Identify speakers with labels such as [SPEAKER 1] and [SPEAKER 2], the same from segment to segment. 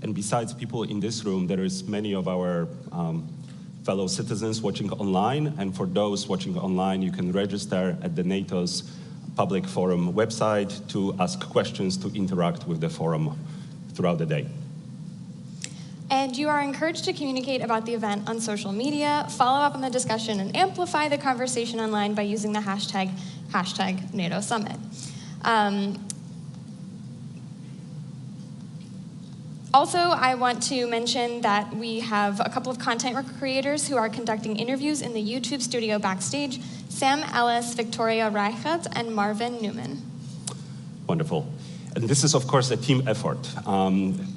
[SPEAKER 1] And besides people in this room, there is many of our fellow citizens watching online. And for those watching online, you can register at the NATO's Public Forum website to ask questions, to interact with the forum throughout the day.
[SPEAKER 2] And you are encouraged to communicate about the event on social media, follow up on the discussion, and amplify the conversation online by using the hashtag NATO Summit. Also, I want to mention that we have a couple of content creators who are conducting interviews in the YouTube studio backstage: Sam Ellis, Victoria Reichert, and Marvin Newman. Wonderful. And this is, of course, a team effort.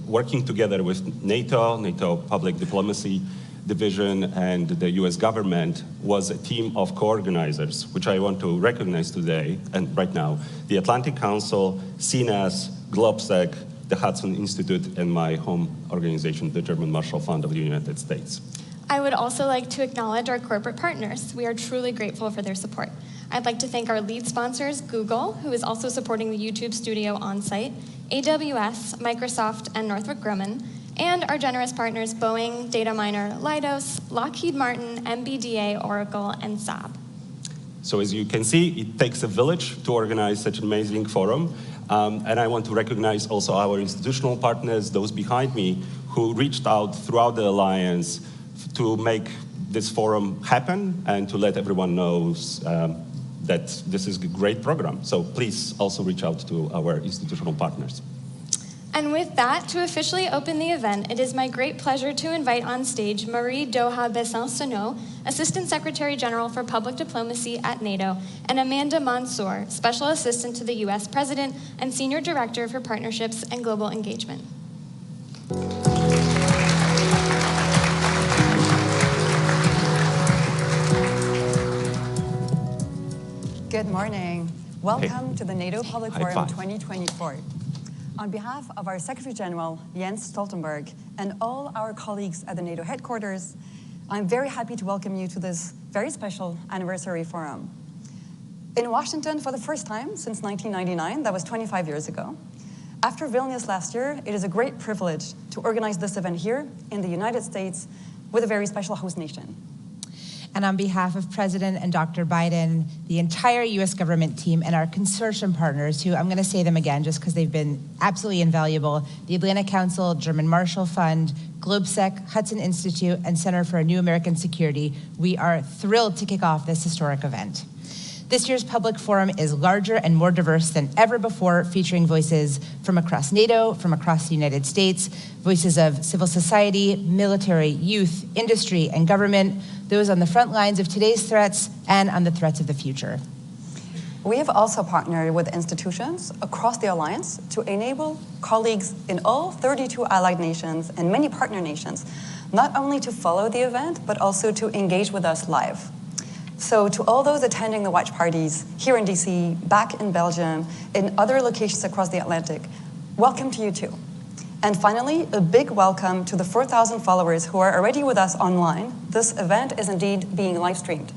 [SPEAKER 2] Working together with NATO Public Diplomacy Division, and the US government was a team of co-organizers, which I want to recognize today and right now: the Atlantic Council, CNAS, GlobSec, the Hudson Institute, and my home organization, the German Marshall Fund of the United States. I would also like to acknowledge our corporate partners. We are truly grateful for their support. I'd like to thank our lead sponsors, Google, who is also supporting the YouTube studio on-site, AWS, Microsoft, and Northrop Grumman, and our generous partners, Boeing, Dataminr, Leidos, Lockheed Martin, MBDA, Oracle, and Saab. So as you can see, it takes a village to organize such an amazing forum. And I want to recognize also our institutional partners, those behind me, who reached out throughout the alliance to make this forum happen and to let everyone know that this is a great program. So please also reach out to our institutional partners. And with that, to officially open the event, it is my great pleasure to invite on stage Marie Doha Besson-Sonnot, Assistant Secretary General for Public Diplomacy at NATO, and Amanda Mansour, Special Assistant to the US President and Senior Director for Partnerships and Global Engagement.
[SPEAKER 3] Good morning. Welcome to the NATO Public Forum 2024. On behalf of our Secretary General, Jens Stoltenberg, and all our colleagues at the NATO headquarters, I'm very happy to welcome you to this very special anniversary forum. In Washington for the first time since 1999, that was 25 years ago. After Vilnius last year, it is a great privilege to organize this event here in the United States with a very special host nation.
[SPEAKER 4] And on behalf of President and Dr. Biden, the entire US government team, and our consortium partners, who I'm gonna say them again just because they've been absolutely invaluable: the Atlantic Council, German Marshall Fund, GlobSec, Hudson Institute, and Center for a New American Security, we are thrilled to kick off this historic event. This year's public forum is larger and more diverse than ever before, featuring voices from across NATO, from across the United States, voices of civil society, military, youth, industry, and government, those on the front lines of today's threats and on the threats of the future.
[SPEAKER 3] We have also partnered with institutions across the alliance to enable colleagues in all 32 allied nations and many partner nations, not only to follow the event, but also to engage with us live. So to all those attending the watch parties here in DC, back in Belgium, in other locations across the Atlantic, welcome to you too. And finally, a big welcome to the 4,000 followers who are already with us online. This event is indeed being live streamed.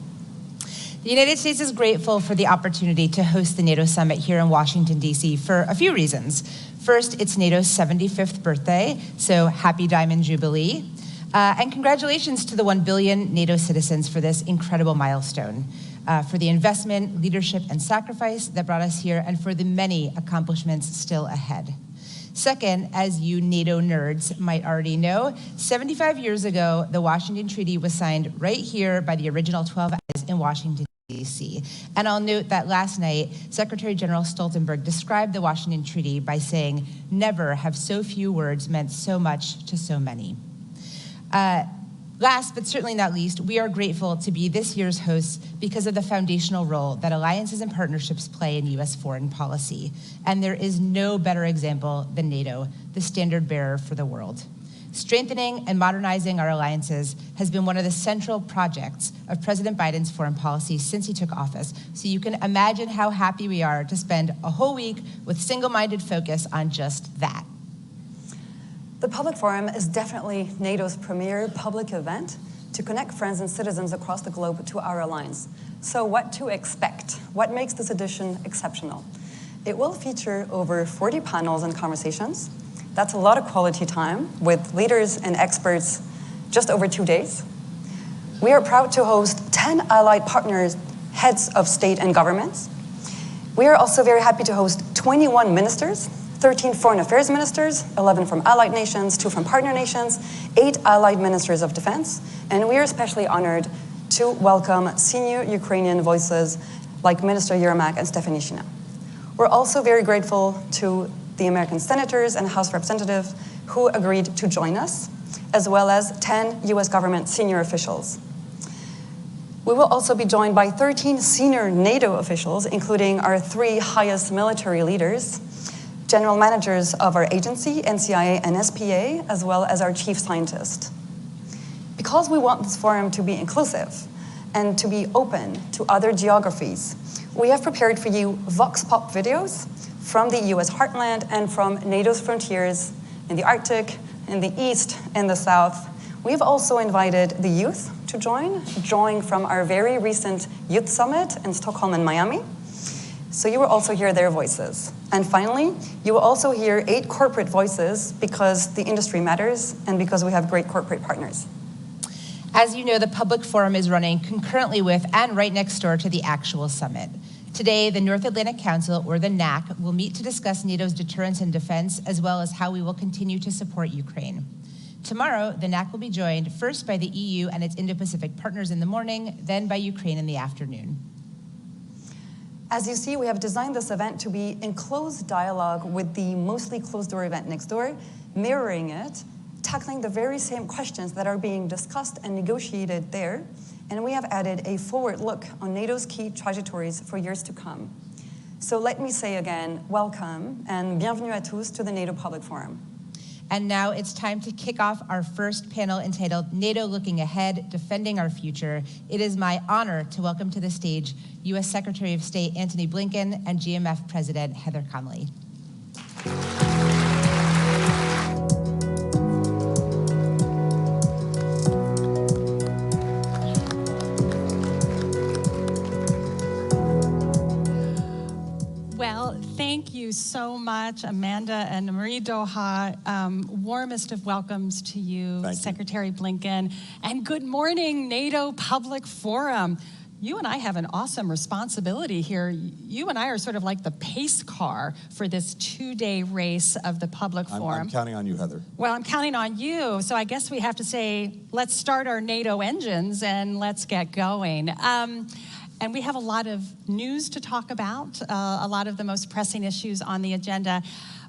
[SPEAKER 4] The United States is grateful for the opportunity to host the NATO Summit here in Washington, D.C. for a few reasons. First, it's NATO's 75th birthday, so happy Diamond Jubilee. And congratulations to the 1 billion NATO citizens for this incredible milestone, for the investment, leadership, and sacrifice that brought us here, and for the many accomplishments still ahead. Second, as you NATO nerds might already know, 75 years ago, the Washington Treaty was signed right here by the original 12 allies in Washington, D.C. And I'll note that last night, Secretary General Stoltenberg described the Washington Treaty by saying, "Never have so few words meant so much to so many." Last, but certainly not least, we are grateful to be this year's hosts because of the foundational role that alliances and partnerships play in US foreign policy. And there is no better example than NATO, the standard bearer for the world. Strengthening and modernizing our alliances has been one of the central projects of President Biden's foreign policy since he took office. So you can imagine how happy we are to spend a whole week with single-minded focus on just that.
[SPEAKER 3] The Public Forum is definitely NATO's premier public event to connect friends and citizens across the globe to our alliance. So what to expect? What makes this edition exceptional? It will feature over 40 panels and conversations. That's a lot of quality time with leaders and experts just over 2 days. We are proud to host 10 allied partners, heads of state and governments. We are also very happy to host 21 ministers, 13 foreign affairs ministers, 11 from allied nations, 2 from partner nations, 8 allied ministers of defense, and we are especially honored to welcome senior Ukrainian voices like Minister Yermak and Stefanishina. We're also very grateful to the American senators and House representatives who agreed to join us, as well as 10 US government senior officials. We will also be joined by 13 senior NATO officials, including our 3 highest military leaders, general managers of our agency, NCIA and SPA, as well as our chief scientist. Because we want this forum to be inclusive and to be open to other geographies, we have prepared for you vox pop videos from the US heartland and from NATO's frontiers in the Arctic, in the East, and the South. We've also invited the youth to join from our very recent Youth Summit in Stockholm and Miami. So you will also hear their voices. And finally, you will also hear 8 corporate voices because the industry matters and because we have great corporate partners.
[SPEAKER 4] As you know, the Public Forum is running concurrently with and right next door to the actual summit. Today, the North Atlantic Council, or the NAC, will meet to discuss NATO's deterrence and defense, as well as how we will continue to support Ukraine. Tomorrow, the NAC will be joined first by the EU and its Indo-Pacific partners in the morning, then by Ukraine in the afternoon.
[SPEAKER 3] As you see, we have designed this event to be in close dialogue with the mostly closed-door event next door, mirroring it, tackling the very same questions that are being discussed and negotiated there, and we have added a forward look on NATO's key trajectories for years to come. So let me say again, welcome and bienvenue à tous to the NATO Public Forum.
[SPEAKER 4] And now it's time to kick off our first panel entitled NATO Looking Ahead, Defending Our Future. It is my honor to welcome to the stage US Secretary of State Antony Blinken and GMF President Heather Connolly.
[SPEAKER 5] Thank you so much, Amanda and Marie Doha. Warmest of welcomes to you, Secretary Blinken. And good morning, NATO Public Forum. You and I have an awesome responsibility here. You and I are sort of like the pace car for this 2-day race of the Public Forum.
[SPEAKER 6] I'm counting on you, Heather.
[SPEAKER 5] Well, I'm counting on you. So I guess we have to say, let's start our NATO engines and let's get going. And we have a lot of news to talk about, a lot of the most pressing issues on the agenda.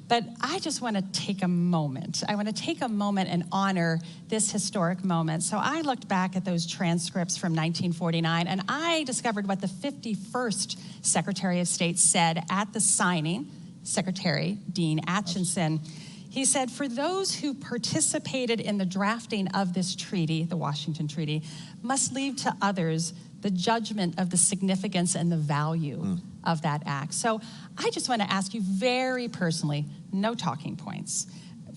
[SPEAKER 5] But I just want to take a moment. I want to take a moment and honor this historic moment. So I looked back at those transcripts from 1949, and I discovered what the 51st Secretary of State said at the signing, Secretary Dean Acheson. He said, for those who participated in the drafting of this treaty, the Washington Treaty, must leave to others the judgment of the significance and the value of that act. So I just want to ask you very personally, no talking points,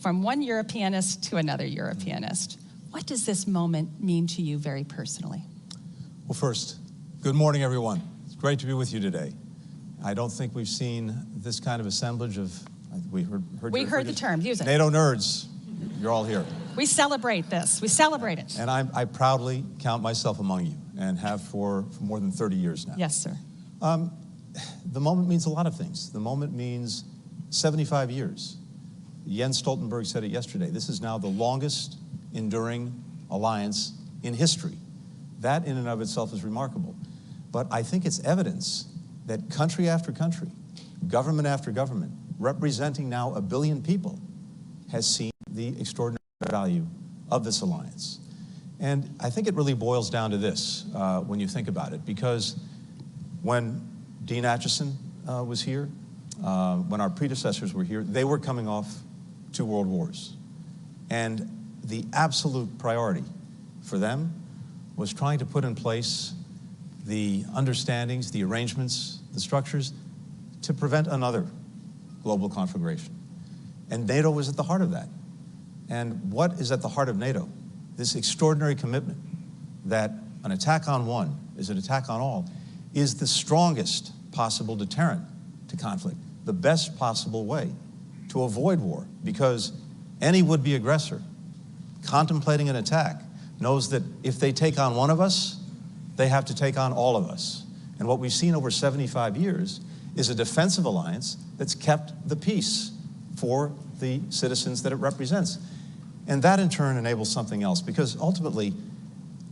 [SPEAKER 5] from one Europeanist to another Europeanist, what does this moment mean to you very personally?
[SPEAKER 6] Well, first, good morning, everyone. It's great to be with you today. I don't think we've seen this kind of assemblage of, we heard
[SPEAKER 5] the term, use it.
[SPEAKER 6] NATO nerds. You're all here.
[SPEAKER 5] We celebrate this. We celebrate it.
[SPEAKER 6] And I proudly count myself among you, and have for more than 30 years now.
[SPEAKER 5] Yes, sir.
[SPEAKER 6] The moment means a lot of things. The moment means 75 years. Jens Stoltenberg said it yesterday. This is now the longest enduring alliance in history. That in and of itself is remarkable. But I think it's evidence that country after country, government after government, representing now 1 billion people, has seen the extraordinary value of this alliance. And I think it really boils down to this when you think about it, because when Dean Acheson was here, when our predecessors were here, they were coming off 2 world wars. And the absolute priority for them was trying to put in place the understandings, the arrangements, the structures to prevent another global conflagration. And NATO was at the heart of that. And what is at the heart of NATO? This extraordinary commitment that an attack on one is an attack on all is the strongest possible deterrent to conflict, the best possible way to avoid war, because Any would-be aggressor contemplating an attack knows that if they take on one of us, they have to take on all of us. And what we've seen over 75 years is a defensive alliance that's kept the peace for the citizens that it represents. And that in turn enables something else, because ultimately,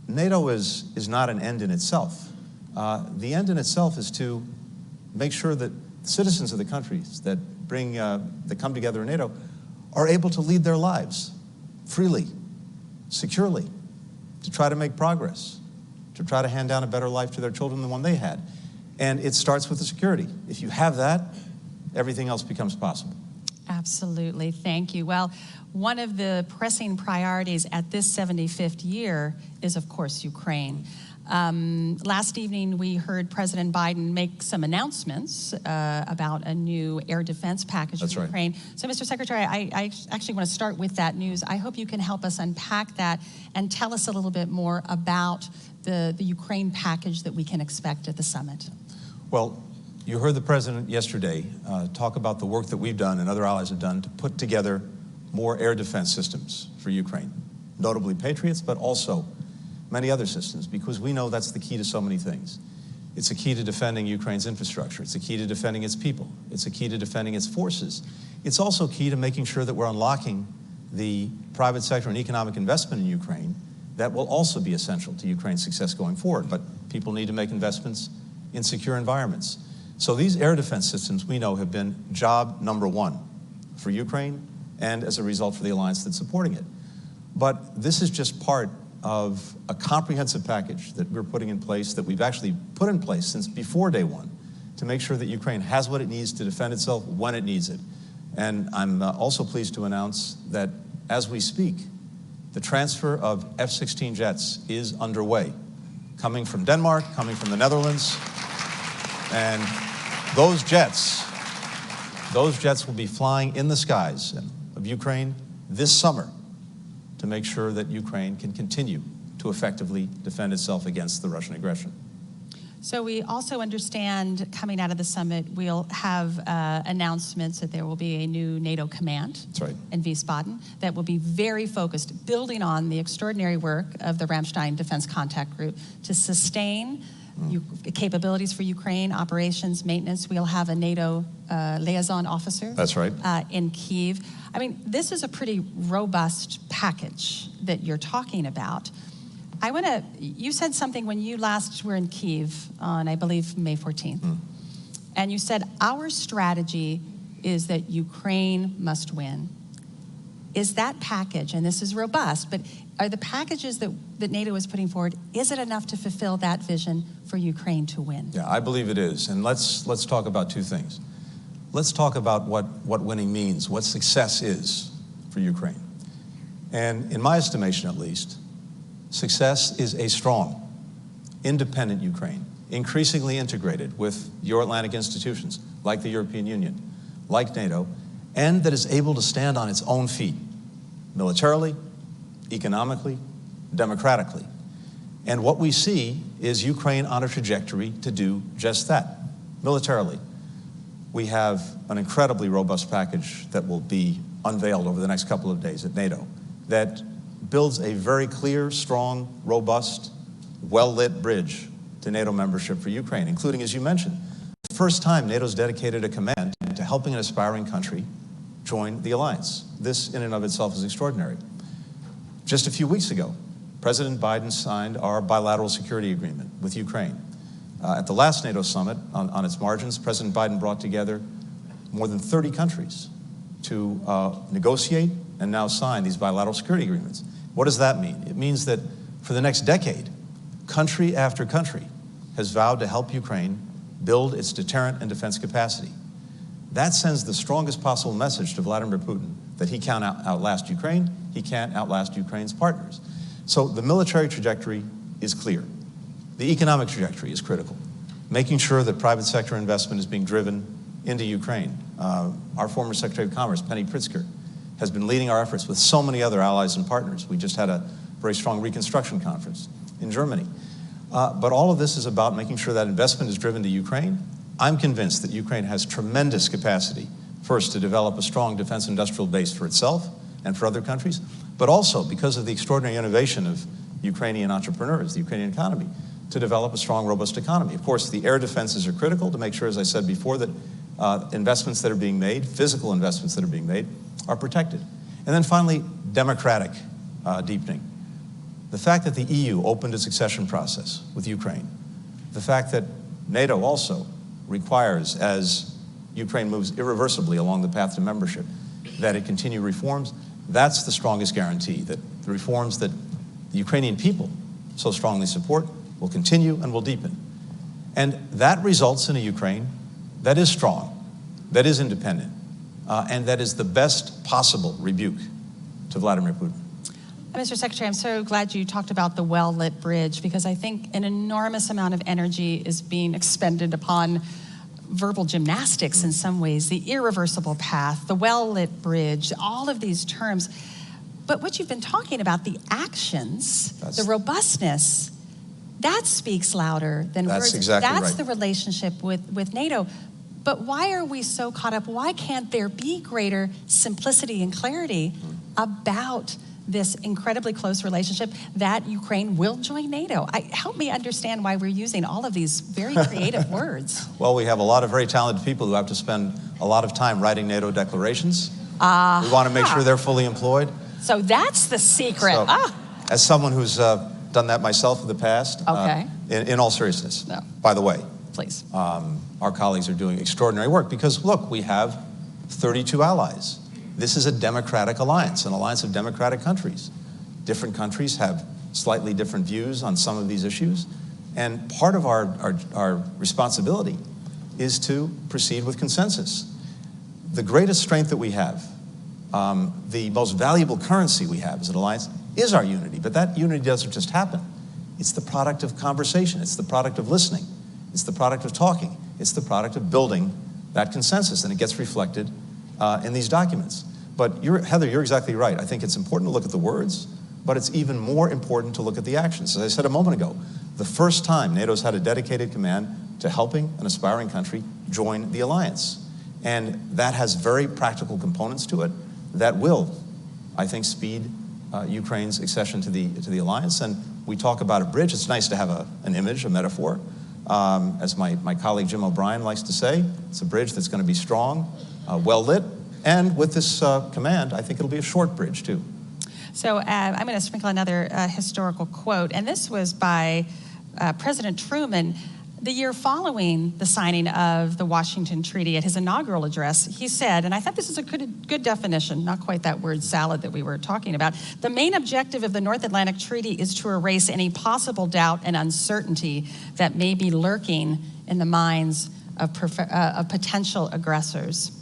[SPEAKER 6] NATO is not an end in itself. The end in itself is to make sure that citizens of the countries that come together in NATO are able to lead their lives freely, securely, to try to make progress, to try to hand down a better life to their children than one they had. And it starts with the security. If you have that, everything else becomes possible.
[SPEAKER 5] Absolutely, thank you. Well, one of the pressing priorities at this 75th year is, of course, Ukraine. Last evening, we heard President Biden make some announcements about a new air defense package for Ukraine. So, Mr. Secretary, I actually want to start with that news. I hope you can help us unpack that and tell us a little bit more about the Ukraine package that we can expect at the summit.
[SPEAKER 6] Well, you heard the President yesterday talk about the work that we've done and other allies have done to put together more air defense systems for Ukraine, notably Patriots, but also many other systems, because we know that's the key to so many things. It's a key to defending Ukraine's infrastructure. It's a key to defending its people. It's a key to defending its forces. It's also key to making sure that we're unlocking the private sector and economic investment in Ukraine that will also be essential to Ukraine's success going forward. But people need to make investments in secure environments. So these air defense systems, we know, have been job number one for Ukraine and as a result for the alliance that's supporting it. But this is just part of a comprehensive package that we're putting in place, that we've actually put in place since before day one, to make sure that Ukraine has what it needs to defend itself when it needs it. And I'm also pleased to announce that as we speak, the transfer of F-16 jets is underway, coming from Denmark, coming from the Netherlands, and those jets will be flying in the skies of Ukraine this summer to make sure that Ukraine can continue to effectively defend itself against the Russian aggression.
[SPEAKER 5] So we also understand, coming out of the summit, we'll have announcements that there will be a new NATO command in Wiesbaden that will be very focused, building on the extraordinary work of the Ramstein Defense Contact Group to sustain capabilities for Ukraine, operations, maintenance. We'll have a NATO liaison officer in Kyiv. I mean, this is a pretty robust package that you're talking about. You said something when you last were in Kyiv on, I believe, May 14th. And you said, our strategy is that Ukraine must win. Is that package, and this is robust, but are the packages that NATO is putting forward, is it enough to fulfill that vision for Ukraine to win?
[SPEAKER 6] Yeah, I believe it is. And let's talk about two things. Let's talk about what winning means, what success is for Ukraine. And in my estimation, at least, success is a strong, independent Ukraine, increasingly integrated with Euro-Atlantic institutions like the European Union, like NATO, and that is able to stand on its own feet, militarily, economically, democratically. And what we see is Ukraine on a trajectory to do just that, militarily. We have an incredibly robust package that will be unveiled over the next couple of days at NATO that builds a very clear, strong, robust, well-lit bridge to NATO membership for Ukraine, including, as you mentioned, the first time NATO's dedicated a command to helping an aspiring country join the alliance. This, in and of itself, is extraordinary. Just a few weeks ago, President Biden signed our bilateral security agreement with Ukraine. At the last NATO summit, on its margins, President Biden brought together more than 30 countries to negotiate and now sign these bilateral security agreements. What does that mean? It means that for the next decade, country after country has vowed to help Ukraine build its deterrent and defense capacity. That sends the strongest possible message to Vladimir Putin that he can't outlast Ukraine, he can't outlast Ukraine's partners. So the military trajectory is clear. The economic trajectory is critical, making sure that private sector investment is being driven into Ukraine. Our former Secretary of Commerce, Penny Pritzker, has been leading our efforts with so many other allies and partners. We just had a very strong reconstruction conference in Germany. But all of this is about making sure that investment is driven to Ukraine. I'm convinced that Ukraine has tremendous capacity, first, to develop a strong defense industrial base for itself, and for other countries, but also because of the extraordinary innovation of Ukrainian entrepreneurs, the Ukrainian economy, to develop a strong, robust economy. Of course, the air defenses are critical to make sure, as I said before, that investments that are being made, physical investments that are being made, are protected. And then finally, democratic deepening. The fact that the EU opened its accession process with Ukraine, the fact that NATO also requires, as Ukraine moves irreversibly along the path to membership, that it continue reforms, that's the strongest guarantee that the reforms that the Ukrainian people so strongly support will continue and will deepen. And that results in a Ukraine that is strong, that is independent, and that is the best possible rebuke to Vladimir Putin.
[SPEAKER 5] Mr. Secretary, I'm so glad you talked about the well-lit bridge, because I think an enormous amount of energy is being expended upon verbal gymnastics in some ways, the irreversible path, the well-lit bridge, all of these terms. But what you've been talking about, the actions, the robustness, that speaks louder than words.
[SPEAKER 6] That's exactly right.
[SPEAKER 5] That's the relationship with NATO. But why are we so caught up? Why can't there be greater simplicity and clarity about this incredibly close relationship that Ukraine will join NATO? Help me understand why we're using all of these very creative words.
[SPEAKER 6] Well, we have a lot of very talented people who have to spend a lot of time writing NATO declarations. We want to make sure they're fully employed.
[SPEAKER 5] So that's the secret.
[SPEAKER 6] So, as someone who's done that myself in the past, in all seriousness, by the way,
[SPEAKER 5] please.
[SPEAKER 6] Our colleagues are doing extraordinary work because, look, we have 32 allies. This is a democratic alliance, an alliance of democratic countries. Different countries have slightly different views on some of these issues, and part of our responsibility is to proceed with consensus. The greatest strength that we have, the most valuable currency we have as an alliance, is our unity, but that unity doesn't just happen. It's the product of conversation, it's the product of listening, it's the product of talking, it's the product of building that consensus, and it gets reflected in these documents. But Heather, you're exactly right. I think it's important to look at the words, but it's even more important to look at the actions. As I said a moment ago, the first time NATO's had a dedicated command to helping an aspiring country join the alliance. And that has very practical components to it that will, I think, speed Ukraine's accession to the alliance. And we talk about a bridge. It's nice to have an image, a metaphor. As my colleague Jim O'Brien likes to say, it's a bridge that's going to be strong, well-lit, and with this command, I think it'll be a short bridge, too.
[SPEAKER 5] So I'm going to sprinkle another historical quote, and this was by President Truman the year following the signing of the Washington Treaty. At his inaugural address, he said, and I thought this is a good definition, not quite that word salad that we were talking about, the main objective of the North Atlantic Treaty is to erase any possible doubt and uncertainty that may be lurking in the minds of potential aggressors.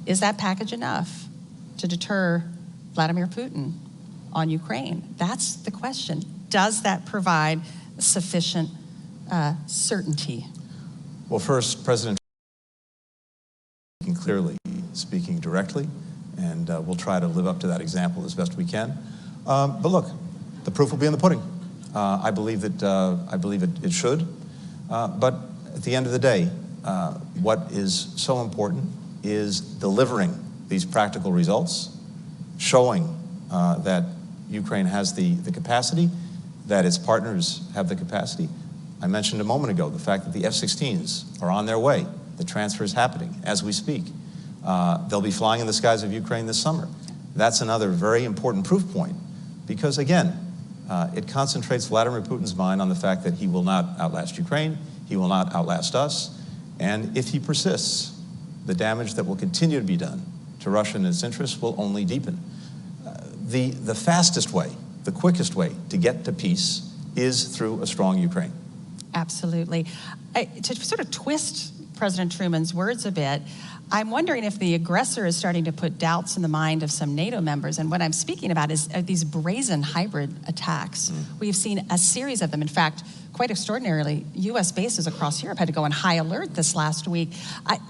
[SPEAKER 5] Is that package enough to deter Vladimir Putin on Ukraine? That's the question. Does that provide sufficient certainty?
[SPEAKER 6] Well, first, President speaking clearly, speaking directly, and we'll try to live up to that example as best we can. But look, the proof will be in the pudding. I believe it should. But at the end of the day, what is so important is delivering these practical results, showing that Ukraine has the capacity, that its partners have the capacity. I mentioned a moment ago the fact that the F-16s are on their way. The transfer is happening as we speak. They'll be flying in the skies of Ukraine this summer. That's another very important proof point because, again, it concentrates Vladimir Putin's mind on the fact that he will not outlast Ukraine, he will not outlast us, and if he persists, the damage that will continue to be done to Russia and its interests will only deepen. The fastest way, the quickest way to get to peace is through a strong Ukraine.
[SPEAKER 5] Absolutely. To sort of twist President Truman's words a bit, I'm wondering if the aggressor is starting to put doubts in the mind of some NATO members. And what I'm speaking about is these brazen hybrid attacks. We've seen a series of them. In fact, quite extraordinarily, U.S. bases across Europe had to go on high alert this last week.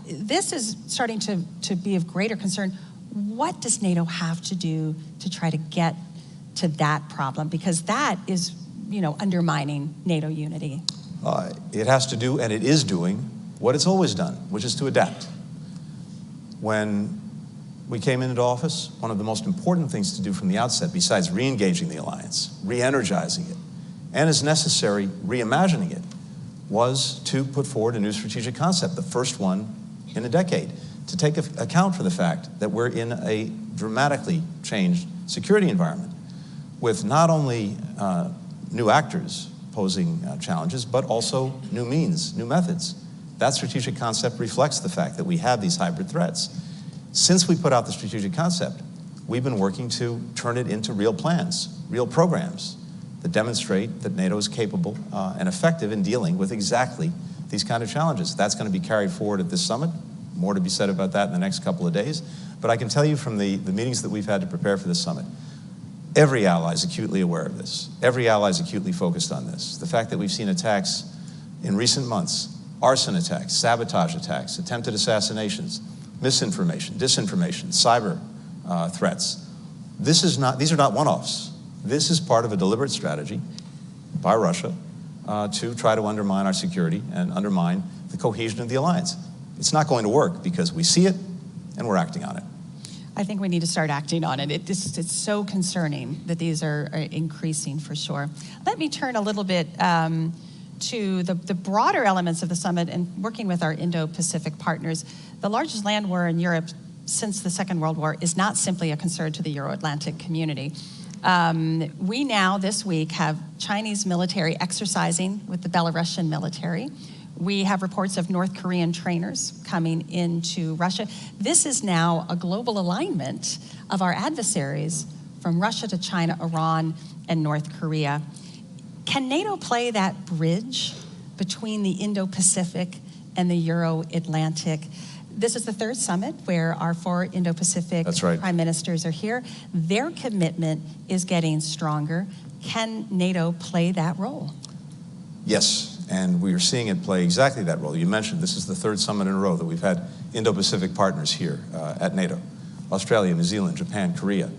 [SPEAKER 5] This is starting to be of greater concern. What does NATO have to do to try to get to that problem? Because that is, undermining NATO unity.
[SPEAKER 6] It has to do, and it is doing, what it's always done, which is to adapt. When we came into office, one of the most important things to do from the outset, besides re-engaging the alliance, re-energizing it, and as necessary, reimagining it, was to put forward a new strategic concept, the first one in a decade, to take account for the fact that we're in a dramatically changed security environment with not only new actors posing challenges, but also new means, new methods. That strategic concept reflects the fact that we have these hybrid threats. Since we put out the strategic concept, we've been working to turn it into real plans, real programs that demonstrate that NATO is capable and effective in dealing with exactly these kind of challenges. That's going to be carried forward at this summit. More to be said about that in the next couple of days. But I can tell you from the meetings that we've had to prepare for this summit, every ally is acutely aware of this. Every ally is acutely focused on this. The fact that we've seen attacks in recent months, arson attacks, sabotage attacks, attempted assassinations, misinformation, disinformation, cyber threats. These are not one-offs. This is part of a deliberate strategy by Russia to try to undermine our security and undermine the cohesion of the alliance. It's not going to work because we see it and we're acting on it.
[SPEAKER 5] I think we need to start acting on it. It's so concerning that these are increasing for sure. Let me turn a little bit to the broader elements of the summit and working with our Indo-Pacific partners. The largest land war in Europe since the Second World War is not simply a concern to the Euro-Atlantic community. We now, this week, have Chinese military exercising with the Belarusian military. We have reports of North Korean trainers coming into Russia. This is now a global alignment of our adversaries from Russia to China, Iran, and North Korea. Can NATO play that bridge between the Indo-Pacific and the Euro-Atlantic? This is the third summit where our 4 Indo-Pacific prime ministers are here. Their commitment is getting stronger. Can NATO play that role?
[SPEAKER 6] Yes. And we are seeing it play exactly that role. You mentioned this is the third summit in a row that we've had Indo-Pacific partners here at NATO. Australia, New Zealand, Japan, Korea.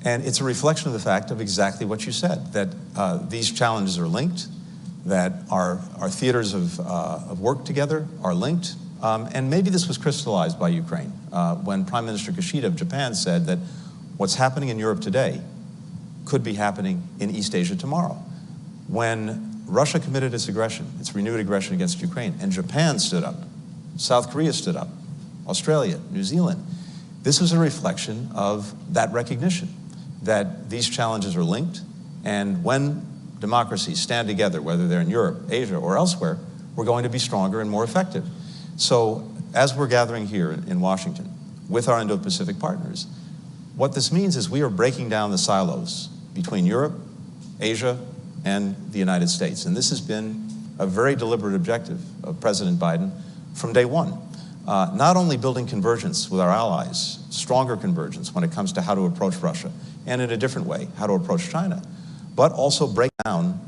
[SPEAKER 6] And it's a reflection of the fact of exactly what you said, that these challenges are linked, that our theaters of work together are linked. And maybe this was crystallized by Ukraine when Prime Minister Kishida of Japan said that what's happening in Europe today could be happening in East Asia tomorrow. When Russia committed its aggression, its renewed aggression against Ukraine, and Japan stood up, South Korea stood up, Australia, New Zealand. This is a reflection of that recognition that these challenges are linked, and when democracies stand together, whether they're in Europe, Asia, or elsewhere, we're going to be stronger and more effective. So as we're gathering here in Washington with our Indo-Pacific partners, what this means is we are breaking down the silos between Europe, Asia, and the United States. And this has been a very deliberate objective of President Biden from day one. Not only building convergence with our allies, stronger convergence when it comes to how to approach Russia, and in a different way, how to approach China, but also break down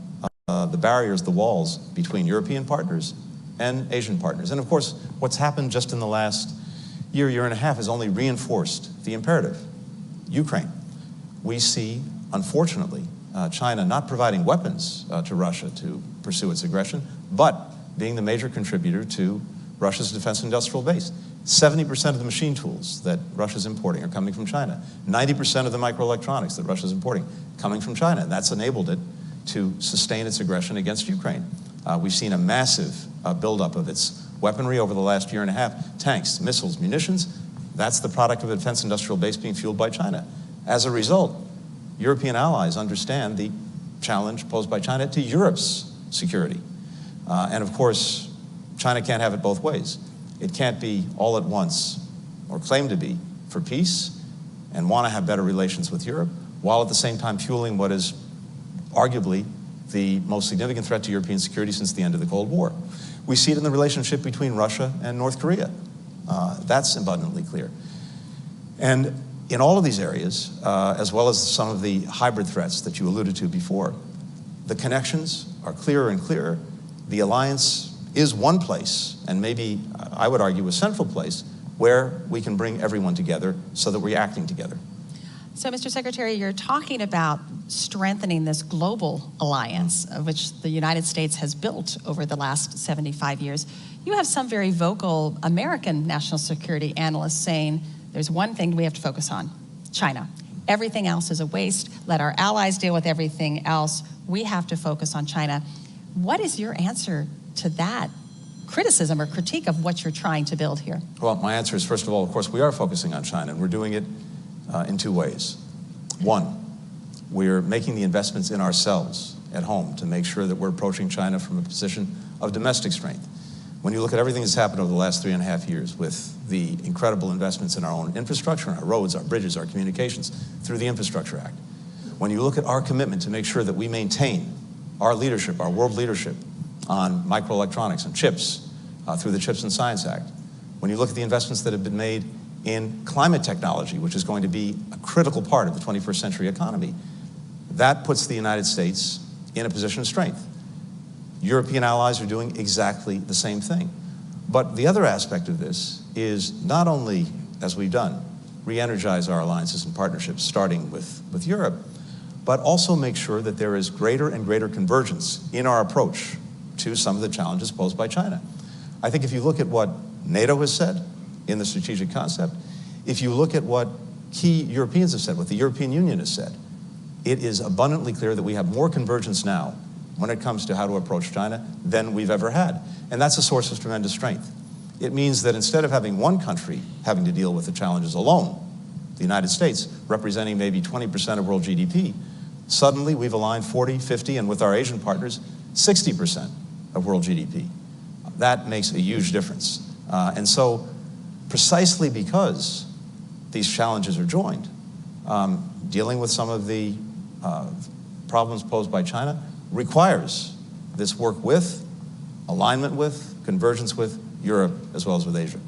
[SPEAKER 6] the barriers, the walls between European partners and Asian partners. And of course, what's happened just in the last year and a half has only reinforced the imperative. Ukraine. We see, unfortunately, China not providing weapons to Russia to pursue its aggression, but being the major contributor to Russia's defense industrial base. 70% of the machine tools that Russia's importing are coming from China. 90% of the microelectronics that Russia's importing coming from China. And that's enabled it to sustain its aggression against Ukraine. We've seen a massive buildup of its weaponry over the last year and a half. Tanks, missiles, munitions. That's the product of a defense industrial base being fueled by China. As a result, European allies understand the challenge posed by China to Europe's security. And of course, China can't have it both ways. It can't be all at once, or claim to be, for peace and want to have better relations with Europe, while at the same time fueling what is arguably the most significant threat to European security since the end of the Cold War. We see it in the relationship between Russia and North Korea. That's abundantly clear. And in all of these areas, as well as some of the hybrid threats that you alluded to before, the connections are clearer and clearer. The alliance is one place, and maybe I would argue a central place, where we can bring everyone together so that we're acting together.
[SPEAKER 5] So, Mr. Secretary, you're talking about strengthening this global alliance, which the United States has built over the last 75 years. You have some very vocal American national security analysts saying there's one thing we have to focus on, China. Everything else is a waste. Let our allies deal with everything else. We have to focus on China. What is your answer to that criticism or critique of what you're trying to build here?
[SPEAKER 6] Well, my answer is, first of all, of course, we are focusing on China, and we're doing it in two ways. One, we're making the investments in ourselves at home to make sure that we're approaching China from a position of domestic strength. When you look at everything that's happened over the last 3.5 years with the incredible investments in our own infrastructure, our roads, our bridges, our communications, through the Infrastructure Act. When you look at our commitment to make sure that we maintain our leadership, our world leadership on microelectronics and chips through the Chips and Science Act. When you look at the investments that have been made in climate technology, which is going to be a critical part of the 21st century economy, that puts the United States in a position of strength. European allies are doing exactly the same thing. But the other aspect of this is not only, as we've done, re-energize our alliances and partnerships, starting with Europe, but also make sure that there is greater and greater convergence in our approach to some of the challenges posed by China. I think if you look at what NATO has said in the strategic concept, if you look at what key Europeans have said, what the European Union has said, it is abundantly clear that we have more convergence now when it comes to how to approach China than we've ever had. And that's a source of tremendous strength. It means that instead of having one country having to deal with the challenges alone, the United States representing maybe 20% of world GDP, suddenly we've aligned 40, 50, and with our Asian partners, 60% of world GDP. That makes a huge difference. And so precisely because these challenges are joined, dealing with some of the problems posed by China requires this work with, alignment with, convergence with Europe as well as with Asia.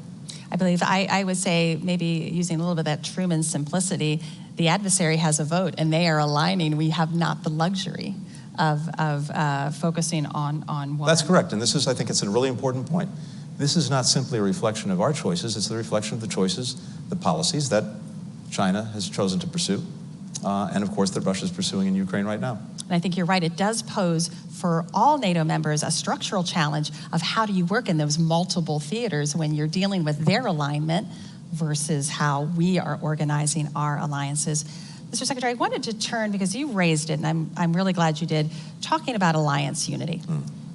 [SPEAKER 5] I believe I would say, maybe using a little bit of that Truman simplicity, the adversary has a vote and they are aligning. We have not the luxury of focusing on one.
[SPEAKER 6] That's correct, and this is, I think it's a really important point. This is not simply a reflection of our choices, it's the reflection of the choices, the policies that China has chosen to pursue, and of course that Russia is pursuing in Ukraine right now.
[SPEAKER 5] And I think you're right, it does pose for all NATO members a structural challenge of how do you work in those multiple theaters when you're dealing with their alignment versus how we are organizing our alliances. Mr. Secretary, I wanted to turn, because you raised it, and I'm really glad you did, talking about alliance unity.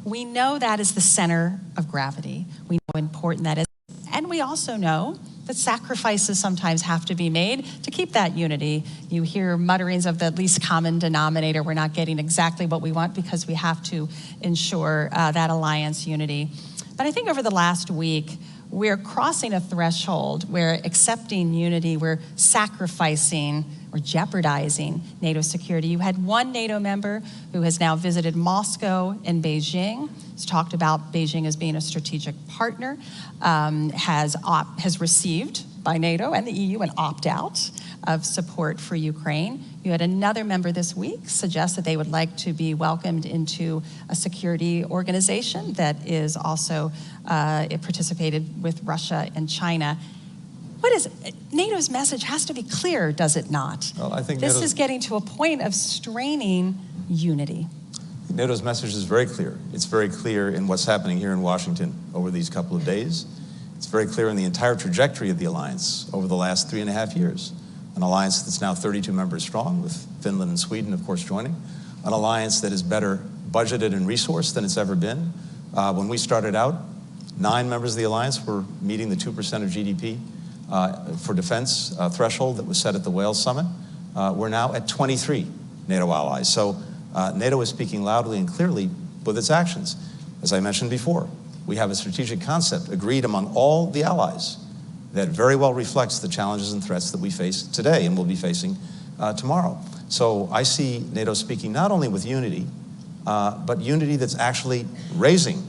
[SPEAKER 5] We know that is the center of gravity. We know how important that is. And we also know that sacrifices sometimes have to be made to keep that unity. You hear mutterings of the least common denominator. We're not getting exactly what we want because we have to ensure that alliance unity. But I think over the last week, we're crossing a threshold where accepting unity, we're sacrificing or jeopardizing NATO security. You had one NATO member who has now visited Moscow and Beijing. He's talked about Beijing as being a strategic partner, has received by NATO and the EU an opt-out of support for Ukraine. You had another member this week suggest that they would like to be welcomed into a security organization that is also participated with Russia and China. What is NATO's message has to be clear, does it not?
[SPEAKER 6] Well, I think
[SPEAKER 5] this is getting to a point of straining unity.
[SPEAKER 6] NATO's message is very clear. It's very clear in what's happening here in Washington over these couple of days. It's very clear in the entire trajectory of the alliance over the last 3.5 years. An alliance that's now 32 members strong, with Finland and Sweden, of course, joining. An alliance that is better budgeted and resourced than it's ever been. When we started out, 9 members of the alliance were meeting the 2% of GDP for defense threshold that was set at the Wales Summit. We're now at 23 NATO allies. So NATO is speaking loudly and clearly with its actions. As I mentioned before, we have a strategic concept agreed among all the allies that very well reflects the challenges and threats that we face today and will be facing tomorrow. So I see NATO speaking not only with unity, but unity that's actually raising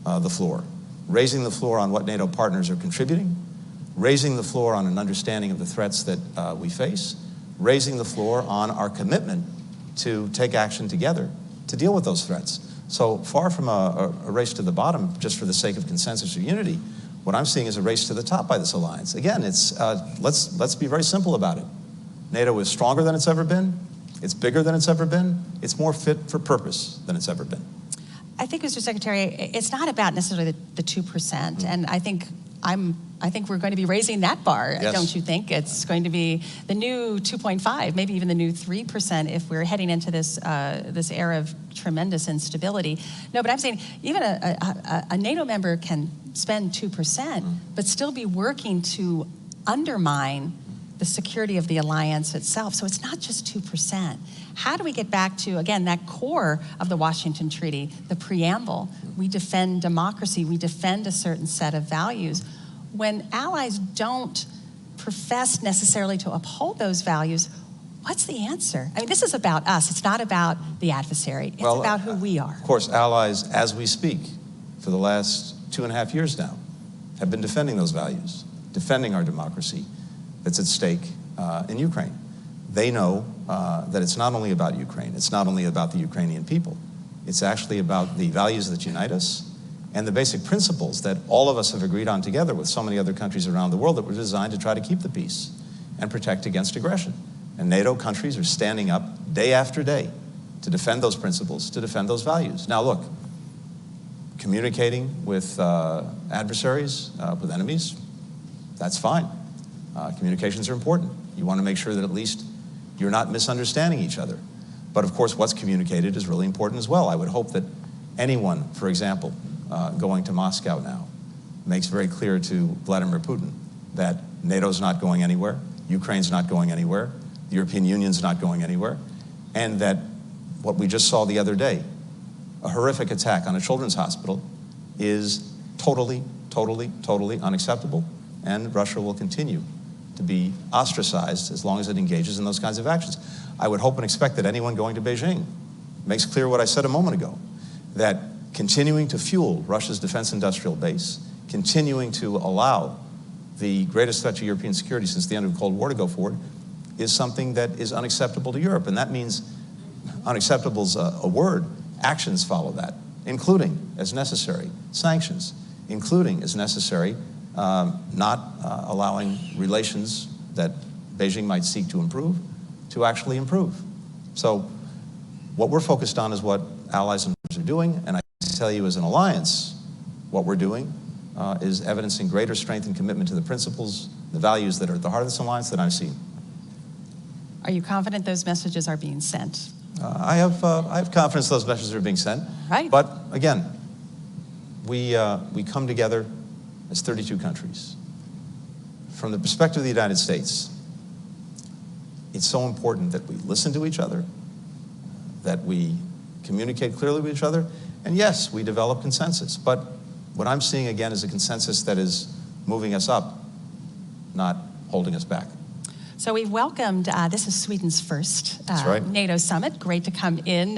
[SPEAKER 6] the floor on what NATO partners are contributing, raising the floor on an understanding of the threats that we face, raising the floor on our commitment to take action together to deal with those threats. So far from a race to the bottom just for the sake of consensus or unity, what I'm seeing is a race to the top by this alliance. Again, it's let's be very simple about it. NATO is stronger than it's ever been. It's bigger than it's ever been. It's more fit for purpose than it's ever been.
[SPEAKER 5] I think, Mr. Secretary, it's not about necessarily the 2%. And I think I think we're going to be raising that bar,
[SPEAKER 6] Yes.
[SPEAKER 5] don't you think? It's going to be the new 2.5, maybe even the new 3% if we're heading into this this era of tremendous instability. No, but I'm saying even a NATO member can spend 2%, but still be working to undermine the security of the alliance itself. So it's not just 2%. How do we get back to, again, that core of the Washington Treaty, the preamble? We defend democracy, we defend a certain set of values. When allies don't profess necessarily to uphold those values, what's the answer? I mean, this is about us. It's not about the adversary. It's about who we are.
[SPEAKER 6] Of course, allies, as we speak, for the last 2.5 years now, have been defending those values, defending our democracy that's at stake in Ukraine. They know that it's not only about Ukraine, it's not only about the Ukrainian people, it's actually about the values that unite us and the basic principles that all of us have agreed on together with so many other countries around the world that were designed to try to keep the peace and protect against aggression. And NATO countries are standing up day after day to defend those principles, to defend those values. Now look, communicating with adversaries, with enemies, that's fine. Communications are important. You want to make sure that at least you're not misunderstanding each other. But of course, what's communicated is really important as well. I would hope that anyone, for example, going to Moscow now, makes very clear to Vladimir Putin that NATO's not going anywhere, Ukraine's not going anywhere, the European Union's not going anywhere, and that what we just saw the other day, a horrific attack on a children's hospital, is totally, totally, totally unacceptable, and Russia will continue to be ostracized as long as it engages in those kinds of actions. I would hope and expect that anyone going to Beijing makes clear what I said a moment ago, that continuing to fuel Russia's defense industrial base, continuing to allow the greatest threat to European security since the end of the Cold War to go forward, is something that is unacceptable to Europe. And that means unacceptable is a word. Actions follow that, including, as necessary, sanctions, including, as necessary, not allowing relations that Beijing might seek to improve to actually improve. So what we're focused on is what allies and partners are doing, and I tell you as an alliance, what we're doing is evidencing greater strength and commitment to the principles, the values that are at the heart of this alliance that I've seen.
[SPEAKER 5] Are you confident those messages are being sent?
[SPEAKER 6] I have confidence those messages are being sent.
[SPEAKER 5] Right.
[SPEAKER 6] But again, we come together as 32 countries. From the perspective of the United States, it's so important that we listen to each other, that we communicate clearly with each other, and yes, we develop consensus. But what I'm seeing again is a consensus that is moving us up, not holding us back.
[SPEAKER 5] So we've welcomed, this is Sweden's first
[SPEAKER 6] right.
[SPEAKER 5] NATO summit. Great to come in.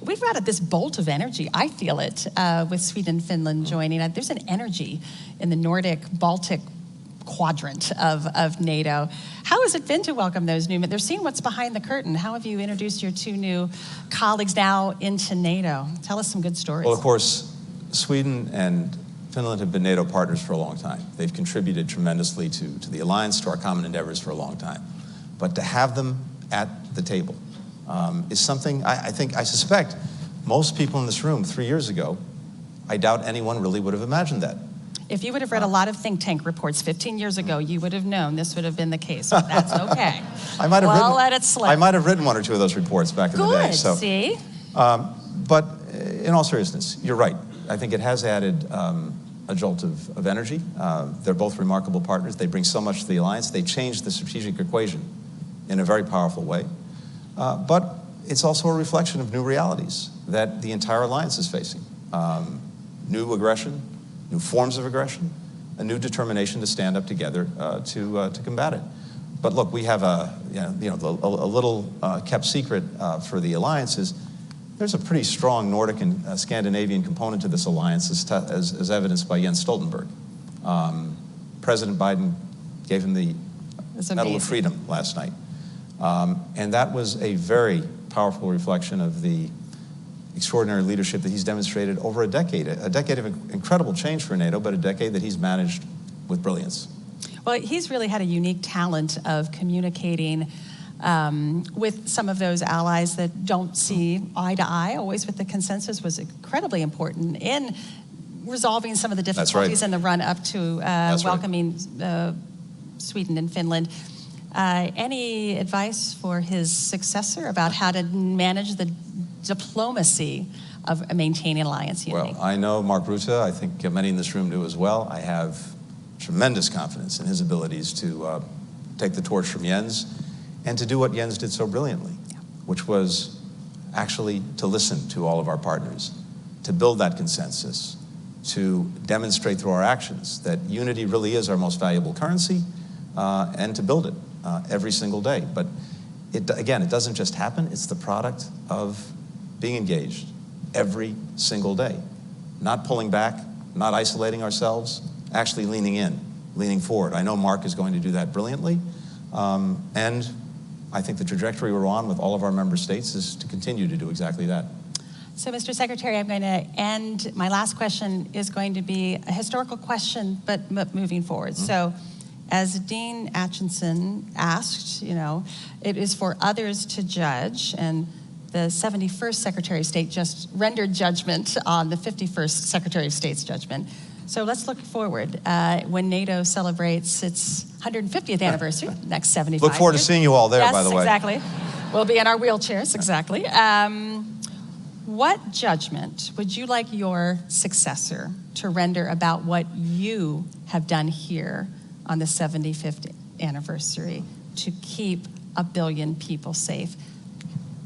[SPEAKER 5] We've got this bolt of energy, I feel it, with Sweden and Finland joining. There's an energy in the Nordic-Baltic quadrant of NATO. How has it been to welcome those new men? They're seeing what's behind the curtain. How have you introduced your two new colleagues now into NATO? Tell us some good stories.
[SPEAKER 6] Well, of course, Sweden and Finland have been NATO partners for a long time. They've contributed tremendously to the alliance, to our common endeavors for a long time. But to have them at the table is something I suspect most people in this room 3 years ago, I doubt anyone really would have imagined that.
[SPEAKER 5] If you would have read a lot of think tank reports 15 years ago, you would have known this would have been the case. But that's okay. Let it slip.
[SPEAKER 6] I might have written one or two of those reports back in the day.
[SPEAKER 5] So. See?
[SPEAKER 6] But in all seriousness, you're right. I think it has added a jolt of energy. They're both remarkable partners. They bring so much to the alliance. They change the strategic equation in a very powerful way. But it's also a reflection of new realities that the entire alliance is facing. New aggression, new forms of aggression, a new determination to stand up together to combat it. But look, we have a little kept secret for the alliance is there's a pretty strong Nordic and Scandinavian component to this alliance, as evidenced by Jens Stoltenberg. President Biden gave him the Medal of Freedom last night. And that was a very powerful reflection of the extraordinary leadership that he's demonstrated over a decade of incredible change for NATO, but a decade that he's managed with brilliance.
[SPEAKER 5] Well, he's really had a unique talent of communicating with some of those allies that don't see eye to eye, always with the consensus was incredibly important in resolving some of the
[SPEAKER 6] That's
[SPEAKER 5] difficulties
[SPEAKER 6] right.
[SPEAKER 5] in the run up to welcoming Sweden and Finland. Any advice for his successor about how to manage the diplomacy of maintaining alliance unity?
[SPEAKER 6] Well, I know Mark Rutte. I think many in this room do as well. I have tremendous confidence in his abilities to take the torch from Jens and to do what Jens did so brilliantly, which was actually to listen to all of our partners, to build that consensus, to demonstrate through our actions that unity really is our most valuable currency, and to build it every single day. But again, it doesn't just happen. It's the product of being engaged every single day, not pulling back, not isolating ourselves, actually leaning in, leaning forward. I know Mark is going to do that brilliantly, and I think the trajectory we're on with all of our member states is to continue to do exactly that.
[SPEAKER 5] So, Mr. Secretary, I'm going to end. My last question is going to be a historical question, but moving forward. Mm-hmm. So, as Dean Acheson asked, it is for others to judge, and the 71st Secretary of State just rendered judgment on the 51st Secretary of State's judgment. So let's look forward. When NATO celebrates its 150th anniversary, next 75
[SPEAKER 6] Look forward
[SPEAKER 5] years.
[SPEAKER 6] to seeing you all there,
[SPEAKER 5] yes,
[SPEAKER 6] by the way.
[SPEAKER 5] Exactly. We'll be in our wheelchairs, exactly. What judgment would you like your successor to render about what you have done here on the 75th anniversary to keep 1 billion people safe?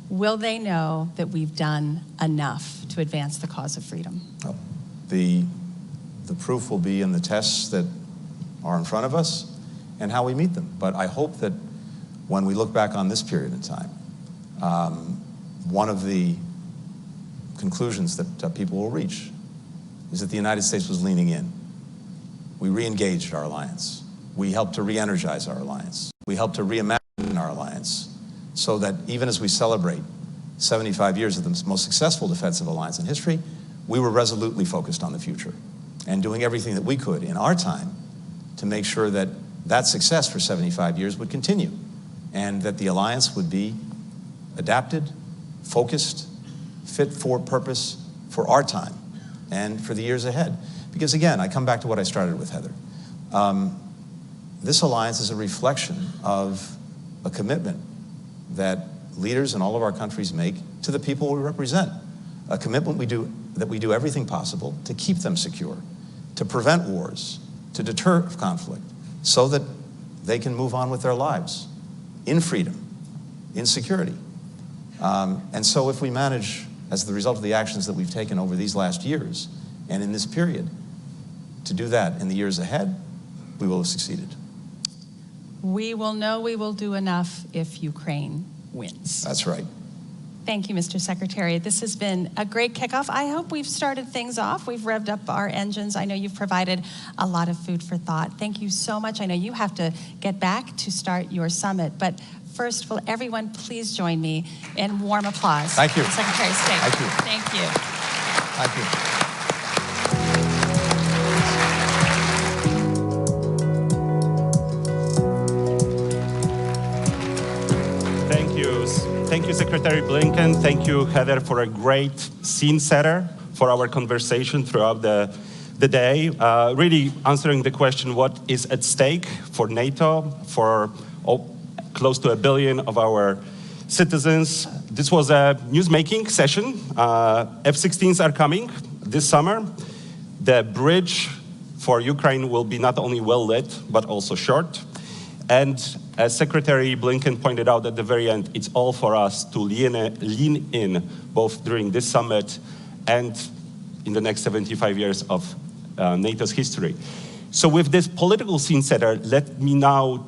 [SPEAKER 5] Will they know that we've done enough to advance the cause of freedom?
[SPEAKER 6] Oh, the proof will be in the tests that are in front of us and how we meet them. But I hope that when we look back on this period in time, one of the conclusions that people will reach is that the United States was leaning in. We re-engaged our alliance. We helped to re-energize our alliance. We helped to reimagine our alliance so that even as we celebrate 75 years of the most successful defensive alliance in history, we were resolutely focused on the future and doing everything that we could in our time to make sure that that success for 75 years would continue and that the alliance would be adapted, focused, fit for purpose for our time and for the years ahead. Because again, I come back to what I started with, Heather. This alliance is a reflection of a commitment that leaders in all of our countries make to the people we represent. A commitment that we do everything possible to keep them secure, to prevent wars, to deter conflict, so that they can move on with their lives in freedom, in security. And so if we manage, as the result of the actions that we've taken over these last years and in this period, to do that in the years ahead, we will have succeeded.
[SPEAKER 5] We will know we will do enough if Ukraine wins.
[SPEAKER 6] That's right.
[SPEAKER 5] Thank you, Mr. Secretary. This has been a great kickoff. I hope we've started things off. We've revved up our engines. I know you've provided a lot of food for thought. Thank you so much. I know you have to get back to start your summit, but first, will everyone please join me in warm applause?
[SPEAKER 6] Thank you.
[SPEAKER 5] Secretary of State.
[SPEAKER 6] Thank you.
[SPEAKER 5] Thank you.
[SPEAKER 6] Thank you.
[SPEAKER 1] Thank you, Secretary Blinken. Thank you, Heather, for a great scene setter for our conversation throughout the day. Really answering the question, what is at stake for NATO, for close to 1 billion of our citizens. This was a news-making session. F-16s are coming this summer. The bridge for Ukraine will be not only well-lit, but also short. And as Secretary Blinken pointed out at the very end, it's all for us to lean in, both during this summit and in the next 75 years of NATO's history. So with this political scene setter, let me now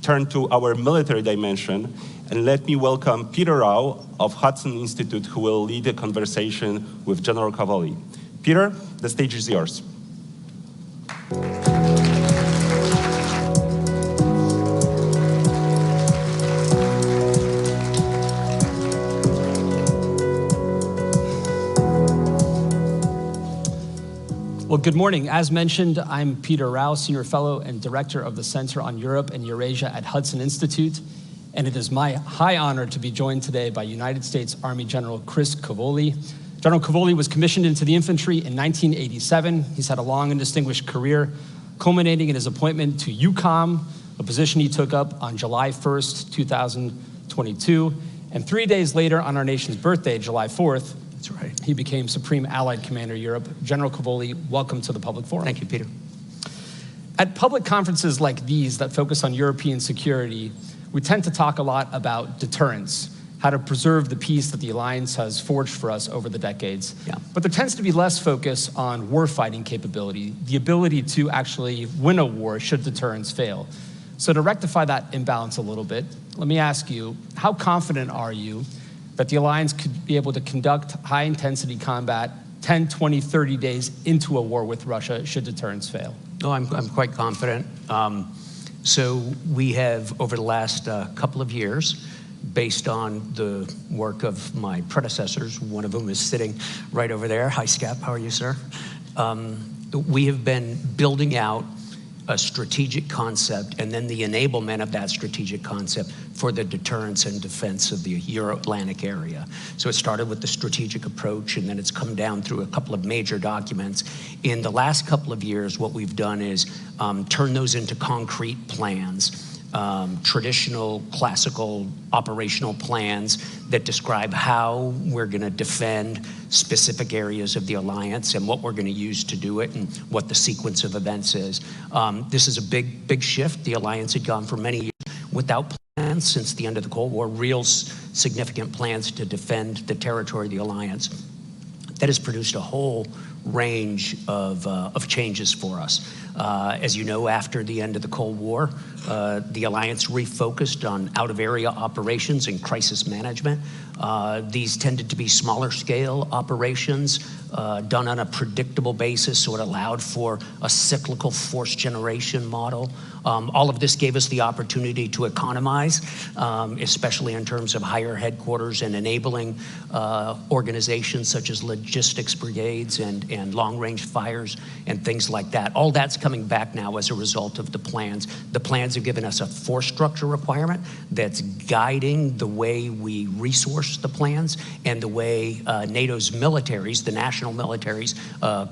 [SPEAKER 1] turn to our military dimension, and let me welcome Petr Rao of Hudson Institute, who will lead a conversation with General Cavoli. Petr, the stage is yours.
[SPEAKER 7] Well, good morning. As mentioned, I'm Petr Rao, Senior Fellow and Director of the Center on Europe and Eurasia at Hudson Institute, and it is my high honor to be joined today by United States Army General Chris Cavoli, General Cavoli was commissioned into the infantry in 1987. He's had a long and distinguished career, culminating in his appointment to EUCOM, a position he took up on July 1st, 2022. And 3 days later, on our nation's birthday, July 4th,
[SPEAKER 8] that's right,
[SPEAKER 7] he became Supreme Allied Commander Europe. General Cavoli, welcome to the Public Forum.
[SPEAKER 8] Thank you, Peter.
[SPEAKER 7] At public conferences like these that focus on European security, we tend to talk a lot about deterrence, how to preserve the peace that the alliance has forged for us over the decades.
[SPEAKER 8] Yeah.
[SPEAKER 7] But there tends to be less focus on warfighting capability, the ability to actually win a war should deterrence fail. So to rectify that imbalance a little bit, let me ask you, how confident are you that the alliance could be able to conduct high-intensity combat 10, 20, 30 days into a war with Russia should deterrence fail?
[SPEAKER 8] No, I'm quite confident. So we have, over the last couple of years, based on the work of my predecessors, one of whom is sitting right over there. Hi, Scap, how are you, sir? We have been building out a strategic concept and then the enablement of that strategic concept for the deterrence and defense of the Euro-Atlantic area. So it started with the strategic approach, and then it's come down through a couple of major documents. In the last couple of years, what we've done is turn those into concrete plans. Traditional, classical operational plans that describe how we're going to defend specific areas of the alliance and what we're going to use to do it and what the sequence of events is. This is a big shift. The alliance had gone for many years without plans since the end of the Cold War, real significant plans to defend the territory of the alliance. That has produced a whole range of changes for us. As you know, after the end of the Cold War, the alliance refocused on out-of-area operations and crisis management. These tended to be smaller scale operations done on a predictable basis, so it allowed for a cyclical force generation model. All of this gave us the opportunity to economize, especially in terms of higher headquarters and enabling organizations such as logistics brigades and long-range fires and things like that. All that's coming back now as a result of the plans. The plans have given us a force structure requirement that's guiding the way we resource the plans and the way NATO's militaries, the national militaries,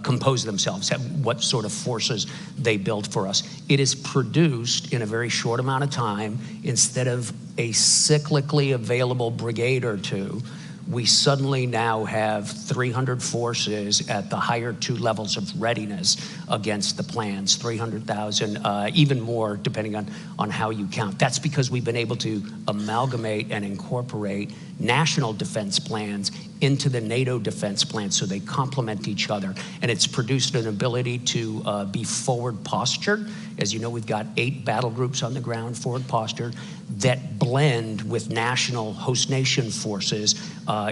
[SPEAKER 8] compose themselves, what sort of forces they build for us. It is produced in a very short amount of time. Instead of a cyclically available brigade or two, we suddenly now have 300 forces at the higher two levels of readiness against the plans, 300,000, even more depending on how you count. That's because we've been able to amalgamate and incorporate national defense plans into the NATO defense plans so they complement each other. And it's produced an ability to be forward postured. As you know, we've got 8 battle groups on the ground, forward postured, that blend with national host nation forces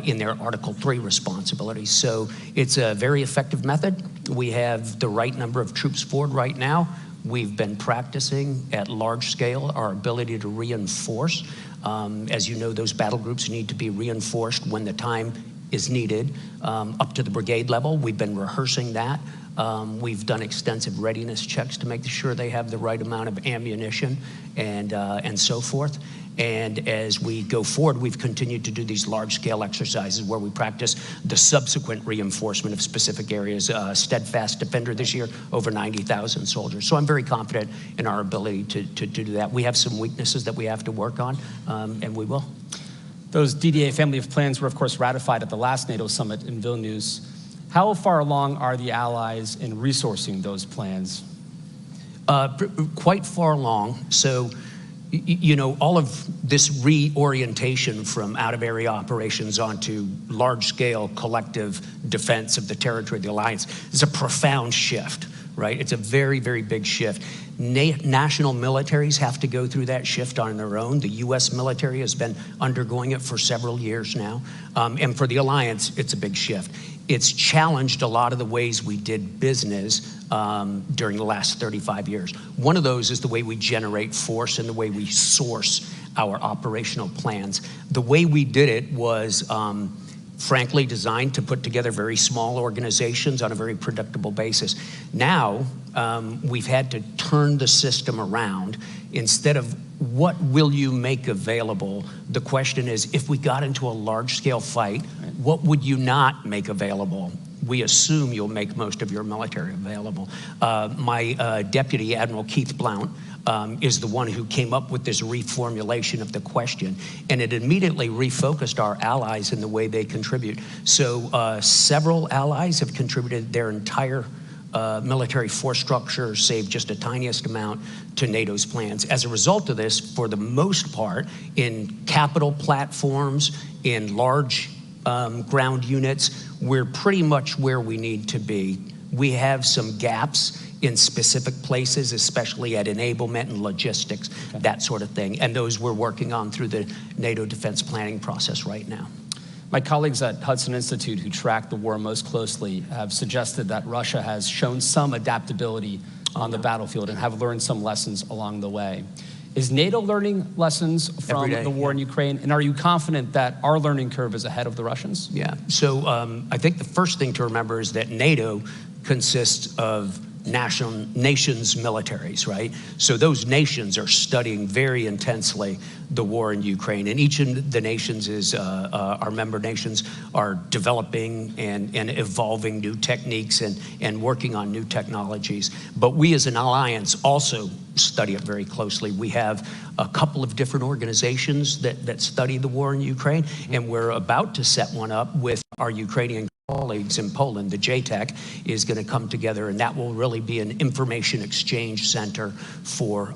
[SPEAKER 8] in their Article 3 responsibilities. So it's a very effective method. We have the right number of troops forward right now. We've been practicing at large scale our ability to reinforce. As you know, those battle groups need to be reinforced when the time is needed up to the brigade level. We've been rehearsing that. We've done extensive readiness checks to make sure they have the right amount of ammunition and so forth. And as we go forward, we've continued to do these large-scale exercises where we practice the subsequent reinforcement of specific areas. Steadfast Defender this year, over 90,000 soldiers. So I'm very confident in our ability to do that. We have some weaknesses that we have to work on, and we will.
[SPEAKER 7] Those DDA family of plans were, of course, ratified at the last NATO summit in Vilnius. How far along are the allies in resourcing those plans?
[SPEAKER 8] Quite far along. So, you know, all of this reorientation from out-of-area operations onto large-scale collective defense of the territory of the alliance is a profound shift, right? It's a very, very big shift. National militaries have to go through that shift on their own. The U.S. military has been undergoing it for several years now. And for the alliance, it's a big shift. It's challenged a lot of the ways we did business during the last 35 years. One of those is the way we generate force and the way we source our operational plans. The way we did it was frankly designed to put together very small organizations on a very predictable basis. Now, we've had to turn the system around. Instead of what will you make available, the question is, if we got into a large-scale fight, what would you not make available? We assume you'll make most of your military available. My deputy, Admiral Keith Blount, is the one who came up with this reformulation of the question, and it immediately refocused our allies in the way they contribute. So several allies have contributed their entire military force structure, save just a tiniest amount, to NATO's plans. As a result of this, for the most part, in capital platforms, in large ground units, we're pretty much where we need to be. We have some gaps in specific places, especially at enablement and logistics, that sort of thing. And those we're working on through the NATO defense planning process right now.
[SPEAKER 7] My colleagues at Hudson Institute who track the war most closely have suggested that Russia has shown some adaptability on the battlefield and have learned some lessons along the way. Is NATO learning lessons from the war in Ukraine? And are you confident that our learning curve is ahead of the Russians?
[SPEAKER 8] Yeah, so I think the first thing to remember is that NATO consists of nations' militaries, right? So those nations are studying very intensely the war in Ukraine, and each of the nations is, our member nations are developing and evolving new techniques and working on new technologies. But we as an alliance also study it very closely. We have a couple of different organizations that study the war in Ukraine, and we're about to set one up with our Ukrainian colleagues in Poland. The JTEC is going to come together, and that will really be an information exchange center for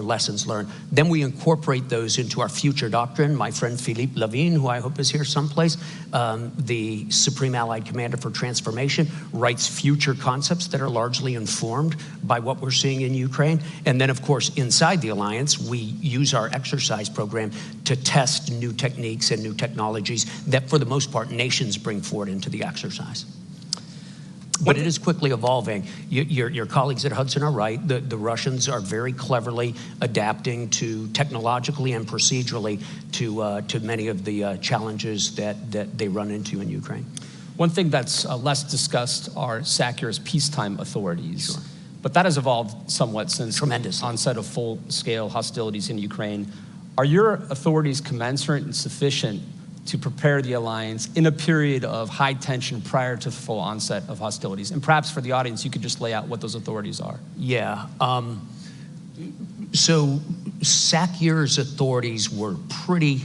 [SPEAKER 8] lessons learned. Then we incorporate those into our future doctrine. My friend Philippe Lavigne, who I hope is here someplace, the Supreme Allied Commander for Transformation, writes future concepts that are largely informed by what we're seeing in Ukraine. And then, of course, inside the alliance, we use our exercise program to test new techniques and new technologies that, for the most part, nations bring forward into the exercise. But it is quickly evolving. Your colleagues at Hudson are right. The Russians are very cleverly adapting to technologically and procedurally to many of the challenges that they run into in Ukraine.
[SPEAKER 7] One thing that's less discussed are SACEUR's peacetime authorities.
[SPEAKER 8] Sure.
[SPEAKER 7] But that has evolved somewhat since
[SPEAKER 8] Tremendous.
[SPEAKER 7] the onset of full-scale hostilities in Ukraine. Are your authorities commensurate and sufficient to prepare the alliance in a period of high tension prior to the full onset of hostilities? And perhaps for the audience, you could just lay out what those authorities are.
[SPEAKER 8] Yeah. So SACEUR's authorities were pretty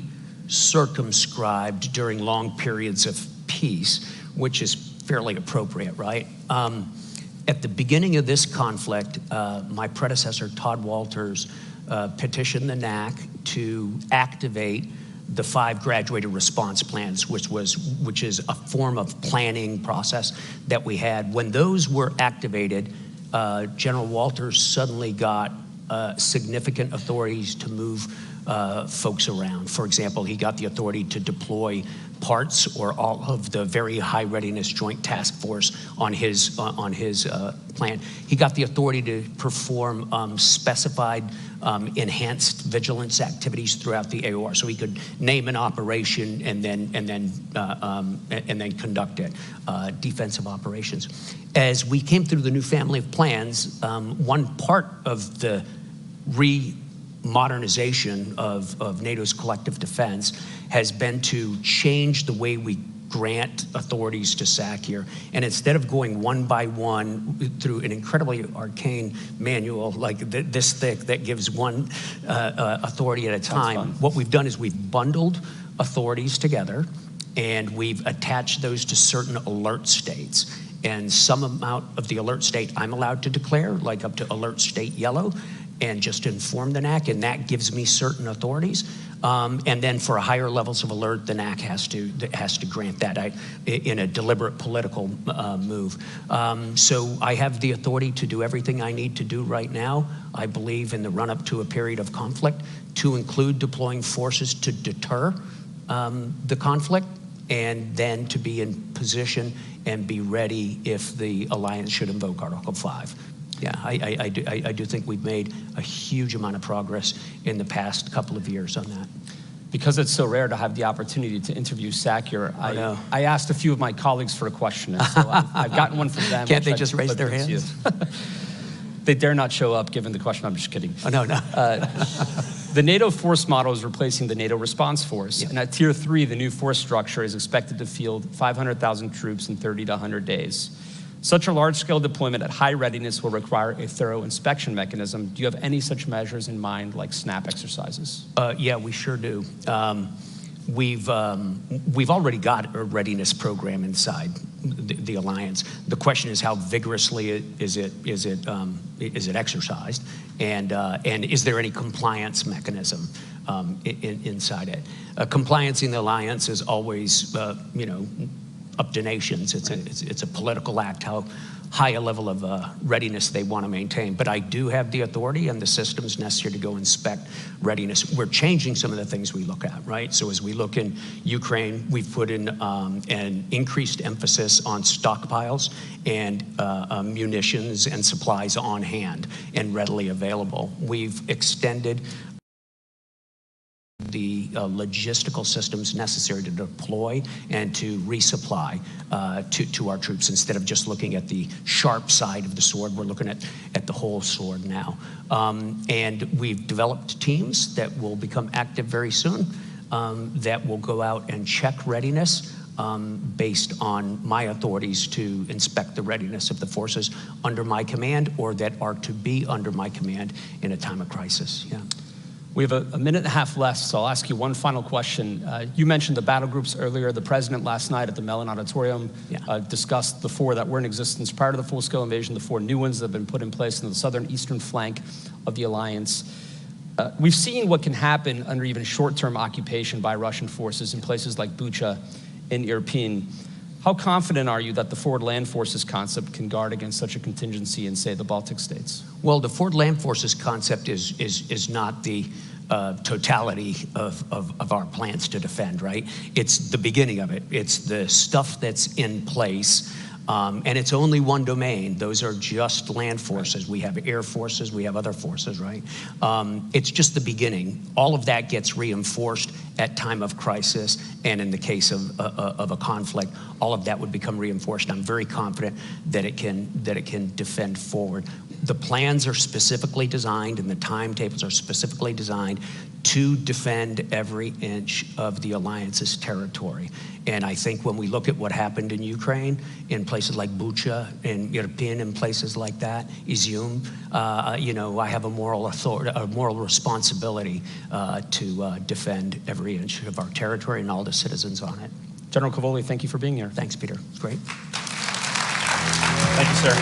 [SPEAKER 8] circumscribed during long periods of peace, which is fairly appropriate, right? At the beginning of this conflict, my predecessor, Todd Walters, petitioned the NAC to activate the 5 graduated response plans, which is a form of planning process that we had. When those were activated, General Walters suddenly got significant authorities to move folks around. For example, he got the authority to deploy parts or all of the very high readiness joint task force on his plan. He got the authority to perform specified enhanced vigilance activities throughout the AOR, so he could name an operation and then conduct it, defensive operations. As we came through the new family of plans, one part of the modernization of NATO's collective defense has been to change the way we grant authorities to SACEUR. And instead of going one by one through an incredibly arcane manual like this thick that gives one authority at a time, what we've done is we've bundled authorities together and we've attached those to certain alert states. And some amount of the alert state I'm allowed to declare, like up to alert state yellow, and just inform the NAC, and that gives me certain authorities. And then for higher levels of alert, the NAC has to grant that in a deliberate political move. So I have the authority to do everything I need to do right now, I believe, in the run-up to a period of conflict, to include deploying forces to deter the conflict, and then to be in position and be ready if the alliance should invoke Article 5. Yeah, I do think we've made a huge amount of progress in the past couple of years on that.
[SPEAKER 7] Because it's so rare to have the opportunity to interview SACEUR, I asked a few of my colleagues for a question, and so I've gotten one from them.
[SPEAKER 8] Can't they just raise their hands?
[SPEAKER 7] They dare not show up given the question. I'm just kidding.
[SPEAKER 8] Oh, no.
[SPEAKER 7] The NATO force model is replacing the NATO response force. And at Tier 3, the new force structure is expected to field 500,000 troops in 30 to 100 days. Such a large-scale deployment at high readiness will require a thorough inspection mechanism. Do you have any such measures in mind, like SNAP exercises?
[SPEAKER 8] Yeah, we sure do. We've already got a readiness program inside the alliance. The question is how vigorously is it exercised, and is there any compliance mechanism inside it? Compliance in the alliance is always, up to nations. It's a political act how high a level of readiness they want to maintain. But I do have the authority and the systems necessary to go inspect readiness. We're changing some of the things we look at, right? So as we look in Ukraine, we've put in an increased emphasis on stockpiles and munitions and supplies on hand and readily available. We've extended the logistical systems necessary to deploy and to resupply to our troops. Instead of just looking at the sharp side of the sword, we're looking at the whole sword now. And we've developed teams that will become active very soon that will go out and check readiness based on my authorities to inspect the readiness of the forces under my command or that are to be under my command in a time of crisis. Yeah.
[SPEAKER 7] We have a minute and a half left, so I'll ask you one final question. You mentioned the battle groups earlier. The president last night at the Mellon Auditorium discussed the 4 that were in existence prior to the full-scale invasion, the 4 new ones that have been put in place in the southern eastern flank of the alliance. We've seen what can happen under even short-term occupation by Russian forces in places like Bucha and Irpin. How confident are you that the forward land forces concept can guard against such a contingency in, say, the Baltic states?
[SPEAKER 8] Well, the forward land forces concept is not the totality of our plans to defend, right? It's the beginning of it. It's the stuff that's in place. And it's only one domain. Those are just land forces. We have air forces, we have other forces, right? It's just the beginning. All of that gets reinforced at time of crisis, and in the case of a conflict, all of that would become reinforced. I'm very confident that it can defend forward. The plans are specifically designed and the timetables are specifically designed to defend every inch of the alliance's territory. And I think when we look at what happened in Ukraine, in places like Bucha, in Irpin, and places like that, Izium, I have a moral authority, a moral responsibility to defend every inch of our territory and all the citizens on it.
[SPEAKER 7] General Cavoli, thank you for being here.
[SPEAKER 8] Thanks, Peter. It's great.
[SPEAKER 7] Thank you, sir.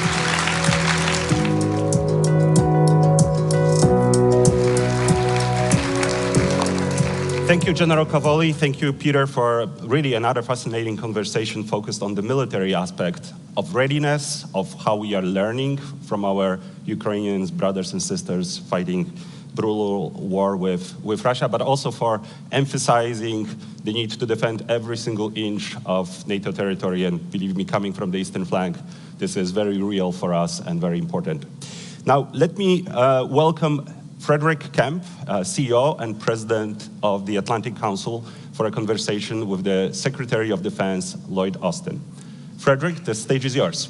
[SPEAKER 1] Thank you, General Cavoli. Thank you, Peter, for really another fascinating conversation focused on the military aspect of readiness, of how we are learning from our Ukrainian brothers and sisters fighting brutal war with Russia, but also for emphasizing the need to defend every single inch of NATO territory. And believe me, coming from the eastern flank, this is very real for us and very important. Now, let me welcome Frederiksen, CEO and President of the Atlantic Council, for a conversation with the Secretary of Defense, Lloyd Austin. Frederick, the stage is yours.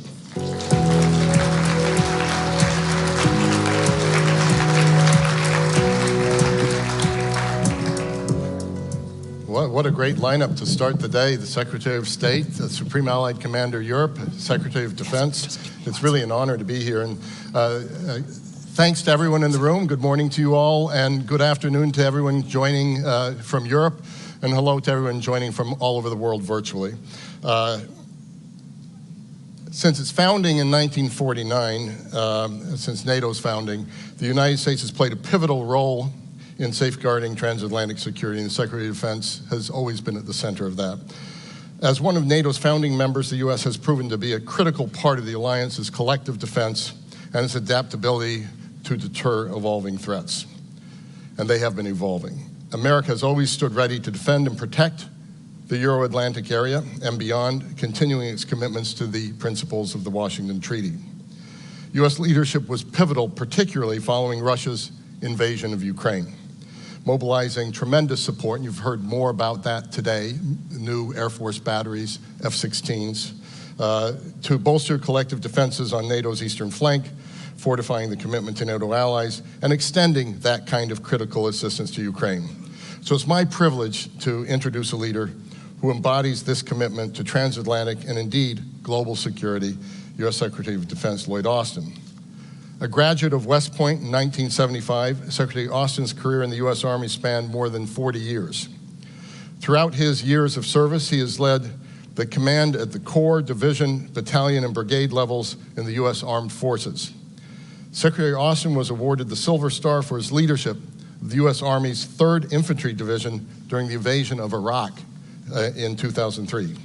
[SPEAKER 9] What a great lineup to start the day. The Secretary of State, the Supreme Allied Commander Europe, Secretary of Defense. It's really an honor to be here. And thanks to everyone in the room. Good morning to you all, and good afternoon to everyone joining from Europe, and hello to everyone joining from all over the world virtually. Since its founding in 1949, since NATO's founding, the United States has played a pivotal role in safeguarding transatlantic security, and the Secretary of Defense has always been at the center of that. As one of NATO's founding members, the U.S. has proven to be a critical part of the alliance's collective defense and its adaptability to deter evolving threats. And they have been evolving. America has always stood ready to defend and protect the Euro-Atlantic area and beyond, continuing its commitments to the principles of the Washington Treaty. U.S. leadership was pivotal, particularly following Russia's invasion of Ukraine, mobilizing tremendous support, and you've heard more about that today, new Air Force batteries, F-16s, to bolster collective defenses on NATO's eastern flank, fortifying the commitment to NATO allies, and extending that kind of critical assistance to Ukraine. So it's my privilege to introduce a leader who embodies this commitment to transatlantic and indeed global security, U.S. Secretary of Defense Lloyd Austin. A graduate of West Point in 1975, Secretary Austin's career in the U.S. Army spanned more than 40 years. Throughout his years of service, he has led the command at the Corps, Division, Battalion, and Brigade levels in the U.S. Armed Forces. Secretary Austin was awarded the Silver Star for his leadership of the U.S. Army's 3rd Infantry Division during the invasion of Iraq in 2003.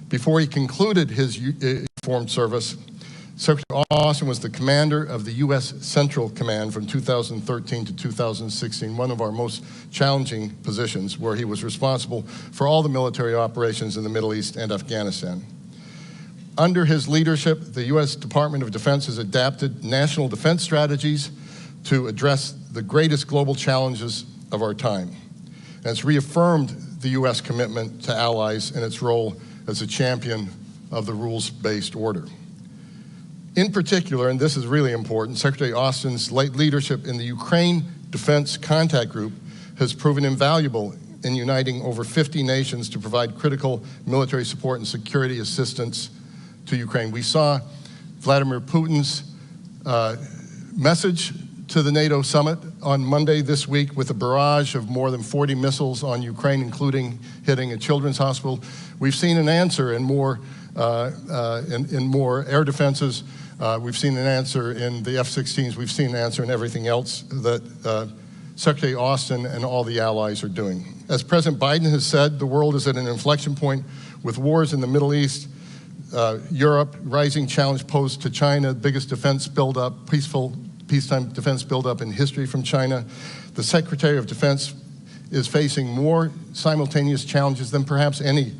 [SPEAKER 9] Before he concluded his uniformed service, Secretary Austin was the commander of the U.S. Central Command from 2013 to 2016, one of our most challenging positions, where he was responsible for all the military operations in the Middle East and Afghanistan. Under his leadership, the U.S. Department of Defense has adapted national defense strategies to address the greatest global challenges of our time. And it's reaffirmed the U.S. commitment to allies and its role as a champion of the rules-based order. In particular, and this is really important, Secretary Austin's late leadership in the Ukraine Defense Contact Group has proven invaluable in uniting over 50 nations to provide critical military support and security assistance to Ukraine. We saw Vladimir Putin's message to the NATO Summit on Monday this week with a barrage of more than 40 missiles on Ukraine, including hitting a children's hospital. We've seen an answer in more air defenses. We've seen an answer in the F-16s. We've seen an answer in everything else that Secretary Austin and all the allies are doing. As President Biden has said, the world is at an inflection point with wars in the Middle East, Europe, rising challenge posed to China, biggest defense buildup, peacetime defense buildup in history from China. The Secretary of Defense is facing more simultaneous challenges than perhaps any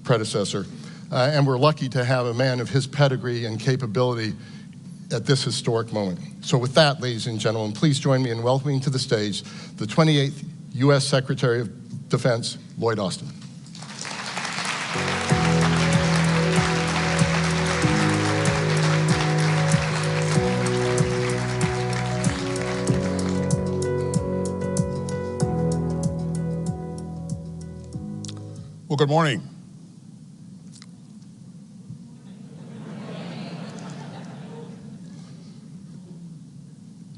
[SPEAKER 9] predecessor. And we're lucky to have a man of his pedigree and capability at this historic moment. So with that, ladies and gentlemen, please join me in welcoming to the stage the 28th U.S. Secretary of Defense, Lloyd Austin.
[SPEAKER 10] Well, good morning.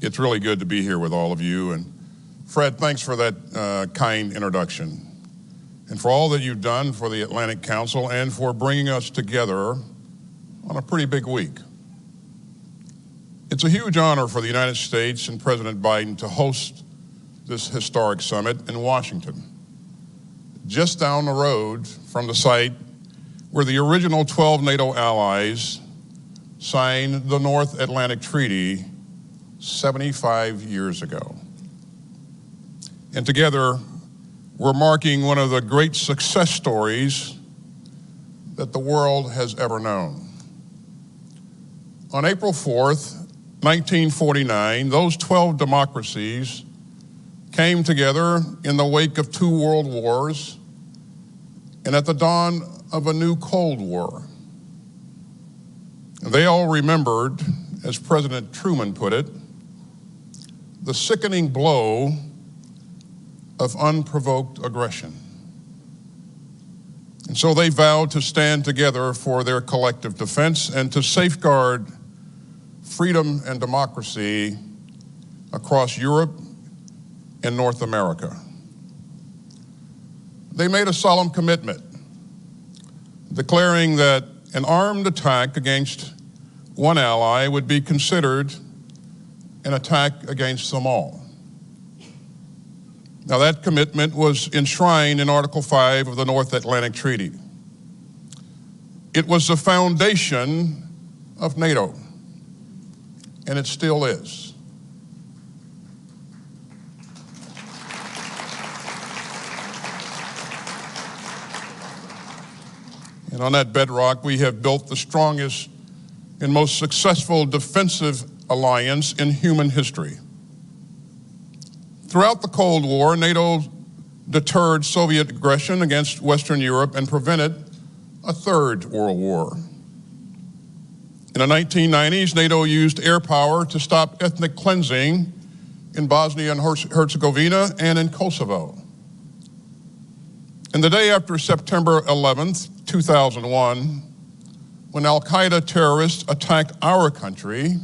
[SPEAKER 10] It's really good to be here with all of you. And Fred, thanks for that kind introduction. And for all that you've done for the Atlantic Council and for bringing us together on a pretty big week. It's a huge honor for the United States and President Biden to host this historic summit in Washington, just down the road from the site where the original 12 NATO allies signed the North Atlantic Treaty 75 years ago. And together, we're marking one of the great success stories that the world has ever known. On April 4th, 1949, those 12 democracies came together in the wake of 2 world wars and at the dawn of a new Cold War. And they all remembered, as President Truman put it, the sickening blow of unprovoked aggression. And so they vowed to stand together for their collective defense and to safeguard freedom and democracy across Europe and North America. They made a solemn commitment, declaring that an armed attack against one ally would be considered an attack against them all. Now, that commitment was enshrined in Article 5 of the North Atlantic Treaty. It was the foundation of NATO, and it still is. And on that bedrock, we have built the strongest and most successful defensive alliance in human history. Throughout the Cold War, NATO deterred Soviet aggression against Western Europe and prevented a third World War. In the 1990s, NATO used air power to stop ethnic cleansing in Bosnia and Herzegovina and in Kosovo. And the day after September 11th, 2001, when al-Qaeda terrorists attacked our country,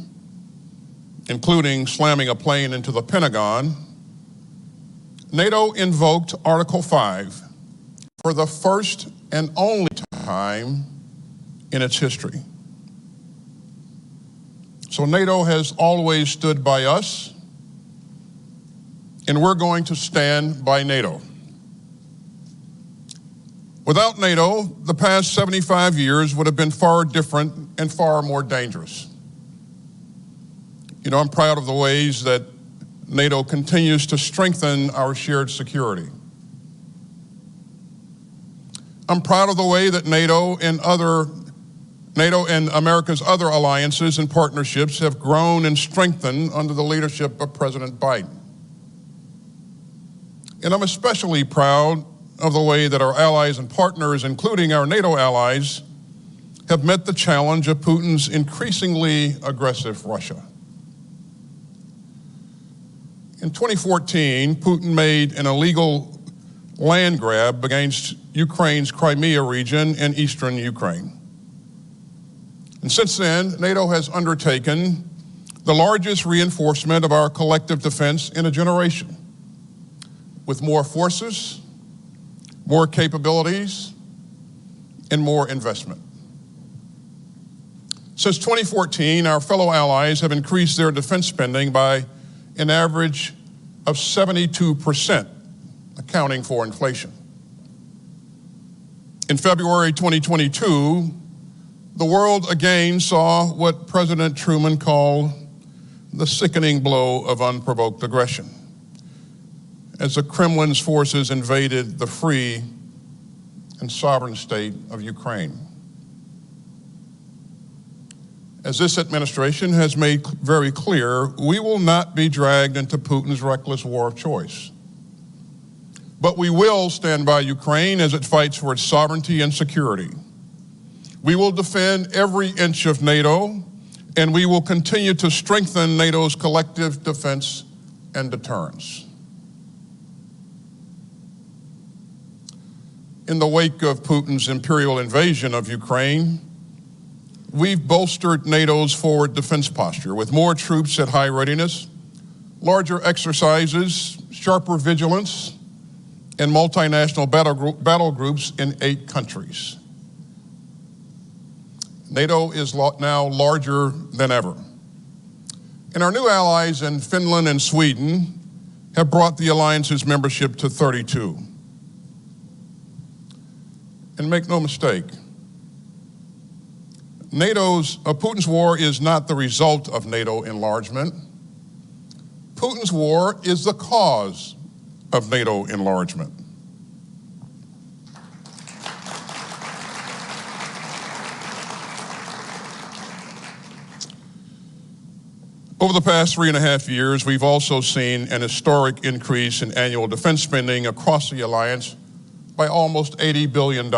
[SPEAKER 10] including slamming a plane into the Pentagon, NATO invoked Article 5 for the first and only time in its history. So NATO has always stood by us, and we're going to stand by NATO. Without NATO, the past 75 years would have been far different and far more dangerous. You know, I'm proud of the ways that NATO continues to strengthen our shared security. I'm proud of the way that NATO and America's other alliances and partnerships have grown and strengthened under the leadership of President Biden. And I'm especially proud of the way that our allies and partners, including our NATO allies, have met the challenge of Putin's increasingly aggressive Russia. In 2014, Putin made an illegal land grab against Ukraine's Crimea region and eastern Ukraine. And since then, NATO has undertaken the largest reinforcement of our collective defense in a generation, with more forces, more capabilities, and more investment. Since 2014, our fellow allies have increased their defense spending by an average of 72%, accounting for inflation. In February 2022, the world again saw what President Truman called the sickening blow of unprovoked aggression, as the Kremlin's forces invaded the free and sovereign state of Ukraine. As this administration has made very clear, we will not be dragged into Putin's reckless war of choice. But we will stand by Ukraine as it fights for its sovereignty and security. We will defend every inch of NATO, and we will continue to strengthen NATO's collective defense and deterrence. In the wake of Putin's imperial invasion of Ukraine, we've bolstered NATO's forward defense posture with more troops at high readiness, larger exercises, sharper vigilance, and multinational battle groups in 8 countries. NATO is now larger than ever. And our new allies in Finland and Sweden have brought the alliance's membership to 32. And make no mistake, Putin's war is not the result of NATO enlargement. Putin's war is the cause of NATO enlargement. Over the past 3.5 years, we've also seen an historic increase in annual defense spending across the alliance by almost $80 billion.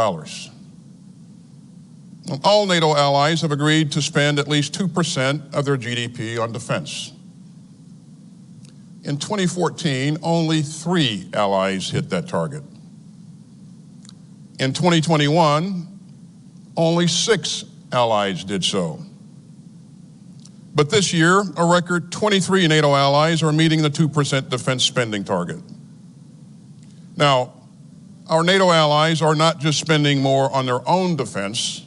[SPEAKER 10] All NATO allies have agreed to spend at least 2% of their GDP on defense. In 2014, only 3 allies hit that target. In 2021, only 6 allies did so. But this year, a record 23 NATO allies are meeting the 2% defense spending target. Now, our NATO allies are not just spending more on their own defense,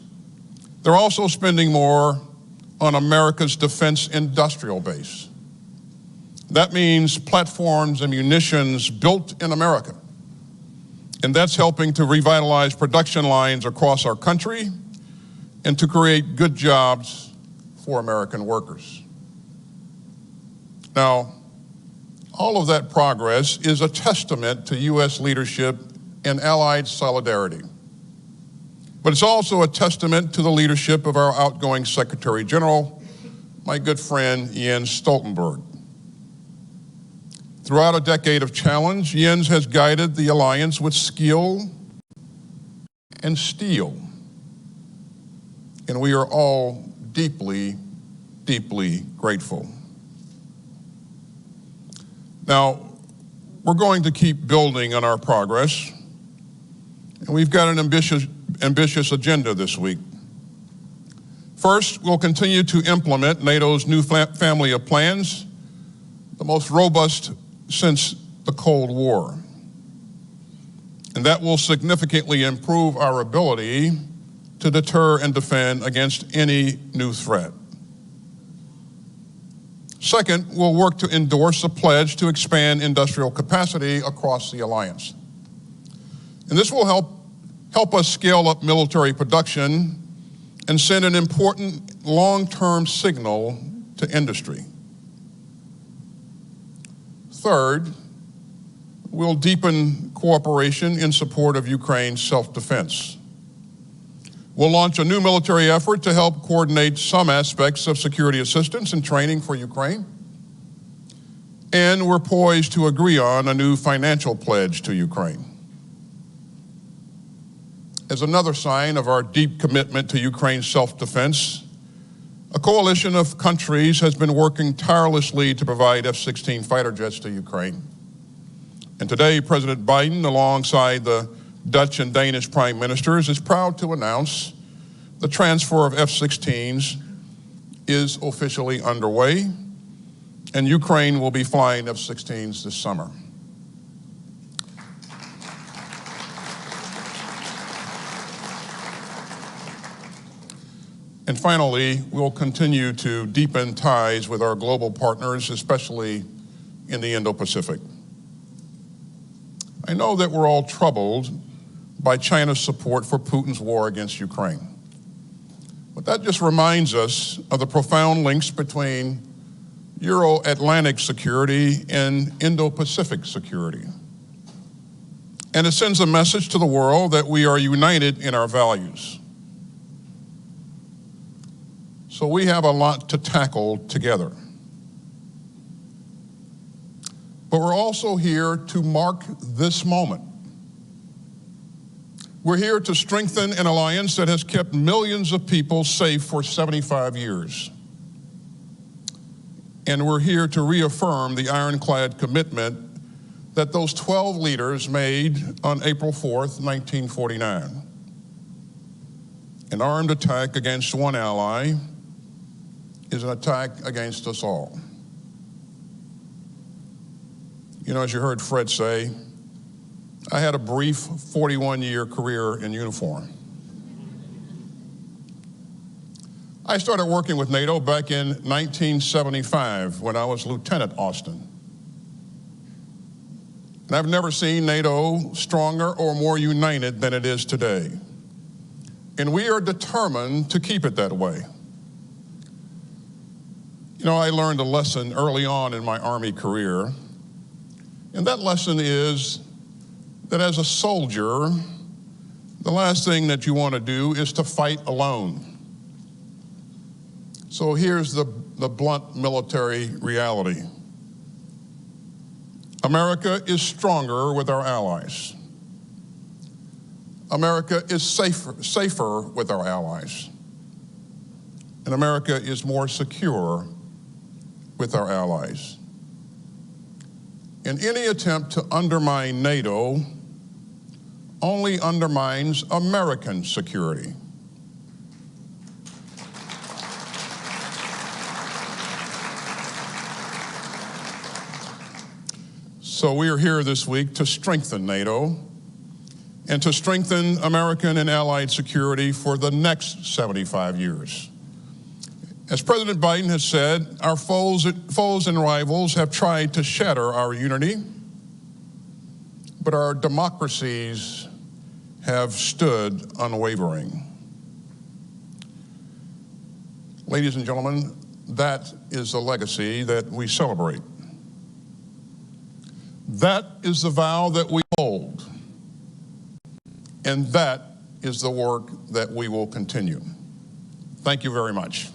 [SPEAKER 10] they're also spending more on America's defense industrial base. That means platforms and munitions built in America. And that's helping to revitalize production lines across our country and to create good jobs for American workers. Now, all of that progress is a testament to U.S. leadership and allied solidarity. But it's also a testament to the leadership of our outgoing Secretary General, my good friend Jens Stoltenberg. Throughout a decade of challenge, Jens has guided the alliance with skill and steel. And we are all deeply, deeply grateful. Now, we're going to keep building on our progress, and we've got an ambitious agenda this week. First, we'll continue to implement NATO's new family of plans, the most robust since the Cold War. And that will significantly improve our ability to deter and defend against any new threat. Second, we'll work to endorse a pledge to expand industrial capacity across the alliance. And this will help us scale up military production and send an important long-term signal to industry. Third, we'll deepen cooperation in support of Ukraine's self-defense. We'll launch a new military effort to help coordinate some aspects of security assistance and training for Ukraine. And we're poised to agree on a new financial pledge to Ukraine. As another sign of our deep commitment to Ukraine's self-defense, a coalition of countries has been working tirelessly to provide F-16 fighter jets to Ukraine. And today, President Biden, alongside the Dutch and Danish prime ministers, is proud to announce the transfer of F-16s is officially underway, and Ukraine will be flying F-16s this summer. And finally, we'll continue to deepen ties with our global partners, especially in the Indo-Pacific. I know that we're all troubled by China's support for Putin's war against Ukraine. But that just reminds us of the profound links between Euro-Atlantic security and Indo-Pacific security. And it sends a message to the world that we are united in our values. So we have a lot to tackle together. But we're also here to mark this moment. We're here to strengthen an alliance that has kept millions of people safe for 75 years. And we're here to reaffirm the ironclad commitment that those 12 leaders made on April 4th, 1949. An armed attack against one ally is an attack against us all. You know, as you heard Fred say, I had a brief 41-year career in uniform. I started working with NATO back in 1975 when I was Lieutenant Austin. And I've never seen NATO stronger or more united than it is today. And we are determined to keep it that way. You know, I learned a lesson early on in my Army career, and that lesson is that as a soldier, the last thing that you want to do is to fight alone. So here's the blunt military reality. America is stronger with our allies. America is safer with our allies. And America is more secure with our allies. And any attempt to undermine NATO only undermines American security. So we are here this week to strengthen NATO and to strengthen American and allied security for the next 75 years. As President Biden has said, our foes and rivals have tried to shatter our unity, but our democracies have stood unwavering. Ladies and gentlemen, that is the legacy that we celebrate. That is the vow that we hold, and that is the work that we will continue. Thank you very much.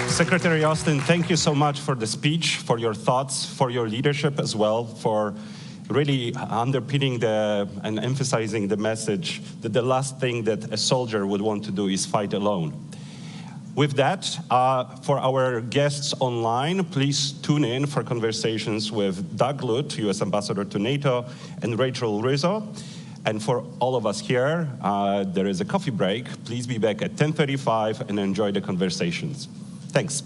[SPEAKER 1] Secretary Austin, thank you so much for the speech, for your thoughts, for your leadership as well, for really underpinning and emphasizing the message that the last thing that a soldier would want to do is fight alone. With that, for our guests online, please tune in for conversations with Doug Lutt, U.S. Ambassador to NATO, and Rachel Rizzo. And for all of us here, there is a coffee break. Please be back at 10:35 and enjoy the conversations. Thanks.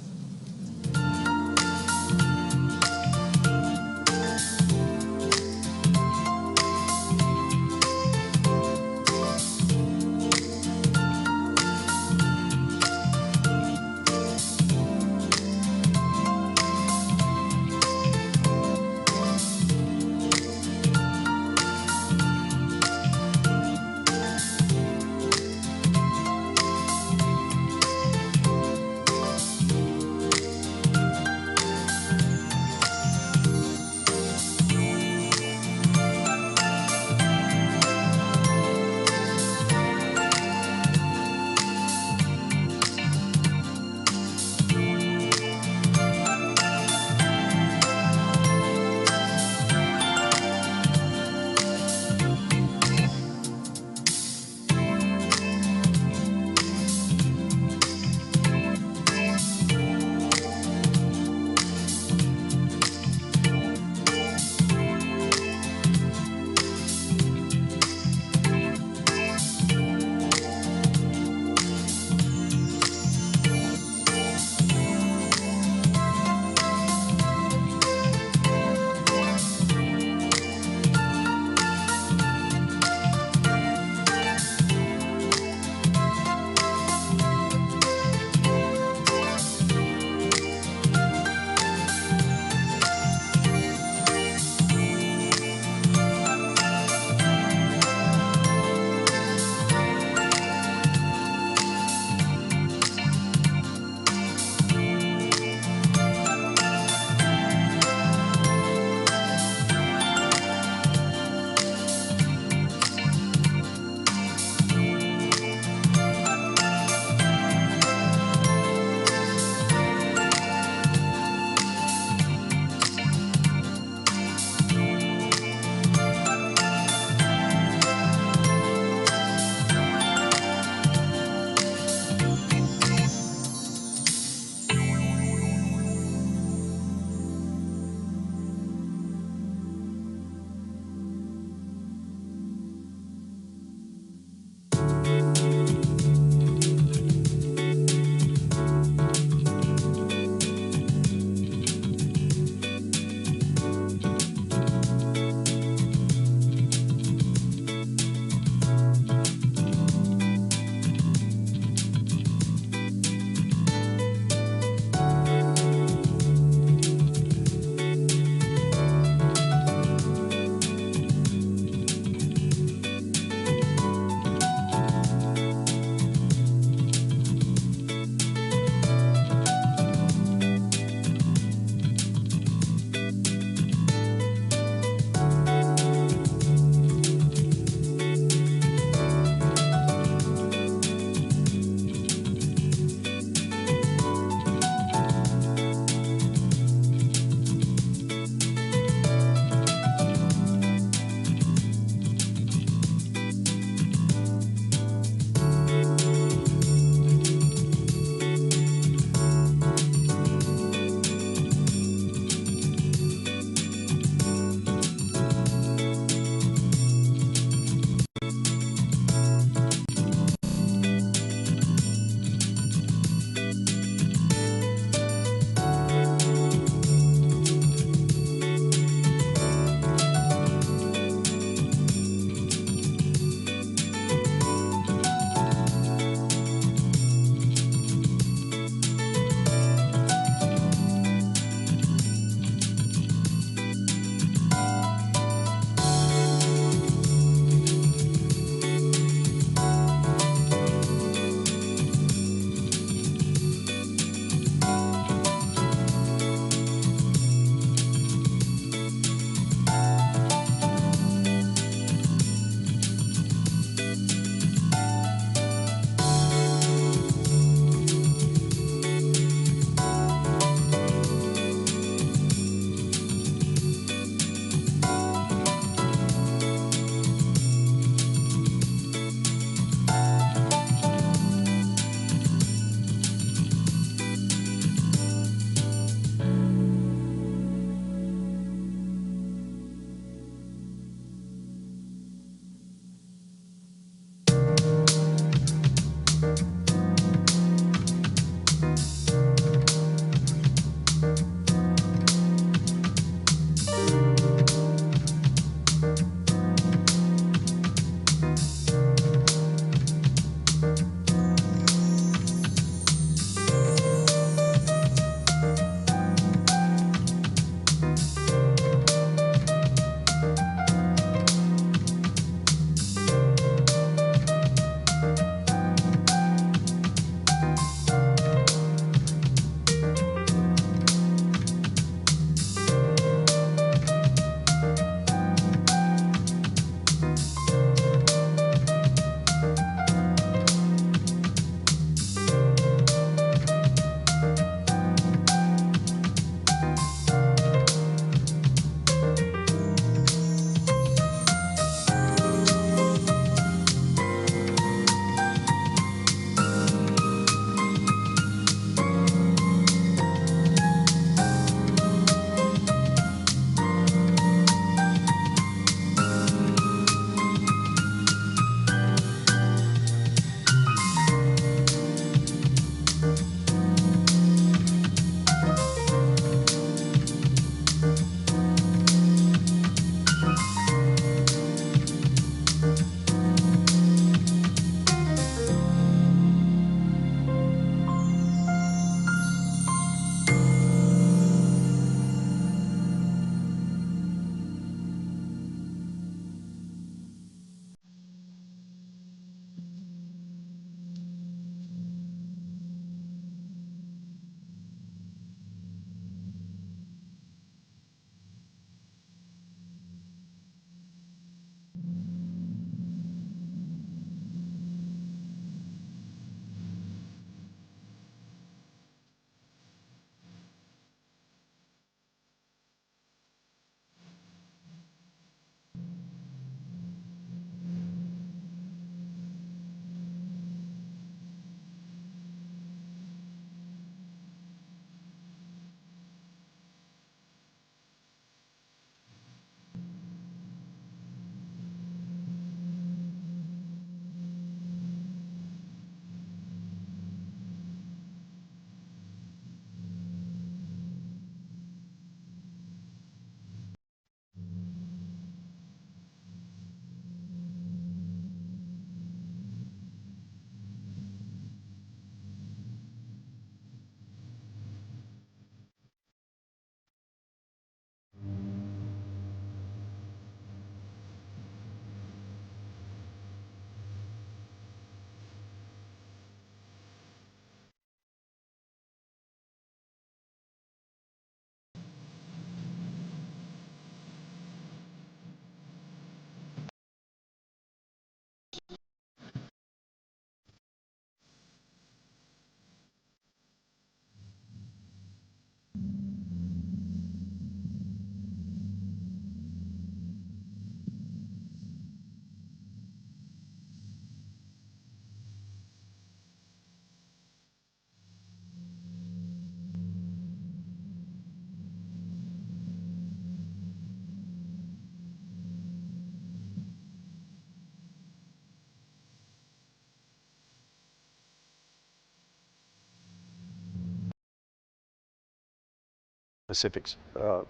[SPEAKER 11] Pacifics,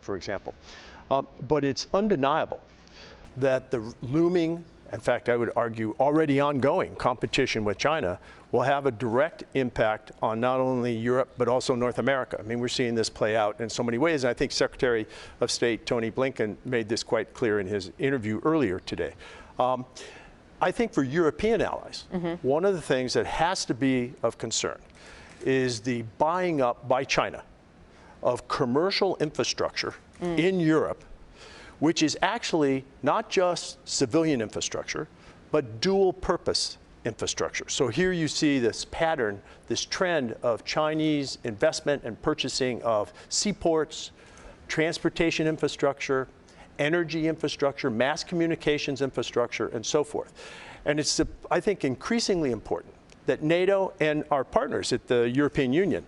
[SPEAKER 11] for example. But it's undeniable that the looming, in fact, I would argue already ongoing competition with China will have a direct impact on not only Europe, but also North America. I mean, we're seeing this play out in so many ways. And I think Secretary of State Tony Blinken made this quite clear in his interview earlier today. I think for European allies, one of the things that has to be of concern is the buying up by China of commercial infrastructure in Europe, which is actually not just civilian infrastructure, but dual purpose infrastructure. So here you see this pattern, this trend of Chinese investment and purchasing of seaports, transportation infrastructure, energy infrastructure, mass communications infrastructure, and so forth. And it's, I think, increasingly important that NATO and our partners at the European Union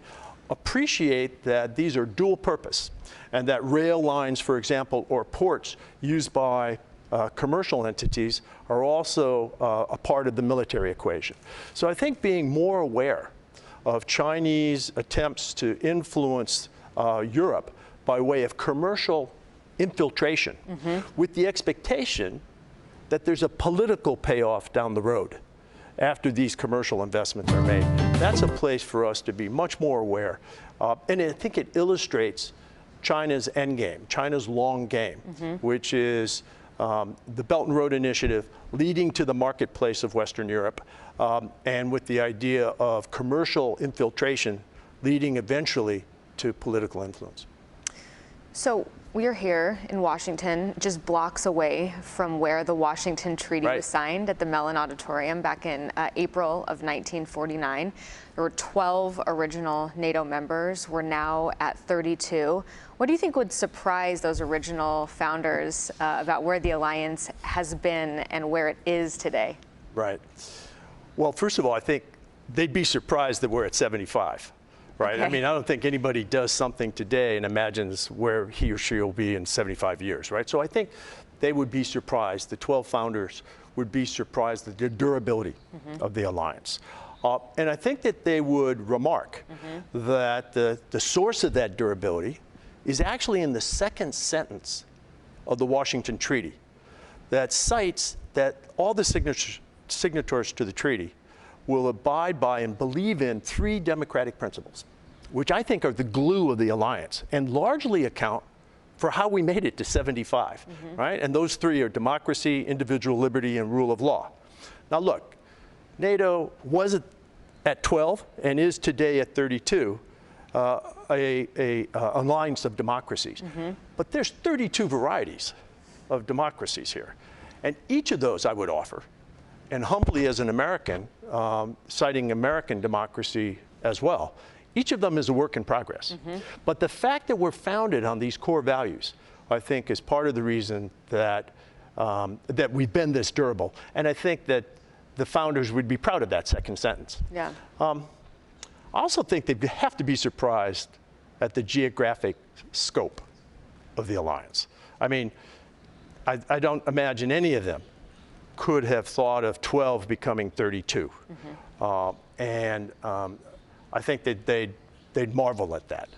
[SPEAKER 11] appreciate that these are dual purpose, and that rail lines, for example, or ports used by commercial entities are also a part of the military equation. So I think being more aware of Chinese attempts to influence Europe by way of commercial infiltration with the expectation that there's a political payoff down the road after these commercial investments are made. That's a place for us to be much more aware. And I think it illustrates China's end game, China's long game, which is the Belt and Road Initiative leading to the marketplace of Western Europe, and with the idea of commercial infiltration leading eventually to political influence.
[SPEAKER 12] So we're here in Washington, just blocks away from where the Washington Treaty was signed at the Mellon Auditorium back in April of 1949. There were 12 original NATO members. We're now at 32. What do you think would surprise those original founders about where the alliance has been and where it is today?
[SPEAKER 11] Right. Well, first of all, I think they'd be surprised that we're at 75. Right? Okay. I mean, I don't think anybody does something today and imagines where he or she will be in 75 years, right? So I think they would be surprised, the 12 founders would be surprised at the durability of the alliance. And I think that they would remark that the source of that durability is actually in the second sentence of the Washington Treaty that cites that all the signatories to the treaty will abide by and believe in 3 democratic principles, which I think are the glue of the alliance and largely account for how we made it to 75, right? And those 3 are democracy, individual liberty, and rule of law. Now look, NATO was at 12 and is today at 32, a alliance of democracies. But there's 32 varieties of democracies here. And each of those I would offer, and humbly as an American, citing American democracy as well, each of them is a work in progress. But the fact that we're founded on these core values, I think, is part of the reason that, that we've been this durable. And I think that the founders would be proud of that second sentence.
[SPEAKER 12] Yeah.
[SPEAKER 11] I also think they have to be surprised at the geographic scope of the alliance. I mean, I don't imagine any of them could have thought of 12 becoming 32. And I think that they'd marvel at that.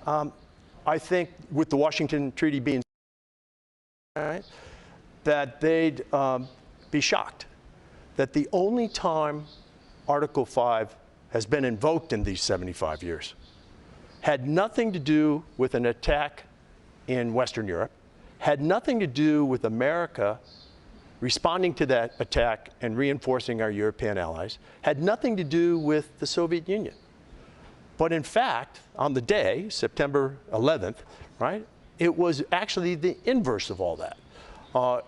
[SPEAKER 11] I think with the Washington Treaty being that they'd be shocked that the only time Article 5 has been invoked in these 75 years had nothing to do with an attack in Western Europe, had nothing to do with America responding to that attack and reinforcing our European allies, had nothing to do with the Soviet Union. But in fact, on the day, September 11th, right, it was actually the inverse of all that.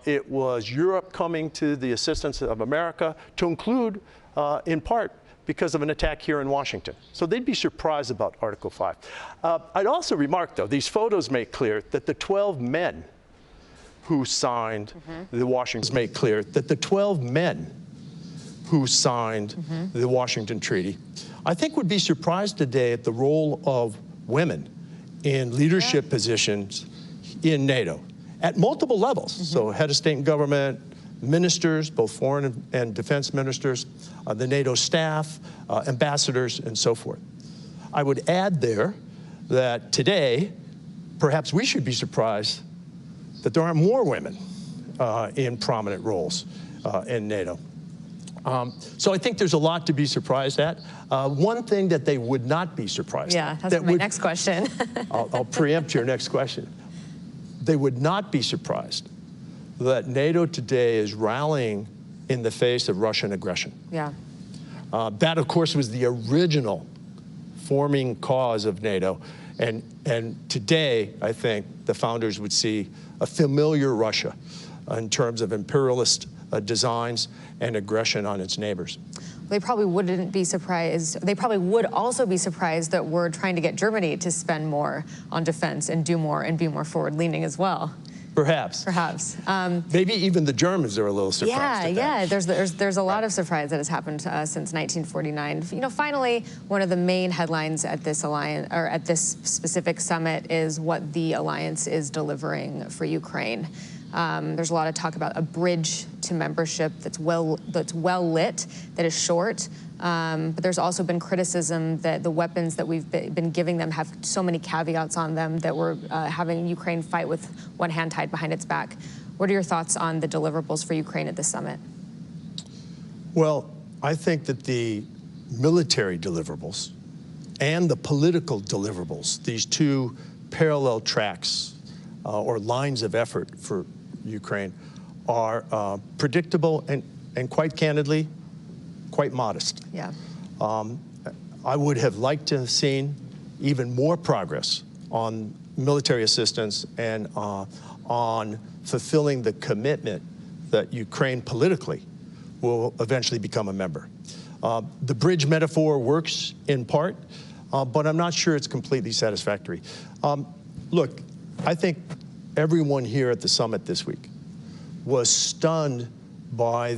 [SPEAKER 11] It was Europe coming to the assistance of America, to include, in part, because of an attack here in Washington. So they'd be surprised about Article 5. I'd also remark, though, these photos make clear that the 12 men who signed the Washington made clear that the 12 men who signed the Washington Treaty, I think would be surprised today at the role of women in leadership positions in NATO at multiple levels. So head of state and government, ministers, both foreign and defense ministers, the NATO staff, ambassadors, and so forth. I would add there that today, perhaps we should be surprised that there aren't more women in prominent roles in NATO. So I think there's a lot to be surprised at. One thing that they would not be surprised at.
[SPEAKER 12] Yeah, that's my next question.
[SPEAKER 11] I'll preempt your next question. They would not be surprised that NATO today is rallying in the face of Russian aggression.
[SPEAKER 12] Yeah.
[SPEAKER 11] That, of course, was the original forming cause of NATO. And today, I think, the founders would see a familiar Russia in terms of imperialist designs and aggression on its neighbors.
[SPEAKER 12] They probably wouldn't be surprised. They probably would also be surprised that we're trying to get Germany to spend more on defense and do more and be more forward-leaning as well.
[SPEAKER 11] Perhaps.
[SPEAKER 12] Perhaps.
[SPEAKER 11] Maybe even the Germans are a little surprised.
[SPEAKER 12] Yeah. There's a lot of surprise that has happened since 1949. You know, finally, one of the main headlines at this alliance, or at this specific summit, is what the alliance is delivering for Ukraine. There's a lot of talk about a bridge to membership that's well lit, that is short. But there's also been criticism that the weapons that we've been giving them have so many caveats on them that we're having Ukraine fight with one hand tied behind its back. What are your thoughts on the deliverables for Ukraine at this summit?
[SPEAKER 11] Well, I think that the military deliverables and the political deliverables, these two parallel tracks or lines of effort for Ukraine, are predictable and quite candidly, quite modest.
[SPEAKER 12] Yeah.
[SPEAKER 11] I would have liked to have seen even more progress on military assistance and on fulfilling the commitment that Ukraine politically will eventually become a member. The bridge metaphor works in part, but I'm not sure it's completely satisfactory. Look, I think everyone here at the summit this week was stunned by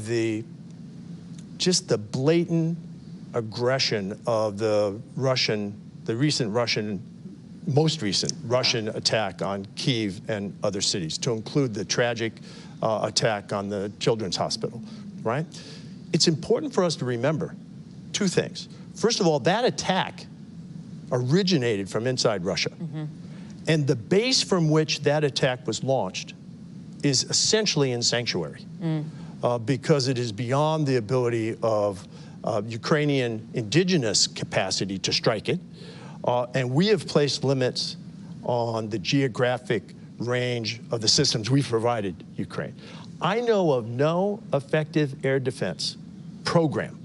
[SPEAKER 11] just the blatant aggression of the most recent Russian attack on Kyiv and other cities, to include the tragic attack on the Children's Hospital, right? It's important for us to remember two things. First of all, that attack originated from inside Russia. Mm-hmm. And the base from which that attack was launched is essentially in sanctuary, because it is beyond the ability of Ukrainian indigenous capacity to strike it. And we have placed limits on the geographic range of the systems we've provided Ukraine. I know of no effective air defense program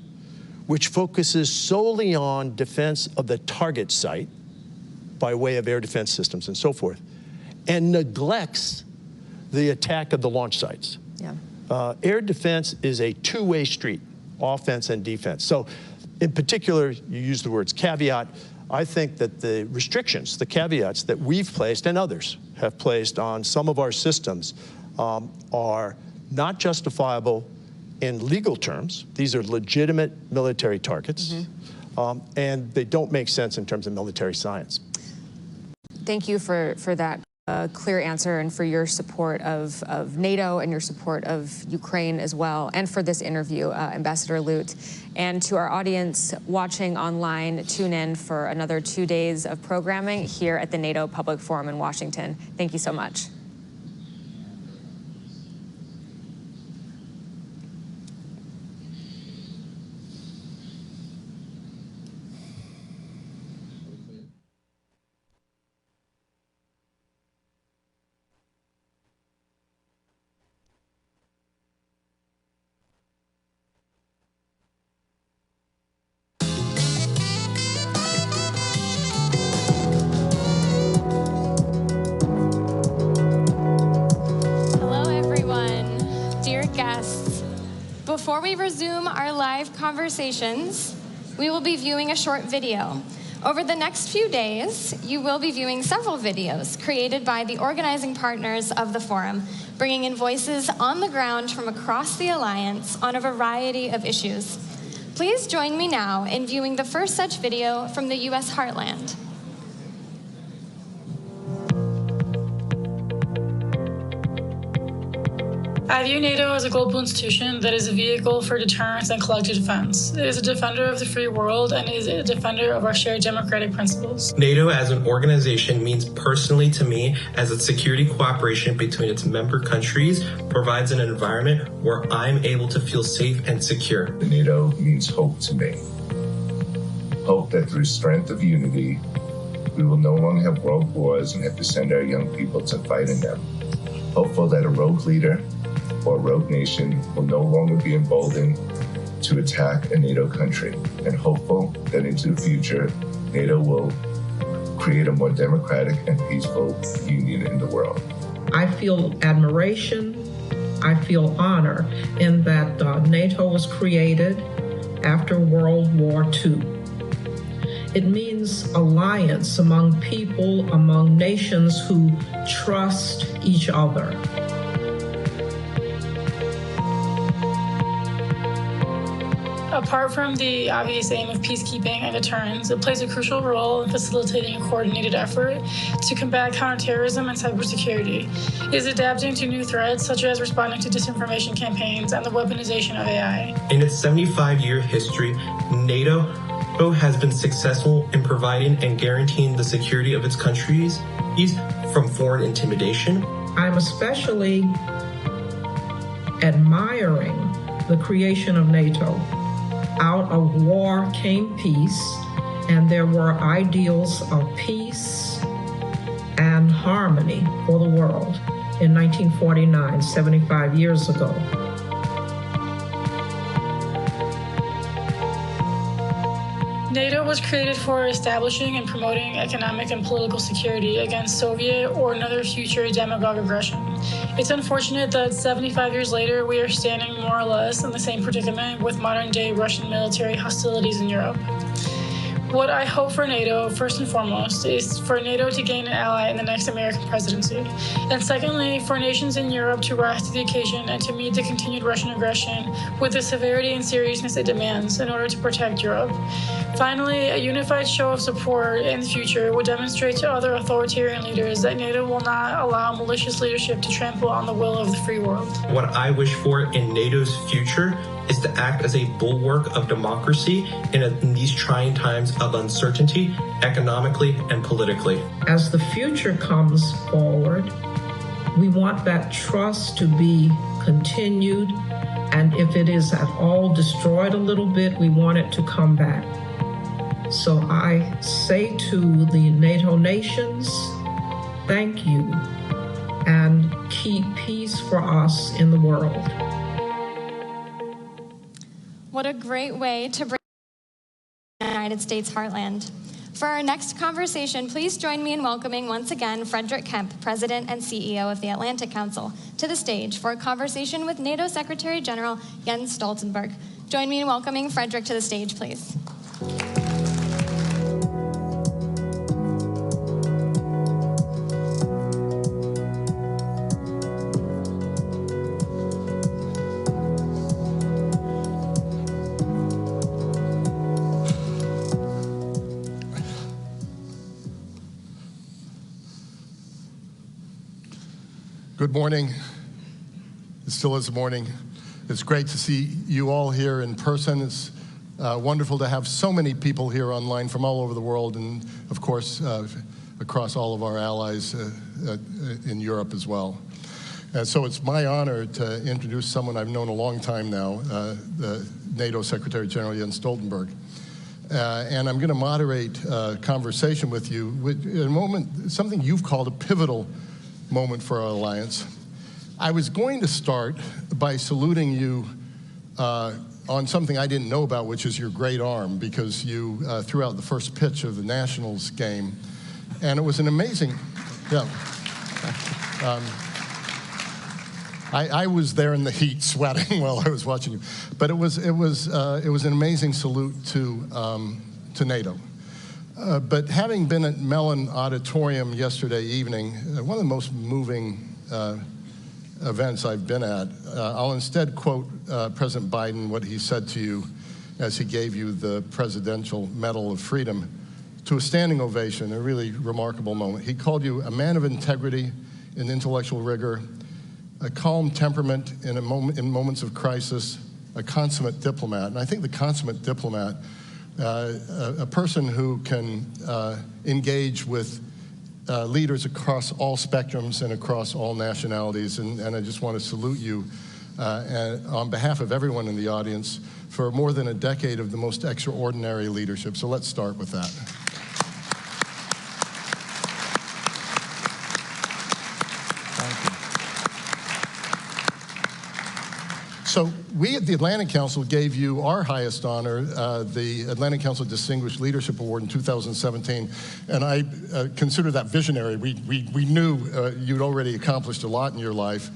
[SPEAKER 11] which focuses solely on defense of the target site by way of air defense systems and so forth, and neglects the attack of the launch sites. Yeah. Air defense is a two-way street, offense and defense. So in particular, you use the words caveat. I think that the restrictions, the caveats that we've placed and others have placed on some of our systems are not justifiable in legal terms. These are legitimate military targets, and they don't make sense in terms of military science.
[SPEAKER 12] Thank you for that clear answer, and for your support of NATO and your support of Ukraine as well, and for this interview, Ambassador Lute. And to our audience watching online, tune in for another 2 days of programming here at the NATO Public Forum in Washington. Thank you so much.
[SPEAKER 2] Before we resume our live conversations, we will be viewing a short video. Over the next few days, you will be viewing several videos created by the organizing partners of the forum, bringing in voices on the ground from across the alliance on a variety of issues. Please join me now in viewing the first such video from the U.S. Heartland.
[SPEAKER 13] I view NATO as a global institution that is a vehicle for deterrence and collective defense. It is a defender of the free world and is a defender of our shared democratic principles.
[SPEAKER 14] NATO as an organization means personally to me as a security cooperation between its member countries provides an environment where I'm able to feel safe and secure.
[SPEAKER 15] NATO means hope to me. Hope that through strength of unity, we will no longer have world wars and have to send our young people to fight in them. Hopeful that a rogue leader or a rogue nation will no longer be emboldened to attack a NATO country, and hopeful that into the future, NATO will create a more democratic and peaceful union in the world.
[SPEAKER 16] I feel admiration, I feel honor in that NATO was created after World War II. It means alliance among people, among nations who trust each other.
[SPEAKER 13] Apart from the obvious aim of peacekeeping and deterrence, it plays a crucial role in facilitating a coordinated effort to combat counterterrorism and cybersecurity. It is adapting to new threats, such as responding to disinformation campaigns and the weaponization of AI.
[SPEAKER 14] In its 75-year history, NATO has been successful in providing and guaranteeing the security of its countries from foreign intimidation.
[SPEAKER 16] I'm especially admiring the creation of NATO. Out of war came peace, and there were ideals of peace and harmony for the world in 1949, 75 years ago.
[SPEAKER 13] NATO was created for establishing and promoting economic and political security against Soviet or another future demagogue aggression. It's unfortunate that 75 years later, we are standing more or less in the same predicament with modern-day Russian military hostilities in Europe. What I hope for NATO, first and foremost, is for NATO to gain an ally in the next American presidency. And secondly, for nations in Europe to rise to the occasion and to meet the continued Russian aggression with the severity and seriousness it demands in order to protect Europe. Finally, a unified show of support in the future will demonstrate to other authoritarian leaders that NATO will not allow malicious leadership to trample on the will of the free world.
[SPEAKER 14] What I wish for in NATO's future is to act as a bulwark of democracy in these trying times of uncertainty, economically and politically.
[SPEAKER 16] As the future comes forward, we want that trust to be continued, and if it is at all destroyed a little bit, we want it to come back. So I say to the NATO nations, thank you, and keep peace for us in the world.
[SPEAKER 2] What a great way to bring the United States heartland. For our next conversation, please join me in welcoming once again Fredrik Kempe, President and CEO of the Atlantic Council, to the stage for a conversation with NATO Secretary General Jens Stoltenberg. Join me in welcoming Fredrik to the stage, please.
[SPEAKER 9] Good morning. It still is morning. It's great to see you all here in person. It's wonderful to have so many people here online from all over the world, and of course across all of our allies in Europe as well. So it's my honor to introduce someone I've known a long time now, the NATO Secretary General Jens Stoltenberg. And I'm going to moderate a conversation with you in a moment, something you've called a pivotal moment for our alliance. I was going to start by saluting you on something I didn't know about, which is your great arm, because you threw out the first pitch of the Nationals game, and it was an amazing. Yeah. I was there in the heat, sweating while I was watching you, but it was an amazing salute to NATO. But having been at Mellon Auditorium yesterday evening, one of the most moving events I've been at, I'll instead quote President Biden, what he said to you as he gave you the Presidential Medal of Freedom, to a standing ovation, a really remarkable moment. He called you a man of integrity and intellectual rigor, a calm temperament in moments of crisis, a consummate diplomat. And I think the consummate diplomat, a person who can engage with leaders across all spectrums and across all nationalities. And I just want to salute you on behalf of everyone in the audience for more than a decade of the most extraordinary leadership. So let's start with that. So we at the Atlantic Council gave you our highest honor, the Atlantic Council Distinguished Leadership Award in 2017, and I consider that visionary. We knew you'd already accomplished a lot in your life,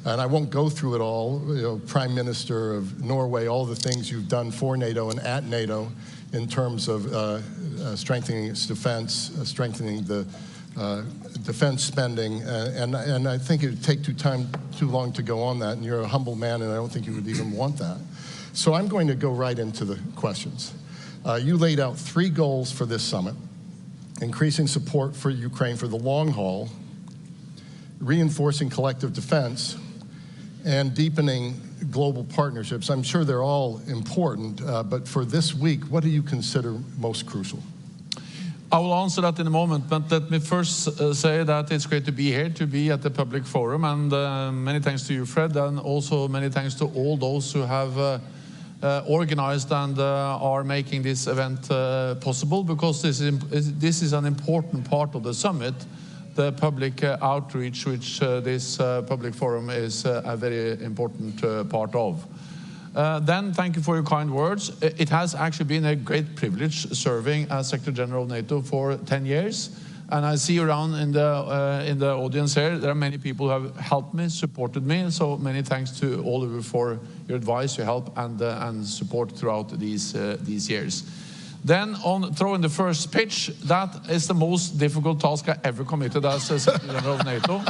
[SPEAKER 9] and I won't go through it all. You know, Prime Minister of Norway, all the things you've done for NATO and at NATO in terms of strengthening its defense, strengthening the defense spending, and I think it would take too long to go on that, and you're a humble man, and I don't think you would even want that. So I'm going to go right into the questions. You laid out 3 goals for this summit: increasing support for Ukraine for the long haul, reinforcing collective defense, and deepening global partnerships. I'm sure they're all important, but for this week, what do you consider most crucial?
[SPEAKER 17] I will answer that in a moment, but let me first say that it's great to be here, to be at the Public Forum, and many thanks to you, Fred, and also many thanks to all those who have organized and are making this event possible, because this is an important part of the summit, the public outreach, which this Public Forum is a very important part of. Then, thank you for your kind words. It has actually been a great privilege serving as Secretary General of NATO for 10 years. And I see around in the audience here, there are many people who have helped me, supported me. So many thanks to all of you for your advice, your help, and support throughout these years. Then, on throwing the first pitch, that is the most difficult task I ever committed as Secretary General of NATO.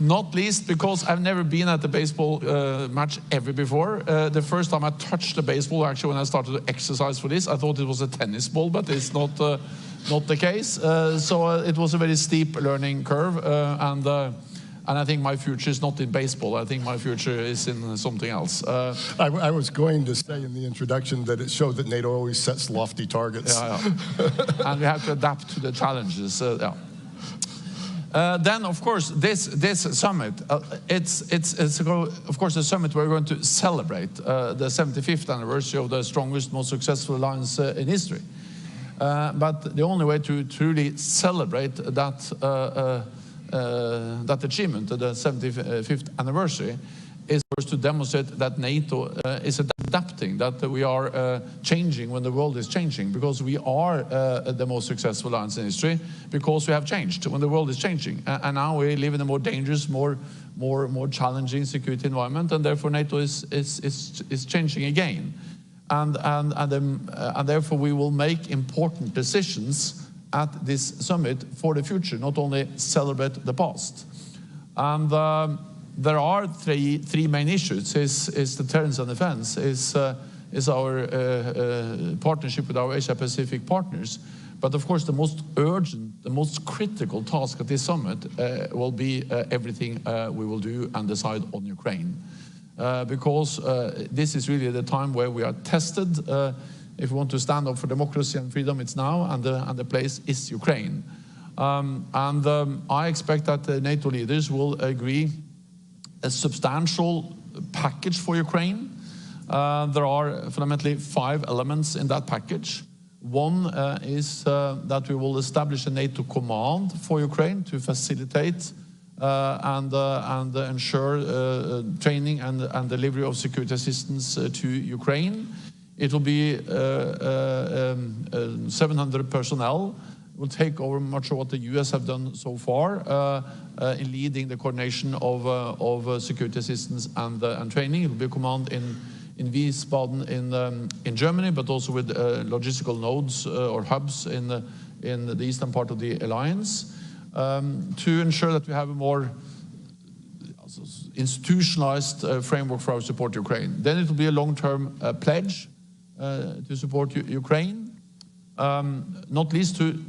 [SPEAKER 17] Not least because I've never been at a baseball match ever before. The first time I touched the baseball, actually, when I started to exercise for this, I thought it was a tennis ball, but it's not the case. So it was a very steep learning curve, and I think my future is not in baseball. I think my future is in something else.
[SPEAKER 9] I was going to say in the introduction that it showed that NATO always sets lofty targets.
[SPEAKER 17] Yeah. And we have to adapt to the challenges. Yeah. Then, of course, this summit, it's of course a summit we're going to celebrate the 75th anniversary of the strongest, most successful alliance in history. But the only way to truly celebrate that achievement, the 75th anniversary, is first to demonstrate that NATO is adapting, that we are changing when the world is changing, because we are the most successful alliance in history, because we have changed when the world is changing. And now we live in a more dangerous, more challenging security environment, and therefore NATO is changing again. And therefore we will make important decisions at this summit for the future, not only celebrate the past. And there are three main issues: is deterrence and defense, is our partnership with our Asia-Pacific partners. But of course, the most urgent, the most critical task at this summit will be everything we will do and decide on Ukraine, because this is really the time where we are tested. If we want to stand up for democracy and freedom, it's now, and the place is Ukraine. I expect that the NATO leaders will agree a substantial package for Ukraine. There are fundamentally 5 elements in that package. One is that we will establish a NATO command for Ukraine to facilitate and ensure training and delivery of security assistance to Ukraine. It will be 700 personnel. Will take over much of what the US have done so far in leading the coordination of security assistance and training. It will be a command in Wiesbaden in Germany, but also with logistical nodes or hubs in the eastern part of the alliance, to ensure that we have a more institutionalized framework for our support to Ukraine. Then it will be a long-term pledge to support Ukraine, not least to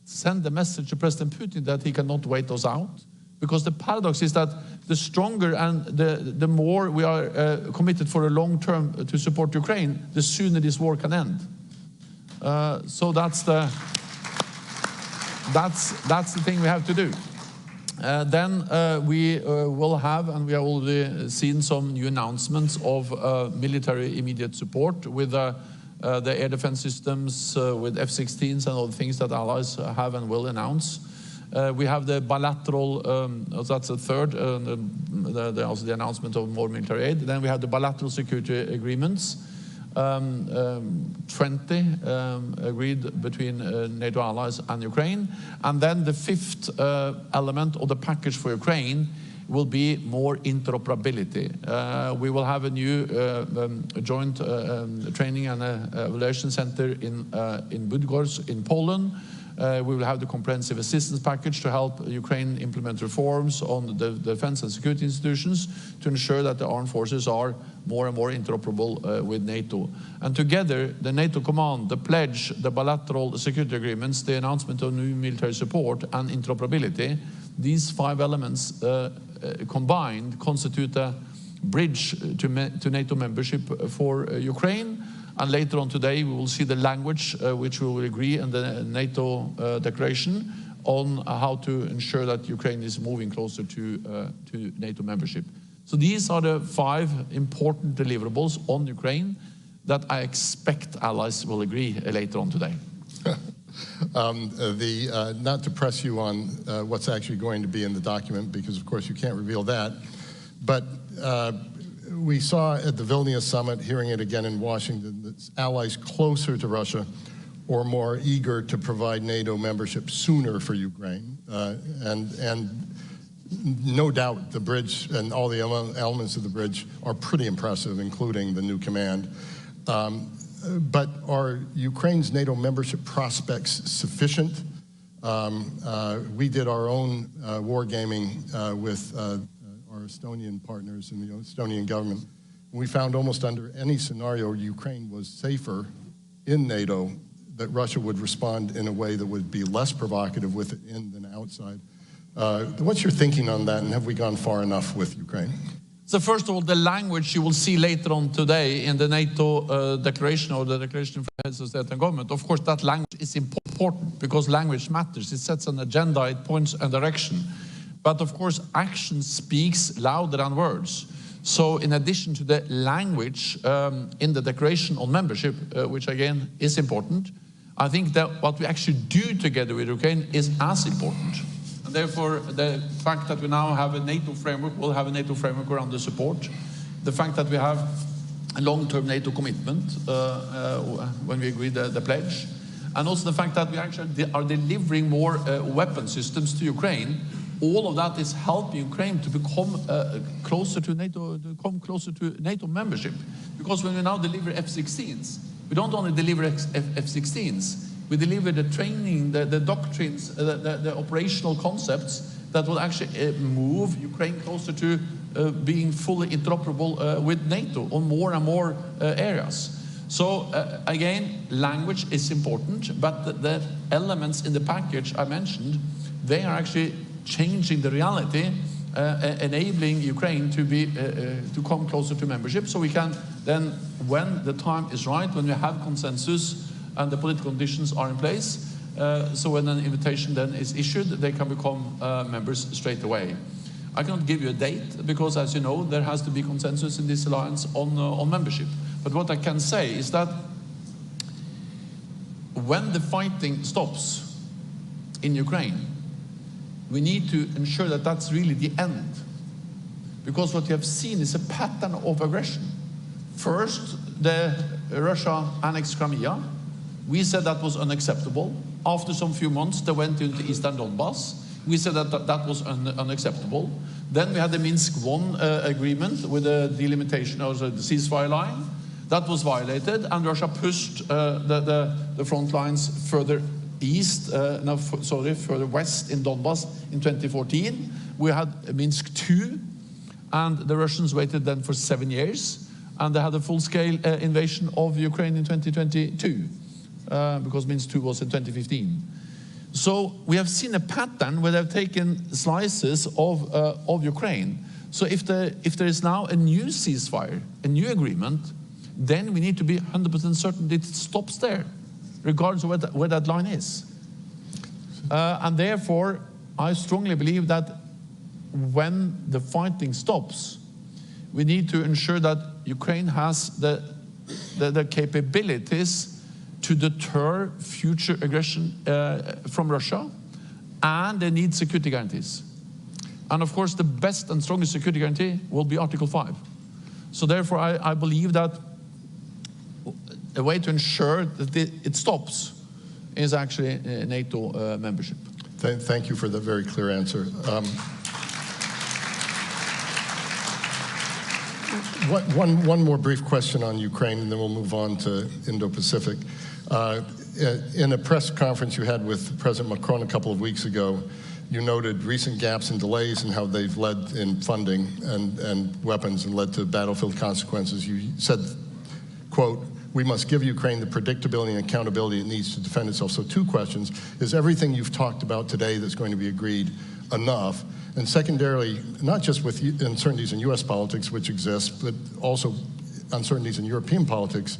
[SPEAKER 17] send the message to President Putin that he cannot wait us out, Because the paradox is that the stronger and the more we are committed for a long term to support Ukraine, the sooner this war can end. So that's the thing we have to do. Then we will have, and we have already seen some new announcements of military immediate support with the air defense systems, with F-16s and all the things that allies have and will announce. We have the bilateral, that's the third, also the announcement of more military aid. Then we have the bilateral security agreements, 20 agreed between NATO allies and Ukraine. And then the fifth element of the package for Ukraine will be more interoperability. We will have a new joint training and evaluation center in Bydgoszcz in Poland. We will have the comprehensive assistance package to help Ukraine implement reforms on the defense and security institutions to ensure that the armed forces are more and more interoperable with NATO. And together, the NATO command, the pledge, the bilateral security agreements, the announcement of new military support and interoperability, these 5 elements combined constitute a bridge to NATO membership for Ukraine. And later on today, we will see the language which we will agree in the NATO declaration on how to ensure that Ukraine is moving closer to NATO membership. So these are the 5 important deliverables on Ukraine that I expect allies will agree later on today.
[SPEAKER 9] Not to press you on what's actually going to be in the document, because of course you can't reveal that, but we saw at the Vilnius summit, hearing it again in Washington, that allies closer to Russia or more eager to provide NATO membership sooner for Ukraine. And no doubt the bridge and all the elements of the bridge are pretty impressive, including the new command. But are Ukraine's NATO membership prospects sufficient? We did our own wargaming with our Estonian partners in the Estonian government. We found almost under any scenario Ukraine was safer in NATO, that Russia would respond in a way that would be less provocative with it in than outside. What's your thinking on that, and have we gone far enough with Ukraine?
[SPEAKER 17] So first of all, the language you will see later on today in the NATO declaration, or the declaration for heads of state and government, of course that language is important because language matters. It sets an agenda, it points a direction. But of course, action speaks louder than words. So in addition to the language in the declaration on membership, which again is important, I think that what we actually do together with Ukraine is as important. And therefore, the fact that we now have a NATO framework, we'll have a NATO framework around the support. The fact that we have a long-term NATO commitment when we agreed the pledge. And also the fact that we actually are delivering more weapon systems to Ukraine. All of that is helping Ukraine to become closer to NATO membership. Because when we now deliver F-16s, we don't only deliver F-16s, we deliver the training, the doctrines, the operational concepts that will actually move Ukraine closer to being fully interoperable with NATO on more and more areas. So again, language is important, but the elements in the package I mentioned, they are actually changing the reality, enabling Ukraine to be to come closer to membership, so we can then, when the time is right, when we have consensus and the political conditions are in place, so when an invitation then is issued, they can become members straight away. I cannot give you a date because, as you know, there has to be consensus in this alliance on membership. But what I can say is that when the fighting stops in Ukraine, we need to ensure that that's really the end. Because what you have seen is a pattern of aggression. First, Russia annexed Crimea. We said that was unacceptable. After some few months, they went into eastern Donbass. We said that was unacceptable. Then we had the Minsk I agreement with the delimitation of the ceasefire line. That was violated, and Russia pushed the front lines further east, further west in Donbass in 2014. We had Minsk II, and the Russians waited then for 7 years, and they had a full-scale invasion of Ukraine in 2022, because Minsk II was in 2015. So we have seen a pattern where they've taken slices of Ukraine. So if there is now a new ceasefire, a new agreement, then we need to be 100% certain that it stops there, regardless of where that line is. And therefore, I strongly believe that when the fighting stops, we need to ensure that Ukraine has the capabilities to deter future aggression from Russia, and they need security guarantees. And of course, the best and strongest security guarantee will be Article 5. So therefore, I believe that a way to ensure that it stops is actually NATO membership.
[SPEAKER 9] Thank you for that very clear answer. One more brief question on Ukraine, and then we'll move on to Indo-Pacific. In a press conference you had with President Macron a couple of weeks ago, you noted recent gaps and delays and how they've led in funding and weapons and led to battlefield consequences. You said, quote, "We must give Ukraine the predictability and accountability it needs to defend itself." So 2 questions. Is everything you've talked about today that's going to be agreed enough? And secondarily, not just with uncertainties in US politics, which exist, but also uncertainties in European politics,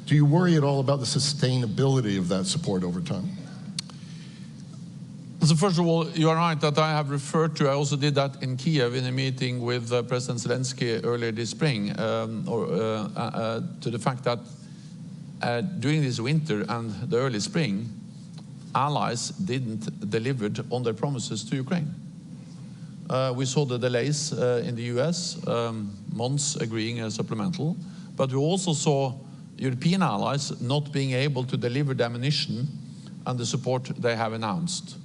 [SPEAKER 9] do you worry at all about the sustainability of that support over time?
[SPEAKER 17] So first of all, you are right that I have referred to, I also did that in Kiev in a meeting with President Zelensky earlier this spring, to the fact that during this winter and the early spring, allies didn't deliver on their promises to Ukraine. We saw the delays in the US, months agreeing a supplemental, but we also saw European allies not being able to deliver the ammunition and the support they have announced.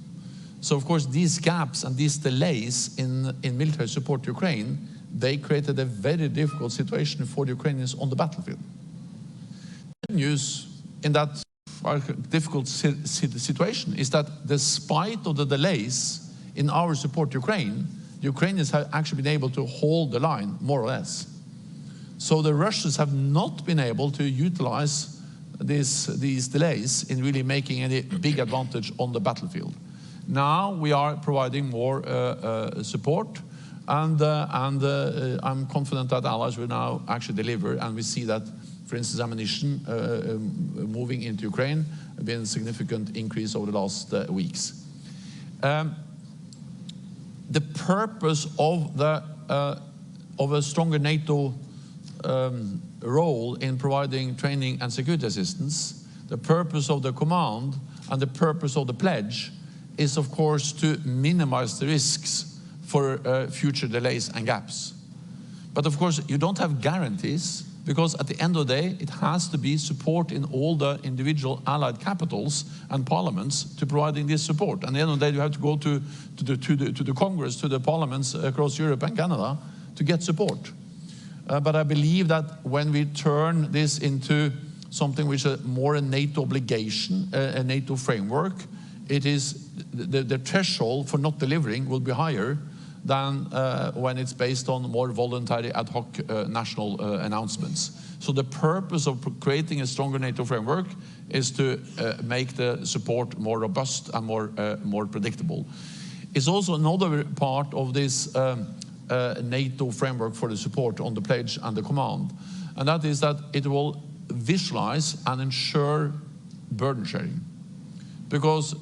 [SPEAKER 17] So of course these gaps and these delays in military support to Ukraine, they created a very difficult situation for the Ukrainians on the battlefield. The good news in that difficult situation is that despite of the delays in our support to Ukraine, the Ukrainians have actually been able to hold the line, more or less. So the Russians have not been able to utilize these delays in really making any big advantage on the battlefield. Now we are providing more support, and I'm confident that allies will now actually deliver, and we see that, for instance, ammunition moving into Ukraine has been a significant increase over the last weeks. The purpose of a stronger NATO role in providing training and security assistance, the purpose of the command and the purpose of the pledge is of course to minimize the risks for future delays and gaps. But of course you don't have guarantees, because at the end of the day it has to be support in all the individual allied capitals and parliaments to providing this support. And at the end of the day you have to go to the Congress, to the parliaments across Europe and Canada to get support. But I believe that when we turn this into something which is more a NATO obligation, a NATO framework, it is the threshold for not delivering will be higher than when it's based on more voluntary ad hoc national announcements. So the purpose of creating a stronger NATO framework is to make the support more robust and more predictable. It's also another part of this NATO framework for the support on the pledge and the command, and that is that it will visualize and ensure burden sharing. Because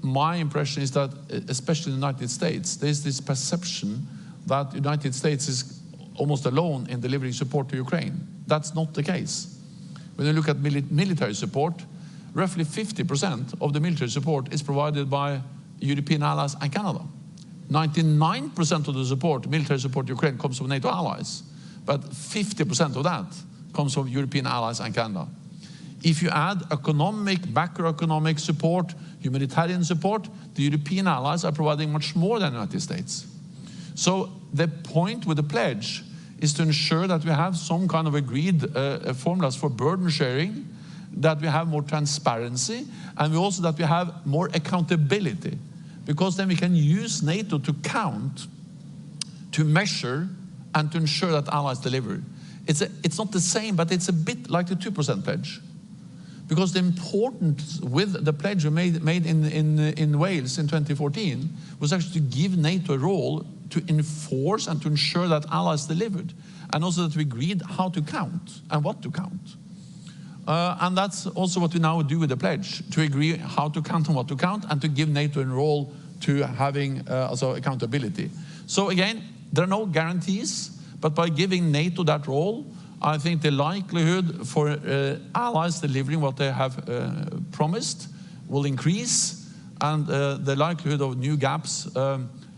[SPEAKER 17] my impression is that, especially in the United States, there's this perception that the United States is almost alone in delivering support to Ukraine. That's not the case. When you look at military support, roughly 50% of the military support is provided by European allies and Canada. 99% of the support, military support to Ukraine, comes from NATO allies, but 50% of that comes from European allies and Canada. If you add economic, macroeconomic support, humanitarian support, the European allies are providing much more than the United States. So the point with the pledge is to ensure that we have some kind of agreed formulas for burden sharing, that we have more transparency, and also that we have more accountability. Because then we can use NATO to count, to measure, and to ensure that allies deliver. It's not the same, but it's a bit like the 2% pledge. Because the importance with the pledge we made in Wales in 2014 was actually to give NATO a role to enforce and to ensure that allies delivered, and also that we agreed how to count and what to count. And that's also what we now do with the pledge, to agree how to count and what to count, and to give NATO a role to having also accountability. So again, there are no guarantees, but by giving NATO that role, I think the likelihood for allies delivering what they have promised will increase, and the likelihood of new gaps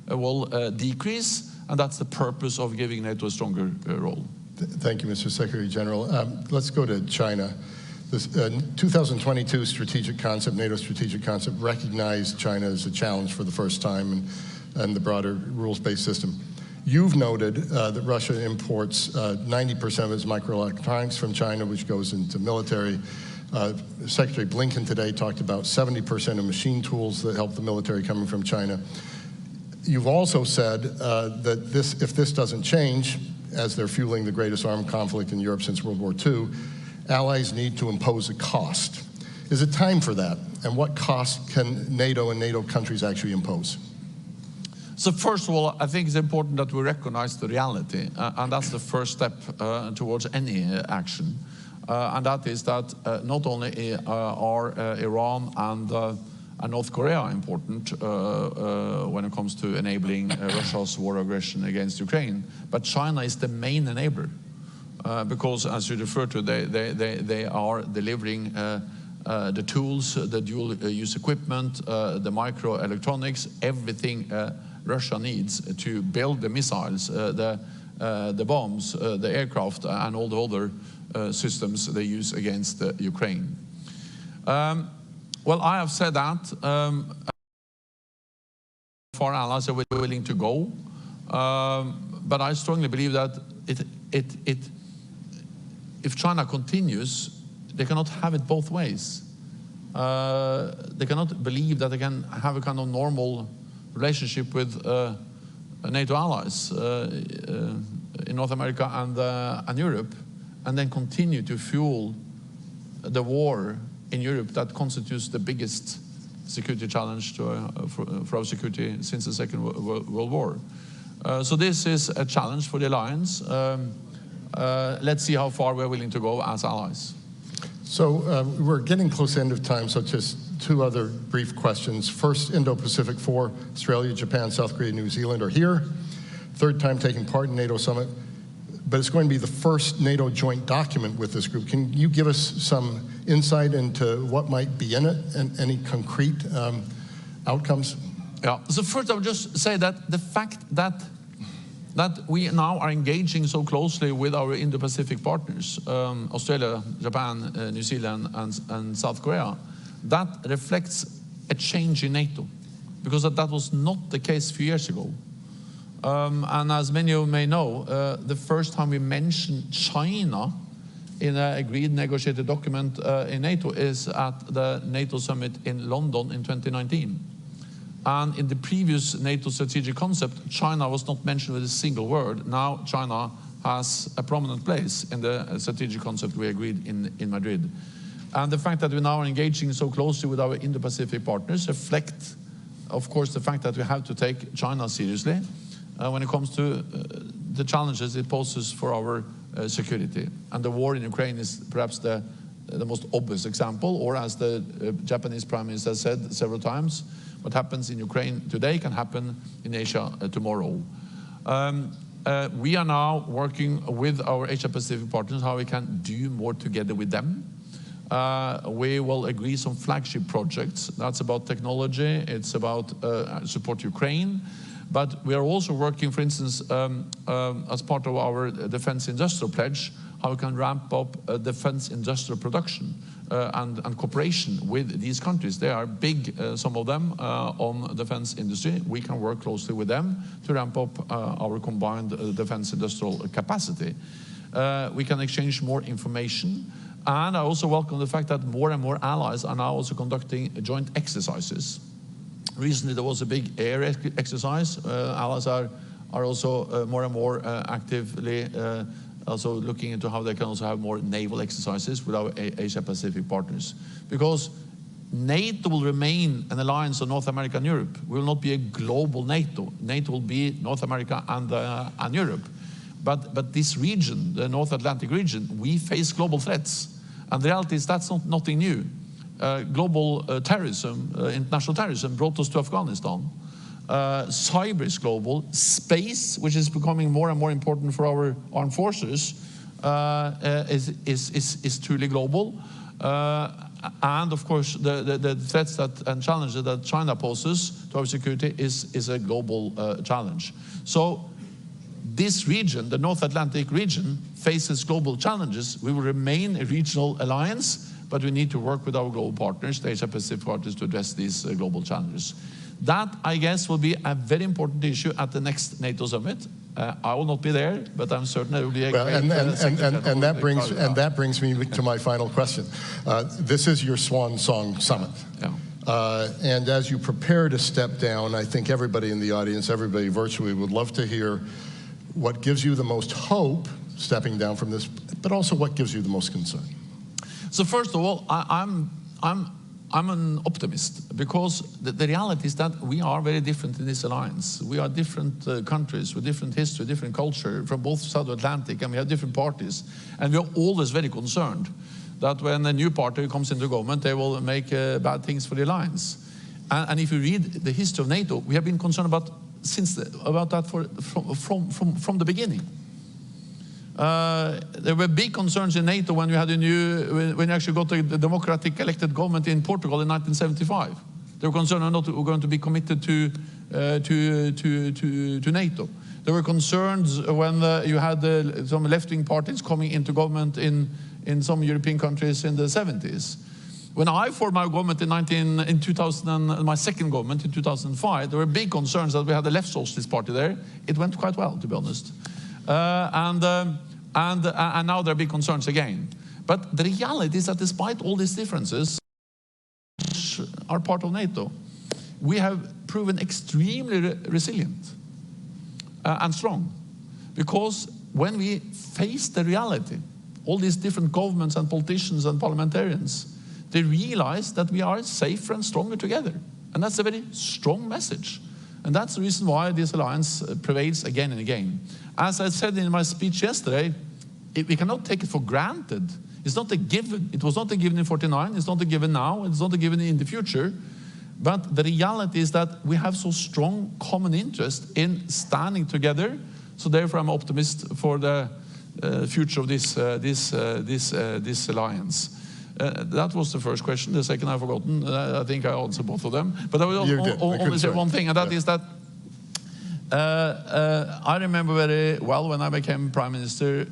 [SPEAKER 17] will decrease, and that's the purpose of giving NATO a stronger role.
[SPEAKER 9] Thank you, Mr. Secretary General. Let's go to China. This 2022 strategic concept, NATO strategic concept, recognized China as a challenge for the first time and the broader rules-based system. You've noted that Russia imports 90% of its microelectronics from China, which goes into military. Secretary Blinken today talked about 70% of machine tools that help the military coming from China. You've also said that if this doesn't change, as they're fueling the greatest armed conflict in Europe since World War II, allies need to impose a cost. Is it time for that? And what cost can NATO and NATO countries actually impose?
[SPEAKER 17] So first of all, I think it's important that we recognize the reality, and that's the first step towards any action. And that is that not only are Iran and North Korea important when it comes to enabling Russia's war aggression against Ukraine, but China is the main enabler. Because, as you refer to, they are delivering the tools, the dual-use equipment, the microelectronics, everything Russia needs to build the missiles, the bombs, the aircraft, and all the other systems they use against Ukraine. Well, I have said that foreign allies are willing to go, but I strongly believe that if China continues, they cannot have it both ways. They cannot believe that they can have a kind of normal relationship with NATO allies in North America and Europe, and then continue to fuel the war in Europe that constitutes the biggest security challenge for our security since the Second World War. So this is a challenge for the alliance. Let's see how far we're willing to go as allies.
[SPEAKER 9] So we're getting close to the end of time, so just two other brief questions. First, Indo-Pacific 4, Australia, Japan, South Korea, New Zealand are here. Third time taking part in NATO Summit, but it's going to be the first NATO joint document with this group. Can you give us some insight into what might be in it and any concrete outcomes?
[SPEAKER 17] Yeah, so first I would just say that the fact that we now are engaging so closely with our Indo-Pacific partners, Australia, Japan, New Zealand, and South Korea, that reflects a change in NATO, because that was not the case a few years ago. And as many of you may know, the first time we mentioned China in an agreed negotiated document in NATO is at the NATO Summit in London in 2019. And in the previous NATO strategic concept, China was not mentioned with a single word. Now China has a prominent place in the strategic concept we agreed in Madrid. And the fact that we now are engaging so closely with our Indo-Pacific partners reflect, of course, the fact that we have to take China seriously when it comes to the challenges it poses for our security. And the war in Ukraine is perhaps the most obvious example, or as the Japanese Prime Minister said several times, what happens in Ukraine today can happen in Asia tomorrow. We are now working with our Asia-Pacific partners how we can do more together with them. We will agree some flagship projects. That's about technology, it's about support Ukraine. But we are also working, for instance, as part of our defense industrial pledge, how we can ramp up defense industrial production and cooperation with these countries. They are big, some of them, on defense industry. We can work closely with them to ramp up our combined defense industrial capacity. We can exchange more information. And I also welcome the fact that more and more allies are now also conducting joint exercises. Recently there was a big air exercise. Allies are also more and more actively also looking into how they can also have more naval exercises with our Asia-Pacific partners. Because NATO will remain an alliance of North America and Europe. We will not be a global NATO. NATO will be North America and Europe. But this region, the North Atlantic region, we face global threats. And the reality is that's nothing new. Global terrorism, international terrorism brought us to Afghanistan. Cyber is global. Space, which is becoming more and more important for our armed forces, is truly global. And of course, the threats and challenges that China poses to our security is a global challenge. So this region, the North Atlantic region, faces global challenges. We will remain a regional alliance, but we need to work with our global partners, the Asia-Pacific partners, to address these global challenges. That, I guess, will be a very important issue at the next NATO summit. I will not be there, but I'm certain it will be a great...
[SPEAKER 9] And that brings me to my final question. This is your swan song summit.
[SPEAKER 17] Yeah.
[SPEAKER 9] And as you prepare to step down, I think everybody in the audience, everybody virtually, would love to hear what gives you the most hope stepping down from this, but also what gives you the most concern.
[SPEAKER 17] So first of all, I'm an optimist, because the reality is that we are very different in this alliance. We are different countries with different history, different culture from both South Atlantic, and we have different parties. And we are always very concerned that when a new party comes into government, they will make bad things for the alliance. And if you read the history of NATO, we have been concerned about that from the beginning. There were big concerns in NATO when we had when you actually got a democratic elected government in Portugal in 1975. They were concerned we're not going to be committed to NATO. There were concerns when you had some left-wing parties coming into government in some European countries in the 70s. When I formed my government in 2000, and my second government in 2005, there were big concerns that we had a left socialist party there. It went quite well, to be honest. And now there are big concerns again. But the reality is that despite all these differences, which are part of NATO, we have proven extremely resilient and strong. Because when we face the reality, all these different governments and politicians and parliamentarians, they realize that we are safer and stronger together. And that's a very strong message. And that's the reason why this alliance prevails again and again. As I said in my speech yesterday, we cannot take it for granted. It's not a given. It was not a given in 49. It's not a given now. It's not a given in the future. But the reality is that we have so strong common interest in standing together. So therefore, I'm optimist for the future of this alliance. That was the first question. The second I've forgotten. I think I answered both of them. But I will only say one thing, and that is that I remember very well when I became Prime Minister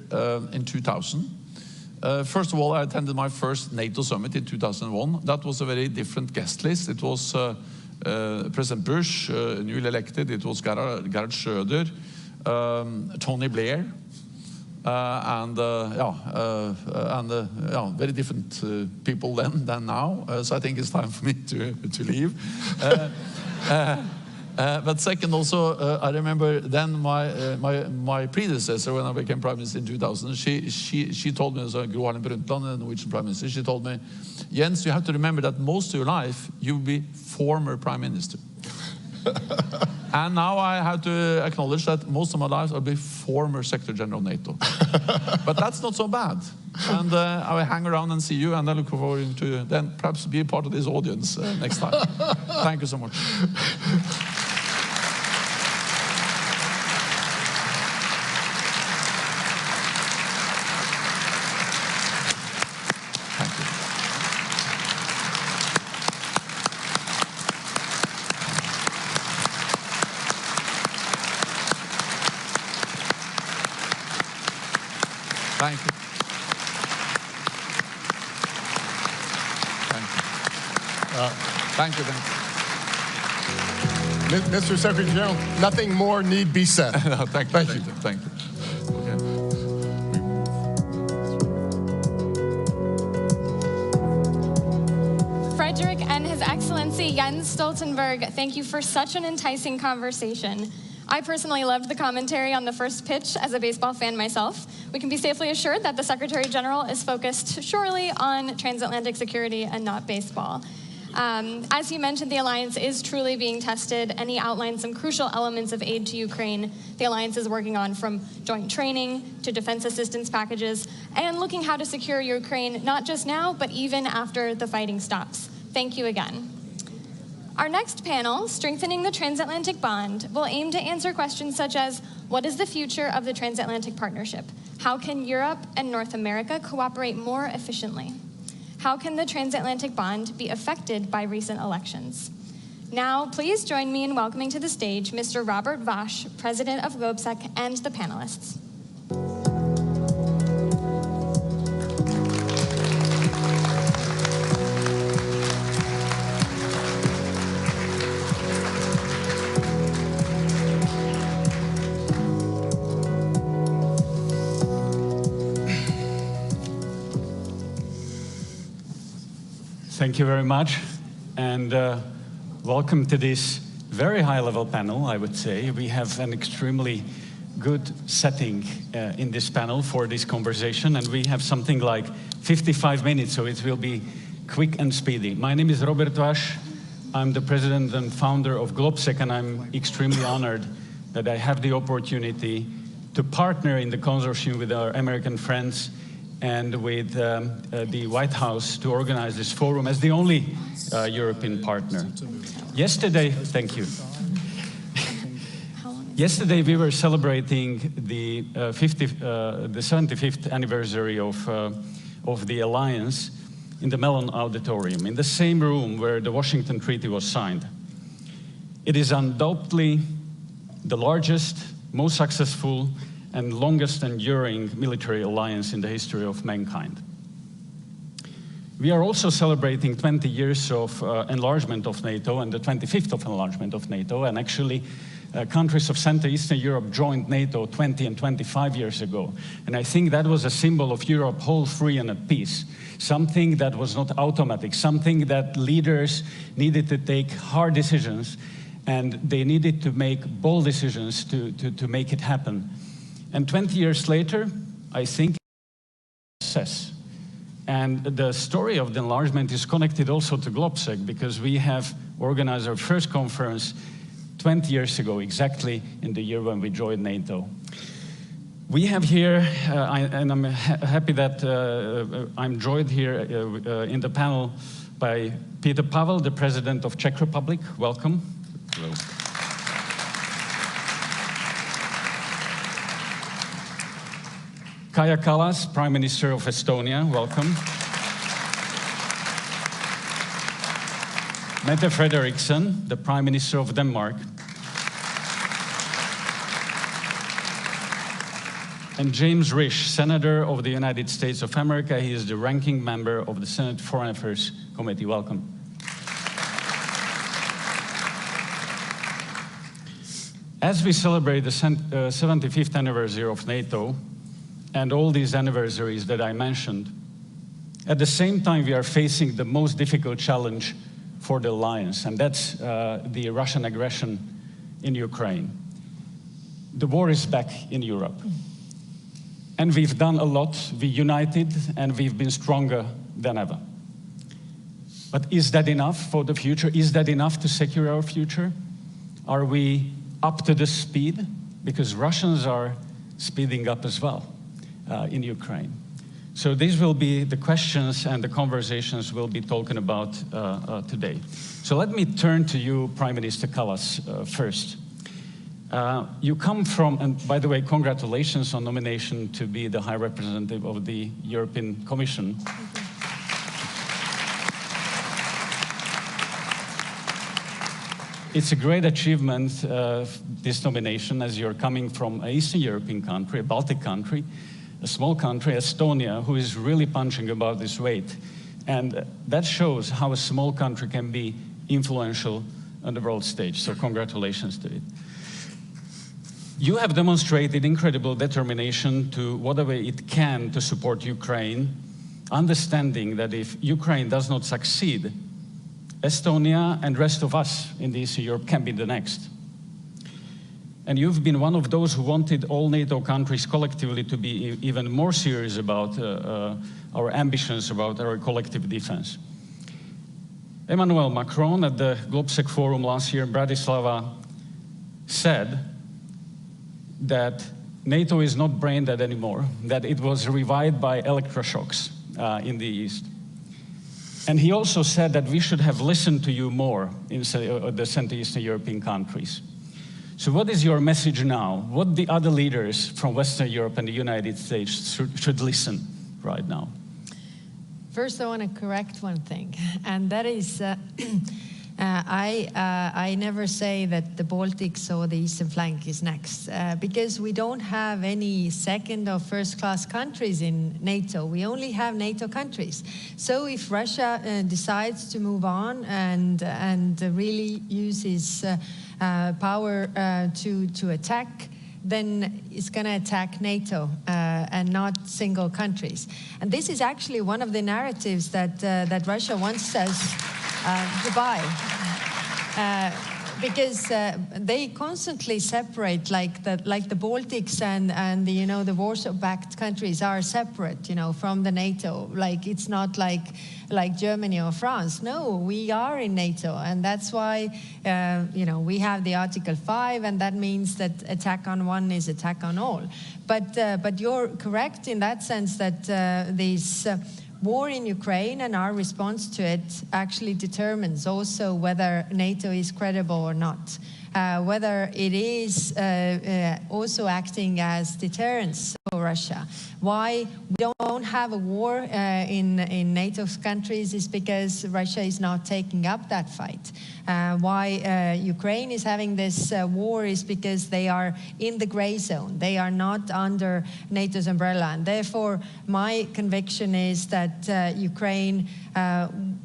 [SPEAKER 17] in 2000. First of all, I attended my first NATO summit in 2001. That was a very different guest list. It was President Bush, newly elected. It was Gerhard Schröder, Tony Blair, very different people then than now. So I think it's time for me to leave. But second, also, I remember then my predecessor, when I became Prime Minister in 2000, she told me, so Gro Harlem Brundtland, the Norwegian Prime Minister, she told me, Jens, you have to remember that most of your life you will be former Prime Minister. And now I have to acknowledge that most of my life I'll be former Secretary General of NATO. But that's not so bad. And I will hang around and see you, and I look forward to then perhaps be a part of this audience next time. Thank you so much. Thank you. Thank you.
[SPEAKER 9] Mr. Secretary General, nothing more need be said.
[SPEAKER 17] No, thank you. Thank you.
[SPEAKER 2] Frederick and His Excellency Jens Stoltenberg, thank you for such an enticing conversation. I personally loved the commentary on the first pitch as a baseball fan myself. We can be safely assured that the Secretary General is focused surely on transatlantic security and not baseball. As he mentioned, the alliance is truly being tested, and he outlined some crucial elements of aid to Ukraine the alliance is working on, from joint training to defense assistance packages, and looking how to secure Ukraine not just now, but even after the fighting stops. Thank you again. Our next panel, Strengthening the Transatlantic Bond, will aim to answer questions such as, what is the future of the transatlantic partnership? How can Europe and North America cooperate more efficiently? How can the transatlantic bond be affected by recent elections? Now, please join me in welcoming to the stage Mr. Robert Vasch, President of GlobSec, and the panelists.
[SPEAKER 18] Thank you very much, and welcome to this very high-level panel, I would say. We have an extremely good setting in this panel for this conversation, and we have something like 55 minutes, so it will be quick and speedy. My name is Robert Vasch. I'm the president and founder of GlobSec, and I'm extremely honored that I have the opportunity to partner in the consortium with our American friends and with the White House to organize this forum as the only European partner. Yesterday, thank you. Yesterday we were celebrating the 75th anniversary of the alliance in the Mellon Auditorium, in the same room where the Washington Treaty was signed. It is undoubtedly the largest, most successful, and longest enduring military alliance in the history of mankind. We are also celebrating 20 years of enlargement of NATO and the 25th of enlargement of NATO, and actually countries of Central Eastern Europe joined NATO 20 and 25 years ago. And I think that was a symbol of Europe whole, free, and at peace. Something that was not automatic, something that leaders needed to take hard decisions, and they needed to make bold decisions to make it happen. And 20 years later, I think it's a success. And the story of the enlargement is connected also to GlobSec, because we have organized our first conference 20 years ago, exactly in the year when we joined NATO. We have here, and I'm happy that I'm joined here in the panel by Petr Pavel, the President of Czech Republic. Welcome. Hello. Kaja Kallas, Prime Minister of Estonia, welcome. Mette Frederiksen, the Prime Minister of Denmark. And James Risch, Senator of the United States of America. He is the ranking member of the Senate Foreign Affairs Committee. Welcome. As we celebrate the 75th anniversary of NATO, and all these anniversaries that I mentioned, at the same time we are facing the most difficult challenge for the alliance, and that's the Russian aggression in Ukraine. The war is back in Europe. And we've done a lot, we united, and we've been stronger than ever. But is that enough for the future? Is that enough to secure our future? Are we up to the speed? Because Russians are speeding up as well. In Ukraine. So these will be the questions and the conversations we'll be talking about today. So let me turn to you, Prime Minister Kallas, first. You come from, and by the way, congratulations on nomination to be the High Representative of the European Commission. It's a great achievement, this nomination, as you're coming from an Eastern European country, a Baltic country, a small country, Estonia, who is really punching above this weight. And that shows how a small country can be influential on the world stage. So congratulations to it. You have demonstrated incredible determination to whatever it can to support Ukraine, understanding that if Ukraine does not succeed, Estonia and the rest of us in Eastern Europe can be the next. And you've been one of those who wanted all NATO countries collectively to be even more serious about our ambitions about our collective defense. Emmanuel Macron at the GlobSec Forum last year in Bratislava said that NATO is not brain dead anymore, that it was revived by electroshocks in the East. And he also said that we should have listened to you more in the Central Eastern European countries. So what is your message now? What the other leaders from Western Europe and the United States should listen right now?
[SPEAKER 19] First, I want to correct one thing, and that is I never say that the Baltics or the eastern flank is next, because we don't have any second or first class countries in NATO. We only have NATO countries. So if Russia decides to move on and really uses power to attack, then it's going to attack NATO and not single countries. And this is actually one of the narratives that Russia wants us to buy. Because they constantly separate, like the Baltics and the Warsaw-backed countries are separate, from the NATO. Like it's not like Germany or France. No, we are in NATO, and that's why we have the Article 5, and that means that attack on one is attack on all. But you're correct in that sense that these. War in Ukraine and our response to it actually determines also whether NATO is credible or not, whether it is also acting as deterrence for Russia. Why we don't have a war in NATO's countries is because Russia is not taking up that fight. Why Ukraine is having this war is because they are in the gray zone. They are not under NATO's umbrella. And therefore, my conviction is that Ukraine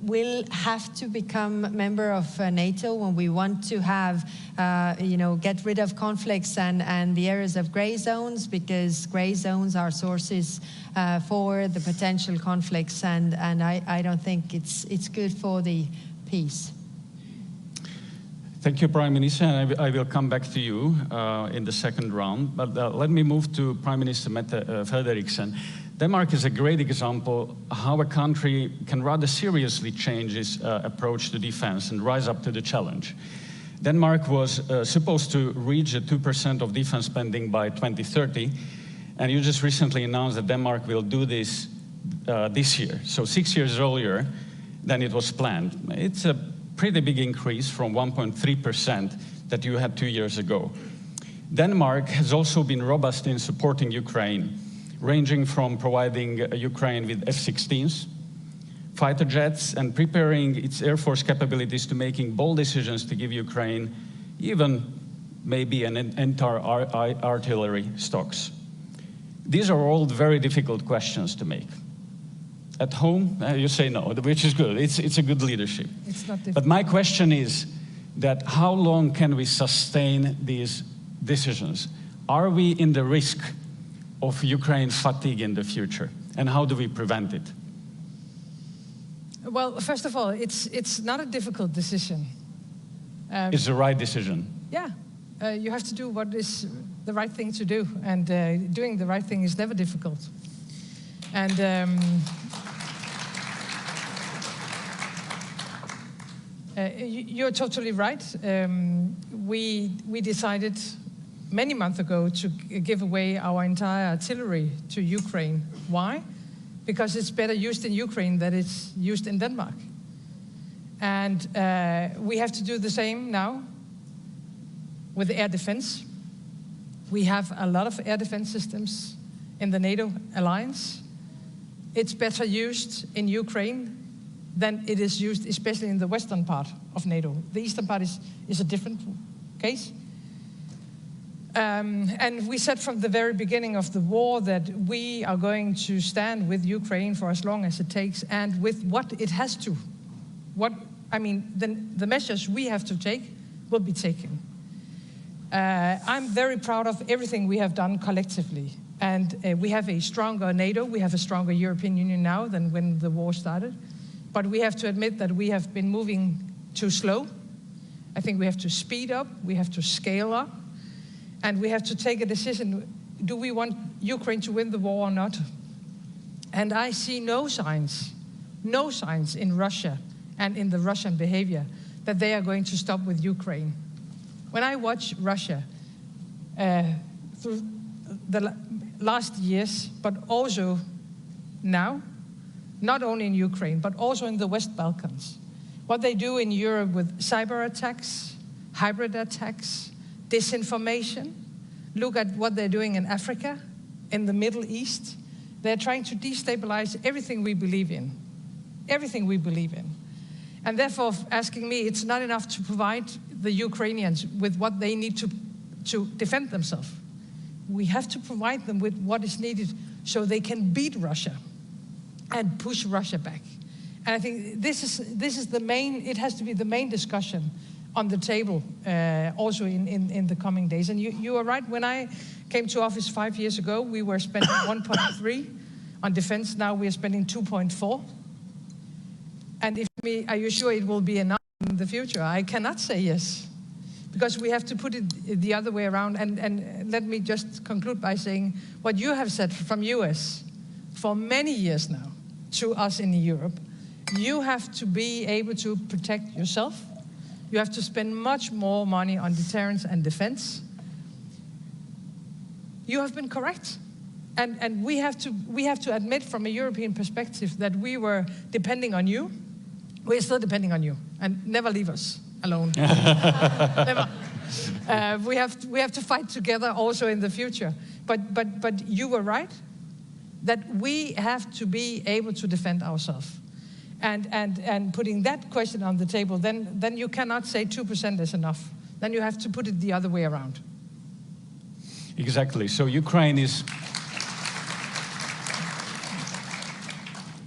[SPEAKER 19] will have to become a member of NATO when we want to have, get rid of conflicts and the areas of gray zones, because gray zones are sources for the potential conflicts, and I don't think it's good for the peace.
[SPEAKER 18] Thank you, Prime Minister, and I will come back to you in the second round. But let me move to Prime Minister Mette Frederiksen. Denmark is a great example how a country can rather seriously change its approach to defense and rise up to the challenge. Denmark was supposed to reach 2% of defense spending by 2030, and you just recently announced that Denmark will do this this year, so 6 years earlier than it was planned. It's a pretty big increase from 1.3% that you had 2 years ago. Denmark has also been robust in supporting Ukraine, ranging from providing Ukraine with F-16s, fighter jets, and preparing its air force capabilities to making bold decisions to give Ukraine even maybe an entire artillery stocks. These are all very difficult questions to make. At home, you say no, which is good. It's a good leadership.
[SPEAKER 19] It's not difficult.
[SPEAKER 18] But my question is that how long can we sustain these decisions? Are we in the risk of Ukraine fatigue in the future? And how do we prevent it?
[SPEAKER 20] Well, first of all, it's not a difficult decision.
[SPEAKER 18] It's the right decision.
[SPEAKER 20] Yeah. You have to do what is the right thing to do. And doing the right thing is never difficult. And you're totally right. We decided many months ago to give away our entire artillery to Ukraine. Why? Because it's better used in Ukraine than it's used in Denmark. And we have to do the same now with air defense. We have a lot of air defense systems in the NATO alliance. It's better used in Ukraine than it is used, especially in the western part of NATO. The eastern part is a different case. And we said from the very beginning of the war that we are going to stand with Ukraine for as long as it takes, and with what it has to. The measures we have to take will be taken. I'm very proud of everything we have done collectively. And we have a stronger NATO, we have a stronger European Union now than when the war started. But we have to admit that we have been moving too slow. I think we have to speed up, we have to scale up. And we have to take a decision, do we want Ukraine to win the war or not? And I see no signs in Russia and in the Russian behavior that they are going to stop with Ukraine. When I watch Russia through the last years, but also now, not only in Ukraine, but also in the West Balkans, what they do in Europe with cyber attacks, hybrid attacks, disinformation. Look at what they're doing in Africa, in the Middle East. They're trying to destabilize everything we believe in. Everything we believe in. And therefore, asking me, it's not enough to provide the Ukrainians with what they need to defend themselves. We have to provide them with what is needed so they can beat Russia and push Russia back. And I think this is the main, it has to be the main discussion on the table also in the coming days. And you are right, when I came to office 5 years ago, we were spending 1.3 on defense. Now we are spending 2.4. And are you sure it will be enough in the future? I cannot say yes, because we have to put it the other way around. And let me just conclude by saying what you have said from US for many years now to us in Europe, you have to be able to protect yourself. You have to spend much more money on deterrence and defense. You have been correct. And we have to admit from a European perspective that we were depending on you. We're still depending on you, and never leave us alone. Never. We have to fight together also in the future. But you were right that we have to be able to defend ourselves. And putting that question on the table, then you cannot say 2% is enough. Then you have to put it the other way around.
[SPEAKER 18] Exactly. So Ukraine is,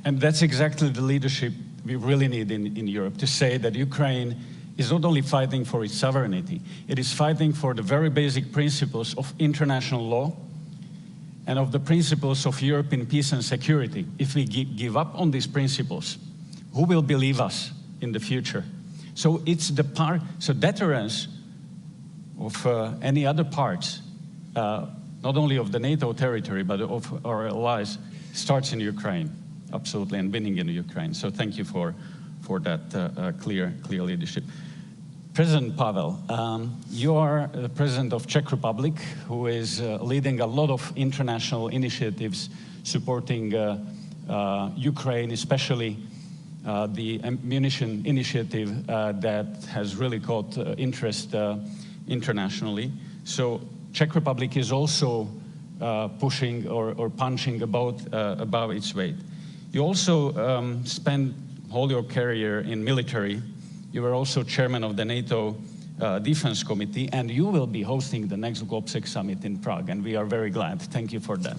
[SPEAKER 18] and that's exactly the leadership we really need in Europe, to say that Ukraine is not only fighting for its sovereignty, it is fighting for the very basic principles of international law and of the principles of European peace and security. If we give up on these principles, who will believe us in the future? So it's the part, so deterrence of any other parts, not only of the NATO territory, but of our allies, starts in Ukraine, absolutely, and winning in Ukraine. So thank you for that clear leadership. President Pavel, you are the president of Czech Republic, who is leading a lot of international initiatives supporting Ukraine, especially the ammunition initiative that has really caught interest internationally. So Czech Republic is also pushing or punching above its weight. You also spent all your career in military. You were also chairman of the NATO Defense Committee, and you will be hosting the next GOPSEC summit in Prague, and we are very glad. Thank you for that.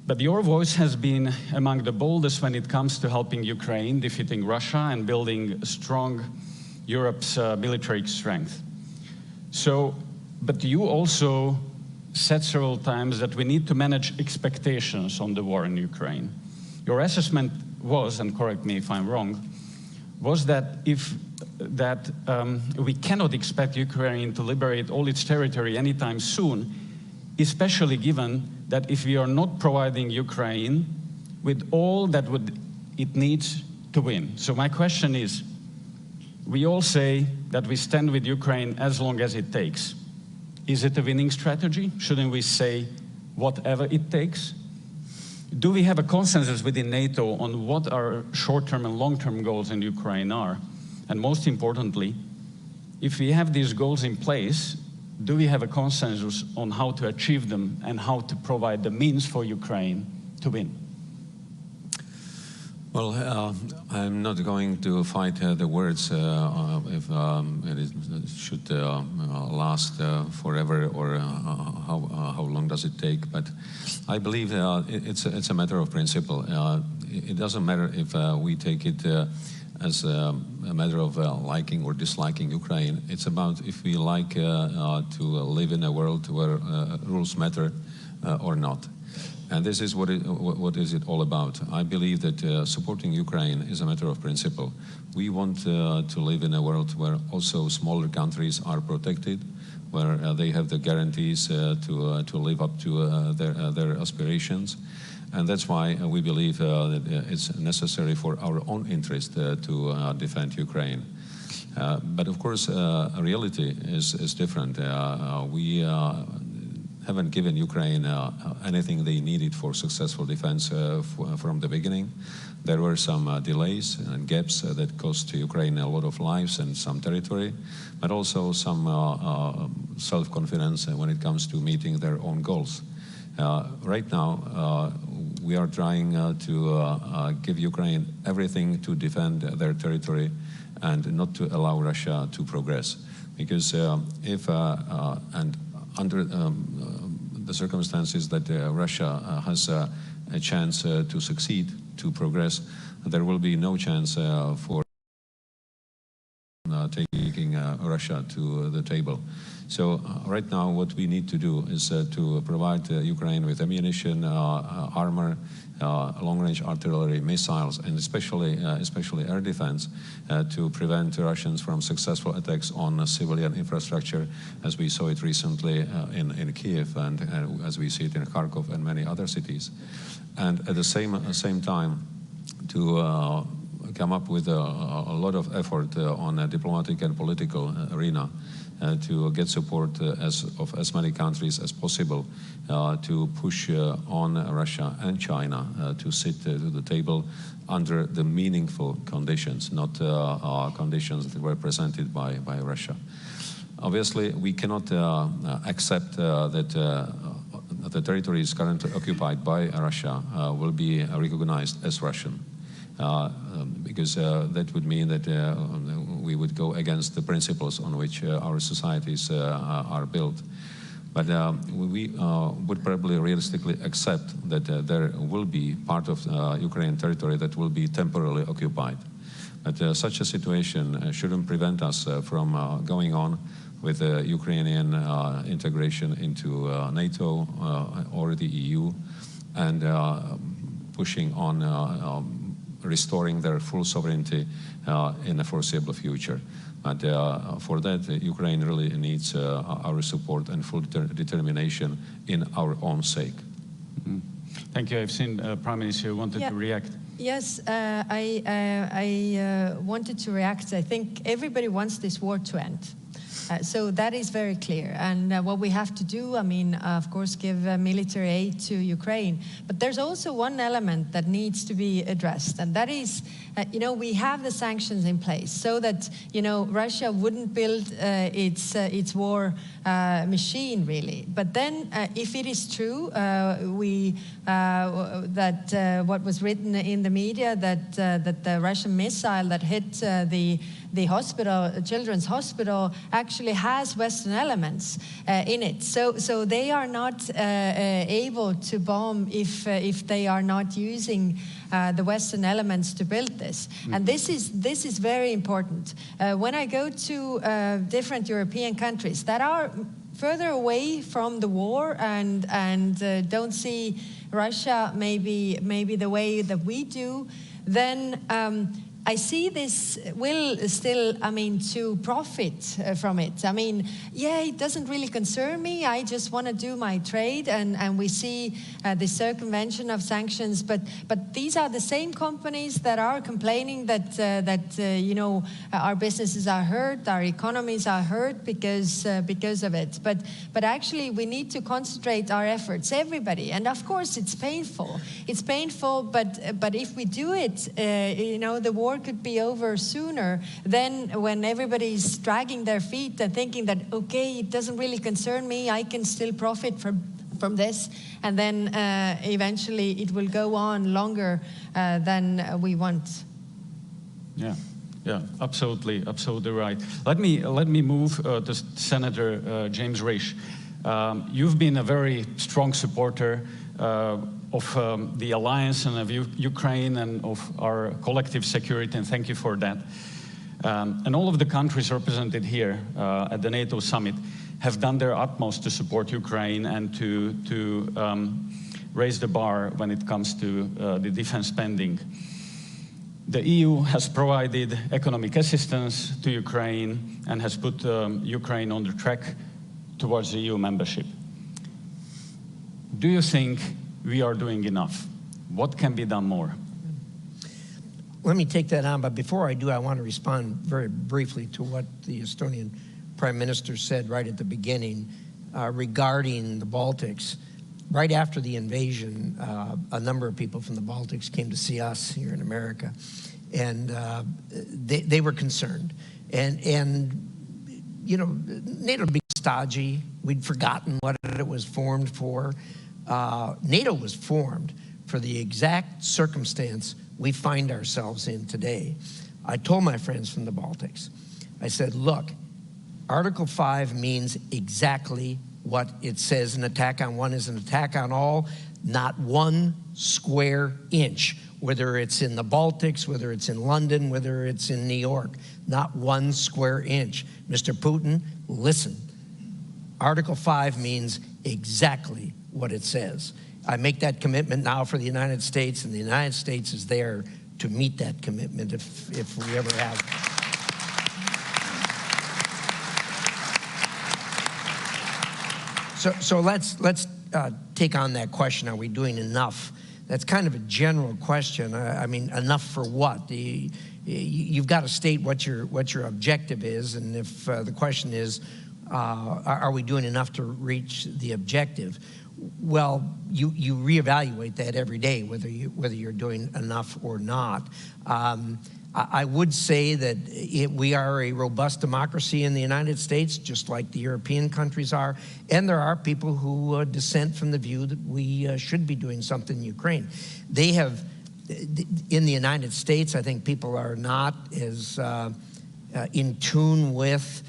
[SPEAKER 18] But your voice has been among the boldest when it comes to helping Ukraine, defeating Russia, and building strong Europe's military strength. So, but you also said several times that we need to manage expectations on the war in Ukraine. Your assessment was, and correct me if I'm wrong, was that we cannot expect Ukraine to liberate all its territory anytime soon, especially given that if we are not providing Ukraine with all that it needs to win. So my question is, we all say that we stand with Ukraine as long as it takes. Is it a winning strategy? Shouldn't we say whatever it takes? Do we have a consensus within NATO on what our short-term and long-term goals in Ukraine are? And most importantly, if we have these goals in place, do we have a consensus on how to achieve them and how to provide the means for Ukraine to win?
[SPEAKER 21] Well, I'm not going to fight the words if it should last forever or how long does it take. But I believe it's a matter of principle. It doesn't matter if we take it as a matter of liking or disliking Ukraine. It's about if we like to live in a world where rules matter or not. And this is what is it all about. I believe that supporting Ukraine is a matter of principle. We want to live in a world where also smaller countries are protected, where they have the guarantees to live up to their aspirations. And that's why we believe that it's necessary for our own interest to defend Ukraine. But of course, reality is different. We haven't given Ukraine anything they needed for successful defense from the beginning. There were some delays and gaps that cost Ukraine a lot of lives and some territory, but also some self-confidence when it comes to meeting their own goals. Right now, we are trying to give Ukraine everything to defend their territory and not to allow Russia to progress. Because if, and under the circumstances that Russia has a chance to succeed, to progress, there will be no chance for taking Russia to the table. So right now what we need to do is to provide Ukraine with ammunition, armor, long-range artillery, missiles, and especially air defense to prevent Russians from successful attacks on civilian infrastructure, as we saw it recently in Kiev and as we see it in Kharkov and many other cities. And at the same time, to come up with a lot of effort on a diplomatic and political arena to get support of as many countries as possible to push on Russia and China to sit to the table under the meaningful conditions, not conditions that were presented by Russia. Obviously, we cannot accept that the territories currently occupied by Russia will be recognized as Russian. Because that would mean that we would go against the principles on which our societies are built. But we would probably realistically accept that there will be part of Ukrainian territory that will be temporarily occupied. But such a situation shouldn't prevent us from going on with Ukrainian integration into NATO or the EU and pushing on restoring their full sovereignty in the foreseeable future. But for that, Ukraine really needs our support and full determination in our own sake.
[SPEAKER 18] Mm-hmm. Thank you. I've seen Prime Minister wanted to react.
[SPEAKER 19] Yes, I wanted to react. I think everybody wants this war to end. So that is very clear. And what we have to do, I mean, of course, give military aid to Ukraine. But there's also one element that needs to be addressed. And that is, you know, we have the sanctions in place so that, you know, Russia wouldn't build its war machine, really. But then if it is true, that what was written in the media, that the Russian missile that hit the hospital, children's hospital, actually has Western elements in it. So they are not able to bomb if they are not using the Western elements to build this. Mm-hmm. And this is very important. When I go to different European countries that are further away from the war and don't see Russia maybe the way that we do, then I see this will still, I mean, to profit from it. I mean, yeah, it doesn't really concern me. I just want to do my trade, and we see the circumvention of sanctions. But these are the same companies that are complaining that you know, our businesses are hurt, our economies are hurt because of it. But actually, we need to concentrate our efforts, everybody. And of course, it's painful. It's painful, but if we do it, you know, the war could be over sooner than when everybody's dragging their feet and thinking that, okay, it doesn't really concern me, I can still profit from this, and then eventually it will go on longer than we want.
[SPEAKER 18] Yeah, absolutely right. Let me move to Senator James Risch. You've been a very strong supporter of the alliance and of Ukraine and of our collective security, and thank you for that. And all of the countries represented here at the NATO Summit have done their utmost to support Ukraine and to raise the bar when it comes to the defense spending. The EU has provided economic assistance to Ukraine and has put Ukraine on the track towards EU membership. Do you think we are doing enough? What can be done more?
[SPEAKER 3] Let me take that on, but before I do, I want to respond very briefly to what the Estonian Prime Minister said right at the beginning regarding the Baltics. Right after the invasion, a number of people from the Baltics came to see us here in America, and they were concerned. And you know, NATO being stodgy, we'd forgotten what it was formed for. NATO was formed for the exact circumstance we find ourselves in today. I told my friends from the Baltics, I said, look, Article 5 means exactly what it says. An attack on one is an attack on all, not 1 square inch, whether it's in the Baltics, whether it's in London, whether it's in New York, not 1 square inch. Mr. Putin, listen. Article 5 means exactly what it says. I make that commitment now for the United States, and the United States is there to meet that commitment if we ever have. So let's take on that question. Are we doing enough? That's kind of a general question. I mean, enough for what? You've got to state what your objective is, and if the question is, are we doing enough to reach the objective? Well, you reevaluate that every day, whether you're doing enough or not. I would say that we are a robust democracy in the United States, just like the European countries are, and there are people who dissent from the view that we should be doing something in Ukraine. They have, in the United States, I think people are not as in tune with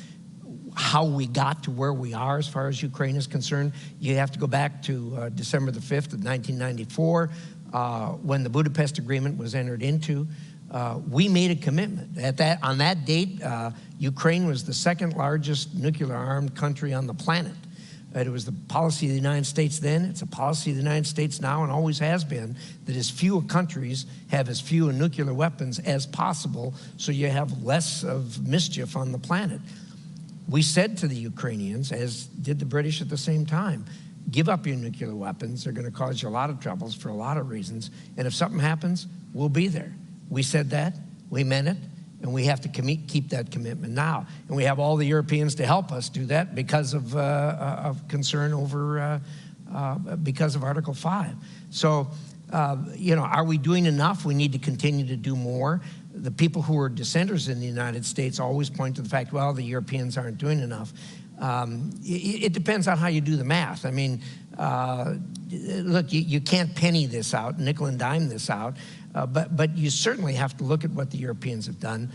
[SPEAKER 3] how we got to where we are as far as Ukraine is concerned. You have to go back to December the 5th of 1994, when the Budapest Agreement was entered into. We made a commitment. On that date, Ukraine was the second largest nuclear-armed country on the planet. It was the policy of the United States then, it's a policy of the United States now, and always has been, that as few countries have as few nuclear weapons as possible, so you have less of mischief on the planet. We said to the Ukrainians, as did the British at the same time, give up your nuclear weapons. They're going to cause you a lot of troubles for a lot of reasons. And if something happens, we'll be there. We said that, we meant it, and we have to keep that commitment now. And we have all the Europeans to help us do that because of concern over, because of Article 5. So, you know, are we doing enough? We need to continue to do more. The people who are dissenters in the United States always point to the fact, well, the Europeans aren't doing enough. It depends on how you do the math. I mean, look, you can't penny this out, nickel and dime this out, but you certainly have to look at what the Europeans have done,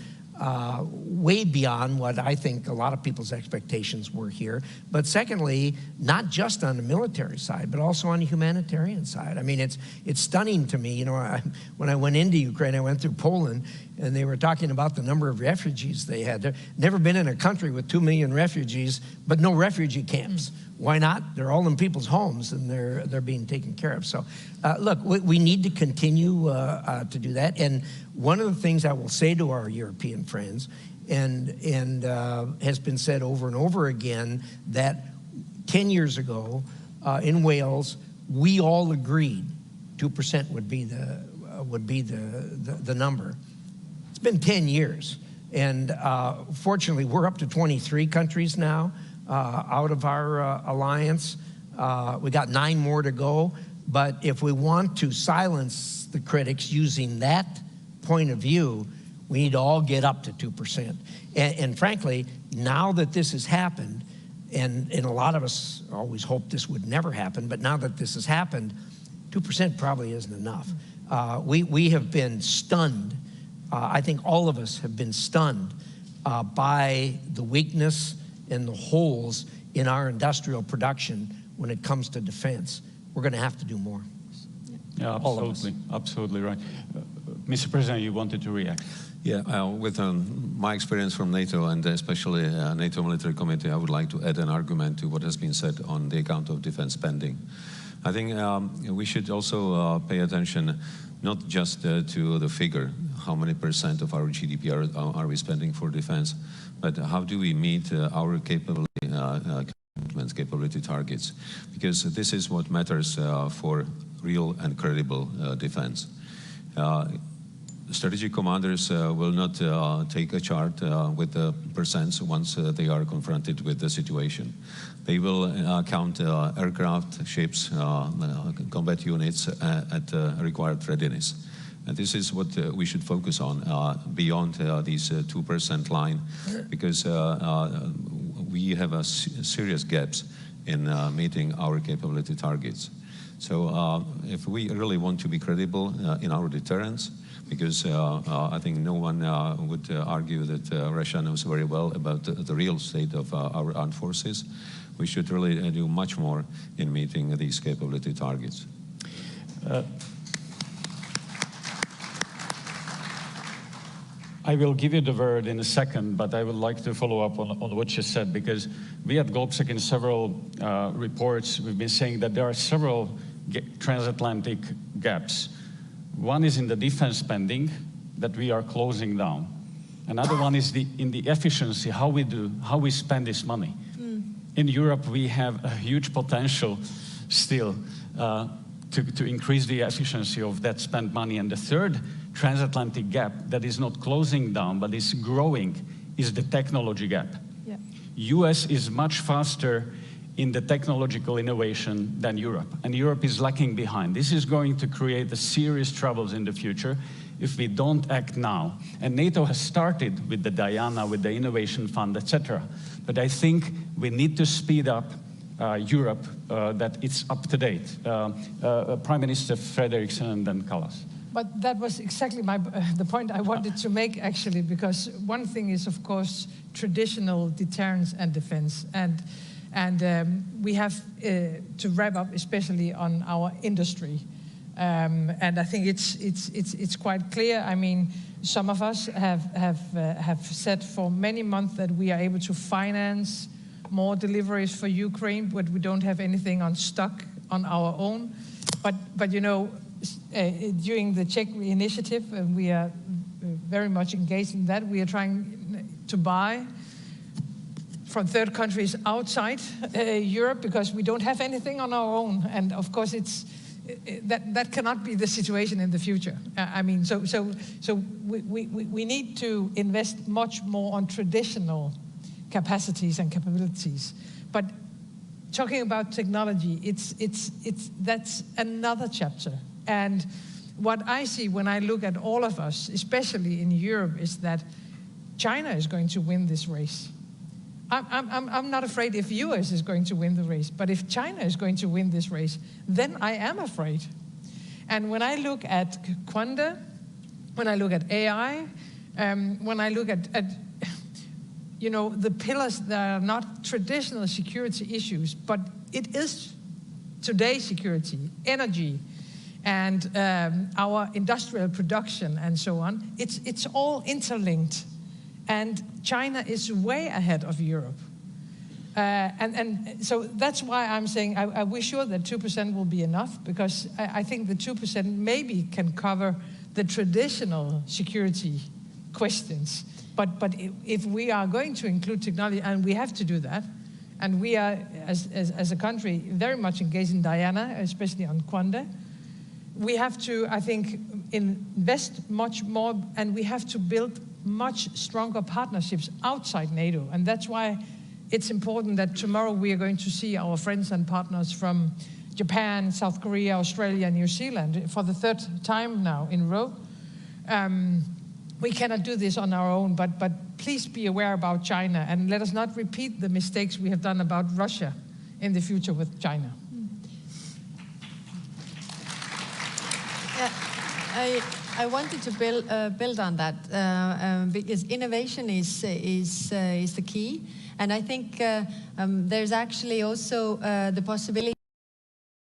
[SPEAKER 3] way beyond what I think a lot of people's expectations were here. But secondly, not just on the military side, but also on the humanitarian side. I mean, it's stunning to me. You know, when I went into Ukraine, I went through Poland, and they were talking about the number of refugees they had. They've never been in a country with 2 million refugees, but no refugee camps. Why not? They're all in people's homes, and they're being taken care of. So, look, we need to continue to do that. And one of the things I will say to our European friends, and has been said over and over again, that 10 years ago in Wales, we all agreed 2% would be the number. It's been 10 years, and fortunately, we're up to 23 countries now out of our alliance. We got 9 more to go, but if we want to silence the critics using that point of view, we need to all get up to 2%. And frankly, now that this has happened, and a lot of us always hoped this would never happen, but now that this has happened, 2% probably isn't enough. We have been stunned. I think all of us have been stunned by the weakness and the holes in our industrial production when it comes to defense. We're going to have to do more.
[SPEAKER 18] Yeah, absolutely, absolutely right. Mr. President, you wanted to react.
[SPEAKER 21] Yeah, with my experience from NATO, and especially NATO Military Committee, I would like to add an argument to what has been said on the account of defense spending. I think we should also pay attention not just to the figure, how many % of our GDP are we spending for defense, but how do we meet our capability targets? Because this is what matters for real and credible defense. Strategic commanders will not take a chart with the percents once they are confronted with the situation. They will count aircraft, ships, combat units at required readiness. And this is what we should focus on beyond these 2% line, because we have serious gaps in meeting our capability targets. So if we really want to be credible in our deterrence, because I think no one would argue that Russia knows very well about the real state of our armed forces, we should really do much more in meeting these capability targets.
[SPEAKER 18] I will give you the word in a second, but I would like to follow up on what you said, because we at GlobSec in several reports, we've been saying that there are several transatlantic gaps. One is in the defense spending that we are closing down. Another one is in the efficiency, how we spend this money. In Europe, we have a huge potential still to increase the efficiency of that spent money. And the third transatlantic gap that is not closing down, but is growing, is the technology gap. Yeah. US is much faster in the technological innovation than Europe, and Europe is lagging behind. This is going to create serious troubles in the future if we don't act now. And NATO has started with the Diana, with the Innovation Fund, etc. But I think we need to speed up Europe, that it's up to date. Prime Minister Frederiksen and then Kallas.
[SPEAKER 20] But that was exactly the point I wanted to make, actually, because one thing is, of course, traditional deterrence and defense. And we have to wrap up, especially on our industry. And I think it's quite clear. I mean, some of us have said for many months that we are able to finance more deliveries for Ukraine, but we don't have anything on stock on our own. But you know, during the Czech initiative, we are very much engaged in that. We are trying to buy from third countries outside Europe, because we don't have anything on our own. And of course, that cannot be the situation in the future. I mean, so we need to invest much more on traditional capacities and capabilities. But talking about technology, that's another chapter. And what I see when I look at all of us, especially in Europe, is that China is going to win this race. I'm not afraid if US is going to win the race, but if China is going to win this race, then I am afraid. And when I look at Quanda, when I look at AI, when I look at you know, the pillars that are not traditional security issues, but it is today's security, energy, and our industrial production and so on, it's all interlinked. And China is way ahead of Europe. And so that's why I'm saying we're sure that 2% will be enough, because I think the 2% maybe can cover the traditional security questions. But if we are going to include technology, and we have to do that, and we are, as a country, very much engaged in Diana, especially on Quanda, we have to, I think, invest much more, and we have to build much stronger partnerships outside NATO. And that's why it's important that tomorrow we are going to see our friends and partners from Japan, South Korea, Australia, and New Zealand for the third time now in a row. We cannot do this on our own, but please be aware about China, and let us not repeat the mistakes we have done about Russia in the future with China.
[SPEAKER 19] I wanted to build on that because innovation is the key, and I think there's actually also the possibility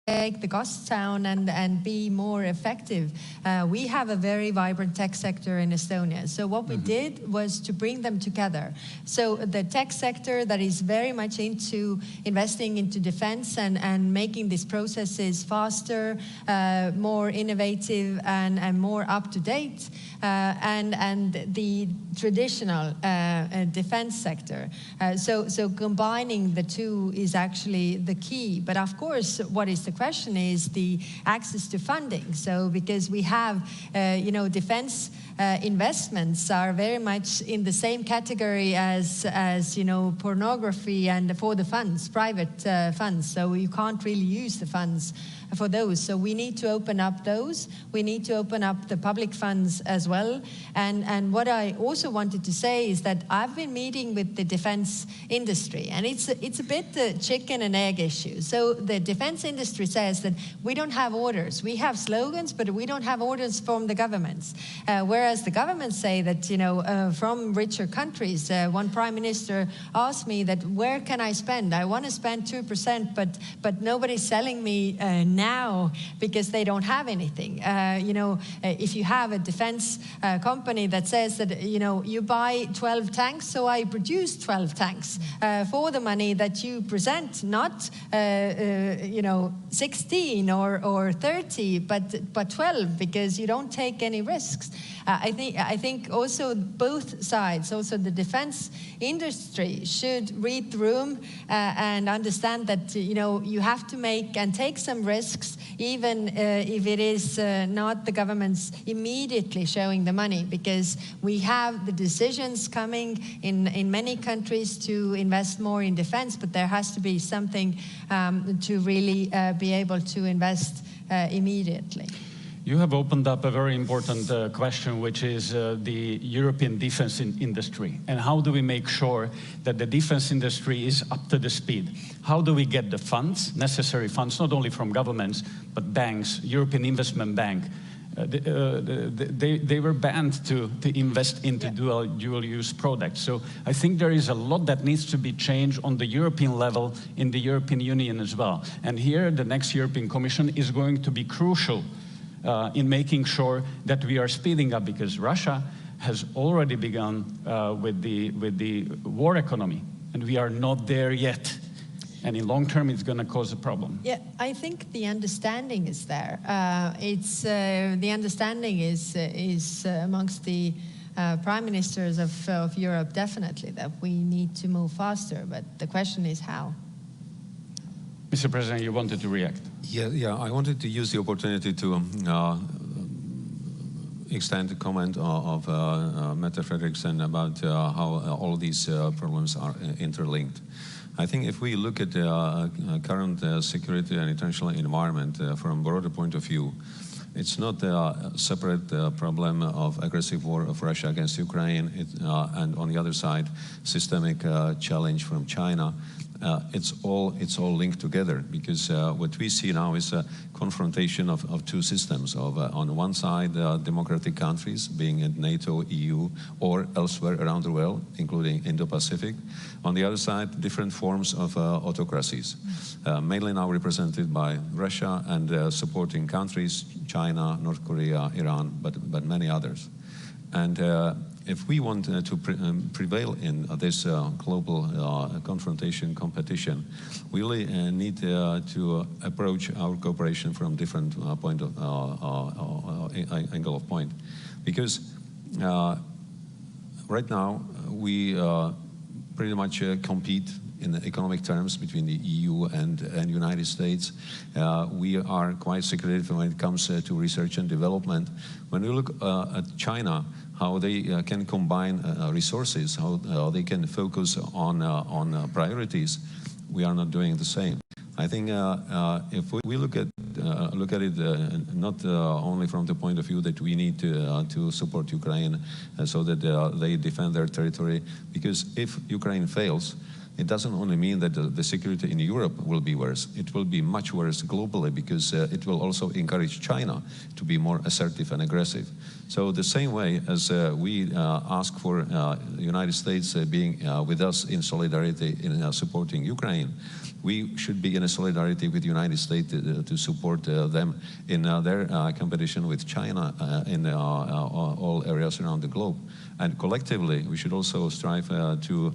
[SPEAKER 19] take the costs down and be more effective. We have a very vibrant tech sector in Estonia. So what we did was to bring them together. So the tech sector that is very much into investing into defense and making these processes faster, more innovative and more up to date, and the traditional defense sector. So combining the two is actually the key. But of course, what is the question is the access to funding. So because we have, defense investments are very much in the same category as pornography and for the funds, private funds. So you can't really use the funds for those. So we need to open up those. We need to open up the public funds as well. And what I also wanted to say is that I've been meeting with the defense industry, and it's a bit the chicken and egg issue. So the defense industry says that we don't have orders. We have slogans, but we don't have orders from the governments. Whereas the governments say that, from richer countries, one prime minister asked me that, where can I spend? I want to spend 2%, but nobody's selling me now because they don't have anything. If you have a defense company that says that, you buy 12 tanks, so I produce 12 tanks for the money that you present, not 16 or 30, but 12, because you don't take any risks. I think also both sides, also the defense industry, should read the room and understand that you have to make and take some risks, even if it is not the government's immediately showing the money, because we have the decisions coming in many countries to invest more in defense, but there has to be something to really be able to invest immediately.
[SPEAKER 18] You have opened up a very important question, which is the European defense industry. And how do we make sure that the defense industry is up to the speed? How do we get the funds, necessary funds, not only from governments, but banks, European Investment Bank? They were banned to invest into dual-use products. So I think there is a lot that needs to be changed on the European level, in the European Union as well. And here, the next European Commission is going to be crucial in making sure that we are speeding up, because Russia has already begun with the war economy, and we are not there yet. And in long term, it's going to cause a problem.
[SPEAKER 19] Yeah, I think the understanding is there. The understanding is amongst the prime ministers of Europe, definitely, that we need to move faster. But the question is how.
[SPEAKER 18] Mr. President, you wanted to react.
[SPEAKER 21] Yeah, I wanted to use the opportunity to extend the comment of Mette Frederiksen about how all these problems are interlinked. I think if we look at the current security and international environment from a broader point of view, it's not a separate problem of aggressive war of Russia against Ukraine, and on the other side, systemic challenge from China. It's all linked together, because what we see now is a confrontation of two systems. On one side, democratic countries, being in NATO, EU, or elsewhere around the world, including Indo-Pacific. On the other side, different forms of autocracies, mainly now represented by Russia and supporting countries, China, North Korea, Iran, but many others. And if we want to prevail in this global confrontation competition, we really need to approach our cooperation from different angle of point. Because right now we pretty much compete in economic terms between the EU and United States. We are quite secretive when it comes to research and development. When we look at China, how they can combine resources, how they can focus on priorities, we are not doing the same. I think if we look at it not only from the point of view that we need to support Ukraine so that they defend their territory, because if Ukraine fails, it doesn't only mean that the security in Europe will be worse. It will be much worse globally, because it will also encourage China to be more assertive and aggressive. So the same way as we ask for the United States being with us in solidarity in supporting Ukraine, we should be in a solidarity with the United States to support them in their competition with China in all areas around the globe. And collectively, we should also strive to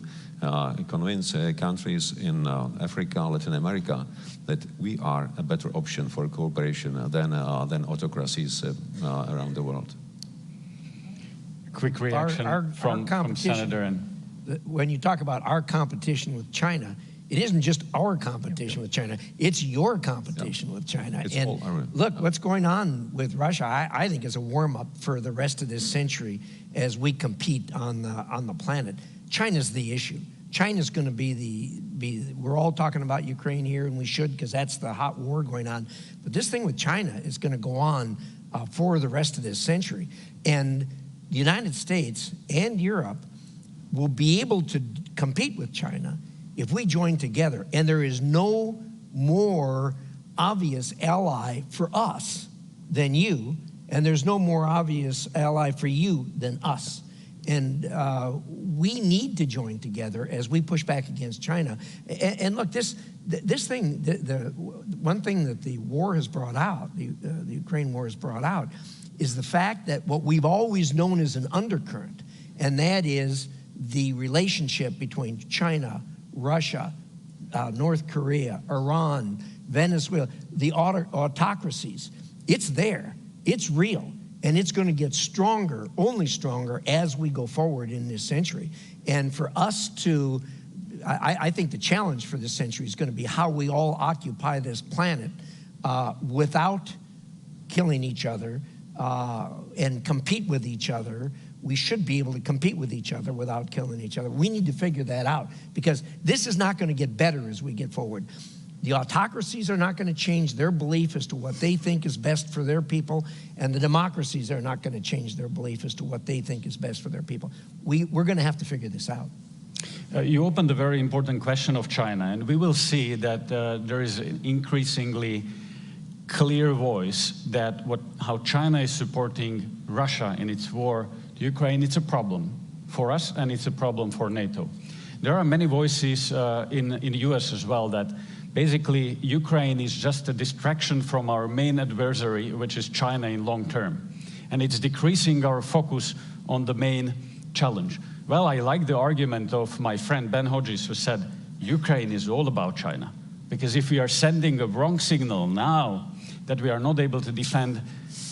[SPEAKER 21] convince countries in Africa, Latin America, that we are a better option for cooperation than autocracies around the world.
[SPEAKER 18] Quick reaction from Senator. And
[SPEAKER 3] when you talk about our competition with China, it isn't just our competition with China, it's your competition with China. And look, what's going on with Russia, I think is a warm-up for the rest of this century as we compete on the planet. China's the issue. China's going to be we're all talking about Ukraine here, and we should, because that's the hot war going on. But this thing with China is going to go on for the rest of this century. And the United States and Europe will be able to compete with China if we join together. And there is no more obvious ally for us than you, and there's no more obvious ally for you than us. And we need to join together as we push back against China. And look, this thing, the one thing that the war has brought out, the Ukraine war has brought out, is the fact that what we've always known as an undercurrent, and that is the relationship between China, Russia, North Korea, Iran, Venezuela, the autocracies. It's there, it's real, and it's going to get stronger, only stronger, as we go forward in this century. And for us to, I think the challenge for this century is going to be how we all occupy this planet without killing each other and compete with each other. We should be able to compete with each other without killing each other. We need to figure that out, because this is not going to get better as we get forward. The autocracies are not going to change their belief as to what they think is best for their people, and the democracies are not going to change their belief as to what they think is best for their people. We're going to have to figure this out.
[SPEAKER 18] You opened a very important question of China, and we will see that there is an increasingly clear voice that how China is supporting Russia in its war to Ukraine. It's a problem for us, and it's a problem for NATO. There are many voices in the US as well that basically Ukraine is just a distraction from our main adversary, which is China in long term. And it's decreasing our focus on the main challenge. Well, I like the argument of my friend Ben Hodges, who said Ukraine is all about China. Because if we are sending a wrong signal now that we are not able to defend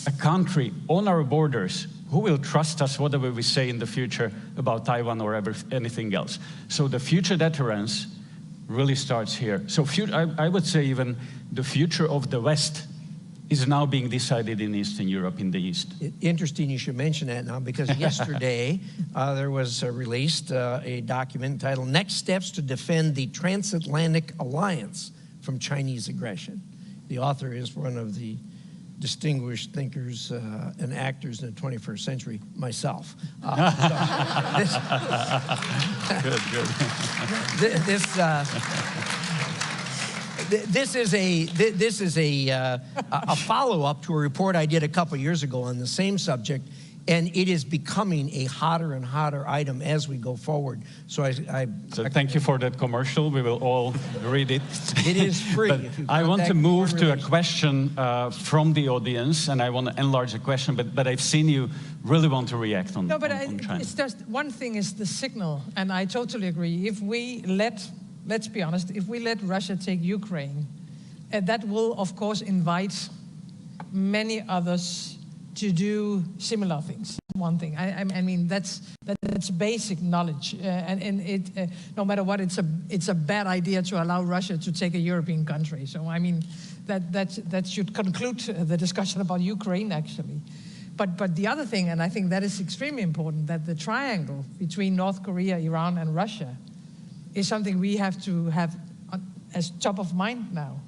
[SPEAKER 18] a country on our borders, who will trust us whatever we say in the future about Taiwan or anything else? So the future deterrence really starts here. So I would say even the future of the West is now being decided in Eastern Europe, in the East.
[SPEAKER 3] Interesting you should mention that now, because yesterday there was released a document entitled Next Steps to Defend the Transatlantic Alliance from Chinese Aggression. The author is one of the distinguished thinkers and actors in the 21st century, myself. This is a follow-up to a report I did a couple years ago on the same subject, and it is becoming a hotter and hotter item as we go forward. So
[SPEAKER 18] thank you for that commercial. We will all read it.
[SPEAKER 3] It is free.
[SPEAKER 18] But I want to move to a question from the audience, and I want to enlarge the question, but I've seen you really want to react on China.
[SPEAKER 20] It's just one thing is the signal, and I totally agree. If we let's be honest, if we let Russia take Ukraine, that will, of course, invite many others to do similar things. One thing, I mean, that's basic knowledge, and it no matter what, it's a bad idea to allow Russia to take a European country. So I mean, that should conclude the discussion about Ukraine actually. But the other thing, and I think that is extremely important, that the triangle between North Korea, Iran, and Russia is something we have to have as top of mind now.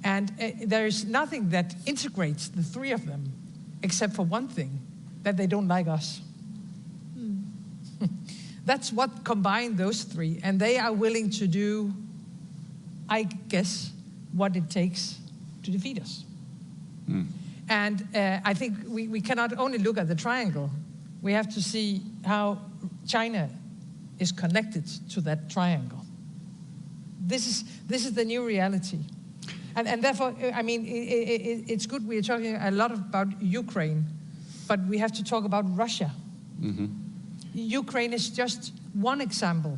[SPEAKER 20] And there is nothing that integrates the three of them, except for one thing, that they don't like us. That's what combined those three, and they are willing to do, I guess, what it takes to defeat us. And I think we cannot only look at the triangle, we have to see how China is connected to that triangle. This is the new reality. And therefore, I mean, it's good we're talking a lot about Ukraine, but we have to talk about Russia.
[SPEAKER 18] Mm-hmm.
[SPEAKER 20] Ukraine is just one example.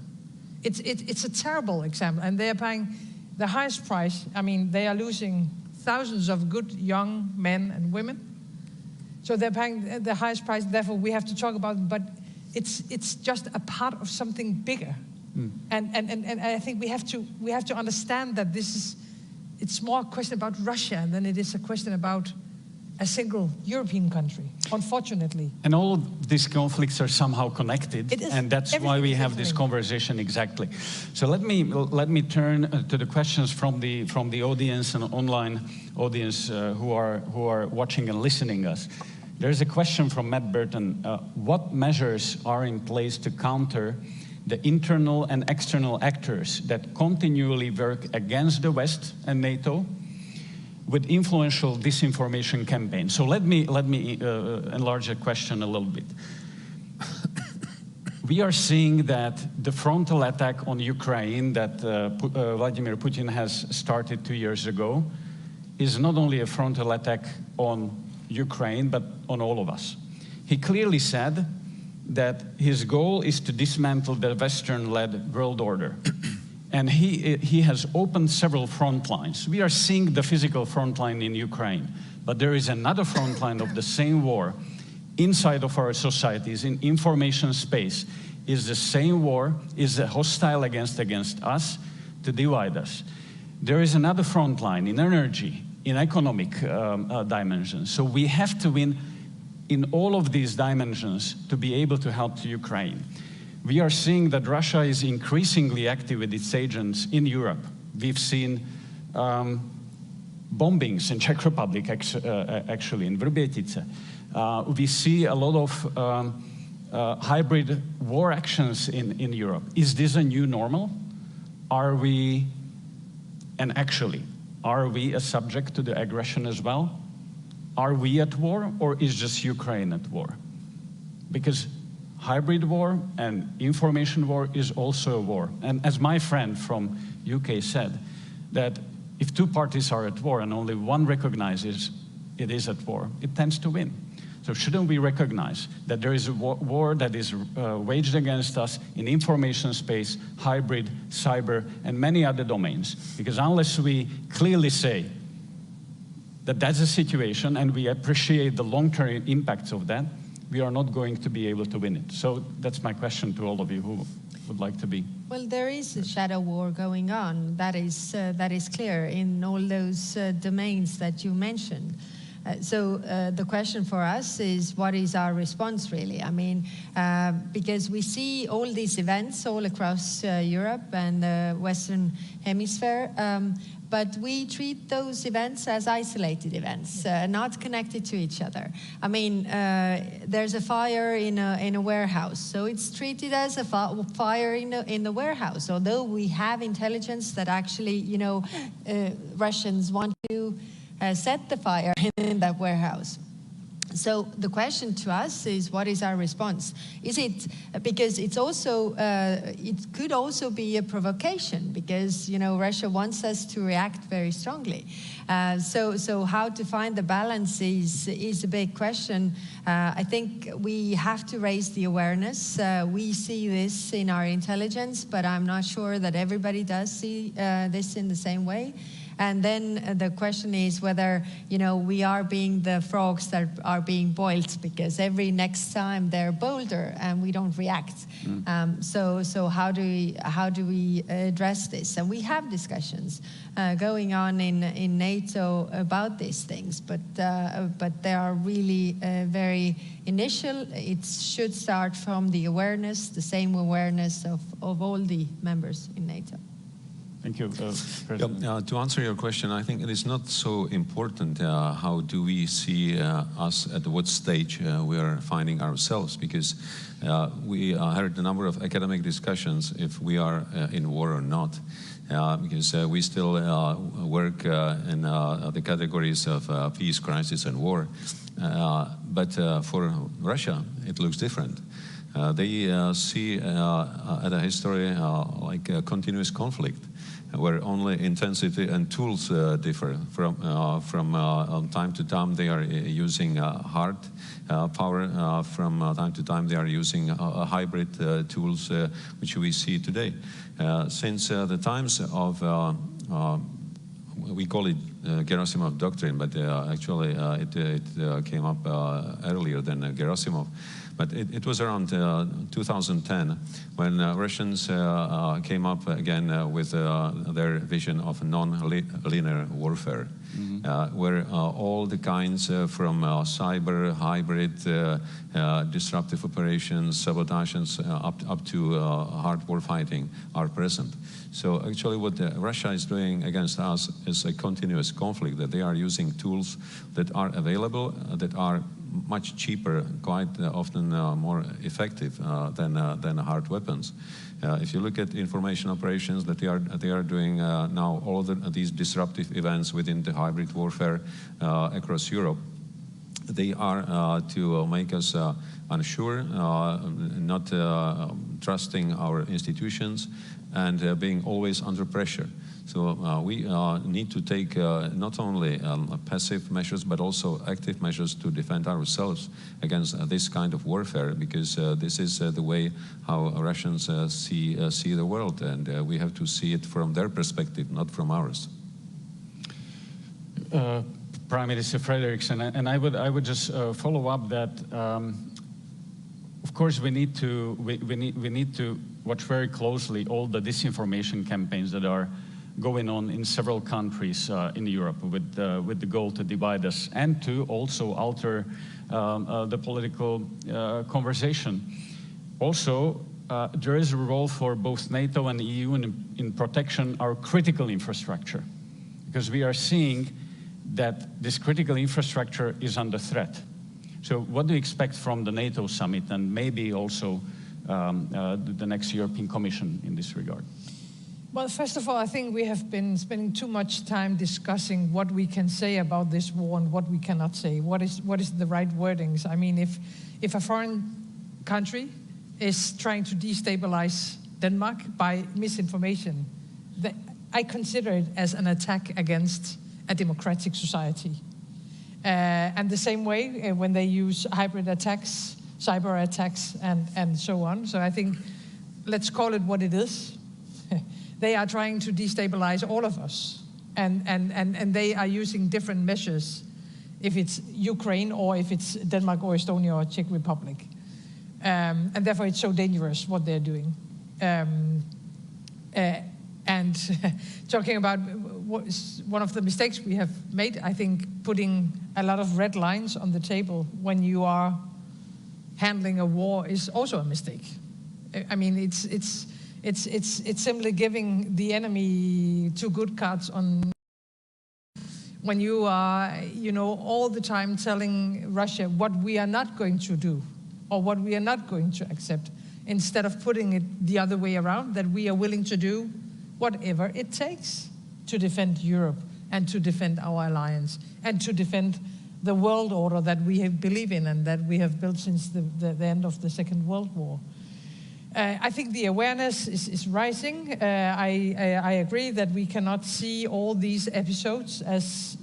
[SPEAKER 20] It's a terrible example, and they are paying the highest price. I mean, they are losing thousands of good young men and women. So they're paying the highest price, therefore we have to talk about it, but it's just a part of something bigger. Mm. And I think we have to understand that it's more a question about Russia than it is a question about a single European country, unfortunately.
[SPEAKER 18] And all of these conflicts are somehow connected, and that's why we have this conversation exactly. So let me turn to the questions from the audience and online audience who are watching and listening us. There's a question from Matt Burton. What measures are in place to counter the internal and external actors that continually work against the West and NATO with influential disinformation campaigns? So let me enlarge the question a little bit. We are seeing that the frontal attack on Ukraine that Vladimir Putin has started 2 years ago is not only a frontal attack on Ukraine, but on all of us. He clearly said that his goal is to dismantle the Western-led world order. And he has opened several front lines. We are seeing the physical front line in Ukraine, but there is another front line of the same war inside of our societies, in information space, is the same war, is hostile against us to divide us. There is another front line in energy, in economic dimensions. So we have to win in all of these dimensions to be able to help to Ukraine. We are seeing that Russia is increasingly active with its agents in Europe. We've seen bombings in Czech Republic, actually, in Vrbětice. We see a lot of hybrid war actions in Europe. Is this a new normal? Are we a subject to the aggression as well? Are we at war, or is just Ukraine at war? Because hybrid war and information war is also a war. And as my friend from UK said, that if two parties are at war and only one recognizes it is at war, it tends to win. So shouldn't we recognize that there is a war that is waged against us in information space, hybrid, cyber, and many other domains? Because unless we clearly say that that's a situation and we appreciate the long-term impacts of that, we are not going to be able to win it. So that's my question to all of you who would like to be.
[SPEAKER 19] Well, there is a shadow war going on. That is clear in all those domains that you mentioned. So the question for us is, what is our response really? I mean, because we see all these events all across Europe and the Western Hemisphere, but we treat those events as isolated events, not connected to each other. I mean, there's a fire in a warehouse, so it's treated as a fire in the warehouse, although we have intelligence that actually, you know, Russians want to set the fire in that warehouse. So the question to us is, what is our response? Is it, because it's also, it could also be a provocation, because, you know, Russia wants us to react very strongly. So how to find the balance is a big question. I think we have to raise the awareness. We see this in our intelligence, but I'm not sure that everybody does see this in the same way. And then the question is whether, you know, we are being the frogs that are being boiled, because every next time they're bolder and we don't react. So how do we address this? And we have discussions going on in NATO about these things, but they are really very initial. It should start from the awareness, the same awareness of all the members in NATO.
[SPEAKER 21] Thank you. To answer your question, I think it is not so important how do we see us, at what stage we are finding ourselves, because we heard a number of academic discussions if we are in war or not, because we still work in the categories of peace, crisis, and war. But for Russia, it looks different. They see at a history like a continuous conflict. where only intensity and tools differ. From time to time they are using hard power, from time to time they are using hybrid tools, which we see today. Since the times of, we call it Gerasimov doctrine, but actually it came up earlier than Gerasimov. But it was around 2010 when Russians came up again with their vision of non-linear warfare, where all the kinds from cyber, hybrid, disruptive operations, sabotages, up to hard war fighting are present. So actually what Russia is doing against us is a continuous conflict, that they are using tools that are available, that are much cheaper, quite often more effective than hard weapons. If you look at information operations that they are doing now, all of these disruptive events within the hybrid warfare across Europe, they are to make us unsure, not trusting our institutions, and being always under pressure. So we need to take not only passive measures, but also active measures to defend ourselves against this kind of warfare, because this is the way how Russians see the world, and we have to see it from their perspective, not from ours.
[SPEAKER 18] Prime Minister Frederiksen, and I would just follow up that. Of course, we need to watch very closely all the disinformation campaigns that are going on in several countries in Europe with the goal to divide us and to also alter the political conversation. Also, there is a role for both NATO and the EU in protection our critical infrastructure, because we are seeing that this critical infrastructure is under threat. So what do you expect from the NATO summit and maybe also the next European Commission in this regard?
[SPEAKER 20] Well, first of all, I think we have been spending too much time discussing what we can say about this war and what we cannot say. What is the right wordings? I mean, if a foreign country is trying to destabilize Denmark by misinformation, I consider it as an attack against a democratic society. And the same way when they use hybrid attacks, cyber attacks, and so on. So I think let's call it what it is. They are trying to destabilize all of us, and they are using different measures, if it's Ukraine or if it's Denmark or Estonia or Czech Republic. And therefore it's so dangerous what they're doing. And talking about one of the mistakes we have made, I think putting a lot of red lines on the table when you are handling a war is also a mistake. I mean, it's simply giving the enemy two good cards on when you are, all the time telling Russia what we are not going to do or what we are not going to accept, instead of putting it the other way around, that we are willing to do whatever it takes to defend Europe and to defend our alliance and to defend the world order that we believe in and that we have built since the end of the Second World War. I think the awareness is rising. I agree that we cannot see all these episodes as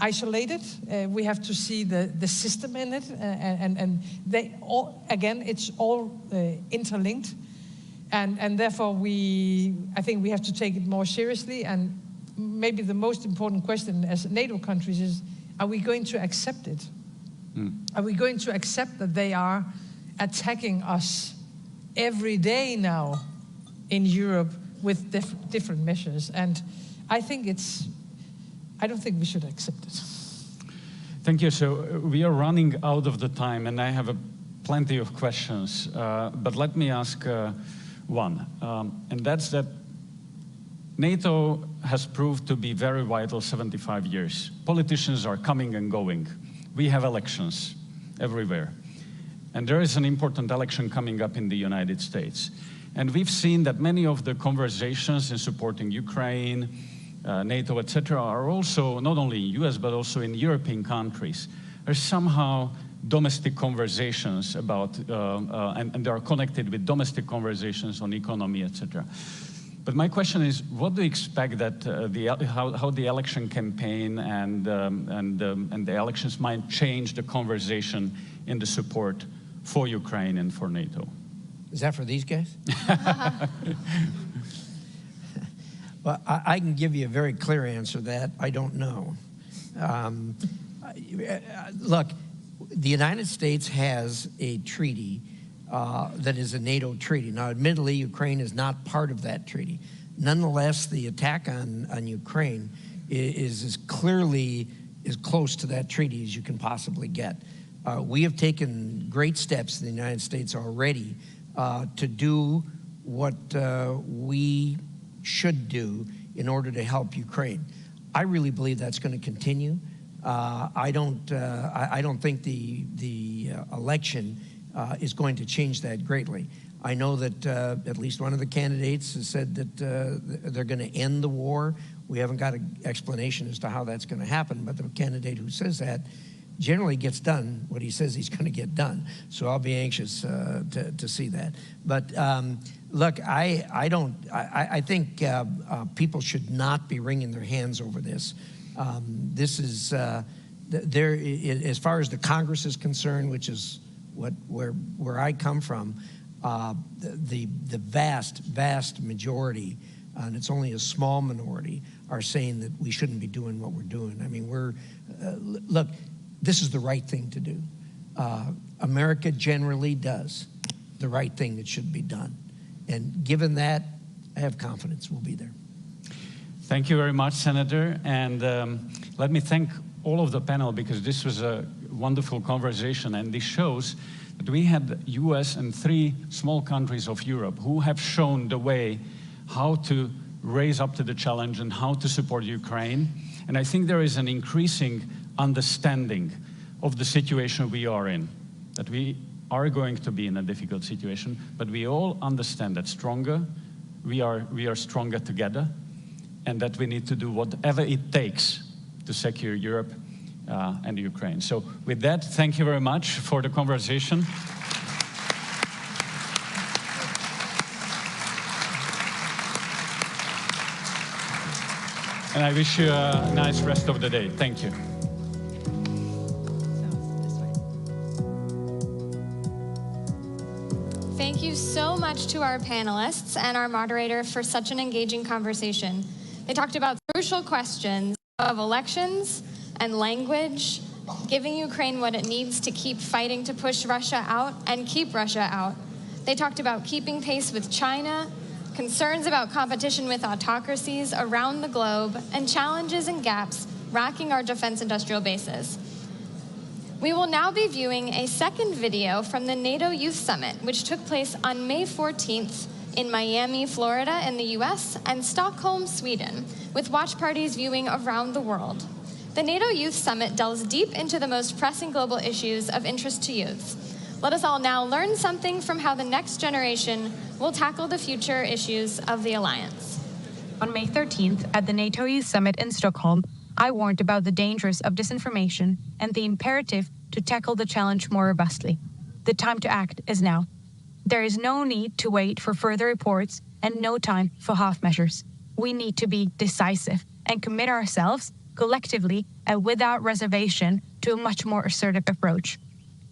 [SPEAKER 20] isolated. We have to see the system in it, and they all, again, it's all interlinked, and therefore I think we have to take it more seriously. And maybe the most important question as NATO countries is: are we going to accept it? Are we going to accept that they are attacking us every day now in Europe with different measures? And I don't think we should accept it.
[SPEAKER 18] Thank you. So we are running out of the time, and I have plenty of questions, but let me ask one, and that's that NATO has proved to be very vital 75 years. Politicians are coming and going. We have elections everywhere. And there is an important election coming up in the United States. And we've seen that many of the conversations in supporting Ukraine, NATO, etc., are also not only in US, but also in European countries. There's somehow domestic conversations about, and they are connected with domestic conversations on economy, etc. But my question is, what do you expect that how the election campaign and the elections might change the conversation in the support for Ukraine and for NATO?
[SPEAKER 3] Is that for these guys? Well, I can give you a very clear answer that I don't know. Look, the United States has a treaty that is a NATO treaty. Now, admittedly, Ukraine is not part of that treaty. Nonetheless, the attack on Ukraine is as clearly as close to that treaty as you can possibly get. We have taken great steps in the United States already to do what we should do in order to help Ukraine. I really believe that's going to continue. I don't think the election is going to change that greatly. I know that at least one of the candidates has said that they're going to end the war. We haven't got an explanation as to how that's going to happen, but the candidate who says that generally gets done what he says he's going to get done. So I'll be anxious to see that. But look, I think people should not be wringing their hands over this. This is as far as the Congress is concerned, which is where I come from. The vast majority, and it's only a small minority, are saying that we shouldn't be doing what we're doing. I mean, look, this is the right thing to do. America generally does the right thing that should be done. And given that, I have confidence we'll be there.
[SPEAKER 18] Thank you very much, Senator. And let me thank all of the panel, because this was a wonderful conversation, and this shows that we had US and 3 small countries of Europe who have shown the way how to raise up to the challenge and how to support Ukraine. And I think there is an increasing understanding of the situation we are in, that we are going to be in a difficult situation, but we all understand that we are stronger together, and that we need to do whatever it takes to secure Europe and Ukraine. So with that, thank you very much for the conversation. And I wish you a nice rest of the day. Thank you.
[SPEAKER 2] Thank you so much to our panelists and our moderator for such an engaging conversation. They talked about crucial questions of elections and language, giving Ukraine what it needs to keep fighting to push Russia out and keep Russia out. They talked about keeping pace with China, concerns about competition with autocracies around the globe, and challenges and gaps racking our defense industrial bases. We will now be viewing a second video from the NATO Youth Summit, which took place on May 14th in Miami, Florida in the US, and Stockholm, Sweden, with watch parties viewing around the world. The NATO Youth Summit delves deep into the most pressing global issues of interest to youths. Let us all now learn something from how the next generation will tackle the future issues of the alliance.
[SPEAKER 4] On May 13th, at the NATO Youth Summit in Stockholm, I warned about the dangers of disinformation and the imperative to tackle the challenge more robustly. The time to act is now. There is no need to wait for further reports and no time for half measures. We need to be decisive and commit ourselves collectively and without reservation to a much more assertive approach.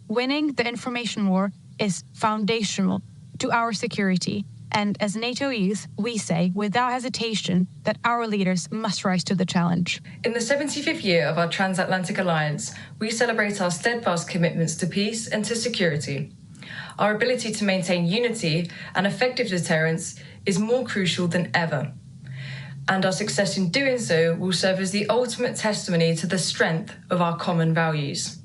[SPEAKER 4] Winning the information war is foundational to our security, and as NATO youth, we say without hesitation that our leaders must rise to the challenge.
[SPEAKER 22] In the 75th year of our Transatlantic alliance, we celebrate our steadfast commitments to peace and to security. Our ability to maintain unity and effective deterrence is more crucial than ever. And our success in doing so will serve as the ultimate testimony to the strength of our common values.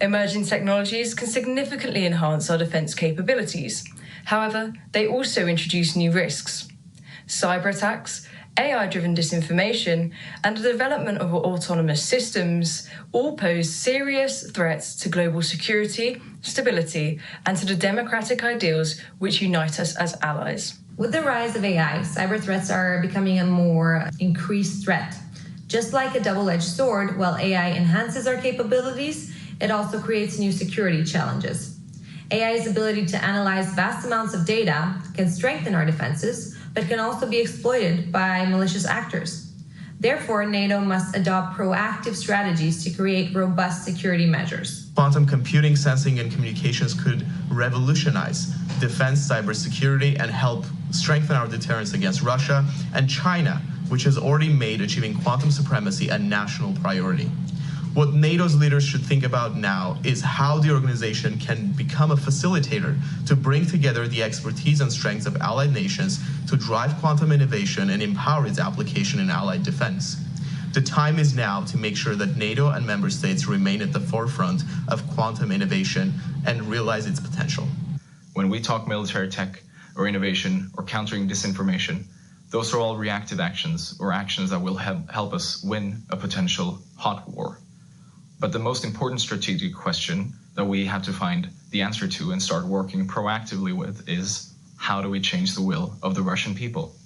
[SPEAKER 22] Emerging technologies can significantly enhance our defence capabilities. However, they also introduce new risks. Cyber attacks, AI-driven disinformation, and the development of autonomous systems all pose serious threats to global security, stability, and to the democratic ideals which unite us as allies.
[SPEAKER 23] With the rise of AI, cyber threats are becoming a more increased threat. Just like a double-edged sword, while AI enhances our capabilities, it also creates new security challenges. AI's ability to analyze vast amounts of data can strengthen our defenses, but can also be exploited by malicious actors. Therefore, NATO must adopt proactive strategies to create robust security measures.
[SPEAKER 5] Quantum computing, sensing, and communications could revolutionize defense, cybersecurity, and help strengthen our deterrence against Russia and China, which has already made achieving quantum supremacy a national priority. What NATO's leaders should think about now is how the organization can become a facilitator to bring together the expertise and strengths of allied nations to drive quantum innovation and empower its application in allied defense. The time is now to make sure that NATO and member states remain at the forefront of quantum innovation and realize its potential.
[SPEAKER 6] When we talk military tech or innovation or countering disinformation, those are all reactive actions or actions that will help us win a potential hot war. But the most important strategic question that we have to find the answer to and start working proactively with is, how do we change the will of the Russian people?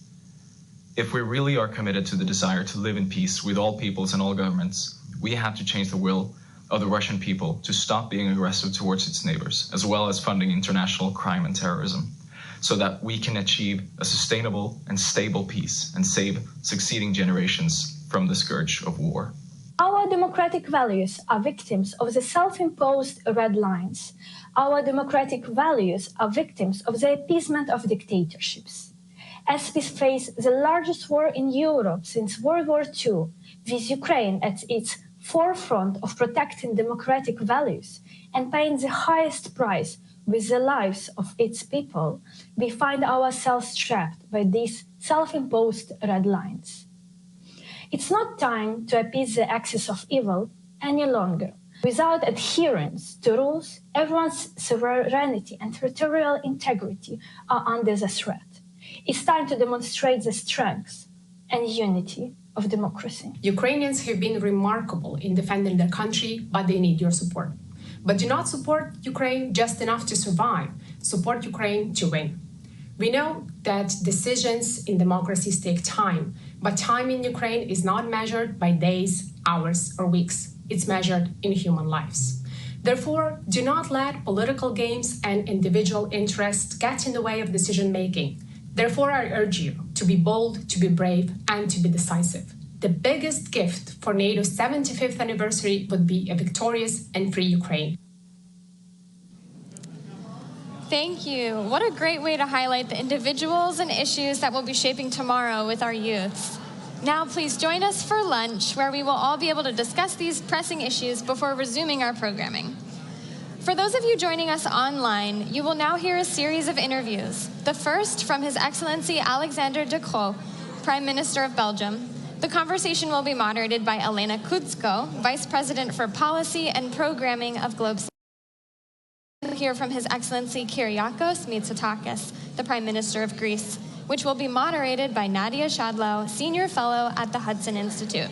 [SPEAKER 6] If we really are committed to the desire to live in peace with all peoples and all governments, we have to change the will of the Russian people to stop being aggressive towards its neighbors, as well as funding international crime and terrorism, so that we can achieve a sustainable and stable peace and save succeeding generations from the scourge of war.
[SPEAKER 8] Our democratic values are victims of the self-imposed red lines. Our democratic values are victims of the appeasement of dictatorships. As we face the largest war in Europe since World War II, with Ukraine at its forefront of protecting democratic values and paying the highest price with the lives of its people, we find ourselves trapped by these self-imposed red lines. It's not time to appease the axis of evil any longer. Without adherence to rules, everyone's sovereignty and territorial integrity are under the threat. It's time to demonstrate the strength and unity of democracy.
[SPEAKER 24] Ukrainians have been remarkable in defending their country, but they need your support. But do not support Ukraine just enough to survive. Support Ukraine to win. We know that decisions in democracies take time, but time in Ukraine is not measured by days, hours, or weeks. It's measured in human lives. Therefore, do not let political games and individual interests get in the way of decision-making. Therefore, I urge you to be bold, to be brave, and to be decisive. The biggest gift for NATO's 75th anniversary would be a victorious and free Ukraine.
[SPEAKER 2] Thank you. What a great way to highlight the individuals and issues that will be shaping tomorrow with our youths. Now, please join us for lunch, where we will all be able to discuss these pressing issues before resuming our programming. For those of you joining us online, you will now hear a series of interviews. The first from His Excellency Alexander De Croo, Prime Minister of Belgium. The conversation will be moderated by Elena Kudsko, Vice President for Policy and Programming of Globe. We'll hear from His Excellency Kyriakos Mitsotakis, the Prime Minister of Greece, which will be moderated by Nadia Shadlow, Senior Fellow at the Hudson Institute.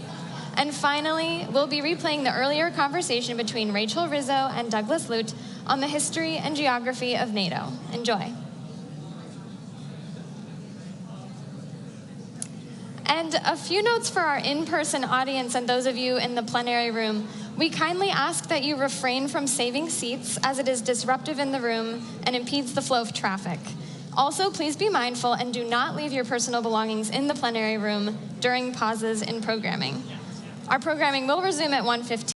[SPEAKER 2] And finally, we'll be replaying the earlier conversation between Rachel Rizzo and Douglas Lute on the history and geography of NATO. Enjoy. And a few notes for our in-person audience and those of you in the plenary room. We kindly ask that you refrain from saving seats, as it is disruptive in the room and impedes the flow of traffic. Also, please be mindful and do not leave your personal belongings in the plenary room during pauses in programming. Our programming will resume at 1:15.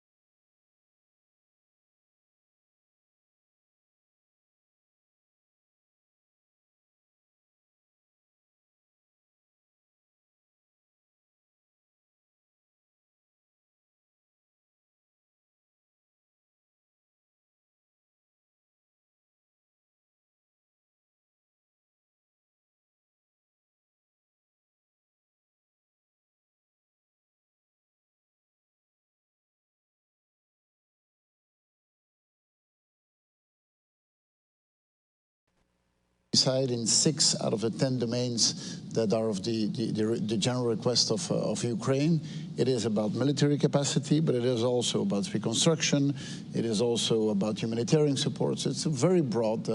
[SPEAKER 25] In 6 out of the 10 domains that are of the general request of Ukraine. It is about military capacity, but it is also about reconstruction. It is also about humanitarian support. So it's a very broad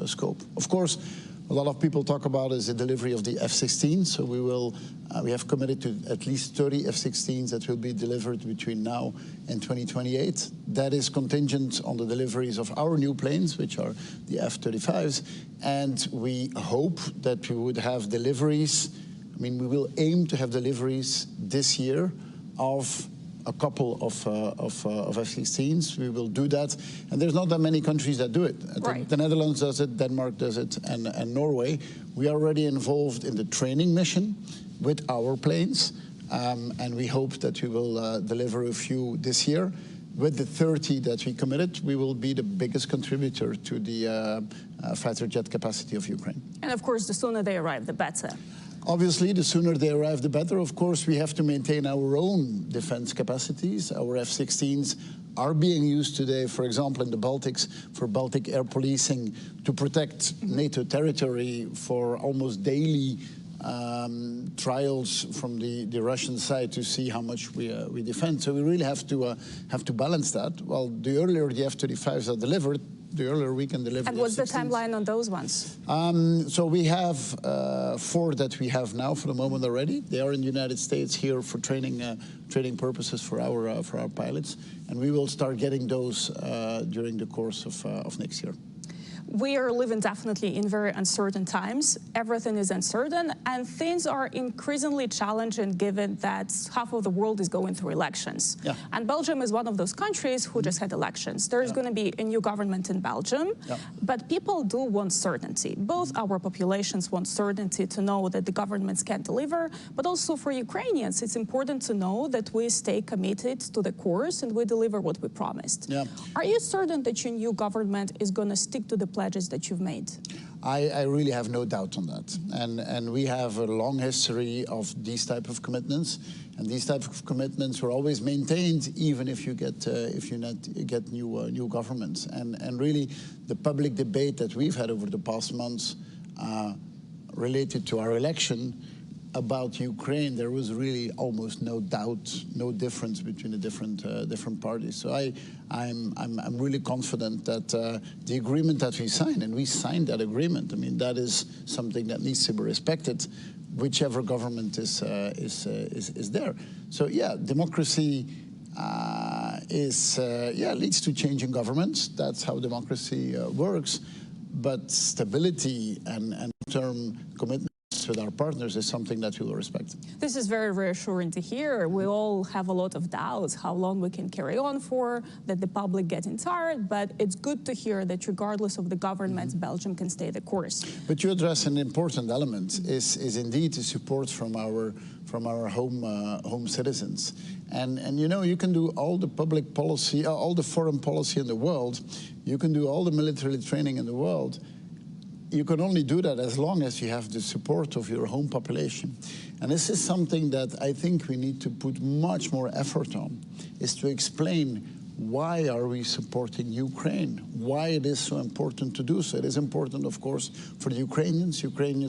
[SPEAKER 25] scope. Of course, a lot of people talk about is the delivery of the F-16. So we have committed to at least 30 F-16s that will be delivered between now and 2028. That is contingent on the deliveries of our new planes, which are the F-35s. And we hope that we would have deliveries. I mean, we will aim to have deliveries this year of a couple of F-16s. We will do that. And there's not that many countries that do it. The Netherlands does it, Denmark does it, and Norway. We are already involved in the training mission with our planes. And we hope that we will deliver a few this year. With the 30 that we committed, we will be the biggest contributor to the fighter jet capacity of Ukraine.
[SPEAKER 1] And of course, the sooner they arrive, the better.
[SPEAKER 25] Obviously, the sooner they arrive, the better. Of course, we have to maintain our own defense capacities. Our F-16s are being used today, for example, in the Baltics, for Baltic air policing, to protect NATO territory, for almost daily trials from the Russian side to see how much we defend. So we really have to balance that. Well, the earlier the F-35s are delivered, the earlier we can deliver.
[SPEAKER 1] And what's the timeline on those ones?
[SPEAKER 25] So we have 4 that we have now for the moment already. They are in the United States here for training purposes for our pilots, and we will start getting those during the course of next year.
[SPEAKER 1] We are living definitely in very uncertain times. Everything is uncertain, and things are increasingly challenging given that half of the world is going through elections.
[SPEAKER 25] Yeah.
[SPEAKER 1] And Belgium is one of those countries who just had elections. There's going to be a new government in Belgium, but people do want certainty. Both our populations want certainty to know that the governments can deliver, but also for Ukrainians, it's important to know that we stay committed to the course and we deliver what we promised.
[SPEAKER 25] Yeah.
[SPEAKER 1] Are you certain that your new government is going to stick to the pledges that you've made?
[SPEAKER 25] I really have no doubt on that. And we have a long history of these type of commitments. And these type of commitments were always maintained, even if you get new governments. And really, the public debate that we've had over the past months related to our election about Ukraine, there was really almost no doubt, no difference between the different parties. So I'm really confident that the agreement that we signed, and we signed that agreement, I mean, that is something that needs to be respected, whichever government is there. So yeah, democracy leads to changing governments. That's how democracy works. But stability and long-term commitment with our partners is something that we will respect.
[SPEAKER 1] This is very reassuring to hear. We all have a lot of doubts how long we can carry on for, that the public getting tired, but it's good to hear that regardless of the government, Belgium can stay the course.
[SPEAKER 25] But you address an important element, is indeed the support from our home citizens. And you know, you can do all the public policy, all the foreign policy in the world, you can do all the military training in the world. You can only do that as long as you have the support of your home population. And this is something that I think we need to put much more effort on, is to explain why are we supporting Ukraine, why it is so important to do so. It is important, of course, for the Ukrainians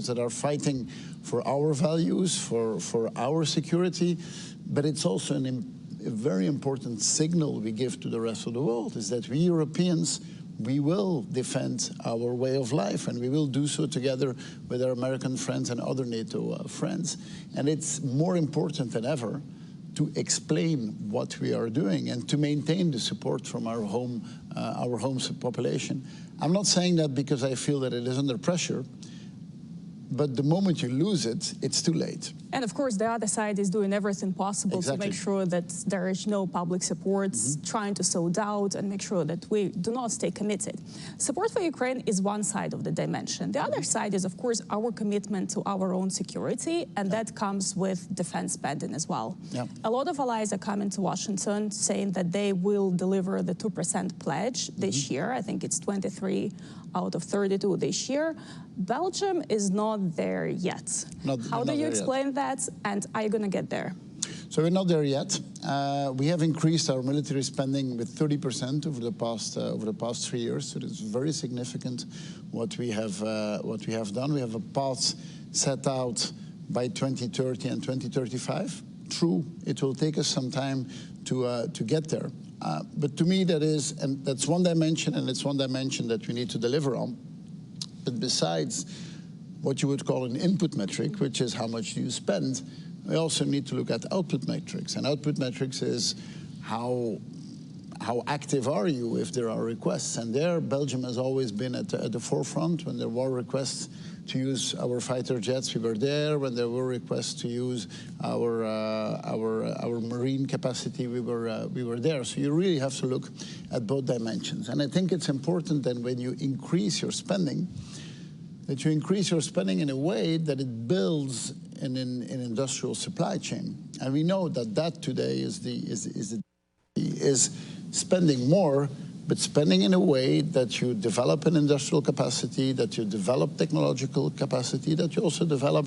[SPEAKER 25] that are fighting for our values, for our security, but it's also a very important signal we give to the rest of the world, is that we Europeans, we will defend our way of life, and we will do so together with our American friends and other NATO friends. And it's more important than ever to explain what we are doing and to maintain the support from our home population. I'm not saying that because I feel that it is under pressure, but the moment you lose it, it's too late.
[SPEAKER 1] And of course, the other side is doing everything possible to make sure that there is no public support, trying to sow doubt and make sure that we do not stay committed. Support for Ukraine is one side of the dimension. The other side is, of course, our commitment to our own security, and that comes with defense spending as well. A lot of allies are coming to Washington saying that they will deliver the 2% pledge this year. I think it's 23 out of 32 this year. Belgium is not there yet. How do you explain that, and are you going to get there?
[SPEAKER 25] So we're not there yet. We have increased our military spending with 30% over the past 3 years. So it's very significant what we have done. We have a path set out by 2030 and 2035. True, it will take us some time to get there. But to me, that's one dimension, and it's one dimension that we need to deliver on. But besides what you would call an input metric, which is how much do you spend, we also need to look at output metrics. And output metrics is how active are you if there are requests. And there, Belgium has always been at the forefront. When there were requests to use our fighter jets, we were there. When there were requests to use our marine capacity, we were there. So you really have to look at both dimensions. And I think it's important that when you increase your spending, that you increase your spending in a way that it builds an industrial supply chain. And we know that today is spending more, but spending in a way that you develop an industrial capacity, that you develop technological capacity, that you also develop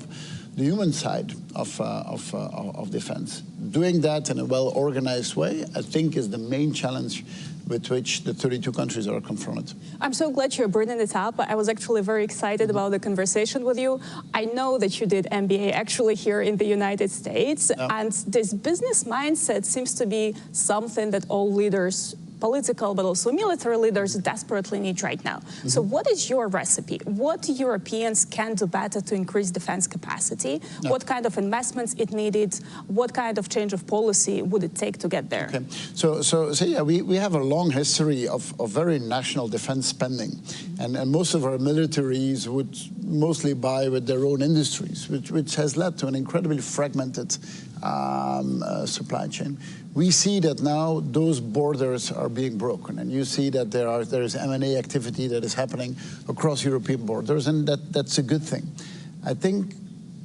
[SPEAKER 25] the human side of defense. Doing that in a well-organized way, I think, is the main challenge with which the 32 countries are confronted.
[SPEAKER 1] I'm so glad you're bringing it up. I was actually very excited about the conversation with you. I know that you did MBA actually here in the United States, and this business mindset seems to be something that all leaders, political but also military leaders, desperately need right now. So what is your recipe? What Europeans can do better to increase defense capacity? What kind of investments it needed? What kind of change of policy would it take to get there?
[SPEAKER 25] Okay. So yeah, we have a long history of very national defense spending. And most of our militaries would mostly buy with their own industries, which has led to an incredibly fragmented supply chain. We see that now those borders are being broken, and you see that there is M&A activity that is happening across European borders, and that's a good thing. I think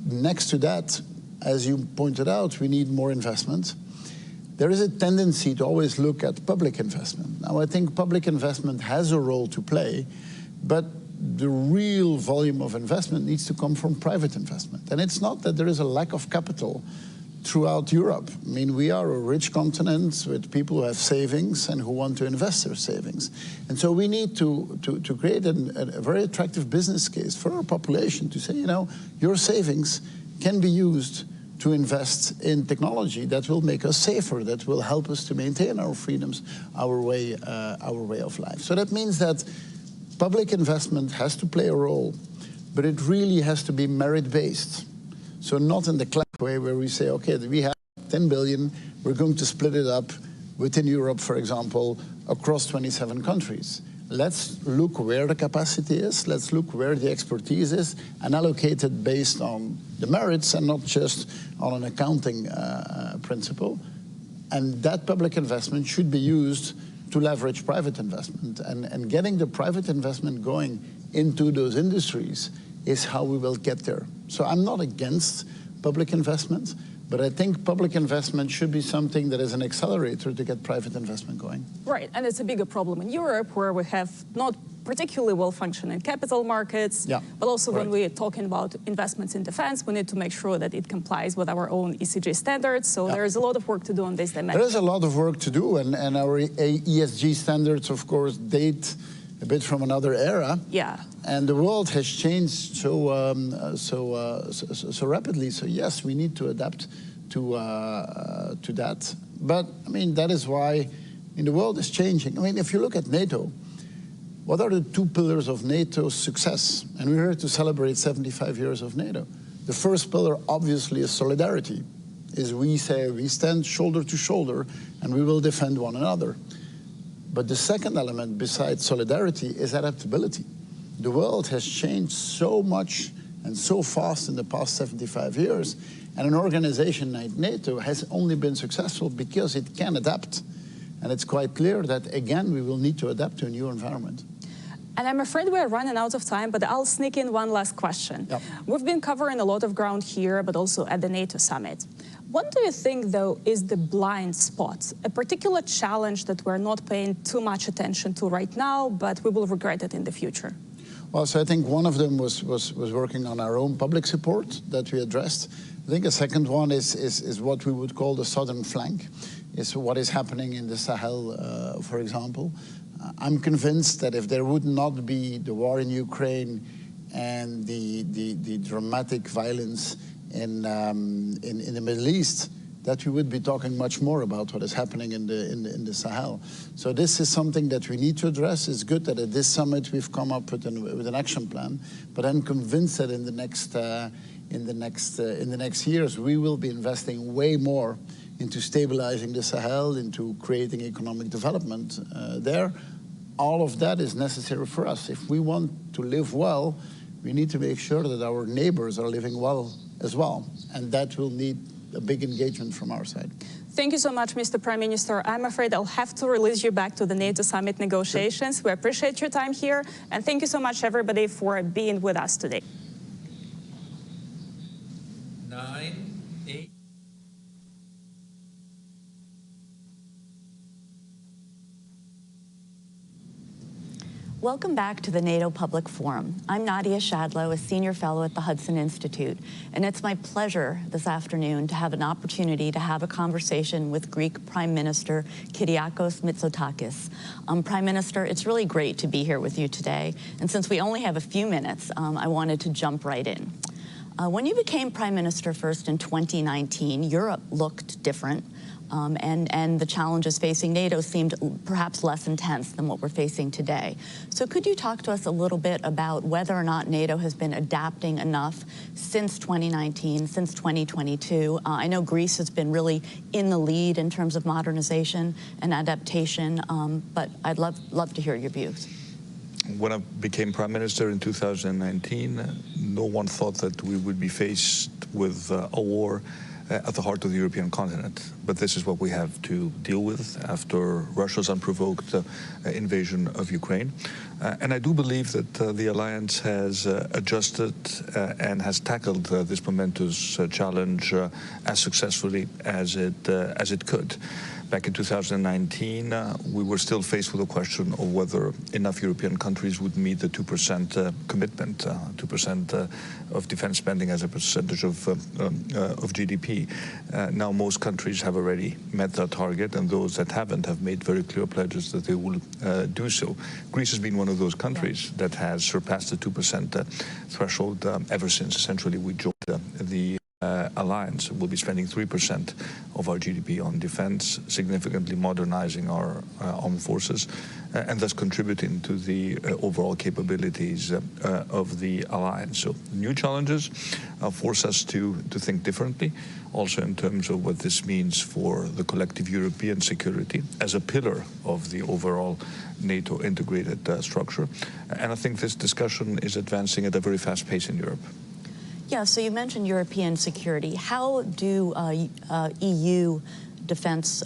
[SPEAKER 25] next to that, as you pointed out, we need more investment. There is a tendency to always look at public investment. Now, I think public investment has a role to play, but the real volume of investment needs to come from private investment. And it's not that there is a lack of capital throughout Europe. I mean, we are a rich continent with people who have savings and who want to invest their savings. And so we need to create a very attractive business case for our population to say, you know, your savings can be used to invest in technology that will make us safer, that will help us to maintain our freedoms, our way of life. So that means that public investment has to play a role, but it really has to be merit-based. So not in the classic way where we say, okay, we have 10 billion, we're going to split it up within Europe, for example, across 27 countries. Let's look where the capacity is, let's look where the expertise is, and allocate it based on the merits and not just on an accounting principle. And that public investment should be used to leverage private investment. And getting the private investment going into those industries is how we will get there. So I'm not against public investment, but I think public investment should be something that is an accelerator to get private investment going.
[SPEAKER 1] Right, and it's a bigger problem in Europe where we have not particularly well-functioning capital markets, but also when we're talking about investments in defense, we need to make sure that it complies with our own ECG standards. So there is a lot of work to do on this dimension.
[SPEAKER 25] There is a lot of work to do, and our ESG standards, of course, date a bit from another era.
[SPEAKER 1] Yeah.
[SPEAKER 25] And the world has changed so rapidly. So yes, we need to adapt to that. But I mean, that is why the world is changing. I mean, if you look at NATO, what are the two pillars of NATO's success? And we're here to celebrate 75 years of NATO. The first pillar, obviously, is solidarity. Is we say we stand shoulder to shoulder and we will defend one another. But the second element, besides solidarity, is adaptability. The world has changed so much and so fast in the past 75 years, and an organization like NATO has only been successful because it can adapt. And it's quite clear that, again, we will need to adapt to a new environment.
[SPEAKER 1] And I'm afraid we're running out of time, but I'll sneak in one last question.
[SPEAKER 25] Yep.
[SPEAKER 1] We've been covering a lot of ground here, but also at the NATO Summit. What do you think, though, is the blind spot, a particular challenge that we're not paying too much attention to right now, but we will regret it in the future?
[SPEAKER 25] Well, so I think one of them was working on our own public support that we addressed. I think a second one is what we would call the southern flank, is what is happening in the Sahel, for example. I'm convinced that if there would not be the war in Ukraine and the dramatic violence in the Middle East, that we would be talking much more about what is happening in the Sahel. So this is something that we need to address. It's good that at this summit we've come up with an action plan, but I'm convinced that in the next years we will be investing way more into stabilizing the Sahel, into creating economic development there. All of that is necessary for us. If we want to live well, we need to make sure that our neighbors are living well as well, and that will need a big engagement from our side.
[SPEAKER 1] Thank you so much, Mr. Prime Minister. I'm afraid I'll have to release you back to the NATO summit negotiations. We appreciate your time here, and thank you so much, everybody, for being with us today.
[SPEAKER 21] 9, 8.
[SPEAKER 7] Welcome back to the NATO Public Forum. I'm Nadia Shadlow, a senior fellow at the Hudson Institute, and it's my pleasure this afternoon to have an opportunity to have a conversation with Greek Prime Minister Kyriakos Mitsotakis. Prime Minister, it's really great to be here with you today, and since we only have a few minutes, I wanted to jump right in. When you became Prime Minister first in 2019, Europe looked different. And the challenges facing NATO seemed perhaps less intense than what we're facing today. So could you talk to us a little bit about whether or not NATO has been adapting enough since 2019, since 2022? I know Greece has been really in the lead in terms of modernization and adaptation, but I'd love to hear your views.
[SPEAKER 10] When I became Prime Minister in 2019, no one thought that we would be faced with a war at the heart of the European continent. But this is what we have to deal with after Russia's unprovoked invasion of Ukraine. And I do believe that the alliance has adjusted and has tackled this momentous challenge as successfully as it could. Back in 2019, we were still faced with the question of whether enough European countries would meet the 2% commitment, 2% of defense spending as a percentage of GDP. Now most countries have already met that target, and those that haven't have made very clear pledges that they will do so. Greece has been one of those countries that has surpassed the 2% threshold ever since essentially we joined the alliance. We'll be spending 3% of our GDP on defense, significantly modernizing our armed forces, and thus contributing to the overall capabilities of the alliance. So new challenges force us to think differently, also in terms of what this means for the collective European security as a pillar of the overall NATO integrated structure. And I think this discussion is advancing at a very fast pace in Europe.
[SPEAKER 7] Yeah, so you mentioned European security. How do EU defense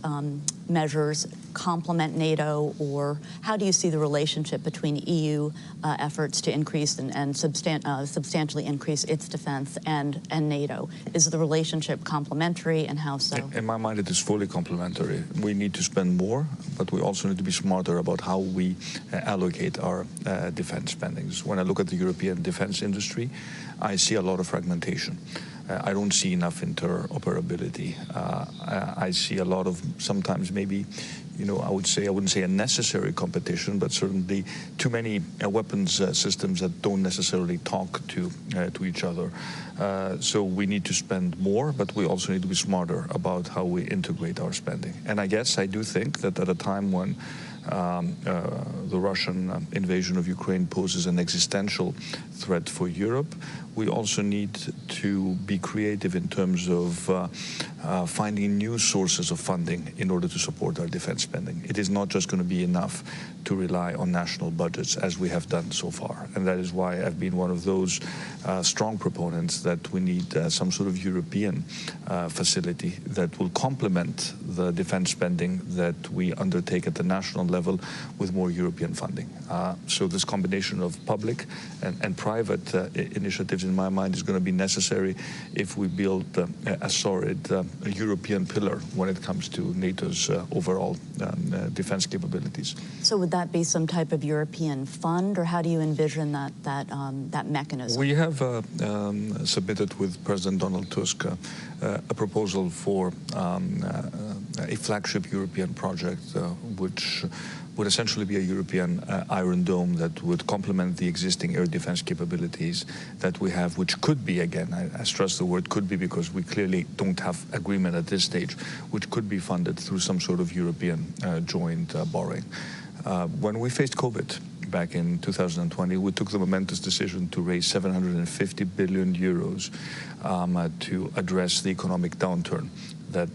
[SPEAKER 7] measures complement NATO, or how do you see the relationship between EU efforts to increase and substantially increase its defense and NATO? Is the relationship complementary, and how so?
[SPEAKER 10] In my mind, it is fully complementary. We need to spend more, but we also need to be smarter about how we allocate our defense spendings. When I look at the European defense industry, I see a lot of fragmentation. I don't see enough interoperability. I see a lot of, sometimes maybe, I wouldn't say a necessary competition, but certainly too many weapons systems that don't necessarily talk to each other. So we need to spend more, but we also need to be smarter about how we integrate our spending. And I guess I do think that at a time when the Russian invasion of Ukraine poses an existential threat for Europe, we also need to be creative in terms of finding new sources of funding in order to support our defense spending. It is not just going to be enough to rely on national budgets as we have done so far. And that is why I've been one of those strong proponents that we need some sort of European facility that will complement the defense spending that we undertake at the national level with more European funding. So this combination of public and private initiatives, in my mind, is going to be necessary if we build a solid European pillar when it comes to NATO's overall defense capabilities.
[SPEAKER 7] So would that be some type of European fund, or how do you envision that mechanism?
[SPEAKER 10] We have submitted with President Donald Tusk a proposal for a flagship European project, which would essentially be a European Iron Dome that would complement the existing air defense capabilities that we have, which could be, again, I stress the word could be because we clearly don't have agreement at this stage, which could be funded through some sort of European joint borrowing. When we faced COVID back in 2020, we took the momentous decision to raise 750 billion euros to address the economic downturn that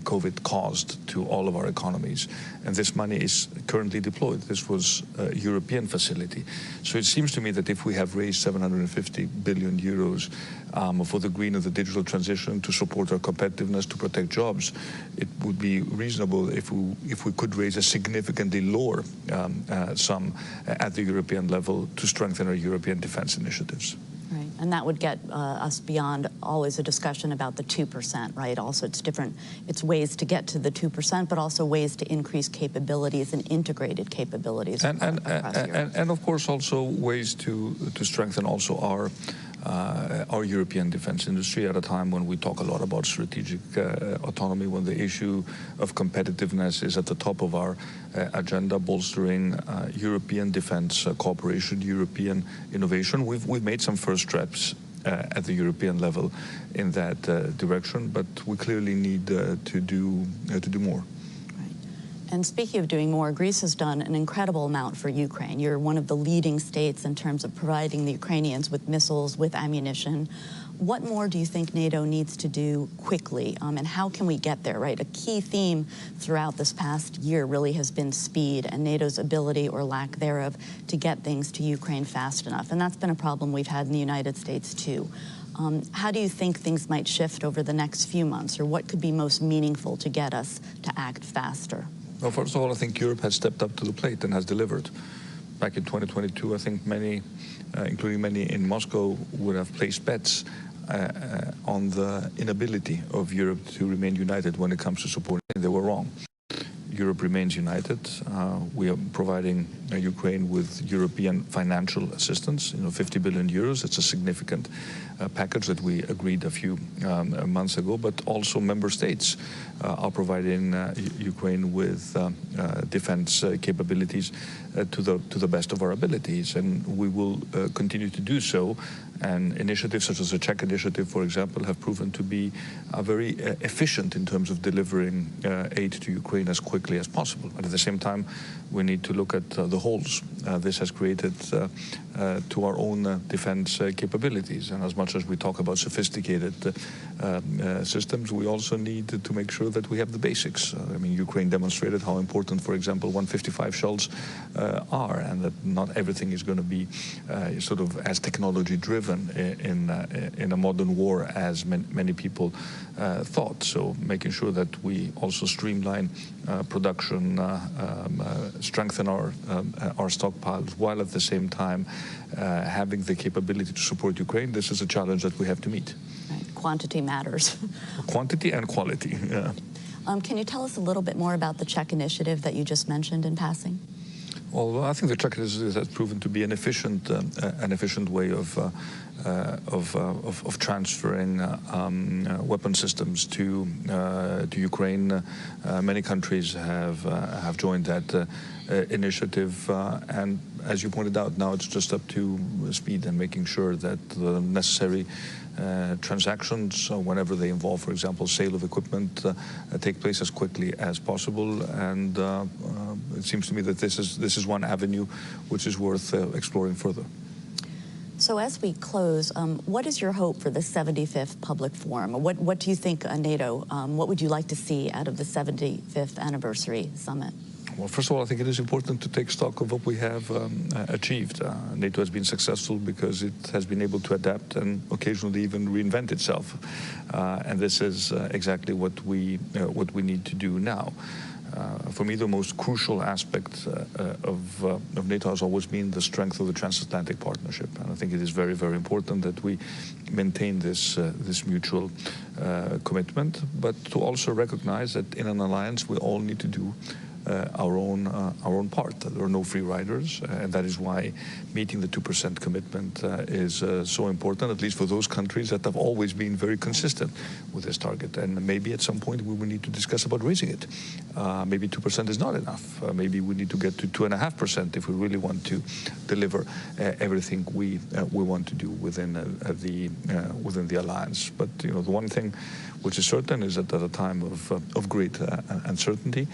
[SPEAKER 10] COVID caused to all of our economies. And this money is currently deployed. This was a European facility. So it seems to me that if we have raised 750 billion euros for the green and the digital transition to support our competitiveness, to protect jobs, it would be reasonable if we could raise a significantly lower sum at the European level to strengthen our European defense initiatives.
[SPEAKER 7] Right, and that would get us beyond always a discussion about the 2%, right? Also, it's ways to get to the 2%, but also ways to increase capabilities and integrated capabilities across Europe.
[SPEAKER 10] And of course, also ways to strengthen also our European defense industry at a time when we talk a lot about strategic autonomy, when the issue of competitiveness is at the top of our agenda, bolstering European defense cooperation, European innovation. We've made some first steps at the European level in that direction, but we clearly need to do more.
[SPEAKER 7] And speaking of doing more, Greece has done an incredible amount for Ukraine. You're one of the leading states in terms of providing the Ukrainians with missiles, with ammunition. What more do you think NATO needs to do quickly, and how can we get there, right? A key theme throughout this past year really has been speed and NATO's ability or lack thereof to get things to Ukraine fast enough. And that's been a problem we've had in the United States too. How do you think things might shift over the next few months, or what could be most meaningful to get us to act faster?
[SPEAKER 10] Well, first of all, I think Europe has stepped up to the plate and has delivered. Back in 2022, I think many, including many in Moscow, would have placed bets on the inability of Europe to remain united when it comes to supporting. They were wrong. Europe remains united. We are providing Ukraine with European financial assistance, 50 billion euros. It's a significant package that we agreed a few months ago, but also member states are providing Ukraine with defense capabilities to the best of our abilities, and we will continue to do so. And initiatives such as the Czech initiative, for example, have proven to be very efficient in terms of delivering aid to Ukraine as quickly as possible. But at the same time, we need to look at the holes this has created to our own defense capabilities. And as much as we talk about sophisticated systems, we also need to make sure that we have the basics. I mean, Ukraine demonstrated how important, for example, 155 shells are, and that not everything is going to be sort of as technology-driven in a modern war as many people thought. So making sure that we also streamline production, strengthen our stockpiles, while at the same time having the capability to support Ukraine. This is a challenge that we have to meet.
[SPEAKER 7] Right. Quantity matters.
[SPEAKER 10] Quantity and quality, yeah.
[SPEAKER 7] Can you tell us a little bit more about the Czech initiative that you just mentioned in passing?
[SPEAKER 10] Well, I think the Czech initiative has proven to be an efficient way of transferring weapon systems to Ukraine. Many countries have joined that initiative, and as you pointed out, now it's just up to speed and making sure that the necessary transactions, whenever they involve, for example, sale of equipment, take place as quickly as possible. And it seems to me that this is one avenue which is worth exploring further.
[SPEAKER 7] So as we close, what is your hope for the 75th Public Forum? What do you think, NATO, what would you like to see out of the 75th Anniversary Summit?
[SPEAKER 10] Well, first of all, I think it is important to take stock of what we have achieved. NATO has been successful because it has been able to adapt and occasionally even reinvent itself. And this is exactly what we need to do now. For me, the most crucial aspect of NATO has always been the strength of the transatlantic partnership. And I think it is very, very important that we maintain this mutual commitment, but to also recognize that in an alliance we all need to do our own part. There are no free riders, and that is why meeting the 2% commitment is so important, at least for those countries that have always been very consistent with this target. And maybe at some point we will need to discuss about raising it. Maybe 2% is not enough. Maybe we need to get to 2.5% if we really want to deliver everything we want to do within the alliance. But the one thing which is certain is that at a time of great uncertainty,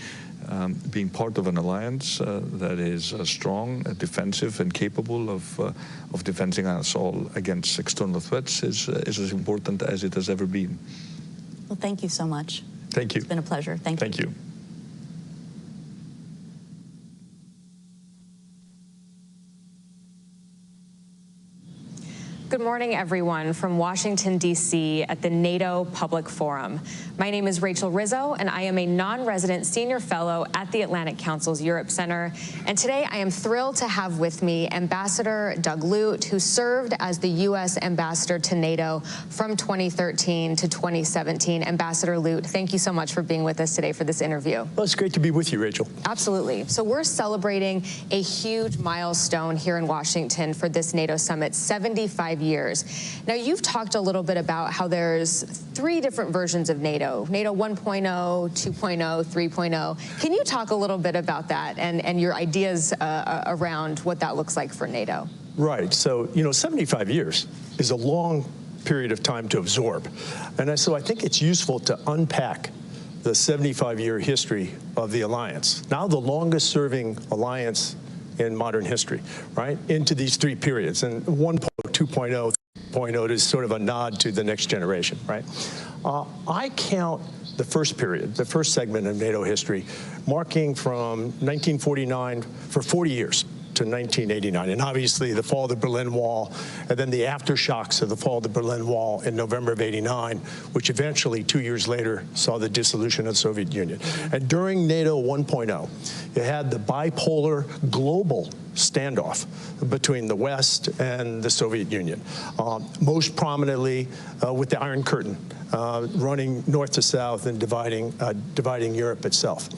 [SPEAKER 10] being part of an alliance that is strong, defensive, and capable of defending us all against external threats is as important as it has ever been.
[SPEAKER 7] Well, thank you so much.
[SPEAKER 10] Thank you.
[SPEAKER 7] It's been a pleasure. Thank you.
[SPEAKER 10] Thank you.
[SPEAKER 11] Good morning, everyone, from Washington, D.C. at the NATO Public Forum. My name is Rachel Rizzo, and I am a non-resident senior fellow at the Atlantic Council's Europe Center. And today I am thrilled to have with me Ambassador Doug Lute, who served as the U.S. ambassador to NATO from 2013 to 2017. Ambassador Lute, thank you so much for being with us today for this interview.
[SPEAKER 12] Well, it's great to be with you, Rachel.
[SPEAKER 11] Absolutely. So we're celebrating a huge milestone here in Washington for this NATO summit, 75 years. Now, you've talked a little bit about how there's 3 different versions of NATO, NATO 1.0, 2.0, 3.0. Can you talk a little bit about that and your ideas around what that looks like for NATO?
[SPEAKER 12] Right. So, 75 years is a long period of time to absorb. And so I think it's useful to unpack the 75-year history of the alliance, now the longest-serving alliance in modern history, right, into these 3 periods. And 1.0, 2.0, 3.0 is sort of a nod to the next generation, right? I count the first period, the first segment of NATO history, marking from 1949 for 40 years to 1989. And obviously the fall of the Berlin Wall, and then the aftershocks of the fall of the Berlin Wall in November of '89, which eventually 2 years later saw the dissolution of the Soviet Union. And during NATO 1.0, you had the bipolar global standoff between the West and the Soviet Union, most prominently with the Iron Curtain running north to south and dividing Europe itself.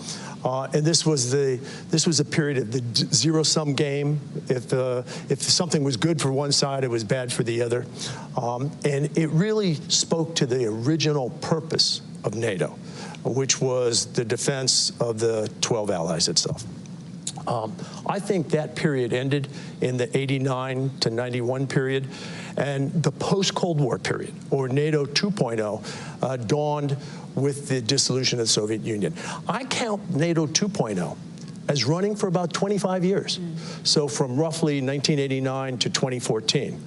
[SPEAKER 12] And this was a period of the zero-sum game. If something was good for one side, it was bad for the other. And it really spoke to the original purpose of NATO, which was the defense of the 12 allies itself. I think that period ended in the '89 to '91 period, and the post-Cold War period, or NATO 2.0, dawned with the dissolution of the Soviet Union. I count NATO 2.0 as running for about 25 years, so from roughly 1989 to 2014.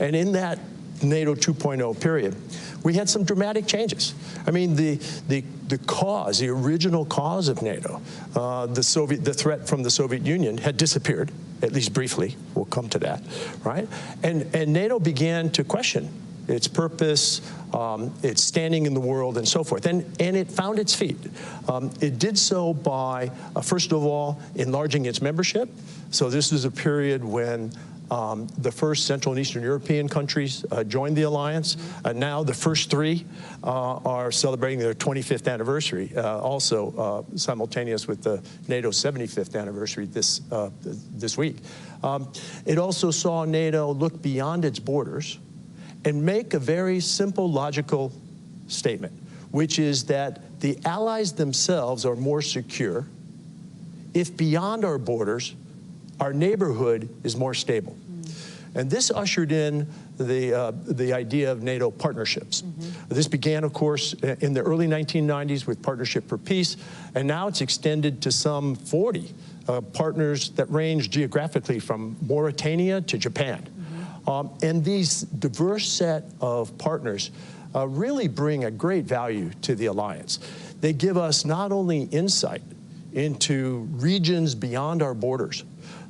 [SPEAKER 12] And in that NATO 2.0 period, we had some dramatic changes. I mean, the original cause of NATO, the threat from the Soviet Union had disappeared, at least briefly. We'll come to that, right? And NATO began to question its purpose, its standing in the world, and so forth. And it found its feet. It did so by, first of all, enlarging its membership. So this was a period when the first Central and Eastern European countries joined the alliance. Now the first 3 are celebrating their 25th anniversary, also simultaneous with the NATO 75th anniversary this week. It also saw NATO look beyond its borders and make a very simple, logical statement, which is that the allies themselves are more secure if beyond our borders our neighborhood is more stable. And this ushered in the idea of NATO partnerships. This began, of course, in the early 1990s with Partnership for Peace, and now it's extended to some 40 partners that range geographically from Mauritania to Japan. And these diverse set of partners really bring a great value to the alliance. They give us not only insight into regions beyond our borders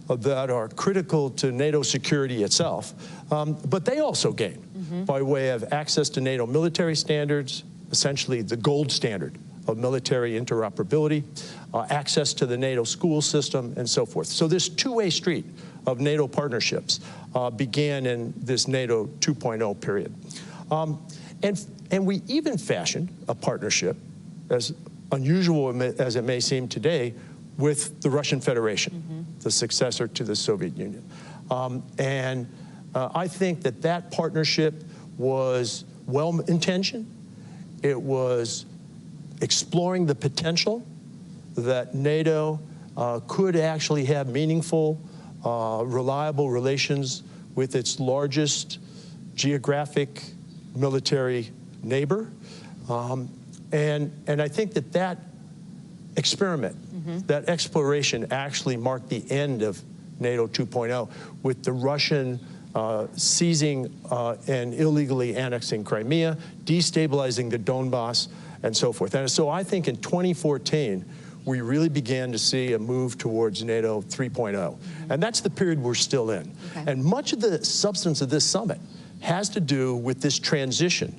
[SPEAKER 12] that are critical to NATO security itself, but they also gain by way of access to NATO military standards, essentially the gold standard of military interoperability, access to the NATO school system, and so forth. So this two-way street of NATO partnerships began in this NATO 2.0 period. And we even fashioned a partnership, as unusual as it may seem today, with the Russian Federation, the successor to the Soviet Union. I think that that partnership was well-intentioned. It was exploring the potential that NATO could actually have meaningful, reliable relations with its largest geographic military neighbor. And I think that that experiment, that exploration actually marked the end of NATO 2.0 with the Russian seizing and illegally annexing Crimea, destabilizing the Donbass, and so forth. And so I think in 2014, we really began to see a move towards NATO 3.0. And that's the period we're still in. Okay. And much of the substance of this summit has to do with this transition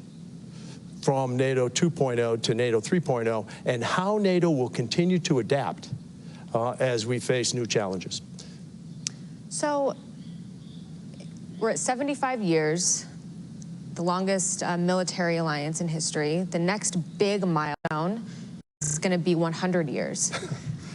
[SPEAKER 12] from NATO 2.0 to NATO 3.0 and how NATO will continue to adapt as we face new challenges.
[SPEAKER 11] So we're at 75 years, the longest military alliance in history. The next big milestone is going to be 100 years.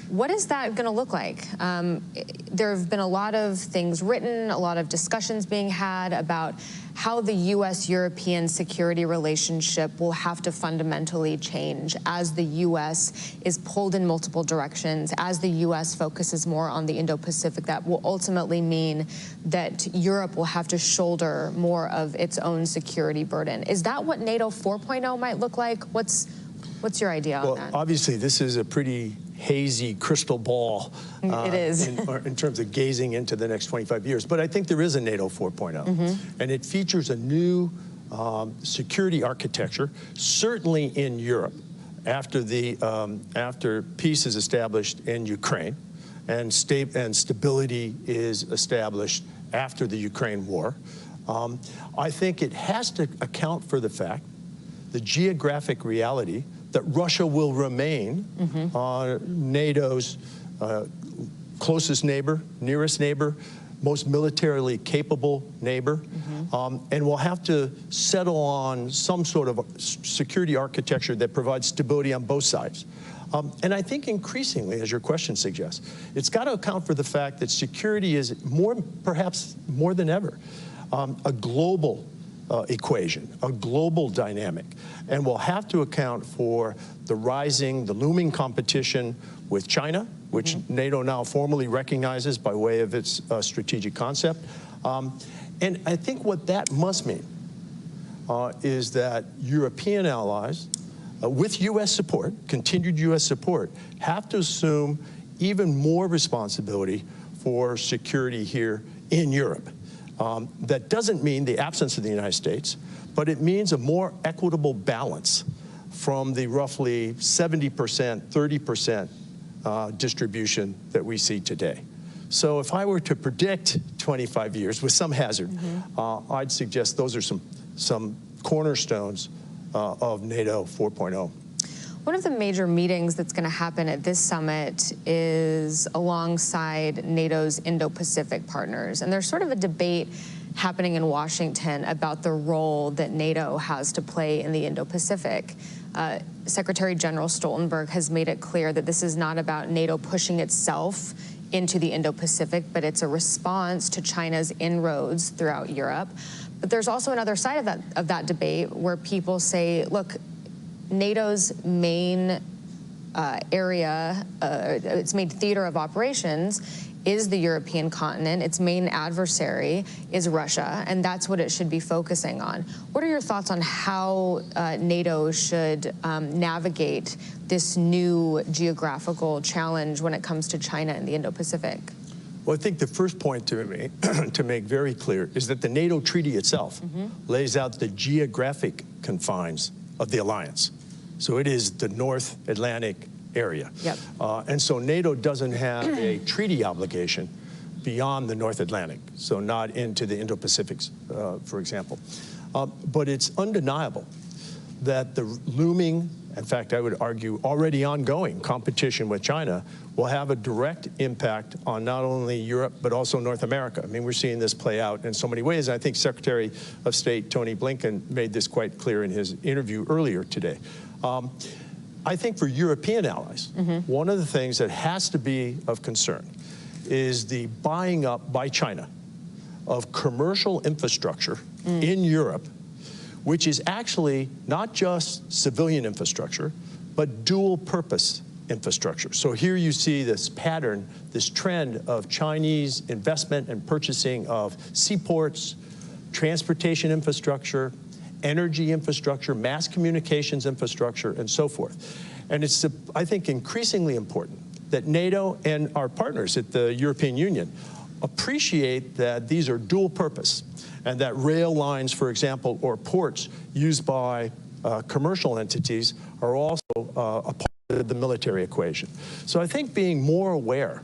[SPEAKER 11] What is that going to look like? There have been a lot of things written, a lot of discussions being had about how the U.S.-European security relationship will have to fundamentally change as the U.S. is pulled in multiple directions, as the U.S. focuses more on the Indo-Pacific. That will ultimately mean that Europe will have to shoulder more of its own security burden. Is that what NATO 4.0 might look like? What's your idea on that?
[SPEAKER 12] Well, obviously, this is a pretty hazy crystal ball
[SPEAKER 11] it is.
[SPEAKER 12] in terms of gazing into the next 25 years. But I think there is a NATO 4.0, and it features a new security architecture, certainly in Europe, after peace is established in Ukraine and stability is established after the Ukraine war. I think it has to account for the fact, the geographic reality, that Russia will remain NATO's closest neighbor, nearest neighbor, most militarily capable neighbor, and will have to settle on some sort of security architecture that provides stability on both sides. And I think increasingly, as your question suggests, it's got to account for the fact that security is perhaps more than ever, a global equation, a global dynamic, and will have to account for the looming competition with China, which NATO now formally recognizes by way of its strategic concept. And I think what that must mean is that European allies, with U.S. support, continued U.S. support, have to assume even more responsibility for security here in Europe. That doesn't mean the absence of the United States, but it means a more equitable balance from the roughly 70%, 30% distribution that we see today. So if I were to predict 25 years with some hazard, I'd suggest those are some cornerstones of NATO 4.0.
[SPEAKER 11] One of the major meetings that's going to happen at this summit is alongside NATO's Indo-Pacific partners. And there's sort of a debate happening in Washington about the role that NATO has to play in the Indo-Pacific. Secretary General Stoltenberg has made it clear that this is not about NATO pushing itself into the Indo-Pacific, but it's a response to China's inroads throughout Europe. But there's also another side of that debate where people say, look, NATO's main area, its main theater of operations is the European continent. Its main adversary is Russia, and that's what it should be focusing on. What are your thoughts on how NATO should navigate this new geographical challenge when it comes to China and the Indo-Pacific?
[SPEAKER 12] Well, I think the first point to make very clear is that the NATO treaty itself lays out the geographic confines of the alliance. So it is the North Atlantic area. And so NATO doesn't have a treaty obligation beyond the North Atlantic, so not into the Indo-Pacific, for example. But it's undeniable that the looming, in fact, I would argue already ongoing competition with China will have a direct impact on not only Europe, but also North America. I mean, we're seeing this play out in so many ways. I think Secretary of State Tony Blinken made this quite clear in his interview earlier today. I think for European allies, one of the things that has to be of concern is the buying up by China of commercial infrastructure in Europe, which is actually not just civilian infrastructure, but dual purpose infrastructure. So here you see this pattern, this trend of Chinese investment and purchasing of seaports, transportation infrastructure, energy infrastructure, mass communications infrastructure, and so forth. And it's, I think, increasingly important that NATO and our partners at the European Union appreciate that these are dual purpose, and that rail lines, for example, or ports used by commercial entities are also a part of the military equation. So I think being more aware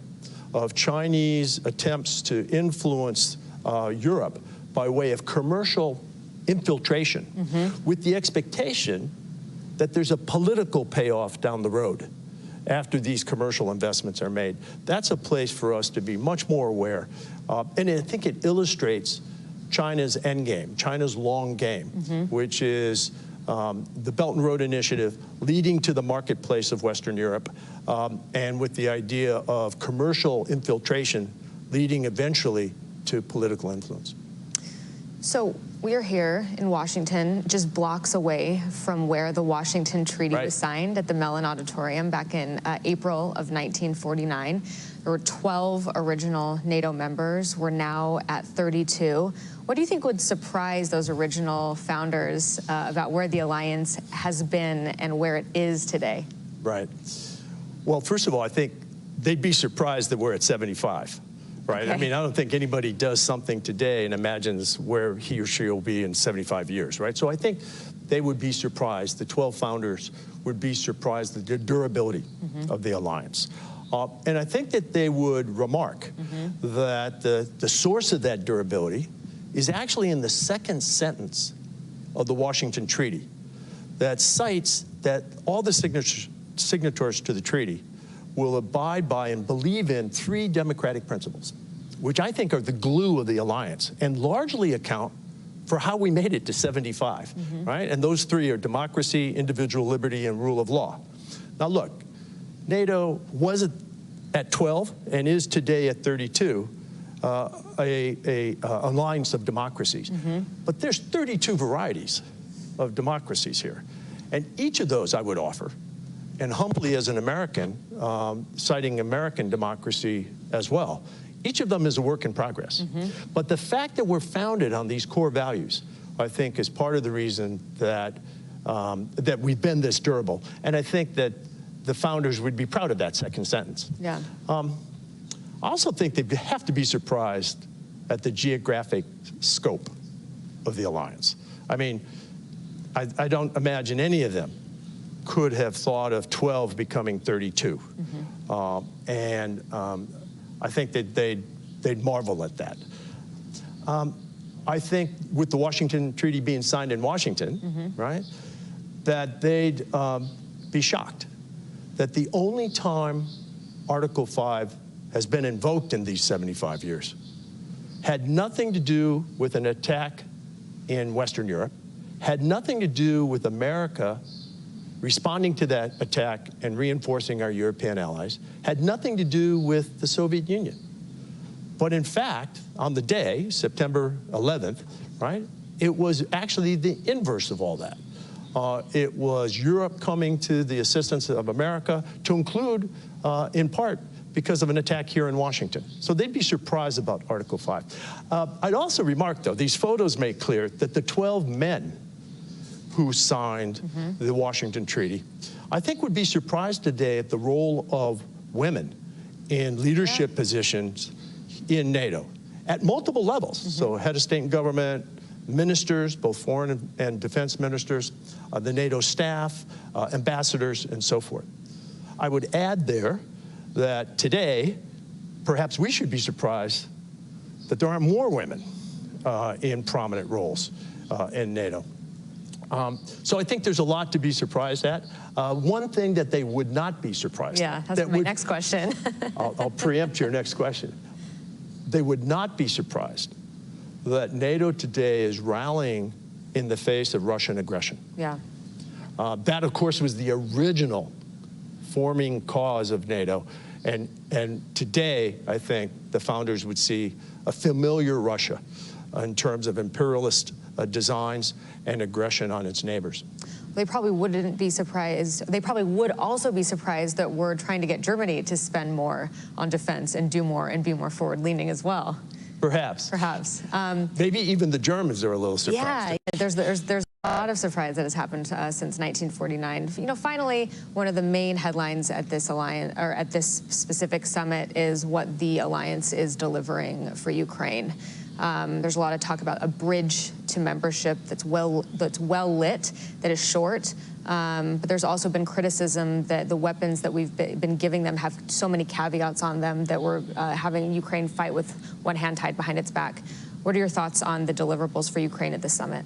[SPEAKER 12] of Chinese attempts to influence Europe by way of commercial infiltration with the expectation that there's a political payoff down the road after these commercial investments are made. That's a place for us to be much more aware. And I think it illustrates China's end game, China's long game, which is the Belt and Road Initiative leading to the marketplace of Western Europe, and with the idea of commercial infiltration leading eventually to political influence.
[SPEAKER 11] So we're here in Washington, just blocks away from where the Washington Treaty was signed at the Mellon Auditorium back in April of 1949. There were 12 original NATO members. We're now at 32. What do you think would surprise those original founders about where the alliance has been and where it is today?
[SPEAKER 12] Right. Well, first of all, I think they'd be surprised that we're at 75. Right? Okay. I mean, I don't think anybody does something today and imagines where he or she will be in 75 years, right? So I think they would be surprised, the 12 founders would be surprised at the durability of the alliance. And I think that they would remark that the source of that durability is actually in the second sentence of the Washington Treaty that cites that all the signatories to the treaty will abide by and believe in 3 democratic principles, which I think are the glue of the alliance and largely account for how we made it to 75, right? And those 3 are democracy, individual liberty, and rule of law. Now look, NATO was at 12 and is today at 32, a alliance of democracies. But there's 32 varieties of democracies here. And each of those I would offer, and humbly as an American, citing American democracy as well, each of them is a work in progress. But the fact that we're founded on these core values, I think, is part of the reason that, that we've been this durable. And I think that the founders would be proud of that second sentence.
[SPEAKER 11] Yeah.
[SPEAKER 12] I also think they have to be surprised at the geographic scope of the alliance. I mean, I don't imagine any of them could have thought of 12 becoming 32. I think that they'd marvel at that. I think with the Washington Treaty being signed in Washington, right, that they'd be shocked that the only time Article 5 has been invoked in these 75 years had nothing to do with an attack in Western Europe, had nothing to do with America responding to that attack and reinforcing our European allies, had nothing to do with the Soviet Union. But in fact, on the day, September 11th, right, it was actually the inverse of all that. It was Europe coming to the assistance of America, to include, in part, because of an attack here in Washington. So they'd be surprised about Article 5. I'd also remark, though, these photos make clear that the 12 men who signed the Washington Treaty, I think would be surprised today at the role of women in leadership positions in NATO at multiple levels. So head of state and government, ministers, both foreign and defense ministers, the NATO staff, ambassadors, and so forth. I would add there that today, perhaps we should be surprised that there aren't more women in prominent roles in NATO. So I think there's a lot to be surprised at. One thing that they would not be surprised at.
[SPEAKER 11] That's my next question.
[SPEAKER 12] I'll preempt your next question. They would not be surprised that NATO today is rallying in the face of Russian aggression.
[SPEAKER 11] Yeah.
[SPEAKER 12] That, of course, was the original forming cause of NATO. And today, I think, the founders would see a familiar Russia in terms of imperialist designs and aggression on its neighbors.
[SPEAKER 11] They probably wouldn't be surprised. They probably would also be surprised that we're trying to get Germany to spend more on defense and do more and be more forward-leaning as well.
[SPEAKER 12] Perhaps.
[SPEAKER 11] Perhaps.
[SPEAKER 12] Maybe even the Germans are a little surprised.
[SPEAKER 11] Yeah, there's a lot of surprise that has happened to us since 1949. You know, finally, one of the main headlines at this alliance, or at this specific summit, is what the alliance is delivering for Ukraine. There's a lot of talk about a bridge to membership that's well lit, that is short. But there's also been criticism that the weapons that we've been giving them have so many caveats on them that we're having Ukraine fight with one hand tied behind its back. What are your thoughts on the deliverables for Ukraine at this summit?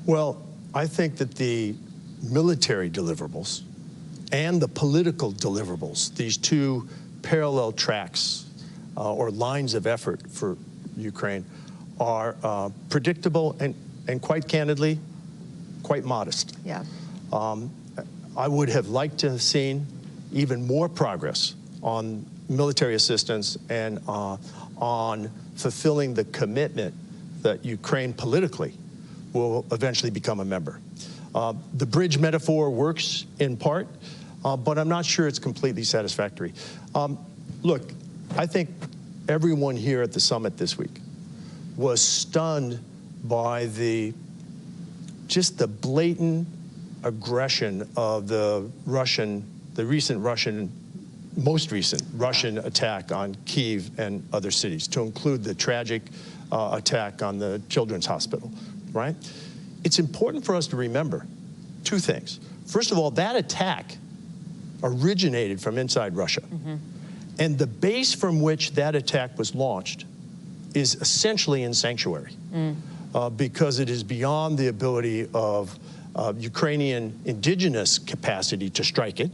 [SPEAKER 12] Well, I think that the military deliverables and the political deliverables, these two parallel tracks or lines of effort for Ukraine, are predictable and quite candidly, quite modest.
[SPEAKER 11] Yeah.
[SPEAKER 12] I would have liked to have seen even more progress on military assistance and on fulfilling the commitment that Ukraine politically will eventually become a member. The bridge metaphor works in part, but I'm not sure it's completely satisfactory. Look, I think everyone here at the summit this week was stunned by just the blatant aggression of the most recent Russian attack on Kyiv and other cities, to include the tragic attack on the Children's Hospital, right? It's important for us to remember two things. First of all, that attack originated from inside Russia. Mm-hmm. And the base from which that attack was launched is essentially in sanctuary, because it is beyond the ability of Ukrainian indigenous capacity to strike it.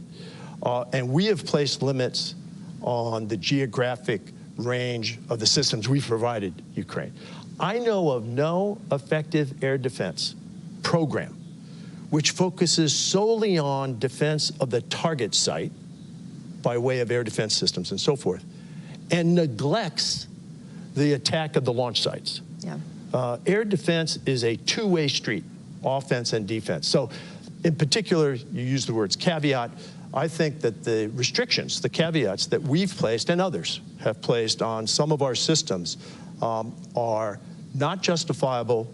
[SPEAKER 12] And we have placed limits on the geographic range of the systems we've provided Ukraine. I know of no effective air defense program which focuses solely on defense of the target site by way of air defense systems and so forth, and neglects the attack of the launch sites. Yeah. Air defense is a two-way street, offense and defense. So in particular, you use the words caveat. I think that the restrictions, the caveats that we've placed and others have placed on some of our systems are not justifiable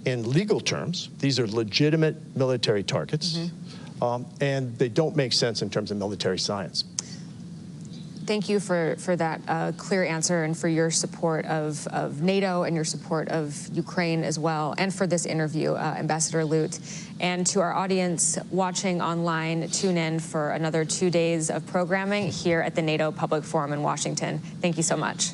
[SPEAKER 12] in legal terms. These are legitimate military targets, and they don't make sense in terms of military science.
[SPEAKER 11] Thank you for that clear answer, and for your support of NATO and your support of Ukraine as well, and for this interview, Ambassador Lute. And to our audience watching online, tune in for another 2 days of programming here at the NATO Public Forum in Washington. Thank you so much.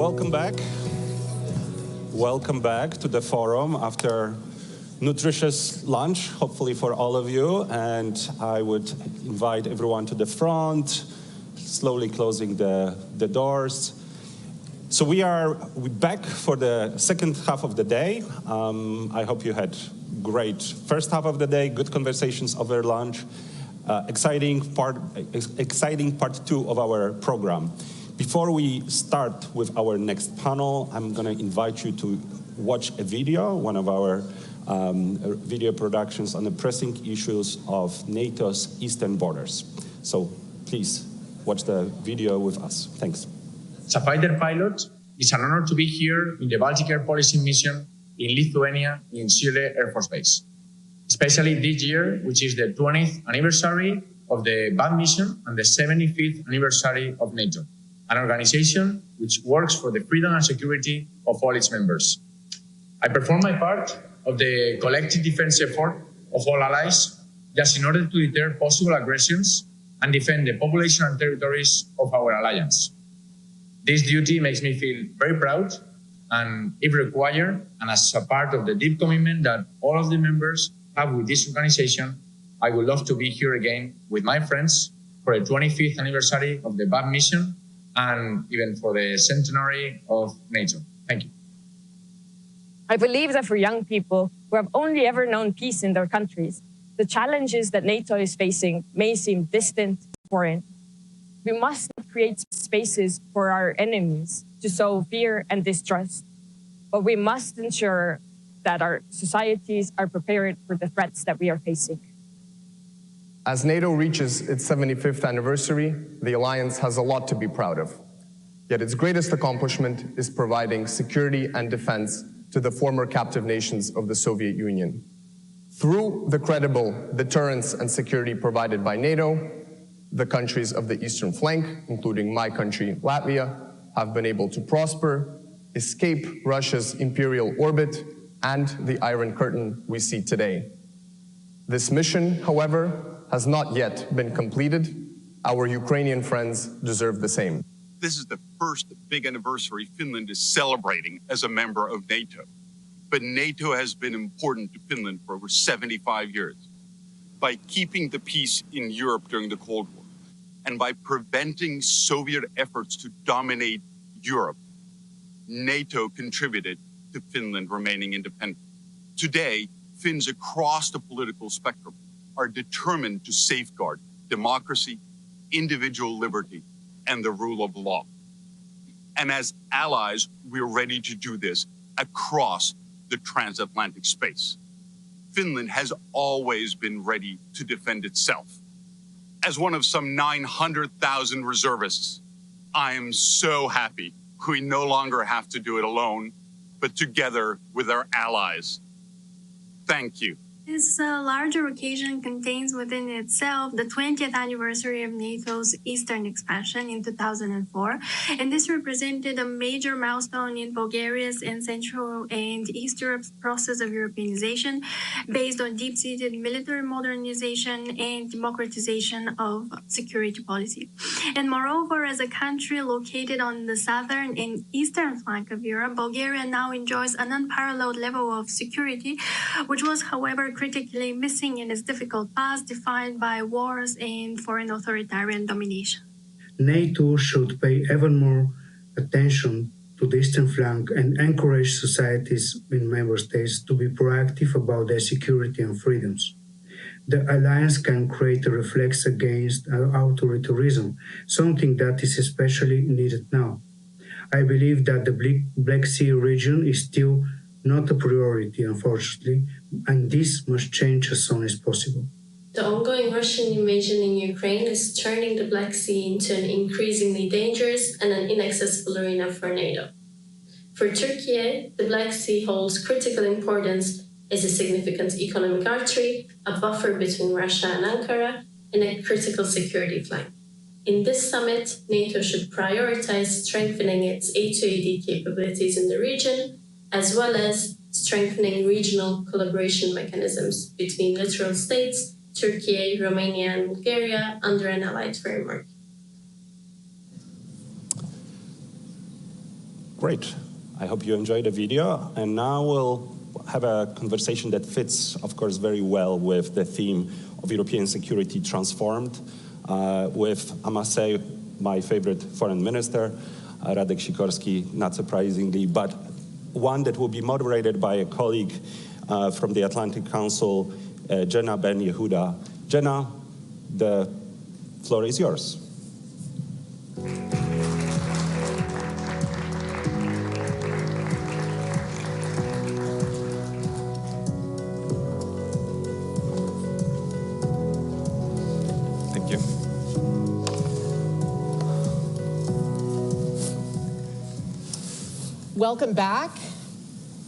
[SPEAKER 9] Welcome back. Welcome back to the forum after nutritious lunch, hopefully for all of you. And I would invite everyone to the front, slowly closing the doors. So we're back for the second half of the day. I hope you had great first half of the day, good conversations over lunch. Exciting part two of our program. Before we start with our next panel, I'm going to invite you to watch a video, one of our video productions on the pressing issues of NATO's eastern borders. So please watch the video with us. Thanks.
[SPEAKER 13] As a fighter pilot, it's an honor to be here in the Baltic Air Policy mission in Lithuania in Sile Air Force Base. Especially this year, which is the 20th anniversary of the BAT mission and the 75th anniversary of NATO, an organization which works for the freedom and security of all its members. I perform my part of the collective defense effort of all allies, just in order to deter possible aggressions and defend the population and territories of our alliance. This duty makes me feel very proud, and if required, and as a part of the deep commitment that all of the members have with this organization, I would love to be here again with my friends for the 25th anniversary of the BAT mission and even for the centenary of NATO. Thank you.
[SPEAKER 14] I believe that for young people who have only ever known peace in their countries, the challenges that NATO is facing may seem distant, foreign. We must not create spaces for our enemies to sow fear and distrust, but we must ensure that our societies are prepared for the threats that we are facing.
[SPEAKER 15] As NATO reaches its 75th anniversary, the alliance has a lot to be proud of. Yet its greatest accomplishment is providing security and defense to the former captive nations of the Soviet Union. Through the credible deterrence and security provided by NATO, the countries of the eastern flank, including my country, Latvia, have been able to prosper, escape Russia's imperial orbit, and the Iron Curtain we see today. This mission, however, has not yet been completed. Our Ukrainian friends deserve the same.
[SPEAKER 16] This is the first big anniversary Finland is celebrating as a member of NATO. But NATO has been important to Finland for over 75 years. By keeping the peace in Europe during the Cold War, and by preventing Soviet efforts to dominate Europe, NATO contributed to Finland remaining independent. Today, Finns across the political spectrum are determined to safeguard democracy, individual liberty, and the rule of law. And as allies, we're ready to do this across the transatlantic space. Finland has always been ready to defend itself. As one of some 900,000 reservists, I am so happy we no longer have to do it alone, but together with our allies. Thank you.
[SPEAKER 26] This larger occasion contains within itself the 20th anniversary of NATO's eastern expansion in 2004, and this represented a major milestone in Bulgaria's and Central and East Europe's process of Europeanization based on deep-seated military modernization and democratization of security policy. And moreover, as a country located on the southern and eastern flank of Europe, Bulgaria now enjoys an unparalleled level of security, which was, however, critically missing in its difficult past defined by wars and foreign authoritarian domination.
[SPEAKER 27] NATO should pay ever more attention to the eastern flank and encourage societies in member states to be proactive about their security and freedoms. The alliance can create a reflex against authoritarianism, something that is especially needed now. I believe that the Black Sea region is still not a priority, unfortunately, and this must change as soon as possible.
[SPEAKER 28] The ongoing Russian invasion in Ukraine is turning the Black Sea into an increasingly dangerous and an inaccessible arena for NATO. For Turkey, the Black Sea holds critical importance as a significant economic artery, a buffer between Russia and Ankara, and a critical security flank. In this summit, NATO should prioritize strengthening its A2AD capabilities in the region, as well as strengthening regional collaboration mechanisms between littoral states, Turkey, Romania, and Bulgaria under an allied framework.
[SPEAKER 9] Great. I hope you enjoyed the video. And now we'll have a conversation that fits, of course, very well with the theme of European security transformed, with, I must say, my favorite foreign minister, Radek Sikorski, not surprisingly, but one that will be moderated by a colleague from the Atlantic Council, Jenna Ben Yehuda. Jenna, the floor is yours.
[SPEAKER 3] Welcome back.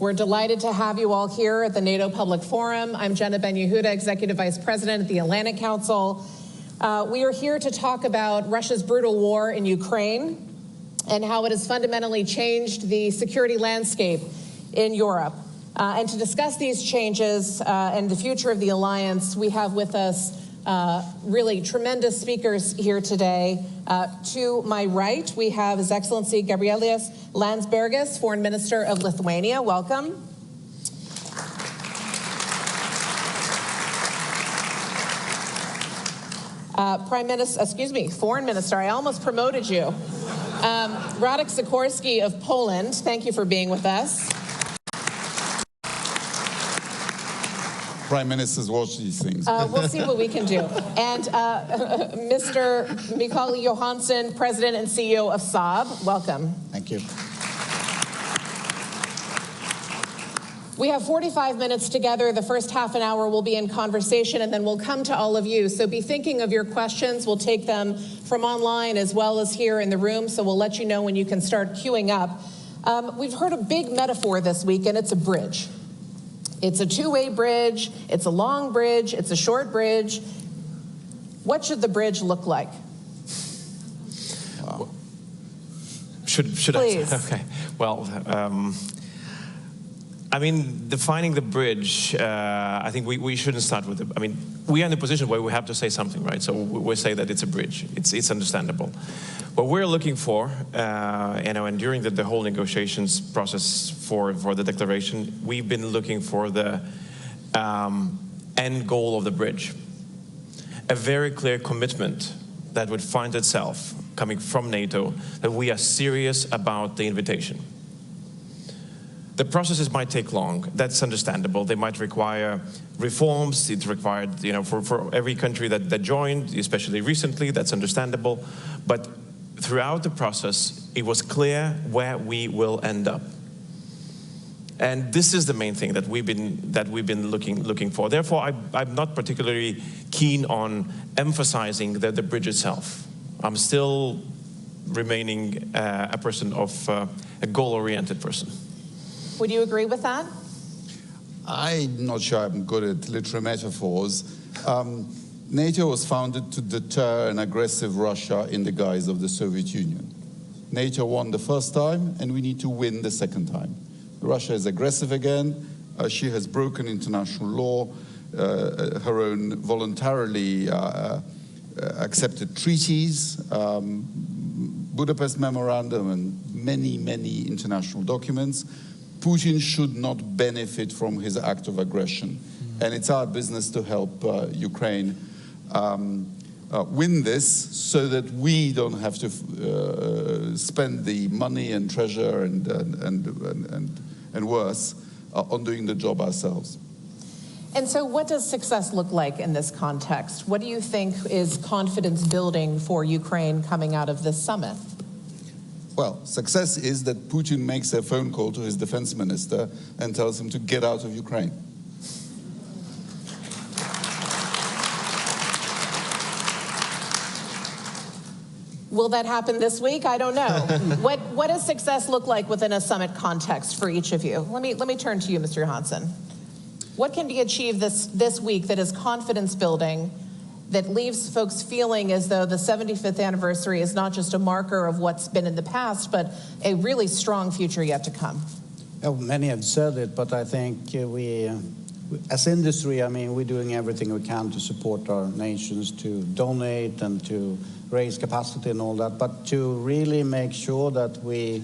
[SPEAKER 3] We're delighted to have you all here at the NATO Public Forum. I'm Jenna Ben Yehuda, Executive Vice President at the Atlantic Council. We are here to talk about Russia's brutal war in Ukraine and how it has fundamentally changed the security landscape in Europe. And to discuss these changes and the future of the alliance, we have with us really tremendous speakers here today. To my right, we have His Excellency Gabrielius Landsbergis, Foreign Minister of Lithuania. Welcome. Foreign Minister, I almost promoted you. Radek Sikorski of Poland, thank you for being with us.
[SPEAKER 4] Prime Ministers watch these things.
[SPEAKER 3] We'll see what we can do. And Mr. Mikael Johansson, President and CEO of Saab, welcome.
[SPEAKER 25] Thank you.
[SPEAKER 3] We have 45 minutes together. The first half an hour will be in conversation, and then we'll come to all of you. So be thinking of your questions. We'll take them from online as well as here in the room, so we'll let you know when you can start queuing up. We've heard a big metaphor this week, and it's a bridge. It's a two-way bridge, it's a long bridge, it's a short bridge. What should the bridge look like?
[SPEAKER 17] Wow. Should
[SPEAKER 3] Please.
[SPEAKER 17] I? Okay. Well, I mean, defining the bridge, I think we shouldn't start with it. I mean, we are in a position where we have to say something, right? So we say that it's a bridge. It's understandable. What we're looking for, and during the whole negotiations process for the declaration, we've been looking for the end goal of the bridge. A very clear commitment that would find itself coming from NATO, that we are serious about the invitation. The processes might take long. That's understandable. They might require reforms. It's required, for every country that joined, especially recently. That's understandable. But throughout the process, it was clear where we will end up. And this is the main thing that we've been looking for. Therefore, I'm not particularly keen on emphasizing the bridge itself. I'm still remaining a person of a goal-oriented person.
[SPEAKER 3] Would you agree with that?
[SPEAKER 4] I'm not sure I'm good at literary metaphors. NATO was founded to deter an aggressive Russia in the guise of the Soviet Union. NATO won the first time, and we need to win the second time. Russia is aggressive again. She has broken international law, her own voluntarily accepted treaties, Budapest Memorandum, and many, many international documents. Putin should not benefit from his act of aggression. And it's our business to help Ukraine win this so that we don't have to spend the money and treasure and worse on doing the job ourselves.
[SPEAKER 3] And so what does success look like in this context? What do you think is confidence building for Ukraine coming out of this summit?
[SPEAKER 4] Well, success is that Putin makes a phone call to his defense minister and tells him to get out of Ukraine.
[SPEAKER 3] Will that happen this week? I don't know. What does success look like within a summit context for each of you? Let me turn to you, Mr. Johansson. What can be achieved this week that is confidence building, that leaves folks feeling as though the 75th anniversary is not just a marker of what's been in the past, but a really strong future yet to come?
[SPEAKER 25] Well, many have said it, but I think we, as industry, I mean, we're doing everything we can to support our nations, to donate and to raise capacity and all that, but to really make sure that we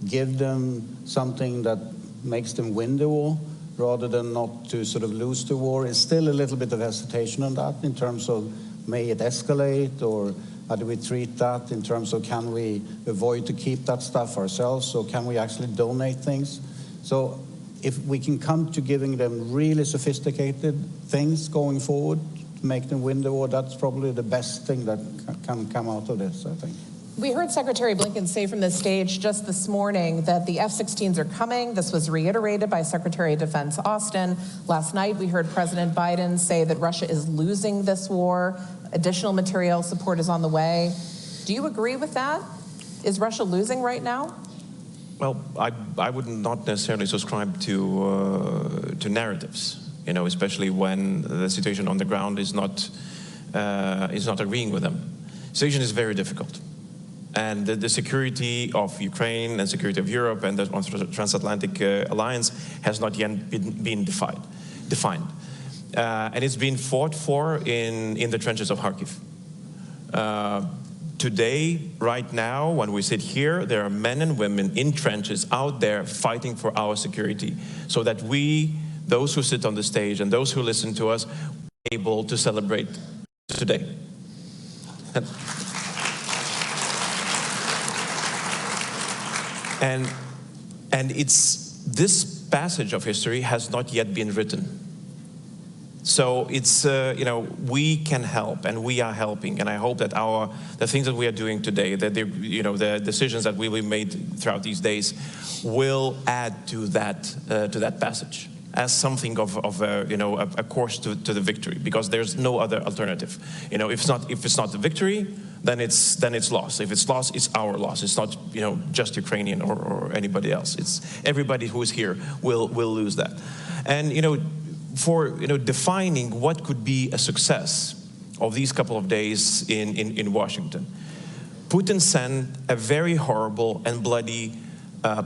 [SPEAKER 5] give them something that makes them win the war, rather than not to sort of lose the war. It's still a little bit of hesitation on that in terms of may it escalate, or how do we treat that in terms of can we avoid to keep that stuff ourselves, or can we actually donate things? So if we can come to giving them really sophisticated things going forward to make them win the war, that's probably the best thing that can come out of this, I think.
[SPEAKER 3] We heard Secretary Blinken say from the stage just this morning that the F-16s are coming. This was reiterated by Secretary of Defense Austin. Last night, we heard President Biden say that Russia is losing this war. Additional material support is on the way. Do you agree with that? Is Russia losing right now?
[SPEAKER 17] Well, I would not necessarily subscribe to narratives, you know, especially when the situation on the ground is not agreeing with them. The situation is very difficult. And the security of Ukraine and security of Europe and the Transatlantic alliance has not yet been defined. And it's been fought for in the trenches of Kharkiv. Today, right now, when we sit here, there are men and women in trenches out there fighting for our security, so that we, those who sit on the stage and those who listen to us, are able to celebrate today. And it's, this passage of history has not yet been written. So it's, you know, we can help, and we are helping, and I hope that the things that we are doing today, that the decisions that will be made throughout these days, will add to that passage as something of a course to the victory, because there's no other alternative. You know, if it's not the victory, then it's lost. If it's lost, it's our loss. It's not, you know, just Ukrainian or anybody else. It's everybody who is here will lose that. And, you know, for defining what could be a success of these couple of days in Washington, Putin sent a very horrible and bloody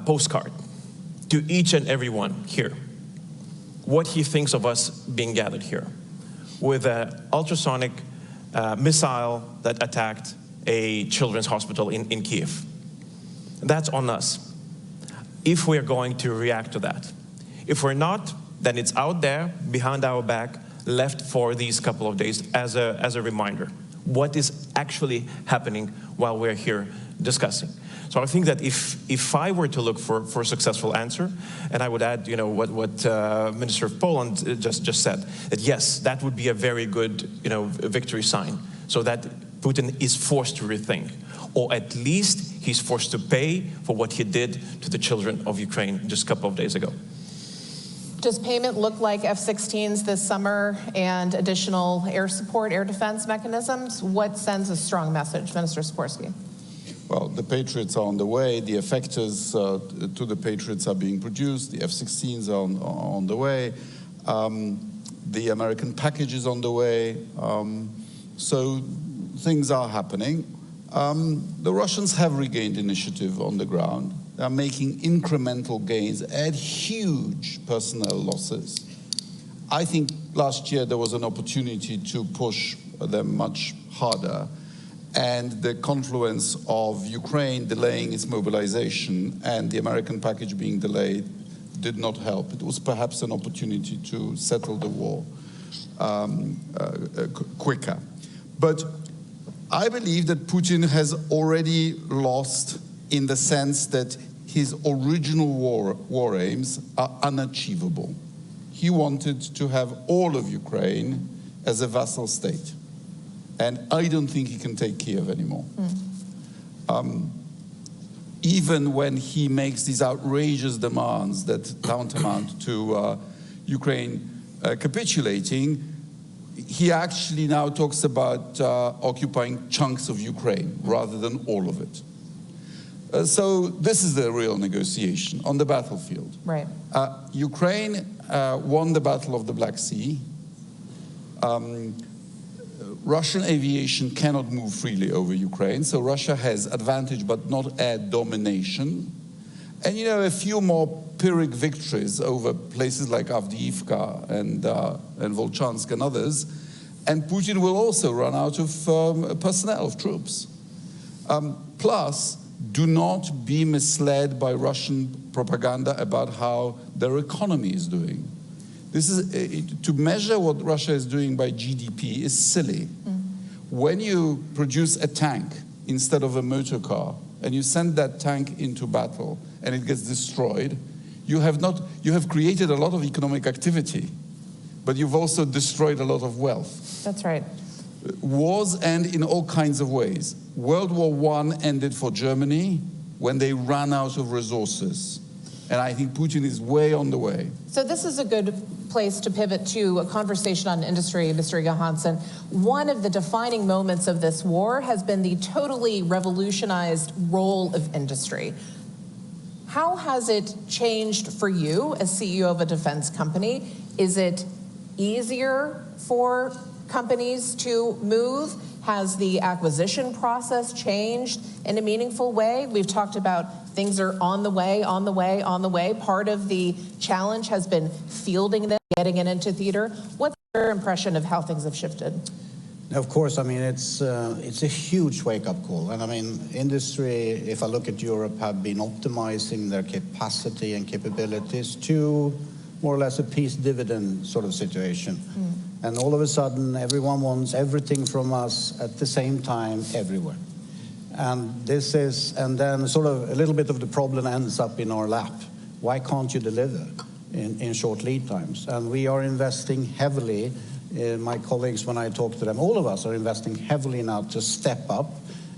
[SPEAKER 17] postcard to each and every one here. What he thinks of us being gathered here, with an ultrasonic missile that attacked a children's hospital in Kiev. That's on us, if we're going to react to that. If we're not, then it's out there, behind our back, left for these couple of days as a reminder. What is actually happening while we're here discussing. So I think that if I were to look for a successful answer, and I would add, you know, what Minister of Poland just said, that yes, that would be a very good, you know, victory sign, so that Putin is forced to rethink, or at least he's forced to pay for what he did to the children of Ukraine just a couple of days ago.
[SPEAKER 3] Does payment look like F-16s this summer and additional air support, air defense mechanisms? What sends a strong message, Minister Sikorski?
[SPEAKER 4] Well, the Patriots are on the way. The effectors to the Patriots are being produced. The F-16s are on the way. The American package is on the way. So things are happening. The Russians have regained initiative on the ground. They are making incremental gains at huge personnel losses. I think last year there was an opportunity to push them much harder. And the confluence of Ukraine delaying its mobilization and the American package being delayed did not help. It was perhaps an opportunity to settle the war quicker. But I believe that Putin has already lost, in the sense that his original war aims are unachievable. He wanted to have all of Ukraine as a vassal state. And I don't think he can take Kiev anymore. Even when he makes these outrageous demands that tantamount to Ukraine capitulating, he actually now talks about occupying chunks of Ukraine rather than all of it. So this is the real negotiation on the battlefield.
[SPEAKER 3] Right.
[SPEAKER 4] Ukraine won the Battle of the Black Sea. Russian aviation cannot move freely over Ukraine, so Russia has advantage but not air domination. And, you know, a few more Pyrrhic victories over places like Avdiivka and Volchansk and others, and Putin will also run out of personnel, of troops. Plus, do not be misled by Russian propaganda about how their economy is doing. This is, to measure what Russia is doing by GDP is silly. When you produce a tank instead of a motor car, and you send that tank into battle, and it gets destroyed, you have created a lot of economic activity, but you've also destroyed a lot of wealth.
[SPEAKER 3] That's right.
[SPEAKER 4] Wars end in all kinds of ways. World War I ended for Germany when they ran out of resources. And I think Putin is way on the way.
[SPEAKER 3] So this is a good place to pivot to a conversation on industry, Mr. Johansson. One of the defining moments of this war has been the totally revolutionized role of industry. How has it changed for you as CEO of a defense company? Is it easier for companies to move? Has the acquisition process changed in a meaningful way? We've talked about things are on the way, on the way, on the way. Part of the challenge has been fielding them, getting it into theater. What's your impression of how things have shifted?
[SPEAKER 5] Of course, I mean, it's a huge wake-up call. And I mean, industry, if I look at Europe, have been optimizing their capacity and capabilities to more or less a peace dividend sort of situation. And all of a sudden, everyone wants everything from us at the same time, everywhere. And this is, and then sort of a little bit of the problem ends up in our lap. Why can't you deliver in short lead times? And we are investing heavily. My colleagues, when I talk to them, all of us are investing heavily now to step up.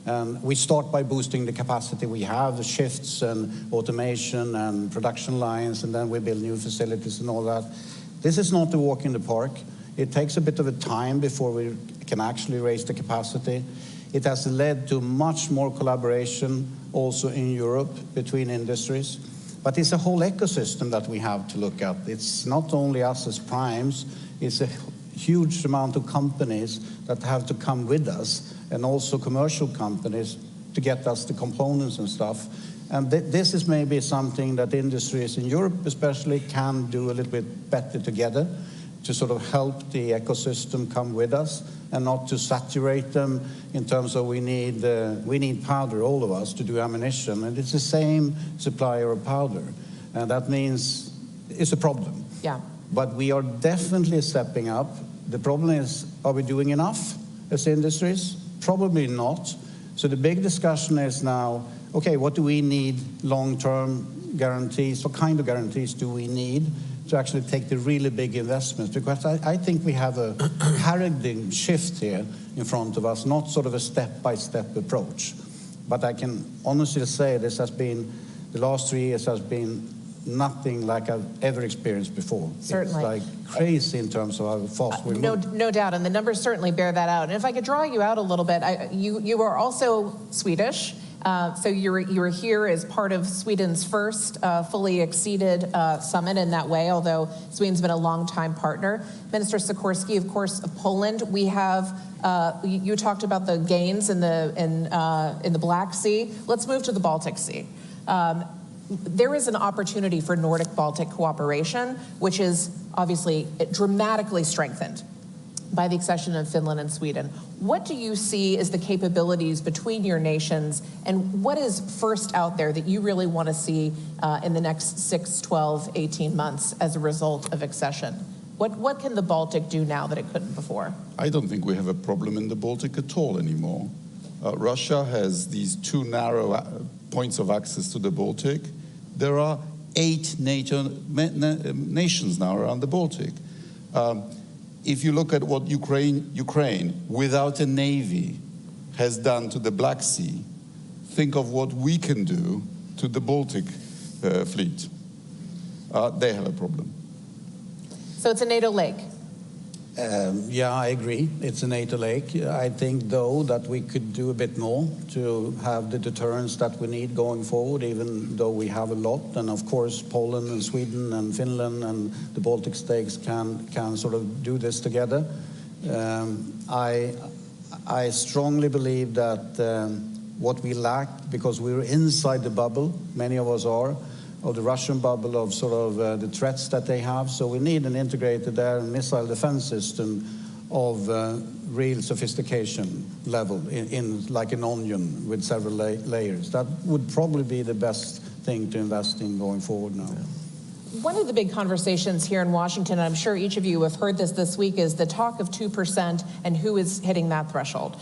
[SPEAKER 5] And we start by boosting the capacity we have, the shifts and automation and production lines, and then we build new facilities and all that. This is not a walk in the park. It takes a bit of a time before we can actually raise the capacity. It has led to much more collaboration also in Europe between industries. But it's a whole ecosystem that we have to look at. It's not only us as primes, it's a huge amount of companies that have to come with us, and also commercial companies to get us the components and stuff. And this is maybe something that industries in Europe especially can do a little bit better together to sort of help the ecosystem come with us and not to saturate them in terms of we need powder, all of us, to do ammunition. And it's the same supplier of powder. And that means it's a problem.
[SPEAKER 3] Yeah.
[SPEAKER 5] But we are definitely stepping up. The problem is, are we doing enough as industries? Probably not. So the big discussion is now, okay, what do we need long-term guarantees? What kind of guarantees do we need to actually take the really big investments? Because I think we have a paradigm shift here in front of us, not sort of a step-by-step approach. But I can honestly say this has been, the last 3 years has been nothing like I've ever experienced before.
[SPEAKER 3] Certainly.
[SPEAKER 5] It's like crazy in terms of how fast we move.
[SPEAKER 3] No doubt, and the numbers certainly bear that out. And if I could draw you out a little bit, you are also Swedish. So you were here as part of Sweden's first fully exceeded summit in that way, although Sweden's been a long-time partner. Minister Sikorski, of course, of Poland. We have, you talked about the gains in the Black Sea. Let's move to the Baltic Sea. There is an opportunity for Nordic-Baltic cooperation, which is obviously dramatically strengthened by the accession of Finland and Sweden. What do you see as the capabilities between your nations, and what is first out there that you really want to see in the next 6, 12, 18 months as a result of accession? What can the Baltic do now that it couldn't before?
[SPEAKER 4] I don't think we have a problem in the Baltic at all anymore. Russia has these 2 narrow points of access to the Baltic. There are 8 NATO nations now around the Baltic. If you look at what Ukraine, without a navy, has done to the Black Sea, think of what we can do to the Baltic fleet. They have a problem.
[SPEAKER 3] So it's a NATO lake.
[SPEAKER 5] Yeah, I agree. It's a NATO lake. I think, though, that we could do a bit more to have the deterrence that we need going forward, even though we have a lot. And, of course, Poland and Sweden and Finland and the Baltic states can sort of do this together. I strongly believe that what we lack, because we're inside the bubble, many of us are, of the Russian bubble of sort of the threats that they have. So we need an integrated air and missile defense system of real sophistication level in like an onion with several layers. That would probably be the best thing to invest in going forward now.
[SPEAKER 3] One of the big conversations here in Washington, and I'm sure each of you have heard this week, is the talk of 2% and who is hitting that threshold.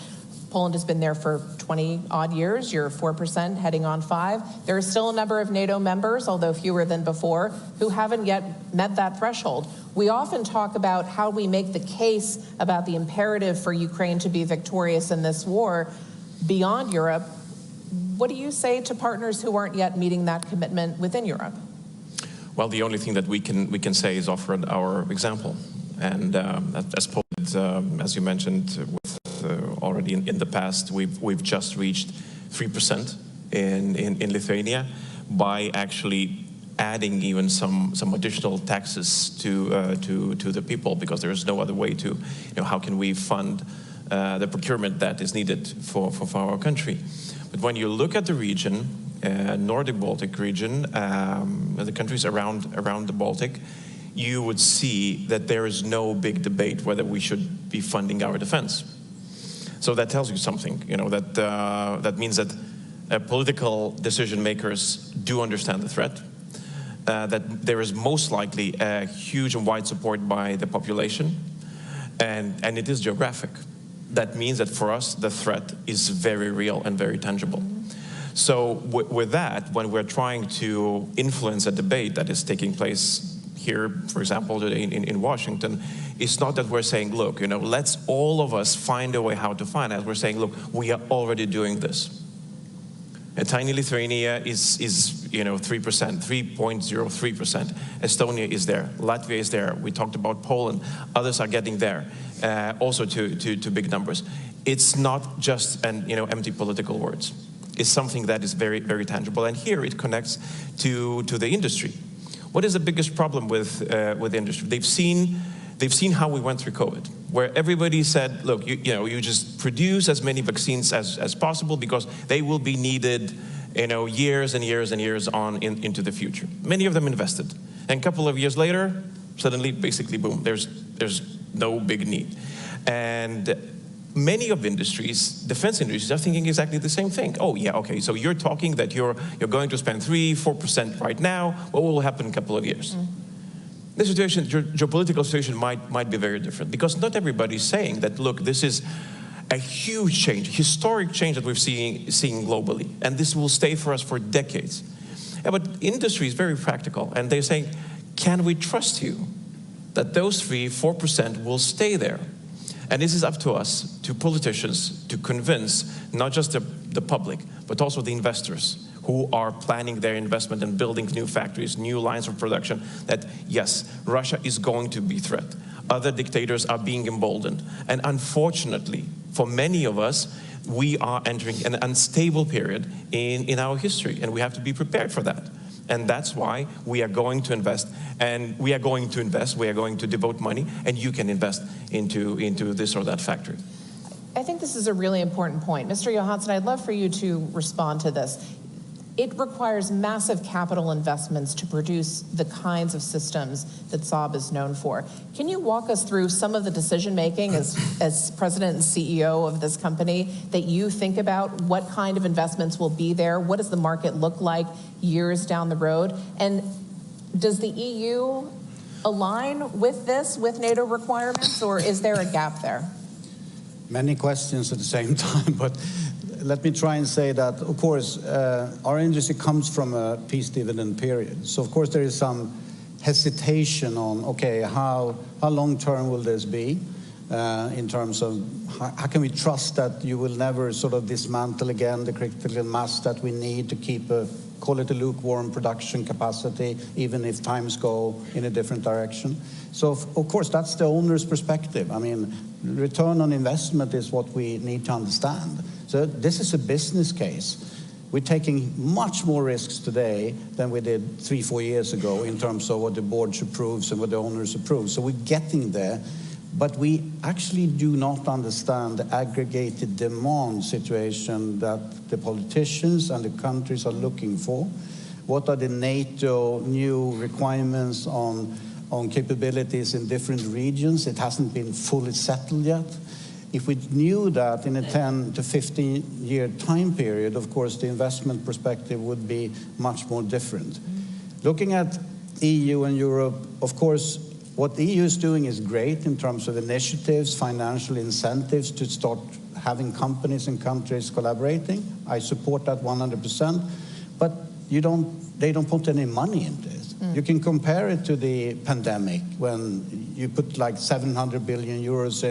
[SPEAKER 3] Poland has been there for 20-odd years. You're 4%, heading on 5%. There are still a number of NATO members, although fewer than before, who haven't yet met that threshold. We often talk about how we make the case about the imperative for Ukraine to be victorious in this war beyond Europe. What do you say to partners who aren't yet meeting that commitment within Europe?
[SPEAKER 17] Well, the only thing that we can say is offer our example. And as Poland, as you mentioned, already in the past, we've just reached 3% in Lithuania by actually adding even some additional taxes to the people, because there is no other way to, how can we fund the procurement that is needed for our country. But when you look at the region, Nordic Baltic region, the countries around the Baltic, you would see that there is no big debate whether we should be funding our defense. So that tells you something, that means that political decision makers do understand the threat, that there is most likely a huge and wide support by the population, and it is geographic. That means that for us, the threat is very real and very tangible. So with that, when we're trying to influence a debate that is taking place here, for example, today in Washington, it's not that we're saying, look, let's all of us find a way how to finance. We're saying, look, we are already doing this. A tiny Lithuania is 3%, 3.03%. Estonia is there. Latvia is there. We talked about Poland. Others are getting there, also to big numbers. It's not just empty political words. It's something that is very, very tangible. And here it connects to the industry. What is the biggest problem with industry? They've seen how we went through COVID, where everybody said, look, you just produce as many vaccines as possible because they will be needed, years and years and years on into the future. Many of them invested. And a couple of years later, suddenly, basically, boom, there's no big need. And many of industries, defense industries, are thinking exactly the same thing. Oh, yeah, okay, so you're talking that you're going to spend 3-4% right now. What will happen in a couple of years? The situation, geopolitical situation might be very different, because not everybody is saying that, look, this is a huge change, historic change that we're seeing globally, and this will stay for us for decades. Yeah, but industry is very practical, and they're saying, can we trust you that those 3-4% will stay there? And this is up to us, to politicians, to convince not just the public, but also the investors who are planning their investment and building new factories, new lines of production, that yes, Russia is going to be a threat. Other dictators are being emboldened. And unfortunately, for many of us, we are entering an unstable period in our history, and we have to be prepared for that. And that's why we are going to invest, and we are going to devote money, and you can invest into this or that factory.
[SPEAKER 3] I think this is a really important point. Mr. Johansson, I'd love for you to respond to this. It requires massive capital investments to produce the kinds of systems that Saab is known for. Can you walk us through some of the decision-making as president and CEO of this company that you think about? What kind of investments will be there? What does the market look like years down the road? And does the EU align with this, with NATO requirements, or is there a gap there?
[SPEAKER 5] Many questions at the same time, but let me try and say that, of course, our industry comes from a peace dividend period. So, of course, there is some hesitation on, okay, how long-term will this be in terms of how can we trust that you will never sort of dismantle again the critical mass that we need to keep a, call it a lukewarm production capacity, even if times go in a different direction. So, of course, that's the owner's perspective. I mean, return on investment is what we need to understand. So this is a business case. We're taking much more risks today than we did 3-4 years ago in terms of what the board approves and what the owners approve. So we're getting there, but we actually do not understand the aggregated demand situation that the politicians and the countries are looking for. What are the NATO new requirements on on capabilities in different regions. It hasn't been fully settled yet. If we knew that in a 10 to 15-year time period, of course, the investment perspective would be much more different. Looking at EU and Europe, of course, what the EU is doing is great in terms of initiatives, financial incentives to start having companies and countries collaborating. I support that 100%, but they don't put any money into it. You can compare it to the pandemic when you put like 700 billion euros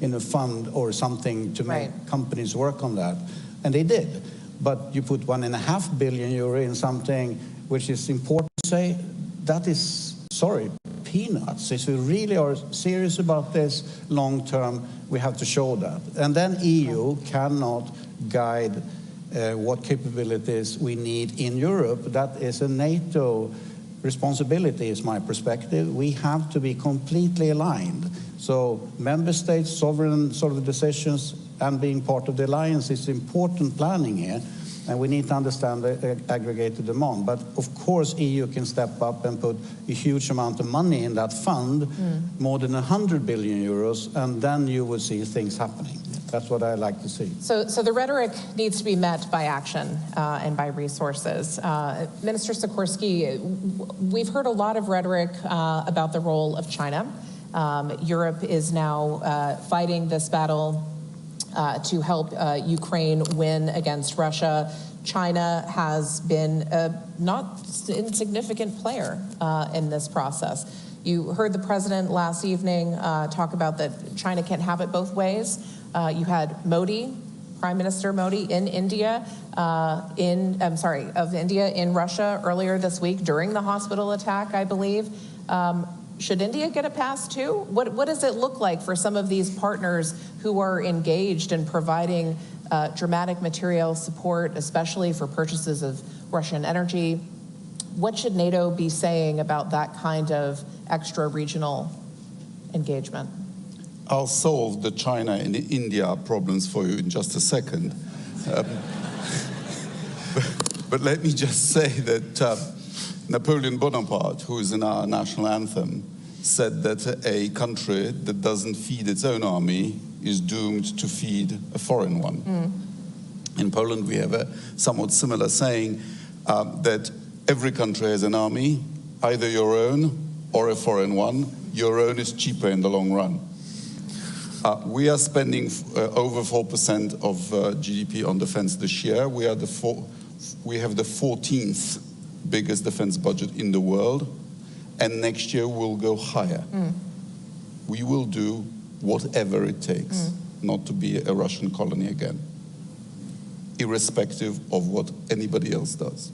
[SPEAKER 5] in a fund or something to make companies work on that. And they did. But you put 1.5 billion euro in something which is important to say, that is, sorry, peanuts. If we really are serious about this long term, we have to show that. And then EU cannot guide what capabilities we need in Europe. That is a NATO responsibility, is my perspective. We have to be completely aligned. So member states, sovereign sort of decisions, and being part of the alliance is important planning here. And we need to understand the aggregated demand. But of course, EU can step up and put a huge amount of money in that fund, more than 100 billion euros, and then you will see things happening. That's what I like to see.
[SPEAKER 3] So the rhetoric needs to be met by action and by resources. Minister Sikorski, we've heard a lot of rhetoric about the role of China. Europe is now fighting this battle to help Ukraine win against Russia. China has been a not insignificant player in this process. You heard the president last evening talk about that China can't have it both ways. You had Modi, Prime Minister Modi in India, in Russia earlier this week during the hospital attack, I believe. Should India get a pass too? What does it look like for some of these partners who are engaged in providing dramatic material support, especially for purchases of Russian energy? What should NATO be saying about that kind of extra regional engagement?
[SPEAKER 4] I'll solve the China and the India problems for you in just a second. But let me just say that Napoleon Bonaparte, who is in our national anthem, said that a country that doesn't feed its own army is doomed to feed a foreign one. In Poland, we have a somewhat similar saying that every country has an army, either your own or a foreign one. Your own is cheaper in the long run. We are spending over 4% of GDP on defense this year. We have the 14th biggest defense budget in the world, and next year we'll go higher. We will do whatever it takes not to be a Russian colony again, irrespective of what anybody else does.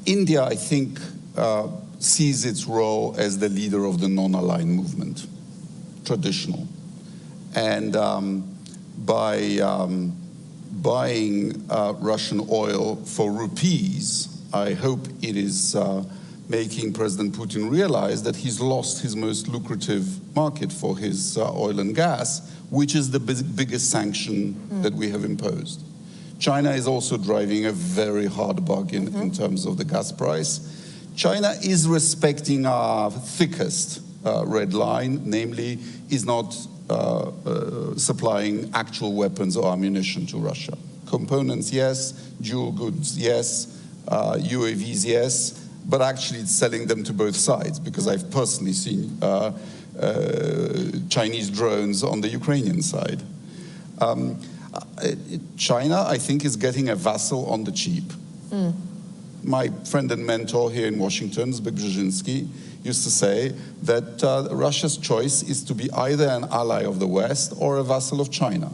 [SPEAKER 4] India, I think, sees its role as the leader of the non-aligned movement, traditional. And by buying Russian oil for rupees, I hope it is making President Putin realize that he's lost his most lucrative market for his oil and gas, which is the biggest sanction that we have imposed. China is also driving a very hard bargain in terms of the gas price. China is respecting our thickest red line, namely is not supplying actual weapons or ammunition to Russia. Components, yes. Dual goods, yes. UAVs, yes. But actually it's selling them to both sides, because I've personally seen Chinese drones on the Ukrainian side. China, I think, is getting a vassal on the cheap. My friend and mentor here in Washington, Zbigniew Brzezinski, used to say that Russia's choice is to be either an ally of the West or a vassal of China.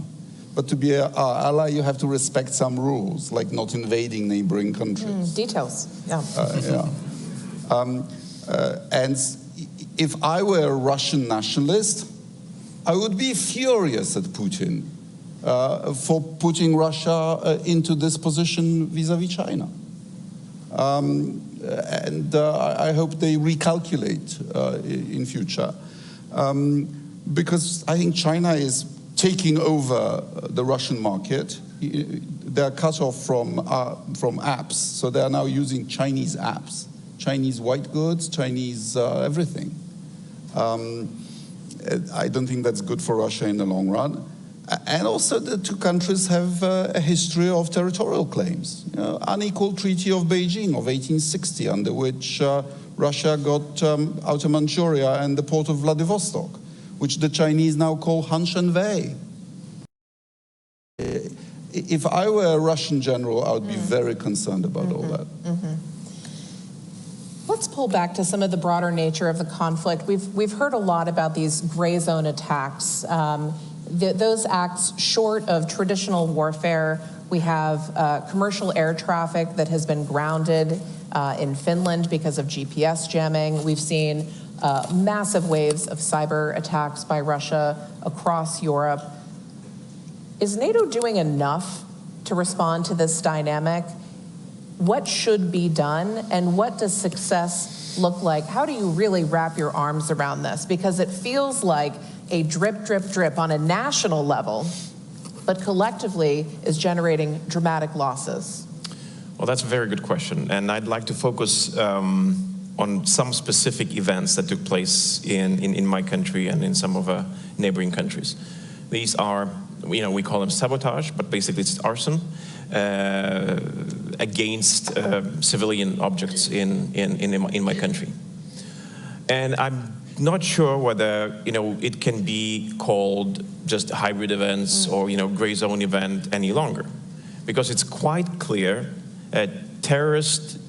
[SPEAKER 4] But to be an ally, you have to respect some rules, like not invading neighboring countries.
[SPEAKER 3] Details, yeah.
[SPEAKER 4] And if I were a Russian nationalist, I would be furious at Putin for putting Russia into this position vis-à-vis China. And I hope they recalculate in future. Because I think China is taking over the Russian market. they're cut off from apps, so they are now using Chinese apps, Chinese white goods, Chinese everything. I don't think that's good for Russia in the long run. And also the two countries have a history of territorial claims. Unequal Treaty of Beijing of 1860, under which Russia got Outer Manchuria and the port of Vladivostok, which the Chinese now call Hanshan-Wei. If I were a Russian general, I would be very concerned about all that.
[SPEAKER 3] Let's pull back to some of the broader nature of the conflict. We've heard a lot about these gray zone attacks. Those acts short of traditional warfare. We have commercial air traffic that has been grounded in Finland because of GPS jamming. We've seen massive waves of cyber attacks by Russia across Europe. Is NATO doing enough to respond to this dynamic? What should be done, and what does success look like? How do you really wrap your arms around this? Because it feels like a drip, drip, drip on a national level, but collectively is generating dramatic losses.
[SPEAKER 17] Well, that's a very good question, and I'd like to focus on some specific events that took place in my country and in some of our neighboring countries. These are, we call them sabotage, but basically it's arson against civilian objects in my country. And I'm not sure whether it can be called just hybrid events or gray zone event any longer, because it's quite clear a terrorist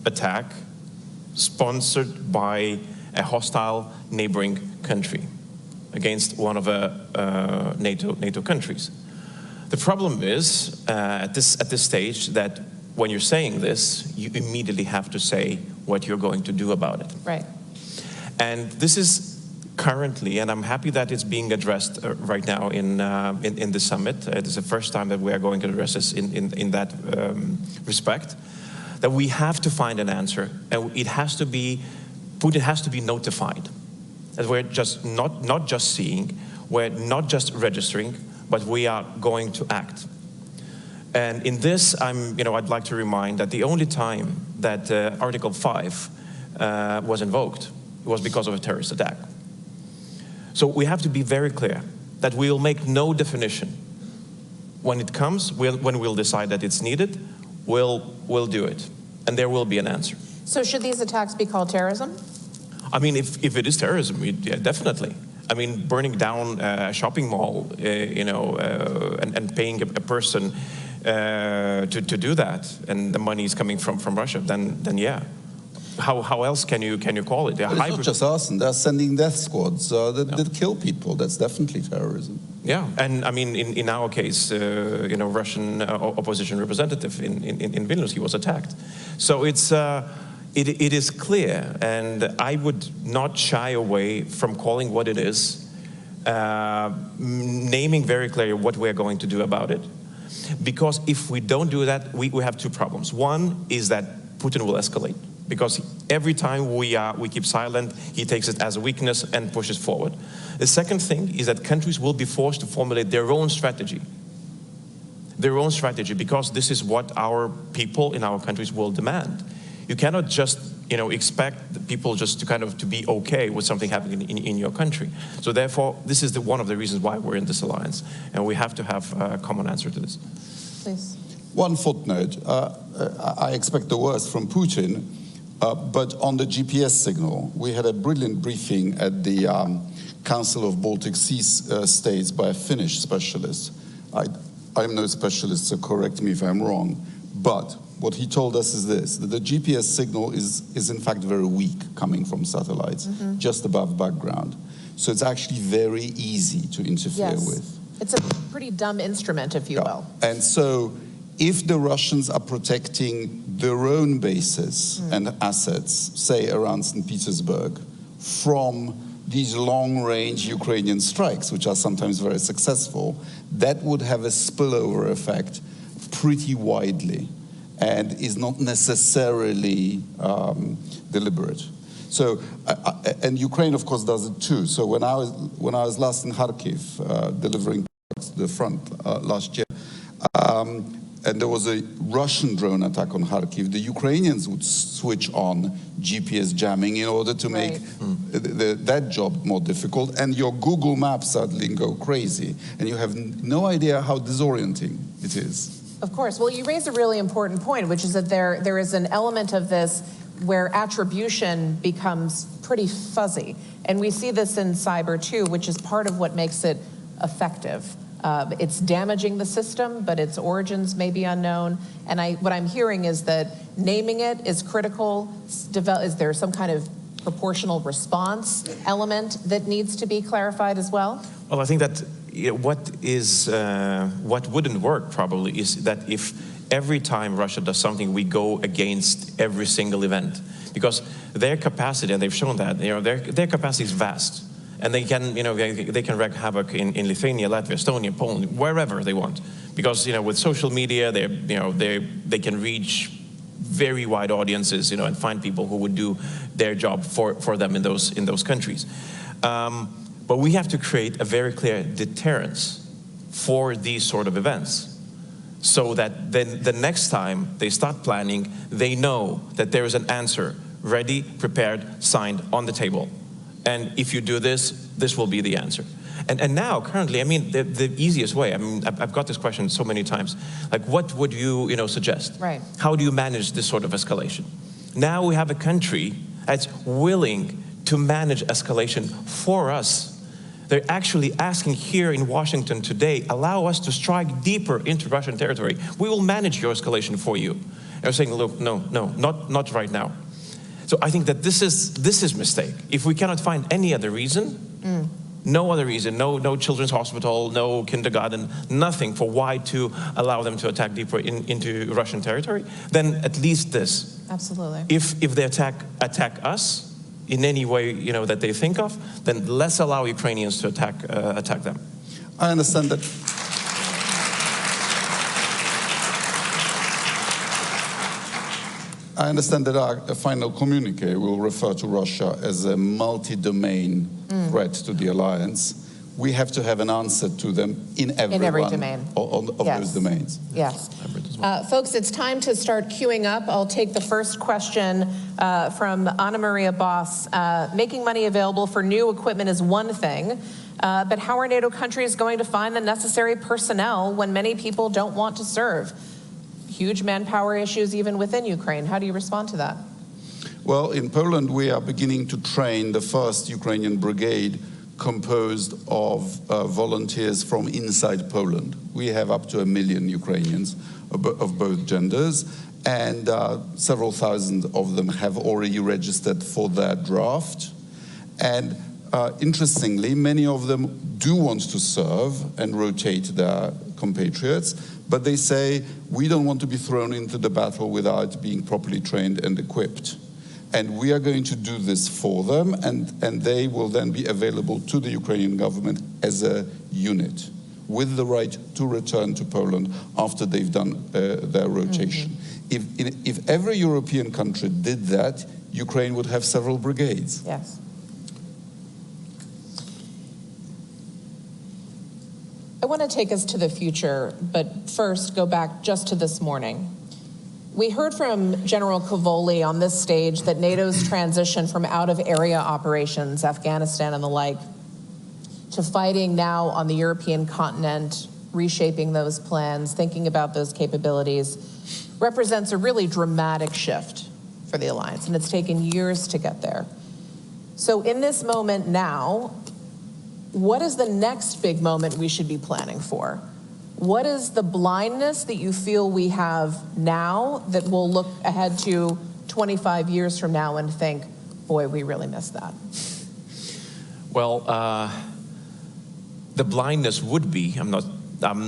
[SPEAKER 17] attack sponsored by a hostile neighboring country against one of the NATO countries. The problem is at this stage that when you're saying this, you immediately have to say what you're going to do about it.
[SPEAKER 3] Right.
[SPEAKER 17] And this is currently, and I'm happy that it's being addressed right now in the summit. It is the first time that we are going to address this in that respect. That we have to find an answer, and it has to be, Putin has to be notified. That we're just not just seeing, we're not just registering, but we are going to act. And in this, I'd like to remind that the only time that Article 5 was invoked was because of a terrorist attack. So we have to be very clear that we'll make no definition. When it comes, when we'll decide that it's needed, we'll do it, and there will be an answer.
[SPEAKER 3] So should these attacks be called terrorism?
[SPEAKER 17] I mean, if it is terrorism, yeah, definitely. I mean, burning down a shopping mall, and paying a person to do that, and the money is coming from Russia, then yeah. How else can you call it?
[SPEAKER 4] It's not just arson. They're sending death squads that kill people. That's definitely terrorism.
[SPEAKER 17] Yeah, and I mean, in our case, Russian opposition representative in Vilnius, he was attacked. So it is clear, and I would not shy away from calling what it is, naming very clearly what we're going to do about it. Because if we don't do that, we have two problems. One is that Putin will escalate, because every time we keep silent, he takes it as a weakness and pushes forward. The second thing is that countries will be forced to formulate their own strategy. Their own strategy, because this is what our people in our countries will demand. You cannot just expect the people just to be okay with something happening in your country. So therefore, this is one of the reasons why we're in this alliance, and we have to have a common answer to this.
[SPEAKER 3] Please.
[SPEAKER 4] One footnote. I expect the worst from Putin, but on the GPS signal, we had a brilliant briefing at the Council of Baltic Sea States by a Finnish specialist. I'm no specialist, so correct me if I'm wrong, but what he told us is this, that the GPS signal is in fact very weak coming from satellites, just above background. So it's actually very easy to interfere with.
[SPEAKER 3] It's a pretty dumb instrument, if you will.
[SPEAKER 4] And so if the Russians are protecting their own bases and assets, say around St. Petersburg, from these long-range Ukrainian strikes, which are sometimes very successful, that would have a spillover effect pretty widely, and is not necessarily deliberate. So, and Ukraine, of course, does it too. So when I was last in Kharkiv delivering products to the front last year, and there was a Russian drone attack on Kharkiv, the Ukrainians would switch on GPS jamming in order to make that job more difficult, and your Google Maps suddenly go crazy, and you have no idea how disorienting it is.
[SPEAKER 3] Of course. Well, you raise a really important point, which is that there is an element of this where attribution becomes pretty fuzzy. And we see this in cyber too, which is part of what makes it effective. It's damaging the system, but its origins may be unknown. And what I'm hearing is that naming it is critical. Is there some kind of proportional response element that needs to be clarified as well?
[SPEAKER 17] Well, I think that what wouldn't work probably is that if every time Russia does something, we go against every single event, because their capacity, and they've shown that, their capacity is vast, and they can, they can wreak havoc in Lithuania, Latvia, Estonia, Poland, wherever they want, because with social media, they can reach very wide audiences, and find people who would do their job for them in those countries. But we have to create a very clear deterrence for these sort of events, so that then the next time they start planning, they know that there is an answer ready, prepared, signed on the table. And if you do this, this will be the answer. And now, currently, I mean, the easiest way, I mean, I've got this question so many times, like, what would you, suggest?
[SPEAKER 3] Right.
[SPEAKER 17] How do you manage this sort of escalation? Now we have a country that's willing to manage escalation for us. They're actually asking here in Washington today, allow us to strike deeper into Russian territory. We will manage your escalation for you. And they're saying, look, no, not right now. So I think that this is mistake. If we cannot find any other reason, no other reason, no children's hospital, no kindergarten, nothing for why to allow them to attack deeper into Russian territory, then at least this.
[SPEAKER 3] Absolutely.
[SPEAKER 17] If they attack us in any way that they think of, then let's allow Ukrainians to attack them.
[SPEAKER 4] I understand that. I understand that our final communique will refer to Russia as a multi-domain threat to the alliance. We have to have an answer to them in every
[SPEAKER 3] domain
[SPEAKER 4] of those domains.
[SPEAKER 3] Yes. Folks, it's time to start queuing up. I'll take the first question from Anna Maria Boss. Making money available for new equipment is one thing, but how are NATO countries going to find the necessary personnel when many people don't want to serve? Huge manpower issues even within Ukraine. How do you respond to that?
[SPEAKER 4] Well, in Poland, we are beginning to train the first Ukrainian brigade composed of volunteers from inside Poland. We have up to 1 million Ukrainians of both genders, and several thousand of them have already registered for that draft. And interestingly, many of them do want to serve and rotate their compatriots, but they say, we don't want to be thrown into the battle without being properly trained and equipped. And we are going to do this for them, and they will then be available to the Ukrainian government as a unit, with the right to return to Poland after they've done their rotation. If every European country did that, Ukraine would have several brigades.
[SPEAKER 3] Yes. I want to take us to the future, but first go back just to this morning. We heard from General Cavoli on this stage that NATO's transition from out-of-area operations, Afghanistan and the like, to fighting now on the European continent, reshaping those plans, thinking about those capabilities, represents a really dramatic shift for the alliance, and it's taken years to get there. So in this moment now, what is the next big moment we should be planning for? What is the blindness that you feel we have now that we'll look ahead to 25 years from now and think, boy, we really missed that?
[SPEAKER 17] Well, the blindness would be, I'm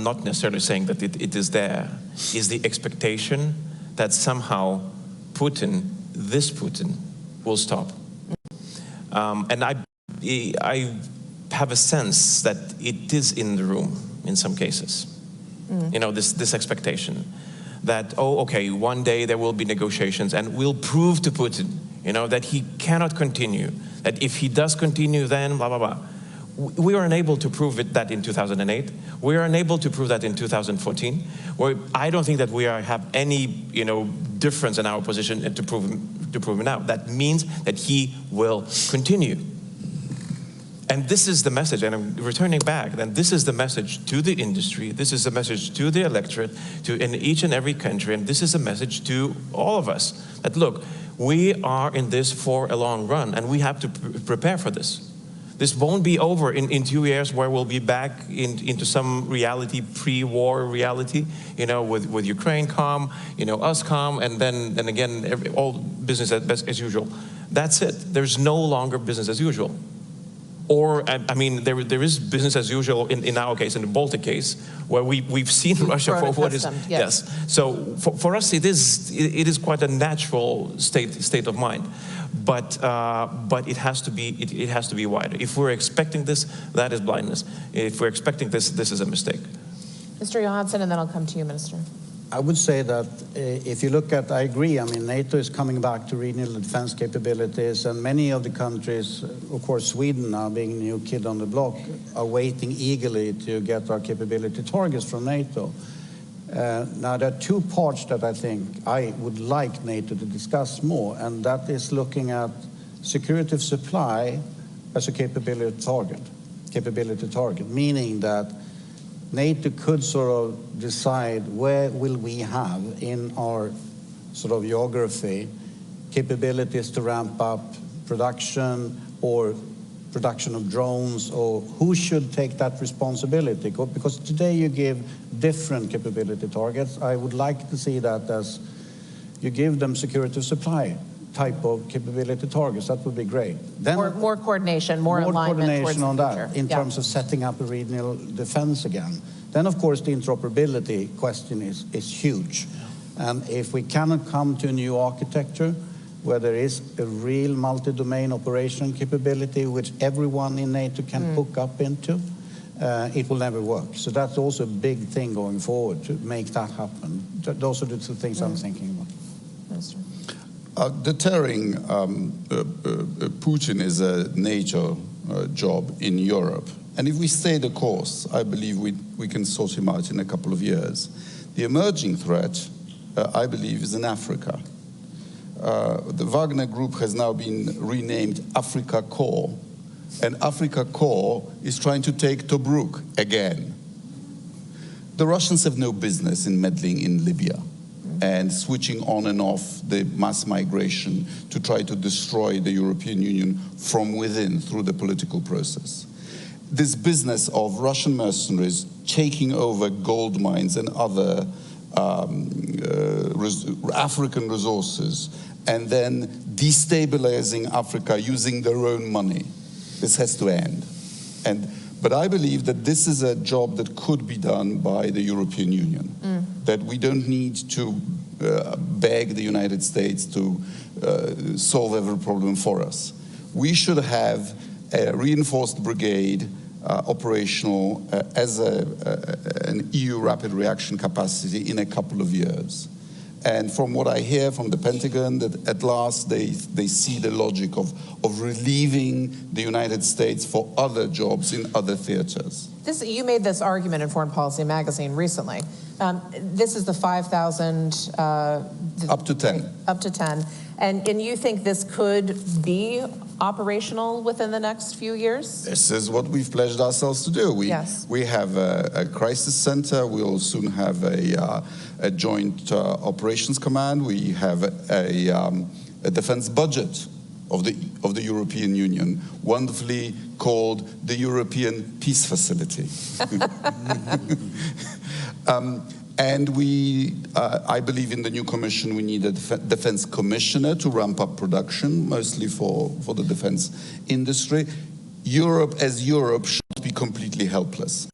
[SPEAKER 17] not necessarily saying that it is there, is the expectation that somehow this Putin will stop. And I have a sense that it is in the room in some cases. This expectation that, oh, okay, one day there will be negotiations and we'll prove to Putin, that he cannot continue, that if he does continue, then blah, blah, blah. We were unable to prove that in 2008. We were unable to prove that in 2014. I don't think that we have any, difference in our position to prove it now. That means that he will continue. And this is the message, and I'm returning back, then this is the message to the industry, this is the message to the electorate, in each and every country, and this is a message to all of us, that look, we are in this for a long run, and we have to prepare for this. This won't be over in 2 years, where we'll be back into some reality, pre-war reality, with Ukraine calm, us calm, and then again, all business as usual. That's it. There's no longer business as usual. Or, there is business as usual in our case, in the Baltic case, where we've seen Russia for what is. Yes. So for us, it is quite a natural state of mind, but it has to be wider. If we're expecting this, that is blindness. If we're expecting this, this is a mistake.
[SPEAKER 3] Mr. Johansson, and then I'll come to you, Minister.
[SPEAKER 5] I would say that if you look at, I agree, NATO is coming back to regional defense capabilities, and many of the countries, of course Sweden now being a new kid on the block, are waiting eagerly to get our capability targets from NATO. Now there are two parts that I think I would like NATO to discuss more, and that is looking at security of supply as a capability target, meaning that NATO could sort of decide where will we have in our sort of geography capabilities to ramp up production or production of drones, or who should take that responsibility? Because today you give different capability targets. I would like to see that as you give them security of supply type of capability targets. That would be great. Then
[SPEAKER 3] more coordination, more alignment
[SPEAKER 5] coordination on that
[SPEAKER 3] future.
[SPEAKER 5] in terms of setting up a regional defense again. Then, of course, the interoperability question is huge. And if we cannot come to a new architecture where there is a real multi-domain operation capability which everyone in NATO can hook up into, it will never work. So that's also a big thing going forward to make that happen. Those are the two things I'm thinking about.
[SPEAKER 3] Minister.
[SPEAKER 4] Deterring Putin is a NATO job in Europe. And if we stay the course, I believe we can sort him out in a couple of years. The emerging threat, I believe, is in Africa. The Wagner Group has now been renamed Africa Corps. And Africa Corps is trying to take Tobruk again. The Russians have no business in meddling in Libya and switching on and off the mass migration to try to destroy the European Union from within through the political process. This business of Russian mercenaries taking over gold mines and other African resources and then destabilizing Africa using their own money, this has to end. But I believe that this is a job that could be done by the European Union, that we don't need to beg the United States to solve every problem for us. We should have a reinforced brigade operational as an EU rapid reaction capacity in a couple of years. And from what I hear from the Pentagon, that at last they see the logic of relieving the United States for other jobs in other theaters.
[SPEAKER 3] You made this argument in Foreign Policy Magazine recently. This is the 5,000...
[SPEAKER 4] up to 10.
[SPEAKER 3] Up to 10. And you think this could be operational within the next few years?
[SPEAKER 4] This is what we've pledged ourselves to do. We have a crisis center. We'll soon have a joint operations command. We have a defense budget of the European Union, wonderfully called the European Peace Facility. And I believe in the new commission we need a defense commissioner to ramp up production, mostly for the defense industry. Europe as Europe should be completely helpless.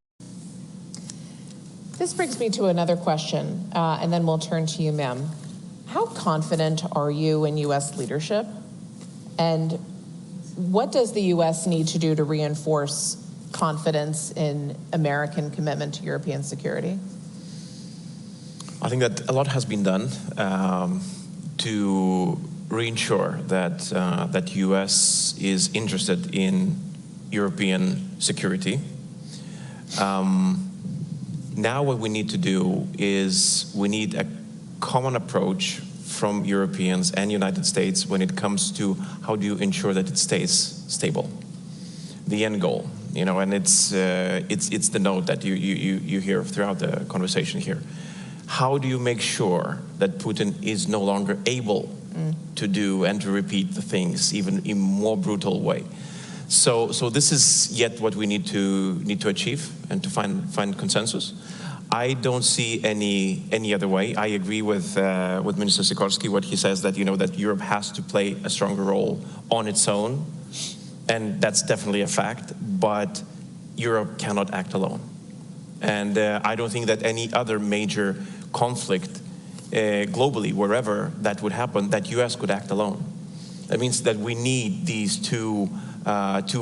[SPEAKER 3] This brings me to another question, and then we'll turn to you, ma'am. How confident are you in U.S. leadership? And what does the U.S. need to do to reinforce confidence in American commitment to European security?
[SPEAKER 17] I think that a lot has been done to reinsure that that U.S. is interested in European security. Now what we need to do is we need a common approach from Europeans and United States when it comes to how do you ensure that it stays stable. The end goal, you know, and it's the note that you hear throughout the conversation here. How do you make sure that Putin is no longer able to do and to repeat the things even in more brutal way? So this is yet what we need to achieve and to find consensus. I don't see any other way. I agree with Minister Sikorski, what he says, that, you know, that Europe has to play a stronger role on its own, and that's definitely a fact, but Europe cannot act alone. And I don't think that any other major conflict globally, wherever that would happen, that US could act alone. That means that we need these two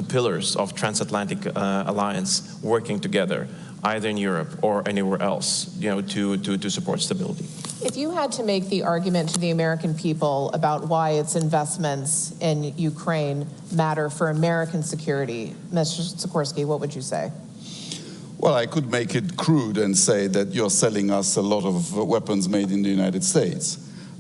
[SPEAKER 17] pillars of transatlantic alliance working together, either in Europe or anywhere else, you know, to support stability.
[SPEAKER 3] If you had to make the argument to the American people about why its investments in Ukraine matter for American security, Mr. Sikorski, what would you say?
[SPEAKER 4] Well, I could make it crude and say that you're selling us a lot of weapons made in the United States.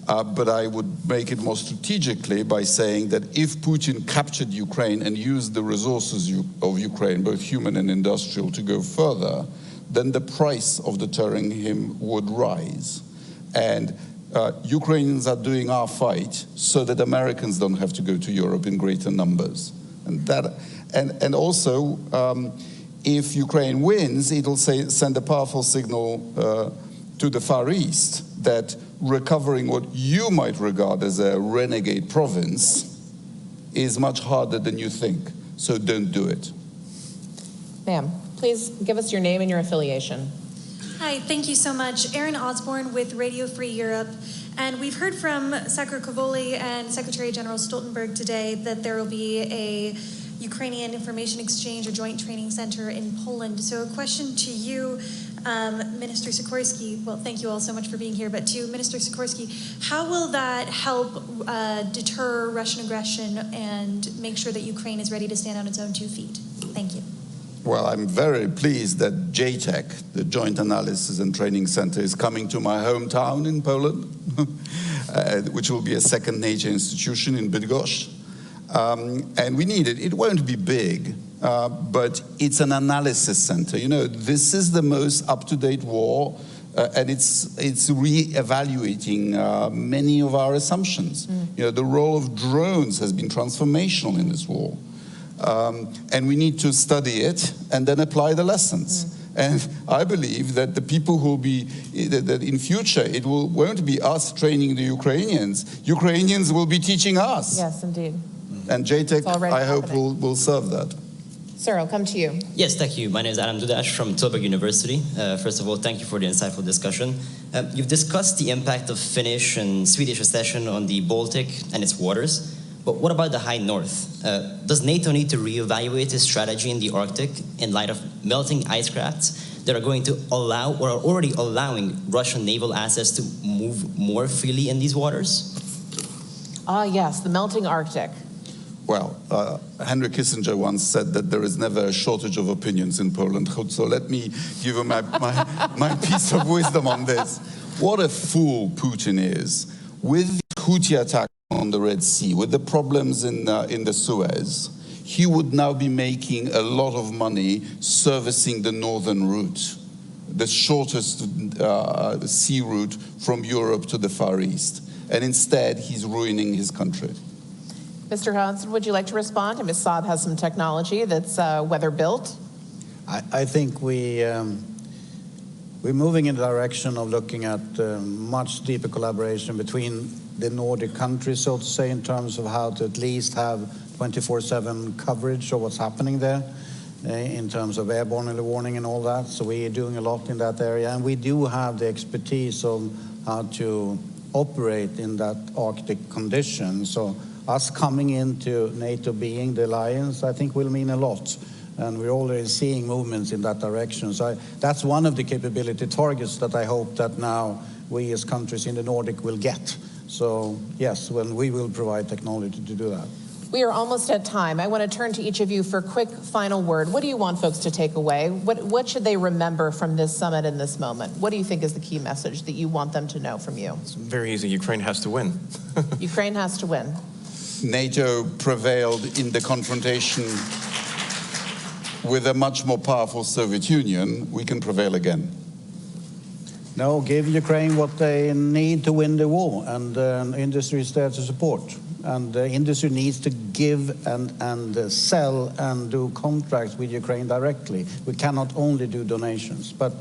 [SPEAKER 4] But I would make it more strategically by saying that if Putin captured Ukraine and used the resources of Ukraine, both human and industrial, to go further, then the price of deterring him would rise. And Ukrainians are doing our fight so that Americans don't have to go to Europe in greater numbers. And also, if Ukraine wins, it'll send a powerful signal to the Far East that recovering what you might regard as a renegade province is much harder than you think. So don't do it.
[SPEAKER 3] Ma'am, please give us your name and your affiliation.
[SPEAKER 6] Hi, thank you so much. Erin Osborne with Radio Free Europe. And we've heard from Secretary Cavoli and Secretary General Stoltenberg today that there will be a Ukrainian Information Exchange or Joint Training Center in Poland. So a question to you, Minister Sikorski. Well, thank you all so much for being here, but to Minister Sikorski, how will that help deter Russian aggression and make sure that Ukraine is ready to stand on its own 2 feet? Thank you.
[SPEAKER 4] Well, I'm very pleased that JTEC, the Joint Analysis and Training Center, is coming to my hometown in Poland, which will be a second NATO institution in Bydgoszcz. And we need it. It won't be big, but it's an analysis center. You know, this is the most up-to-date war, and it's re-evaluating many of our assumptions. You know, the role of drones has been transformational in this war. And we need to study it and then apply the lessons. And I believe that the people who will be, that in future, it won't be us training the Ukrainians. Ukrainians will be teaching us.
[SPEAKER 3] Yes, indeed.
[SPEAKER 4] And JTEC, I hope, will serve that.
[SPEAKER 3] Sir, I'll come to you.
[SPEAKER 8] Yes, thank you. My name is Adam Dudash from Tilburg University. First of all, thank you for the insightful discussion. You've discussed the impact of Finnish and Swedish accession on the Baltic and its waters. But what about the High North? Does NATO need to reevaluate its strategy in the Arctic in light of melting ice crafts that are going to allow, or are already allowing, Russian naval assets to move more freely in these waters?
[SPEAKER 3] Yes, the melting Arctic.
[SPEAKER 4] Well, Henry Kissinger once said that there is never a shortage of opinions in Poland. So let me give you my piece of wisdom on this. What a fool Putin is. With the Houthi attack on the Red Sea, with the problems in the Suez, he would now be making a lot of money servicing the northern route, the shortest sea route from Europe to the Far East. And instead, he's ruining his country.
[SPEAKER 3] Mr. Hansen, would you like to respond? Ms. Saab has some technology that's weather-built.
[SPEAKER 5] I think we're moving in the direction of looking at much deeper collaboration between the Nordic countries, so to say, in terms of how to at least have 24/7 coverage of what's happening there, in terms of airborne early warning and all that. So we are doing a lot in that area, and we do have the expertise of how to operate in that Arctic condition. So us coming into NATO being the alliance, I think will mean a lot. And we're already seeing movements in that direction. So that's one of the capability targets that I hope that now we as countries in the Nordic will get. So yes, when we will provide technology to do that.
[SPEAKER 3] We are almost at time. I want to turn to each of you for a quick final word. What do you want folks to take away? What should they remember from this summit in this moment? What do you think is the key message that you want them to know from you?
[SPEAKER 17] It's very easy. Ukraine has to win.
[SPEAKER 3] Ukraine has to win.
[SPEAKER 4] NATO prevailed in the confrontation with a much more powerful Soviet Union. We can prevail again.
[SPEAKER 5] No, give Ukraine what they need to win the war, and industry is there to support. And the industry needs to give and sell and do contracts with Ukraine directly. We cannot only do donations, but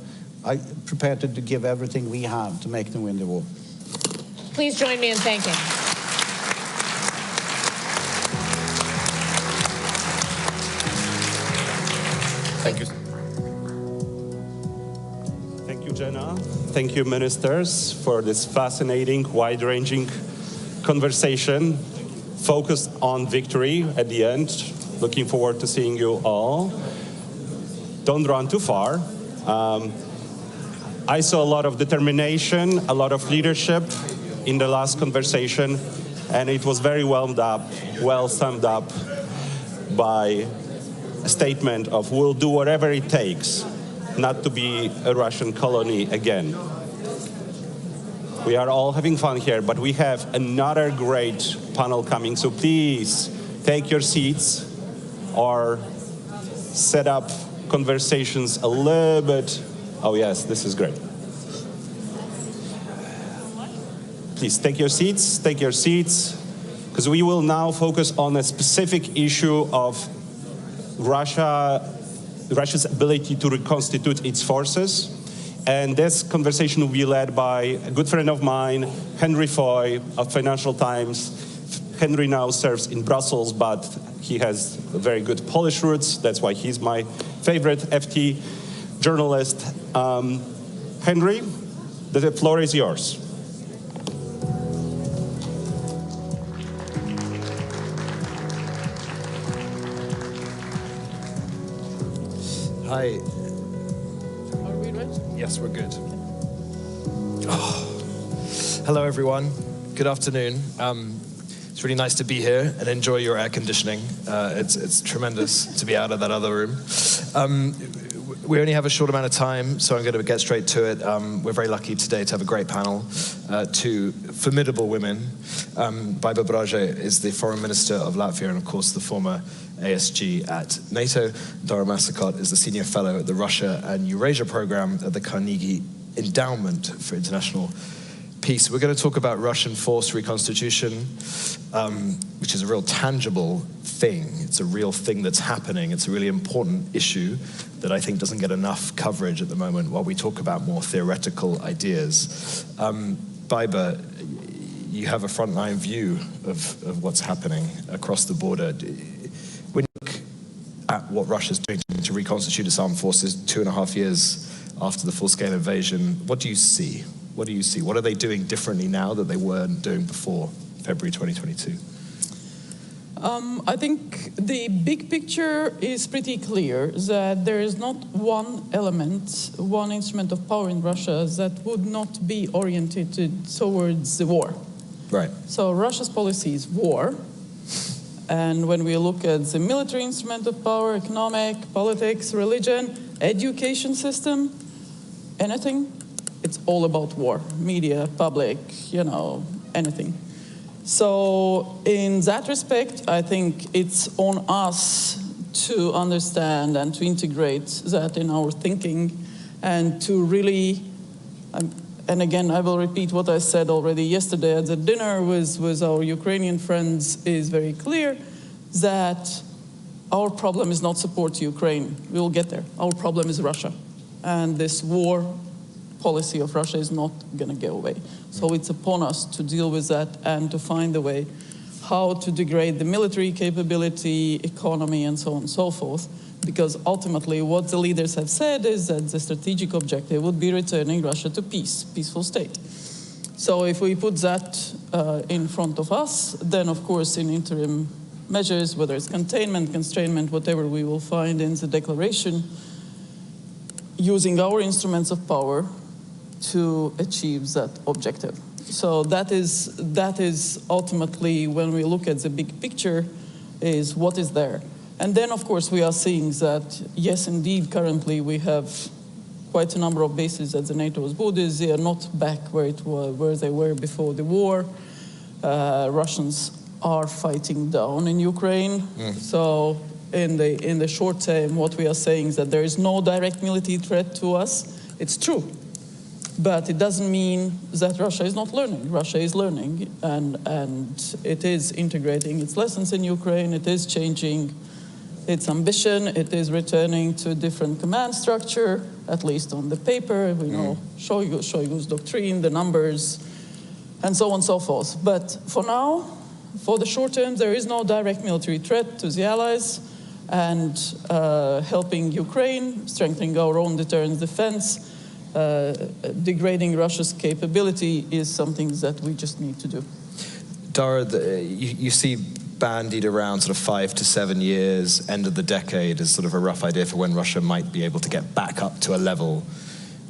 [SPEAKER 5] I'm prepared to give everything we have to make them win the war.
[SPEAKER 3] Please join me in thanking.
[SPEAKER 9] Thank you. Thank you, Jenna. Thank you, ministers, for this fascinating, wide-ranging conversation focused on victory at the end. Looking forward to seeing you all. Don't run too far. I saw a lot of determination, a lot of leadership in the last conversation, and it was very well summed up by a statement of we'll do whatever it takes not to be a Russian colony again. We are all having fun here, but we have another great panel coming, so please take your seats or set up conversations a little bit. Oh yes, this is great. Please take your seats, because we will now focus on a specific issue of Russia's ability to reconstitute its forces. And this conversation will be led by a good friend of mine, Henry Foy of Financial Times. Henry now serves in Brussels, but he has very good Polish roots. That's why he's my favorite FT journalist. Henry, the floor is yours.
[SPEAKER 1] Hi. Are we ready? Yes, we're good. Oh. Hello, everyone. Good afternoon. It's really nice to be here and enjoy your air conditioning. It's tremendous to be out of that other room. We only have a short amount of time, so I'm going to get straight to it. We're very lucky today to have a great panel. Two formidable women. Baiba Braje is the Foreign Minister of Latvia and, of course, the former ASG at NATO. Dara Masakot is the Senior Fellow at the Russia and Eurasia Program at the Carnegie Endowment for International Peace. We're going to talk about Russian forced reconstitution, which is a real tangible thing. It's a real thing that's happening. It's a really important issue that I think doesn't get enough coverage at the moment while we talk about more theoretical ideas. Baiba, you have a frontline view of what's happening across the border. When you look at what Russia's doing to reconstitute its armed forces 2.5 years after the full-scale invasion, what do you see? What do you see? What are they doing differently now that they weren't doing before February 2022?
[SPEAKER 2] I think the big picture is pretty clear, that there is not one element, one instrument of power in Russia that would not be oriented towards the war.
[SPEAKER 1] Right.
[SPEAKER 2] So Russia's policy is war. And when we look at the military instrument of power, economic, politics, religion, education system, anything, it's all about war. Media, public, anything. So in that respect, I think it's on us to understand and to integrate that in our thinking and to really, and again, I will repeat what I said already yesterday at the dinner with our Ukrainian friends, is very clear that our problem is not support to Ukraine. We will get there. Our problem is Russia. And this war policy of Russia is not going to go away. So it's upon us to deal with that and to find a way how to degrade the military capability, economy, and so on and so forth. Because ultimately what the leaders have said is that the strategic objective would be returning Russia to peace, peaceful state. So if we put that in front of us, then of course in interim measures, whether it's containment, constrainment, whatever we will find in the declaration, using our instruments of power to achieve that objective. So that is ultimately, when we look at the big picture, is what is there. And then, of course, we are seeing that, yes, indeed, currently we have quite a number of bases at the NATO's borders. They are not back where they were before the war. Russians are fighting down in Ukraine. So in the short term, what we are saying is that there is no direct military threat to us. It's true. But it doesn't mean that Russia is not learning. Russia is learning, and it is integrating its lessons in Ukraine. It is changing its ambition. It is returning to a different command structure, at least on the paper. We know Shoigu's doctrine, the numbers, and so on and so forth. But for now, for the short term, there is no direct military threat to the allies, and helping Ukraine, strengthening our own deterrence defense, degrading Russia's capability is something that we just need to do.
[SPEAKER 1] Dara, you see bandied around sort of 5 to 7 years, end of the decade, as sort of a rough idea for when Russia might be able to get back up to a level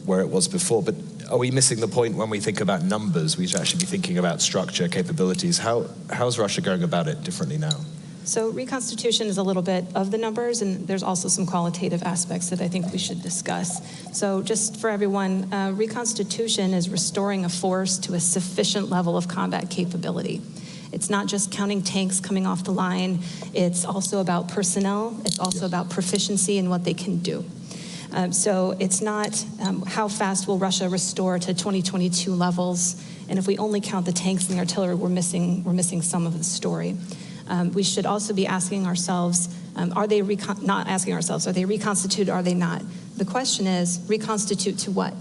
[SPEAKER 1] where it was before. But are we missing the point when we think about numbers? We should actually be thinking about structure, capabilities. How's Russia going about it differently now?
[SPEAKER 7] So reconstitution is a little bit of the numbers, and there's also some qualitative aspects that I think we should discuss. So just for everyone, reconstitution is restoring a force to a sufficient level of combat capability. It's not just counting tanks coming off the line. It's also about personnel. It's also about proficiency in what they can do. So it's not how fast will Russia restore to 2022 levels, and if we only count the tanks and the artillery, we're missing some of the story. We should also be asking ourselves, are they reconstituted, are they not? The question is, reconstitute to what?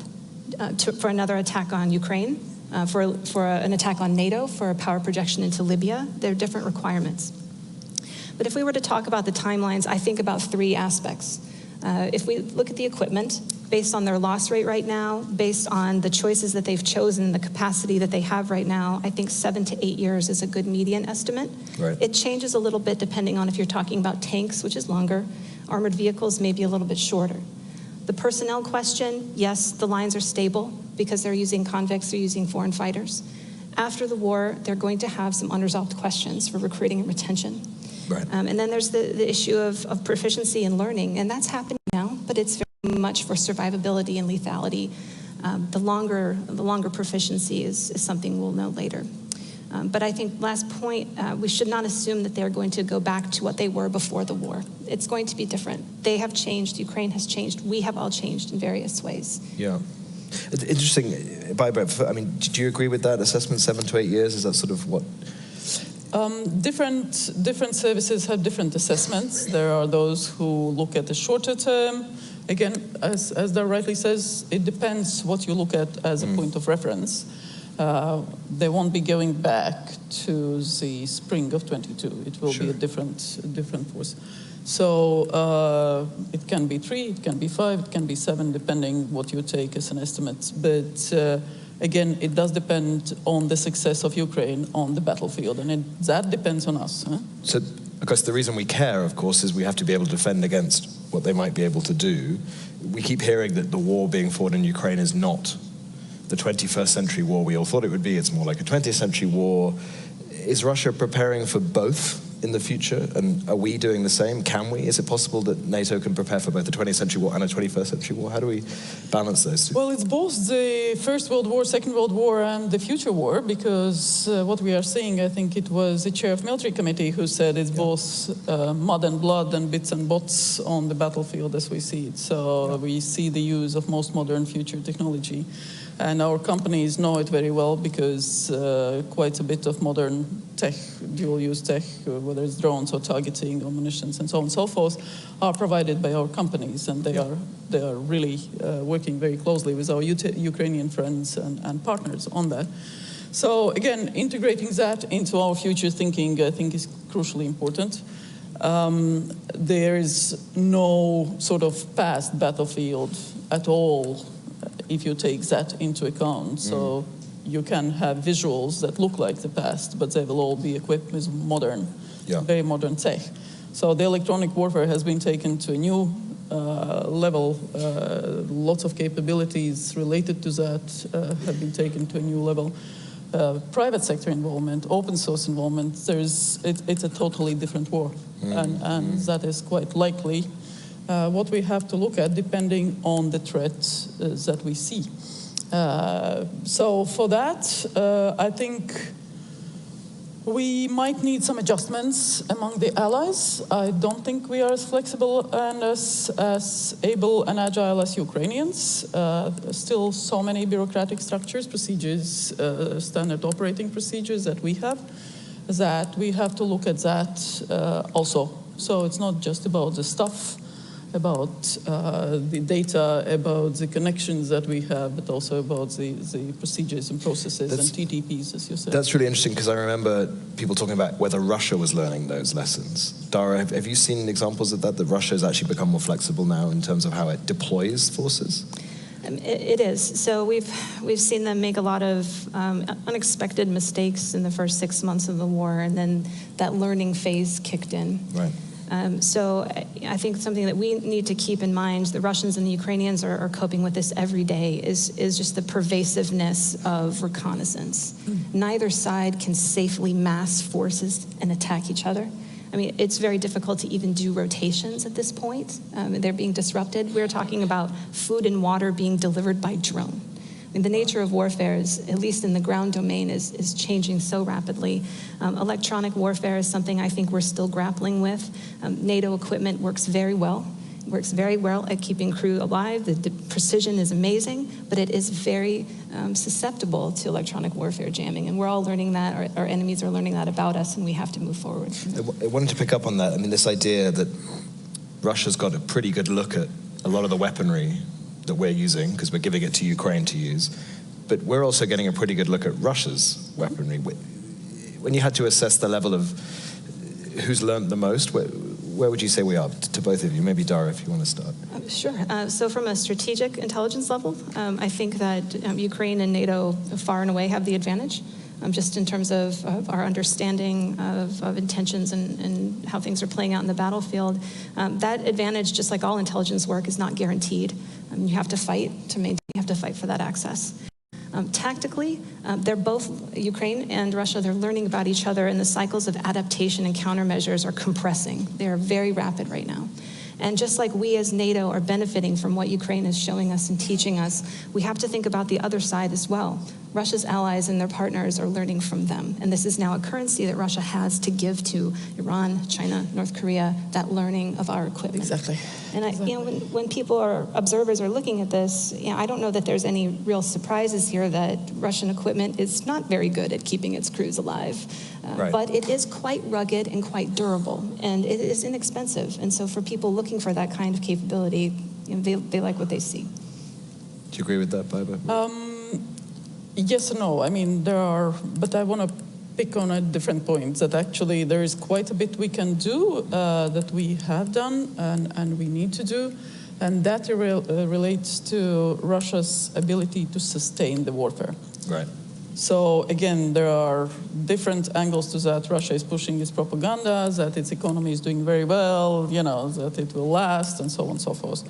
[SPEAKER 7] For another attack on Ukraine? For an attack on NATO? For a power projection into Libya? There are different requirements. But if we were to talk about the timelines, I think about 3 aspects. If we look at the equipment, based on their loss rate right now, based on the choices that they've chosen, the capacity that they have right now, I think 7 to 8 years is a good median estimate.
[SPEAKER 1] Right.
[SPEAKER 7] It changes a little bit depending on if you're talking about tanks, which is longer, armored vehicles may be a little bit shorter. The personnel question, yes, the lines are stable because they're using convicts, they're using foreign fighters. After the war, they're going to have some unresolved questions for recruiting and retention.
[SPEAKER 1] Right.
[SPEAKER 7] And then there's the issue of proficiency and learning, and that's happening now, but it's very much for survivability and lethality. The longer proficiency is something we'll know later. But I think last point, we should not assume that they're going to go back to what they were before the war. It's going to be different. They have changed, Ukraine has changed, we have all changed in various ways.
[SPEAKER 1] Yeah. Interesting. I mean, do you agree with that assessment, 7 to 8 years? Is that sort of what?
[SPEAKER 2] Different services have different assessments. There are those who look at the shorter term. Again, as Dara rightly says, it depends what you look at as a point of reference. They won't be going back to the spring of 22. It will be a different force. So it can be 3, it can be 5, it can be 7, depending what you take as an estimate. But again, it does depend on the success of Ukraine on the battlefield, and that depends on us. Huh?
[SPEAKER 1] So, because the reason we care, of course, is we have to be able to defend against what they might be able to do. We keep hearing that the war being fought in Ukraine is not the 21st century war we all thought it would be. It's more like a 20th century war. Is Russia preparing for both in the future? And are we doing the same? Can we? Is it possible that NATO can prepare for both the 20th century war and a 21st century war? How do we balance those two?
[SPEAKER 2] Well, it's both the First World War, Second World War, and the future war, because what we are seeing, I think it was the chair of military committee who said it's both mud and blood and bits and bots on the battlefield as we see it. So we see the use of most modern future technology. And our companies know it very well because quite a bit of modern tech, dual-use tech, whether it's drones or targeting or munitions and so on and so forth, are provided by our companies, and they are really working very closely with our Ukrainian friends and partners on that. So again, integrating that into our future thinking, I think, is crucially important. There is no sort of past battlefield at all if you take that into account. So you can have visuals that look like the past, but they will all be equipped with modern, very modern tech. So the electronic warfare has been taken to a new level. Lots of capabilities related to that have been taken to a new level. private sector involvement, open source involvement, it's a totally different war. And that is quite likely what we have to look at depending on the threat that we see. So for that, I think we might need some adjustments among the allies. I don't think we are as flexible and as able and agile as Ukrainians. Still so many bureaucratic structures, procedures, standard operating procedures that we have to look at that also. So it's not just about the stuff, about the data, about the connections that we have, but also about the procedures and processes and TTPs, as you said.
[SPEAKER 1] That's really interesting, because I remember people talking about whether Russia was learning those lessons. Dara, have you seen examples of that Russia has actually become more flexible now in terms of how it deploys forces?
[SPEAKER 7] It is. So we've seen them make a lot of unexpected mistakes in the first 6 months of the war, and then that learning phase kicked in.
[SPEAKER 1] Right.
[SPEAKER 7] So I think something that we need to keep in mind, the Russians and the Ukrainians are coping with this every day, is just the pervasiveness of reconnaissance. Neither side can safely mass forces and attack each other. I mean, it's very difficult to even do rotations at this point. They're being disrupted. We're talking about food and water being delivered by drone. I mean, the nature of warfare, at least in the ground domain, is changing so rapidly. Electronic warfare is something I think we're still grappling with. NATO equipment works very well. It works very well at keeping crew alive. The precision is amazing, but it is very susceptible to electronic warfare jamming. And we're all learning that. Our enemies are learning that about us, and we have to move forward.
[SPEAKER 1] I wanted to pick up on that. I mean, this idea that Russia's got a pretty good look at a lot of the weaponry that we're using, because we're giving it to Ukraine to use, but we're also getting a pretty good look at Russia's weaponry. When you had to assess the level of who's learned the most, where would you say we are, to both of you? Maybe Dara, if you want to start.
[SPEAKER 7] Sure. So from a strategic intelligence level, I think that Ukraine and NATO far and away have the advantage, just in terms of our understanding of intentions and how things are playing out in the battlefield. That advantage, just like all intelligence work, is not guaranteed. You have to fight to maintain, you have to fight for that access. Tactically, they're both, Ukraine and Russia, they're learning about each other, and the cycles of adaptation and countermeasures are compressing. They are very rapid right now. And just like we as NATO are benefiting from what Ukraine is showing us and teaching us, we have to think about the other side as well. Russia's allies and their partners are learning from them. And this is now a currency that Russia has to give to Iran, China, North Korea, that learning of our equipment.
[SPEAKER 2] Exactly.
[SPEAKER 7] And when people observers are looking at this, I don't know that there's any real surprises here that Russian equipment is not very good at keeping its crews alive.
[SPEAKER 1] Right.
[SPEAKER 7] But it is quite rugged and quite durable, and it is inexpensive. And so for people looking for that kind of capability, they like what they see.
[SPEAKER 1] Do you agree with that, Pavel?
[SPEAKER 2] Yes and no. I mean, there are, but I want to pick on a different point, that actually there is quite a bit we can do, that we have done and we need to do, and that relates to Russia's ability to sustain the warfare.
[SPEAKER 1] Right.
[SPEAKER 2] So again, there are different angles to that. Russia is pushing its propaganda, that its economy is doing very well, that it will last, and so on and so forth.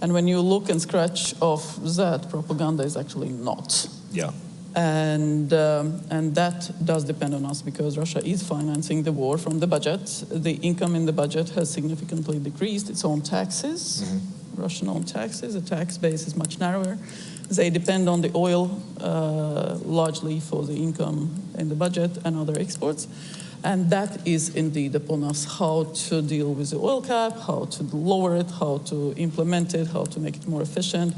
[SPEAKER 2] And when you look and scratch off that, propaganda is actually not.
[SPEAKER 1] Yeah.
[SPEAKER 2] And that does depend on us, because Russia is financing the war from the budget. The income in the budget has significantly decreased. Its own taxes, Russian-owned taxes, the tax base is much narrower. They depend on the oil largely for the income in the budget and other exports. And that is indeed upon us, how to deal with the oil cap, how to lower it, how to implement it, how to make it more efficient,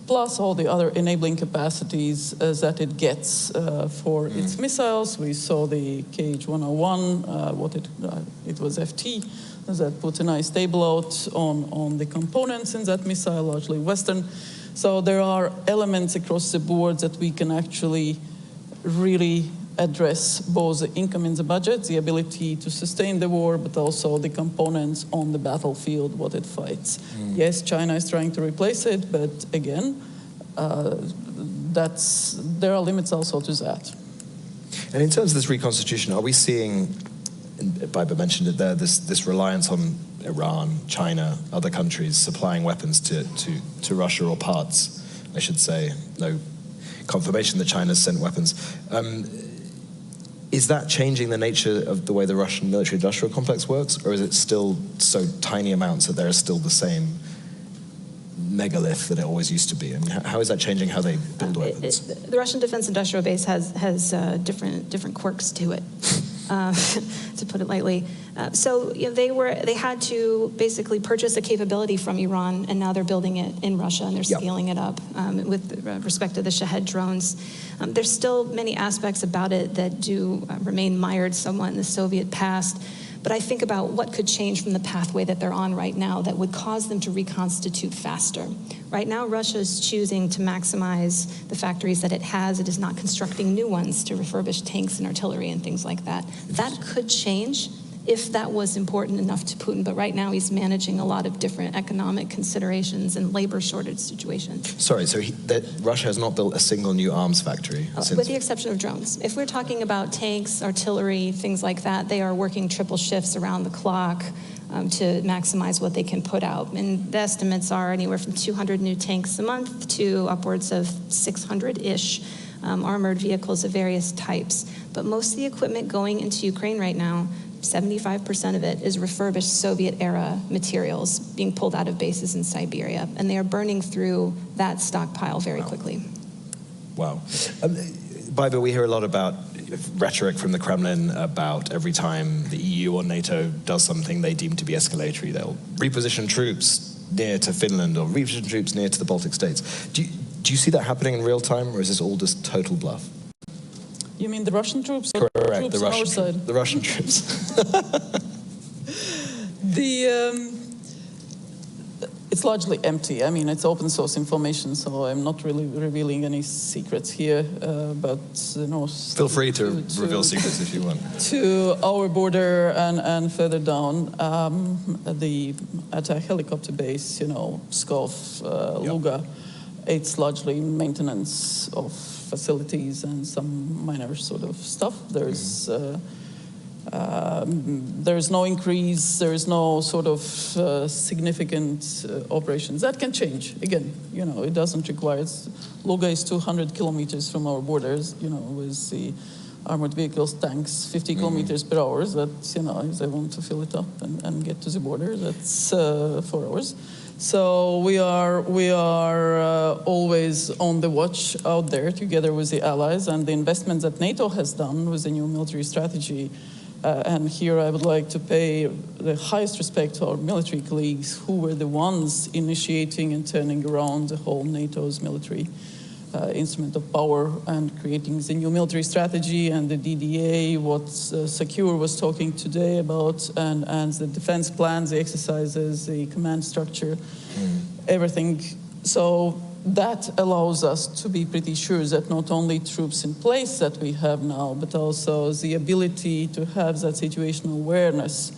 [SPEAKER 2] plus all the other enabling capacities that it gets for its missiles. We saw the KH-101, it was FT, that put a nice table out on the components in that missile, largely Western. So there are elements across the board that we can actually really address, both the income in the budget, the ability to sustain the war, but also the components on the battlefield, what it fights. Yes, China is trying to replace it, but again, there are limits also to that.
[SPEAKER 1] And in terms of this reconstitution, are we seeing, and Pavel mentioned it there, this reliance on Iran, China, other countries supplying weapons to Russia, or parts, I should say? No. confirmation that China's sent weapons. Is that changing the nature of the way the Russian military-industrial complex works, or is it still so tiny amounts that there is still the same megalith that it always used to be? I mean, how is that changing how they build weapons?
[SPEAKER 7] The Russian defense industrial base has different quirks to it, to put it lightly. So they had to basically purchase a capability from Iran, and now they're building it in Russia, and they're scaling it up with respect to the Shahed drones. There's still many aspects about it that do remain mired somewhat in the Soviet past. But I think about what could change from the pathway that they're on right now that would cause them to reconstitute faster. Right now, Russia is choosing to maximize the factories that it has. It is not constructing new ones to refurbish tanks and artillery and things like that. That could change if that was important enough to Putin. But right now, he's managing a lot of different economic considerations and labor shortage situations.
[SPEAKER 1] Sorry, so Russia has not built a single new arms factory?
[SPEAKER 7] With the exception of drones. If we're talking about tanks, artillery, things like that, they are working triple shifts around the clock to maximize what they can put out. And the estimates are anywhere from 200 new tanks a month to upwards of 600-ish armored vehicles of various types. But most of the equipment going into Ukraine right now, 75% of it is refurbished Soviet-era materials being pulled out of bases in Siberia, and they are burning through that stockpile very quickly.
[SPEAKER 1] Wow. Pavel, we hear a lot about rhetoric from the Kremlin about every time the EU or NATO does something they deem to be escalatory, they'll reposition troops near to Finland or reposition troops near to the Baltic states. Do you see that happening in real time, or is this all just total bluff?
[SPEAKER 2] You mean the Russian troops? Or
[SPEAKER 1] Correct,
[SPEAKER 2] troops
[SPEAKER 1] the
[SPEAKER 2] on
[SPEAKER 1] Russian
[SPEAKER 2] our side?
[SPEAKER 1] The Russian troops.
[SPEAKER 2] It's largely empty. I mean, it's open source information, so I'm not really revealing any secrets here. But
[SPEAKER 1] feel free to reveal secrets if you want.
[SPEAKER 2] To our border and further down, at a helicopter base, Pskov, Luga, it's largely maintenance of facilities and some minor sort of stuff. There's no increase, there's no sort of significant operations. That can change. Again, it doesn't require. Luga is 200 kilometers from our borders, with the armored vehicles, tanks, 50 kilometers per hour. That, if they want to fill it up and get to the border, that's 4 hours. So we are always on the watch out there together with the allies, and the investments that NATO has done with the new military strategy. And here I would like to pay the highest respect to our military colleagues who were the ones initiating and turning around the whole NATO's military instrument of power and creating the new military strategy and the DDA, what Secure was talking today about, and the defense plans, the exercises, the command structure, everything. So that allows us to be pretty sure that not only troops in place that we have now, but also the ability to have that situational awareness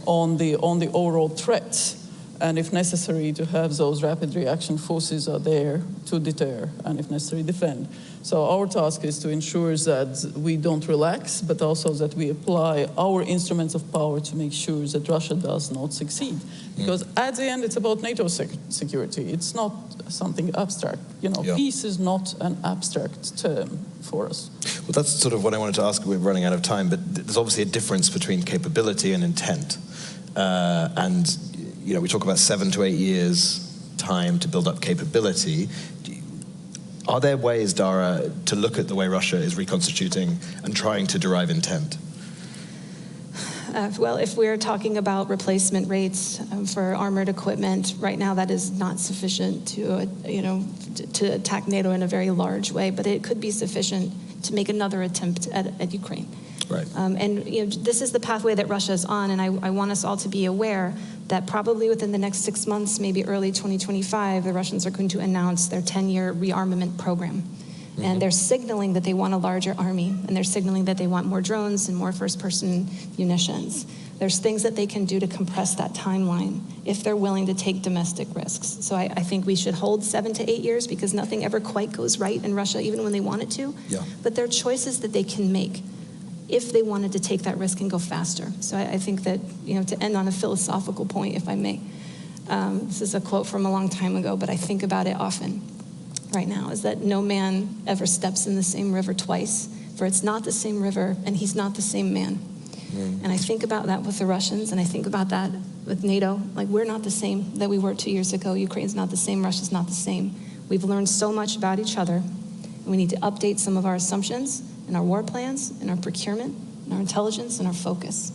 [SPEAKER 2] on the overall threat. And if necessary, to have those rapid reaction forces are there to deter and, if necessary, defend. So our task is to ensure that we don't relax, but also that we apply our instruments of power to make sure that Russia does not succeed. Because at the end, it's about NATO security. It's not something abstract. Peace is not an abstract term for us.
[SPEAKER 1] Well, that's sort of what I wanted to ask. We're running out of time, but there's obviously a difference between capability and intent. We talk about 7 to 8 years time to build up capability. Are there ways, Dara, to look at the way Russia is reconstituting and trying to derive intent?
[SPEAKER 7] Well, if we're talking about replacement rates for armored equipment, right now that is not sufficient to attack NATO in a very large way, but it could be sufficient to make another attempt at Ukraine.
[SPEAKER 1] Right.
[SPEAKER 7] This is the pathway that Russia is on, and I want us all to be aware that probably within the next 6 months, maybe early 2025, the Russians are going to announce their 10-year rearmament program. And they're signaling that they want a larger army, and they're signaling that they want more drones and more first-person munitions. There's things that they can do to compress that timeline if they're willing to take domestic risks. So I think we should hold 7 to 8 years because nothing ever quite goes right in Russia, even when they want it to.
[SPEAKER 1] Yeah.
[SPEAKER 7] But there are choices that they can make if they wanted to take that risk and go faster. So I think that, to end on a philosophical point, if I may, this is a quote from a long time ago, but I think about it often. right now, is that no man ever steps in the same river twice, for it's not the same river and he's not the same man. And I think about that with the Russians, and I think about that with NATO. Like, we're not the same that we were 2 years ago. Ukraine's not the same, Russia's not the same. We've learned so much about each other, and we need to update some of our assumptions and our war plans and our procurement and our intelligence and our focus.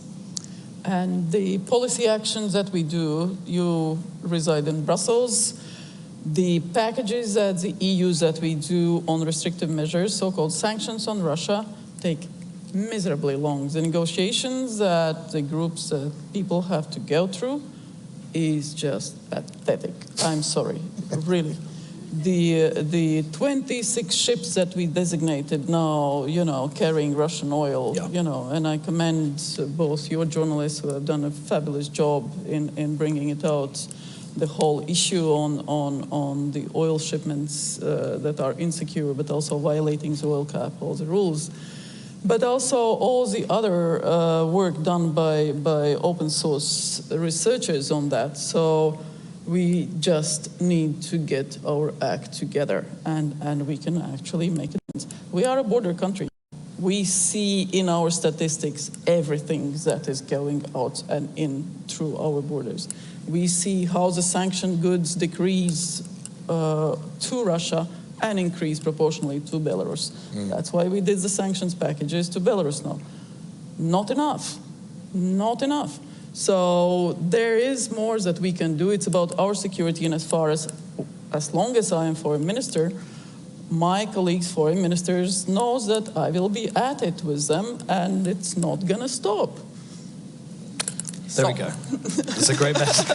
[SPEAKER 2] And the policy actions that we do, you reside in Brussels, the packages that the EUs that we do on restrictive measures, so-called sanctions on Russia, take miserably long. The negotiations that the groups that people have to go through is just pathetic. I'm sorry, really. The 26 ships that we designated now, carrying Russian oil, and I commend both your journalists who have done a fabulous job in bringing it out, the whole issue on the oil shipments that are insecure, but also violating the oil cap, all the rules. But also all the other work done by open source researchers on that. So we just need to get our act together, and we can actually make it. We are a border country. We see in our statistics everything that is going out and in through our borders. We see how the sanctioned goods decrease to Russia and increase proportionally to Belarus. That's why we did the sanctions packages to Belarus now. Not enough, not enough. So there is more that we can do. It's about our security, and as long as I am foreign minister, my colleagues, foreign ministers, knows that I will be at it with them, and it's not gonna stop.
[SPEAKER 1] There we go. That's a great message.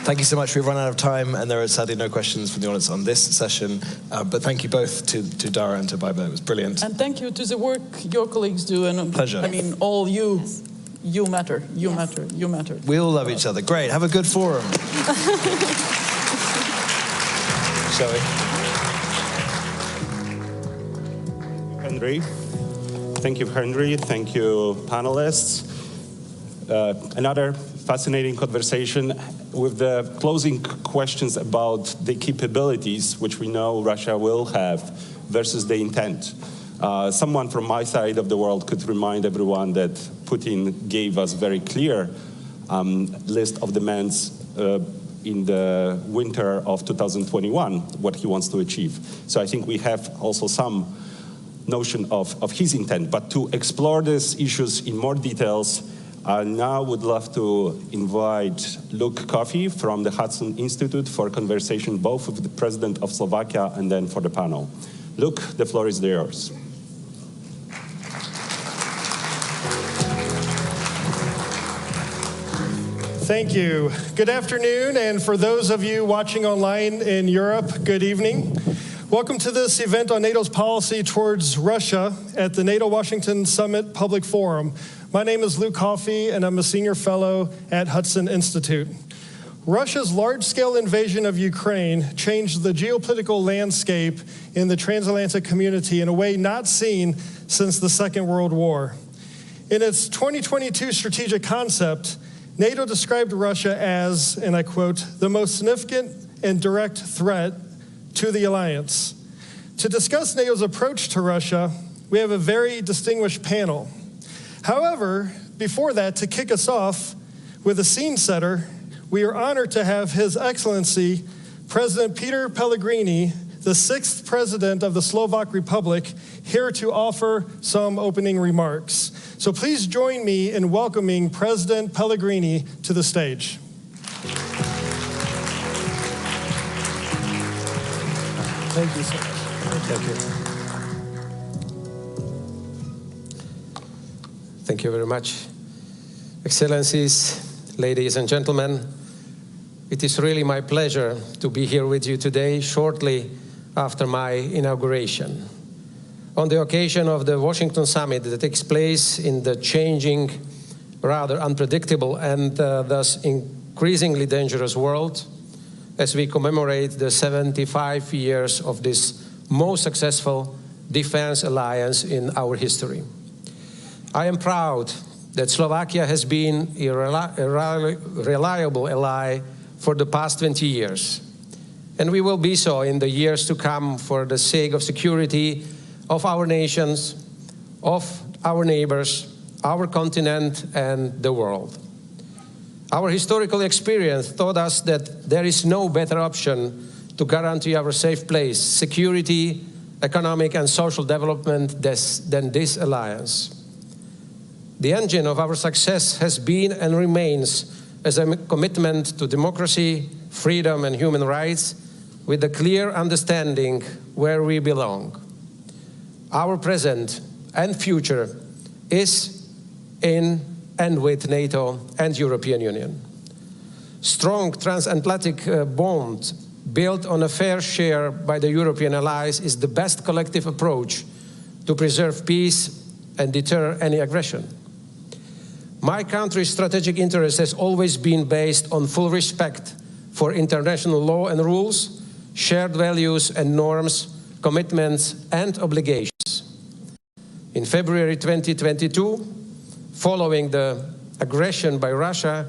[SPEAKER 1] Thank you so much. We've run out of time, and there are sadly no questions from the audience on this session. But thank you both to Dara and to Pavel. It was brilliant.
[SPEAKER 2] And thank you to the work your colleagues do. And
[SPEAKER 1] pleasure.
[SPEAKER 2] I mean, all you, you matter, you matter, you matter.
[SPEAKER 1] We all love each other. Great. Have a good forum. Shall we?
[SPEAKER 9] Henry. Thank you, Henry. Thank you, panelists. Another fascinating conversation with the closing questions about the capabilities which we know Russia will have versus the intent. Someone from my side of the world could remind everyone that Putin gave us very clear list of demands in the winter of 2021, what he wants to achieve. So I think we have also some notion of his intent. But to explore these issues in more details, I now would love to invite Luke Coffey from the Hudson Institute for a conversation both with the President of Slovakia and then for the panel. Luke, the floor is yours.
[SPEAKER 10] Thank you. Good afternoon, and for those of you watching online in Europe, good evening. Welcome to this event on NATO's policy towards Russia at the NATO Washington Summit Public Forum. My name is Luke Coffey, and I'm a senior fellow at Hudson Institute. Russia's large-scale invasion of Ukraine changed the geopolitical landscape in the transatlantic community in a way not seen since the Second World War. In its 2022 strategic concept, NATO described Russia as, and I quote, the most significant and direct threat to the alliance. To discuss NATO's approach to Russia, we have a very distinguished panel. However, before that, to kick us off with a scene setter, we are honored to have His Excellency, President Petr Pellegrini, the 6th President of the Slovak Republic, here to offer some opening remarks. So please join me in welcoming President Pellegrini to the stage.
[SPEAKER 18] Thank you so much. Thank you. Thank you very much. Excellencies, ladies and gentlemen, it is really my pleasure to be here with you today, shortly after my inauguration. On the occasion of the Washington Summit that takes place in the changing, rather unpredictable, and thus increasingly dangerous world, as we commemorate the 75 years of this most successful defense alliance in our history. I am proud that Slovakia has been a reliable ally for the past 20 years. And we will be so in the years to come for the sake of security of our nations, of our neighbors, our continent, and the world. Our historical experience taught us that there is no better option to guarantee our safe place, security, economic and social development than this alliance. The engine of our success has been and remains as a commitment to democracy, freedom, and human rights, with a clear understanding where we belong. Our present and future is in and with NATO and European Union. Strong transatlantic bond built on a fair share by the European allies is the best collective approach to preserve peace and deter any aggression. My country's strategic interest has always been based on full respect for international law and rules, shared values and norms, commitments and obligations. In February 2022, following the aggression by Russia,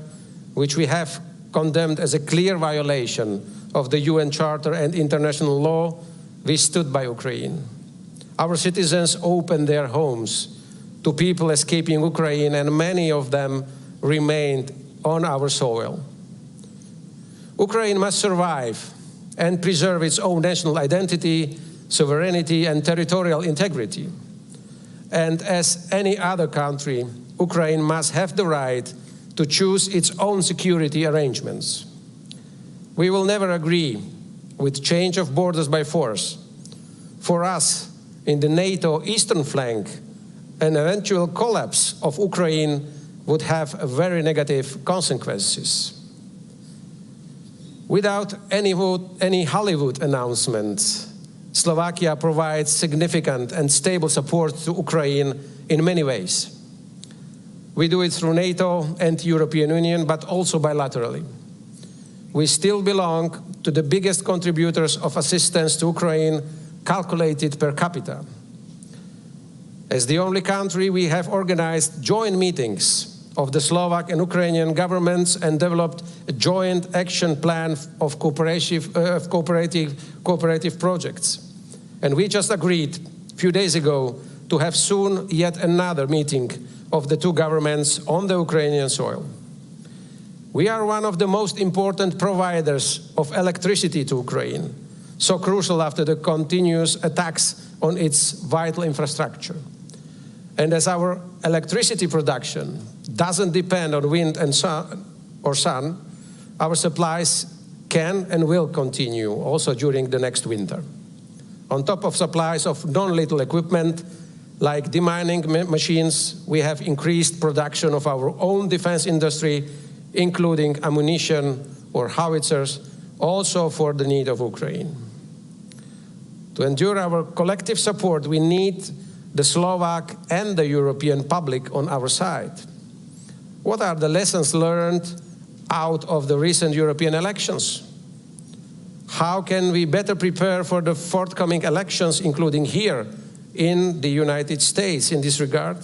[SPEAKER 18] which we have condemned as a clear violation of the UN Charter and international law, we stood by Ukraine. Our citizens opened their homes to people escaping Ukraine, and many of them remained on our soil. Ukraine must survive and preserve its own national identity, sovereignty, and territorial integrity. And as any other country, Ukraine must have the right to choose its own security arrangements. We will never agree with change of borders by force. For us, in the NATO eastern flank, an eventual collapse of Ukraine would have very negative consequences. Without any Hollywood announcements, Slovakia provides significant and stable support to Ukraine in many ways. We do it through NATO and European Union, but also bilaterally. We still belong to the biggest contributors of assistance to Ukraine, calculated per capita. As the only country, we have organized joint meetings of the Slovak and Ukrainian governments and developed a joint action plan of cooperative projects. And we just agreed a few days ago to have soon yet another meeting of the two governments on the Ukrainian soil. We are one of the most important providers of electricity to Ukraine, so crucial after the continuous attacks on its vital infrastructure. And as our electricity production doesn't depend on wind and sun, our supplies can and will continue also during the next winter. On top of supplies of non-lethal equipment, like demining machines, we have increased production of our own defense industry, including ammunition or howitzers, also for the need of Ukraine. To endure our collective support, we need the Slovak and the European public on our side. What are the lessons learned out of the recent European elections? How can we better prepare for the forthcoming elections, including here in the United States in this regard?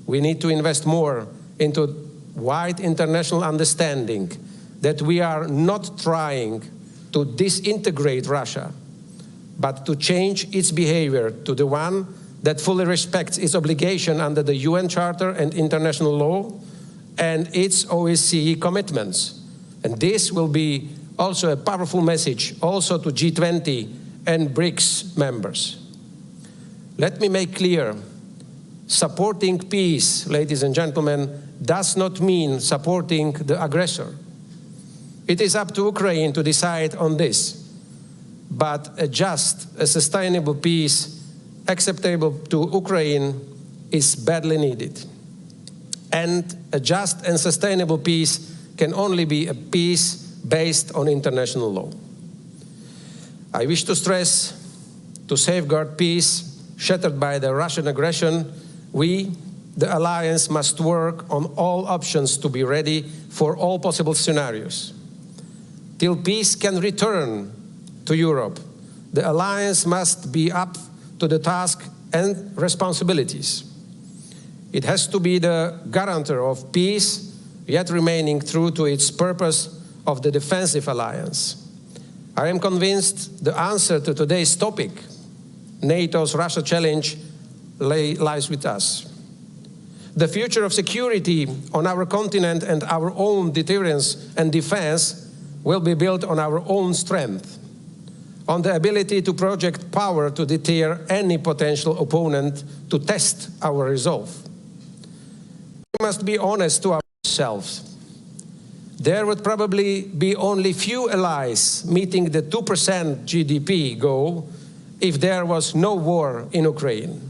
[SPEAKER 18] We need to invest more into wide international understanding that we are not trying to disintegrate Russia, but to change its behavior to the one that fully respects its obligation under the UN Charter and international law and its OSCE commitments. And this will be also a powerful message also to G20 and BRICS members. Let me make clear, supporting peace, ladies and gentlemen, does not mean supporting the aggressor. It is up to Ukraine to decide on this. But a just, a sustainable peace acceptable to Ukraine is badly needed. And a just and sustainable peace can only be a peace based on international law. I wish to stress, to safeguard peace shattered by the Russian aggression, we, the alliance, must work on all options to be ready for all possible scenarios. Till peace can return to Europe, the alliance must be up to the task and responsibilities. It has to be the guarantor of peace, yet remaining true to its purpose of the defensive alliance. I am convinced the answer to today's topic, NATO's Russia challenge, lies with us. The future of security on our continent and our own deterrence and defense will be built on our own strength, on the ability to project power to deter any potential opponent, to test our resolve. We must be honest to ourselves. There would probably be only few allies meeting the 2% GDP goal if there was no war in Ukraine.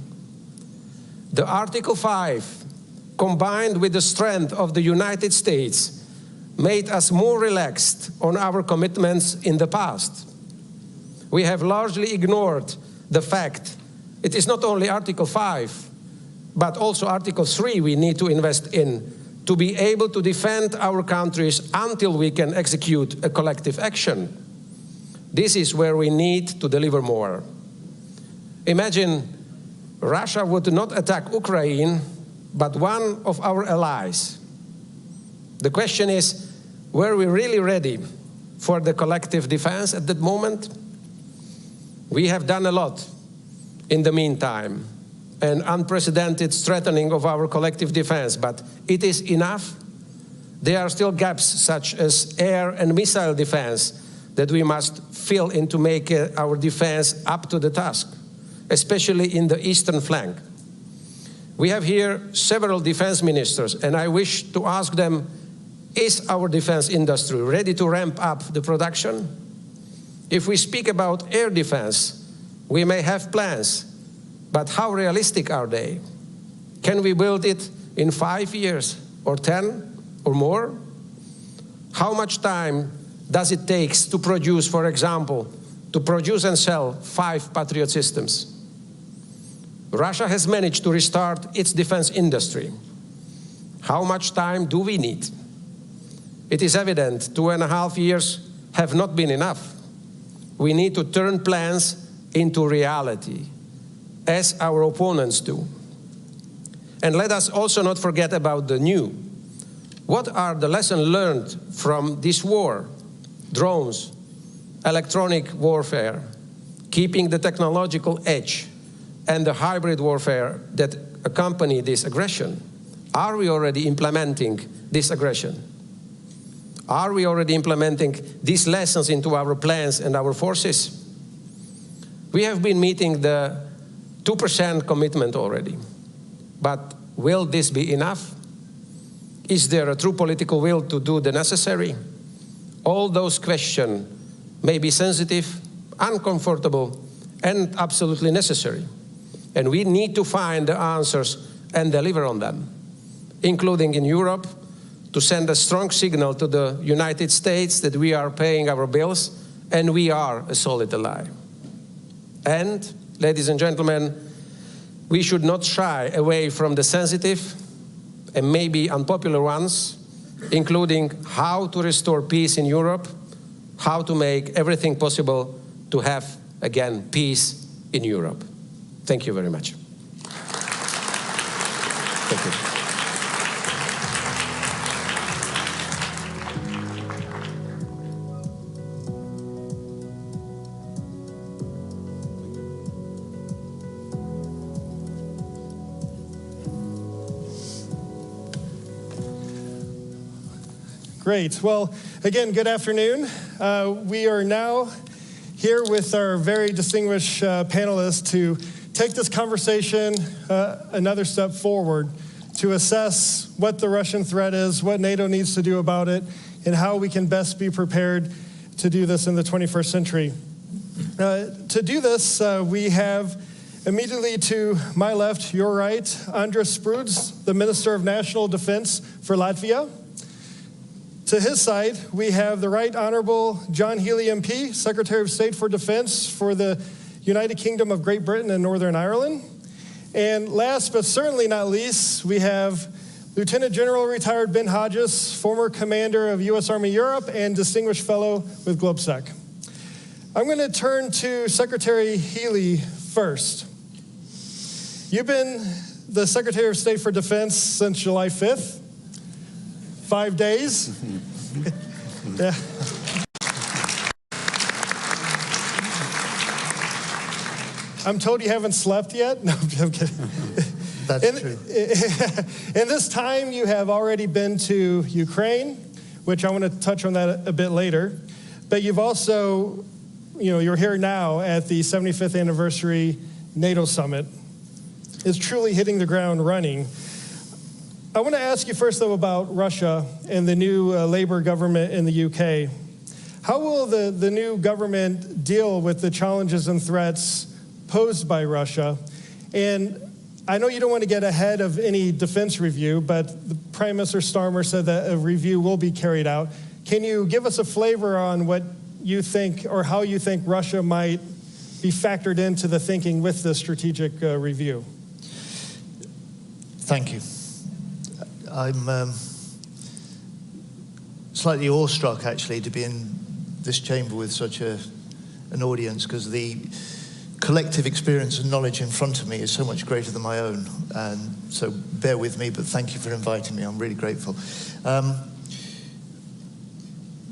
[SPEAKER 18] The Article 5, combined with the strength of the United States, made us more relaxed on our commitments in the past. We have largely ignored the fact it is not only Article 5, but also Article 3 we need to invest in to be able to defend our countries until we can execute a collective action. This is where we need to deliver more. Imagine Russia would not attack Ukraine, but one of our allies. The question is, were we really ready for the collective defense at that moment? We have done a lot in the meantime, an unprecedented strengthening of our collective defense, but it is enough? There are still gaps such as air and missile defense that we must fill in to make our defense up to the task, especially in the eastern flank. We have here several defense ministers, and I wish to ask them, is our defense industry ready to ramp up the production? If we speak about air defense, we may have plans, but how realistic are they? Can we build it in 5 years, or 10, or more? How much time does it take to produce, for example, to produce and sell 5 Patriot systems? Russia has managed to restart its defense industry. How much time do we need? It is evident 2.5 years have not been enough. We need to turn plans into reality, as our opponents do. And let us also not forget about the new. What are the lessons learned from this war? Drones, electronic warfare, keeping the technological edge, and the hybrid warfare that accompany this aggression. Are we already implementing this aggression? Are we already implementing these lessons into our plans and our forces? We have been meeting the 2% commitment already, but will this be enough? Is there a true political will to do the necessary? All those questions may be sensitive, uncomfortable, and absolutely necessary. And we need to find the answers and deliver on them, including in Europe, to send a strong signal to the United States that we are paying our bills and we are a solid ally. And, ladies and gentlemen, we should not shy away from the sensitive and maybe unpopular ones, including how to restore peace in Europe, how to make everything possible to have, again, peace in Europe. Thank you very much. Thank you.
[SPEAKER 10] Great. Well, again, good afternoon. We are now here with our very distinguished panelists to take this conversation another step forward to assess what the Russian threat is, what NATO needs to do about it, and how we can best be prepared to do this in the 21st century. To do this, we have immediately to my left, your right, Andris Spruds, the Minister of National Defense for Latvia. To his side, we have the Right Honorable John Healey MP, Secretary of State for Defense for the United Kingdom of Great Britain and Northern Ireland. And last but certainly not least, we have Lieutenant General retired Ben Hodges, former commander of U.S. Army Europe and distinguished fellow with GlobSec. I'm going to turn to Secretary Healey first. You've been the Secretary of State for Defense since July 5th. 5 days. Yeah. I'm told you haven't slept yet. No, I'm kidding.
[SPEAKER 11] That's true.
[SPEAKER 10] In this time, you have already been to Ukraine, which I want to touch on that a bit later. But you've also, you're here now at the 75th anniversary NATO Summit. It's truly hitting the ground running. I want to ask you first, though, about Russia and the new Labour government in the UK. How will the new government deal with the challenges and threats posed by Russia? And I know you don't want to get ahead of any defense review, but the Prime Minister Starmer said that a review will be carried out. Can you give us a flavor on what you think or how you think Russia might be factored into the thinking with the strategic review?
[SPEAKER 11] Thank you. I'm slightly awestruck, actually, to be in this chamber with such an audience, because the collective experience and knowledge in front of me is so much greater than my own. And so bear with me, but thank you for inviting me. I'm really grateful.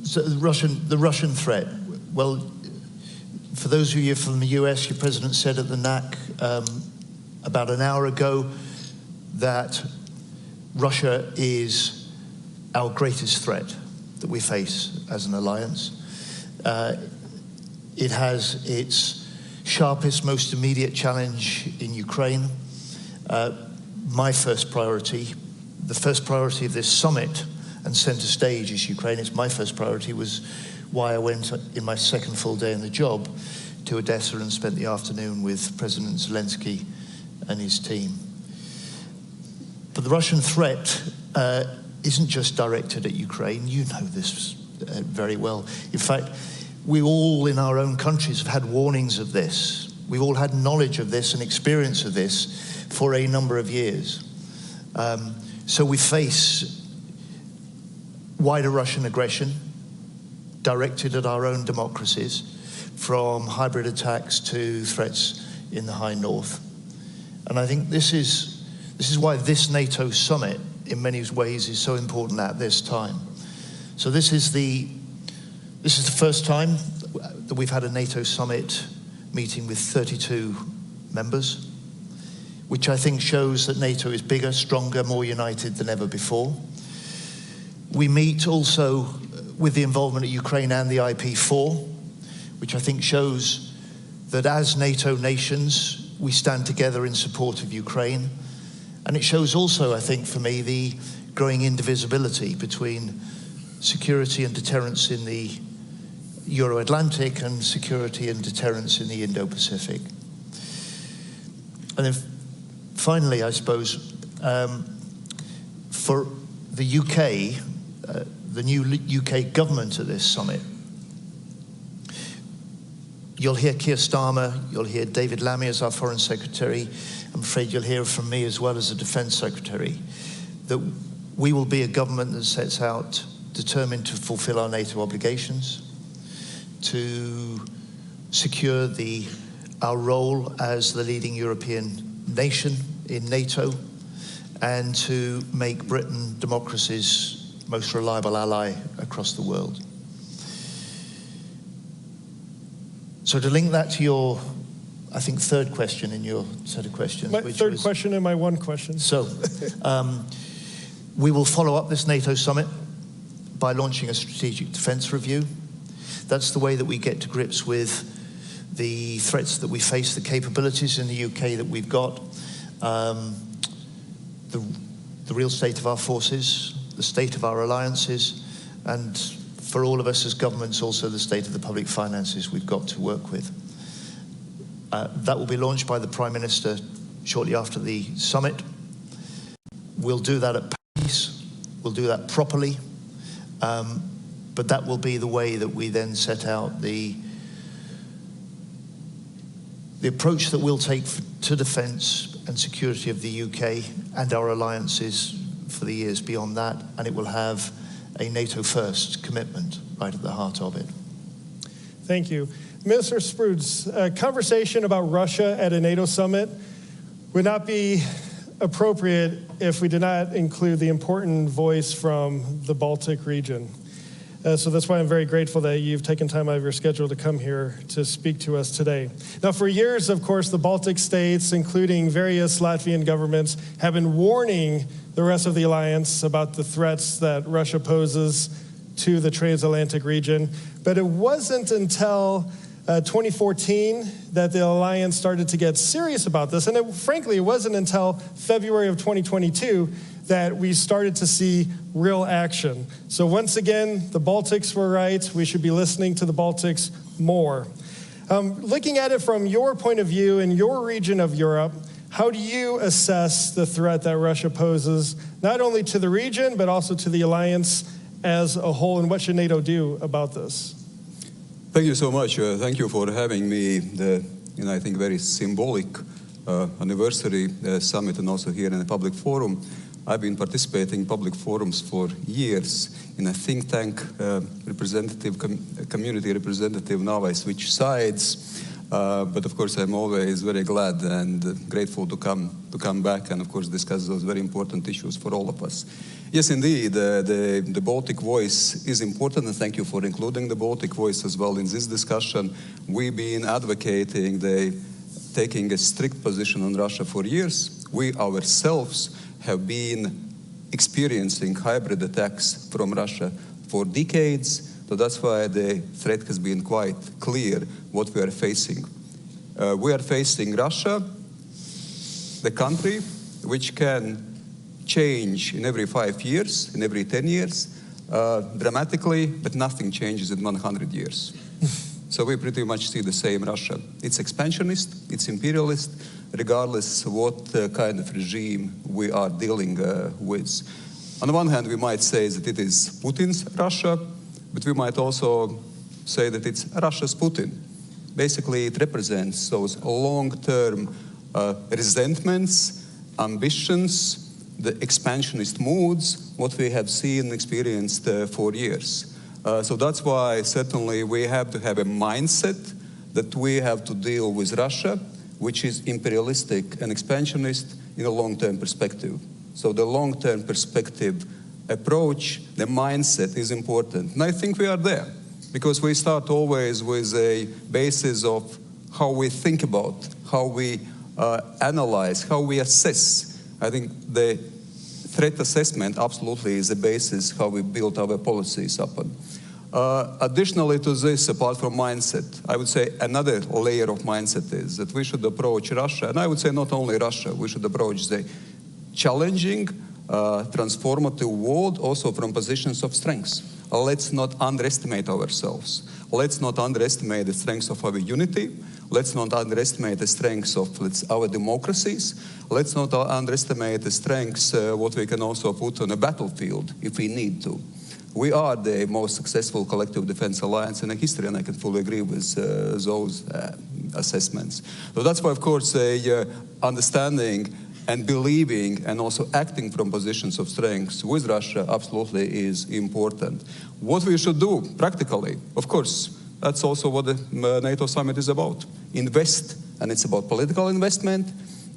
[SPEAKER 11] So the Russian threat. Well, for those of you from the US, your president said at the NAC about an hour ago that Russia is our greatest threat that we face as an alliance. It has its sharpest, most immediate challenge in Ukraine. My first priority, the first priority of this summit and center stage is Ukraine. It's my first priority, was why I went in my second full day in the job to Odessa and spent the afternoon with President Zelensky and his team. But the Russian threat isn't just directed at Ukraine. You know this very well. In fact, we all in our own countries have had warnings of this. We've all had knowledge of this and experience of this for a number of years. So we face wider Russian aggression directed at our own democracies, from hybrid attacks to threats in the high north. And I think this is why this NATO summit, in many ways, is so important at this time. So this is the first time that we've had a NATO summit meeting with 32 members, which I think shows that NATO is bigger, stronger, more united than ever before. We meet also with the involvement of Ukraine and the IP4, which I think shows that as NATO nations, we stand together in support of Ukraine. And it shows also, I think, for me, the growing indivisibility between security and deterrence in the Euro-Atlantic and security and deterrence in the Indo-Pacific. And then finally, I suppose, for the UK, the new UK government at this summit, you'll hear Keir Starmer, you'll hear David Lammy as our Foreign Secretary. I'm afraid you'll hear from me as well as the Defence Secretary, that we will be a government that sets out determined to fulfill our NATO obligations, to secure our role as the leading European nation in NATO, and to make Britain democracy's most reliable ally across the world. So to link that to your, I think, third question in your set of questions.
[SPEAKER 10] My third question and my one question.
[SPEAKER 11] So we will follow up this NATO summit by launching a strategic defence review. That's the way that we get to grips with the threats that we face, the capabilities in the UK that we've got, the real state of our forces, the state of our alliances, and for all of us as governments, also the state of the public finances we've got to work with. That will be launched by the Prime Minister shortly after the summit. We'll do that at pace, we'll do that properly, but that will be the way that we then set out the approach that we'll take to defence and security of the UK and our alliances for the years beyond that, and it will have a NATO-first commitment right at the heart of it.
[SPEAKER 10] Thank you. Minister Spruds, a conversation about Russia at a NATO summit would not be appropriate if we did not include the important voice from the Baltic region. So that's why I'm very grateful that you've taken time out of your schedule to come here to speak to us today. Now, for years, of course, the Baltic states, including various Latvian governments, have been warning the rest of the alliance about the threats that Russia poses to the Transatlantic region. But it wasn't until 2014 that the alliance started to get serious about this. And frankly, it wasn't until February of 2022 that we started to see real action. So once again, the Baltics were right. We should be listening to the Baltics more. Looking at it from your point of view in your region of Europe, how do you assess the threat that Russia poses, not only to the region, but also to the alliance as a whole, and what should NATO do about this?
[SPEAKER 12] Thank you so much. Thank you for having me, I think, very symbolic anniversary summit, and also here in the public forum. I've been participating in public forums for years in a think tank community representative. Now I switch sides, but of course I'm always very glad and grateful to come back and of course discuss those very important issues for all of us. Yes, indeed, the Baltic voice is important, and thank you for including the Baltic voice as well in this discussion. We've been advocating taking a strict position on Russia for years. We ourselves have been experiencing hybrid attacks from Russia for decades, so that's why the threat has been quite clear what we are facing. We are facing Russia, the country which can change in every 5 years, in every 10 years, dramatically, but nothing changes in 100 years. So we pretty much see the same Russia. It's expansionist, it's imperialist, regardless what kind of regime we are dealing with. On the one hand, we might say that it is Putin's Russia, but we might also say that it's Russia's Putin. Basically, it represents those long-term resentments, ambitions, the expansionist moods, what we have seen and experienced for years. So that's why certainly we have to have a mindset that we have to deal with Russia, which is imperialistic and expansionist in a long-term perspective. So the long-term perspective approach, the mindset is important. And I think we are there, because we start always with a basis of how we think about, how we analyze, how we assess. I think the threat assessment absolutely is the basis how we build our policies upon. Additionally to this, apart from mindset, I would say another layer of mindset is that we should approach Russia, and I would say not only Russia, we should approach the challenging, transformative world also from positions of strength. Let's not underestimate ourselves. Let's not underestimate the strength of our unity. Let's not underestimate the strengths of our democracies. Let's not underestimate the strengths what we can also put on a battlefield if we need to. We are the most successful collective defense alliance in history, and I can fully agree with those assessments. So that's why, of course, understanding and believing and also acting from positions of strength with Russia absolutely is important. What we should do practically, of course, that's also what the NATO Summit is about. Invest, and it's about political investment,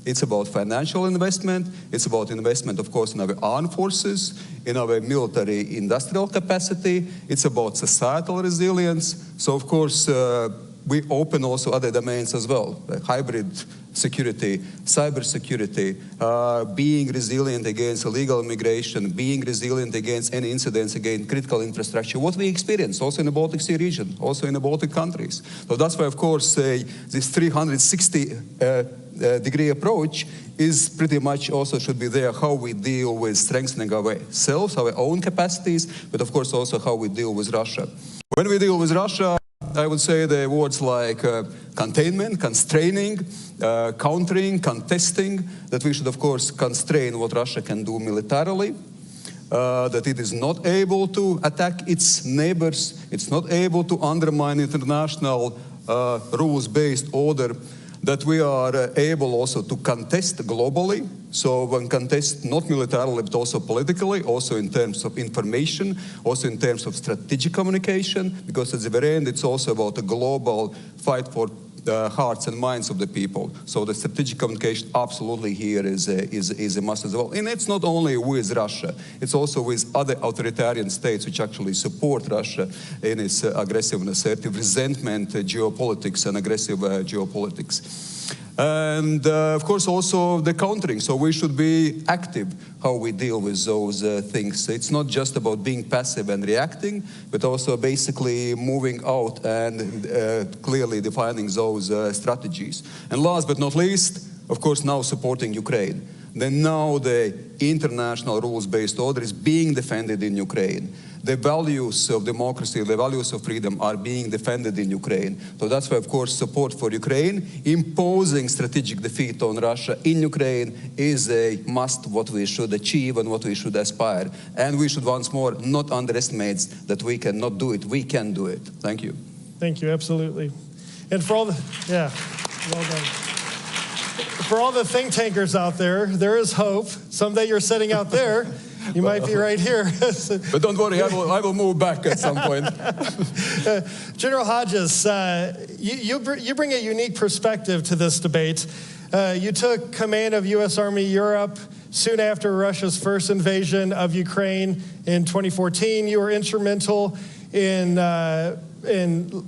[SPEAKER 12] it's about financial investment, it's about investment, of course, in our armed forces, in our military industrial capacity, it's about societal resilience. So, of course, we open also other domains as well, like hybrid security, cyber security, being resilient against illegal immigration, being resilient against any incidents against critical infrastructure, what we experience also in the Baltic Sea region, also in the Baltic countries. So that's why, of course, this 360-degree approach is pretty much also should be there, how we deal with strengthening ourselves, our own capacities, but of course also how we deal with Russia. When we deal with Russia, I would say the words like containment, constraining, countering, contesting, that we should of course constrain what Russia can do militarily, that it is not able to attack its neighbors, it's not able to undermine international rules-based order, that we are able also to contest globally, So one contests not militarily, but also politically, also in terms of information, also in terms of strategic communication, because at the very end, it's also about a global fight for the hearts and minds of the people. So the strategic communication absolutely here is a must as well. And it's not only with Russia, it's also with other authoritarian states which actually support Russia in its aggressiveness, assertive resentment, geopolitics, and aggressive geopolitics. And of course also the countering, so we should be active how we deal with those things. It's not just about being passive and reacting, but also basically moving out and clearly defining those strategies. And last but not least, of course, now supporting Ukraine. Then now the international rules-based order is being defended in Ukraine. The values of democracy, the values of freedom are being defended in Ukraine. So that's why, of course, support for Ukraine, imposing strategic defeat on Russia in Ukraine is a must, what we should achieve and what we should aspire. And we should once more not underestimate that we cannot do it. We can do it. Thank you.
[SPEAKER 10] Thank you, absolutely. And for all the, yeah, well done. For all the think tankers out there, there is hope. Someday you're sitting out there. You might be right here.
[SPEAKER 12] But don't worry, I will move back at some point.
[SPEAKER 10] General Hodges, you bring a unique perspective to this debate. You took command of U.S. Army Europe soon after Russia's first invasion of Ukraine in 2014. You were instrumental in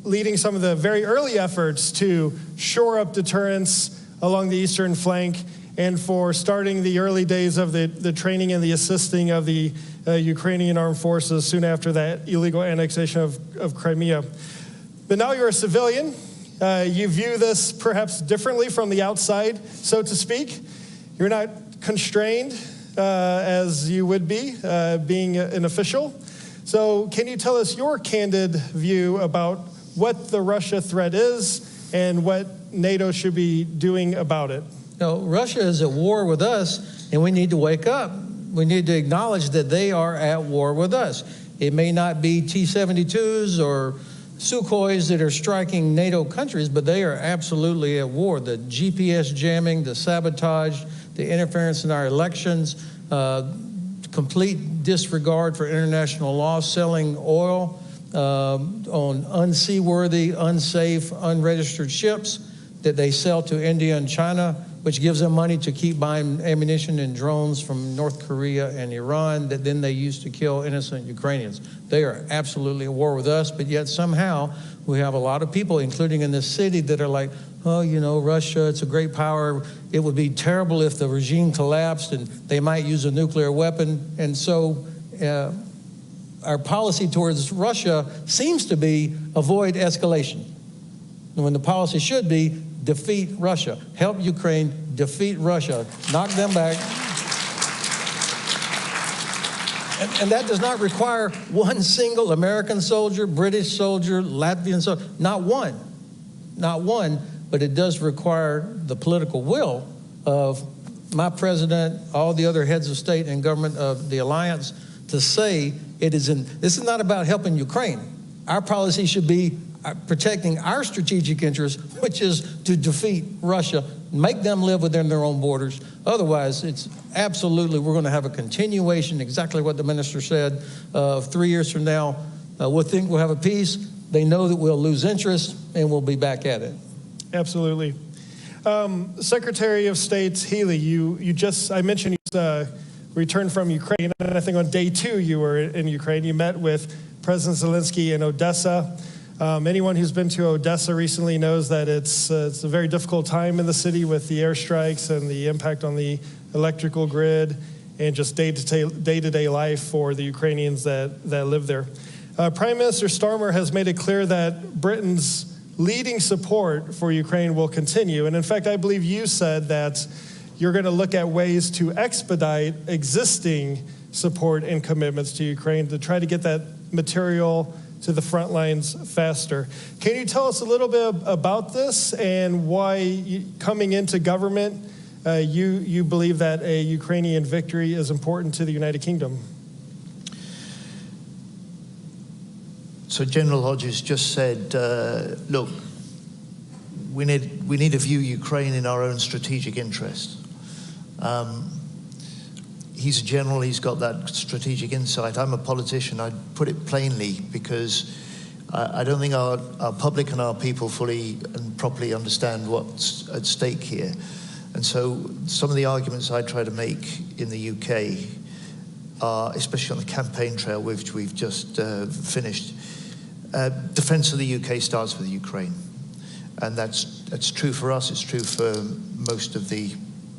[SPEAKER 10] leading some of the very early efforts to shore up deterrence along the eastern flank, and for starting the early days of the training and the assisting of the Ukrainian armed forces soon after that illegal annexation of Crimea. But now you're a civilian. You view this perhaps differently from the outside, so to speak. You're not constrained as you would be being an official. So can you tell us your candid view about what the Russia threat is and what NATO should be doing about it?
[SPEAKER 18] No, Russia is at war with us, and we need to wake up. We need to acknowledge that they are at war with us. It may not be T-72s or Sukhois that are striking NATO countries, but they are absolutely at war. The GPS jamming, the sabotage, the interference in our elections, complete disregard for international law, selling oil on unseaworthy, unsafe, unregistered ships that they sell to India and China, which gives them money to keep buying ammunition and drones from North Korea and Iran that then they use to kill innocent Ukrainians. They are absolutely at war with us, but yet somehow we have a lot of people, including in this city, that are like, oh, you know, Russia, it's a great power. It would be terrible if the regime collapsed and they might use a nuclear weapon. And so our policy towards Russia seems to be avoid escalation, when the policy should be defeat Russia, help Ukraine, defeat Russia, knock them back. And that does not require one single American soldier, British soldier, Latvian soldier, not one, but it does require the political will of my president, all the other heads of state and government of the alliance to say this is not about helping Ukraine. Our policy should be protecting our strategic interests, which is to defeat Russia, make them live within their own borders. Otherwise, it's absolutely, we're going to have a continuation, exactly what the minister said, 3 years from now, we'll think we'll have a peace. They know that we'll lose interest and we'll be back at it.
[SPEAKER 10] Absolutely. Secretary of State Healy, I mentioned you returned from Ukraine, and I think on day 2 you were in Ukraine. You met with President Zelensky in Odessa. Anyone who's been to Odessa recently knows that it's a very difficult time in the city with the airstrikes and the impact on the electrical grid and just day-to-day life for the Ukrainians that live there. Prime Minister Starmer has made it clear that Britain's leading support for Ukraine will continue. And in fact, I believe you said that you're going to look at ways to expedite existing support and commitments to Ukraine to try to get that material to the front lines faster. Can you tell us a little bit about this and why coming into government, you believe that a Ukrainian victory is important to the United Kingdom?
[SPEAKER 11] So General Hodges just said, look, we need to view Ukraine in our own strategic interest. He's a general, he's got that strategic insight. I'm a politician, I'd put it plainly, because I don't think our public and our people fully and properly understand what's at stake here. And so some of the arguments I try to make in the UK are, especially on the campaign trail, which we've just finished, defense of the UK starts with Ukraine. And that's true for us, it's true for most of the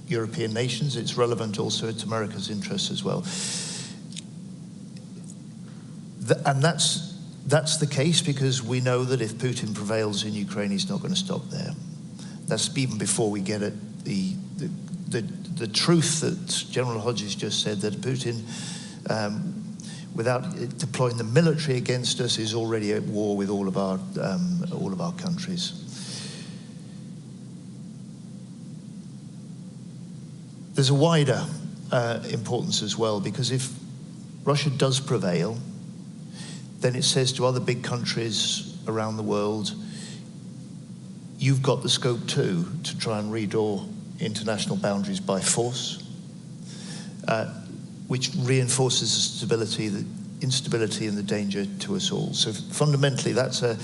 [SPEAKER 11] European nations, it's relevant also to America's interests as well. And that's the case because we know that if Putin prevails in Ukraine, he's not going to stop there. That's even before we get at the truth that General Hodges just said, that Putin, without deploying the military against us, is already at war with all of our countries. There's a wider importance as well, because if Russia does prevail, then it says to other big countries around the world, you've got the scope too to try and redraw international boundaries by force, which reinforces the instability and the danger to us all. So fundamentally, that's a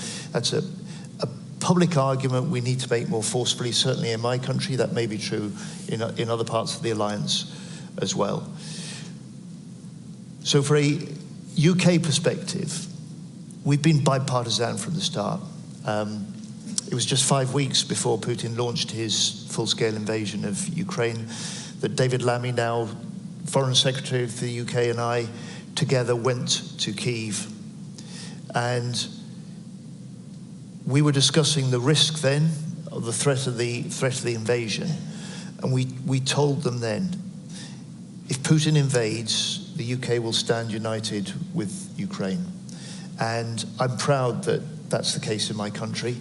[SPEAKER 11] public argument we need to make more forcefully. Certainly in my country, that may be true in other parts of the alliance as well. So for a UK perspective, we've been bipartisan from the start. It was just 5 weeks before Putin launched his full-scale invasion of Ukraine that David Lammy, now Foreign Secretary of the UK, and I together went to Kyiv. And we were discussing the risk then of the threat of the invasion. And we told them then, if Putin invades, the UK will stand united with Ukraine. And I'm proud that that's the case in my country.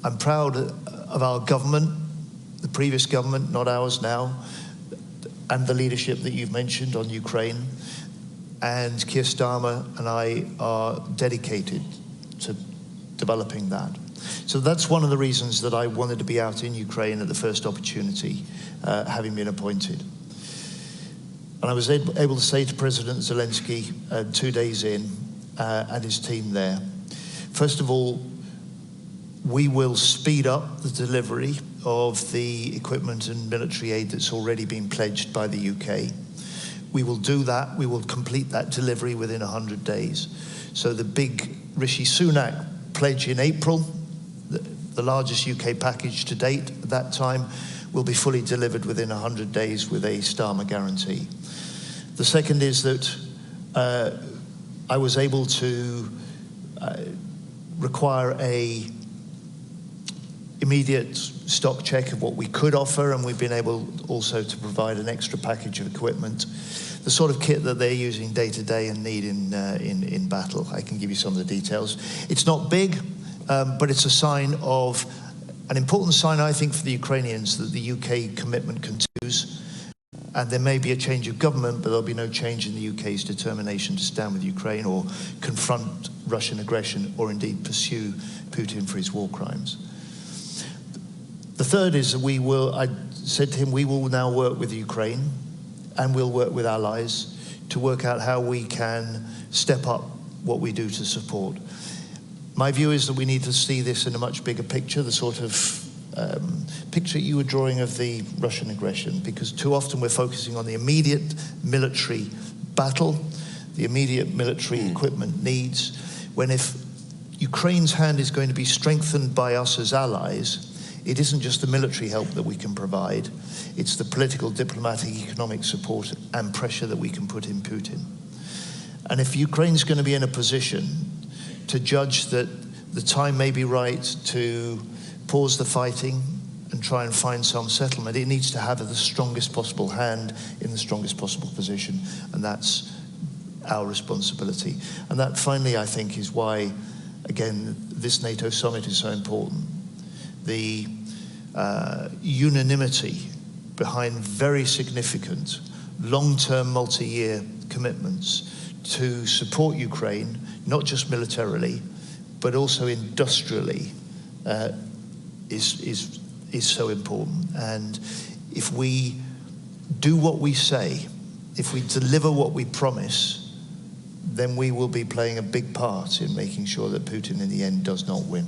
[SPEAKER 11] I'm proud of our government, the previous government, not ours now, and the leadership that you've mentioned on Ukraine. And Keir Starmer and I are dedicated to developing that. So that's one of the reasons that I wanted to be out in Ukraine at the first opportunity, having been appointed. And I was able to say to President Zelensky 2 days in, and his team there, first of all, we will speed up the delivery of the equipment and military aid that's already been pledged by the UK. We will do that, we will complete that delivery within 100 days. So the big Rishi Sunak pledge in April, the largest UK package to date at that time, will be fully delivered within 100 days with a Starmer guarantee. The second is that I was able to require a immediate stock check of what we could offer, and we've been able also to provide an extra package of equipment, the sort of kit that they're using day to day and need in battle. I can give you some of the details. It's not big, but it's a sign of, an important sign, I think, for the Ukrainians that the UK commitment continues. And there may be a change of government, but there'll be no change in the UK's determination to stand with Ukraine or confront Russian aggression or indeed pursue Putin for his war crimes. The third is that I said to him, we will now work with Ukraine and we'll work with allies to work out how we can step up what we do to support. My view is that we need to see this in a much bigger picture, the sort of picture you were drawing of the Russian aggression, because too often we're focusing on the immediate military battle, the immediate military equipment needs, when if Ukraine's hand is going to be strengthened by us as allies, it isn't just the military help that we can provide, it's the political, diplomatic, economic support and pressure that we can put in Putin. And if Ukraine's going to be in a position to judge that the time may be right to pause the fighting and try and find some settlement, it needs to have the strongest possible hand in the strongest possible position, and that's our responsibility. And that finally, I think, is why, again, this NATO summit is so important. The unanimity behind very significant long-term multi-year commitments to support Ukraine, not just militarily, but also industrially, is so important. And if we do what we say, if we deliver what we promise, then we will be playing a big part in making sure that Putin in the end does not win.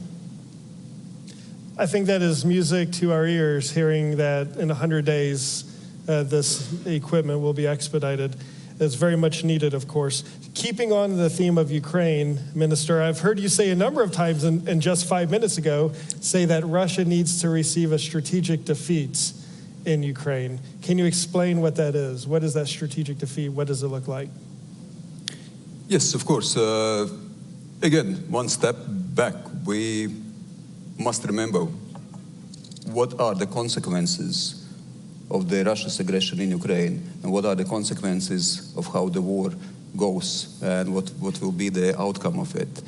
[SPEAKER 10] I think that is music to our ears, hearing that in 100 days this equipment will be expedited. It's very much needed, of course. Keeping on the theme of Ukraine, Minister, I've heard you say a number of times, and just 5 minutes ago, say that Russia needs to receive a strategic defeat in Ukraine. Can you explain what that is? What is that strategic defeat? What does it look like?
[SPEAKER 12] Yes, of course. Again, one step back. We must remember what are the consequences of the Russia's aggression in Ukraine, and what are the consequences of how the war goes, and what will be the outcome of it.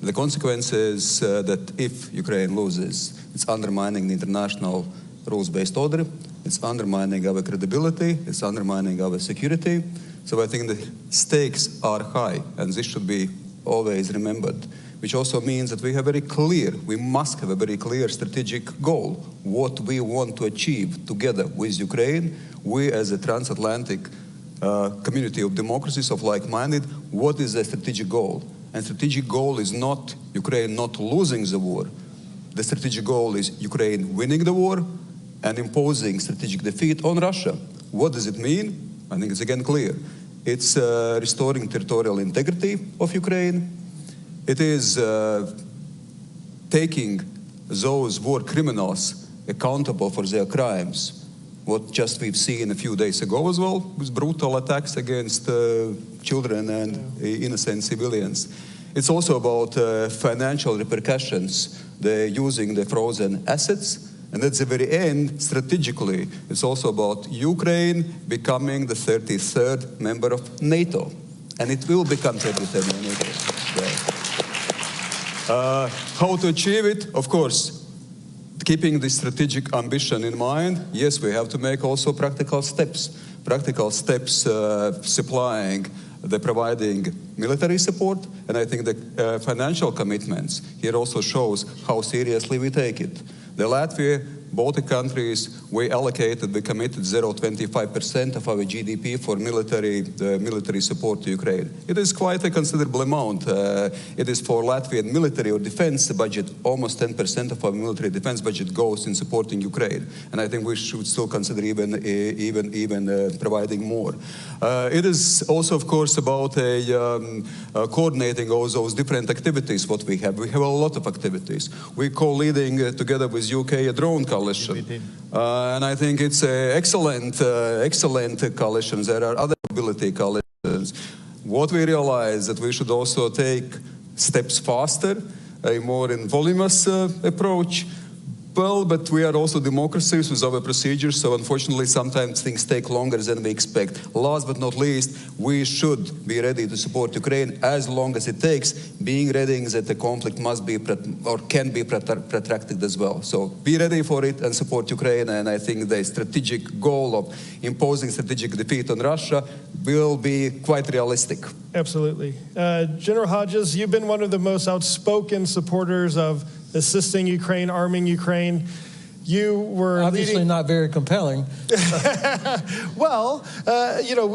[SPEAKER 12] The consequence is that if Ukraine loses, it's undermining the international rules-based order, it's undermining our credibility, it's undermining our security. So I think the stakes are high, and this should be always remembered, which also means that we must have a very clear strategic goal, what we want to achieve together with Ukraine. We as a transatlantic community of democracies, of like-minded, what is the strategic goal? And strategic goal is not Ukraine not losing the war. The strategic goal is Ukraine winning the war and imposing strategic defeat on Russia. What does it mean? I think it's again clear. It's restoring territorial integrity of Ukraine. It is taking those war criminals accountable for their crimes. What just we've seen a few days ago as well, with brutal attacks against children and innocent civilians. It's also about financial repercussions. They're using the frozen assets. And at the very end, strategically, it's also about Ukraine becoming the 33rd member of NATO. And it will become 33rd member of NATO. How to achieve it? Of course, keeping the strategic ambition in mind, yes, we have to make also practical steps. Practical steps providing military support, and I think the financial commitments here also shows how seriously we take it. The Latvia, Baltic countries, we committed 0.25% of our GDP for military support to Ukraine. It is quite a considerable amount. It is for Latvian military or defense budget, almost 10% of our military defense budget goes in supporting Ukraine. And I think we should still consider even providing more. It is also, of course, about coordinating all those different activities what we have. We have a lot of activities. We're co-leading together with UK a drone coalition. And I think it's an excellent coalition. There are other mobility coalitions. What we realize that we should also take steps faster, a more in voluminous approach. Well, but we are also democracies with our procedures, so unfortunately sometimes things take longer than we expect. Last but not least, we should be ready to support Ukraine as long as it takes, being ready that the conflict must be or can be protracted as well. So be ready for it and support Ukraine, and I think the strategic goal of imposing strategic defeat on Russia will be quite realistic.
[SPEAKER 10] Absolutely. General Hodges, you've been one of the most outspoken supporters of assisting Ukraine, arming Ukraine. You were
[SPEAKER 18] obviously not very compelling.
[SPEAKER 10] Well,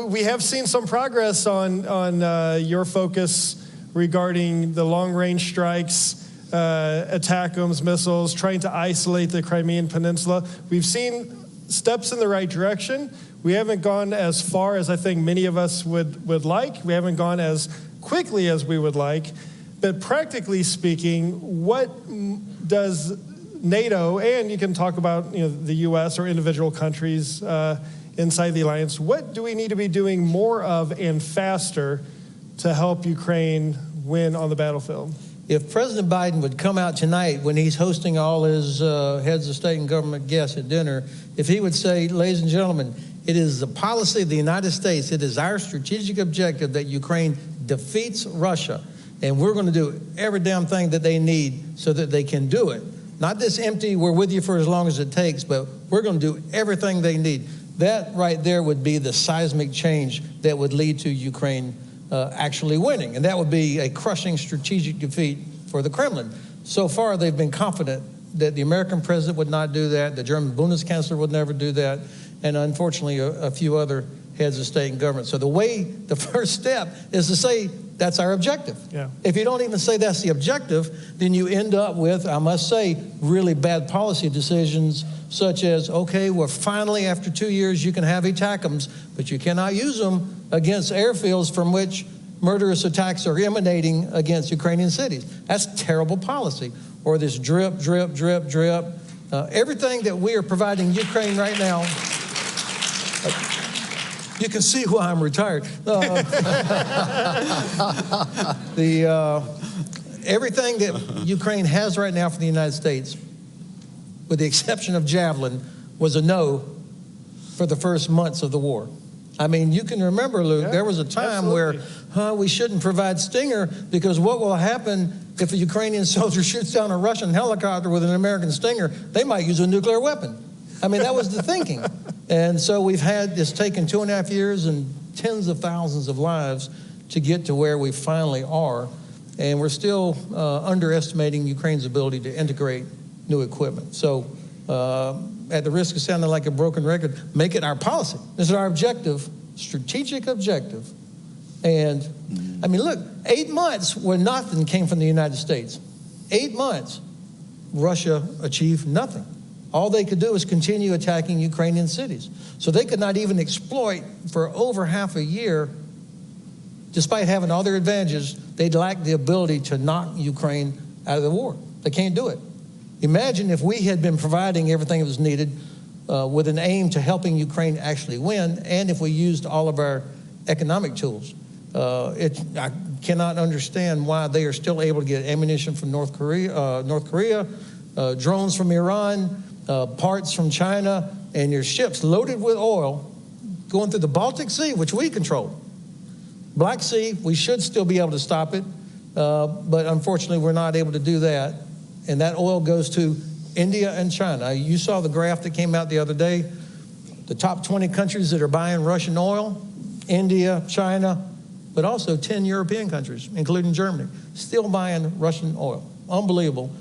[SPEAKER 10] we have seen some progress on your focus regarding the long-range strikes, ATACMS missiles, trying to isolate the Crimean Peninsula. We've seen steps in the right direction. We haven't gone as far as I think many of us would like. We haven't gone as quickly as we would like. But practically speaking, what does NATO, and you can talk about the U.S. or individual countries inside the alliance, what do we need to be doing more of and faster to help Ukraine win on the battlefield?
[SPEAKER 18] If President Biden would come out tonight when he's hosting all his heads of state and government guests at dinner, if he would say, ladies and gentlemen, it is the policy of the United States, it is our strategic objective that Ukraine defeats Russia. And we're going to do every damn thing that they need so that they can do it. Not this empty, we're with you for as long as it takes, but we're going to do everything they need. That right there would be the seismic change that would lead to Ukraine actually winning. And that would be a crushing strategic defeat for the Kremlin. So far, they've been confident that the American president would not do that. The German Bundeskanzler would never do that. and unfortunately a few other heads of state and government. So the first step is to say that's our objective.
[SPEAKER 10] Yeah.
[SPEAKER 18] If you don't even say that's the objective, then you end up with, I must say, really bad policy decisions such as, okay, well, finally, after 2 years, you can have ATACMS, but you cannot use them against airfields from which murderous attacks are emanating against Ukrainian cities. That's terrible policy. Or this drip, drip, drip, drip. Everything that we are providing Ukraine right now, you can see why I'm retired. Everything that Ukraine has right now for the United States, with the exception of Javelin, was a no for the first months of the war. I mean, you can remember, Luke, there was a time where we shouldn't provide Stinger because what will happen if a Ukrainian soldier shoots down a Russian helicopter with an American Stinger? They might use a nuclear weapon. I mean, that was the thinking. And so it's taken 2.5 years and tens of thousands of lives to get to where we finally are. And we're still underestimating Ukraine's ability to integrate new equipment. So at the risk of sounding like a broken record, make it our policy. This is our objective, strategic objective. And I mean, look, 8 months where nothing came from the United States. 8 months, Russia achieved nothing. All they could do is continue attacking Ukrainian cities. So they could not even exploit for over half a year, despite having all their advantages, they lacked the ability to knock Ukraine out of the war. They can't do it. Imagine if we had been providing everything that was needed with an aim to helping Ukraine actually win, and if we used all of our economic tools. I cannot understand why they are still able to get ammunition from North Korea, drones from Iran, parts from China, and your ships loaded with oil going through the Baltic Sea, which we control. Black Sea, we should still be able to stop it, but unfortunately we're not able to do that. And that oil goes to India and China. You saw the graph that came out the other day. The top 20 countries that are buying Russian oil, India, China, but also 10 European countries, including Germany, still buying Russian oil. Unbelievable.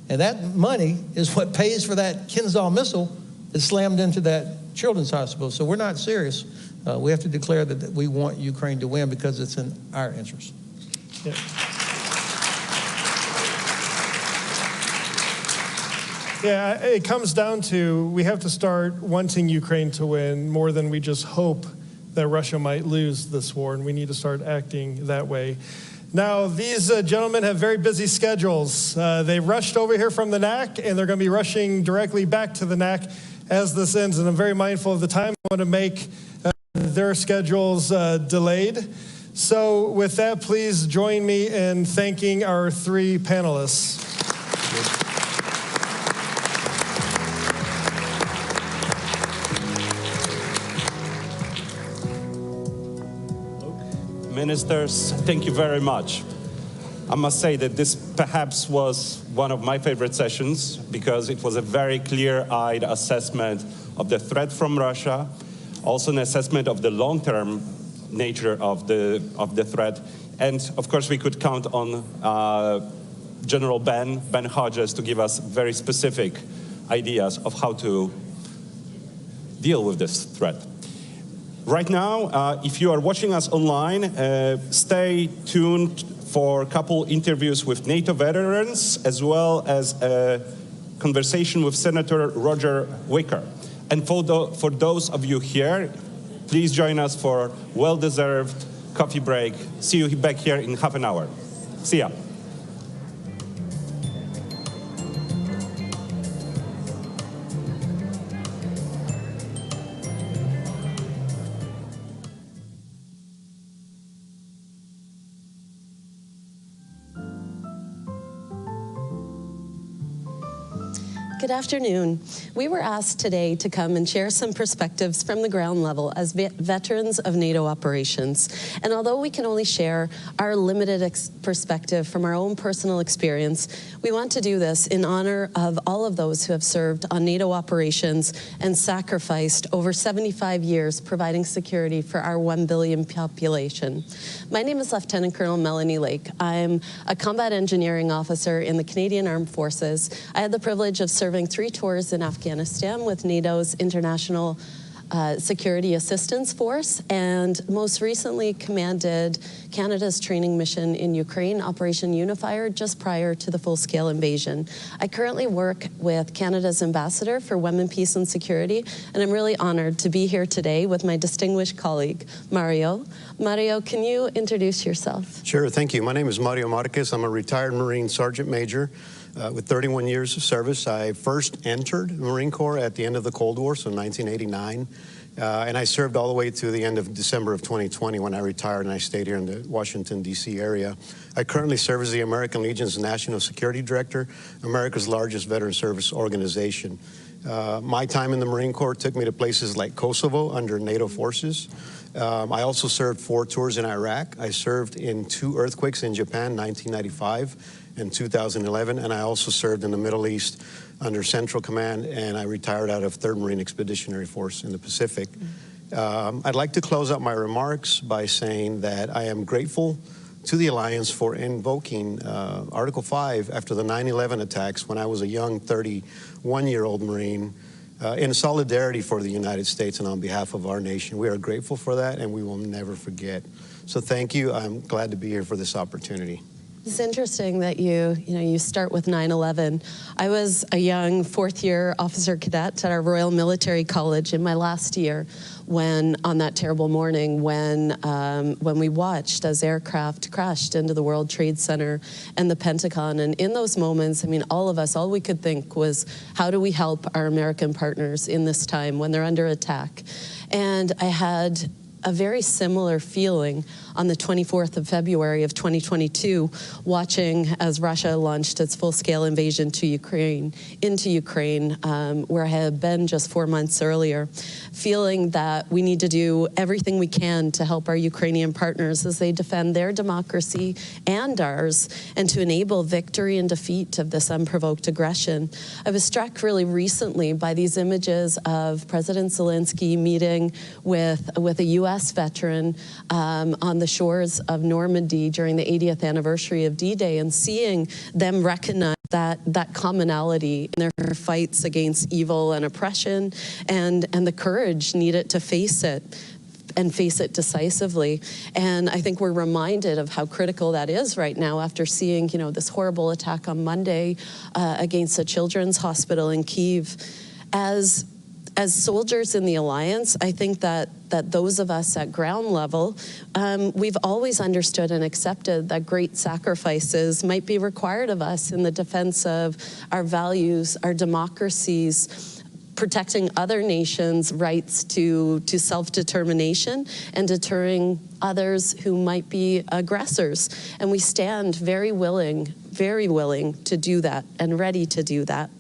[SPEAKER 18] And that money is what pays for that Kinzhal missile that slammed into that children's hospital. So we're not serious. We have to declare that we want Ukraine to win because it's in our interest.
[SPEAKER 10] Yeah. Yeah, it comes down to we have to start wanting Ukraine to win more than we just hope that Russia might lose this war, and we need to start acting that way. Now, these gentlemen have very busy schedules. They rushed over here from the NAC, and they're going to be rushing directly back to the NAC as this ends, and I'm very mindful of the time. I want to make their schedules delayed. So with that, please join me in thanking our three panelists.
[SPEAKER 9] Ministers, thank you very much. I must say that this perhaps was one of my favorite sessions because it was a very clear-eyed assessment of the threat from Russia, also an assessment of the long-term nature of the threat, and of course we could count on General Ben Hodges to give us very specific ideas of how to deal with this threat. Right now, if you are watching us online, stay tuned for a couple interviews with NATO veterans, as well as a conversation with Senator Roger Wicker. And for those of you here, please join us for well-deserved coffee break. See you back here in half an hour. See ya.
[SPEAKER 13] Good afternoon. We were asked today to come and share some perspectives from the ground level as veterans of NATO operations. And although we can only share our limited perspective from our own personal experience, we want to do this in honor of all of those who have served on NATO operations and sacrificed over 75 years providing security for our 1 billion population. My name is Lieutenant Colonel Melanie Lake. I'm a combat engineering officer in the Canadian Armed Forces. I had the privilege of serving 3 tours in Afghanistan with NATO's International Security Assistance Force, and most recently commanded Canada's training mission in Ukraine, Operation Unifier, just prior to the full-scale invasion. I currently work with Canada's Ambassador for Women, Peace and Security, and I'm really honored to be here today with my distinguished colleague, Mario. Mario, can you introduce yourself?
[SPEAKER 14] Sure, thank you. My name is Mario Marquez. I'm a retired Marine Sergeant Major with 31 years of service. I first entered the Marine Corps at the end of the Cold War, so 1989. And I served all the way to the end of December of 2020 when I retired, and I stayed here in the Washington, D.C. area. I currently serve as the American Legion's National Security Director, America's largest veteran service organization. My time in the Marine Corps took me to places like Kosovo under NATO forces. I also served 4 tours in Iraq. I served in 2 earthquakes in Japan, 1995 and 2011, and I also served in the Middle East under Central Command, and I retired out of 3rd Marine Expeditionary Force in the Pacific. I'd like to close out my remarks by saying that I am grateful to the Alliance for invoking Article 5 after the 9/11 attacks when I was a young 31-year-old Marine in solidarity for the United States and on behalf of our nation. We are grateful for that, and we will never forget. So thank you. I'm glad to be here for this opportunity.
[SPEAKER 13] It's interesting that you start with 9/11. I was a young 4th-year officer cadet at our Royal Military College in my last year when, on that terrible morning, when we watched as aircraft crashed into the World Trade Center and the Pentagon. And in those moments, I mean, all of us, all we could think was, how do we help our American partners in this time when they're under attack? And I had a very similar feeling on the 24th of February of 2022, watching as Russia launched its full-scale invasion into Ukraine, where I had been just 4 months earlier, feeling that we need to do everything we can to help our Ukrainian partners as they defend their democracy and ours, and to enable victory and defeat of this unprovoked aggression. I was struck really recently by these images of President Zelensky meeting with a U.S. veteran on the shores of Normandy during the 80th anniversary of D-Day, and seeing them recognize that commonality in their fights against evil and oppression, and the courage needed to face it, and face it decisively. And I think we're reminded of how critical that is right now after seeing, this horrible attack on Monday against a children's hospital in Kyiv. As soldiers in the Alliance, I think that those of us at ground level, we've always understood and accepted that great sacrifices might be required of us in the defense of our values, our democracies, protecting other nations' rights to self-determination, and deterring others who might be aggressors. And we stand very willing to do that and ready to do that.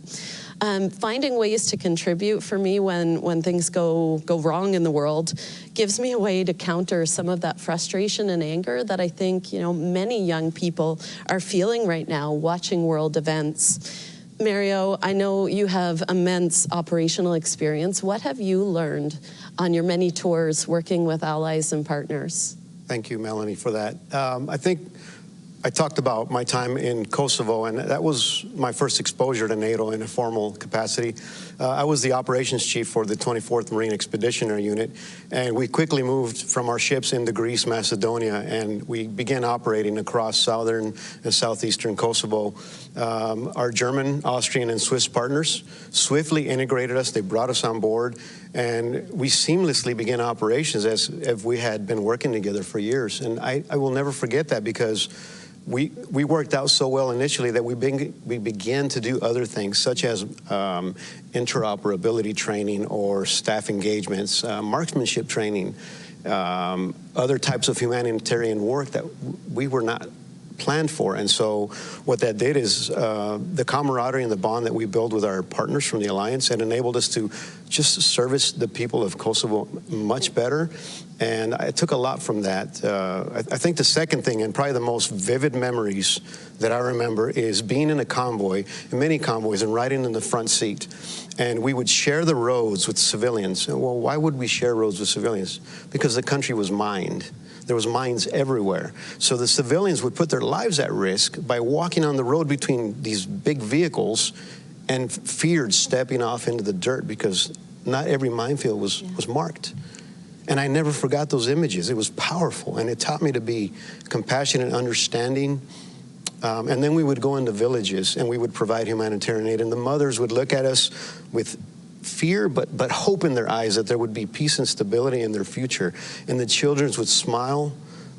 [SPEAKER 13] Finding ways to contribute for me when things go wrong in the world gives me a way to counter some of that frustration and anger that I think many young people are feeling right now watching world events. Mario, I know you have immense operational experience. What have you learned on your many tours working with allies and partners?
[SPEAKER 14] Thank you, Melanie, for that. I think I talked about my time in Kosovo, and that was my first exposure to NATO in a formal capacity. I was the operations chief for the 24th Marine Expeditionary Unit, and we quickly moved from our ships into Greece, Macedonia, and we began operating across southern and southeastern Kosovo. Our German, Austrian, and Swiss partners swiftly integrated us. They brought us on board, and we seamlessly began operations as if we had been working together for years. And I will never forget that, because we worked out so well initially that we began to do other things, such as interoperability training or staff engagements, marksmanship training, other types of humanitarian work that we were not planned for. And so what that did is the camaraderie and the bond that we build with our partners from the Alliance had enabled us to just service the people of Kosovo much better. And I took a lot from that. I think the second thing, and probably the most vivid memories that I remember, is being in a convoy, in many convoys, and riding in the front seat. And we would share the roads with civilians. Well, why would we share roads with civilians? Because the country was mined. There was mines everywhere. So the civilians would put their lives at risk by walking on the road between these big vehicles and feared stepping off into the dirt because not every minefield was marked. And I never forgot those images. It was powerful, and it taught me to be compassionate and understanding. And then we would go into villages, and we would provide humanitarian aid, and the mothers would look at us with fear, but hope in their eyes that there would be peace and stability in their future. And the children would smile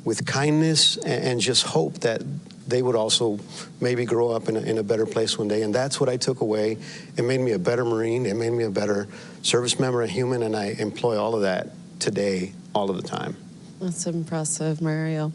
[SPEAKER 14] with kindness and just hope that they would also maybe grow up in a better place one day. And that's what I took away. It made me a better Marine. It made me a better service member, a human, and I employ all of that today, all of the time.
[SPEAKER 13] That's impressive, Mario.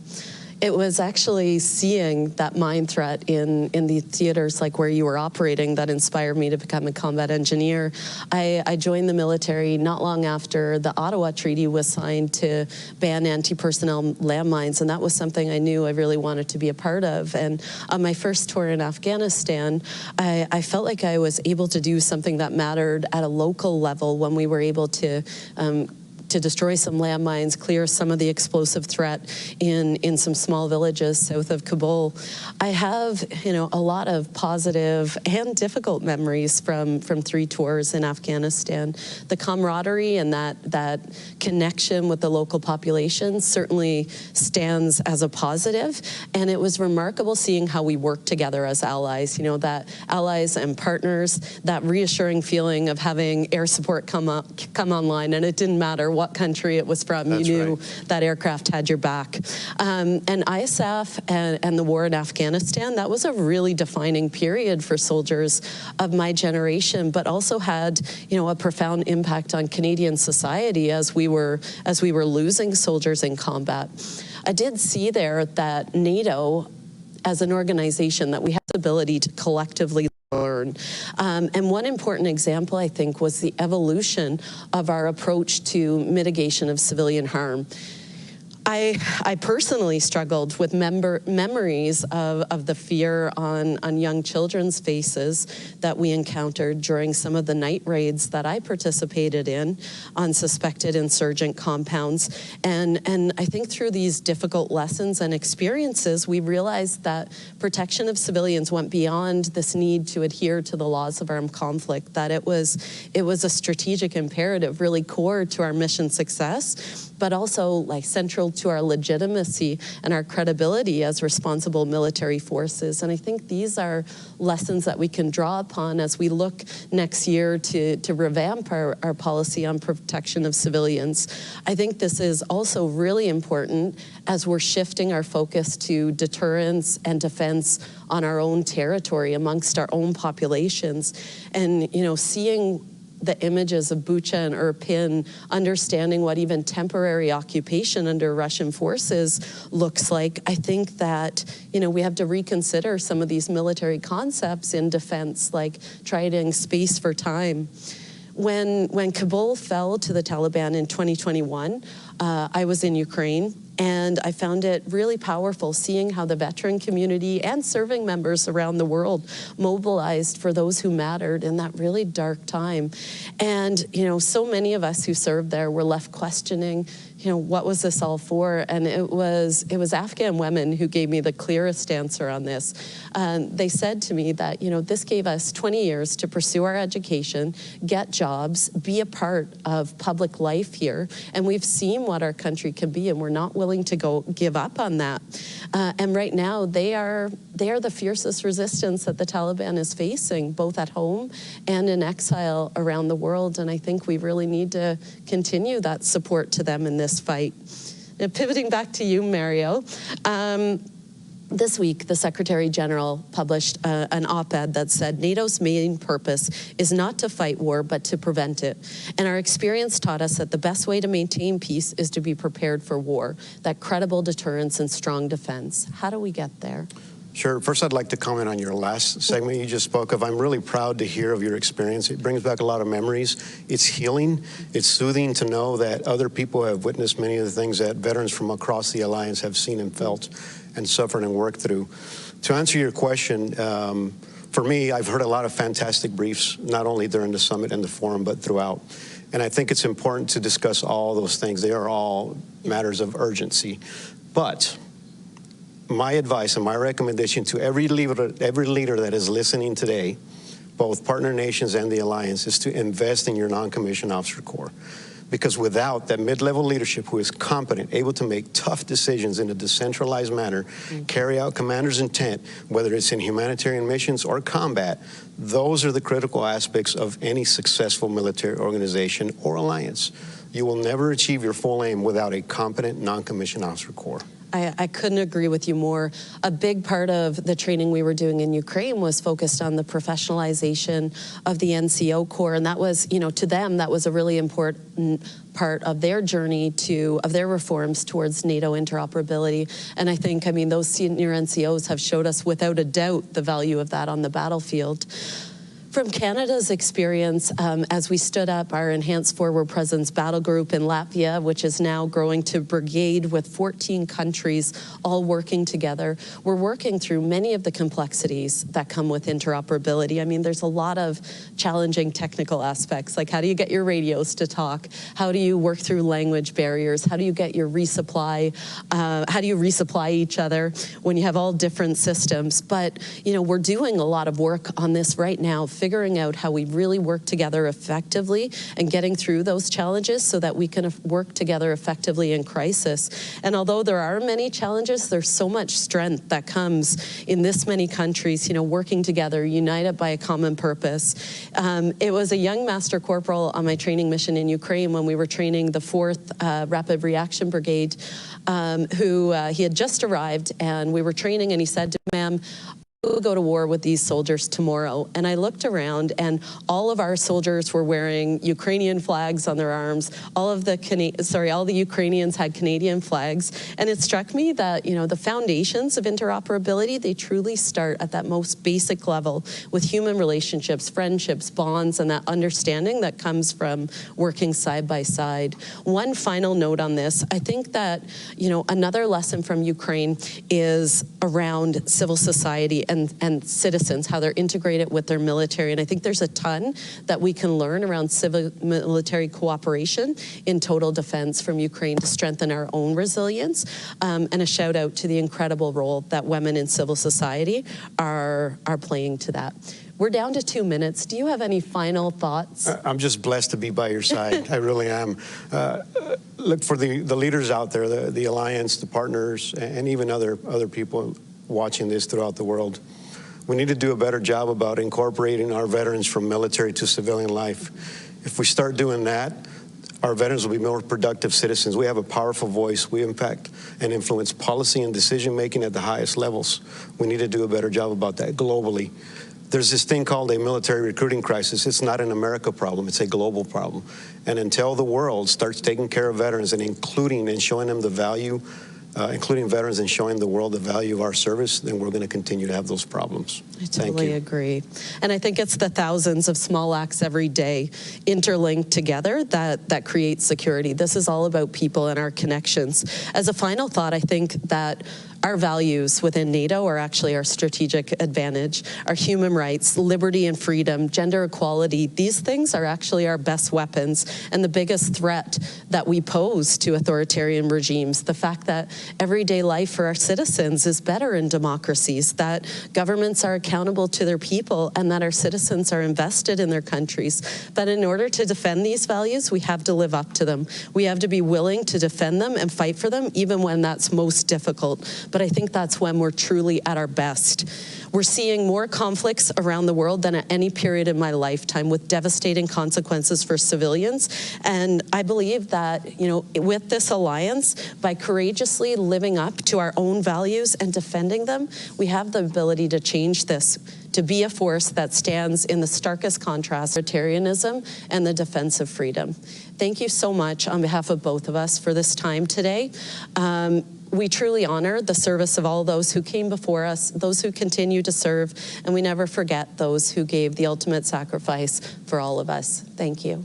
[SPEAKER 13] It was actually seeing that mine threat in the theaters like where you were operating that inspired me to become a combat engineer. I joined the military not long after the Ottawa Treaty was signed to ban anti-personnel landmines, and that was something I knew I really wanted to be a part of. And on my first tour in Afghanistan, I felt like I was able to do something that mattered at a local level when we were able to destroy some landmines, clear some of the explosive threat in some small villages south of Kabul. I have, a lot of positive and difficult memories from 3 tours in Afghanistan. The camaraderie and that connection with the local population certainly stands as a positive, and it was remarkable seeing how we work together as allies, that allies and partners, that reassuring feeling of having air support come online, and it didn't matter what country it was from.
[SPEAKER 14] That's
[SPEAKER 13] you knew
[SPEAKER 14] right.
[SPEAKER 13] that aircraft had your back. And ISAF and the war in Afghanistan, that was a really defining period for soldiers of my generation, but also had, a profound impact on Canadian society as we were losing soldiers in combat. I did see there that NATO, as an organization, that we have the ability to collectively learn. And one important example, I think, was the evolution of our approach to mitigation of civilian harm. I personally struggled with memories of the fear on young children's faces that we encountered during some of the night raids that I participated in on suspected insurgent compounds. And I think through these difficult lessons and experiences, we realized that protection of civilians went beyond this need to adhere to the laws of armed conflict, that it was a strategic imperative, really core to our mission success, but also central to our legitimacy and our credibility as responsible military forces. And I think these are lessons that we can draw upon as we look next year to revamp our policy on protection of civilians. I think this is also really important as we're shifting our focus to deterrence and defense on our own territory amongst our own populations. And, seeing the images of Bucha and Irpin, understanding what even temporary occupation under Russian forces looks like, I think that, we have to reconsider some of these military concepts in defense, like trading space for time. When Kabul fell to the Taliban in 2021, I was in Ukraine, and I found it really powerful seeing how the veteran community and serving members around the world mobilized for those who mattered in that really dark time. And, so many of us who served there were left questioning, what was this all for? And it was Afghan women who gave me the clearest answer on this. They said to me that, this gave us 20 years to pursue our education, get jobs, be a part of public life here. And we've seen what our country can be, and we're not willing to give up on that. And right now, they are the fiercest resistance that the Taliban is facing, both at home and in exile around the world. And I think we really need to continue that support to them in this fight. Now, pivoting back to you, Mario. This week, the Secretary General published an op-ed that said NATO's main purpose is not to fight war, but to prevent it. And our experience taught us that the best way to maintain peace is to be prepared for war, that credible deterrence and strong defense. How do we get there?
[SPEAKER 14] Sure. First, I'd like to comment on your last segment you just spoke of. I'm really proud to hear of your experience. It brings back a lot of memories. It's healing. It's soothing to know that other people have witnessed many of the things that veterans from across the Alliance have seen and felt and suffered and worked through. To answer your question, for me, I've heard a lot of fantastic briefs, not only during the summit and the forum, but throughout. And I think it's important to discuss all those things. They are all matters of urgency. But my advice and my recommendation to every leader that is listening today, both partner nations and the alliance, is to invest in your non-commissioned officer corps. Because without that mid-level leadership who is competent, able to make tough decisions in a decentralized manner, carry out commander's intent, whether it's in humanitarian missions or combat, those are the critical aspects of any successful military organization or alliance. You will never achieve your full aim without a competent non-commissioned officer corps.
[SPEAKER 13] I couldn't agree with you more. A big part of the training we were doing in Ukraine was focused on the professionalization of the NCO Corps, and that was, you know, to them, that was a really important part of their journey of their reforms towards NATO interoperability. And I think, I mean, those senior NCOs have showed us without a doubt the value of that on the battlefield. From Canada's experience, as we stood up our Enhanced Forward Presence Battle Group in Latvia, which is now growing to brigade with 14 countries all working together, we're working through many of the complexities that come with interoperability. I mean, there's a lot of challenging technical aspects, like how do you get your radios to talk? How do you work through language barriers? How do you get your resupply? How do you resupply each other when you have all different systems? But, you know, we're doing a lot of work on this right now, figuring out how we really work together effectively and getting through those challenges so that we can work together effectively in crisis. And although there are many challenges, there's so much strength that comes in this many countries, you know, working together, united by a common purpose. It was a young Master Corporal on my training mission in Ukraine when we were training the 4th Rapid Reaction Brigade, he had just arrived, and we were training, and he said to me, "Ma'am, we'll go to war with these soldiers tomorrow." And I looked around, and all of our soldiers were wearing Ukrainian flags on their arms. All the Ukrainians had Canadian flags. And it struck me that, you know, the foundations of interoperability, they truly start at that most basic level with human relationships, friendships, bonds, and that understanding that comes from working side by side. One final note on this, I think that, you know, another lesson from Ukraine is around civil society and citizens, how they're integrated with their military. And I think there's a ton that we can learn around civil-military cooperation in total defense from Ukraine to strengthen our own resilience. And a shout out to the incredible role that women in civil society are playing to that. We're down to 2 minutes. Do you have any final thoughts?
[SPEAKER 14] I'm just blessed to be by your side. I really am. Look, for the leaders out there, the alliance, the partners, and even other people watching this throughout the world, we need to do a better job about incorporating our veterans from military to civilian life. If we start doing that, our veterans will be more productive citizens. We have a powerful voice. We impact and influence policy and decision-making at the highest levels. We need to do a better job about that globally. There's this thing called a military recruiting crisis. It's not an America problem, it's a global problem. And until the world starts taking care of veterans and including and showing them the value, including veterans and showing the world the value of our service, then we're going to continue to have those problems.
[SPEAKER 13] I totally agree. And I think it's the thousands of small acts every day interlinked together that create security. This is all about people and our connections. As a final thought, I think that our values within NATO are actually our strategic advantage. Our human rights, liberty and freedom, gender equality, these things are actually our best weapons and the biggest threat that we pose to authoritarian regimes. The fact that everyday life for our citizens is better in democracies, that governments are accountable to their people, and that our citizens are invested in their countries. But in order to defend these values, we have to live up to them. We have to be willing to defend them and fight for them, even when that's most difficult. But I think that's when we're truly at our best. We're seeing more conflicts around the world than at any period in my lifetime, with devastating consequences for civilians. And I believe that, you know, with this alliance, by courageously living up to our own values and defending them, we have the ability to change this, to be a force that stands in the starkest contrast to authoritarianism and the defense of freedom. Thank you so much on behalf of both of us for this time today. We truly honor the service of all those who came before us, those who continue to serve, and we never forget those who gave the ultimate sacrifice for all of us. Thank you.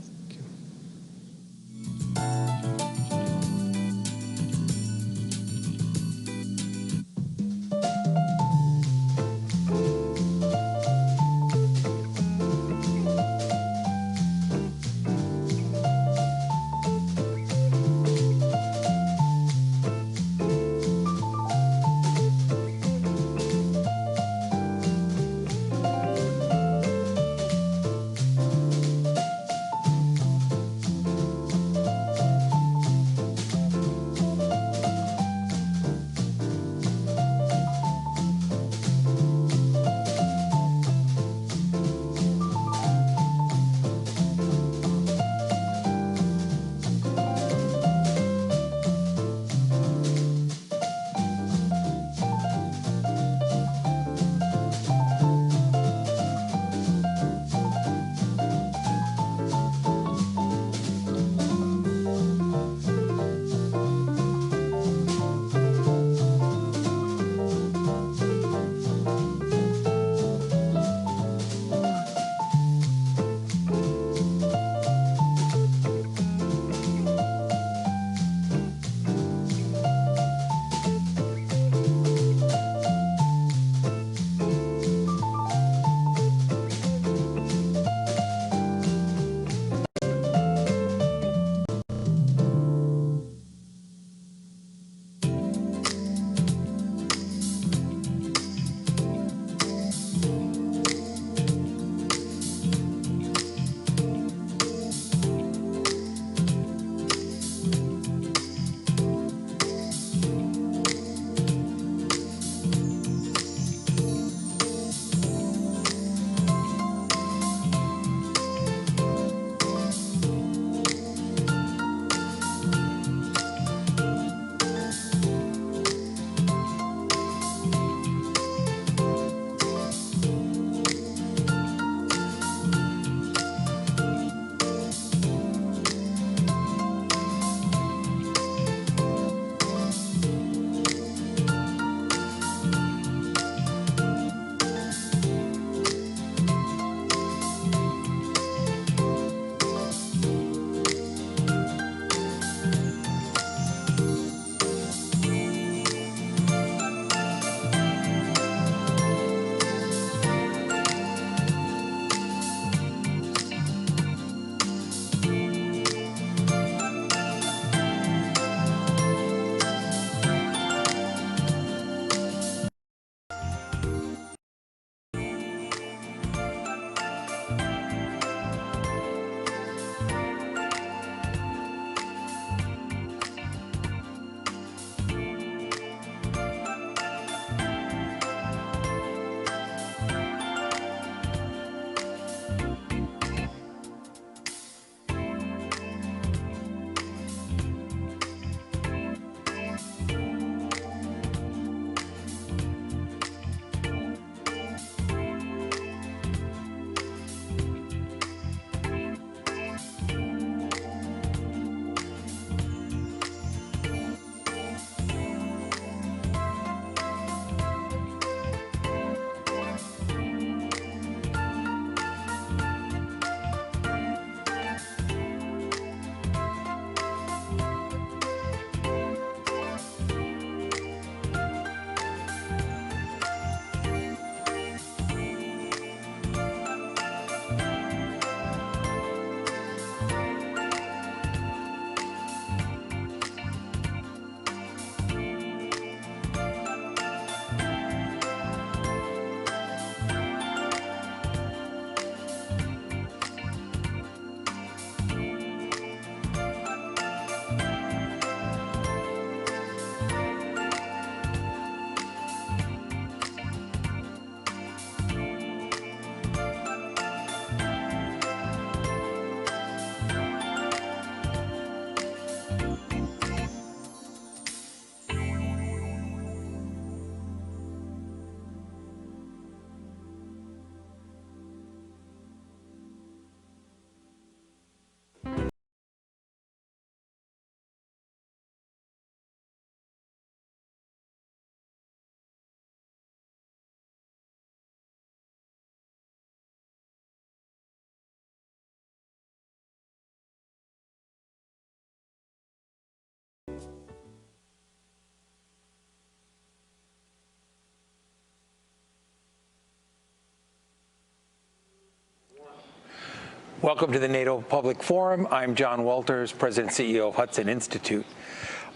[SPEAKER 15] Welcome to the NATO Public Forum. I'm John Walters, President and CEO of Hudson Institute.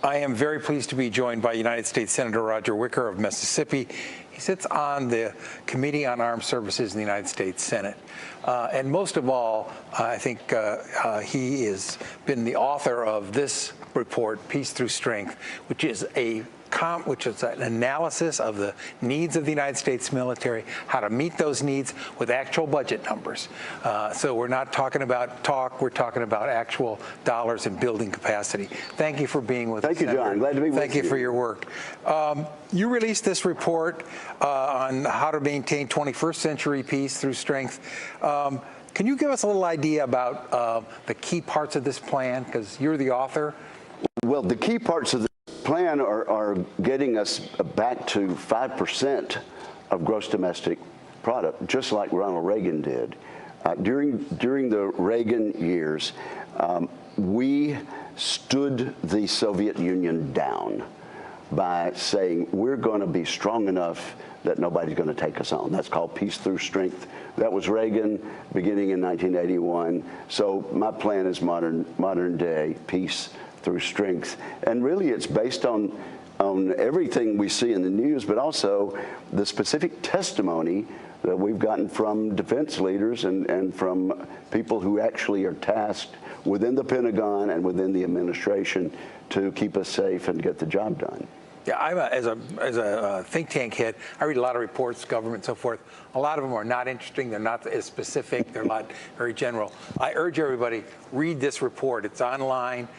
[SPEAKER 15] I am very pleased to be joined by United States Senator Roger Wicker of Mississippi. He sits on the Committee on Armed Services in the United States Senate. And most of all, I think he has been the author of this report, Peace Through Strength, which is an analysis of the needs of the United States military, how to meet those needs with actual budget numbers. So we're not talking about talk, we're talking about actual dollars and building capacity. Thank you for being with us.
[SPEAKER 16] Thank you, John. Glad to be with you.
[SPEAKER 15] Thank you for your work. You released this report on how to maintain 21st century peace through strength. Can you give us a little idea about the key parts of this plan, because you're the author?
[SPEAKER 16] Well, the key parts of the plan are getting us back to 5% of gross domestic product, just like Ronald Reagan did. During the Reagan years, we stood the Soviet Union down by saying we're going to be strong enough that nobody's going to take us on. That's called peace through strength. That was Reagan beginning in 1981. So my plan is modern day peace through strength. And really it's based on everything we see in the news, but also the specific testimony that we've gotten from defense leaders and from people who actually are tasked within the Pentagon and within the administration to keep us safe and get the job done.
[SPEAKER 15] Yeah, as a think tank head, I read a lot of reports, government, so forth. A lot of them are not interesting. They're not as specific. They're not very general. I urge everybody, read this report. It's online.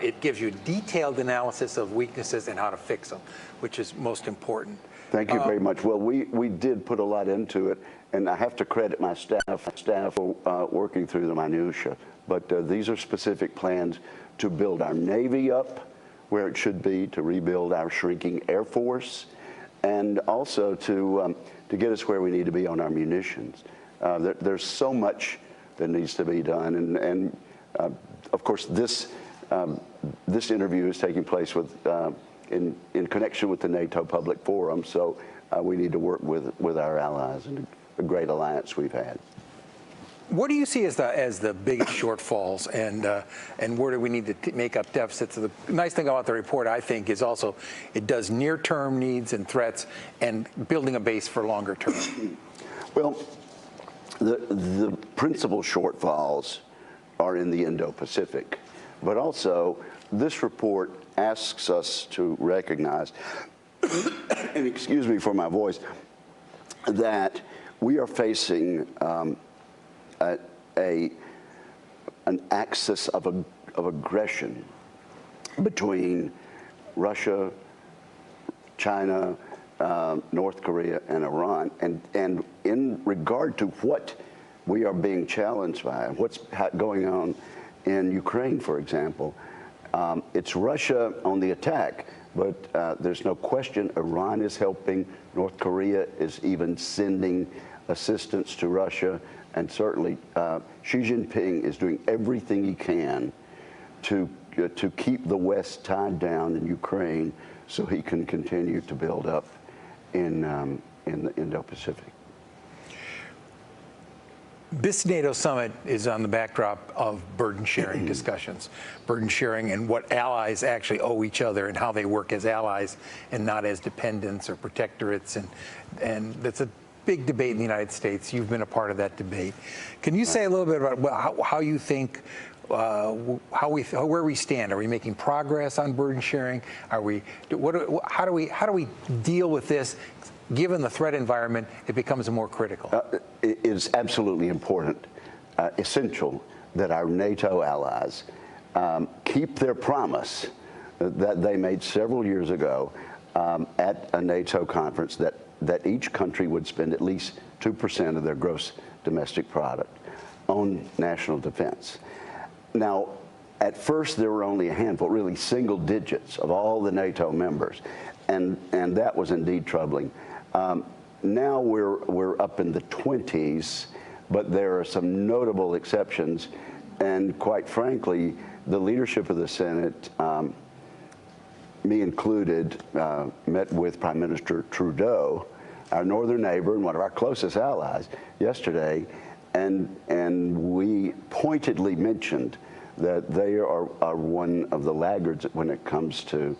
[SPEAKER 15] It gives you a detailed analysis of weaknesses and how to fix them, which is most important.
[SPEAKER 16] Thank you very much. Well, we did put a lot into it, and I have to credit my staff for working through the minutia. But these are specific plans to build our Navy up where it should be, to rebuild our shrinking Air Force, and also to get us where we need to be on our munitions. There's so much that needs to be done, and of course this interview is taking place in connection with the NATO Public Forum, so we need to work with our allies and a great alliance we've had.
[SPEAKER 15] What do you see as the biggest shortfalls, and where do we need to make up deficits? The nice thing about the report, I think, is also it does near-term needs and threats and building a base for longer term.
[SPEAKER 16] Well, the principal shortfalls are in the Indo-Pacific, but also this report asks us to recognize, and excuse me for my voice, that we are facing an axis of aggression between Russia, China, North Korea, and Iran. And in regard to what we are being challenged by, what's going on in Ukraine, for example, it's Russia on the attack, but there's no question Iran is helping. North Korea is even sending assistance to Russia. And certainly, Xi Jinping is doing everything he can to keep the West tied down in Ukraine so he can continue to build up in the Indo-Pacific.
[SPEAKER 15] This NATO summit is on the backdrop of burden-sharing discussions, burden-sharing and what allies actually owe each other and how they work as allies and not as dependents or protectorates. And that's a big debate in the United States. You've been a part of that debate. Can you say a little bit about how you think, where we stand? Are we making progress on burden sharing? How do we deal with this? Given the threat environment, it becomes more critical.
[SPEAKER 16] It is absolutely important, essential, that our NATO allies keep their promise that they made several years ago at a NATO conference that each country would spend at least 2% of their gross domestic product on national defense. Now, at first there were only a handful, really single digits of all the NATO members, and that was indeed troubling. Now we're up in the 20s, but there are some notable exceptions, and quite frankly, the leadership of the Senate, me included, met with Prime Minister Trudeau, our northern neighbor and one of our closest allies, yesterday, and we pointedly mentioned that they are one of the laggards when it comes to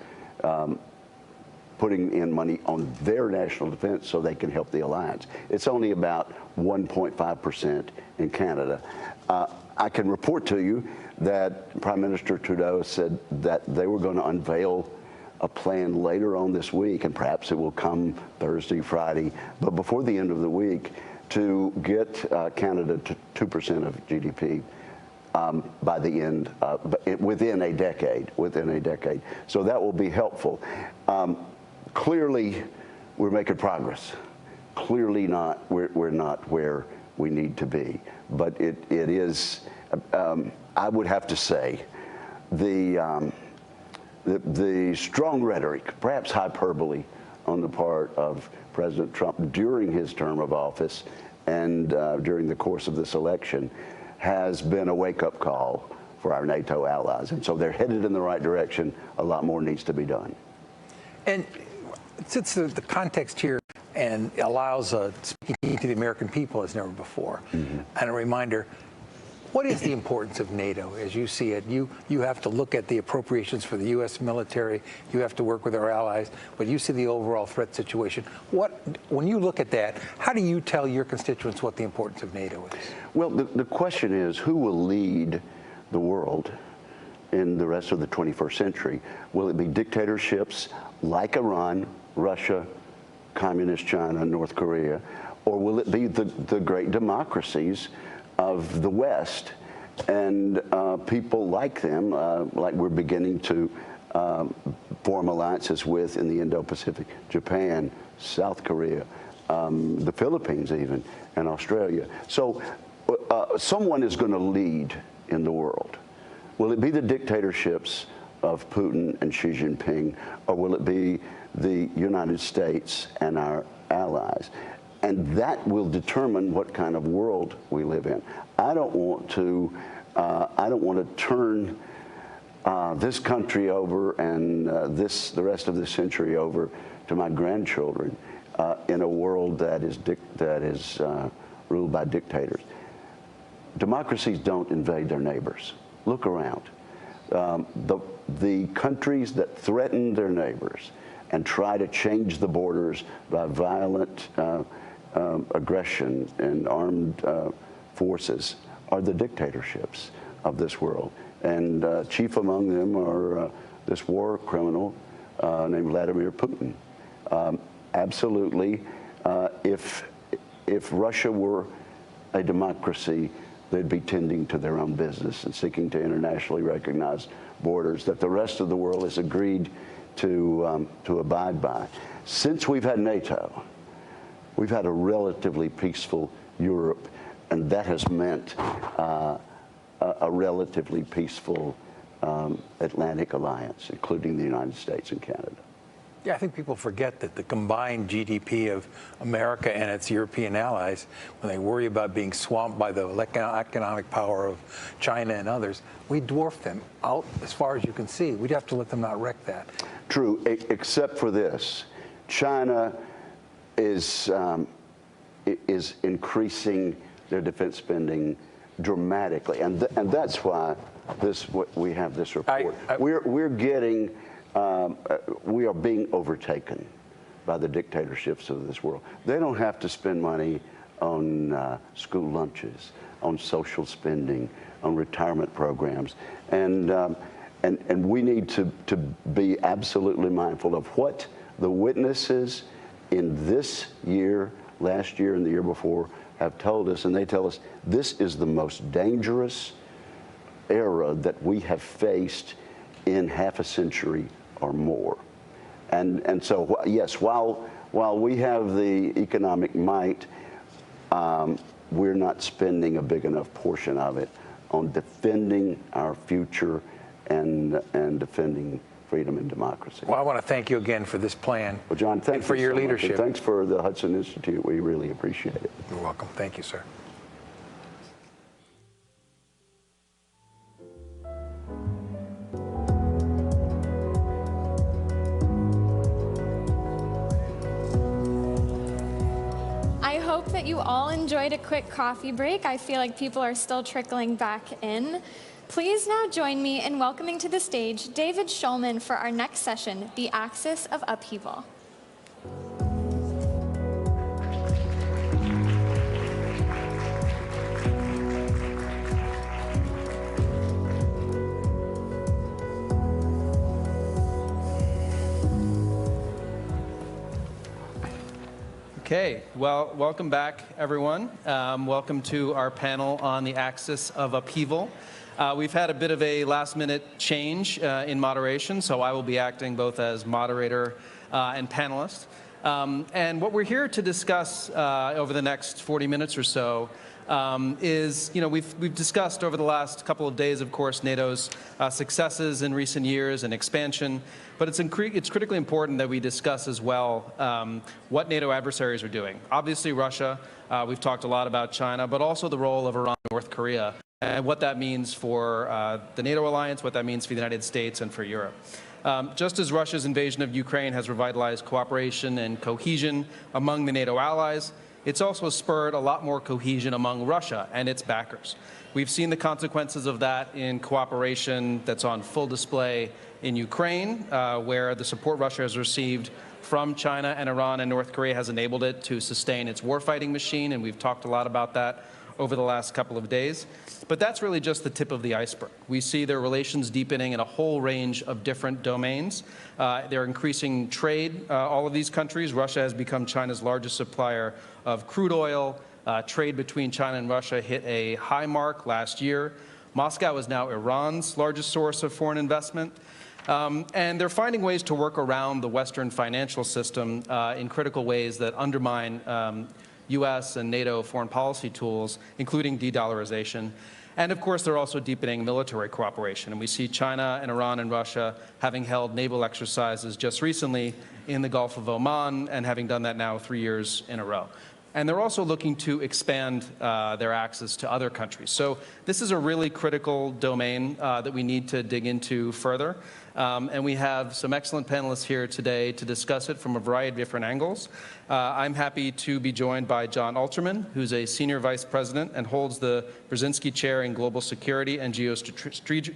[SPEAKER 16] putting in money on their national defense so they can help the alliance. It's only about 1.5% in Canada. I can report to you that Prime Minister Trudeau said that they were going to unveil a plan later on this week, and perhaps it will come Thursday, Friday, but before the end of the week, to get Canada to 2% of GDP by the end, within a decade. So that will be helpful. Clearly, we're making progress. Clearly we're not where we need to be. But it is, I would have to say, the strong rhetoric, perhaps hyperbole, on the part of President Trump during his term of office and during the course of this election has been a wake-up call for our NATO allies. And so they're headed in the right direction. A lot more needs to be done.
[SPEAKER 15] And since the context here and allows speaking to the American people as never before, and a reminder, what is the importance of NATO as you see it? You have to look at the appropriations for the U.S. military. You have to work with our allies. But you see the overall threat situation. When you look at that, how do you tell your constituents what the importance of NATO is?
[SPEAKER 16] Well, the question is, who will lead the world in the rest of the 21st century? Will it be dictatorships like Iran, Russia, Communist China, North Korea, or will it be the great democracies of the West and people like them, like we're beginning to form alliances with in the Indo-Pacific, Japan, South Korea, the Philippines even, and Australia. So someone is going to lead in the world. Will it be the dictatorships of Putin and Xi Jinping, or will it be the United States and our allies? And that will determine what kind of world we live in. I don't want to turn this country over and the rest of this century over to my grandchildren in a world that is ruled by dictators. Democracies don't invade their neighbors. Look around. The countries that threaten their neighbors and try to change the borders by violent aggression and armed forces are the dictatorships of this world. And chief among them are this war criminal named Vladimir Putin. Absolutely, if Russia were a democracy, they'd be tending to their own business and seeking to internationally recognized borders that the rest of the world has agreed to abide by. Since we've had NATO, we've had a relatively peaceful Europe, and that has meant a relatively peaceful Atlantic alliance, including the United States and Canada.
[SPEAKER 15] Yeah, I think people forget that the combined GDP of America and its European allies, when they worry about being swamped by the economic power of China and others, we dwarf them out as far as you can see. We'd have to let them not wreck that.
[SPEAKER 16] True, except for this. China is increasing their defense spending dramatically, and that's why we have this report. We're getting. We are being overtaken by the dictatorships of this world. They don't have to spend money on school lunches, on social spending, on retirement programs, and we need to be absolutely mindful of what the witnesses in this year, last year, and the year before have told us, and they tell us this is the most dangerous era that we have faced in half a century or more. And so, yes, while we have the economic might, we're not spending a big enough portion of it on defending our future and defending freedom and democracy.
[SPEAKER 15] Well, I want to thank you again for this plan.
[SPEAKER 16] Well, John, thanks
[SPEAKER 15] for your leadership.
[SPEAKER 16] Thanks for the Hudson Institute. We really appreciate it.
[SPEAKER 15] You're welcome. Thank you, sir.
[SPEAKER 19] that you all enjoyed a quick coffee break. I feel like people are still trickling back in. Please now join me in welcoming to the stage David Shulman for our next session, The Axis of Upheaval.
[SPEAKER 20] Okay, well, welcome back, everyone. Welcome to our panel on the axis of upheaval. We've had a bit of a last-minute change in moderation, so I will be acting both as moderator and panelist. And what we're here to discuss over the next 40 minutes or so is, we've discussed over the last couple of days, of course, NATO's successes in recent years and expansion, but it's critically important that we discuss as well what NATO adversaries are doing. Obviously, Russia, we've talked a lot about China, but also the role of Iran and North Korea, and what that means for the NATO alliance, what that means for the United States and for Europe. Just as Russia's invasion of Ukraine has revitalized cooperation and cohesion among the NATO allies, it's also spurred a lot more cohesion among Russia and its backers. We've seen the consequences of that in cooperation that's on full display in Ukraine, where the support Russia has received from China and Iran and North Korea has enabled it to sustain its warfighting machine, and we've talked a lot about that over the last couple of days. But that's really just the tip of the iceberg. We see their relations deepening in a whole range of different domains. They're increasing trade, all of these countries. Russia has become China's largest supplier of crude oil. Trade between China and Russia hit a high mark last year. Moscow is now Iran's largest source of foreign investment. And they're finding ways to work around the Western financial system in critical ways that undermine U.S. and NATO foreign policy tools, including de-dollarization. And of course, they're also deepening military cooperation. And we see China and Iran and Russia having held naval exercises just recently in the Gulf of Oman, and having done that now 3 years in a row. And they're also looking to expand their access to other countries. So this is a really critical domain that we need to dig into further. And we have some excellent panelists here today to discuss it from a variety of different angles. I'm happy to be joined by John Alterman, who's a senior vice president and holds the Brzezinski Chair in Global Security and Geostrategy,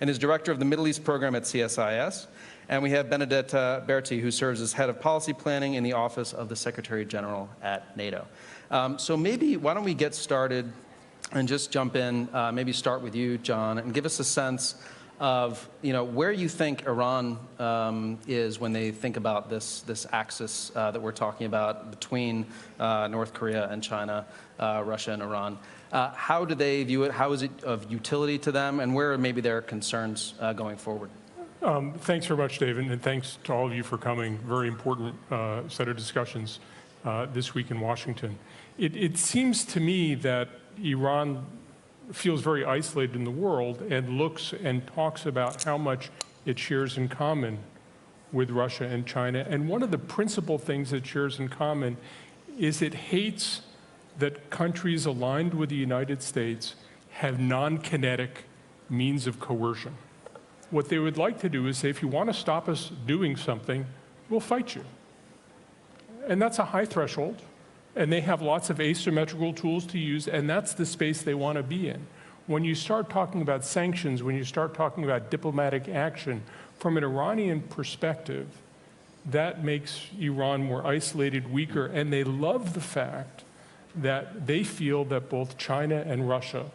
[SPEAKER 20] and is director of the Middle East program at CSIS. And we have Benedetta Berti, who serves as head of policy planning in the office of the Secretary General at NATO. So maybe, why don't we get started and just jump in, maybe start with you, John, and give us a sense of where you think Iran is when they think about this axis that we're talking about between North Korea and China, Russia and Iran. How do they view it? How is it of utility to them? And where are maybe their concerns going forward?
[SPEAKER 21] Thanks very much, David, and thanks to all of you for coming. Very important set of discussions this week in Washington. It seems to me that Iran feels very isolated in the world and looks and talks about how much it shares in common with Russia and China. And one of the principal things it shares in common is it hates that countries aligned with the United States have non-kinetic means of coercion. What they would like to do is say, if you want to stop us doing something, we'll fight you. And that's a high threshold. And they have lots of asymmetrical tools to use, and that's the space they want to be in. When you start talking about sanctions, when you start talking about diplomatic action, from an Iranian perspective, that makes Iran more isolated, weaker, and they love the fact that they feel that both China and Russia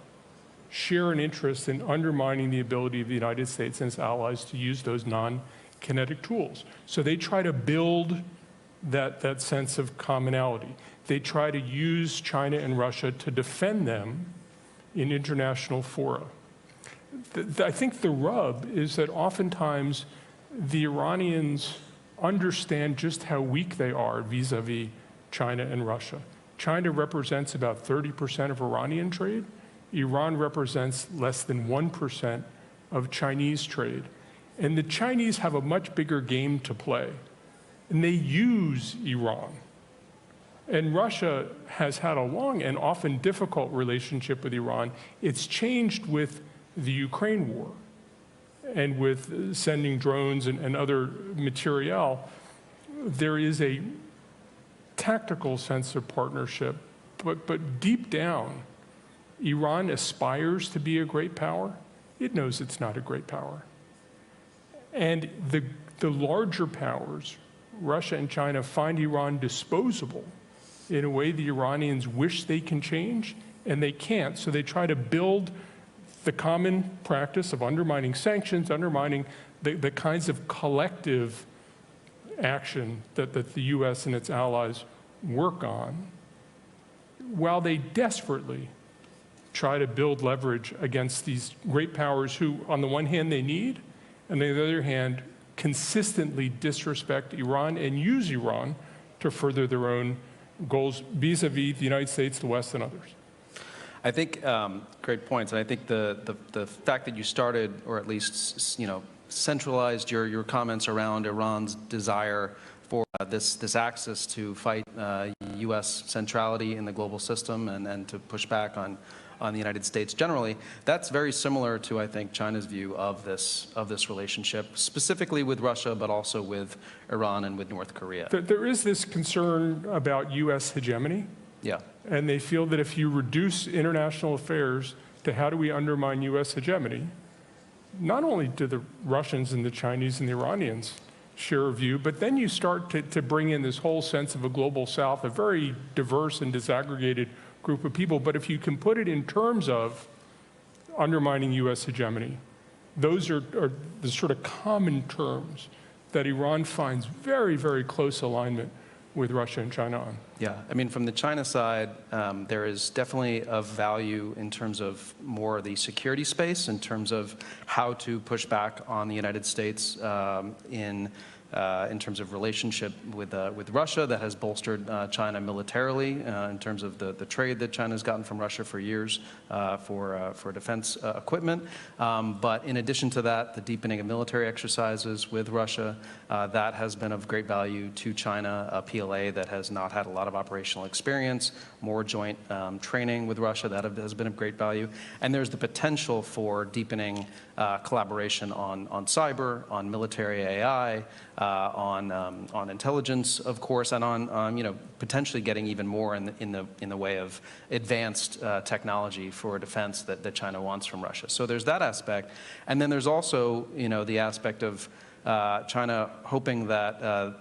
[SPEAKER 21] share an interest in undermining the ability of the United States and its allies to use those non-kinetic tools. So they try to build that sense of commonality. They try to use China and Russia to defend them in international fora. I think the rub is that oftentimes the Iranians understand just how weak they are vis-a-vis China and Russia. China represents about 30% of Iranian trade. Iran represents less than 1% of Chinese trade. And the Chinese have a much bigger game to play. And they use Iran. And Russia has had a long and often difficult relationship with Iran. It's changed with the Ukraine war and with sending drones and other materiel. There is a tactical sense of partnership, but deep down, Iran aspires to be a great power. It knows it's not a great power. And the larger powers, Russia and China, find Iran disposable in a way the Iranians wish they can change, and they can't. So they try to build the common practice of undermining sanctions, undermining the kinds of collective action that the US and its allies work on, while they desperately try to build leverage against these great powers who, on the one hand, they need, and on the other hand, consistently disrespect Iran and use Iran to further their own goals vis-a-vis the United States, the West, and others.
[SPEAKER 20] I think great points, and I think the fact that you started, or at least centralized your comments around Iran's desire for this access to fight U.S. centrality in the global system and to push back on the United States generally, that's very similar to, I think, China's view of this relationship, specifically with Russia, but also with Iran and with North Korea.
[SPEAKER 21] There is this concern about U.S. hegemony.
[SPEAKER 20] Yeah.
[SPEAKER 21] And they feel that if you reduce international affairs to how do we undermine U.S. hegemony, not only do the Russians and the Chinese and the Iranians share a view, but then you start to bring in this whole sense of a global South, a very diverse and disaggregated group of people. But if you can put it in terms of undermining U.S. hegemony, those are the sort of common terms that Iran finds very, very close alignment with Russia and China on.
[SPEAKER 20] Yeah, I mean, from the China side, there is definitely of value in terms of more the security space, in terms of how to push back on the United States in terms of relationship with Russia that has bolstered China militarily in terms of the trade that China's gotten from Russia for years for defense equipment. But in addition to that, the deepening of military exercises with Russia, that has been of great value to China, a PLA that has not had a lot of operational experience, more joint training with Russia, that has been of great value. And there's the potential for deepening collaboration on cyber, on military AI, on intelligence, of course, and on potentially getting even more in the way of advanced technology for defense that China wants from Russia. So there's that aspect, and then there's also the aspect of China hoping that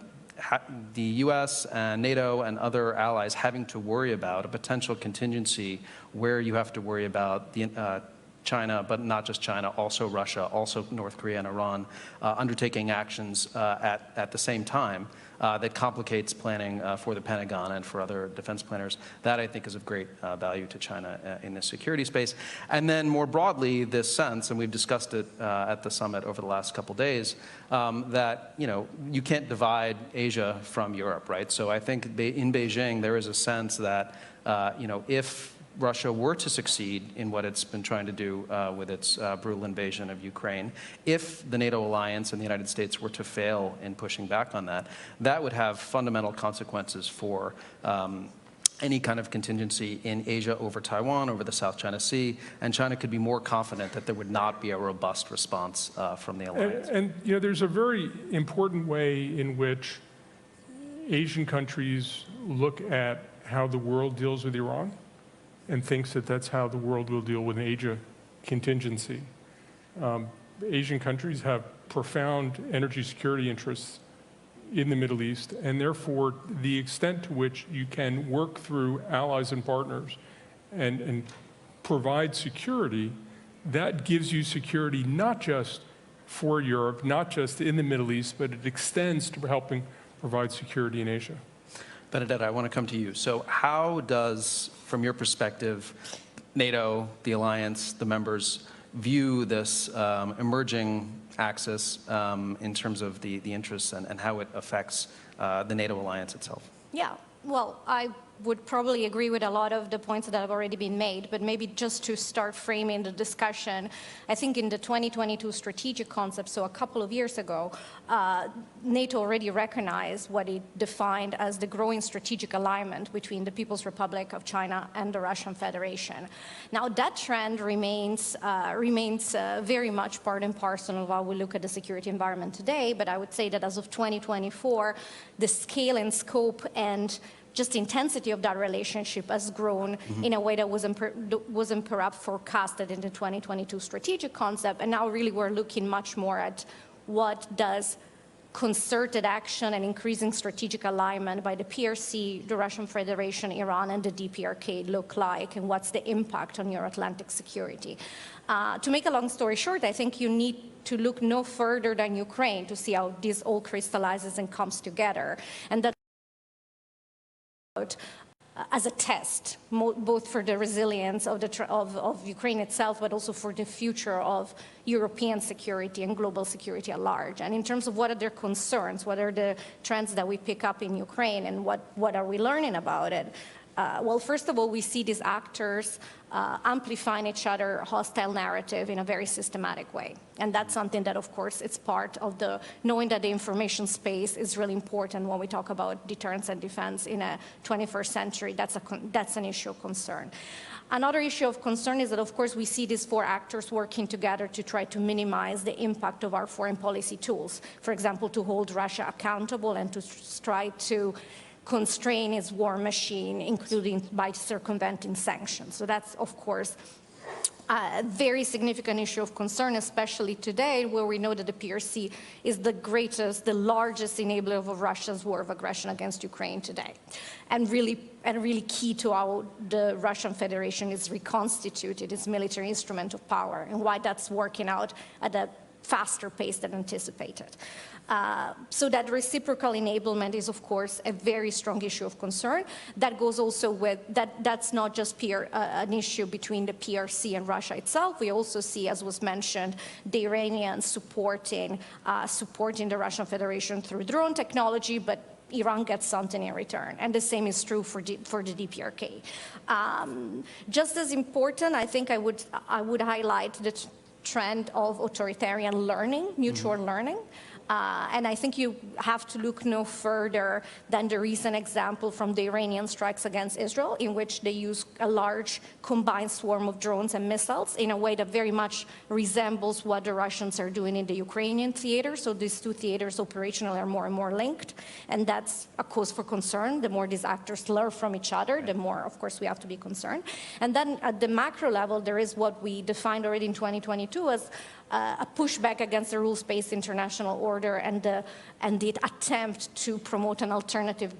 [SPEAKER 20] the U.S. and NATO and other allies having to worry about a potential contingency where you have to worry about the China, but not just China, also Russia, also North Korea and Iran, undertaking actions at the same time that complicates planning for the Pentagon and for other defense planners. That, I think, is of great value to China in the security space. And then more broadly, this sense, and we've discussed it at the summit over the last couple days, that you can't divide Asia from Europe, right? So I think in Beijing, there is a sense that if Russia were to succeed in what it's been trying to do with its brutal invasion of Ukraine, if the NATO alliance and the United States were to fail in pushing back on that, that would have fundamental consequences for any kind of contingency in Asia over Taiwan, over the South China Sea, and China could be more confident that there would not be a robust response from the alliance.
[SPEAKER 21] And there's a very important way in which Asian countries look at how the world deals with Iran, and thinks that that's how the world will deal with an Asia contingency. Asian countries have profound energy security interests in the Middle East, and therefore the extent to which you can work through allies and partners and provide security, that gives you security not just for Europe, not just in the Middle East, but it extends to helping provide security in Asia.
[SPEAKER 20] Benedetta, I want to come to you. So how does, from your perspective, NATO, the alliance, the members, view this emerging axis in terms of the interests and how it affects the NATO alliance itself?
[SPEAKER 6] Yeah, well, I would probably agree with a lot of the points that have already been made, but maybe just to start framing the discussion, I think in the 2022 strategic concept, so a couple of years ago, NATO already recognized what it defined as the growing strategic alignment between the People's Republic of China and the Russian Federation. Now that trend remains very much part and parcel of how we look at the security environment today, but I would say that as of 2024, the scale and scope and just intensity of that relationship has grown in a way that wasn't perhaps forecasted in the 2022 strategic concept. And now really we're looking much more at what does concerted action and increasing strategic alignment by the PRC, the Russian Federation, Iran, and the DPRK look like, and what's the impact on Euro-Atlantic security. To make a long story short, I think you need to look no further than Ukraine to see how this all crystallizes and comes together. And that as a test, both for the resilience of Ukraine itself, but also for the future of European security and global security at large. And in terms of what are their concerns, what are the trends that we pick up in Ukraine, and what are we learning about it? Well, first of all, we see these actors amplifying each other hostile narrative in a very systematic way. And that's something that, of course, it's part of the knowing that the information space is really important when we talk about deterrence and defense in a 21st century. That's an issue of concern. Another issue of concern is that, of course, we see these four actors working together to try to minimize the impact of our foreign policy tools. For example, to hold Russia accountable and to try to constrain its war machine, including by circumventing sanctions. So that's, of course, a very significant issue of concern, especially today, where we know that the PRC is the largest enabler of Russia's war of aggression against Ukraine today. And really key to how the Russian Federation is reconstituted, its military instrument of power, and why that's working out at a faster pace than anticipated. So that reciprocal enablement is, of course, a very strong issue of concern. That goes also with, that's not just an issue between the PRC and Russia itself. We also see, as was mentioned, the Iranians supporting the Russian Federation through drone technology, but Iran gets something in return. And the same is true for the DPRK. Just as important, I think I would highlight the trend of authoritarian learning, mutual learning. And I think you have to look no further than the recent example from the Iranian strikes against Israel, in which they use a large combined swarm of drones and missiles in a way that very much resembles what the Russians are doing in the Ukrainian theater. So these two theaters operationally are more and more linked, and that's a cause for concern. The more these actors learn from each other, the more, of course, we have to be concerned. And then at the macro level, there is what we defined already in 2022 as a pushback against the rules-based international order and the attempt to promote an alternative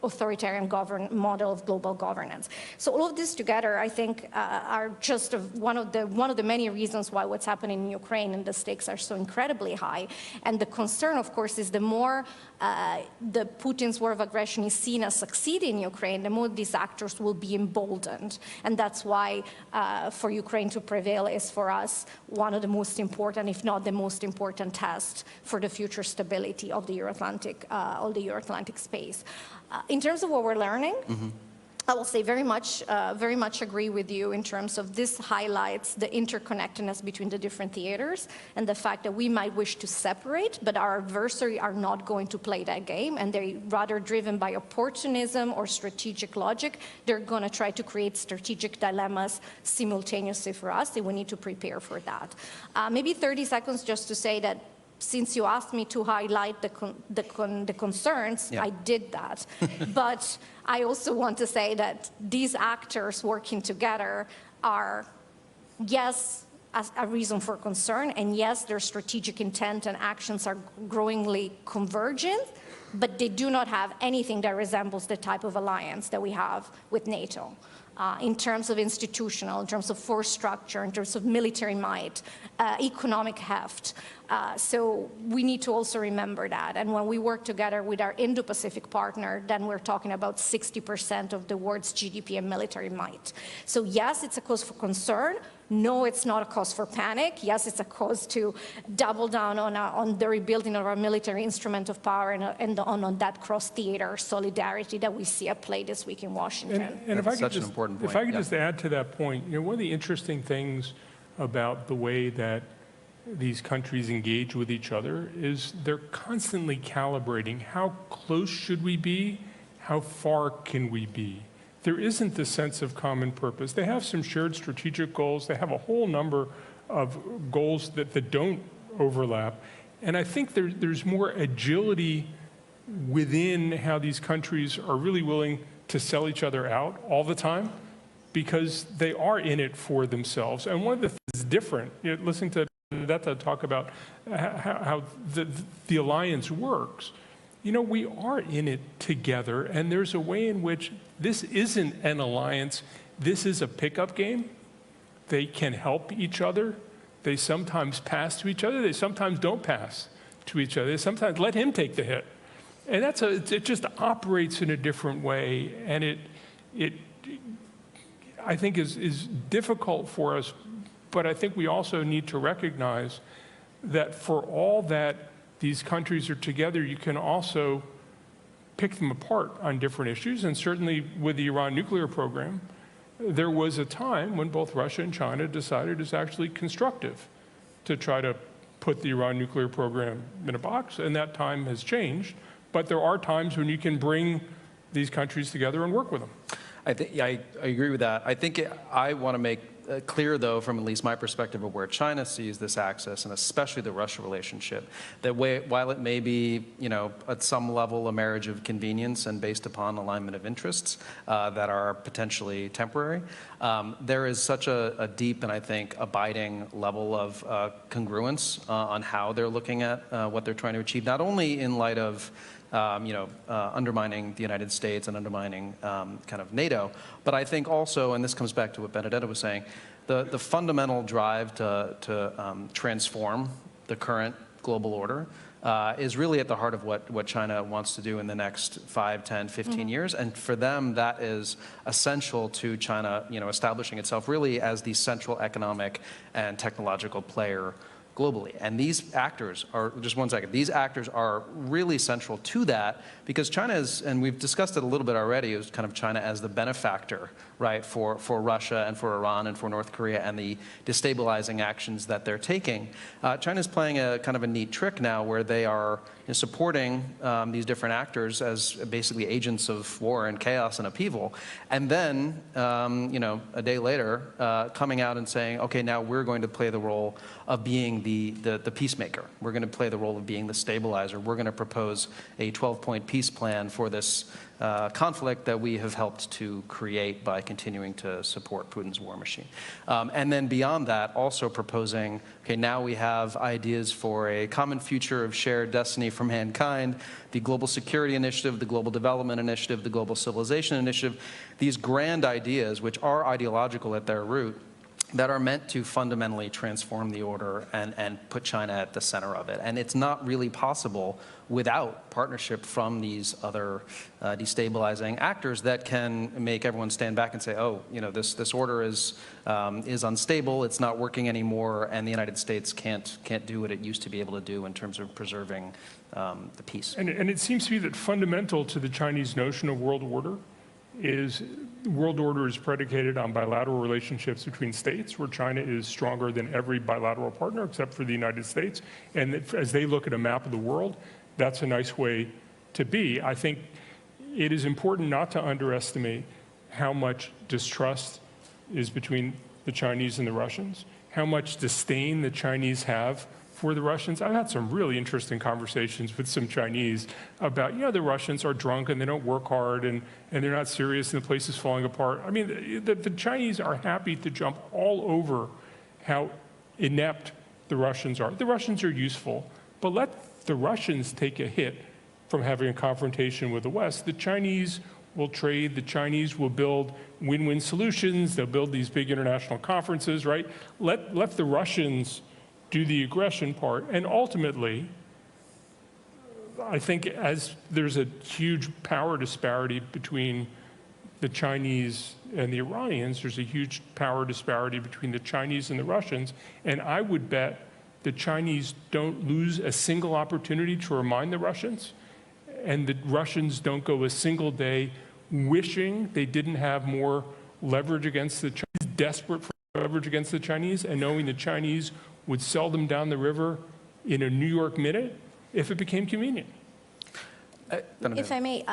[SPEAKER 6] authoritarian model of global governance. So all of this together, I think, are just one of the many reasons why what's happening in Ukraine and the stakes are so incredibly high. And the concern, of course, is the more the Putin's war of aggression is seen as succeeding in Ukraine, the more these actors will be emboldened. And that's why for Ukraine to prevail is for us one of the most important, if not the most important test for the future stability of the Euro-Atlantic space. In terms of what we're learning, I will say very much agree with you in terms of this highlights the interconnectedness between the different theaters and the fact that we might wish to separate, but our adversary are not going to play that game, and they're rather driven by opportunism or strategic logic. They're going to try to create strategic dilemmas simultaneously for us, and we need to prepare for that. Maybe 30 seconds just to say that since you asked me to highlight the concerns, I did that. But I also want to say that these actors working together are, yes, a reason for concern, and yes, their strategic intent and actions are growingly convergent, but they do not have anything that resembles the type of alliance that we have with NATO. In terms of institutional, in terms of force structure, in terms of military might, economic heft. So we need to also remember that. And when we work together with our Indo-Pacific partner, then we're talking about 60% of the world's GDP and military might. So yes, it's a cause for concern. No, it's not a cause for panic. Yes, it's a cause to double down on the rebuilding of our military instrument of power and on that cross-theater solidarity that we see at play this week in Washington.
[SPEAKER 21] And if I could just add to that point, one of the interesting things about the way that these countries engage with each other is they're constantly calibrating how close should we be, how far can we be. There isn't the sense of common purpose. They have some shared strategic goals. They have a whole number of goals that don't overlap. And I think there's more agility within how these countries are really willing to sell each other out all the time because they are in it for themselves. And one of the things different, listening to Mette talk about how the alliance works, we are in it together, and there's a way in which this isn't an alliance, this is a pickup game. They can help each other. They sometimes pass to each other. They sometimes don't pass to each other. They sometimes let him take the hit. And it just operates in a different way, and it I think is difficult for us, but I think we also need to recognize that for all that these countries are together, you can also pick them apart on different issues. And certainly with the Iran nuclear program, there was a time when both Russia and China decided it's actually constructive to try to put the Iran nuclear program in a box, and that time has changed. But there are times when you can bring these countries together and work with them.
[SPEAKER 20] I agree with that. I think I want to make clear, though, from at least my perspective of where China sees this axis, and especially the Russia relationship, that while it may be, at some level a marriage of convenience and based upon alignment of interests that are potentially temporary, there is such a deep and I think abiding level of congruence on how they're looking at what they're trying to achieve, not only in light of undermining the United States and undermining kind of NATO. But I think also, and this comes back to what Benedetta was saying, the fundamental drive to transform the current global order is really at the heart of what China wants to do in the next 5, 10, 15 years. And for them, that is essential to China, establishing itself really as the central economic and technological player globally. And these actors are, just one second, these actors are really central to that because China is, and we've discussed it a little bit already, is kind of China as the benefactor, right, for Russia and for Iran and for North Korea and the destabilizing actions that they're taking. China's playing a kind of a neat trick now where they are supporting these different actors as basically agents of war and chaos and upheaval. And then, a day later, coming out and saying, okay, now we're going to play the role of being the peacemaker. We're going to play the role of being the stabilizer. We're going to propose a 12-point peace plan for this conflict that we have helped to create by continuing to support Putin's war machine. And then beyond that, also proposing, okay, now we have ideas for a common future of shared destiny for mankind, the Global Security Initiative, the Global Development Initiative, the Global Civilization Initiative, these grand ideas which are ideological at their root, that are meant to fundamentally transform the order and put China at the center of it. And it's not really possible without partnership from these other destabilizing actors that can make everyone stand back and say, oh, this order is unstable, it's not working anymore, and the United States can't do what it used to be able to do in terms of preserving the peace.
[SPEAKER 21] And it seems to me that fundamental to the Chinese notion of world order is world order is predicated on bilateral relationships between states, where China is stronger than every bilateral partner except for the United States. And as they look at a map of the world, that's a nice way to be. I think it is important not to underestimate how much distrust is between the Chinese and the Russians, how much disdain the Chinese have for the Russians. I've had some really interesting conversations with some Chinese about, the Russians are drunk and they don't work hard and they're not serious and the place is falling apart. I mean, the Chinese are happy to jump all over how inept the Russians are. The Russians are useful, but let the Russians take a hit from having a confrontation with the West. The Chinese will trade, the Chinese will build win-win solutions, they'll build these big international conferences, right? Let the Russians do the aggression part, and ultimately, I think as there's a huge power disparity between the Chinese and the Iranians, there's a huge power disparity between the Chinese and the Russians, and I would bet the Chinese don't lose a single opportunity to remind the Russians, and the Russians don't go a single day wishing they didn't have more leverage against the Chinese, desperate for leverage against the Chinese, and knowing the Chinese would sell them down the river in a New York minute if it became convenient.
[SPEAKER 6] If I may,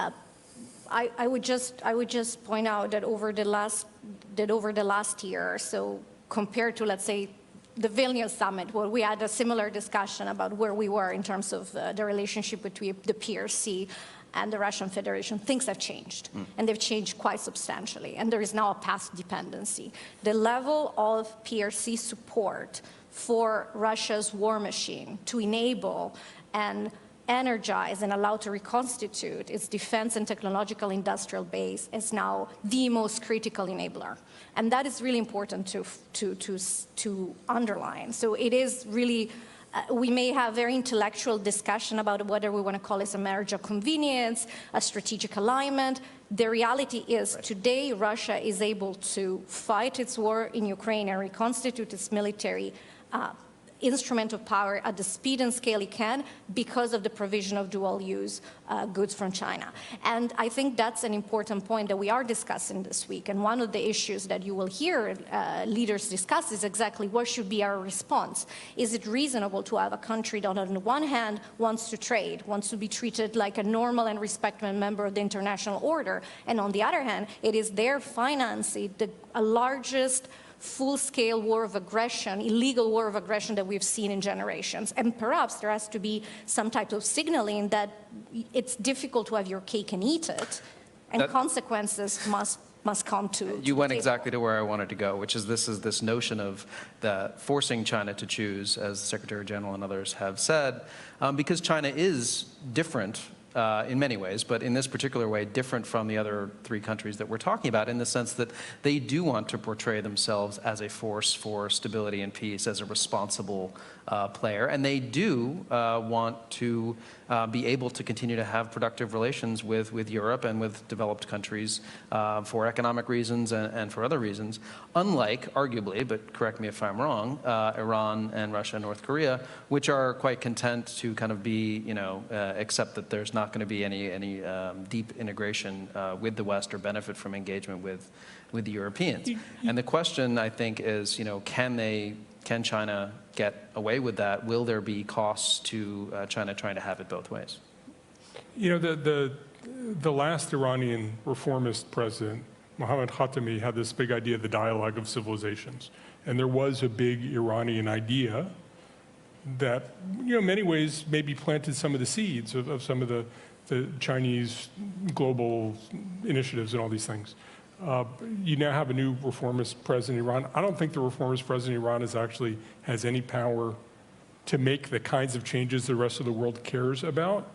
[SPEAKER 6] I would just point out that over the last year, so compared to, let's say, the Vilnius summit, where we had a similar discussion about where we were in terms of the relationship between the PRC and the Russian Federation, things have changed, and they've changed quite substantially, and there is now a past dependency. The level of PRC support for Russia's war machine to enable and energize and allow to reconstitute its defense and technological industrial base is now the most critical enabler. And that is really important to underline. So it is really, we may have very intellectual discussion about whether we want to call this a marriage of convenience, a strategic alignment. The reality is today Russia is able to fight its war in Ukraine and reconstitute its military instrument of power at the speed and scale it can because of the provision of dual-use goods from China. And I think that's an important point that we are discussing this week. And one of the issues that you will hear leaders discuss is exactly what should be our response. Is it reasonable to have a country that on the one hand wants to trade, wants to be treated like a normal and respected member of the international order, and on the other hand, it is their financing the largest full-scale war of aggression, illegal war of aggression that we've seen in generations. And perhaps there has to be some type of signaling that it's difficult to have your cake and eat it, and consequences must come to
[SPEAKER 20] You went exactly to where I wanted to go, which is this notion of forcing China to choose, as the Secretary General and others have said, because China is different in many ways, but in this particular way, different from the other three countries that we're talking about in the sense that they do want to portray themselves as a force for stability and peace, as a responsible player, and they do want to be able to continue to have productive relations with Europe and with developed countries for economic reasons and for other reasons, unlike, arguably, but correct me if I'm wrong, Iran and Russia and North Korea, which are quite content to kind of be, accept that there's not going to be any deep integration with the West or benefit from engagement with the Europeans. And the question, I think, is, can China get away with that? Will there be costs to China trying to have it both ways?
[SPEAKER 21] The last Iranian reformist president, Mohammad Khatami, had this big idea of the dialogue of civilizations. And there was a big Iranian idea that, in many ways, maybe planted some of the seeds of some of the Chinese global initiatives and all these things. You now have a new reformist president in Iran. I don't think the reformist president in Iran has any power to make the kinds of changes the rest of the world cares about.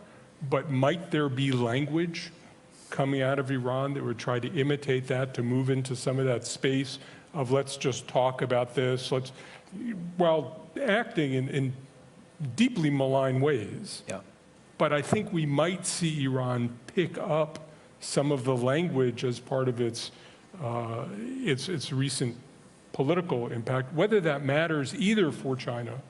[SPEAKER 21] But might there be language coming out of Iran that would try to imitate that, to move into some of that space of let's just talk about this, while acting in deeply malign ways.
[SPEAKER 20] Yeah.
[SPEAKER 21] But I think we might see Iran pick up some of the language as part of its recent political impact. Whether that matters either for China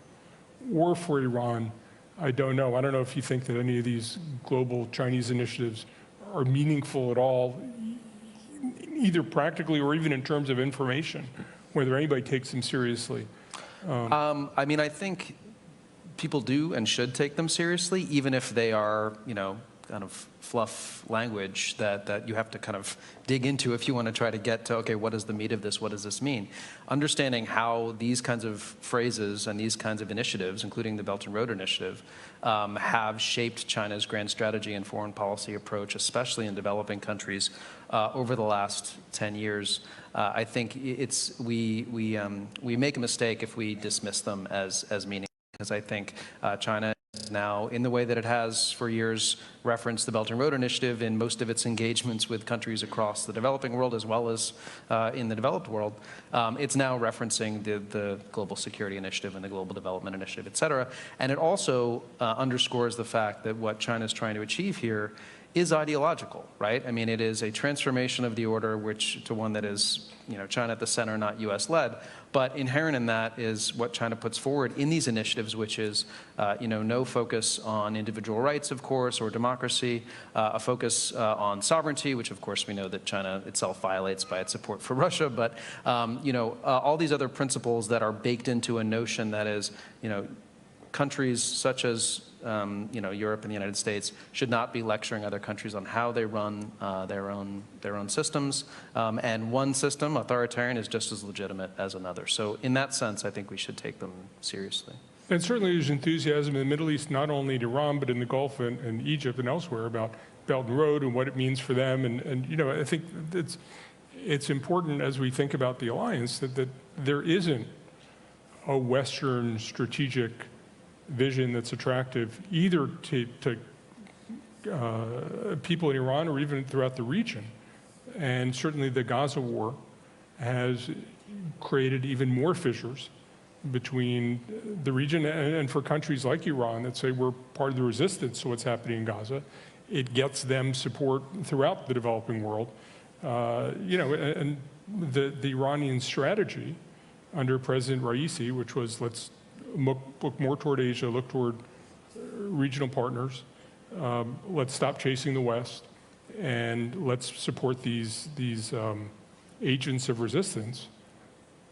[SPEAKER 21] or for Iran, I don't know. I don't know if you think that any of these global Chinese initiatives are meaningful at all, either practically or even in terms of information, whether anybody takes them seriously.
[SPEAKER 20] I mean, I think people do and should take them seriously, even if they are, kind of fluff language that you have to kind of dig into if you want to try to get to, okay, what is the meat of this? What does this mean? Understanding how these kinds of phrases and these kinds of initiatives, including the Belt and Road Initiative, have shaped China's grand strategy and foreign policy approach, especially in developing countries over the last 10 years. I think we make a mistake if we dismiss them as meaningful, because I think China now, in the way that it has for years referenced the Belt and Road Initiative in most of its engagements with countries across the developing world as well as in the developed world, it's now referencing the Global Security Initiative and the Global Development Initiative, et cetera. And it also underscores the fact that what China is trying to achieve here is ideological, right? I mean, it is a transformation of the order to one that is, China at the center, not U.S.-led. But inherent in that is what China puts forward in these initiatives, which is, no focus on individual rights, of course, or democracy, a focus on sovereignty, which, of course, we know that China itself violates by its support for Russia. But, all these other principles that are baked into a notion that is, countries such as Europe and the United States should not be lecturing other countries on how they run their own systems. And one system, authoritarian, is just as legitimate as another. So in that sense, I think we should take them seriously.
[SPEAKER 21] And certainly there's enthusiasm in the Middle East, not only in Iran, but in the Gulf and Egypt and elsewhere about Belt and Road and what it means for them. And I think it's important as we think about the alliance that there isn't a Western strategic vision that's attractive either to people in Iran or even throughout the region. And certainly the Gaza war has created even more fissures between the region and for countries like Iran that say we're part of the resistance to what's happening in Gaza. It gets them support throughout the developing world. And the Iranian strategy under President Raisi, which was let's look more toward Asia, look toward regional partners, let's stop chasing the West, and let's support these agents of resistance.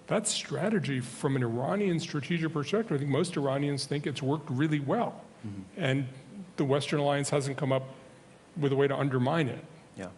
[SPEAKER 21] That strategy, from an Iranian strategic perspective, I think most Iranians think it's worked really well. Mm-hmm. And the Western alliance hasn't come up with a way to undermine it.
[SPEAKER 20] Yeah.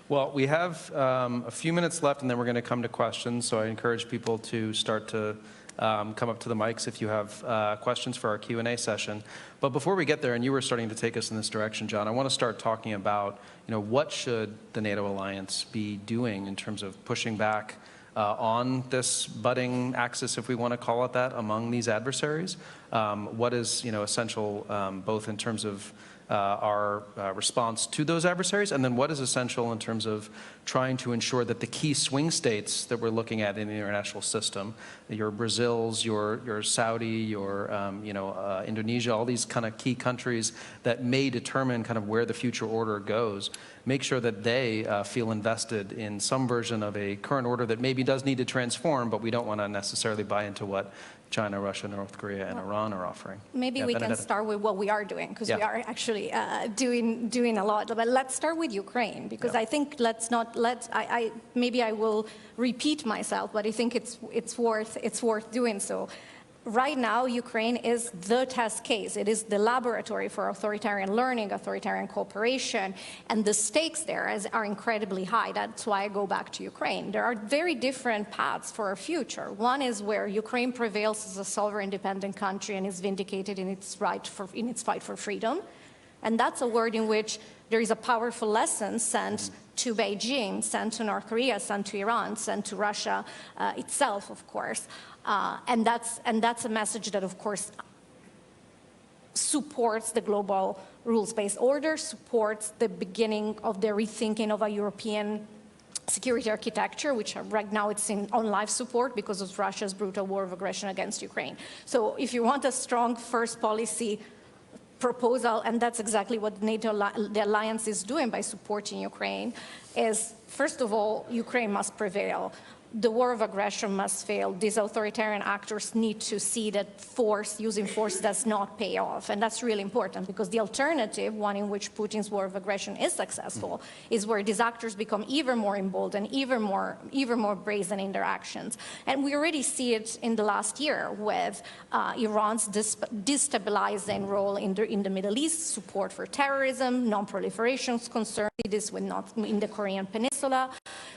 [SPEAKER 20] Well, we have a few minutes left, and then we're going to come to questions. So I encourage people to start to come up to the mics if you have questions for our Q&A session. But before we get there, and you were starting to take us in this direction, John, I want to start talking about, what should the NATO alliance be doing in terms of pushing back on this budding axis, if we want to call it that, among these adversaries? What is, essential both in terms of our response to those adversaries, and then what is essential in terms of trying to ensure that the key swing states that we're looking at in the international system, your Brazils, your Saudi, your Indonesia, all these kind of key countries that may determine kind of where the future order goes, make sure that they feel invested in some version of a current order that maybe does need to transform, but we don't want to necessarily buy into what China, Russia, North Korea, and Iran are offering.
[SPEAKER 6] Maybe we can start with what we are doing, because we are actually doing a lot. But let's start with Ukraine, because I think maybe I will repeat myself, but I think it's worth doing so. Right now, Ukraine is the test case. It is the laboratory for authoritarian learning, authoritarian cooperation, and the stakes there are incredibly high. That's why I go back to Ukraine. There are very different paths for our future. One is where Ukraine prevails as a sovereign, independent country and is vindicated in its fight for freedom. And that's a world in which there is a powerful lesson sent to Beijing, sent to North Korea, sent to Iran, sent to Russia itself, of course. And that's a message that, of course, supports the global rules-based order, supports the beginning of the rethinking of a European security architecture, which right now it's on life support because of Russia's brutal war of aggression against Ukraine. So if you want a strong first policy proposal, and that's exactly what the alliance is doing by supporting Ukraine, is, first of all, Ukraine must prevail. The war of aggression must fail. These authoritarian actors need to see that using force does not pay off. And that's really important, because the alternative, one in which Putin's war of aggression is successful, is where these actors become even more emboldened, even more brazen in their actions. And we already see it in the last year with Iran's destabilizing role in the Middle East, support for terrorism, non-proliferation concerns. We see this in the Korean Peninsula.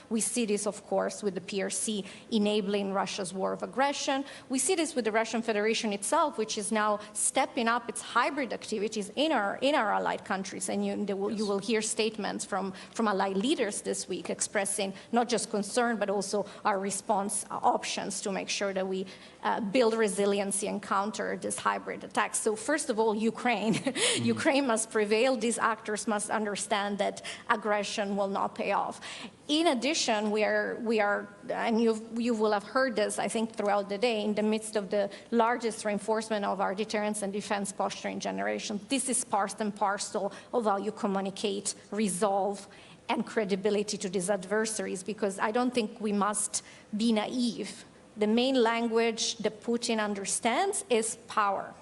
[SPEAKER 6] We see this, of course, with the PRC enabling Russia's war of aggression. We see this with the Russian Federation itself, which is now stepping up its hybrid activities in our allied countries. And you will hear statements from allied leaders this week expressing not just concern, but also our response options to make sure that we build resiliency and counter this hybrid attacks. So first of all, Ukraine. Ukraine must prevail. These actors must understand that aggression will not pay off. In addition, we are, and you will have heard this, I think, throughout the day, in the midst of the largest reinforcement of our deterrence and defense posture in generations. This is part and parcel of how you communicate, resolve, and credibility to these adversaries, because I don't think we must be naive. The main language that Putin understands is power.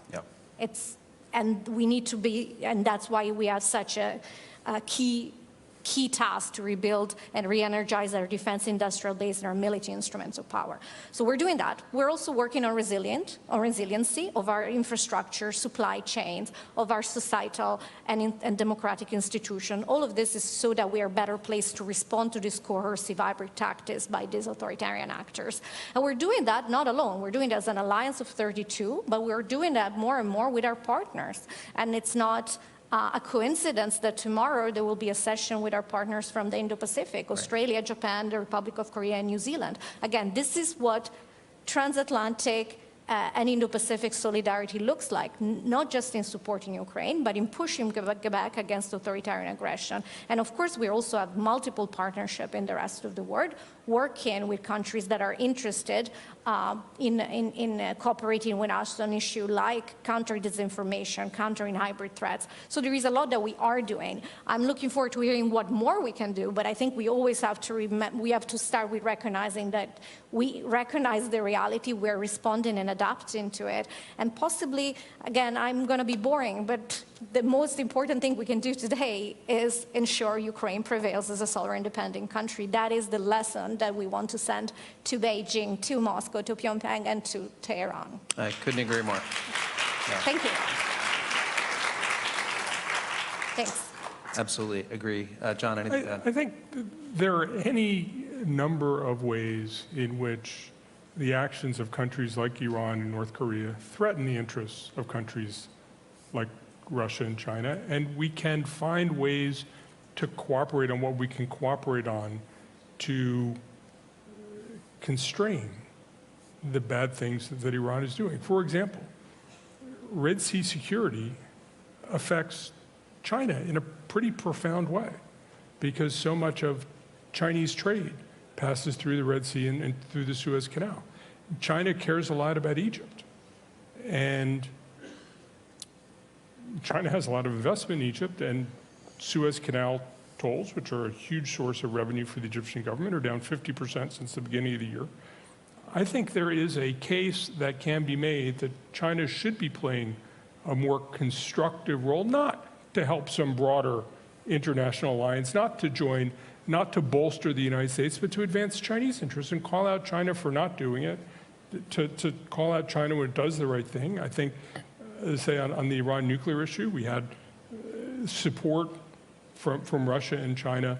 [SPEAKER 6] And we need to be, and that's why we have such a key key task to rebuild and re-energize our defense industrial base and our military instruments of power. So we're doing that. We're also working on resiliency of our infrastructure, supply chains, of our societal and democratic institution. All of this is so that we are better placed to respond to this coercive hybrid tactics by these authoritarian actors. And we're doing that not alone. We're doing it as an alliance of 32, but we're doing that more and more with our partners. And it's not a coincidence that tomorrow there will be a session with our partners from the Indo-Pacific, Australia, Japan, the Republic of Korea, and New Zealand. Again, this is what transatlantic and Indo-Pacific solidarity looks like, not just in supporting Ukraine, but in pushing back against authoritarian aggression. And of course, we also have multiple partnerships in the rest of the world, working with countries that are interested in cooperating with us on issues like counter-disinformation, countering hybrid threats. So there is a lot that we are doing. I'm looking forward to hearing what more we can do, but I think we always have to start with recognizing that we recognize the reality, we're responding and adapting to it, and possibly, again, I'm going to be boring, but the most important thing we can do today is ensure Ukraine prevails as a sovereign independent country. That is the lesson that we want to send to Beijing, to Moscow, to Pyongyang, and to Tehran.
[SPEAKER 20] I couldn't agree more. Yeah.
[SPEAKER 6] Thank you. Thanks.
[SPEAKER 20] Absolutely agree. John, anything to add?
[SPEAKER 21] I think there are any number of ways in which the actions of countries like Iran and North Korea threaten the interests of countries like Russia and China, and we can find ways to cooperate on what we can cooperate on to constrain the bad things that Iran is doing. For example, Red Sea security affects China in a pretty profound way because so much of Chinese trade passes through the Red Sea and through the Suez Canal. China cares a lot about Egypt, and China has a lot of investment in Egypt, and Suez Canal tolls, which are a huge source of revenue for the Egyptian government, are down 50% since the beginning of the year. I think there is a case that can be made that China should be playing a more constructive role, not to help some broader international alliance, not to join, not to bolster the United States, but to advance Chinese interests and call out China for not doing it, to call out China when it does the right thing. I think, say, on the Iran nuclear issue, we had support from Russia and China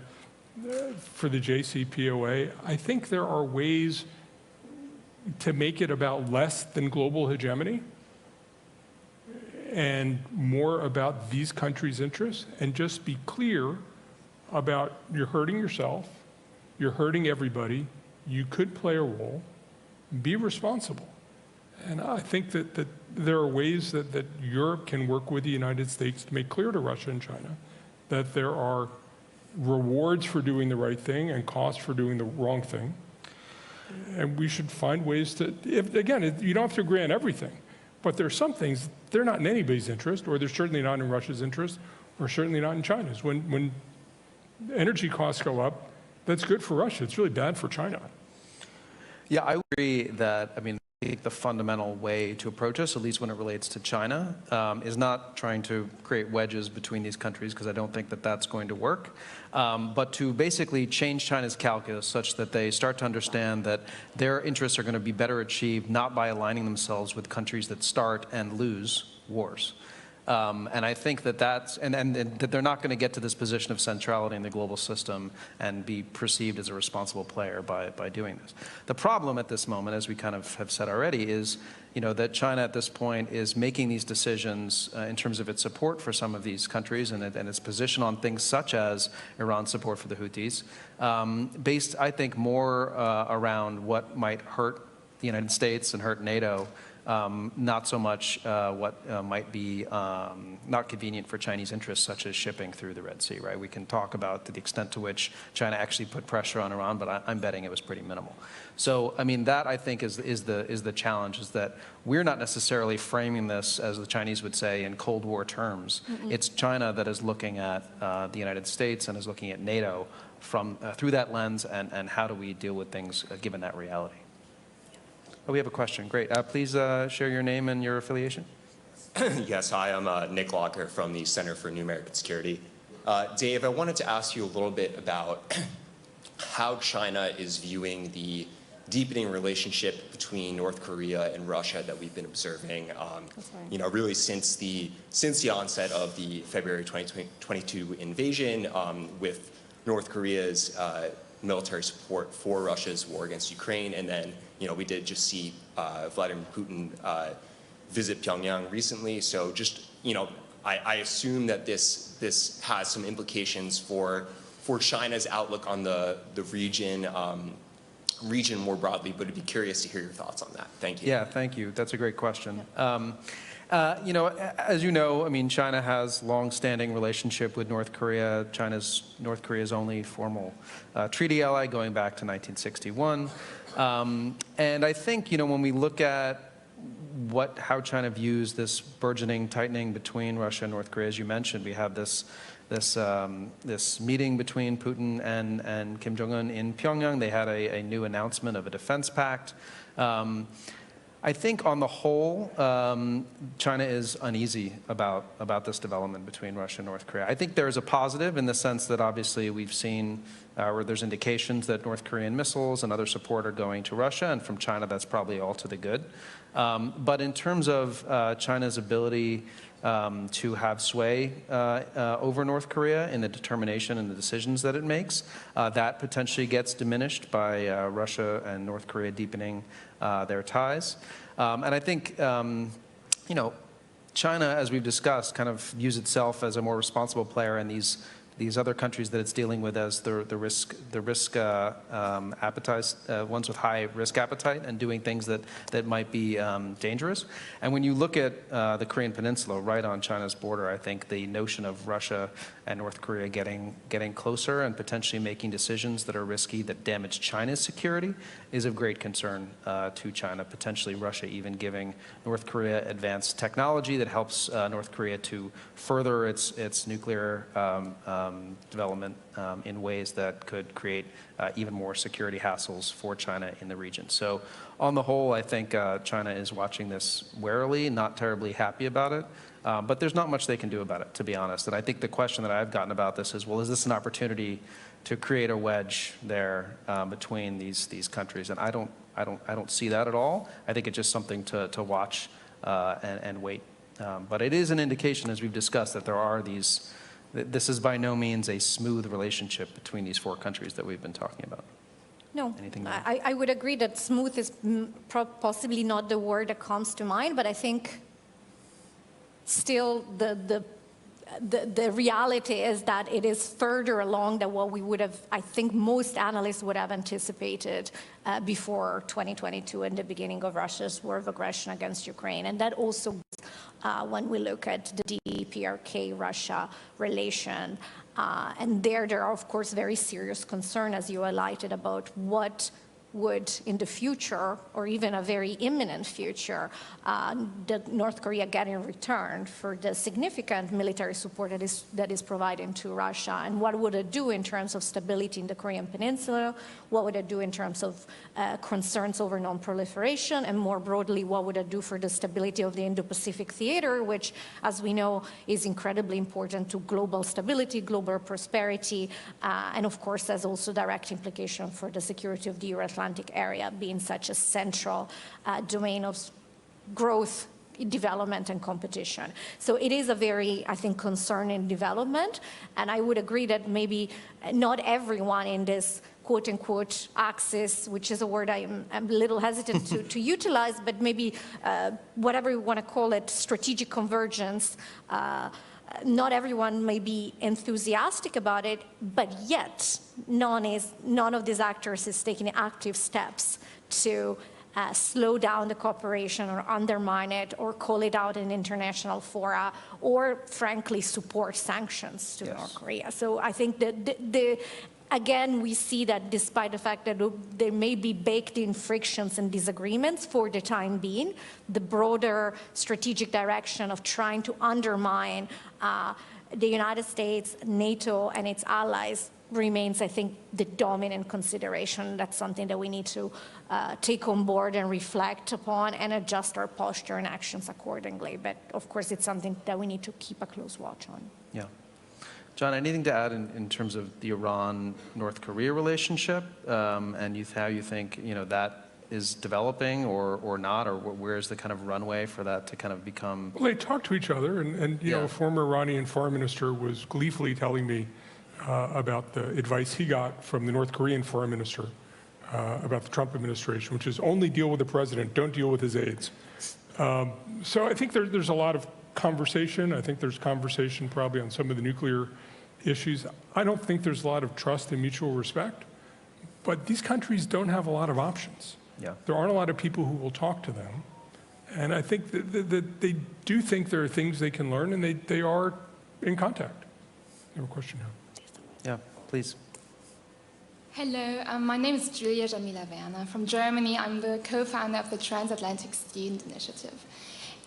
[SPEAKER 21] for the JCPOA. I think there are ways to make it about less than global hegemony and more about these countries' interests, and just be clear about you're hurting yourself, you're hurting everybody, you could play a role, be responsible. And I think that there are ways that Europe can work with the United States to make clear to Russia and China that there are rewards for doing the right thing and costs for doing the wrong thing. And we should find ways to, again, you don't have to agree on everything, but there are some things, they're not in anybody's interest, or they're certainly not in Russia's interest, or certainly not in China's. When energy costs go up, that's good for Russia. It's really bad for China.
[SPEAKER 20] Yeah, I agree that, I mean, I think the fundamental way to approach this, at least when it relates to China, is not trying to create wedges between these countries, because I don't think that that's going to work, but to basically change China's calculus such that they start to understand that their interests are going to be better achieved not by aligning themselves with countries that start and lose wars. And I think that that's, and that they're not going to get to this position of centrality in the global system and be perceived as a responsible player by doing this. The problem at this moment, as we kind of have said already, is that China at this point is making these decisions in terms of its support for some of these countries and its position on things such as Iran's support for the Houthis, based, I think, more around what might hurt the United States and hurt NATO, not so much what might be not convenient for Chinese interests, such as shipping through the Red Sea, right? We can talk about the extent to which China actually put pressure on Iran, but I'm betting it was pretty minimal. So, I mean, that I think is the challenge, is that we're not necessarily framing this, as the Chinese would say, in Cold War terms. It's China that is looking at the United States and is looking at NATO from through that lens, and how do we deal with things given that reality. Oh, we have a question. Great. Please share your name and your affiliation.
[SPEAKER 8] Yes, hi, I'm Nick Locker from the Center for New American Security. Dave, I wanted to ask you a little bit about how China is viewing the deepening relationship between North Korea and Russia that we've been observing, you know, really since the onset of the February 2022 invasion, with North Korea's military support for Russia's war against Ukraine, and then, you know, we did just see Vladimir Putin visit Pyongyang recently. So just, you know, I assume that this has some implications for China's outlook on the region more broadly, but I'd be curious to hear your thoughts on that. Thank you.
[SPEAKER 20] Yeah, thank you. That's a great question. You know, as you know, I mean, China has long-standing relationship with North Korea. North Korea's only formal treaty ally going back to 1961. And I think, you know, when we look at how China views this burgeoning tightening between Russia and North Korea, as you mentioned, we have this meeting between Putin and Kim Jong-un in Pyongyang. They had a new announcement of a defense pact. I think on the whole, China is uneasy about this development between Russia and North Korea. I think there is a positive in the sense that obviously we've seen where there's indications that North Korean missiles and other support are going to Russia, and from China that's probably all to the good. But in terms of China's ability to have sway over North Korea in the determination and the decisions that it makes, that potentially gets diminished by Russia and North Korea deepening their ties. And I think, you know, China, as we've discussed, kind of views itself as a more responsible player in these other countries that it's dealing with as the risk appetite, ones with high risk appetite and doing things that might be dangerous. And when you look at the Korean Peninsula right on China's border, I think the notion of Russia and North Korea getting closer and potentially making decisions that are risky that damage China's security is of great concern to China. Potentially Russia even giving North Korea advanced technology that helps North Korea to further its nuclear development in ways that could create even more security hassles for China in the region. So on the whole, I think China is watching this warily, not terribly happy about it. But there's not much they can do about it, to be honest. And I think the question that I've gotten about this is, well, is this an opportunity to create a wedge there between these countries? And I don't see that at all. I think it's just something to watch and wait. But it is an indication, as we've discussed, that there are these. This is by no means a smooth relationship between these four countries that we've been talking about.
[SPEAKER 6] No, I would agree that smooth is possibly not the word that comes to mind, but I think still the reality is that it is further along than what we would have, I think most analysts would have anticipated before 2022 and the beginning of Russia's war of aggression against Ukraine. And that also when we look at the DPRK-Russia relation. And there are, of course, very serious concern, as you highlighted, about what would, in the future, or even a very imminent future, North Korea get in return for the significant military support that is providing to Russia, and what would it do in terms of stability in the Korean Peninsula, what would it do in terms of concerns over non-proliferation, and more broadly, what would it do for the stability of the Indo-Pacific theater, which, as we know, is incredibly important to global stability, global prosperity, and of course has also direct implication for the security of the Euro-Atlantic area, being such a central domain of growth, development, and competition. So it is a very, I think, concerning development, and I would agree that maybe not everyone in this quote-unquote axis, which is a word I'm a little hesitant to utilize, but maybe whatever you want to call it, strategic convergence, not everyone may be enthusiastic about it, but yet none of these actors is taking active steps to slow down the cooperation or undermine it or call it out in international fora or, frankly, support sanctions to North Korea. So I think that again, we see that despite the fact that there may be baked-in frictions and disagreements for the time being, the broader strategic direction of trying to undermine the United States, NATO, and its allies remains, I think, the dominant consideration. That's something that we need to take on board and reflect upon and adjust our posture and actions accordingly. But of course, it's something that we need to keep a close watch on.
[SPEAKER 20] Yeah. John, anything to add in terms of the Iran-North Korea relationship, and how you think that is developing or not, or where's the kind of runway for that to kind of become?
[SPEAKER 21] Well, they talk to each other, and a former Iranian foreign minister was gleefully telling me about the advice he got from the North Korean foreign minister about the Trump administration, which is only deal with the president, don't deal with his aides. So I think there's a lot of conversation. I think there's conversation probably on some of the nuclear issues. I don't think there's a lot of trust and mutual respect, but these countries don't have a lot of options.
[SPEAKER 20] Yeah.
[SPEAKER 21] There aren't a lot of people who will talk to them. And I think that they do think there are things they can learn, and they are in contact. You have a question here?
[SPEAKER 20] Yeah, please.
[SPEAKER 17] Hello, my name is Julia Jamila Werner from Germany. I'm the co-founder of the Transatlantic Student Initiative.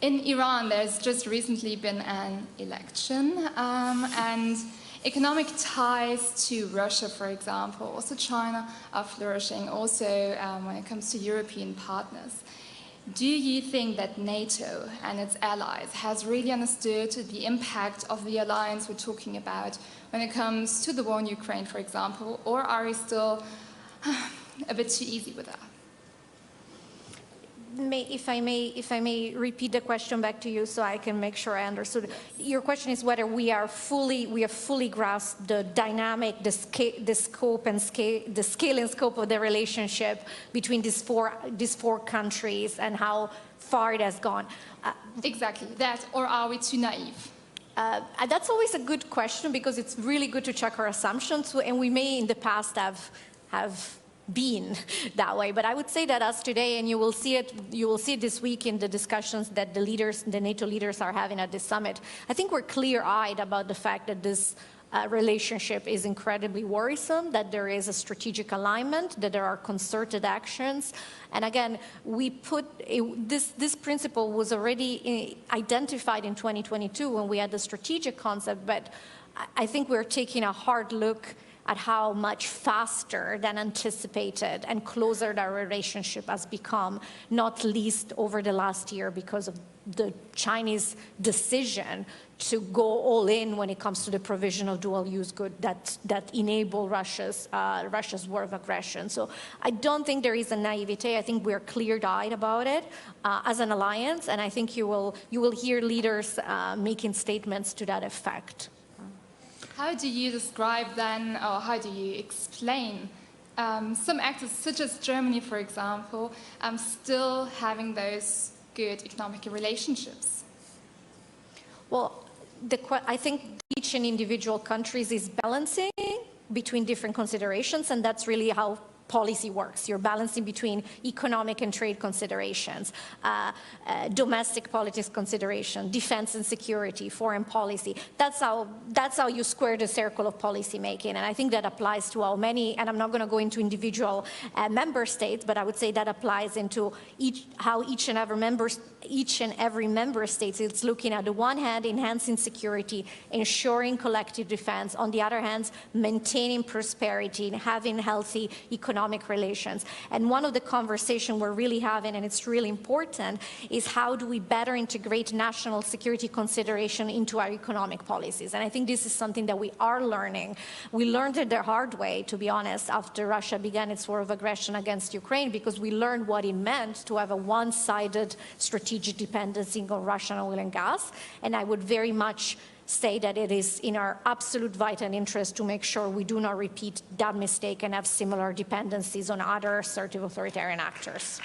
[SPEAKER 17] In Iran, there's just recently been an election, and economic ties to Russia, for example, also China, are flourishing, also when it comes to European partners. Do you think that NATO and its allies has really understood the impact of the alliance we're talking about when it comes to the war in Ukraine, for example, or are we still a bit too easy with that?
[SPEAKER 6] If I may repeat the question back to you so I can make sure I understood. Your question is whether we have fully grasped the dynamic, the scope and scale, the scale and scope of the relationship between these four countries and how far it has gone.
[SPEAKER 17] Exactly that, or are we too naive?
[SPEAKER 6] That's always a good question because it's really good to check our assumptions, and we may in the past have been that way, but I would say that as today, and you will see it this week in the discussions that the NATO leaders are having at this summit. I think we're clear-eyed about the fact that this relationship is incredibly worrisome, that there is a strategic alignment, that there are concerted actions. And again, we put this principle was already identified in 2022 when we had the strategic concept, but I think we're taking a hard look at how much faster than anticipated and closer that relationship has become, not least over the last year because of the Chinese decision to go all in when it comes to the provision of dual-use goods that enable Russia's war of aggression. So I don't think there is a naivete. I think we're clear-eyed about it as an alliance, and I think you will hear leaders making statements to that effect.
[SPEAKER 17] How do you describe then, or how do you explain some actors such as Germany, for example, still having those good economic relationships?
[SPEAKER 6] Well, I think each individual countries is balancing between different considerations, and that's really how policy works. You're balancing between economic and trade considerations, domestic politics consideration, defense and security, foreign policy. That's how you square the circle of policy making. And I think that applies to how many, and I'm not going to go into individual member states, but I would say that applies into how each and every member state is looking at the one hand, enhancing security, ensuring collective defense, on the other hand, maintaining prosperity and having healthy economic relations. And one of the conversations we're really having, and it's really important, is how do we better integrate national security consideration into our economic policies. And I think this is something that we are learning. We learned it the hard way, to be honest, after Russia began its war of aggression against Ukraine, because we learned what it meant to have a one-sided strategic dependency on Russian oil and gas. And I would very much say that it is in our absolute vital interest to make sure we do not repeat that mistake and have similar dependencies on other assertive authoritarian actors.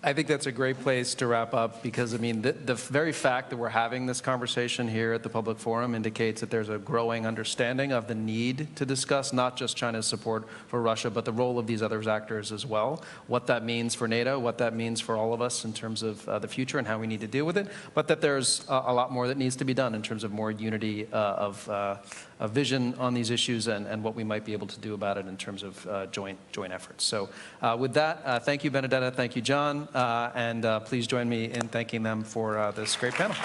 [SPEAKER 20] I think that's a great place to wrap up because, I mean, the very fact that we're having this conversation here at the Public Forum indicates that there's a growing understanding of the need to discuss not just China's support for Russia, but the role of these other actors as well, what that means for NATO, what that means for all of us in terms of the future and how we need to deal with it, but that there's a lot more that needs to be done in terms of more unity of vision on these issues and what we might be able to do about it in terms of joint efforts. So with that, thank you, Benedetta, thank you, John, and please join me in thanking them for this great panel.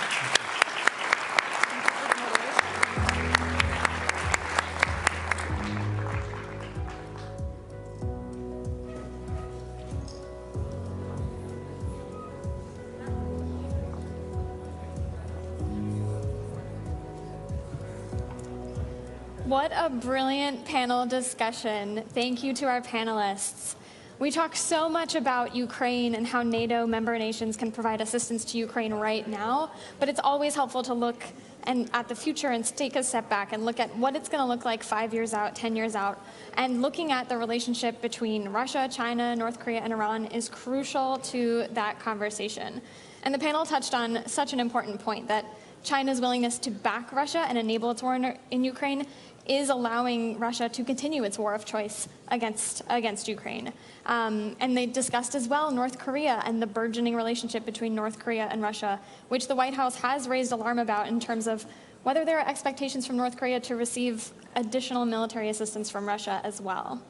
[SPEAKER 19] What a brilliant panel discussion. Thank you to our panelists. We talk so much about Ukraine and how NATO member nations can provide assistance to Ukraine right now, but it's always helpful to look at the future and take a step back and look at what it's going to look like 5 years out, 10 years out. And looking at the relationship between Russia, China, North Korea, and Iran is crucial to that conversation. And the panel touched on such an important point that China's willingness to back Russia and enable its war in Ukraine is allowing Russia to continue its war of choice against Ukraine. And they discussed as well North Korea and the burgeoning relationship between North Korea and Russia, which the White House has raised alarm about in terms of whether there are expectations from North Korea to receive additional military assistance from Russia as well.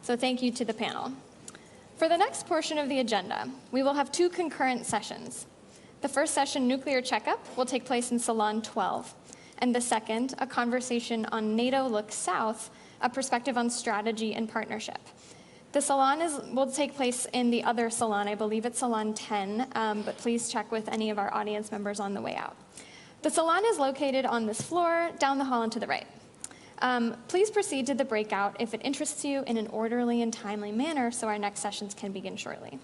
[SPEAKER 19] So thank you to the panel. For the next portion of the agenda, we will have 2 concurrent sessions. The first session, Nuclear Checkup, will take place in Salon 12. And the second, a conversation on NATO Looks South, a perspective on strategy and partnership. The salon will take place in the other salon, I believe it's Salon 10, but please check with any of our audience members on the way out. The salon is located on this floor, down the hall and to the right. Please proceed to the breakout if it interests you in an orderly and timely manner so our next sessions can begin shortly.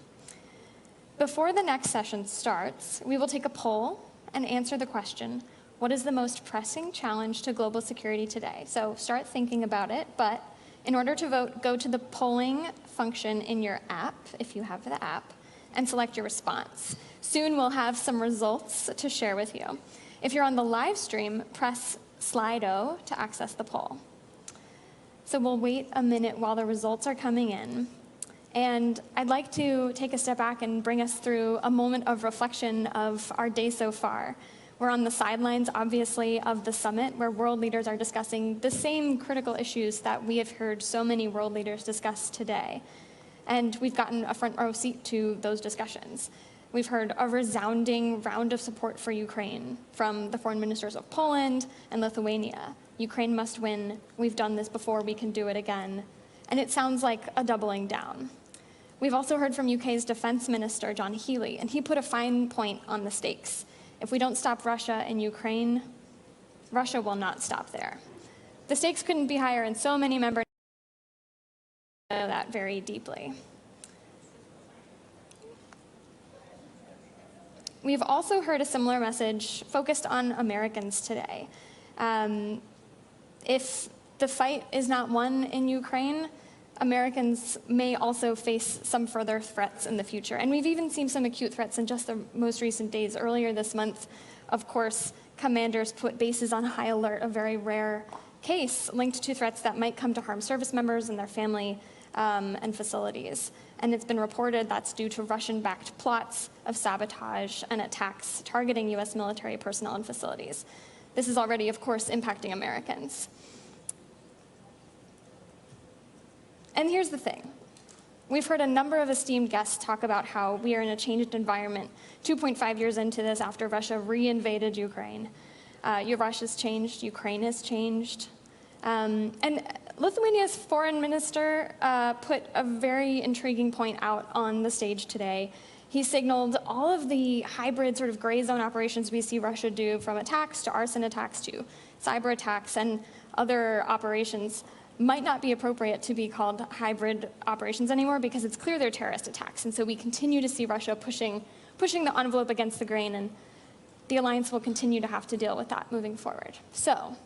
[SPEAKER 19] Before the next session starts, we will take a poll and answer the question, what is the most pressing challenge to global security today? So start thinking about it, but in order to vote, go to the polling function in your app, if you have the app, and select your response. Soon we'll have some results to share with you. If you're on the live stream, press Slido to access the poll. So we'll wait a minute while the results are coming in. And I'd like to take a step back and bring us through a moment of reflection of our day so far. We're on the sidelines, obviously, of the summit, where world leaders are discussing the same critical issues that we have heard so many world leaders discuss today. And we've gotten a front row seat to those discussions. We've heard a resounding round of support for Ukraine from the foreign ministers of Poland and Lithuania. Ukraine must win. We've done this before. We can do it again. And it sounds like a doubling down. We've also heard from UK's Defense Minister, John Healey, and he put a fine point on the stakes. If we don't stop Russia in Ukraine, Russia will not stop there. The stakes couldn't be higher, and so many members know that very deeply. We've also heard a similar message focused on Americans today. If the fight is not won in Ukraine, Americans may also face some further threats in the future. And we've even seen some acute threats in just the most recent days. Earlier this month, of course, commanders put bases on high alert, a very rare case linked to threats that might come to harm service members and their family and facilities. And it's been reported that's due to Russian-backed plots of sabotage and attacks targeting US military personnel and facilities. This is already, of course, impacting Americans. And here's the thing. We've heard a number of esteemed guests talk about how we are in a changed environment 2.5 years into this after Russia re-invaded Ukraine. Russia's changed, Ukraine has changed. And Lithuania's foreign minister put a very intriguing point out on the stage today. He signaled all of the hybrid sort of gray zone operations we see Russia do, from attacks to arson attacks to cyber attacks and other operations, might not be appropriate to be called hybrid operations anymore because it's clear they're terrorist attacks. And so we continue to see Russia pushing the envelope against the grain, and the alliance will continue to have to deal with that moving forward. So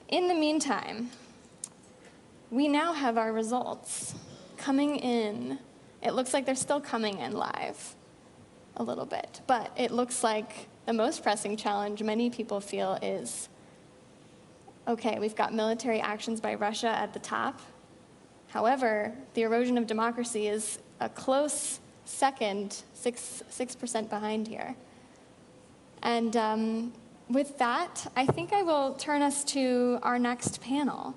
[SPEAKER 19] in the meantime, we now have our results coming in. It looks like they're still coming in live a little bit, but it looks like the most pressing challenge many people feel is, okay, we've got military actions by Russia at the top. However, the erosion of democracy is a close second, 6% behind here. And with that, I think I will turn us to our next panel.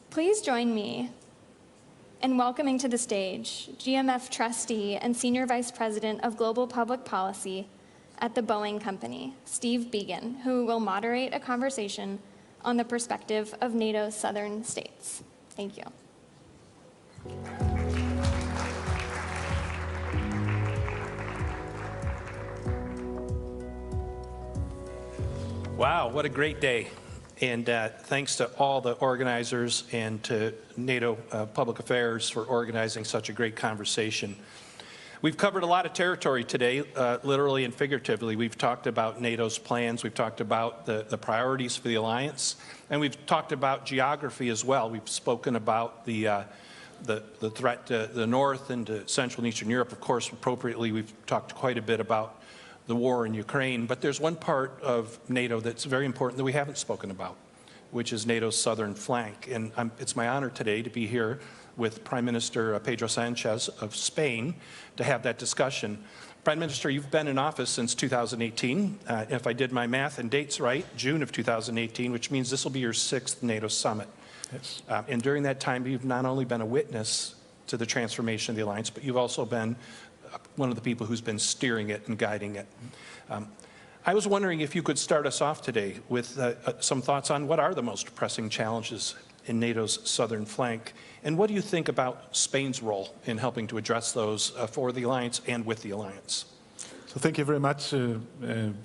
[SPEAKER 19] Please join me in welcoming to the stage GMF trustee and Senior Vice President of Global Public Policy at the Boeing Company, Steve Began, who will moderate a conversation on the perspective of NATO's southern states. Thank you.
[SPEAKER 4] Wow, what a great day. And thanks to all the organizers and to NATO Public Affairs for organizing such a great conversation. We've covered a lot of territory today, literally and figuratively. We've talked about NATO's plans, we've talked about the priorities for the alliance, and we've talked about geography as well. We've spoken about the threat to the north and to Central and Eastern Europe. Of course, appropriately, we've talked quite a bit about the war in Ukraine, but there's one part of NATO that's very important that we haven't spoken about, which is NATO's southern flank. And it's my honor today to be here with Prime Minister Pedro Sanchez of Spain to have that discussion. Prime Minister, you've been in office since 2018. If I did my math and dates right, June of 2018, which means this will be your 6th NATO summit.
[SPEAKER 21] Yes.
[SPEAKER 4] And during that time, you've not only been a witness to the transformation of the alliance, but you've also been one of the people who's been steering it and guiding it. I was wondering if you could start us off today with some thoughts on what are the most pressing challenges in NATO's southern flank, and what do you think about Spain's role in helping to address those for the alliance and with the alliance?
[SPEAKER 22] So thank you very much,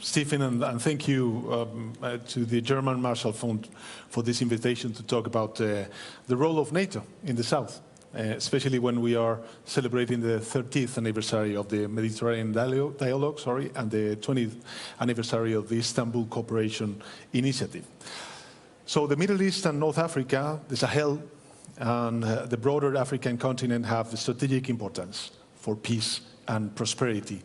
[SPEAKER 22] Stephen, and thank you to the German Marshall Fund for this invitation to talk about the role of NATO in the south, especially when we are celebrating the 30th anniversary of the Mediterranean dialogue, and the 20th anniversary of the Istanbul Cooperation Initiative. So the Middle East and North Africa, the Sahel, and the broader African continent have strategic importance for peace and prosperity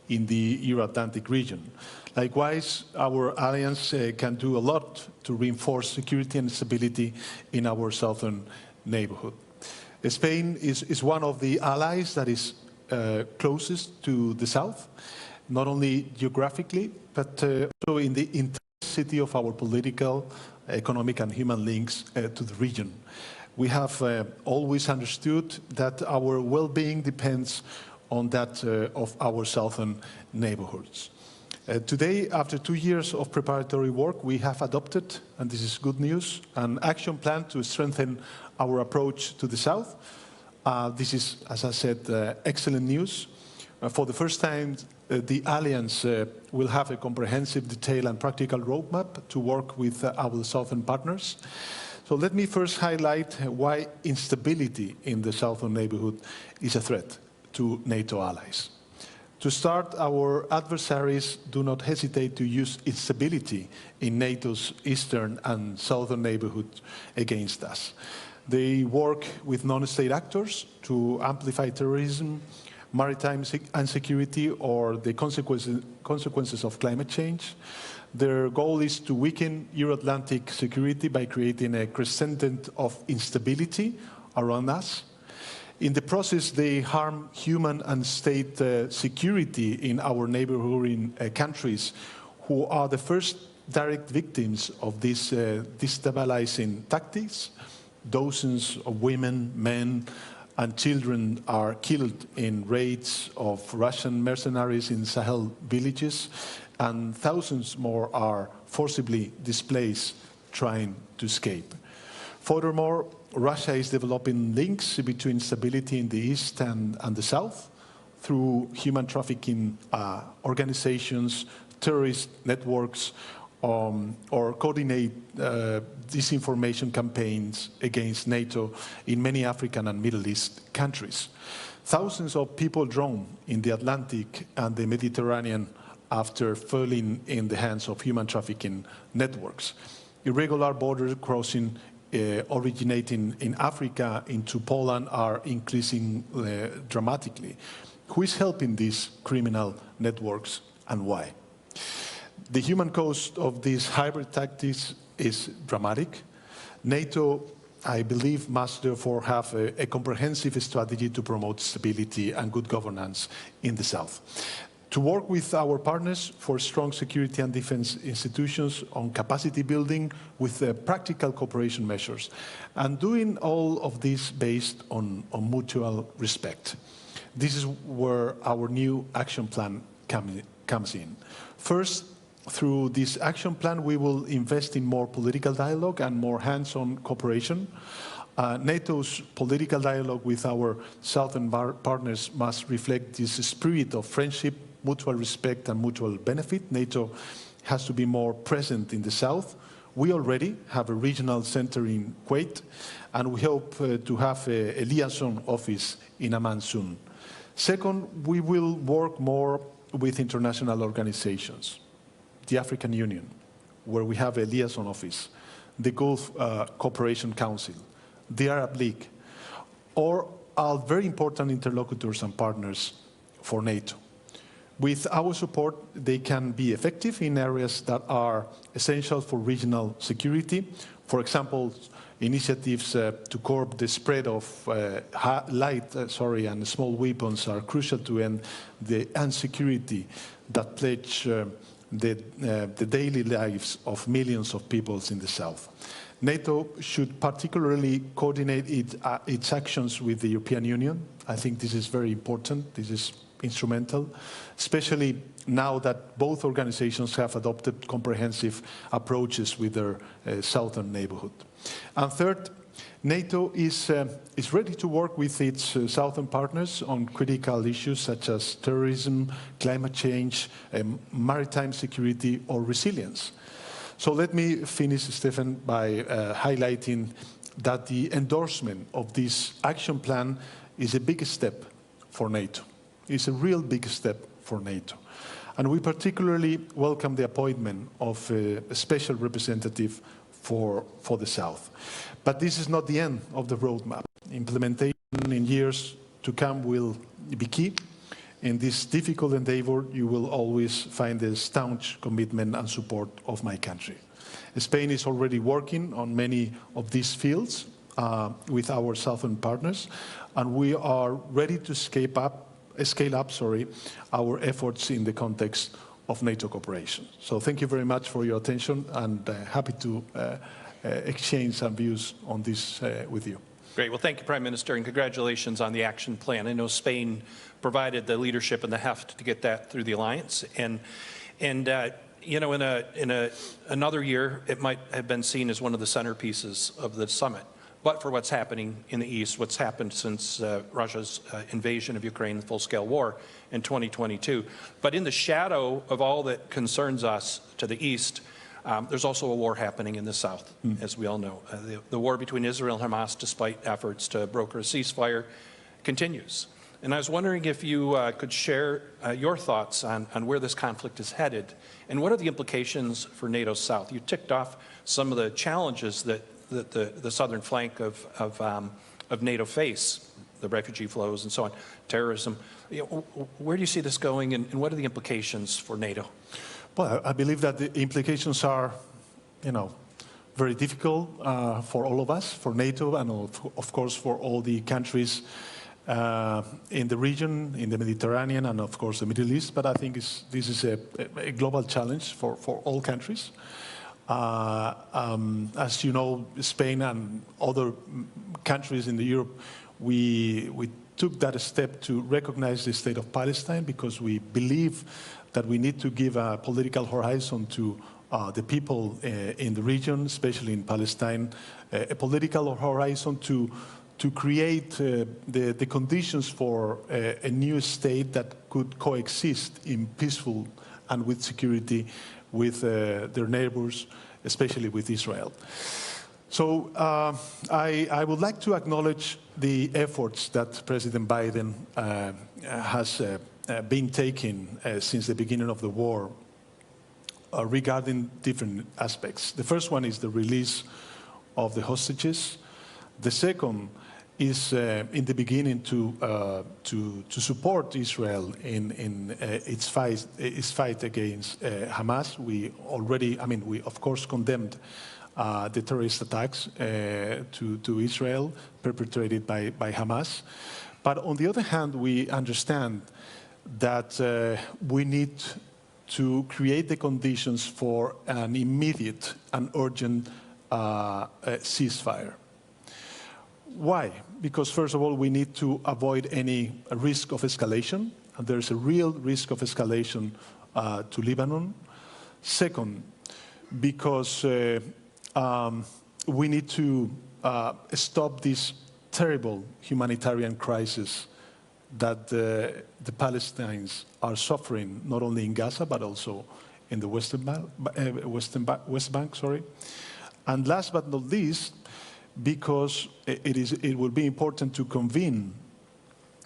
[SPEAKER 22] in the Euro-Atlantic region. Likewise, our alliance can do a lot to reinforce security and stability in our southern neighborhood. Spain is one of the allies that is closest to the south, not only geographically, but also in the intensity of our political, economic and human links to the region. We have always understood that our well-being depends on that of our southern neighborhoods. Today, after 2 years of preparatory work, we have adopted, and this is good news, an action plan to strengthen our approach to the south. This is, as I said, excellent news. For the first time, the Alliance will have a comprehensive, detailed and practical roadmap to work with our southern partners. So let me first highlight why instability in the southern neighborhood is a threat to NATO allies. To start, our adversaries do not hesitate to use instability in NATO's eastern and southern neighborhood against us. They work with non-state actors to amplify terrorism, maritime insecurity, or the consequences of climate change. Their goal is to weaken Euro-Atlantic security by creating a crescent of instability around us. In the process, they harm human and state security in our neighboring countries, who are the first direct victims of these destabilizing tactics. Dozens of women, men, and children are killed in raids of Russian mercenaries in Sahel villages, and thousands more are forcibly displaced trying to escape. Furthermore, Russia is developing links between stability in the east and the south through human trafficking organizations, terrorist networks, or coordinate disinformation campaigns against NATO in many African and Middle East countries. Thousands of people drowned in the Atlantic and the Mediterranean after falling in the hands of human trafficking networks. Irregular border crossing originating in Africa into Poland are increasing dramatically. Who is helping these criminal networks and why? The human cost of these hybrid tactics is dramatic. NATO, I believe, must therefore have a comprehensive strategy to promote stability and good governance in the South. To work with our partners for strong security and defense institutions on capacity building with practical cooperation measures, and doing all of this based on mutual respect. This is where our new action plan comes in. First, through this action plan, we will invest in more political dialogue and more hands-on cooperation. NATO's political dialogue with our southern partners must reflect this spirit of friendship, mutual respect and mutual benefit. NATO has to be more present in the south, We already have a regional center in Kuwait, and we hope to have a liaison office in Amman soon. Second, we will work more with international organizations. The African Union, where we have a liaison office, the Gulf Cooperation Council, the Arab League, or are very important interlocutors and partners for NATO. With our support, they can be effective in areas that are essential for regional security. For example, initiatives to curb the spread of light and small weapons are crucial to end the insecurity that plagues the daily lives of millions of peoples in the south. NATO should particularly coordinate its actions with the European Union. I think this is very important. This is instrumental, especially now that both organizations have adopted comprehensive approaches with their southern neighborhood. And third, NATO is ready to work with its southern partners on critical issues such as terrorism, climate change, maritime security, or resilience. So let me finish, Stefan, by highlighting that the endorsement of this action plan is a big step for NATO. It's a real big step for NATO. And we particularly welcome the appointment of a special representative for the South. But this is not the end of the roadmap. Implementation in years to come will be key. In this difficult endeavor, you will always find the staunch commitment and support of my country. Spain is already working on many of these fields with our southern partners, and we are ready to scale up our efforts in the context of NATO cooperation. So thank you very much for your attention, and happy to exchange some views on this with you.
[SPEAKER 4] Great. Well, thank you, Prime Minister, and congratulations on the action plan. I know Spain provided the leadership and the heft to get that through the alliance, and you know, in another year, it might have been seen as one of the centerpieces of the summit. But for what's happening in the East, what's happened since Russia's invasion of Ukraine, the full-scale war in 2022. But in the shadow of all that concerns us to the East, there's also a war happening in the South, as we all know. The war between Israel and Hamas, despite efforts to broker a ceasefire, continues. And I was wondering if you could share your thoughts on where this conflict is headed, and what are the implications for NATO South? You ticked off some of the challenges that the southern flank of NATO face, the refugee flows and so on, terrorism. You know, where do you see this going, and what are the implications for NATO?
[SPEAKER 22] Well, I believe that the implications are, you know, very difficult for all of us, for NATO, and of course for all the countries in the region, in the Mediterranean, and of course the Middle East. But I think this is a global challenge for all countries. As you know, Spain and other countries in Europe, we took that step to recognize the state of Palestine because we believe that we need to give a political horizon to the people in the region, especially in Palestine, a political horizon to create the conditions for a new state that could coexist in peaceful and with security with their neighbors, especially with Israel. So I would like to acknowledge the efforts that President Biden has been taking since the beginning of the war regarding different aspects. The first one is the release of the hostages. The second is in the beginning to support Israel in its fight against Hamas. We of course condemned the terrorist attacks to Israel perpetrated by Hamas. But on the other hand, we understand that we need to create the conditions for an immediate and urgent ceasefire. Why? Because first of all, we need to avoid any risk of escalation, and there's a real risk of escalation to Lebanon. Second, because we need to stop this terrible humanitarian crisis that the Palestinians are suffering, not only in Gaza, but also in the West Bank, sorry. And last but not least, because it will be important to convene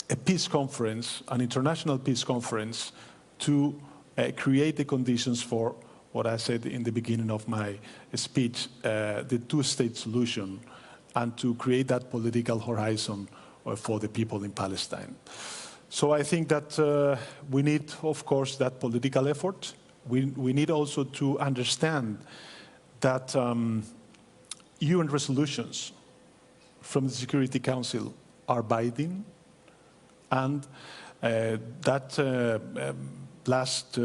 [SPEAKER 22] a peace conference, an international peace conference, to create the conditions for what I said in the beginning of my speech, the two-state solution, and to create that political horizon for the people in Palestine. So I think that we need, of course, that political effort. We need also to understand that UN resolutions from the Security Council are binding, and that last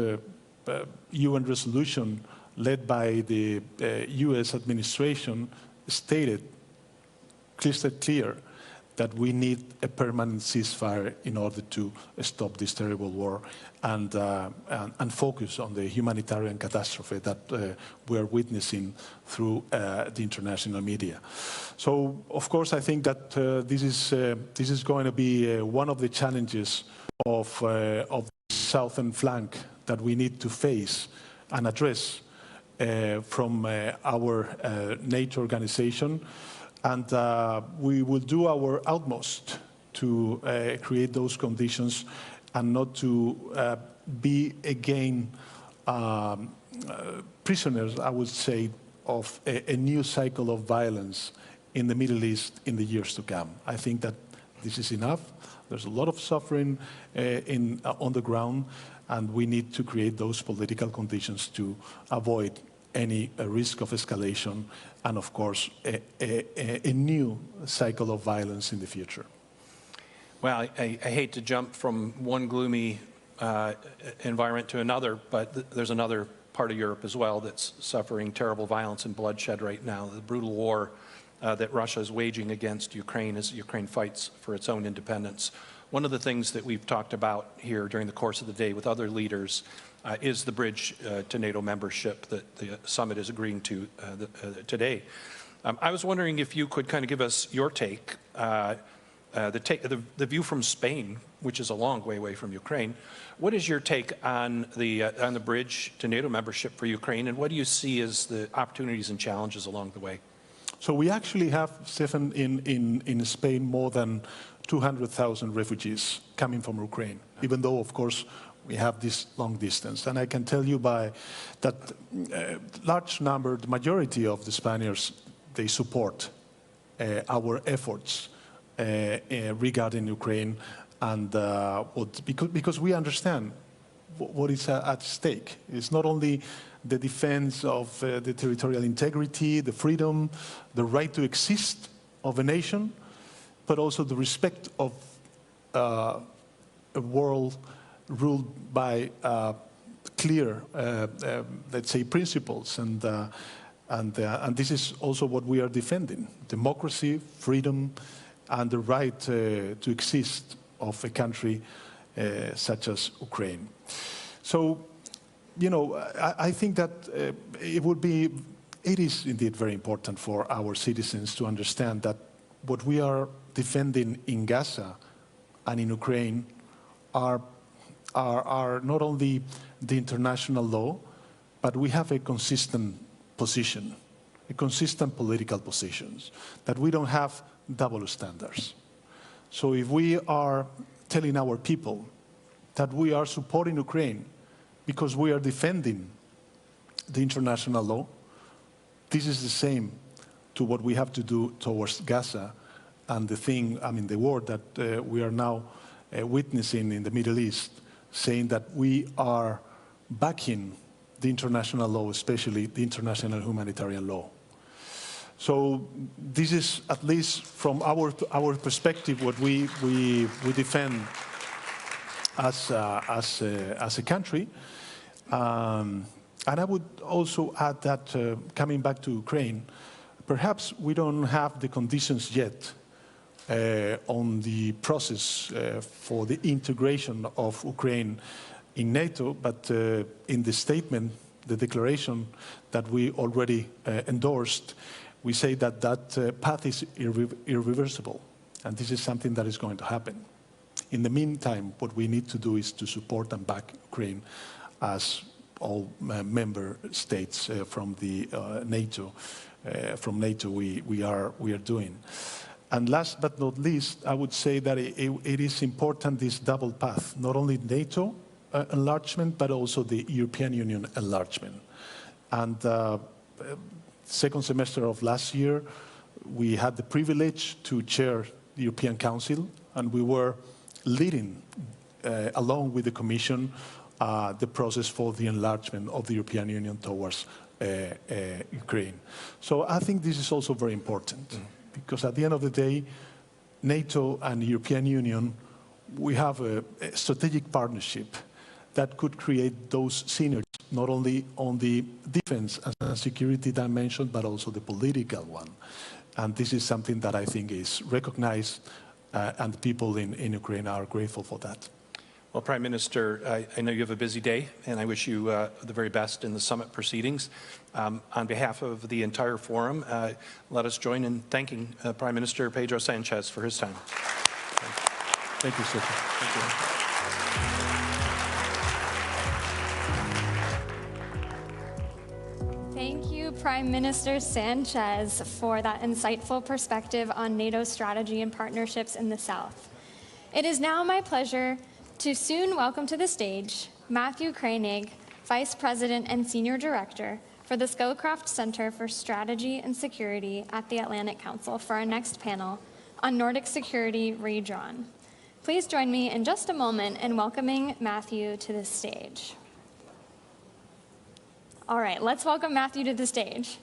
[SPEAKER 22] UN resolution led by the US administration stated crystal clear that we need a permanent ceasefire in order to stop this terrible war and focus on the humanitarian catastrophe that we are witnessing through the international media. So, of course, I think that this is going to be one of the challenges of the southern flank that we need to face and address from our NATO organization. And we will do our utmost to create those conditions and not to be again prisoners, I would say, of a new cycle of violence in the Middle East in the years to come. I think that this is enough. There's a lot of suffering on the ground, and we need to create those political conditions to avoid any risk of escalation and, of course, a new cycle of violence in the future.
[SPEAKER 4] Well, I hate to jump from one gloomy environment to another, but there's another part of Europe as well that's suffering terrible violence and bloodshed right now. The brutal war that Russia is waging against Ukraine as Ukraine fights for its own independence. One of the things that we've talked about here during the course of the day with other leaders is the bridge to NATO membership that the summit is agreeing to today. I was wondering if you could kind of give us your take, the view from Spain, which is a long way away from Ukraine. What is your take on the bridge to NATO membership for Ukraine, and what do you see as the opportunities and challenges along the way?
[SPEAKER 22] So we actually have, Stefan, in Spain more than 200,000 refugees coming from Ukraine, even though, of course, we have this long distance. And I can tell you that large number, the majority of the Spaniards, they support our efforts regarding Ukraine, and because we understand what is at stake. It's not only the defense of the territorial integrity, the freedom, the right to exist of a nation, but also the respect of a world ruled by clear, let's say, principles, and this is also what we are defending: democracy, freedom, and the right to exist of a country such as Ukraine. So, you know, I think that it is indeed very important for our citizens to understand that what we are defending in Gaza and in Ukraine are not only the international law, but we have a consistent position, a consistent political positions, that we don't have double standards. So if we are telling our people that we are supporting Ukraine because we are defending the international law, this is the same to what we have to do towards Gaza and the war that we are now witnessing in the Middle East, saying that we are backing the international law, especially the international humanitarian law. So this is, at least from our perspective, what we defend as a country. And I would also add that, coming back to Ukraine, perhaps we don't have the conditions yet on the process for the integration of Ukraine in NATO, but in the statement, the declaration that we already endorsed, we say that that path is irreversible, and this is something that is going to happen. In the meantime, what we need to do is to support and back Ukraine as all member states from the NATO. From NATO, we are doing. And last but not least, I would say that it is important, this double path, not only NATO enlargement, but also the European Union enlargement. And second semester of last year, we had the privilege to chair the European Council, and we were leading, along with the Commission, the process for the enlargement of the European Union towards Ukraine. So I think this is also very important, because at the end of the day, NATO and the European Union, we have a strategic partnership that could create those synergies, not only on the defense and security dimension, but also the political one. And this is something that I think is recognized, and people in Ukraine are grateful for that.
[SPEAKER 4] Well, Prime Minister, I know you have a busy day, and I wish you the very best in the summit proceedings. On behalf of the entire forum, let us join in thanking Prime Minister Pedro Sanchez for his time.
[SPEAKER 22] Thank you, sir. Thank you.
[SPEAKER 19] Thank you, Prime Minister Sanchez, for that insightful perspective on NATO's strategy and partnerships in the South. It is now my pleasure to soon welcome to the stage Matthew Koenig, Vice President and Senior Director for the Scowcroft Center for Strategy and Security at the Atlantic Council, for our next panel on Nordic security redrawn. Please join me in just a moment in welcoming Matthew to the stage. All right, let's welcome Matthew to the stage.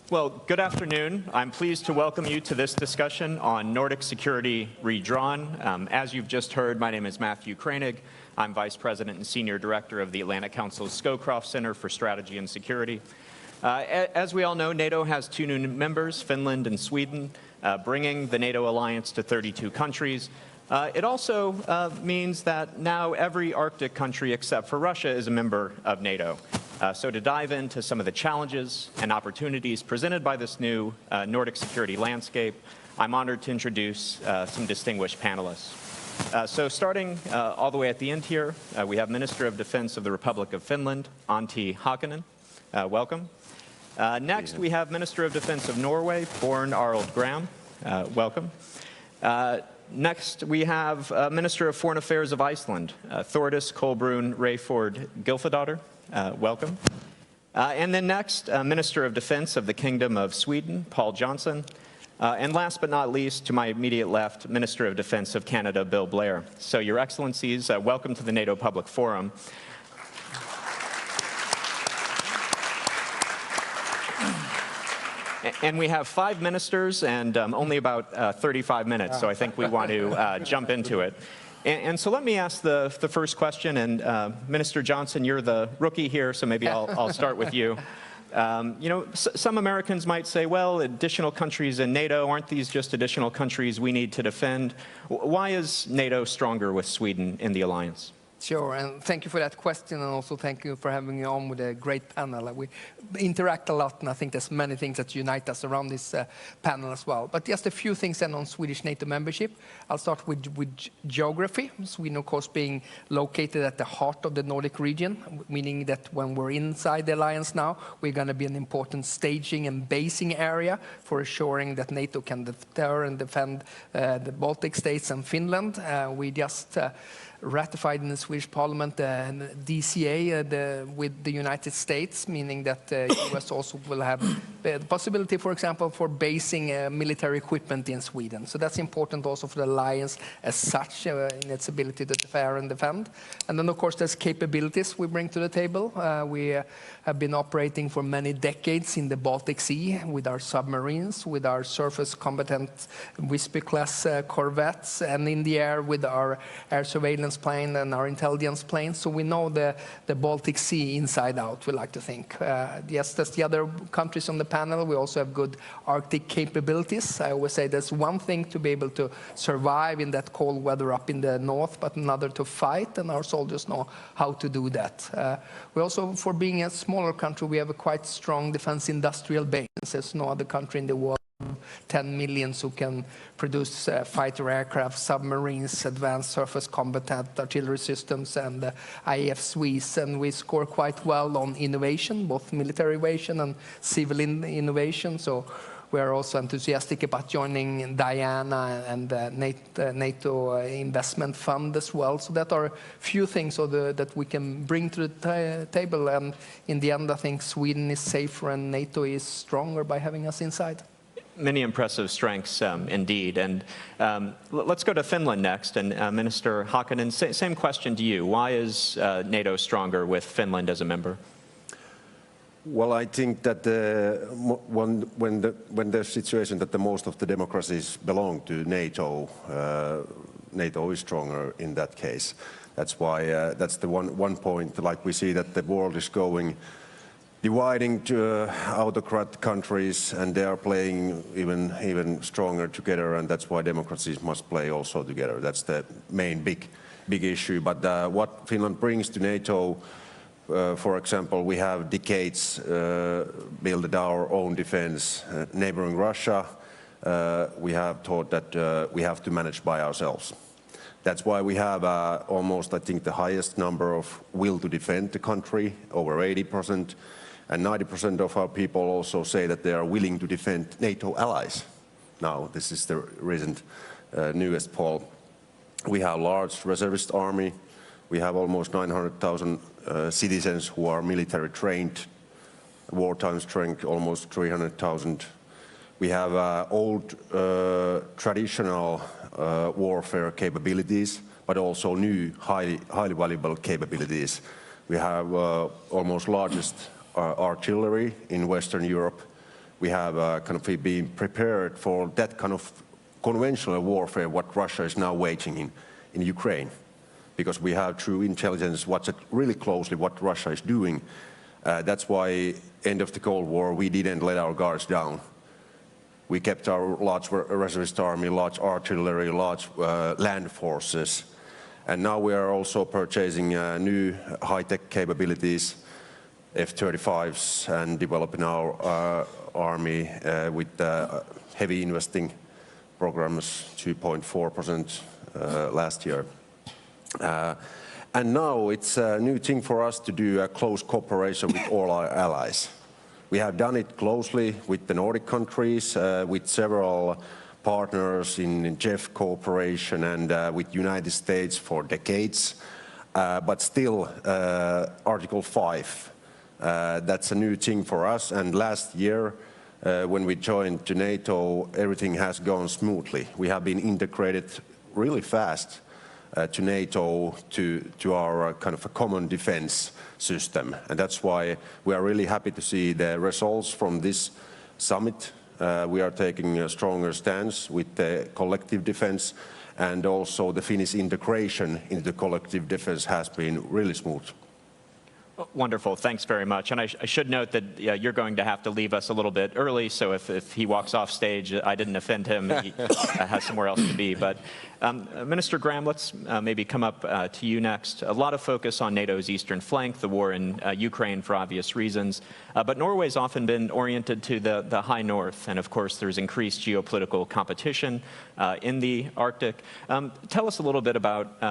[SPEAKER 3] Well, good afternoon. I'm pleased to welcome you to this discussion on Nordic security redrawn. As you've just heard, my name is Matthew Koenig. I'm Vice President and Senior Director of the Atlantic Council's Scowcroft Center for Strategy and Security. As we all know, NATO has two new members, Finland and Sweden, bringing the NATO alliance to 32 countries. It also means that now every Arctic country except for Russia is a member of NATO. So to dive into some of the challenges and opportunities presented by this new Nordic security landscape, I'm honored to introduce some distinguished panelists. So starting all the way at the end here, we have Minister of Defense of the Republic of Finland, Antti Hakonen. Welcome. Next, we have Minister of Defense of Norway, Born Arild Gram. Welcome. Next, we have Minister of Foreign Affairs of Iceland, Thordis Kolbrún Rayford Gylfadóttir. Welcome. And then next, Minister of Defense of the Kingdom of Sweden, Paul Johnson. And last but not least, to my immediate left, Minister of Defense of Canada, Bill Blair. So, Your Excellencies, welcome to the NATO Public Forum. And we have 5 ministers and only about 35 minutes, so I think we want to jump into it. And so let me ask the first question, and Minister Johnson, you're the rookie here, so maybe I'll start with you. You know, some Americans might say, well, additional countries in NATO, aren't these just additional countries we need to defend? Why is NATO stronger with Sweden in the alliance?
[SPEAKER 5] Sure, and thank you for that question, and also thank you for having me on with a great panel. We interact a lot, and I think there's many things that unite us around this panel as well. But just a few things then on Swedish NATO membership. I'll start with geography. Sweden, of course, being located at the heart of the Nordic region, meaning that when we're inside the alliance now, we're going to be an important staging and basing area for assuring that NATO can deter and defend the Baltic states and Finland. We just ratified in the Swedish Parliament the DCA with the United States, meaning that the US also will have the possibility, for example, for basing military equipment in Sweden. So that's important also for the alliance as such in its ability to defend defend and defend. And then, of course, there's capabilities we bring to the table. We have been operating for many decades in the Baltic Sea with our submarines, with our surface combatant Visby-class corvettes, and in the air with our air surveillance plane and our intelligence planes. So we know the Baltic Sea inside out, we like to think. Yes, that's the other countries on the panel. We also have good Arctic capabilities. I always say there's one thing to be able to survive in that cold weather up in the north, but another to fight, and our soldiers know how to do that. We also, for being a smaller country, we have a quite strong defense industrial base. There's no other country in the world 10 million who can produce fighter aircraft, submarines, advanced surface combatant artillery systems, and IFSWs. And we score quite well on innovation, both military innovation and civil innovation. So we are also enthusiastic about joining Diana and the NATO Investment Fund as well. So that are a few things that we can bring to the table. And in the end, I think Sweden is safer and NATO is stronger by having us inside.
[SPEAKER 3] Many impressive strengths indeed. And let's go to Finland next. And Minister Hakkinen, same question to you. Why is NATO stronger with Finland as a member?
[SPEAKER 2] Well, I think that when there's a situation that the most of the democracies belong to NATO, NATO is stronger in that case. That's why that's the one point. Like we see that the world is dividing to autocrat countries, and they are playing even stronger together, and that's why democracies must play also together. That's the main big issue. But what Finland brings to NATO, for example, we have decades built our own defense. Neighboring Russia, we have thought that we have to manage by ourselves. That's why we have almost, I think, the highest number of will to defend the country, over 80%. And 90% of our people also say that they are willing to defend NATO allies. Now, this is the recent newest poll. We have a large reservist army. We have almost 900,000 citizens who are military trained. Wartime strength, almost 300,000. We have old traditional warfare capabilities, but also new highly valuable capabilities. We have almost largest artillery in Western Europe. We have kind of been prepared for that kind of conventional warfare what Russia is now waging in Ukraine, because we have true intelligence, watch it really closely what Russia is doing. That's why end of the Cold War we didn't let our guards down. We kept our large reservist army, large artillery, large land forces, and now we are also purchasing new high-tech capabilities, F-35s, and developing our army with heavy investing programs, 2.4% last year. And now it's a new thing for us to do a close cooperation with all our allies. We have done it closely with the Nordic countries, with several partners in JEF cooperation, and with United States for decades. But still, Article 5. That's a new thing for us, and last year when we joined to NATO, everything has gone smoothly. We have been integrated really fast to NATO, to our kind of a common defense system, and that's why we are really happy to see the results from this summit. We are taking a stronger stance with the collective defense, and also the Finnish integration into collective defense has been really smooth.
[SPEAKER 3] Wonderful, thanks very much. And I should note that you're going to have to leave us a little bit early, so if he walks off stage, I didn't offend him, he has somewhere else to be. But Minister Graham, let's maybe come up to you next. A lot of focus on NATO's eastern flank, the war in Ukraine for obvious reasons, but Norway's often been oriented to the high north, and of course there's increased geopolitical competition in the Arctic. Tell us a little bit about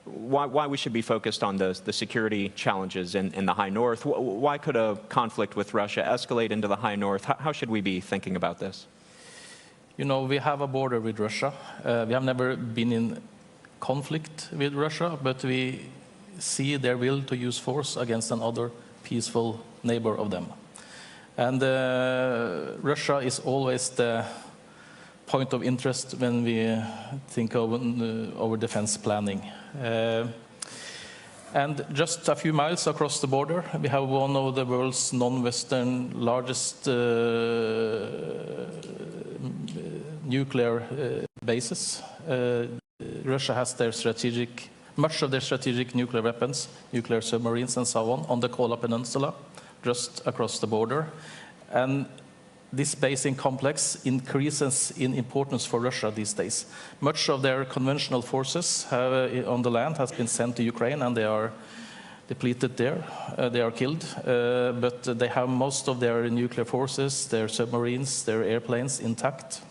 [SPEAKER 3] why we should be focused on the security challenges in the high north. Why could a conflict with Russia escalate into the high north? How should we be thinking about this?
[SPEAKER 7] You know, we have a border with Russia. We have never been in conflict with Russia, but we see their will to use force against another peaceful neighbor of them. And Russia is always the point of interest when we think of our defense planning. And just a few miles across the border, we have one of the world's non-Western largest nuclear bases. Russia has their much of their strategic nuclear weapons, nuclear submarines and so on the Kola Peninsula, just across the border. And this basing complex increases in importance for Russia these days. Much of their conventional forces on the land has been sent to Ukraine, and they are depleted there. They are killed, but they have most of their nuclear forces, their submarines, their airplanes intact.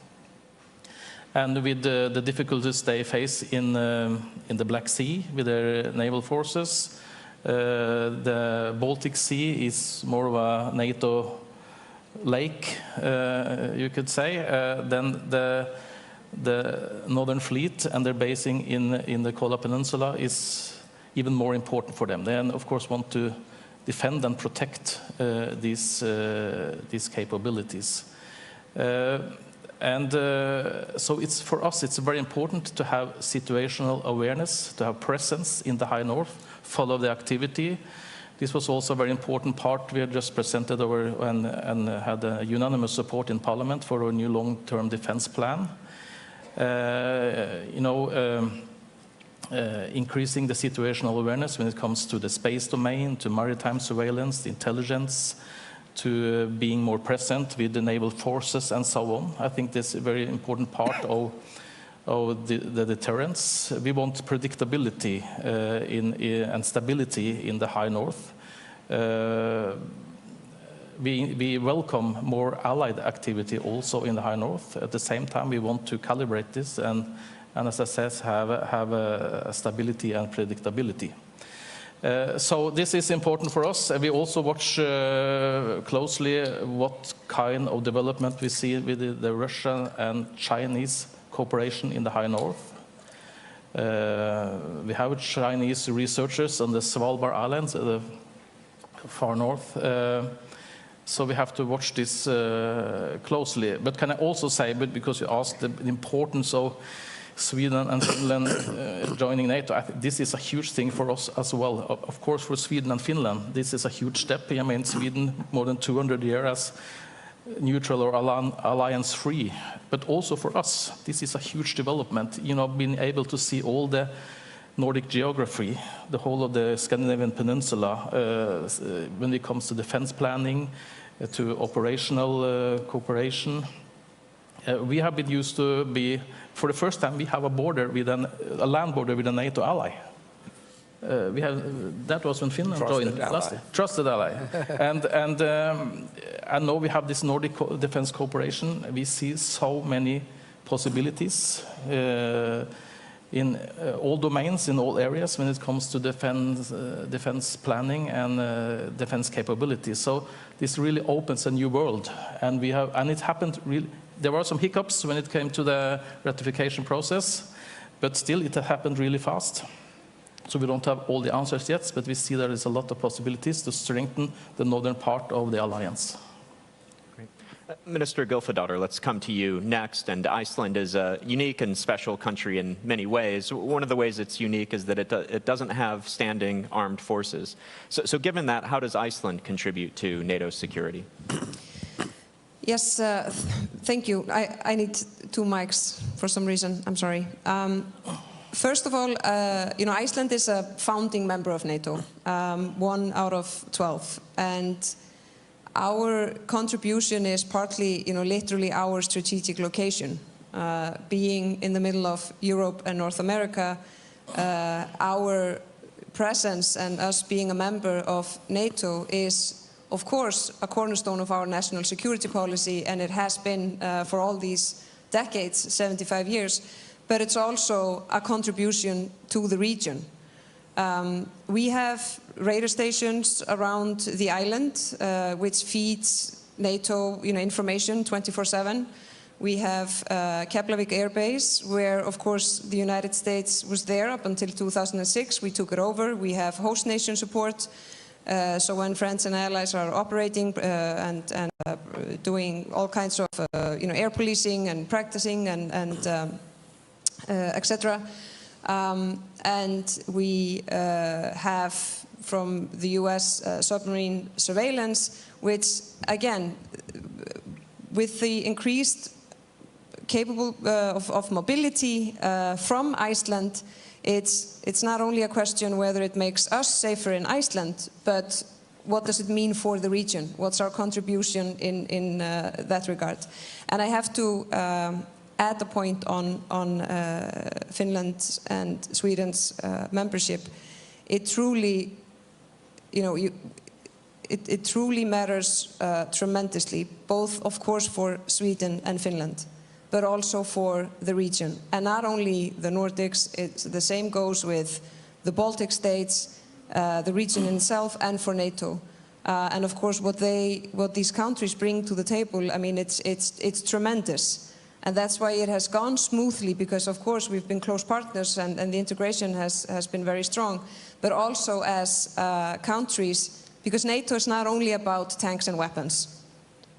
[SPEAKER 7] And with the difficulties they face in the Black Sea with their naval forces, the Baltic Sea is more of a NATO lake, you could say. Then the Northern Fleet and their basing in the Kola Peninsula is even more important for them. They, of course, want to defend and protect these capabilities. So for us, it's very important to have situational awareness, to have presence in the High North, follow the activity. This was also a very important part. We had just presented and had a unanimous support in Parliament for our new long-term defense plan. Increasing the situational awareness when it comes to the space domain, to maritime surveillance, intelligence, to being more present with the naval forces and so on. I think this is a very important part of the deterrence. We want predictability and stability in the High North. We welcome more allied activity also in the High North. At the same time, we want to calibrate this and as I said, have a stability and predictability. So this is important for us. We also watch closely what kind of development we see with the Russian and Chinese cooperation in the High North. We have Chinese researchers on the Svalbard Islands, the far north. So we have to watch this closely. But can I also say, because you asked the importance of Sweden and Finland joining NATO, I think this is a huge thing for us as well. Of course, for Sweden and Finland, this is a huge step. I mean, Sweden, more than 200 years as neutral or alliance-free. But also for us, this is a huge development. You know, being able to see all the Nordic geography, the whole of the Scandinavian peninsula, when it comes to defense planning, to operational cooperation. We have been used to be, for the first time, we have a border with a land border with a NATO ally. That was when Finland joined last year. Trusted ally. and now we have this Nordic defense cooperation. We see so many possibilities in all domains, in all areas, when it comes to defense planning and defense capabilities. So this really opens a new world, and it happened really. There were some hiccups when it came to the ratification process, but still it happened really fast. So we don't have all the answers yet, but we see there is a lot of possibilities to strengthen the northern part of the alliance.
[SPEAKER 3] Great. Minister Gylfadóttir, let's come to you next. And Iceland is a unique and special country in many ways. One of the ways it's unique is that it doesn't have standing armed forces. So given that, how does Iceland contribute to NATO's security?
[SPEAKER 1] Yes, thank you. I need 2 mics for some reason. I'm sorry. First of all, Iceland is a founding member of NATO, 1 out of 12, and our contribution is partly, literally our strategic location, being in the middle of Europe and North America. Our presence and us being a member of NATO is, of course, a cornerstone of our national security policy, and it has been for all these decades, 75 years, but it's also a contribution to the region. We have radar stations around the island, which feeds NATO information 24/7. We have Keflavik Air Base, where, of course, the United States was there up until 2006. We took it over. We have host nation support. So when friends and allies are operating and doing all kinds of air policing and practicing and etc. And we have from the US submarine surveillance, which again, with the increased capable of mobility from Iceland, it's not only a question whether it makes us safer in Iceland, but what does it mean for the region? What's our contribution in that regard? And I have to add a point on Finland and Sweden's membership. It truly, it truly matters tremendously, both, of course, for Sweden and Finland, but also for the region. And not only the Nordics, the same goes with the Baltic states, the region itself, and for NATO. And of course, what these countries bring to the table, I mean, it's tremendous. And that's why it has gone smoothly, because of course we've been close partners and the integration has been very strong. But also as countries, because NATO is not only about tanks and weapons.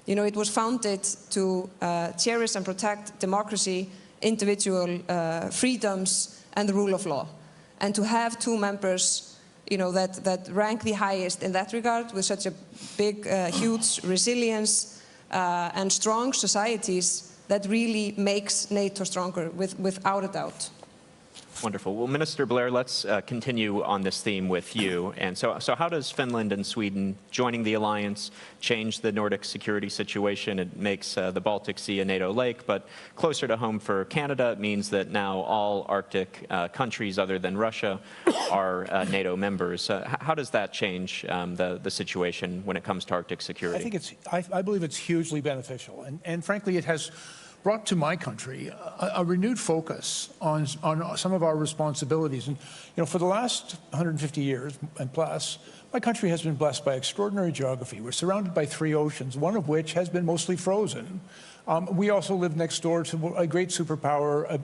[SPEAKER 1] You know, it was founded to cherish and protect democracy, individual freedoms, and the rule of law. And to have two members, you know, that rank the highest in that regard, with such a big, huge resilience and strong societies, that really makes NATO stronger, without a doubt.
[SPEAKER 3] Wonderful. Well, Minister Blair, let's continue on this theme with you. And so how does Finland and Sweden joining the alliance change the Nordic security situation? It makes the Baltic Sea a NATO lake, but closer to home for Canada, it means that now all Arctic countries other than Russia are NATO members. How does that change the situation when it comes to Arctic security?
[SPEAKER 11] I think I believe it's hugely beneficial. And frankly, it has brought to my country a renewed focus on some of our responsibilities. And you know, for the last 150 years and plus, my country has been blessed by extraordinary geography. We're surrounded by 3 oceans, one of which has been mostly frozen. We also live next door to a great superpower,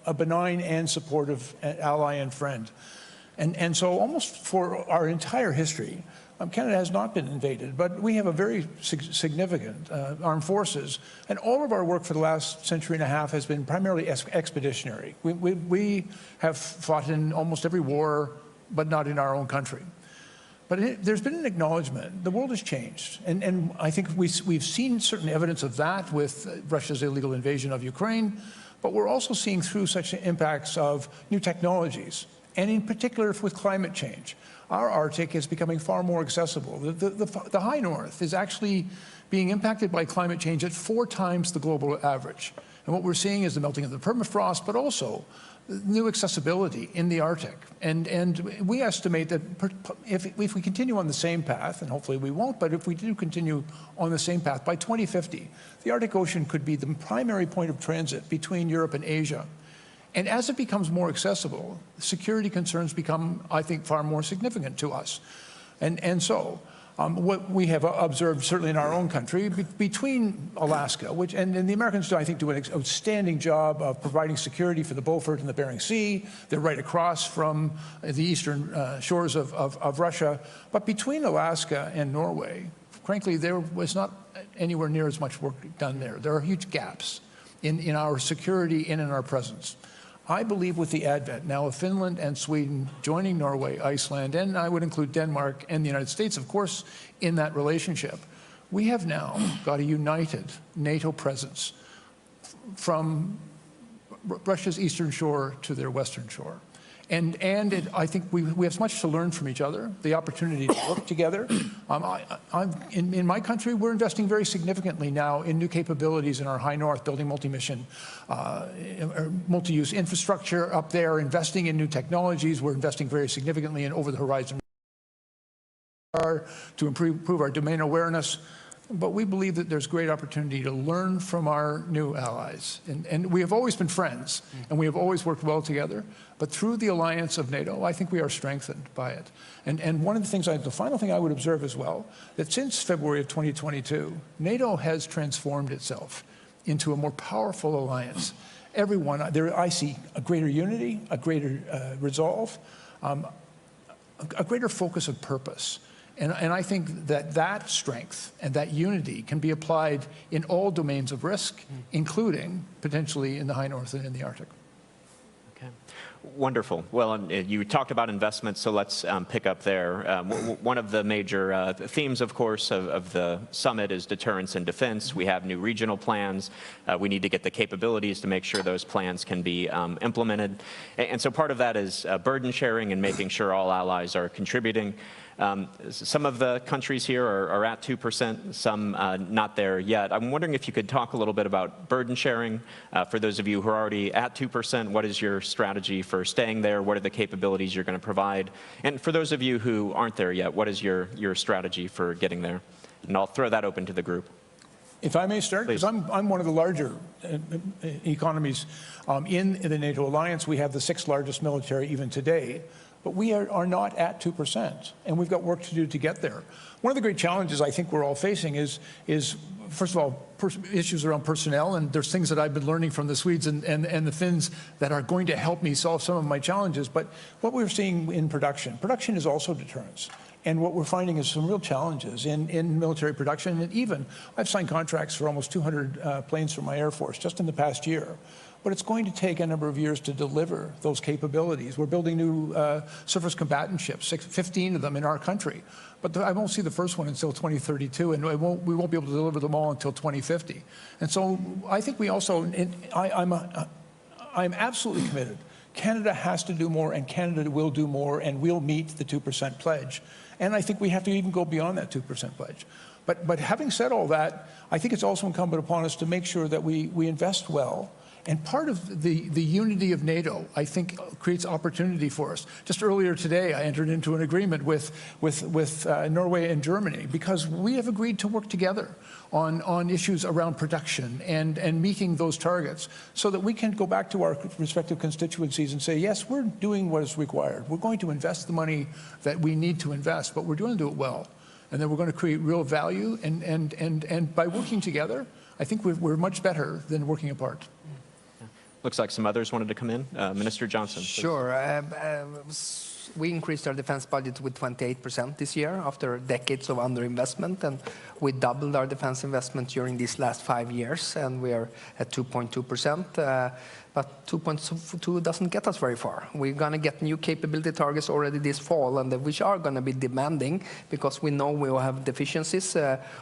[SPEAKER 11] a benign and supportive ally and friend. And so almost for our entire history, Canada has not been invaded, but we have a very significant armed forces, and all of our work for the last century and a half has been primarily expeditionary. We have fought in almost every war, but not in our own country. But there's been an acknowledgement. The world has changed, and I think we've seen certain evidence of that with Russia's illegal invasion of Ukraine, but we're also seeing through such impacts of new technologies, and in particular with climate change. Our Arctic is becoming far more accessible. The high north is actually being impacted by climate change at 4 times the global average. And what we're seeing is the melting of the permafrost, but also new accessibility in the Arctic. And we estimate that if we continue on the same path, and hopefully we won't, but if we do continue on the same path, by 2050, the Arctic Ocean could be the primary point of transit between Europe and Asia. And as it becomes more accessible, security concerns become, I think, far more significant to us. And so what we have observed, certainly in our own country, between Alaska, and the Americans, I think, do an outstanding job of providing security for the Beaufort and the Bering Sea. They're right across from the eastern shores of Russia. But between Alaska and Norway, frankly, there was not anywhere near as much work done there. There are huge gaps in our security and in our presence. I believe with the advent now of Finland and Sweden joining Norway, Iceland, and I would include Denmark and the United States, of course, in that relationship, we have now got a united NATO presence from Russia's eastern shore to their western shore. And I think we have much to learn from each other, the opportunity to work together. In my country, we're investing very significantly now in new capabilities in our high north, building multi-mission, multi-use infrastructure up there, investing in new technologies. We're investing very significantly in over-the-horizon to improve our domain awareness. But we believe that there's great opportunity to learn from our new allies. And we have always been friends, and we have always worked well together. But through the alliance of NATO, I think we are strengthened by it. And one of the things, the final thing I would observe as well, that since February of 2022, NATO has transformed itself into a more powerful alliance. Everyone, there I see a greater unity, a greater resolve, a greater focus of purpose. And I think that that strength and that unity can be applied in all domains of risk, including potentially in the high north and in the Arctic.
[SPEAKER 3] Okay. Wonderful. Well, you talked about investments, so let's pick up there. One of the major themes, of course, of the summit is deterrence and defense. We have new regional plans. We need to get the capabilities to make sure those plans can be implemented. And so part of that is burden sharing and making sure all allies are contributing. Some of the countries here are at 2%, some not there yet. I'm wondering if you could talk a little bit about burden sharing. For those of you who are already at 2%, what is your strategy for staying there? What are the capabilities you're going to provide? And for those of you who aren't there yet, what is your strategy for getting there? And I'll throw that open to the group.
[SPEAKER 11] If I may start, because I'm one of the larger economies in the NATO alliance. We have the 6th largest military even today. But we are not at 2%, and we've got work to do to get there. One of the great challenges I think we're all facing is first of all, issues around personnel, and there's things that I've been learning from the Swedes and the Finns that are going to help me solve some of my challenges. But what we're seeing in production is also deterrence. And what we're finding is some real challenges in military production. And even, I've signed contracts for almost 200 planes for my Air Force just in the past year. But it's going to take a number of years to deliver those capabilities. We're building new surface combatant ships, 15 of them in our country. But I won't see the first one until 2032, and we won't be able to deliver them all until 2050. And so I think we also, I'm absolutely committed. Canada has to do more, and Canada will do more, and we'll meet the 2% pledge. And I think we have to even go beyond that 2% pledge. But having said all that, I think it's also incumbent upon us to make sure that we invest well. And part of the unity of NATO, I think, creates opportunity for us. Just earlier today, I entered into an agreement with Norway and Germany because we have agreed to work together on issues around production and meeting those targets so that we can go back to our respective constituencies and say, yes, we're doing what is required. We're going to invest the money that we need to invest, but we're going to do it well. And then we're going to create real value. And by working together, I think we're much better than working apart.
[SPEAKER 3] Looks like some others wanted to come in. Minister Johnson, please.
[SPEAKER 5] Sure. We increased our defense budget with 28% this year after decades of underinvestment, and we doubled our defense investment during these last 5 years, and we are at 2.2%. But 2.2 doesn't get us very far. We're going to get new capability targets already this fall, and which are going to be demanding because we know we will have deficiencies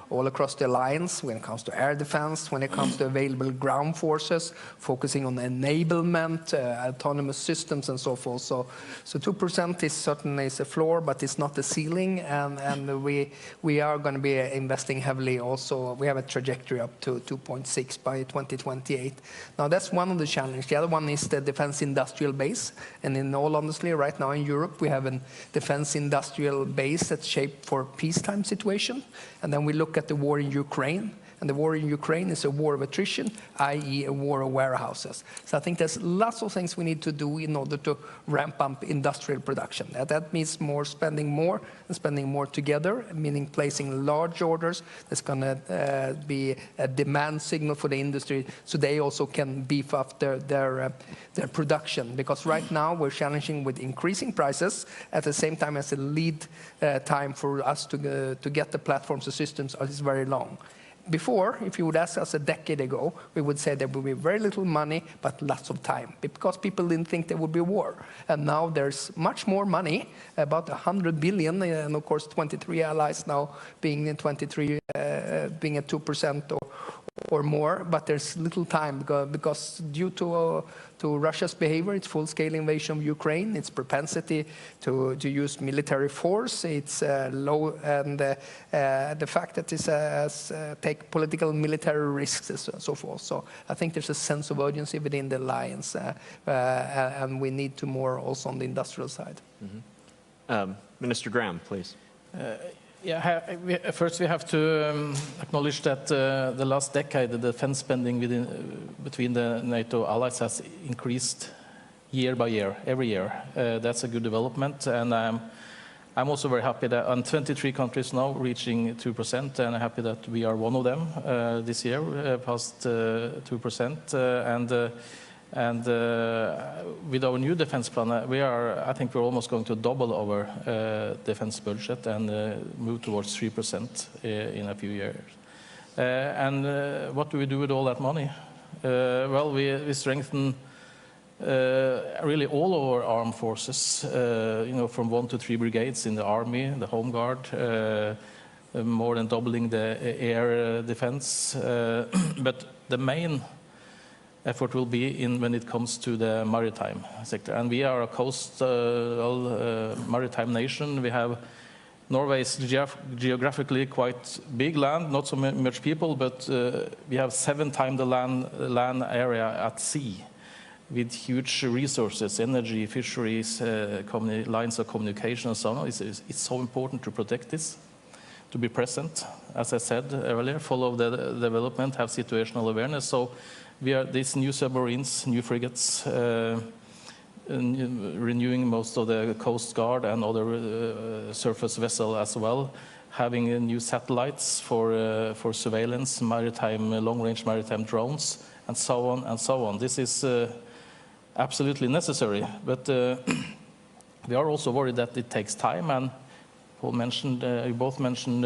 [SPEAKER 5] all across the alliance when it comes to air defense, when it comes to available ground forces, focusing on enablement, autonomous systems, and so forth. So 2% is certainly a floor, but it's not the ceiling, and we are going to be investing heavily also. We have a trajectory up to 2.6 by 2028. Now, that's one of the challenges. The other one is the defense industrial base. And in all honesty, right now in Europe, we have a defense industrial base that's shaped for peacetime situation. And then we look at the war in Ukraine. And the war in Ukraine is a war of attrition, i.e. a war of warehouses. So I think there's lots of things we need to do in order to ramp up industrial production. That means spending more together, meaning placing large orders. That's going to be a demand signal for the industry so they also can beef up their production. Because right now we're challenging with increasing prices at the same time as the lead time for us to get the platforms and systems is very long. Before, if you would ask us a decade ago, we would say there would be very little money, but lots of time, because people didn't think there would be a war. And now there's much more money, about 100 billion, and of course 23 allies now being at 2% or more, but there's little time because due to Russia's behavior, its full-scale invasion of Ukraine, its propensity to use military force, its low, and the fact that it take political and military risks and so forth. So I think there's a sense of urgency within the alliance, and we need to more also on the industrial side.
[SPEAKER 3] Mm-hmm. Minister Graham, please.
[SPEAKER 7] First we have to acknowledge that the last decade, the defense spending between the NATO allies has increased year by year, every year. That's a good development, and I'm also very happy that on 23 countries now reaching 2%, and I'm happy that we are one of them this year, past 2%. And with our new defense plan, I think we're almost going to double our defense budget and move towards 3% in a few years. And what do we do with all that money? Well, we strengthen really all our armed forces, from 1 to 3 brigades in the army, the home guard, more than doubling the air defense. But the main effort will be when it comes to the maritime sector. And we are a coastal maritime nation. We have Norway is geographically quite big land, not so much people, but we have 7 times the land area at sea, with huge resources, energy, fisheries, lines of communication, and so on. It's so important to protect this, to be present, as I said earlier, follow the development, have situational awareness. So we are these new submarines, new frigates, renewing most of the Coast Guard and other surface vessel as well, having new satellites for surveillance, maritime, long-range maritime drones, and so on and so on. This is absolutely necessary, but we are also worried that it takes time, and Paul mentioned, you both mentioned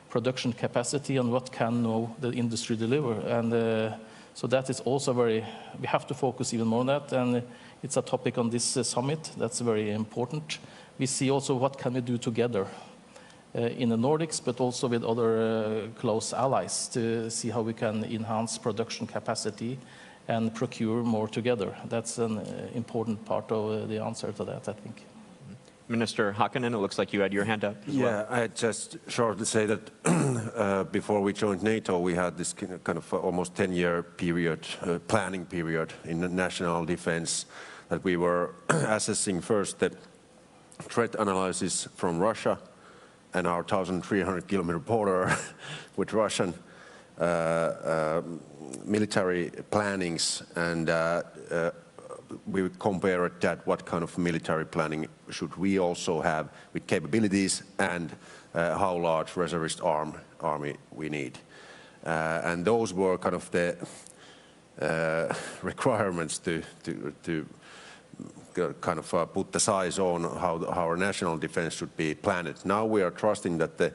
[SPEAKER 7] production capacity and what can the industry deliver, and so that is also we have to focus even more on that, and it's a topic on this summit that's very important. We see also what can we do together in the Nordics, but also with other close allies to see how we can enhance production capacity and procure more together. That's an important part of the answer to that, I think.
[SPEAKER 3] Minister Hakkinen, it looks like you had your hand up.
[SPEAKER 2] Yeah, I just shortly say that before we joined NATO, we had this kind of almost 10-year period, planning period in the national defense, that we were assessing first the threat analysis from Russia and our 1,300-kilometer border with Russian military plannings, and we compared that what kind of military planning should we also have with capabilities, and how large reservist army we need. And those were kind of the requirements to kind of put the size on how our national defense should be planned. Now we are trusting that the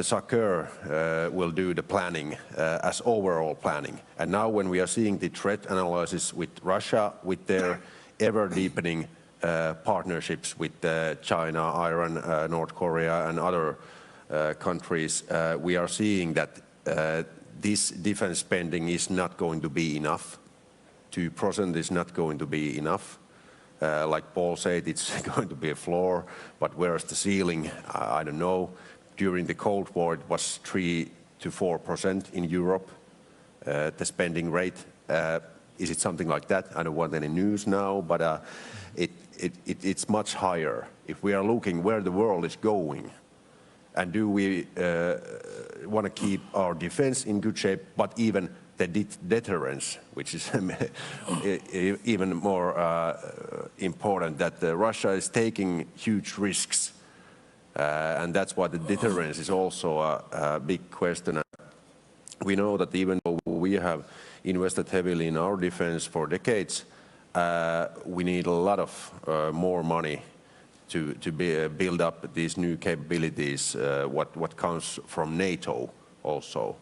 [SPEAKER 2] SACEUR will do the planning as overall planning. And now when we are seeing the threat analysis with Russia, with their ever-deepening partnerships with China, Iran, North Korea, and other countries, we are seeing that this defense spending is not going to be enough. 2% is not going to be enough. Like Paul said, it's going to be a floor, but where's the ceiling? I don't know. During the Cold War, it was 3 to 4% in Europe, the spending rate. Is it something like that? I don't want any news now, but it's much higher. If we are looking where the world is going, and do we want to keep our defense in good shape, but even the deterrence, which is even more important, that Russia is taking huge risks. And that's why the deterrence is also a big question. We know that even though we have invested heavily in our defense for decades, we need a lot of more money to build up these new capabilities, what comes from NATO also.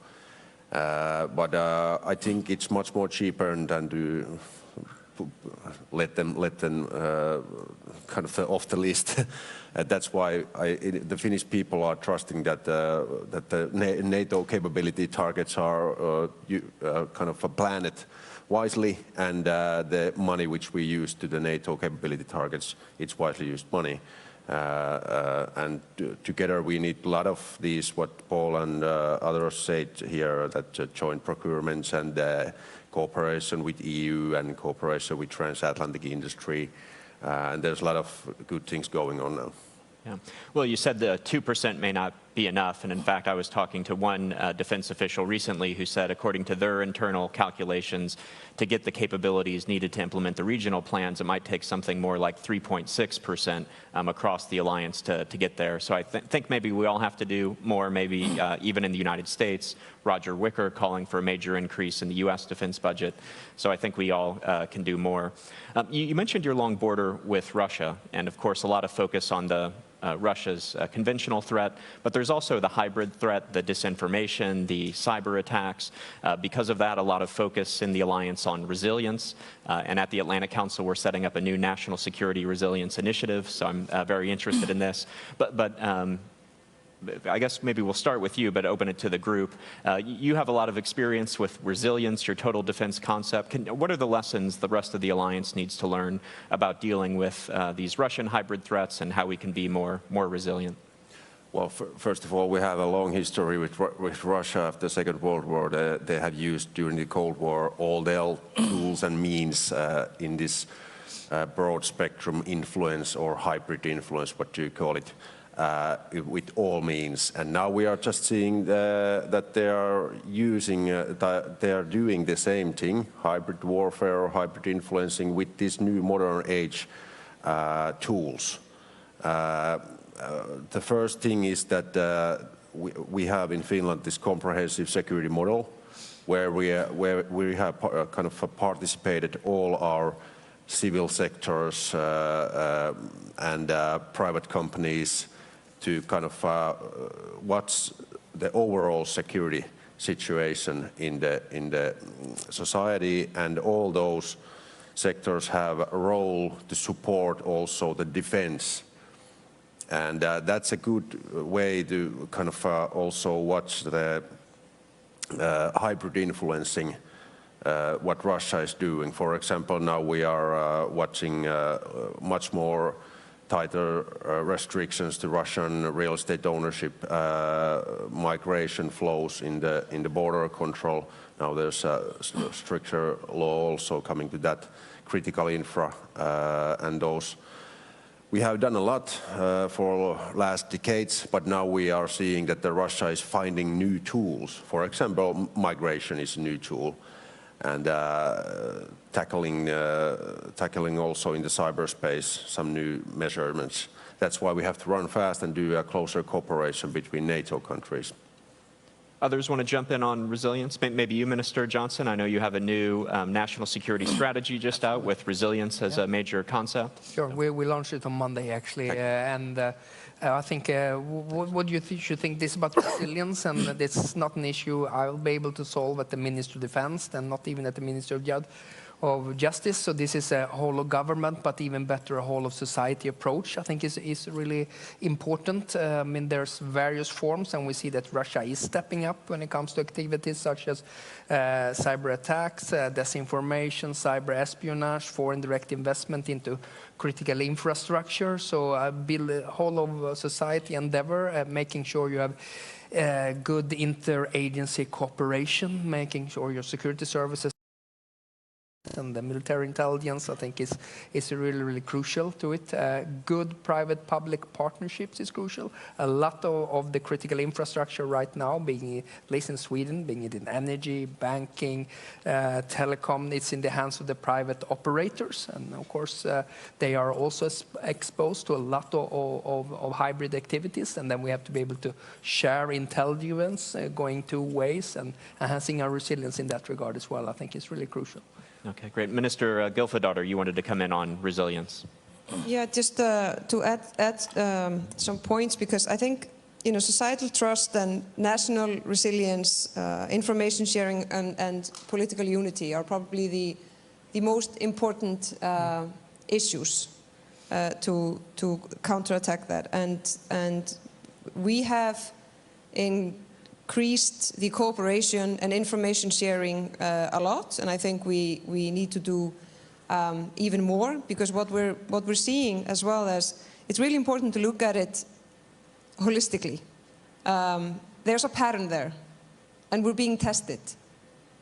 [SPEAKER 2] But I think it's much more cheaper than to let them kind of off the list. That's why the Finnish people are trusting that the NATO capability targets are kind of planned wisely, and the money which we use to the NATO capability targets, it's wisely used money. And together we need a lot of these, what Paul and others said here, that joint procurements and cooperation with EU and cooperation with transatlantic industry. And there's a lot of good things going on now.
[SPEAKER 3] Yeah. Well, you said the 2% may not be enough. And in fact, I was talking to one defense official recently who said, according to their internal calculations, to get the capabilities needed to implement the regional plans, it might take something more like 3.6% across the alliance to get there. So I think maybe we all have to do more, maybe even in the United States. Roger Wicker calling for a major increase in the U.S. defense budget. So I think we all can do more. You mentioned your long border with Russia, and of course a lot of focus on the Russia's conventional threat, but there's also the hybrid threat, the disinformation, the cyber attacks. Because of that, a lot of focus in the alliance on resilience. And at the Atlantic Council, we're setting up a new national security resilience initiative, so I'm very interested in this. But I guess maybe we'll start with you, but open it to the group. You have a lot of experience with resilience, your total defense concept. What are the lessons the rest of the alliance needs to learn about dealing with these Russian hybrid threats and how we can be more resilient?
[SPEAKER 2] Well, first of all, we have a long history with Russia after the Second World War. They have used during the Cold War all their tools and means in this broad spectrum influence or hybrid influence, what do you call it? With all means, and now we are just seeing that they are using, they are doing the same thing, hybrid warfare or hybrid influencing with these new modern age tools. The first thing is that we have in Finland this comprehensive security model, where we have kind of participated all our civil sectors and private companies to kind of what's the overall security situation in the society, and all those sectors have a role to support also the defense. And that's a good way to kind of also watch the hybrid influencing what Russia is doing. For example, now we are watching much more tighter restrictions to Russian real estate ownership, migration flows in the border control. Now there's a stricter law also coming to that, critical infra and those. We have done a lot for last decades, but now we are seeing that Russia is finding new tools. For example, migration is a new tool, and tackling also in the cyberspace some new measurements. That's why we have to run fast and do a closer cooperation between NATO countries.
[SPEAKER 3] Others want to jump in on resilience? Maybe you, Minister Johnson. I know you have a new national security strategy just out with resilience as a major concept.
[SPEAKER 5] Sure, we launched it on Monday actually, and I think what do you should think this about resilience, and this is not an issue I'll be able to solve at the Ministry of Defense and not even at the Ministry of Justice. So this is a whole of government, but even better a whole of society approach, I think is really important. I mean, there's various forms, and we see that Russia is stepping up when it comes to activities such as cyber attacks, disinformation, cyber espionage, foreign direct investment into critical infrastructure. So build a whole of society endeavor, making sure you have good interagency cooperation, making sure your security services and the military intelligence, I think, is really, really crucial to it. Good private-public partnerships is crucial. A lot of the critical infrastructure right now, being at least in Sweden, being it in energy, banking, telecom, it's in the hands of the private operators. And of course, they are also exposed to a lot of hybrid activities. And then we have to be able to share intelligence going two ways, and enhancing our resilience in that regard as well, I think, is really crucial.
[SPEAKER 3] Okay, great. Minister Gylfadóttir, you wanted to come in on resilience.
[SPEAKER 1] Yeah, just to add some points, because I think, you know, societal trust and national resilience, information sharing and political unity are probably the most important issues to counterattack that. And we have increased the cooperation and information sharing a lot, and I think we need to do even more, because what we're seeing as well as, it's really important to look at it holistically. There's a pattern there, and we're being tested,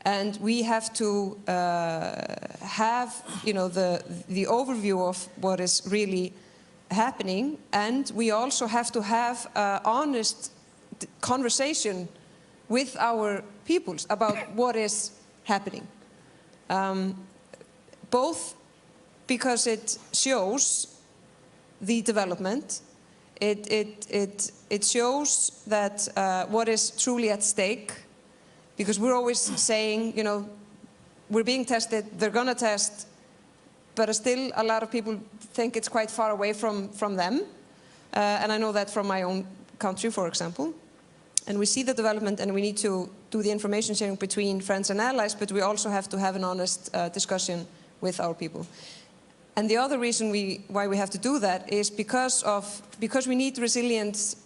[SPEAKER 1] and we have to have, you know, the overview of what is really happening, and we also have to have honest conversation with our peoples about what is happening. Both because it shows the development, it shows that what is truly at stake, because we're always saying, you know, we're being tested, they're gonna test, but still a lot of people think it's quite far away from them. And I know that from my own country, for example. And we see the development, and we need to do the information sharing between friends and allies, but we also have to have an honest discussion with our people. And the other reason why we have to do that is because we need resilience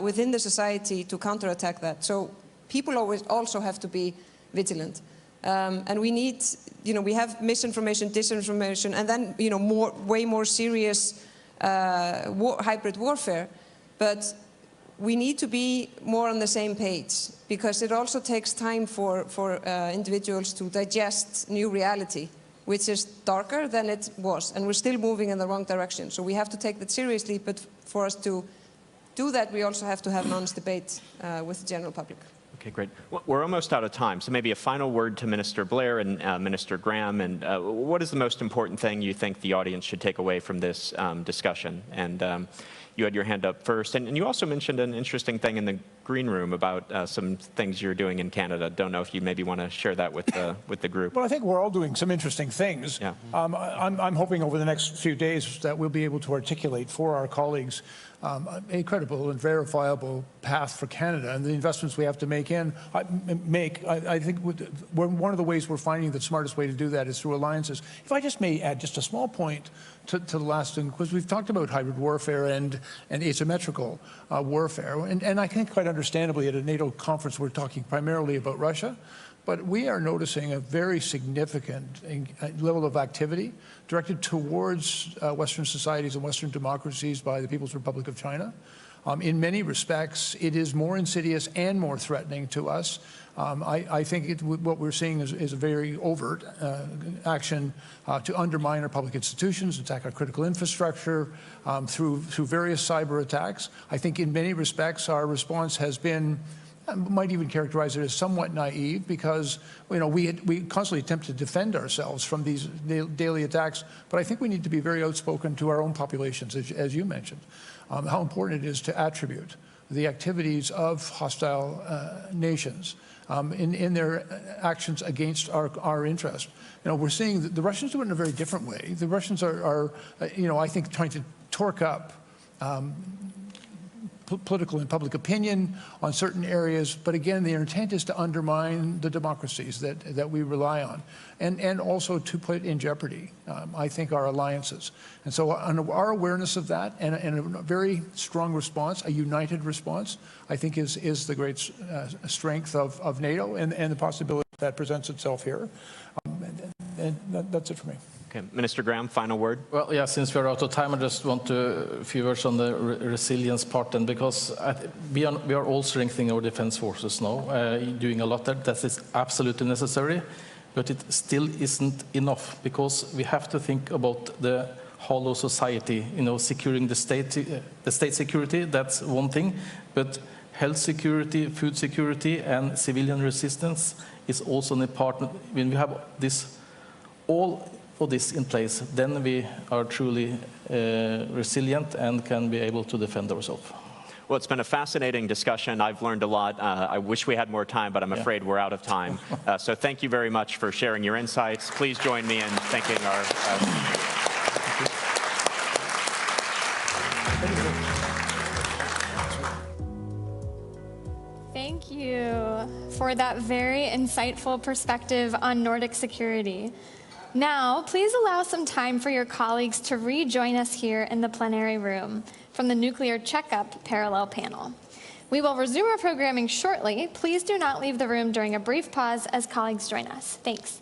[SPEAKER 1] within the society to counterattack that. So people always also have to be vigilant. And we need, you know, we have misinformation, disinformation, and then, you know, way more serious hybrid warfare. But we need to be more on the same page, because it also takes time for individuals to digest new reality, which is darker than it was, and we're still moving in the wrong direction. So we have to take that seriously, but for us to do that, we also have to have an honest debate with the general public.
[SPEAKER 3] Okay, great. Well, we're almost out of time, so maybe a final word to Minister Blair and Minister Graham, and what is the most important thing you think the audience should take away from this discussion? And you had your hand up first, and you also mentioned an interesting thing in the green room about some things you're doing in Canada. Don't know if you maybe want to share that with the group.
[SPEAKER 11] Well, I think we're all doing some interesting things.
[SPEAKER 3] Yeah.
[SPEAKER 11] I'm hoping over the next few days that we'll be able to articulate for our colleagues a credible and verifiable path for Canada, and the investments we have to make. I think one of the ways we're finding the smartest way to do that is through alliances. If I just may add just a small point to the last thing, because we've talked about hybrid warfare and asymmetrical warfare, and I think quite understandably at a NATO conference we're talking primarily about Russia, but we are noticing a very significant level of activity directed towards Western societies and Western democracies by the People's Republic of China. In many respects, it is more insidious and more threatening to us. I think what we're seeing is a very overt action to undermine our public institutions, attack our critical infrastructure through various cyber attacks. I think in many respects our response has been, I might even characterize it as somewhat naive, because we constantly attempt to defend ourselves from these daily attacks, but I think we need to be very outspoken to our own populations, as you mentioned, how important it is to attribute the activities of hostile nations in their actions against our interest. We're seeing that the Russians do it in a very different way. The Russians are I think, trying to torque up political and public opinion on certain areas, but again, their intent is to undermine the democracies that we rely on, and also to put in jeopardy, I think, our alliances. And so our awareness of that and a very strong response, a united response, I think is the great strength of NATO and the possibility that presents itself here. And that's it for me.
[SPEAKER 3] Okay, Minister Graham, final word.
[SPEAKER 7] Well, yeah, since we're out of time, I just want a few words on the resilience part, and because we are all strengthening our defense forces now, doing a lot there. That is absolutely necessary, but it still isn't enough, because we have to think about the hollow society, securing the state security, that's one thing, but health security, food security, and civilian resistance is also an important. When we have all of this in place, then we are truly resilient and can be able to defend ourselves.
[SPEAKER 3] Well, it's been a fascinating discussion. I've learned a lot. I wish we had more time, but I'm afraid we're out of time. So thank you very much for sharing your insights. Please join me in thanking our
[SPEAKER 19] Thank you for that very insightful perspective on Nordic security. Now, please allow some time for your colleagues to rejoin us here in the plenary room from the Nuclear Checkup Parallel Panel. We will resume our programming shortly. Please do not leave the room during a brief pause as colleagues join us. Thanks.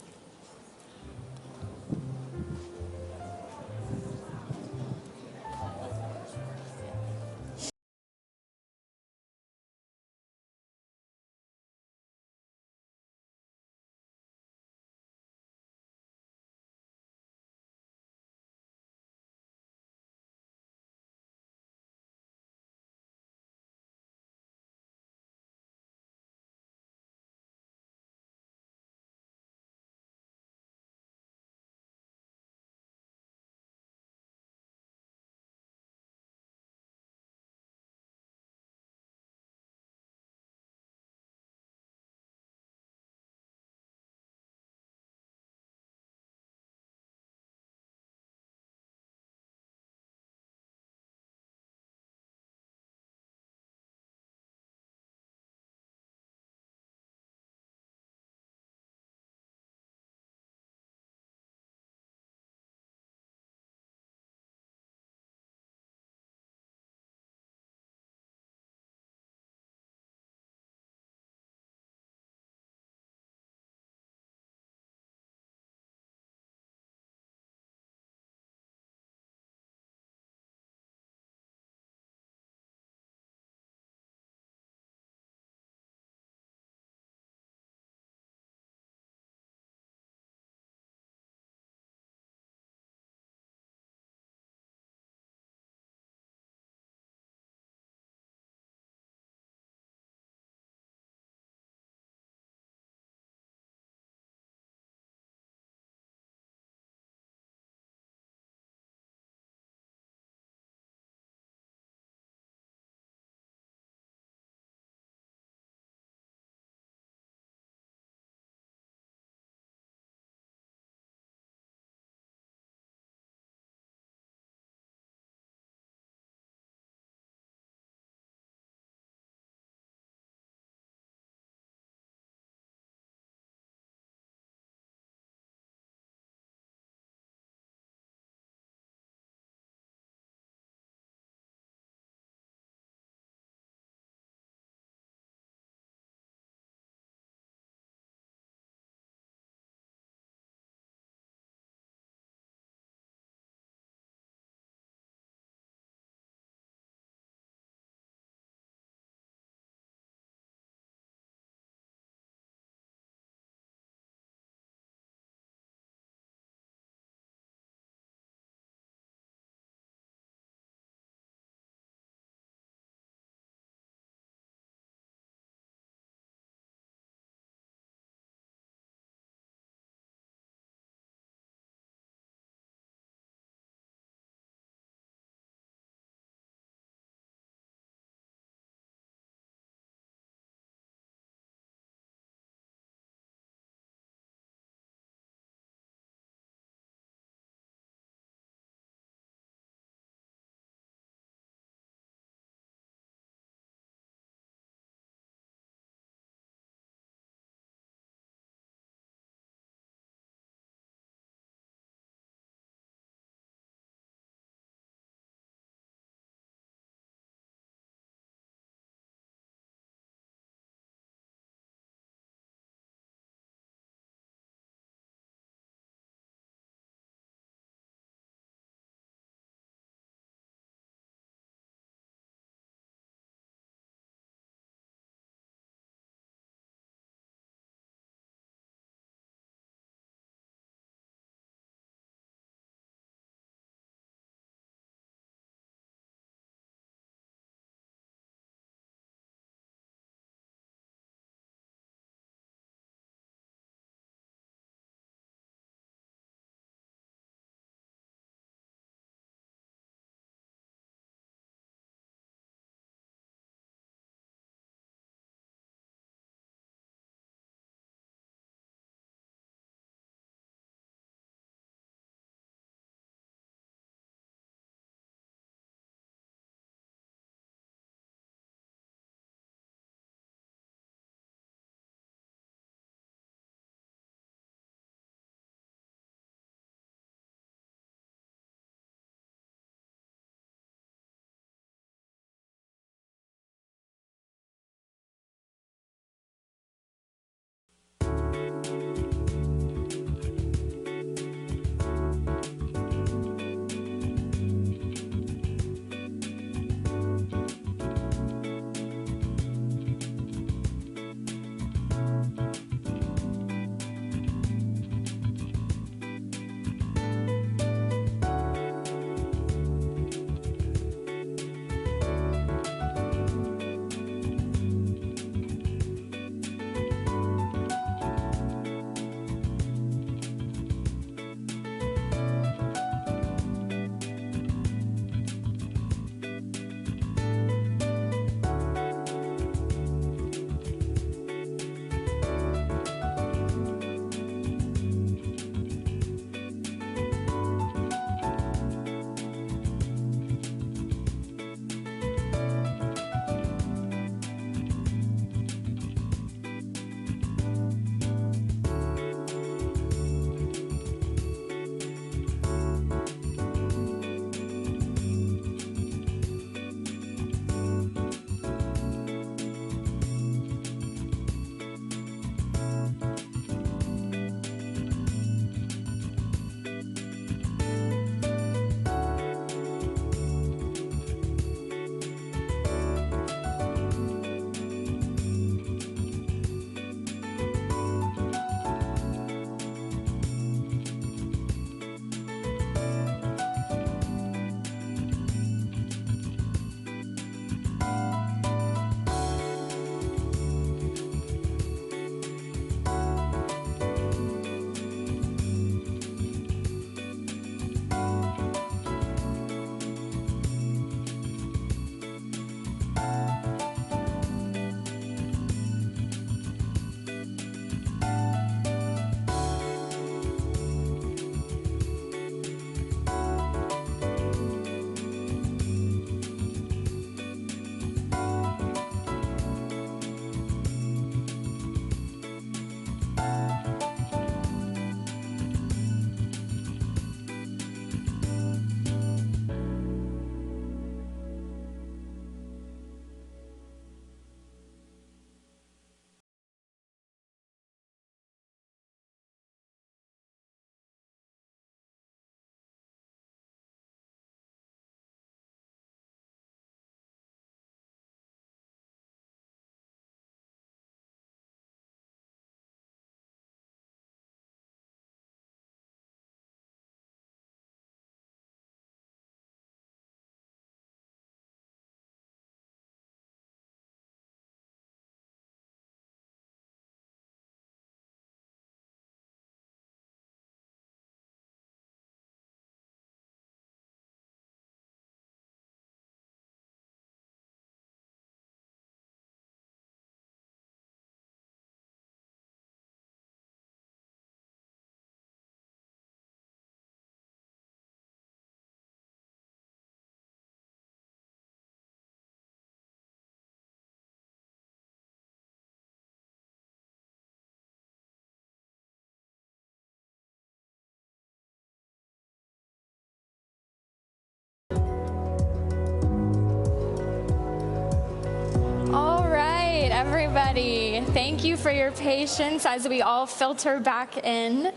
[SPEAKER 19] everybody. Thank you for your patience as we all filter back in.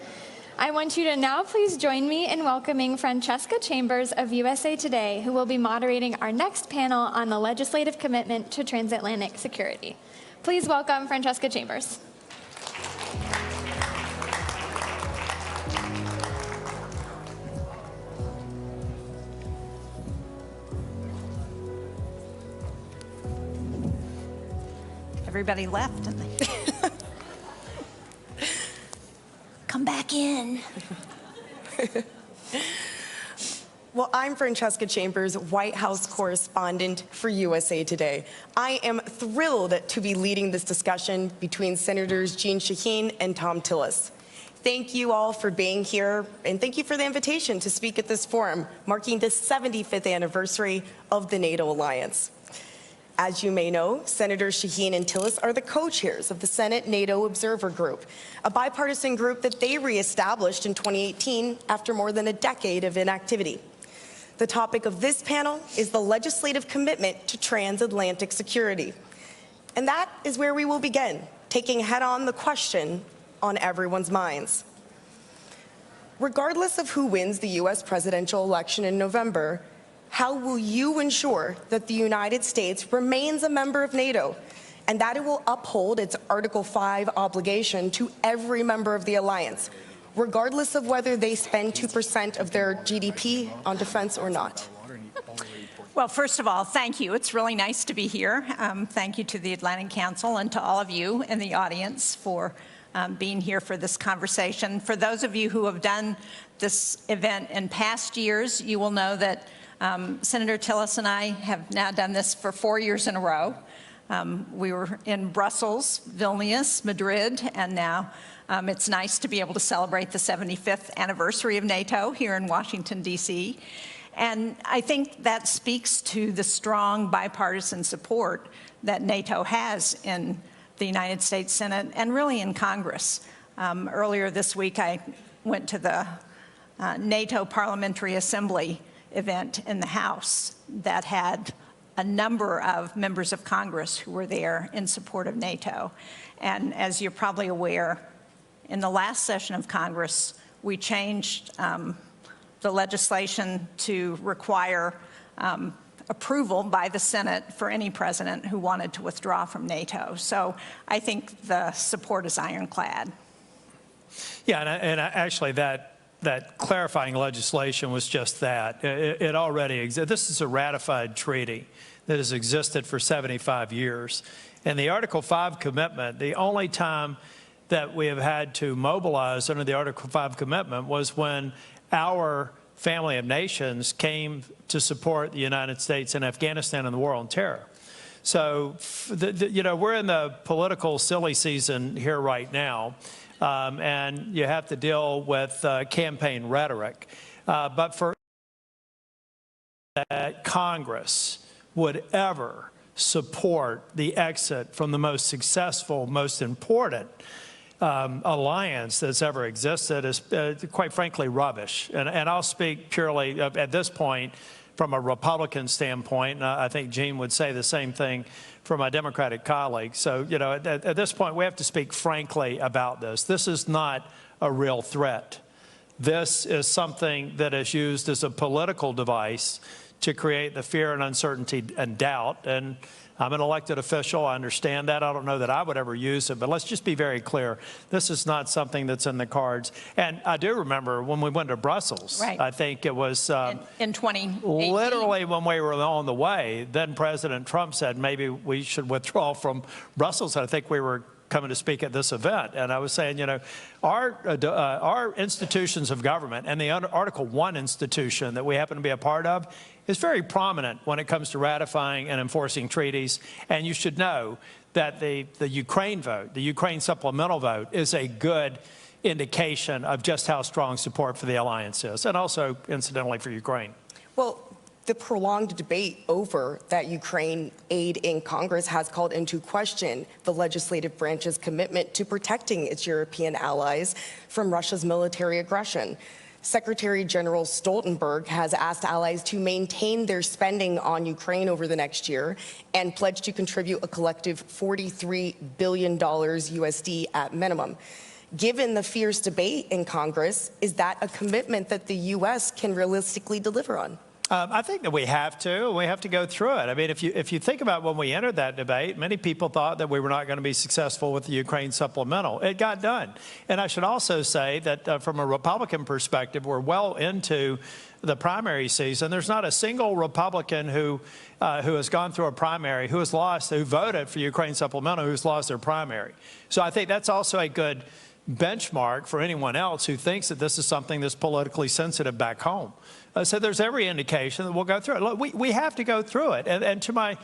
[SPEAKER 19] I want you to now please join me in welcoming Francesca Chambers of USA Today, who will be moderating our next panel on the legislative commitment to transatlantic security. Please welcome Francesca Chambers.
[SPEAKER 12] Everybody left, didn't they? Come back in.
[SPEAKER 18] Well, I'm Francesca Chambers, White House correspondent for USA Today. I am thrilled to be leading this discussion between Senators Jeanne Shaheen and Thom Tillis. Thank you all for being here, and thank you for the invitation to speak at this forum, marking the 75th anniversary of the NATO alliance. As you may know, Senators Shaheen and Tillis are the co-chairs of the Senate NATO Observer Group, a bipartisan group that they reestablished in 2018 after more than a decade of inactivity. The topic of this panel is the legislative commitment to transatlantic security. And that is where we will begin, taking head-on the question on everyone's minds. Regardless of who wins the U.S. presidential election in November, how will you ensure that the United States remains a member of NATO and that it will uphold its Article 5 obligation to every member of the alliance, regardless of whether they spend 2% of their GDP on defense or not?
[SPEAKER 12] Well, first of all, thank you. It's really nice to be here. Thank you to the Atlantic Council and to all of you in the audience for being here for this conversation. For those of you who have done this event in past years, you will know that Senator Tillis and I have now done this for 4 years in a row. We were in Brussels, Vilnius, Madrid, and now it's nice to be able to celebrate the 75th anniversary of NATO here in Washington, D.C. And I think that speaks to the strong bipartisan support that NATO has in the United States Senate and really in Congress. Earlier this week, I went to the NATO Parliamentary Assembly event in the House that had a number of members of Congress who were there in support of NATO. And as you're probably aware, in the last session of Congress, we changed the legislation to require approval by the Senate for any president who wanted to withdraw from NATO. So I think the support is ironclad.
[SPEAKER 23] Yeah, and actually that clarifying legislation was just that. It already exists. This is a ratified treaty that has existed for 75 years. And the Article 5 commitment, the only time that we have had to mobilize under the Article 5 commitment was when our family of nations came to support the United States in Afghanistan in the war on terror. So, we're in the political silly season here right now. And you have to deal with campaign rhetoric. But for that Congress would ever support the exit from the most successful, most important alliance that's ever existed is, quite frankly, rubbish. And I'll speak purely at this point from a Republican standpoint, and I think Jeanne would say the same thing for my Democratic colleagues. So, at this point, we have to speak frankly about this. This is not a real threat. This is something that is used as a political device to create the fear and uncertainty and doubt. And I'm an elected official. I understand that. I don't know that I would ever use it. But let's just be very clear. This is not something that's in the cards. And I do remember when we went to Brussels,
[SPEAKER 12] right.
[SPEAKER 23] I think it was
[SPEAKER 12] in 2018.
[SPEAKER 23] Literally when we were on the way, then President Trump said maybe we should withdraw from Brussels. I think we were coming to speak at this event. And I was saying, our institutions of government and the Article 1 institution that we happen to be a part of is very prominent when it comes to ratifying and enforcing treaties. And you should know that the Ukraine vote, the Ukraine supplemental vote, is a good indication of just how strong support for the alliance is, and also, incidentally, for Ukraine.
[SPEAKER 18] Well, the prolonged debate over that Ukraine aid in Congress has called into question the legislative branch's commitment to protecting its European allies from Russia's military aggression. Secretary General Stoltenberg has asked allies to maintain their spending on Ukraine over the next year and pledged to contribute a collective $43 billion USD at minimum. Given the fierce debate in Congress, is that a commitment that the U.S. can realistically deliver on?
[SPEAKER 23] I think that we have to. We have to go through it. I mean, if you think about when we entered that debate, many people thought that we were not going to be successful with the Ukraine supplemental. It got done. And I should also say that from a Republican perspective, we're well into the primary season. There's not a single Republican who has gone through a primary, who has lost, who voted for Ukraine supplemental, who's lost their primary. So I think that's also a good benchmark for anyone else who thinks that this is something that's politically sensitive back home. So there's every indication that we'll go through it. Look, we have to go through it. And to my,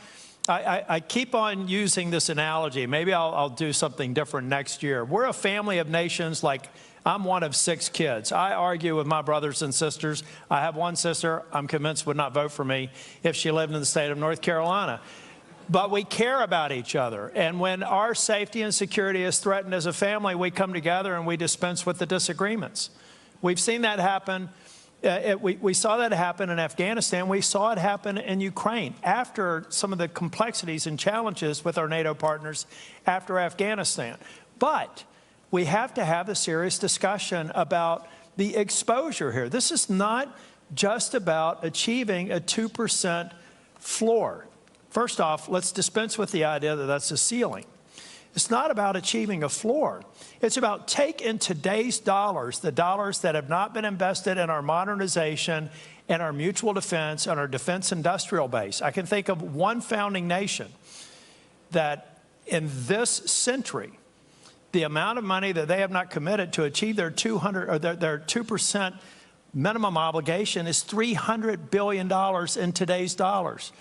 [SPEAKER 23] I keep on using this analogy. Maybe I'll do something different next year. We're a family of nations. Like, I'm one of 6 kids. I argue with my brothers and sisters. I have one sister I'm convinced would not vote for me if she lived in the state of North Carolina. But we care about each other. And when our safety and security is threatened as a family, we come together and we dispense with the disagreements. We've seen that happen. We saw that happen in Afghanistan. We saw it happen in Ukraine after some of the complexities and challenges with our NATO partners after Afghanistan. But we have to have a serious discussion about the exposure here. This is not just about achieving a 2% floor. First off, let's dispense with the idea that that's a ceiling. It's not about achieving a floor. It's about take in today's dollars, the dollars that have not been invested in our modernization and our mutual defense and our defense industrial base. I can think of one founding nation that in this century, the amount of money that they have not committed to achieve their 2% minimum obligation is $300 billion in today's dollars.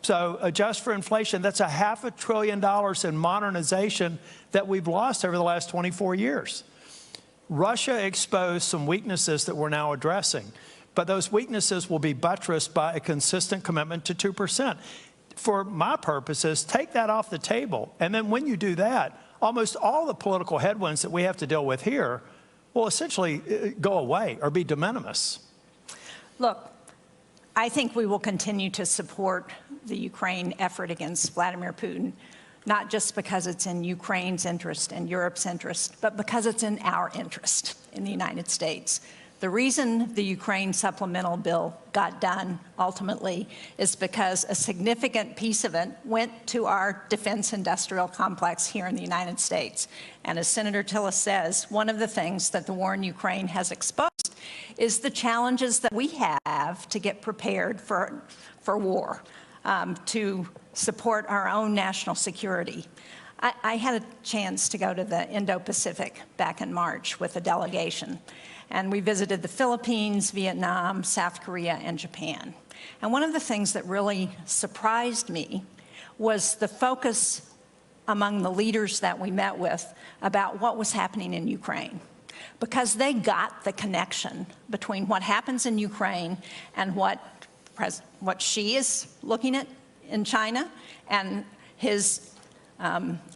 [SPEAKER 23] So adjust for inflation, that's $500 billion in modernization that we've lost over the last 24 years. Russia exposed some weaknesses that we're now addressing, but those weaknesses will be buttressed by a consistent commitment to 2%. For my purposes, take that off the table. And then when you do that, almost all the political headwinds that we have to deal with here will essentially go away or be de minimis.
[SPEAKER 12] Look, I think we will continue to support the Ukraine effort against Vladimir Putin, not just because it's in Ukraine's interest and Europe's interest, but because it's in our interest in the United States. The reason the Ukraine supplemental bill got done ultimately is because a significant piece of it went to our defense industrial complex here in the United States. And as Senator Tillis says, one of the things that the war in Ukraine has exposed is the challenges that we have to get prepared for war, to support our own national security. I had a chance to go to the Indo-Pacific back in March with a delegation, and we visited the Philippines, Vietnam, South Korea, and Japan. And one of the things that really surprised me was the focus among the leaders that we met with about what was happening in Ukraine, because they got the connection between what happens in Ukraine and what Xi is looking at in China and his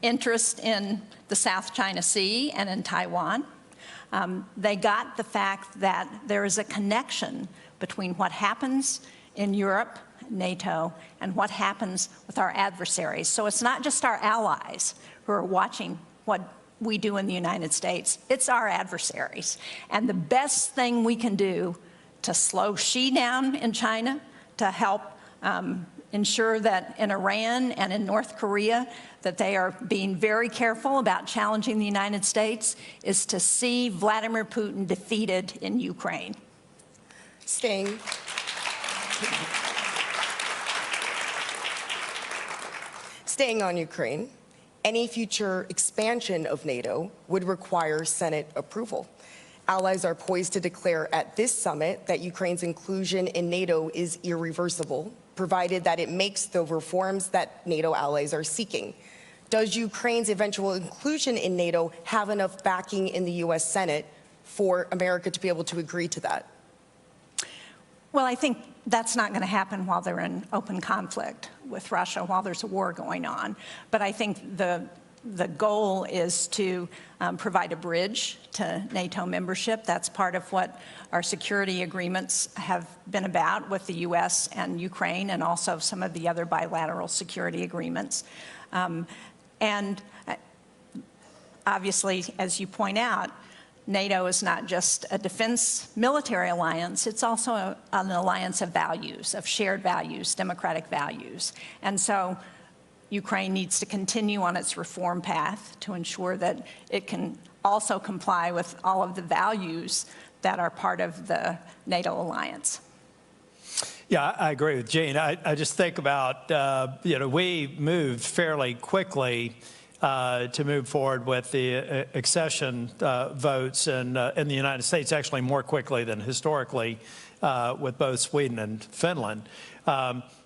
[SPEAKER 12] interest in the South China Sea and in Taiwan. They got the fact that there is a connection between what happens in Europe, NATO, and what happens with our adversaries. So it's not just our allies who are watching what we do in the United States, it's our adversaries. And the best thing we can do to slow Xi down in China, to help ensure that in Iran and in North Korea that they are being very careful about challenging the United States, is to see Vladimir Putin defeated in Ukraine.
[SPEAKER 18] Staying on Ukraine, any future expansion of NATO would require Senate approval. Allies are poised to declare at this summit that Ukraine's inclusion in NATO is irreversible, provided that it makes the reforms that NATO allies are seeking. Does Ukraine's eventual inclusion in NATO have enough backing in the U.S. Senate for America to be able to agree to that?
[SPEAKER 12] Well, I think that's not going to happen while they're in open conflict with Russia, while there's a war going on. But I think the the goal is to provide a bridge to NATO membership. That's part of what our security agreements have been about with the U.S. and Ukraine, and also some of the other bilateral security agreements. And obviously, as you point out, NATO is not just a defense military alliance, it's also an alliance of values, of shared values, democratic values. And so Ukraine needs to continue on its reform path to ensure that it can also comply with all of the values that are part of the NATO alliance.
[SPEAKER 23] Yeah, I agree with Jean. I just think about, we moved fairly quickly to move forward with the accession votes in the United States, actually more quickly than historically with both Sweden and Finland.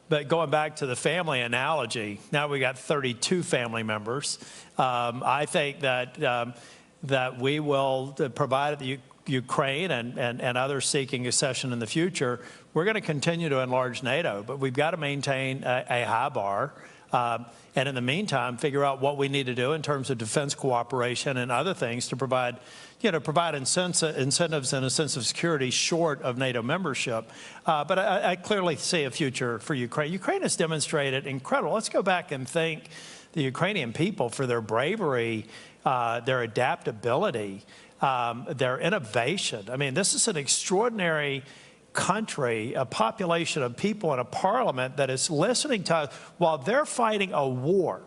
[SPEAKER 23] But going back to the family analogy, now we got 32 family members. I think that we will provide the Ukraine and others seeking accession in the future. We're going to continue to enlarge NATO, but we've got to maintain a high bar. And in the meantime, figure out what we need to do in terms of defense cooperation and other things to provide, incentives and a sense of security short of NATO membership. But I clearly see a future for Ukraine. Ukraine has demonstrated incredible. Let's go back and thank the Ukrainian people for their bravery, their adaptability, their innovation. I mean, this is an extraordinary country, a population of people and a parliament that is listening to us while they're fighting a war.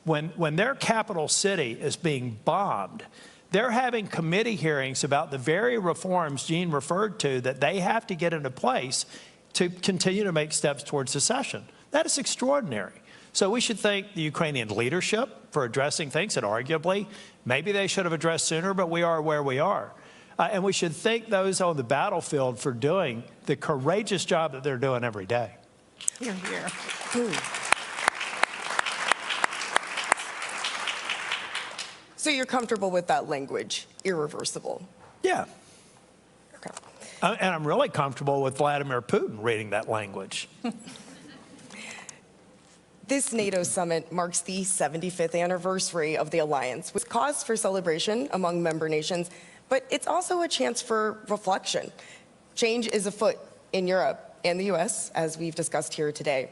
[SPEAKER 23] When their capital city is being bombed, they're having committee hearings about the very reforms Jean referred to that they have to get into place to continue to make steps towards secession. That is extraordinary. So we should thank the Ukrainian leadership for addressing things that arguably maybe they should have addressed sooner, but we are where we are. And we should thank those on the battlefield for doing the courageous job that they're doing every day.
[SPEAKER 12] Hear, hear.
[SPEAKER 18] So you're comfortable with that language, irreversible?
[SPEAKER 23] Yeah.
[SPEAKER 18] Okay.
[SPEAKER 23] And I'm really comfortable with Vladimir Putin reading that language.
[SPEAKER 18] This NATO summit marks the 75th anniversary of the alliance, with cause for celebration among member nations, but it's also a chance for reflection. Change is afoot in Europe and the US, as we've discussed here today.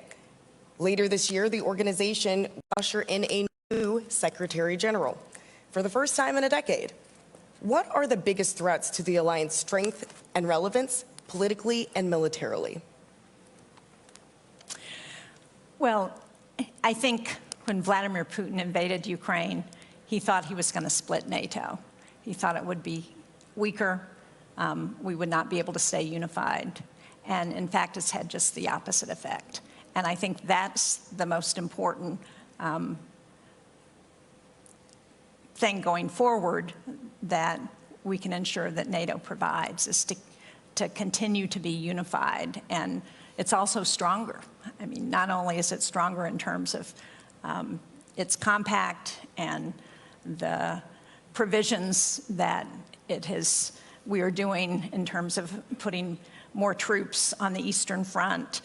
[SPEAKER 18] Later this year, the organization will usher in a new Secretary General for the first time in a decade. What are the biggest threats to the alliance strength and relevance, politically and militarily?
[SPEAKER 12] Well, I think when Vladimir Putin invaded Ukraine, he thought he was going to split NATO. He thought it would be weaker. We would not be able to stay unified. And in fact, it's had just the opposite effect. And I think that's the most important thing going forward that we can ensure that NATO provides, is to continue to be unified. And it's also stronger. I mean, not only is it stronger in terms of its compact and the provisions that we are doing in terms of putting more troops on the Eastern Front,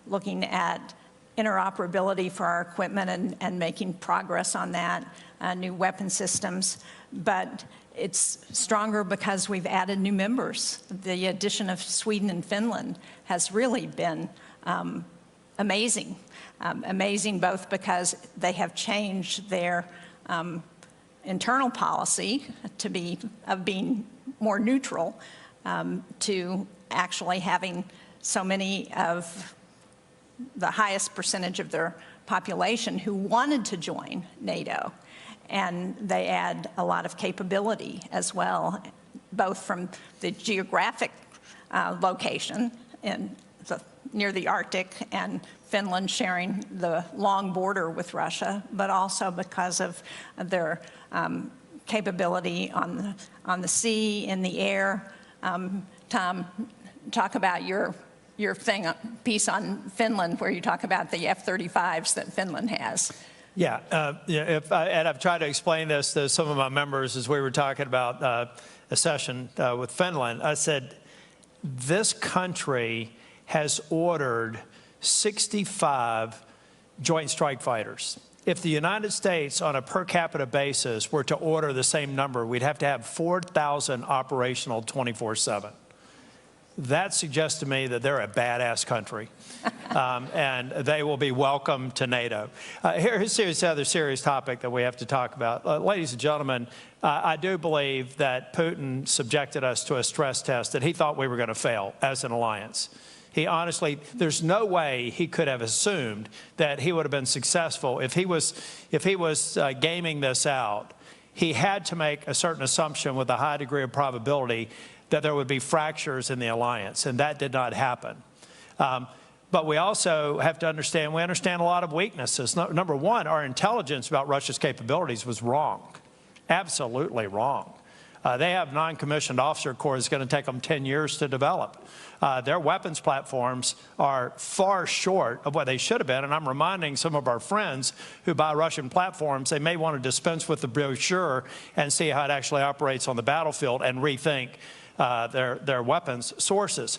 [SPEAKER 12] looking at interoperability for our equipment and making progress on that, new weapon systems. But it's stronger because we've added new members. The addition of Sweden and Finland has really been amazing. Amazing both because they have changed their internal policy of being more neutral to actually having so many of the highest percentage of their population who wanted to join NATO. And they add a lot of capability as well, both from the geographic location near the Arctic and Finland sharing the long border with Russia, but also because of their capability on the sea, in the air. Tom, talk about your piece on Finland, where you talk about the F-35s that Finland has.
[SPEAKER 23] Yeah, and I've tried to explain this to some of my members as we were talking about accession with Finland. I said, this country has ordered 65 Joint Strike Fighters. if the United States on a per capita basis were to order the same number, we'd have to have 4,000 operational 24/7. That suggests to me that they're a badass country, and they will be welcome to NATO. Here's the other serious topic that we have to talk about. Ladies and gentlemen, I do believe that Putin subjected us to a stress test that he thought we were going to fail as an alliance. He honestly, there's no way he could have assumed that he would have been successful if he was gaming this out. He had to make a certain assumption with a high degree of probability that there would be fractures in the alliance, and that did not happen. But we also have to understand, we understand a lot of weaknesses. Number one, our intelligence about Russia's capabilities was wrong, absolutely wrong. They have non-commissioned officer corps that's going to take them 10 years to develop. Their weapons platforms are far short of what they should have been, and I'm reminding some of our friends who buy Russian platforms, they may want to dispense with the brochure and see how it actually operates on the battlefield and rethink their weapons sources.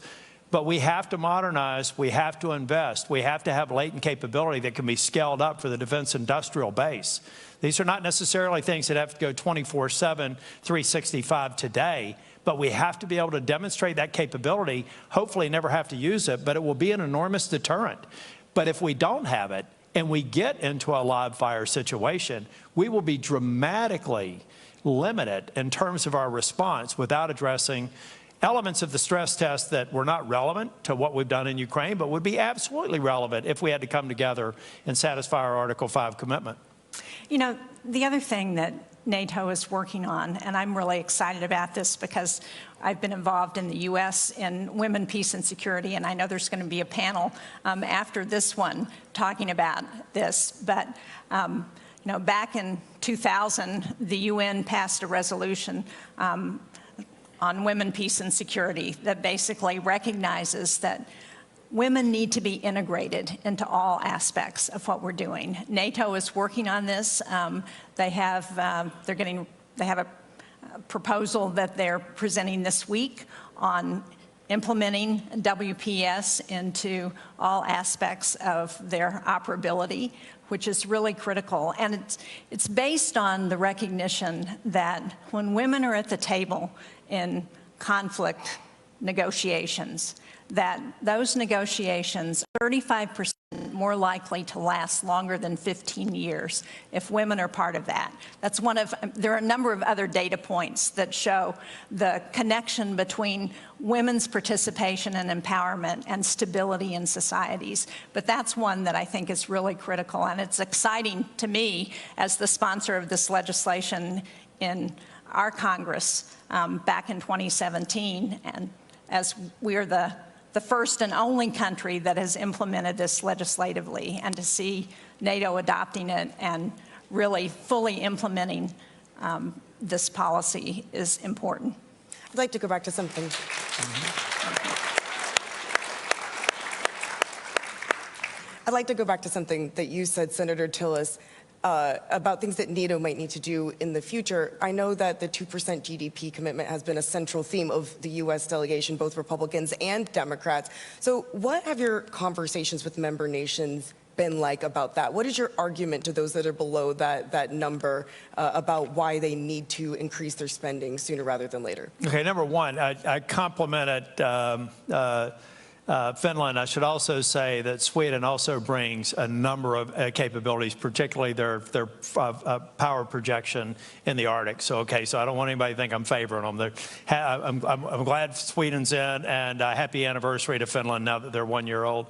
[SPEAKER 23] But we have to modernize, we have to invest, we have to have latent capability that can be scaled up for the defense industrial base. These are not necessarily things that have to go 24/7, 365 today, but we have to be able to demonstrate that capability, hopefully never have to use it, but it will be an enormous deterrent. But if we don't have it and we get into a live fire situation, we will be dramatically limited in terms of our response without addressing elements of the stress test that were not relevant to what we've done in Ukraine, but would be absolutely relevant if we had to come together and satisfy our Article 5 commitment.
[SPEAKER 12] You know, the other thing that NATO is working on, and I'm really excited about this because I've been involved in the U.S. in women, peace, and security, and I know there's going to be a panel after this one talking about this. But, you know, back in 2000, the UN passed a resolution on women, peace, and security that basically recognizes that women need to be integrated into all aspects of what we're doing. NATO is working on this. They have a proposal that they're presenting this week on implementing WPS into all aspects of their operability, which is really critical. And it's based on the recognition that when women are at the table in conflict negotiations, that those negotiations are 35% more likely to last longer than 15 years if women are part of that. That's one of, there are a number of other data points that show the connection between women's participation and empowerment and stability in societies. But that's one that I think is really critical, and it's exciting to me as the sponsor of this legislation in our Congress back in 2017, and as we are the first and only country that has implemented this legislatively, and to see NATO adopting it and really fully implementing this policy is important.
[SPEAKER 18] I'd like to go back to something. I'd like to go back to something that you said, Senator Tillis, about things that NATO might need to do in the future. I know that the 2% GDP commitment has been a central theme of the U.S. delegation, both Republicans and Democrats. So what have your conversations with member nations been like about that? What is your argument to those that are below that number about why they need to increase their spending sooner rather than later?
[SPEAKER 23] Okay, number one, I complimented Finland. I should also say that Sweden also brings a number of capabilities, particularly their power projection in the Arctic. So, okay, so I don't want anybody to think I'm favoring them. I'm glad Sweden's in, and happy anniversary to Finland now that they're 1 year old.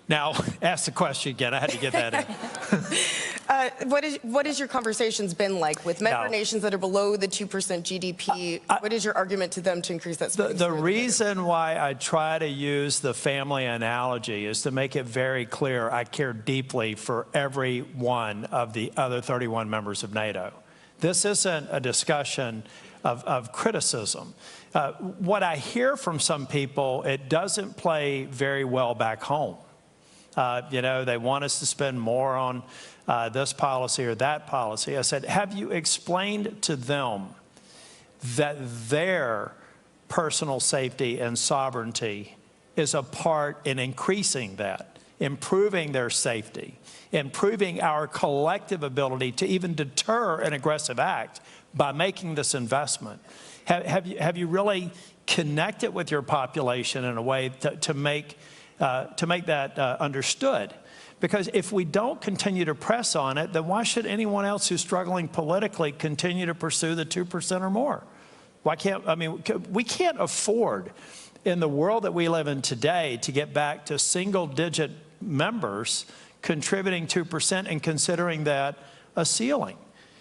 [SPEAKER 23] Now, ask the question again. I had to get that in.
[SPEAKER 18] What has your conversations been like with member nations that are below the 2% GDP? What is your argument to them to increase that spending?
[SPEAKER 23] The reason why I try to use the family analogy is to make it very clear I care deeply for every one of the other 31 members of NATO. This isn't a discussion of criticism. What I hear from some people, it doesn't play very well back home. You know, they want us to spend more on this policy or that policy. I said, have you explained to them that their personal safety and sovereignty is a part in increasing that? improving their safety, improving our collective ability to even deter an aggressive act by making this investment? Have you really connected with your population in a way to make that understood? Because if we don't continue to press on it, then why should anyone else who's struggling politically continue to pursue the 2% or more? Why can't, I mean, we can't afford in the world that we live in today to get back to single-digit members contributing 2% and considering that a ceiling.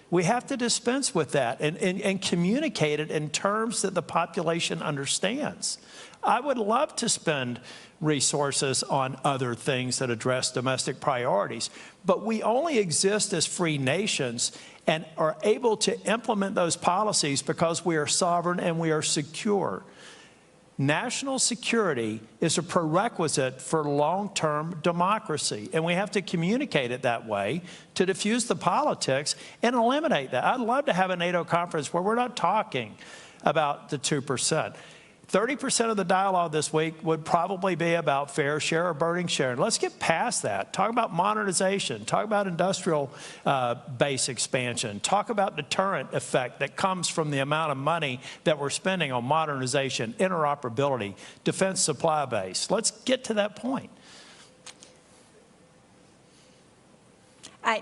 [SPEAKER 23] We have to dispense with that and communicate it in terms that the population understands. I would love to spend resources on other things that address domestic priorities, but we only exist as free nations and are able to implement those policies because we are sovereign and we are secure. National security is a prerequisite for long-term democracy, and we have to communicate it that way to diffuse the politics and eliminate that. I'd love to have a NATO conference where we're not talking about the 2%. 30% of the dialogue this week would probably be about fair share or burden sharing. Let's get past that. Talk about modernization. Talk about industrial base expansion. Talk about deterrent effect that comes from the amount of money that we're spending on modernization, interoperability, defense supply base. Let's get to that point.
[SPEAKER 12] I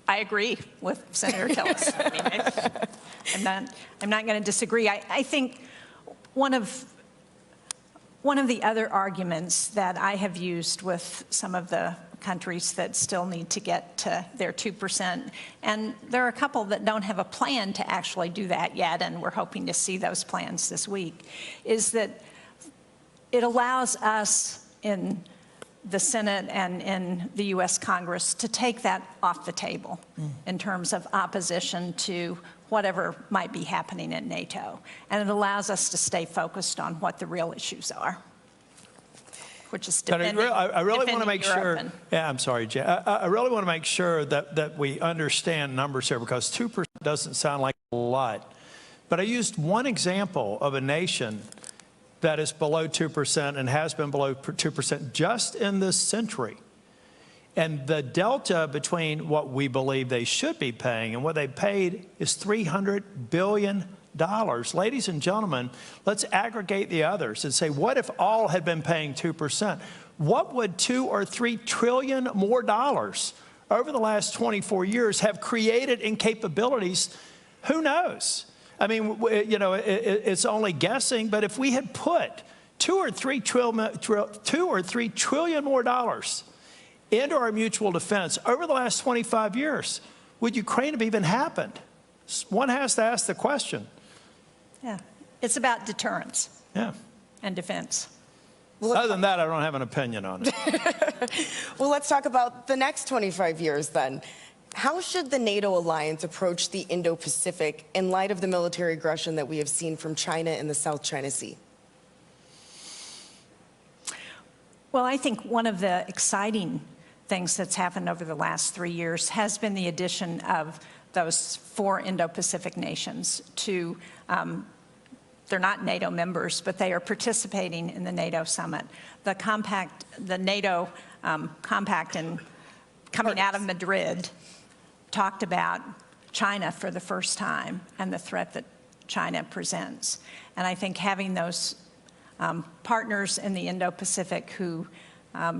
[SPEAKER 12] agree with Senator Kallas. I mean, I'm not going to disagree. I think one of the other arguments that I have used with some of the countries that still need to get to their 2%, and there are a couple that don't have a plan to actually do that yet, and we're hoping to see those plans this week, is that it allows us in the Senate and in the U.S. Congress to take that off the table in terms of opposition to whatever might be happening at NATO. And it allows us to stay focused on what the real issues are, which is defending,
[SPEAKER 23] I really want to make sure,
[SPEAKER 12] and,
[SPEAKER 23] yeah, I'm sorry, Jen. I really want to make sure that we understand numbers here, because 2% doesn't sound like a lot. But I used one example of a nation that is below 2% and has been below 2% just in this century. And the delta between what we believe they should be paying and what they paid is $300 billion. Ladies and gentlemen, let's aggregate the others and say, what if all had been paying 2%? What would $2 or $3 trillion more dollars over the last 24 years have created in capabilities? Who knows? I mean, you know, it's only guessing, but if we had put $2 or $3 trillion more dollars into our mutual defense over the last 25 years, would Ukraine have even happened? One has to ask the question.
[SPEAKER 12] Yeah, it's about deterrence.
[SPEAKER 23] Yeah.
[SPEAKER 12] And defense.
[SPEAKER 23] Well, other than that, I don't have an opinion on it.
[SPEAKER 18] Well, let's talk about the next 25 years then. How should the NATO alliance approach the Indo-Pacific in light of the military aggression that we have seen from China in the South China Sea?
[SPEAKER 12] Well, I think one of the exciting things that's happened over the last 3 years has been the addition of those 4 Indo-Pacific nations to, they're not NATO members, but they are participating in the NATO Summit. The compact, the NATO compact coming out of Madrid talked about China for the first time and the threat that China presents. And I think having those partners in the Indo-Pacific who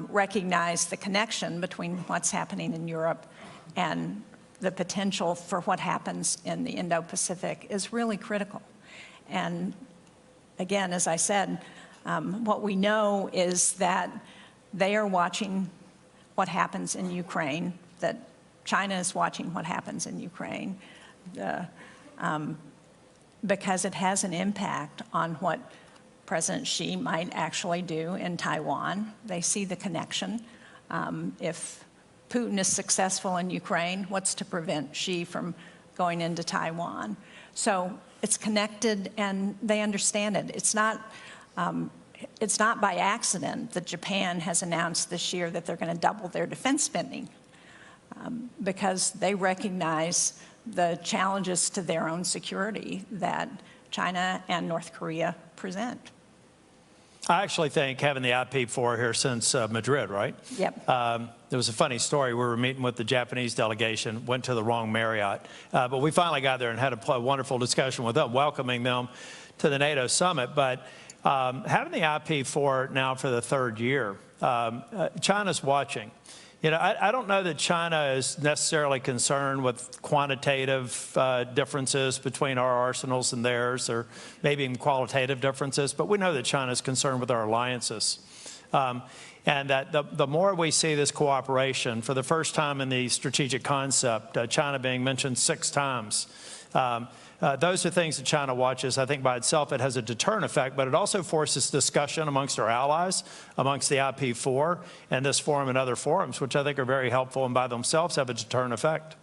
[SPEAKER 12] recognize the connection between what's happening in Europe and the potential for what happens in the Indo-Pacific is really critical. And again, as I said, what we know is that they are watching what happens in Ukraine, that China is watching what happens in Ukraine, because it has an impact on what President Xi might actually do in Taiwan. They see the connection. If Putin is successful in Ukraine, what's to prevent Xi from going into Taiwan? So it's connected, and they understand it. It's not by accident that Japan has announced this year that they're going to double their defense spending, because they recognize the challenges to their own security that China and North Korea present.
[SPEAKER 23] I actually think having the IP4 here since Madrid, right?
[SPEAKER 12] Yep.
[SPEAKER 23] There was a funny story. We were meeting with the Japanese delegation, went to the wrong Marriott, but we finally got there and had a wonderful discussion with them, welcoming them to the NATO summit. But having the IP4 now for the third year, China's watching. You know, I don't know that China is necessarily concerned with quantitative differences between our arsenals and theirs, or maybe even qualitative differences, but we know that China is concerned with our alliances. And that the more we see this cooperation, for the first time in the strategic concept, China being mentioned 6 times, those are things that China watches. I think by itself it has a deterrent effect, but it also forces discussion amongst our allies, amongst the IP4 and this forum and other forums, which I think are very helpful and by themselves have a deterrent effect.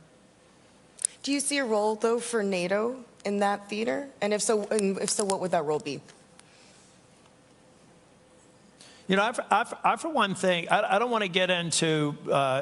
[SPEAKER 18] Do you see a role, though, for NATO in that theater? And if so, what would that role be?
[SPEAKER 23] You know, I for one thing, I don't want to get into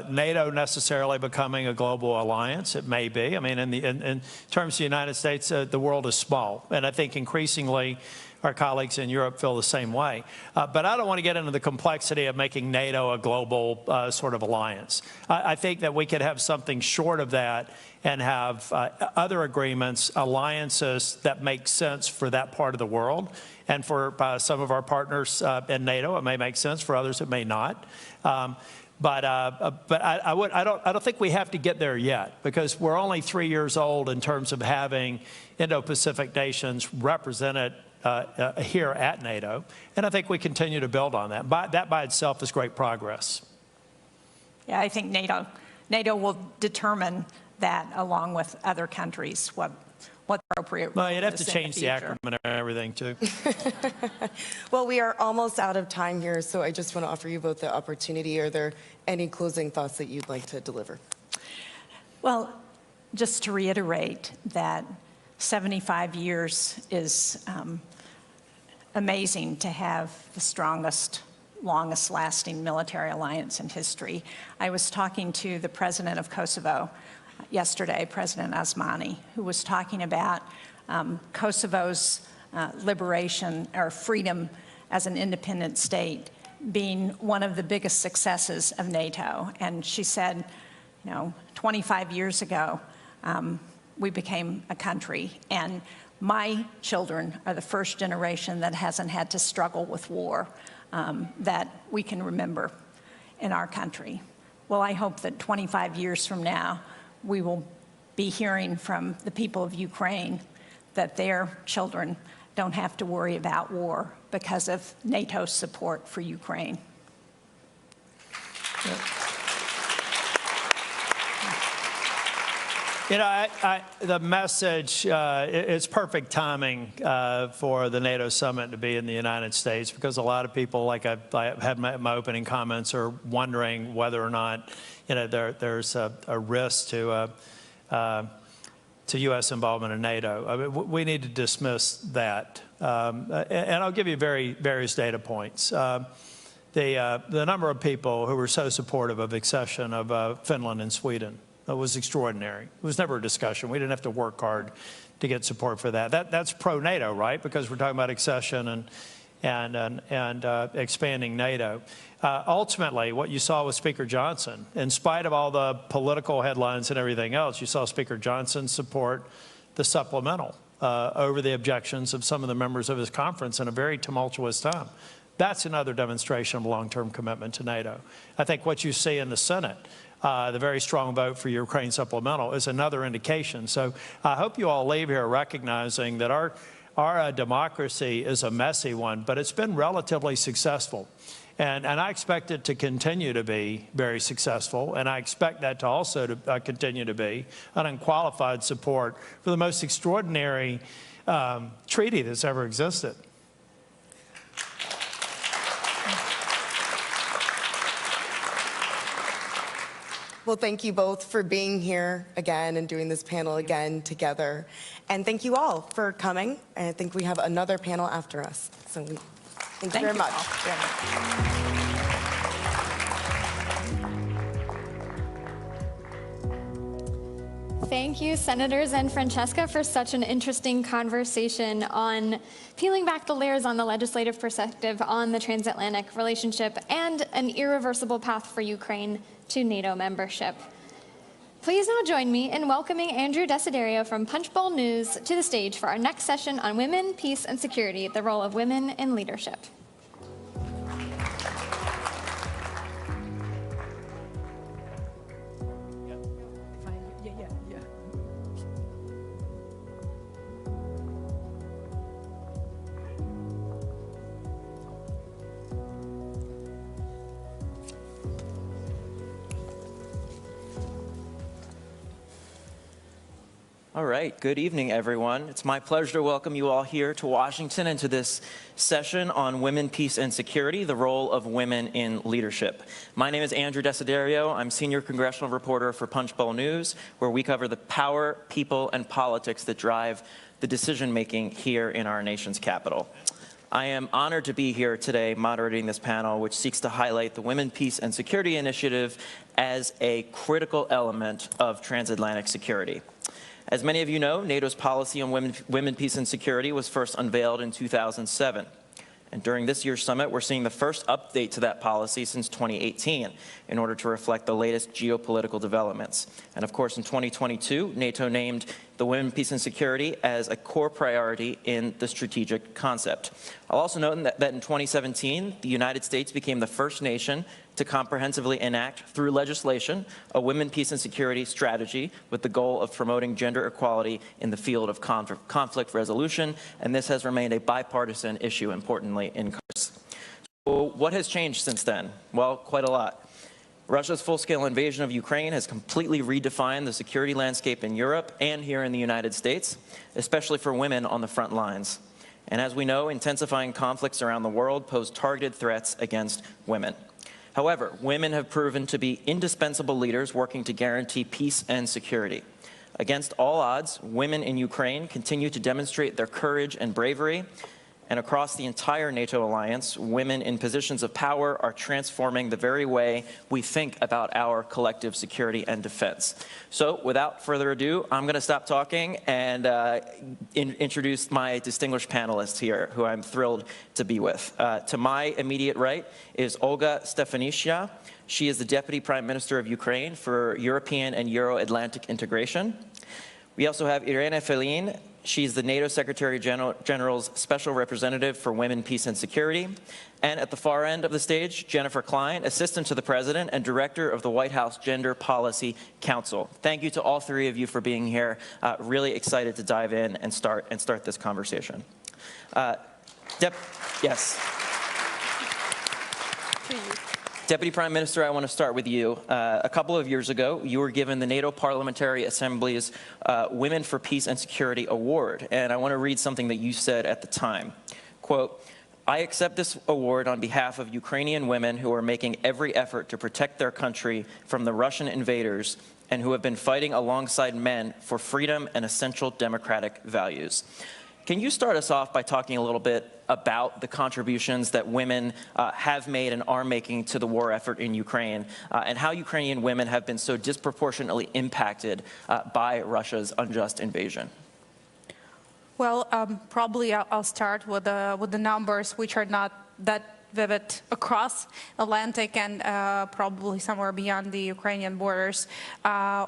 [SPEAKER 23] NATO necessarily becoming a global alliance. It may be. I mean, in terms of the United States, the world is small. And I think increasingly our colleagues in Europe feel the same way. But I don't want to get into the complexity of making NATO a global sort of alliance. I think that we could have something short of that and have other agreements, alliances that make sense for that part of the world. And for some of our partners in NATO, it may make sense. For others, it may not. But I don't think we have to get there yet, because we're only 3 years old in terms of having Indo-Pacific nations represented here at NATO. And I think we continue to build on that. That by itself is great progress.
[SPEAKER 12] Yeah, I think NATO will determine that along with other countries, what's appropriate.
[SPEAKER 23] Well, you'd have to change the acronym and everything, too.
[SPEAKER 18] Well, we are almost out of time here, so I just want to offer you both the opportunity. Are there any closing thoughts that you'd like to deliver?
[SPEAKER 12] Well, just to reiterate that 75 years is amazing to have the strongest, longest lasting military alliance in history. I was talking to the president of Kosovo yesterday, President Osmani, who was talking about Kosovo's liberation or freedom as an independent state being one of the biggest successes of NATO. And she said, you know, 25 years ago, we became a country, and my children are the first generation that hasn't had to struggle with war that we can remember in our country. Well, I hope that 25 years from now, we will be hearing from the people of Ukraine that their children don't have to worry about war because of NATO's support for Ukraine.
[SPEAKER 23] You know, the message, it's perfect timing for the NATO summit to be in the United States, because a lot of people, like I had my opening comments, are wondering whether or not, you know, there's a risk to U.S. involvement in NATO. I mean, we need to dismiss that. And I'll give you various data points. The number of people who were so supportive of accession of Finland and Sweden was extraordinary. It was never a discussion. We didn't have to work hard to get support for that. That's pro-NATO, right? Because we're talking about accession and expanding NATO. Ultimately, what you saw with Speaker Johnson, in spite of all the political headlines and everything else, you saw Speaker Johnson support the supplemental over the objections of some of the members of his conference in a very tumultuous time. That's another demonstration of long-term commitment to NATO. I think what you see in the Senate, the very strong vote for Ukraine supplemental, is another indication. So I hope you all leave here recognizing that our democracy is a messy one, but it's been relatively successful. And I expect it to continue to be very successful, and I expect that to also continue to be an unqualified support for the most extraordinary treaty that's ever existed.
[SPEAKER 18] Well, thank you both for being here again and doing this panel again together. And thank you all for coming. And I think we have another panel after us. So thank you very much.
[SPEAKER 19] Thank you, Senators and Francesca, for such an interesting conversation on peeling back the layers on the legislative perspective on the transatlantic relationship and an irreversible path for Ukraine to NATO membership. Please now join me in welcoming Andrew Desiderio from Punchbowl News to the stage for our next session on women, peace, and security, the role of women in leadership.
[SPEAKER 9] All right, good evening, everyone. It's my pleasure to welcome you all here to Washington and to this session on women, peace, and security, the role of women in leadership. My name is Andrew Desiderio. I'm senior congressional reporter for Punchbowl News, where we cover the power, people, and politics that drive the decision-making here in our nation's capital. I am honored to be here today moderating this panel, which seeks to highlight the Women, Peace, and Security Initiative as a critical element of transatlantic security. As many of you know, NATO's policy on women, peace, and security was first unveiled in 2007. And during this year's summit, we're seeing the first update to that policy since 2018 in order to reflect the latest geopolitical developments. And of course, in 2022, NATO named the women, peace, and security as a core priority in the strategic concept. I'll also note that in 2017, the United States became the first nation to comprehensively enact through legislation a women, peace, and security strategy with the goal of promoting gender equality in the field of conflict resolution, and this has remained a bipartisan issue, importantly, in Congress. So what has changed since then? Well, quite a lot. Russia's full-scale invasion of Ukraine has completely redefined the security landscape in Europe and here in the United States, especially for women on the front lines. And as we know, intensifying conflicts around the world pose targeted threats against women. However, women have proven to be indispensable leaders working to guarantee peace and security. Against all odds, women in Ukraine continue to demonstrate their courage and bravery. And across the entire NATO alliance, women in positions of power are transforming the very way we think about our collective security and defense. So without further ado, I'm going to stop talking and introduce my distinguished panelists here, who I'm thrilled to be with. To my immediate right is Olga Stefanishyna. She is the Deputy Prime Minister of Ukraine for European and Euro-Atlantic integration. We also have Irina Felin. She's the NATO Secretary General's Special Representative for Women, Peace, and Security. And at the far end of the stage, Jennifer Klein, Assistant to the President and Director of the White House Gender Policy Council. Thank you to all three of you for being here. Really excited to dive in and start this conversation. Yes. Deputy Prime Minister, I want to start with you. A couple of years ago, you were given the NATO Parliamentary Assembly's Women for Peace and Security Award, and I want to read something that you said at the time. Quote, "I accept this award on behalf of Ukrainian women who are making every effort to protect their country from the Russian invaders and who have been fighting alongside men for freedom and essential democratic values." Can you start us off by talking a little bit about the contributions that women have made and are making to the war effort in Ukraine, and how Ukrainian women have been so disproportionately impacted by Russia's unjust invasion?
[SPEAKER 10] Well, probably I'll start with the numbers, which are not that vivid across Atlantic and probably somewhere beyond the Ukrainian borders.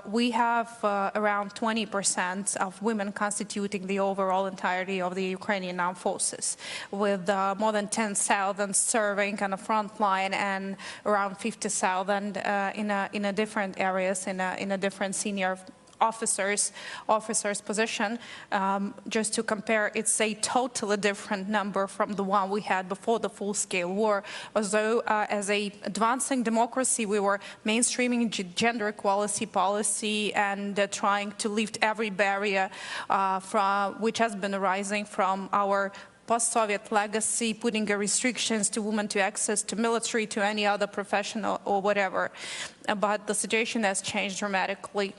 [SPEAKER 10] We have around 20% of women constituting the overall entirety of the Ukrainian armed forces, with more than 10,000 serving on the front line and around 50,000 in a different areas, in a different senior officers position. Just to compare, it's a totally different number from the one we had before the full-scale war. Although as a advancing democracy, we were mainstreaming gender equality policy and trying to lift every barrier which has been arising from our post-Soviet legacy, putting restrictions to women to access to military, to any other professional or whatever. But the situation has changed dramatically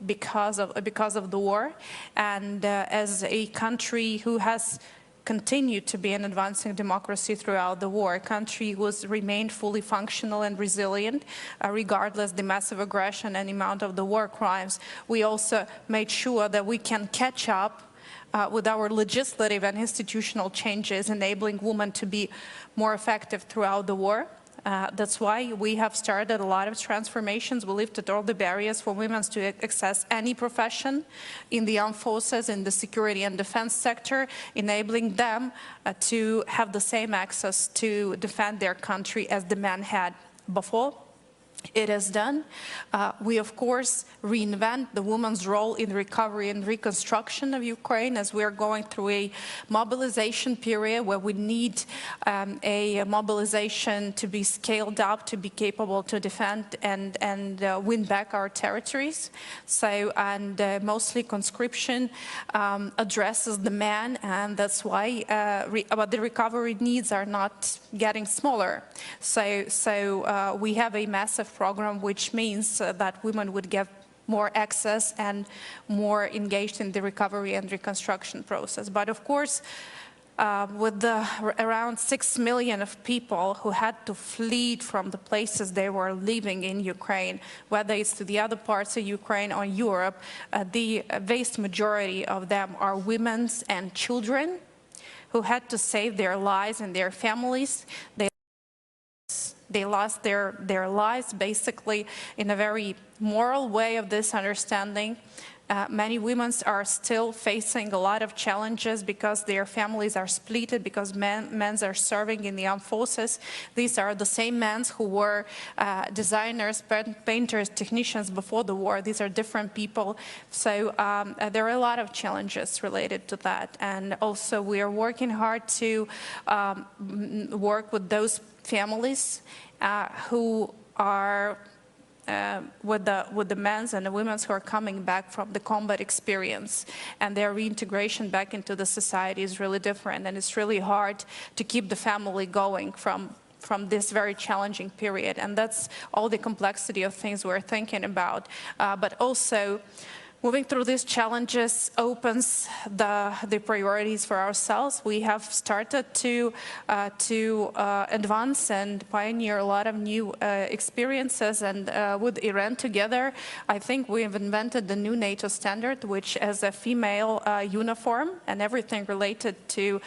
[SPEAKER 10] because of the war, and as a country who has continue to be an advancing democracy throughout the war. Our country remained fully functional and resilient, regardless the massive aggression and amount of the war crimes. We also made sure that we can catch up with our legislative and institutional changes, enabling women to be more effective throughout the war. That's why we have started a lot of transformations. We lifted all the barriers for women to access any profession in the armed forces, in the security and defense sector, enabling them to have the same access to defend their country as the men had before. It is done. We, of course, reinvent the woman's role in recovery and reconstruction of Ukraine, as we are going through a mobilization period where we need a mobilization to be scaled up, to be capable to defend and win back our territories. So, and mostly conscription addresses the man, and that's why but the recovery needs are not getting smaller. So we have a massive program, which means that women would get more access and more engaged in the recovery and reconstruction process. But of course, with around 6 million of people who had to flee from the places they were living in Ukraine, whether it's to the other parts of Ukraine or Europe, the vast majority of them are women and children who had to save their lives and their families. They lost their lives basically in a very moral way of this understanding. Many women are still facing a lot of challenges because their families are split, because men are serving in the armed forces. These are the same men who were designers, painters, technicians before the war. These are different people. So there are a lot of challenges related to that. And also we are working hard to work with those families who are with the men and the women who are coming back from the combat experience, and their reintegration back into the society is really different, and it's really hard to keep the family going from this very challenging period. And that's all the complexity of things we're thinking about. But also, moving through these challenges opens the priorities for ourselves. We have started to advance and pioneer a lot of new experiences, and with Iran together, I think we have invented the new NATO standard, which is a female uniform and everything related to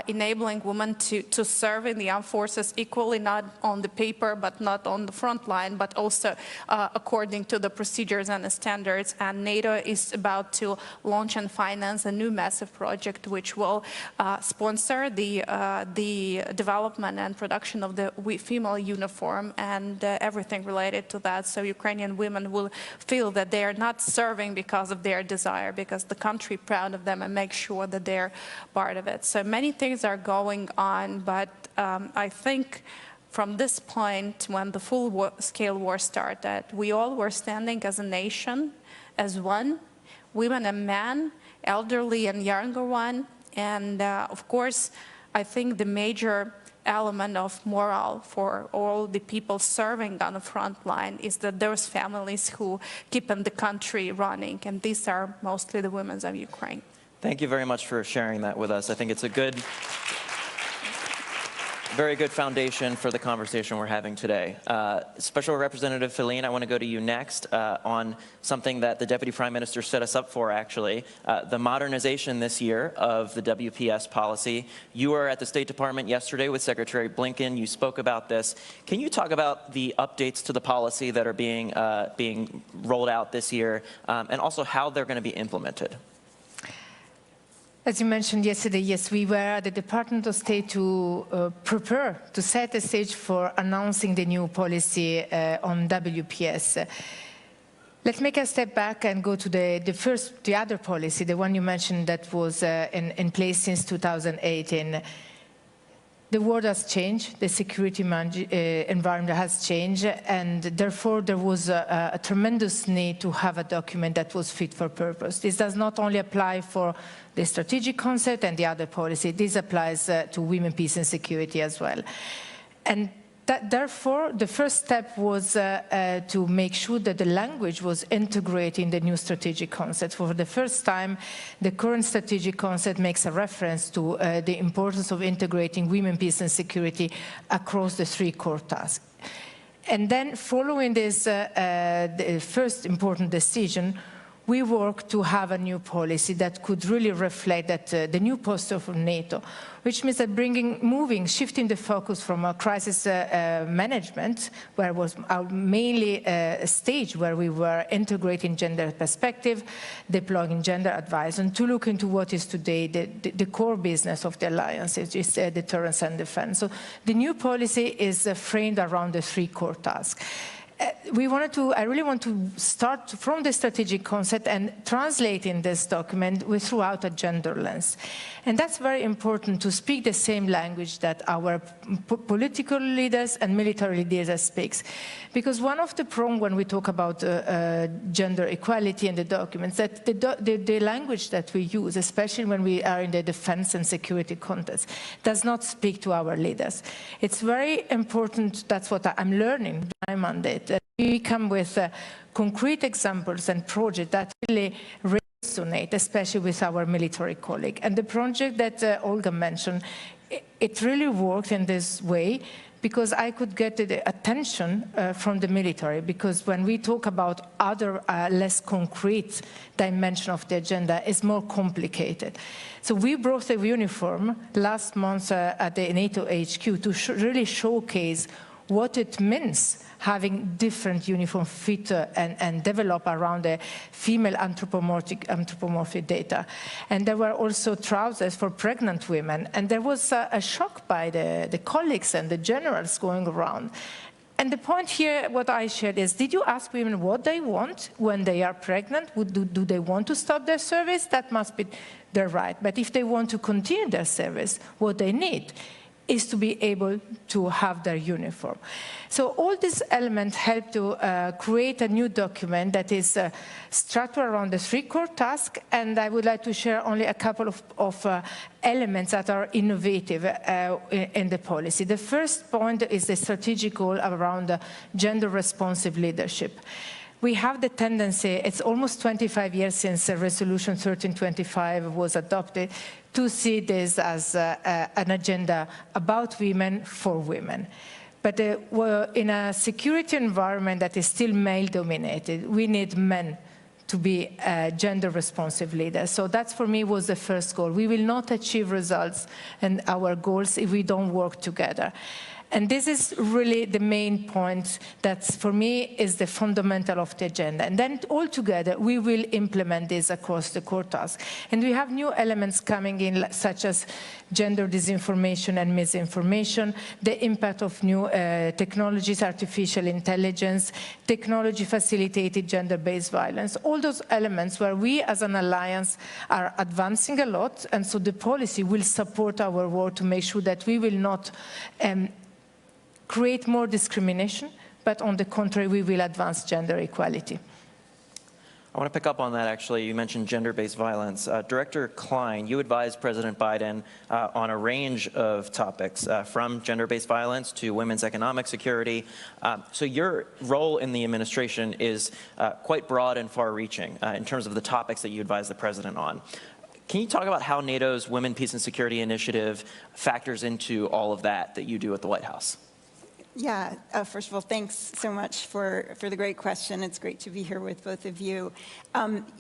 [SPEAKER 10] enabling women to serve in the armed forces equally, not on the paper, but not on the front line, but also according to the procedures and the standards. And NATO is about to launch and finance a new massive project which will sponsor the development and production of the female uniform and everything related to that. So Ukrainian women will feel that they are not serving because of their desire, because the country is proud of them and make sure that they're part of it. So many things are going on, but I think from this point, when the full-scale war started, we all were standing as a nation, as one, women and men, elderly and younger one. And of course, I think the major element of morale for all the people serving on the front line is that those families who keep the country running, and these are mostly the women of Ukraine.
[SPEAKER 9] Thank you very much for sharing that with us. I think it's a very good foundation for the conversation we're having today. Special Representative Filene, I want to go to you next on something that the Deputy Prime Minister set us up for, actually, the modernization this year of the WPS policy. You were at the State Department yesterday with Secretary Blinken. You spoke about this. Can you talk about the updates to the policy that are being rolled out this year, and also how they're going to be implemented?
[SPEAKER 13] As you mentioned yesterday, yes, we were at the Department of State to prepare, to set the stage for announcing the new policy on WPS. Let's make a step back and go to the other policy, the one you mentioned that was in place since 2018. The world has changed, the security environment has changed, and therefore there was a tremendous need to have a document that was fit for purpose. This does not only apply for the strategic concept and the other policy, this applies to women, peace and security as well. And Therefore, the first step was to make sure that the language was integrated in the new strategic concept. For the first time, the current strategic concept makes a reference to the importance of integrating women, peace and security across the 3 core tasks. And then following this the first important decision, we worked to have a new policy that could really reflect that the new posture for NATO, which means that shifting the focus from a crisis management, where it was our mainly a stage where we were integrating gender perspective, deploying gender advice, and to look into what is today the core business of the alliance, which is deterrence and defense. So the new policy is framed around the 3 core tasks. I really want to start from the strategic concept and translate in this document throughout a gender lens. And that's very important to speak the same language that our political leaders and military leaders speak. Because one of the problems when we talk about gender equality in the documents, that the language that we use, especially when we are in the defense and security context, does not speak to our leaders. It's very important, that's what I'm learning in my mandate, that we come with concrete examples and projects that really resonate, especially with our military colleague. And the project that Olga mentioned, it really worked in this way because I could get the attention from the military, because when we talk about other less concrete dimension of the agenda, it's more complicated. So we brought a uniform last month at the NATO HQ to really showcase what it means having different uniform fit and develop around the female anthropomorphic data. And there were also trousers for pregnant women. And there was a shock by the colleagues and the generals going around. And the point here, what I shared is, did you ask women what they want when they are pregnant? Do they want to stop their service? That must be their right. But if they want to continue their service, what they need is to be able to have their uniform. So all these elements help to create a new document that is structured around the 3 core tasks, and I would like to share only a couple of elements that are innovative in the policy. The first point is the strategic goal around gender-responsive leadership. We have the tendency, it's almost 25 years since Resolution 1325 was adopted, to see this as an agenda about women for women. But in a security environment that is still male-dominated, we need men to be gender-responsive leaders. So that, for me, was the first goal. We will not achieve results and our goals if we don't work together. And this is really the main point that, for me, is the fundamental of the agenda. And then, all together, we will implement this across the core tasks. And we have new elements coming in, such as gender disinformation and misinformation, the impact of new technologies, artificial intelligence, technology-facilitated gender-based violence, all those elements where we, as an alliance, are advancing a lot. And so the policy will support our work to make sure that we will not create more discrimination, but on the contrary, we will advance gender equality.
[SPEAKER 9] I want to pick up on that, actually. You mentioned gender-based violence. Director Klein, you advised President Biden on a range of topics, from gender-based violence to women's economic security. So your role in the administration is quite broad and far-reaching in terms of the topics that you advise the president on. Can you talk about how NATO's Women, Peace and Security Initiative factors into all of that you do at the White House?
[SPEAKER 14] Yeah, first of all, thanks so much for the great question. It's great to be here with both of you.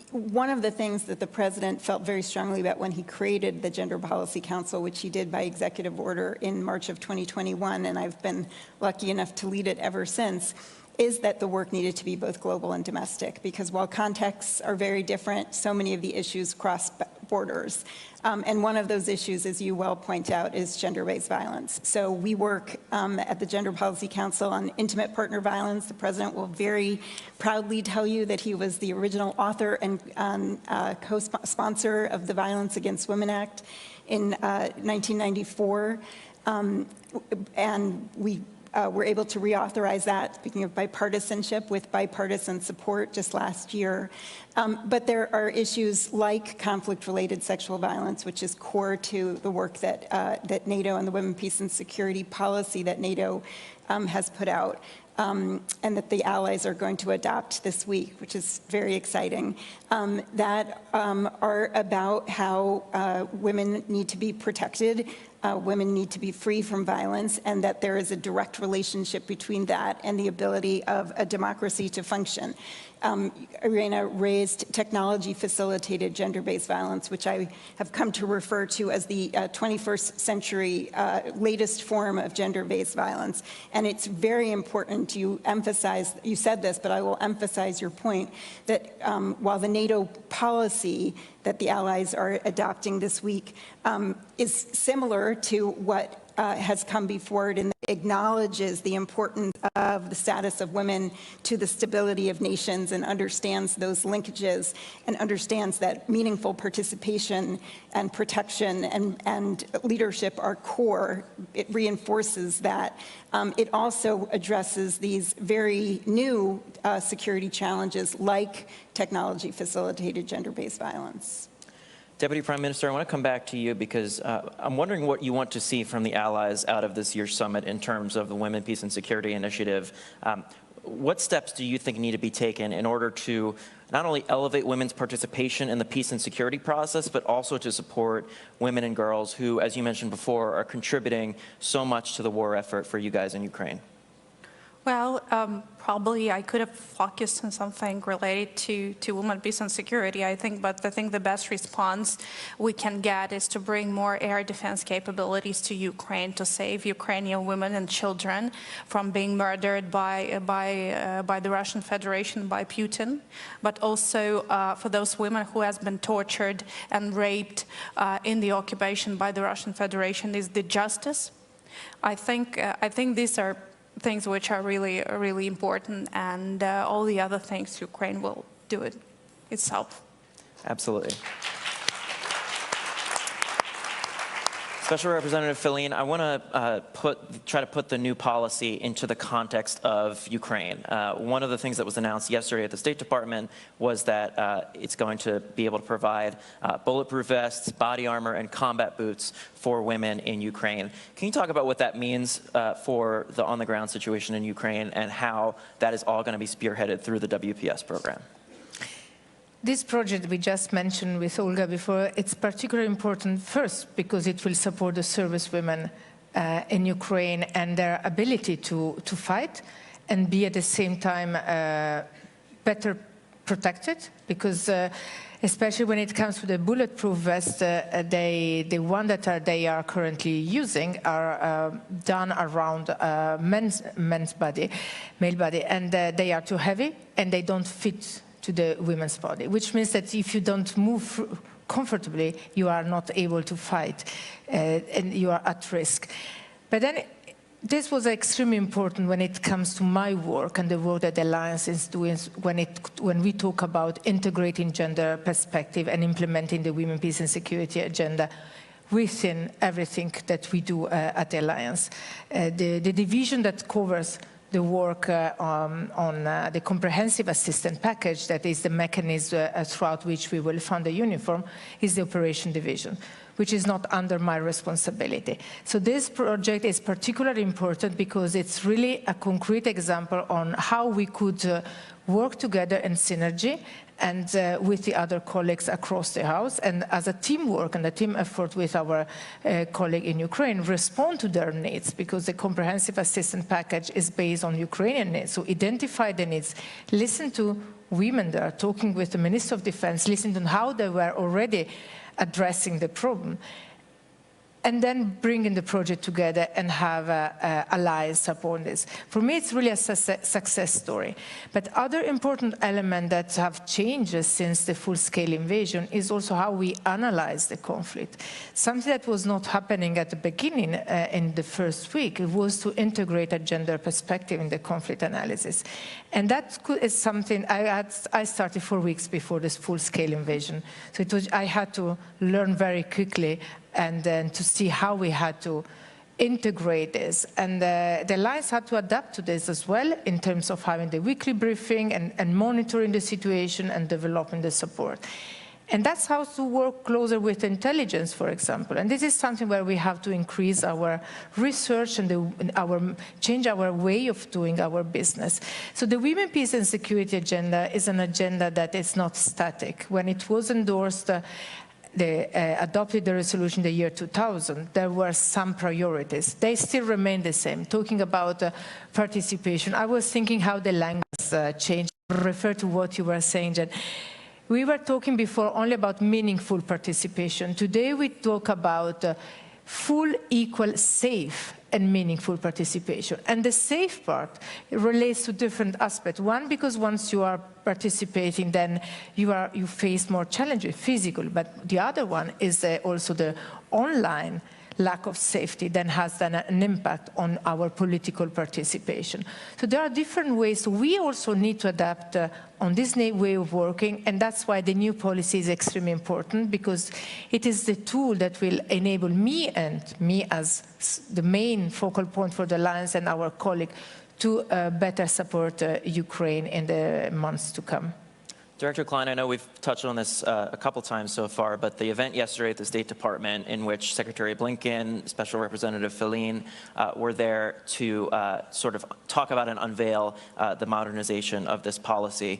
[SPEAKER 14] One of the things that the president felt very strongly about when he created the Gender Policy Council, which he did by executive order in March of 2021, and I've been lucky enough to lead it ever since, is that the work needed to be both global and domestic, because while contexts are very different, so many of the issues cross borders. And one of those issues, as you well point out, is gender-based violence. So we work at the Gender Policy Council on intimate partner violence. The president will very proudly tell you that he was the original author and co-sponsor of the Violence Against Women Act in 1994. And we were able to reauthorize that, speaking of bipartisanship, with bipartisan support just last year. But there are issues like conflict-related sexual violence, which is core to the work that, that NATO and the Women, Peace and Security policy that NATO has put out. And that the allies are going to adopt this week, which is very exciting, that are about how women need to be protected, women need to be free from violence, and that there is a direct relationship between that and the ability of a democracy to function. Irina raised technology-facilitated gender-based violence, which I have come to refer to as the 21st century latest form of gender-based violence. And it's very important you emphasize, you said this, but I will emphasize your point, that while the NATO policy that the allies are adopting this week is similar to what has come before it and acknowledges the importance of the status of women to the stability of nations and understands those linkages and understands that meaningful participation and protection and leadership are core. It reinforces that. It also addresses these very new security challenges like technology-facilitated gender-based violence.
[SPEAKER 9] Deputy Prime Minister, I want to come back to you because I'm wondering what you want to see from the allies out of this year's summit in terms of the Women, Peace and Security Initiative. What steps do you think need to be taken in order to not only elevate women's participation in the peace and security process, but also to support women and girls who, as you mentioned before, are contributing so much to the war effort for you guys in Ukraine?
[SPEAKER 10] Well, probably I could have focused on something related to women, peace and security, I think, but I think the best response we can get is to bring more air defense capabilities to Ukraine to save Ukrainian women and children from being murdered by the Russian Federation, by Putin, but also for those women who has been tortured and raped in the occupation by the Russian Federation is the justice. I think these are things which are really important, and all the other things Ukraine will do it itself.
[SPEAKER 9] Absolutely. Special Representative Filene, I want to try to put the new policy into the context of Ukraine. One of the things that was announced yesterday at the State Department was that it's going to be able to provide bulletproof vests, body armor, and combat boots for women in Ukraine. Can you talk about what that means for the on-the-ground situation in Ukraine and how that is all going to be spearheaded through the WPS program?
[SPEAKER 13] This project we just mentioned with Olga before, it's particularly important first because it will support the service women in Ukraine and their ability to fight and be at the same time better protected, because especially when it comes to the bulletproof vest, the one that they are currently using are done around male body, and they are too heavy and they don't fit to the women's body, which means that if you don't move comfortably, you are not able to fight and you are at risk. But then this was extremely important when it comes to my work and the work that the Alliance is doing when we talk about integrating gender perspective and implementing the Women, Peace and Security agenda within everything that we do at the Alliance. The division that covers the work on the comprehensive assistance package, that is the mechanism throughout which we will fund the uniform, is the operation division, which is not under my responsibility. So this project is particularly important because it's really a concrete example on how we could work together in synergy and with the other colleagues across the House, and as a teamwork and a team effort with our colleague in Ukraine, respond to their needs, because the comprehensive assistance package is based on Ukrainian needs. So identify the needs, listen to women there, talking with the Minister of Defense, listen to how they were already addressing the problem, and then bringing the project together and have allies support this. For me, it's really a success story. But other important elements that have changed since the full-scale invasion is also how we analyze the conflict. Something that was not happening at the beginning in the first week was to integrate a gender perspective in the conflict analysis. And that is something I started 4 weeks before this full-scale invasion. So I had to learn very quickly and then to see how we had to integrate this. And the alliance had to adapt to this as well in terms of having the weekly briefing and monitoring the situation and developing the support. And that's how to work closer with intelligence, for example. And this is something where we have to increase our research and change our way of doing our business. So the Women, Peace and Security agenda is an agenda that is not static. When it was endorsed, adopted the resolution in the year 2000, there were some priorities. They still remain the same. Talking about participation, I was thinking how the language changed. Refer to what you were saying, Jen. We were talking before only about meaningful participation. Today we talk about full, equal, safe and meaningful participation. And the safe part relates to different aspects. One, because once you are participating, then you face more challenges, physical. But the other one is also the online lack of safety then has then an impact on our political participation. So there are different ways. So we also need to adapt on this new way of working, and that's why the new policy is extremely important, because it is the tool that will enable me as the main focal point for the Alliance and our colleague to better support Ukraine in the months to come.
[SPEAKER 9] Director Klein, I know we've touched on this a couple times so far, but the event yesterday at the State Department in which Secretary Blinken, Special Representative Feline were there to sort of talk about and unveil the modernization of this policy.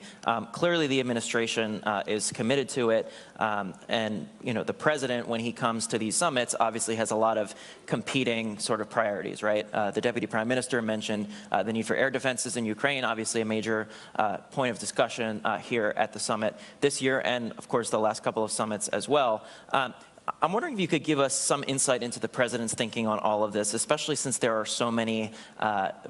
[SPEAKER 9] Clearly the administration is committed to it, and the president, when he comes to these summits, obviously has a lot of competing sort of priorities, right? The Deputy Prime Minister mentioned the need for air defenses in Ukraine, obviously a major point of discussion here at the summit this year, and of course the last couple of summits as well. I'm wondering if you could give us some insight into the president's thinking on all of this, especially since there are so many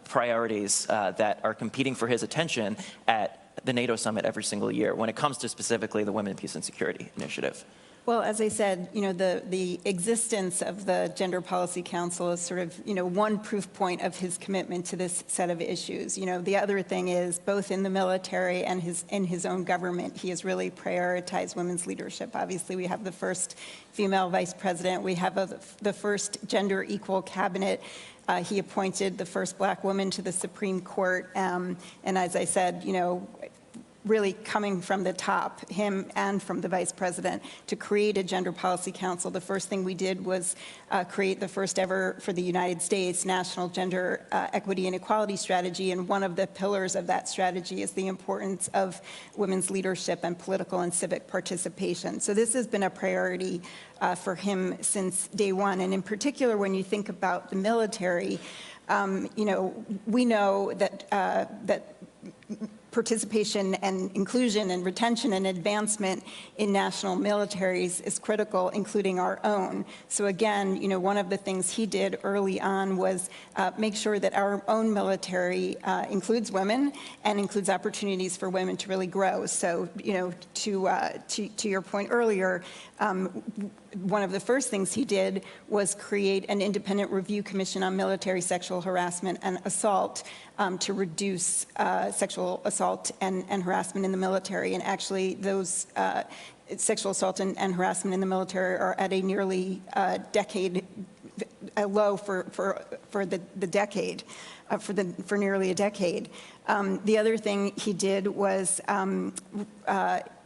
[SPEAKER 9] priorities that are competing for his attention at the NATO summit every single year when it comes to specifically the Women, Peace and Security Initiative.
[SPEAKER 14] Well, as I said, the existence of the Gender Policy Council is sort of, one proof point of his commitment to this set of issues. The other thing is, both in the military and in his own government, he has really prioritized women's leadership. Obviously, we have the first female vice president. We have the first gender equal cabinet. He appointed the first black woman to the Supreme Court. And as I said, really coming from the top, him and from the vice president, to create a gender policy council. The first thing we did was create the first ever, for the United States, national gender equity and equality strategy. And one of the pillars of that strategy is the importance of women's leadership and political and civic participation. So this has been a priority for him since day one. And in particular, when you think about the military, we know that participation and inclusion and retention and advancement in national militaries is critical, including our own. So again, one of the things he did early on was make sure that our own military includes women and includes opportunities for women to really grow. So, to your point earlier, one of the first things he did was create an independent review commission on military sexual harassment and assault to reduce sexual assault and harassment in the military. And actually, those sexual assault and harassment in the military are at a nearly decade low for nearly a decade. The other thing he did was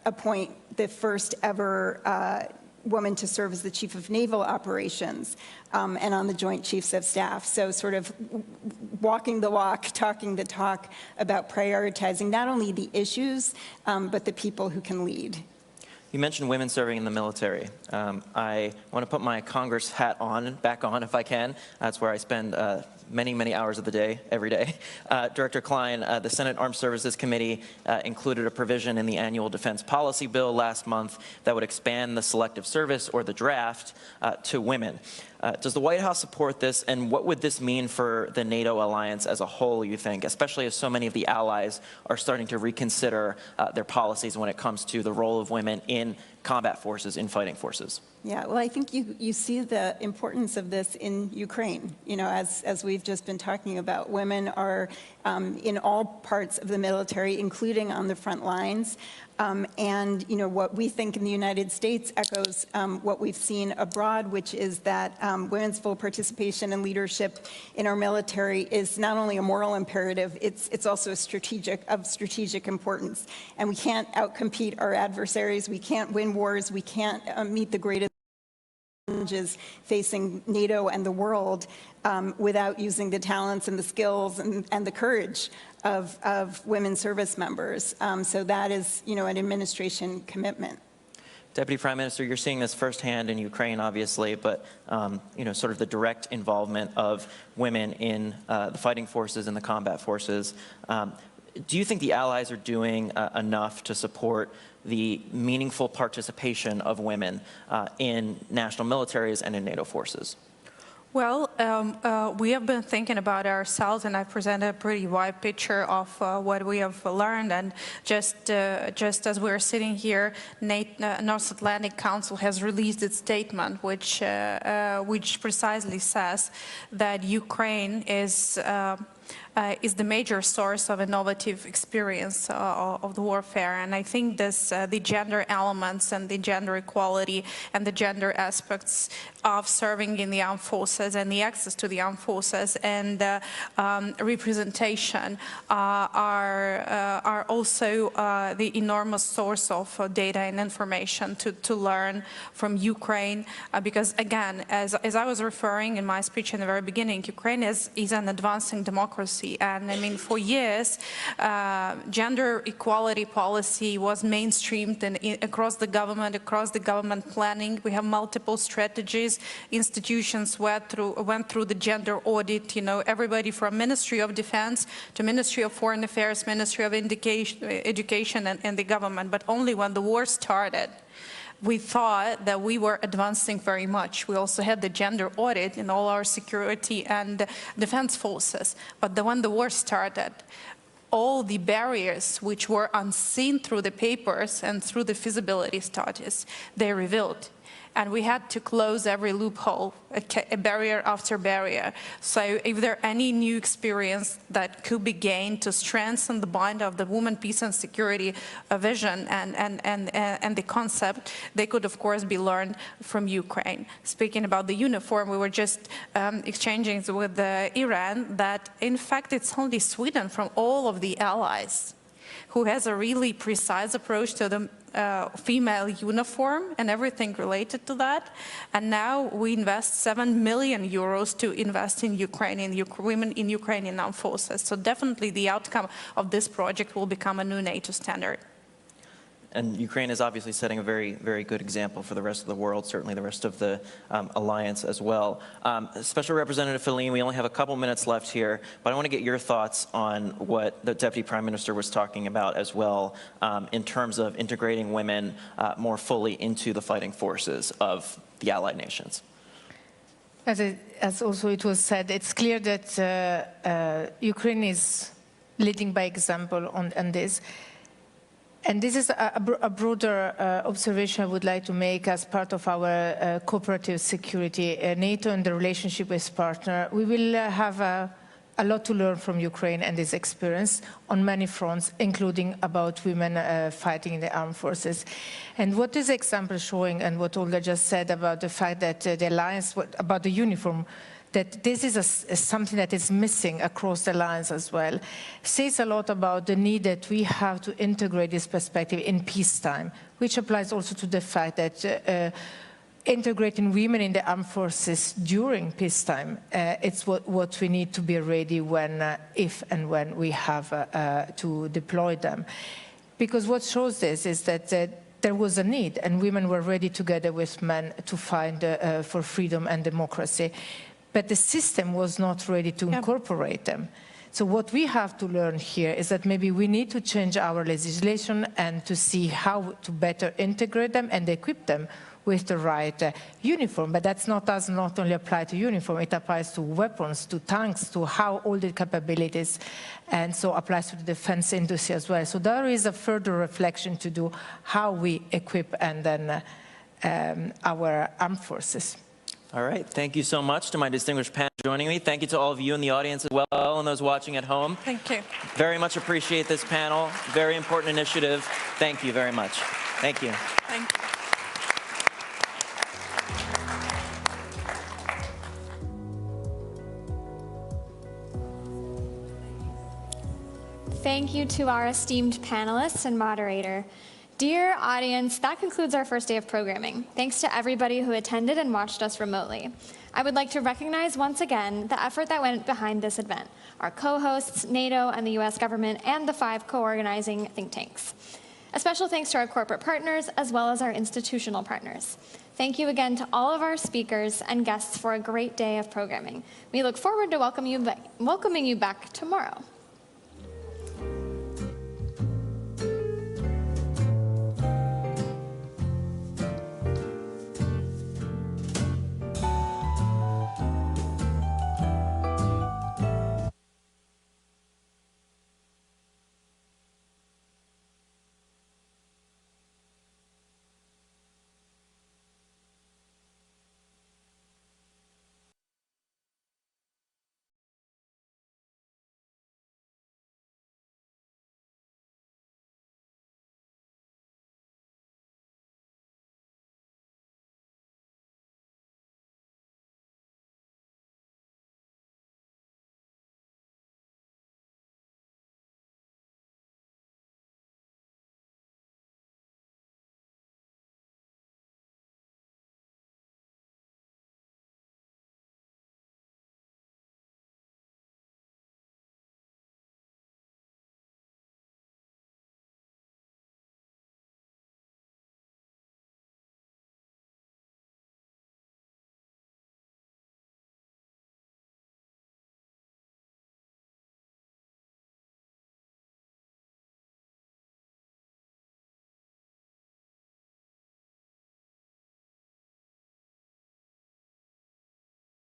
[SPEAKER 14] appoint the first ever woman to serve as the Chief of Naval Operations and on the Joint Chiefs of Staff. So sort of walking the walk, talking the talk about prioritizing not only the issues, but the people who can lead.
[SPEAKER 9] You mentioned women serving in the military. I want to put my Congress hat back on if I can. That's where I spend many, many hours of the day, every day. Director Klein, the Senate Armed Services Committee included a provision in the annual defense policy bill last month that would expand the selective service, or the draft, to women. Does the White House support this, and what would this mean for the NATO alliance as a whole, you think, especially as so many of the allies are starting to reconsider their policies when it comes to the role of women in combat forces, in fighting forces?
[SPEAKER 14] Yeah, well, I think you see the importance of this in Ukraine. As we've just been talking about, women are in all parts of the military, including on the front lines. And what we think in the United States echoes what we've seen abroad, which is that women's full participation and leadership in our military is not only a moral imperative, it's also of strategic importance. And we can't outcompete our adversaries, we can't win wars, we can't meet the greatest challenges facing NATO and the world without using the talents and the skills and the courage of women service members. So that is, an administration commitment.
[SPEAKER 9] Deputy Prime Minister, you're seeing this firsthand in Ukraine, obviously, but sort of the direct involvement of women in the fighting forces and the combat forces. Do you think the allies are doing enough to support the meaningful participation of women in national militaries and in NATO forces?
[SPEAKER 10] Well, we have been thinking about ourselves, and I presented a pretty wide picture of what we have learned. And just as we're sitting here, North Atlantic Council has released its statement, which precisely says that Ukraine is the major source of innovative experience of the warfare. And I think this, the gender elements and the gender equality and the gender aspects of serving in the armed forces and the access to the armed forces and representation are also the enormous source of data and information to learn from Ukraine. Because again, as I was referring in my speech in the very beginning, Ukraine is an advancing democracy. And I mean, for years, gender equality policy was mainstreamed across the government planning. We have multiple strategies. Institutions went through the gender audit. Everybody from Ministry of Defense to Ministry of Foreign Affairs, Ministry of Education, and the government. But only when the war started, we thought that we were advancing very much. We also had the gender audit in all our security and defense forces. But when the war started, all the barriers which were unseen through the papers and through the feasibility studies, they revealed. And we had to close every loophole, a barrier after barrier. So if there are any new experience that could be gained to strengthen the bond of the women, peace and security vision and the concept, they could of course be learned from Ukraine. Speaking about the uniform, we were just exchanging with Iran that in fact it's only Sweden from all of the allies who has a really precise approach to the female uniform and everything related to that. And now we invest 7 million euros to invest in women in Ukrainian armed forces. So definitely the outcome of this project will become a new NATO standard.
[SPEAKER 9] And Ukraine is obviously setting a very, very good example for the rest of the world, certainly the rest of the alliance as well. Special Representative Filene, we only have a couple minutes left here, but I want to get your thoughts on what the Deputy Prime Minister was talking about as well in terms of integrating women more fully into the fighting forces of the allied nations.
[SPEAKER 13] As also it was said, it's clear that Ukraine is leading by example on this. And this is a broader observation I would like to make as part of our cooperative security. NATO and the relationship with partner, we will have a lot to learn from Ukraine and this experience on many fronts, including about women fighting in the armed forces. And what this example showing, and what Olga just said about the fact that the alliance, about the uniform, that this is something that is missing across the lines as well, says a lot about the need that we have to integrate this perspective in peacetime, which applies also to the fact that integrating women in the armed forces during peacetime, it's what we need to be ready when, if and when we have to deploy them. Because what shows this is that there was a need, and women were ready together with men to fight for freedom and democracy. But the system was not ready to incorporate them. So what we have to learn here is that maybe we need to change our legislation and to see how to better integrate them and equip them with the right uniform. But that does not only apply to uniform, it applies to weapons, to tanks, to how all the capabilities, and so applies to the defense industry as well. So there is a further reflection to do how we equip and then our armed forces.
[SPEAKER 9] All right, thank you so much to my distinguished panel. joining me. Thank you to all of you in the audience as well and those watching at home.
[SPEAKER 10] Thank you.
[SPEAKER 9] Very much appreciate this panel. Very important initiative. Thank you very much. Thank you.
[SPEAKER 10] Thank you.
[SPEAKER 19] Thank you to our esteemed panelists and moderator. Dear audience, that concludes our first day of programming. Thanks to everybody who attended and watched us remotely. I would like to recognize once again the effort that went behind this event, our co-hosts, NATO and the US government, and the 5 co-organizing think tanks. A special thanks to our corporate partners as well as our institutional partners. Thank you again to all of our speakers and guests for a great day of programming. We look forward to welcoming you back tomorrow.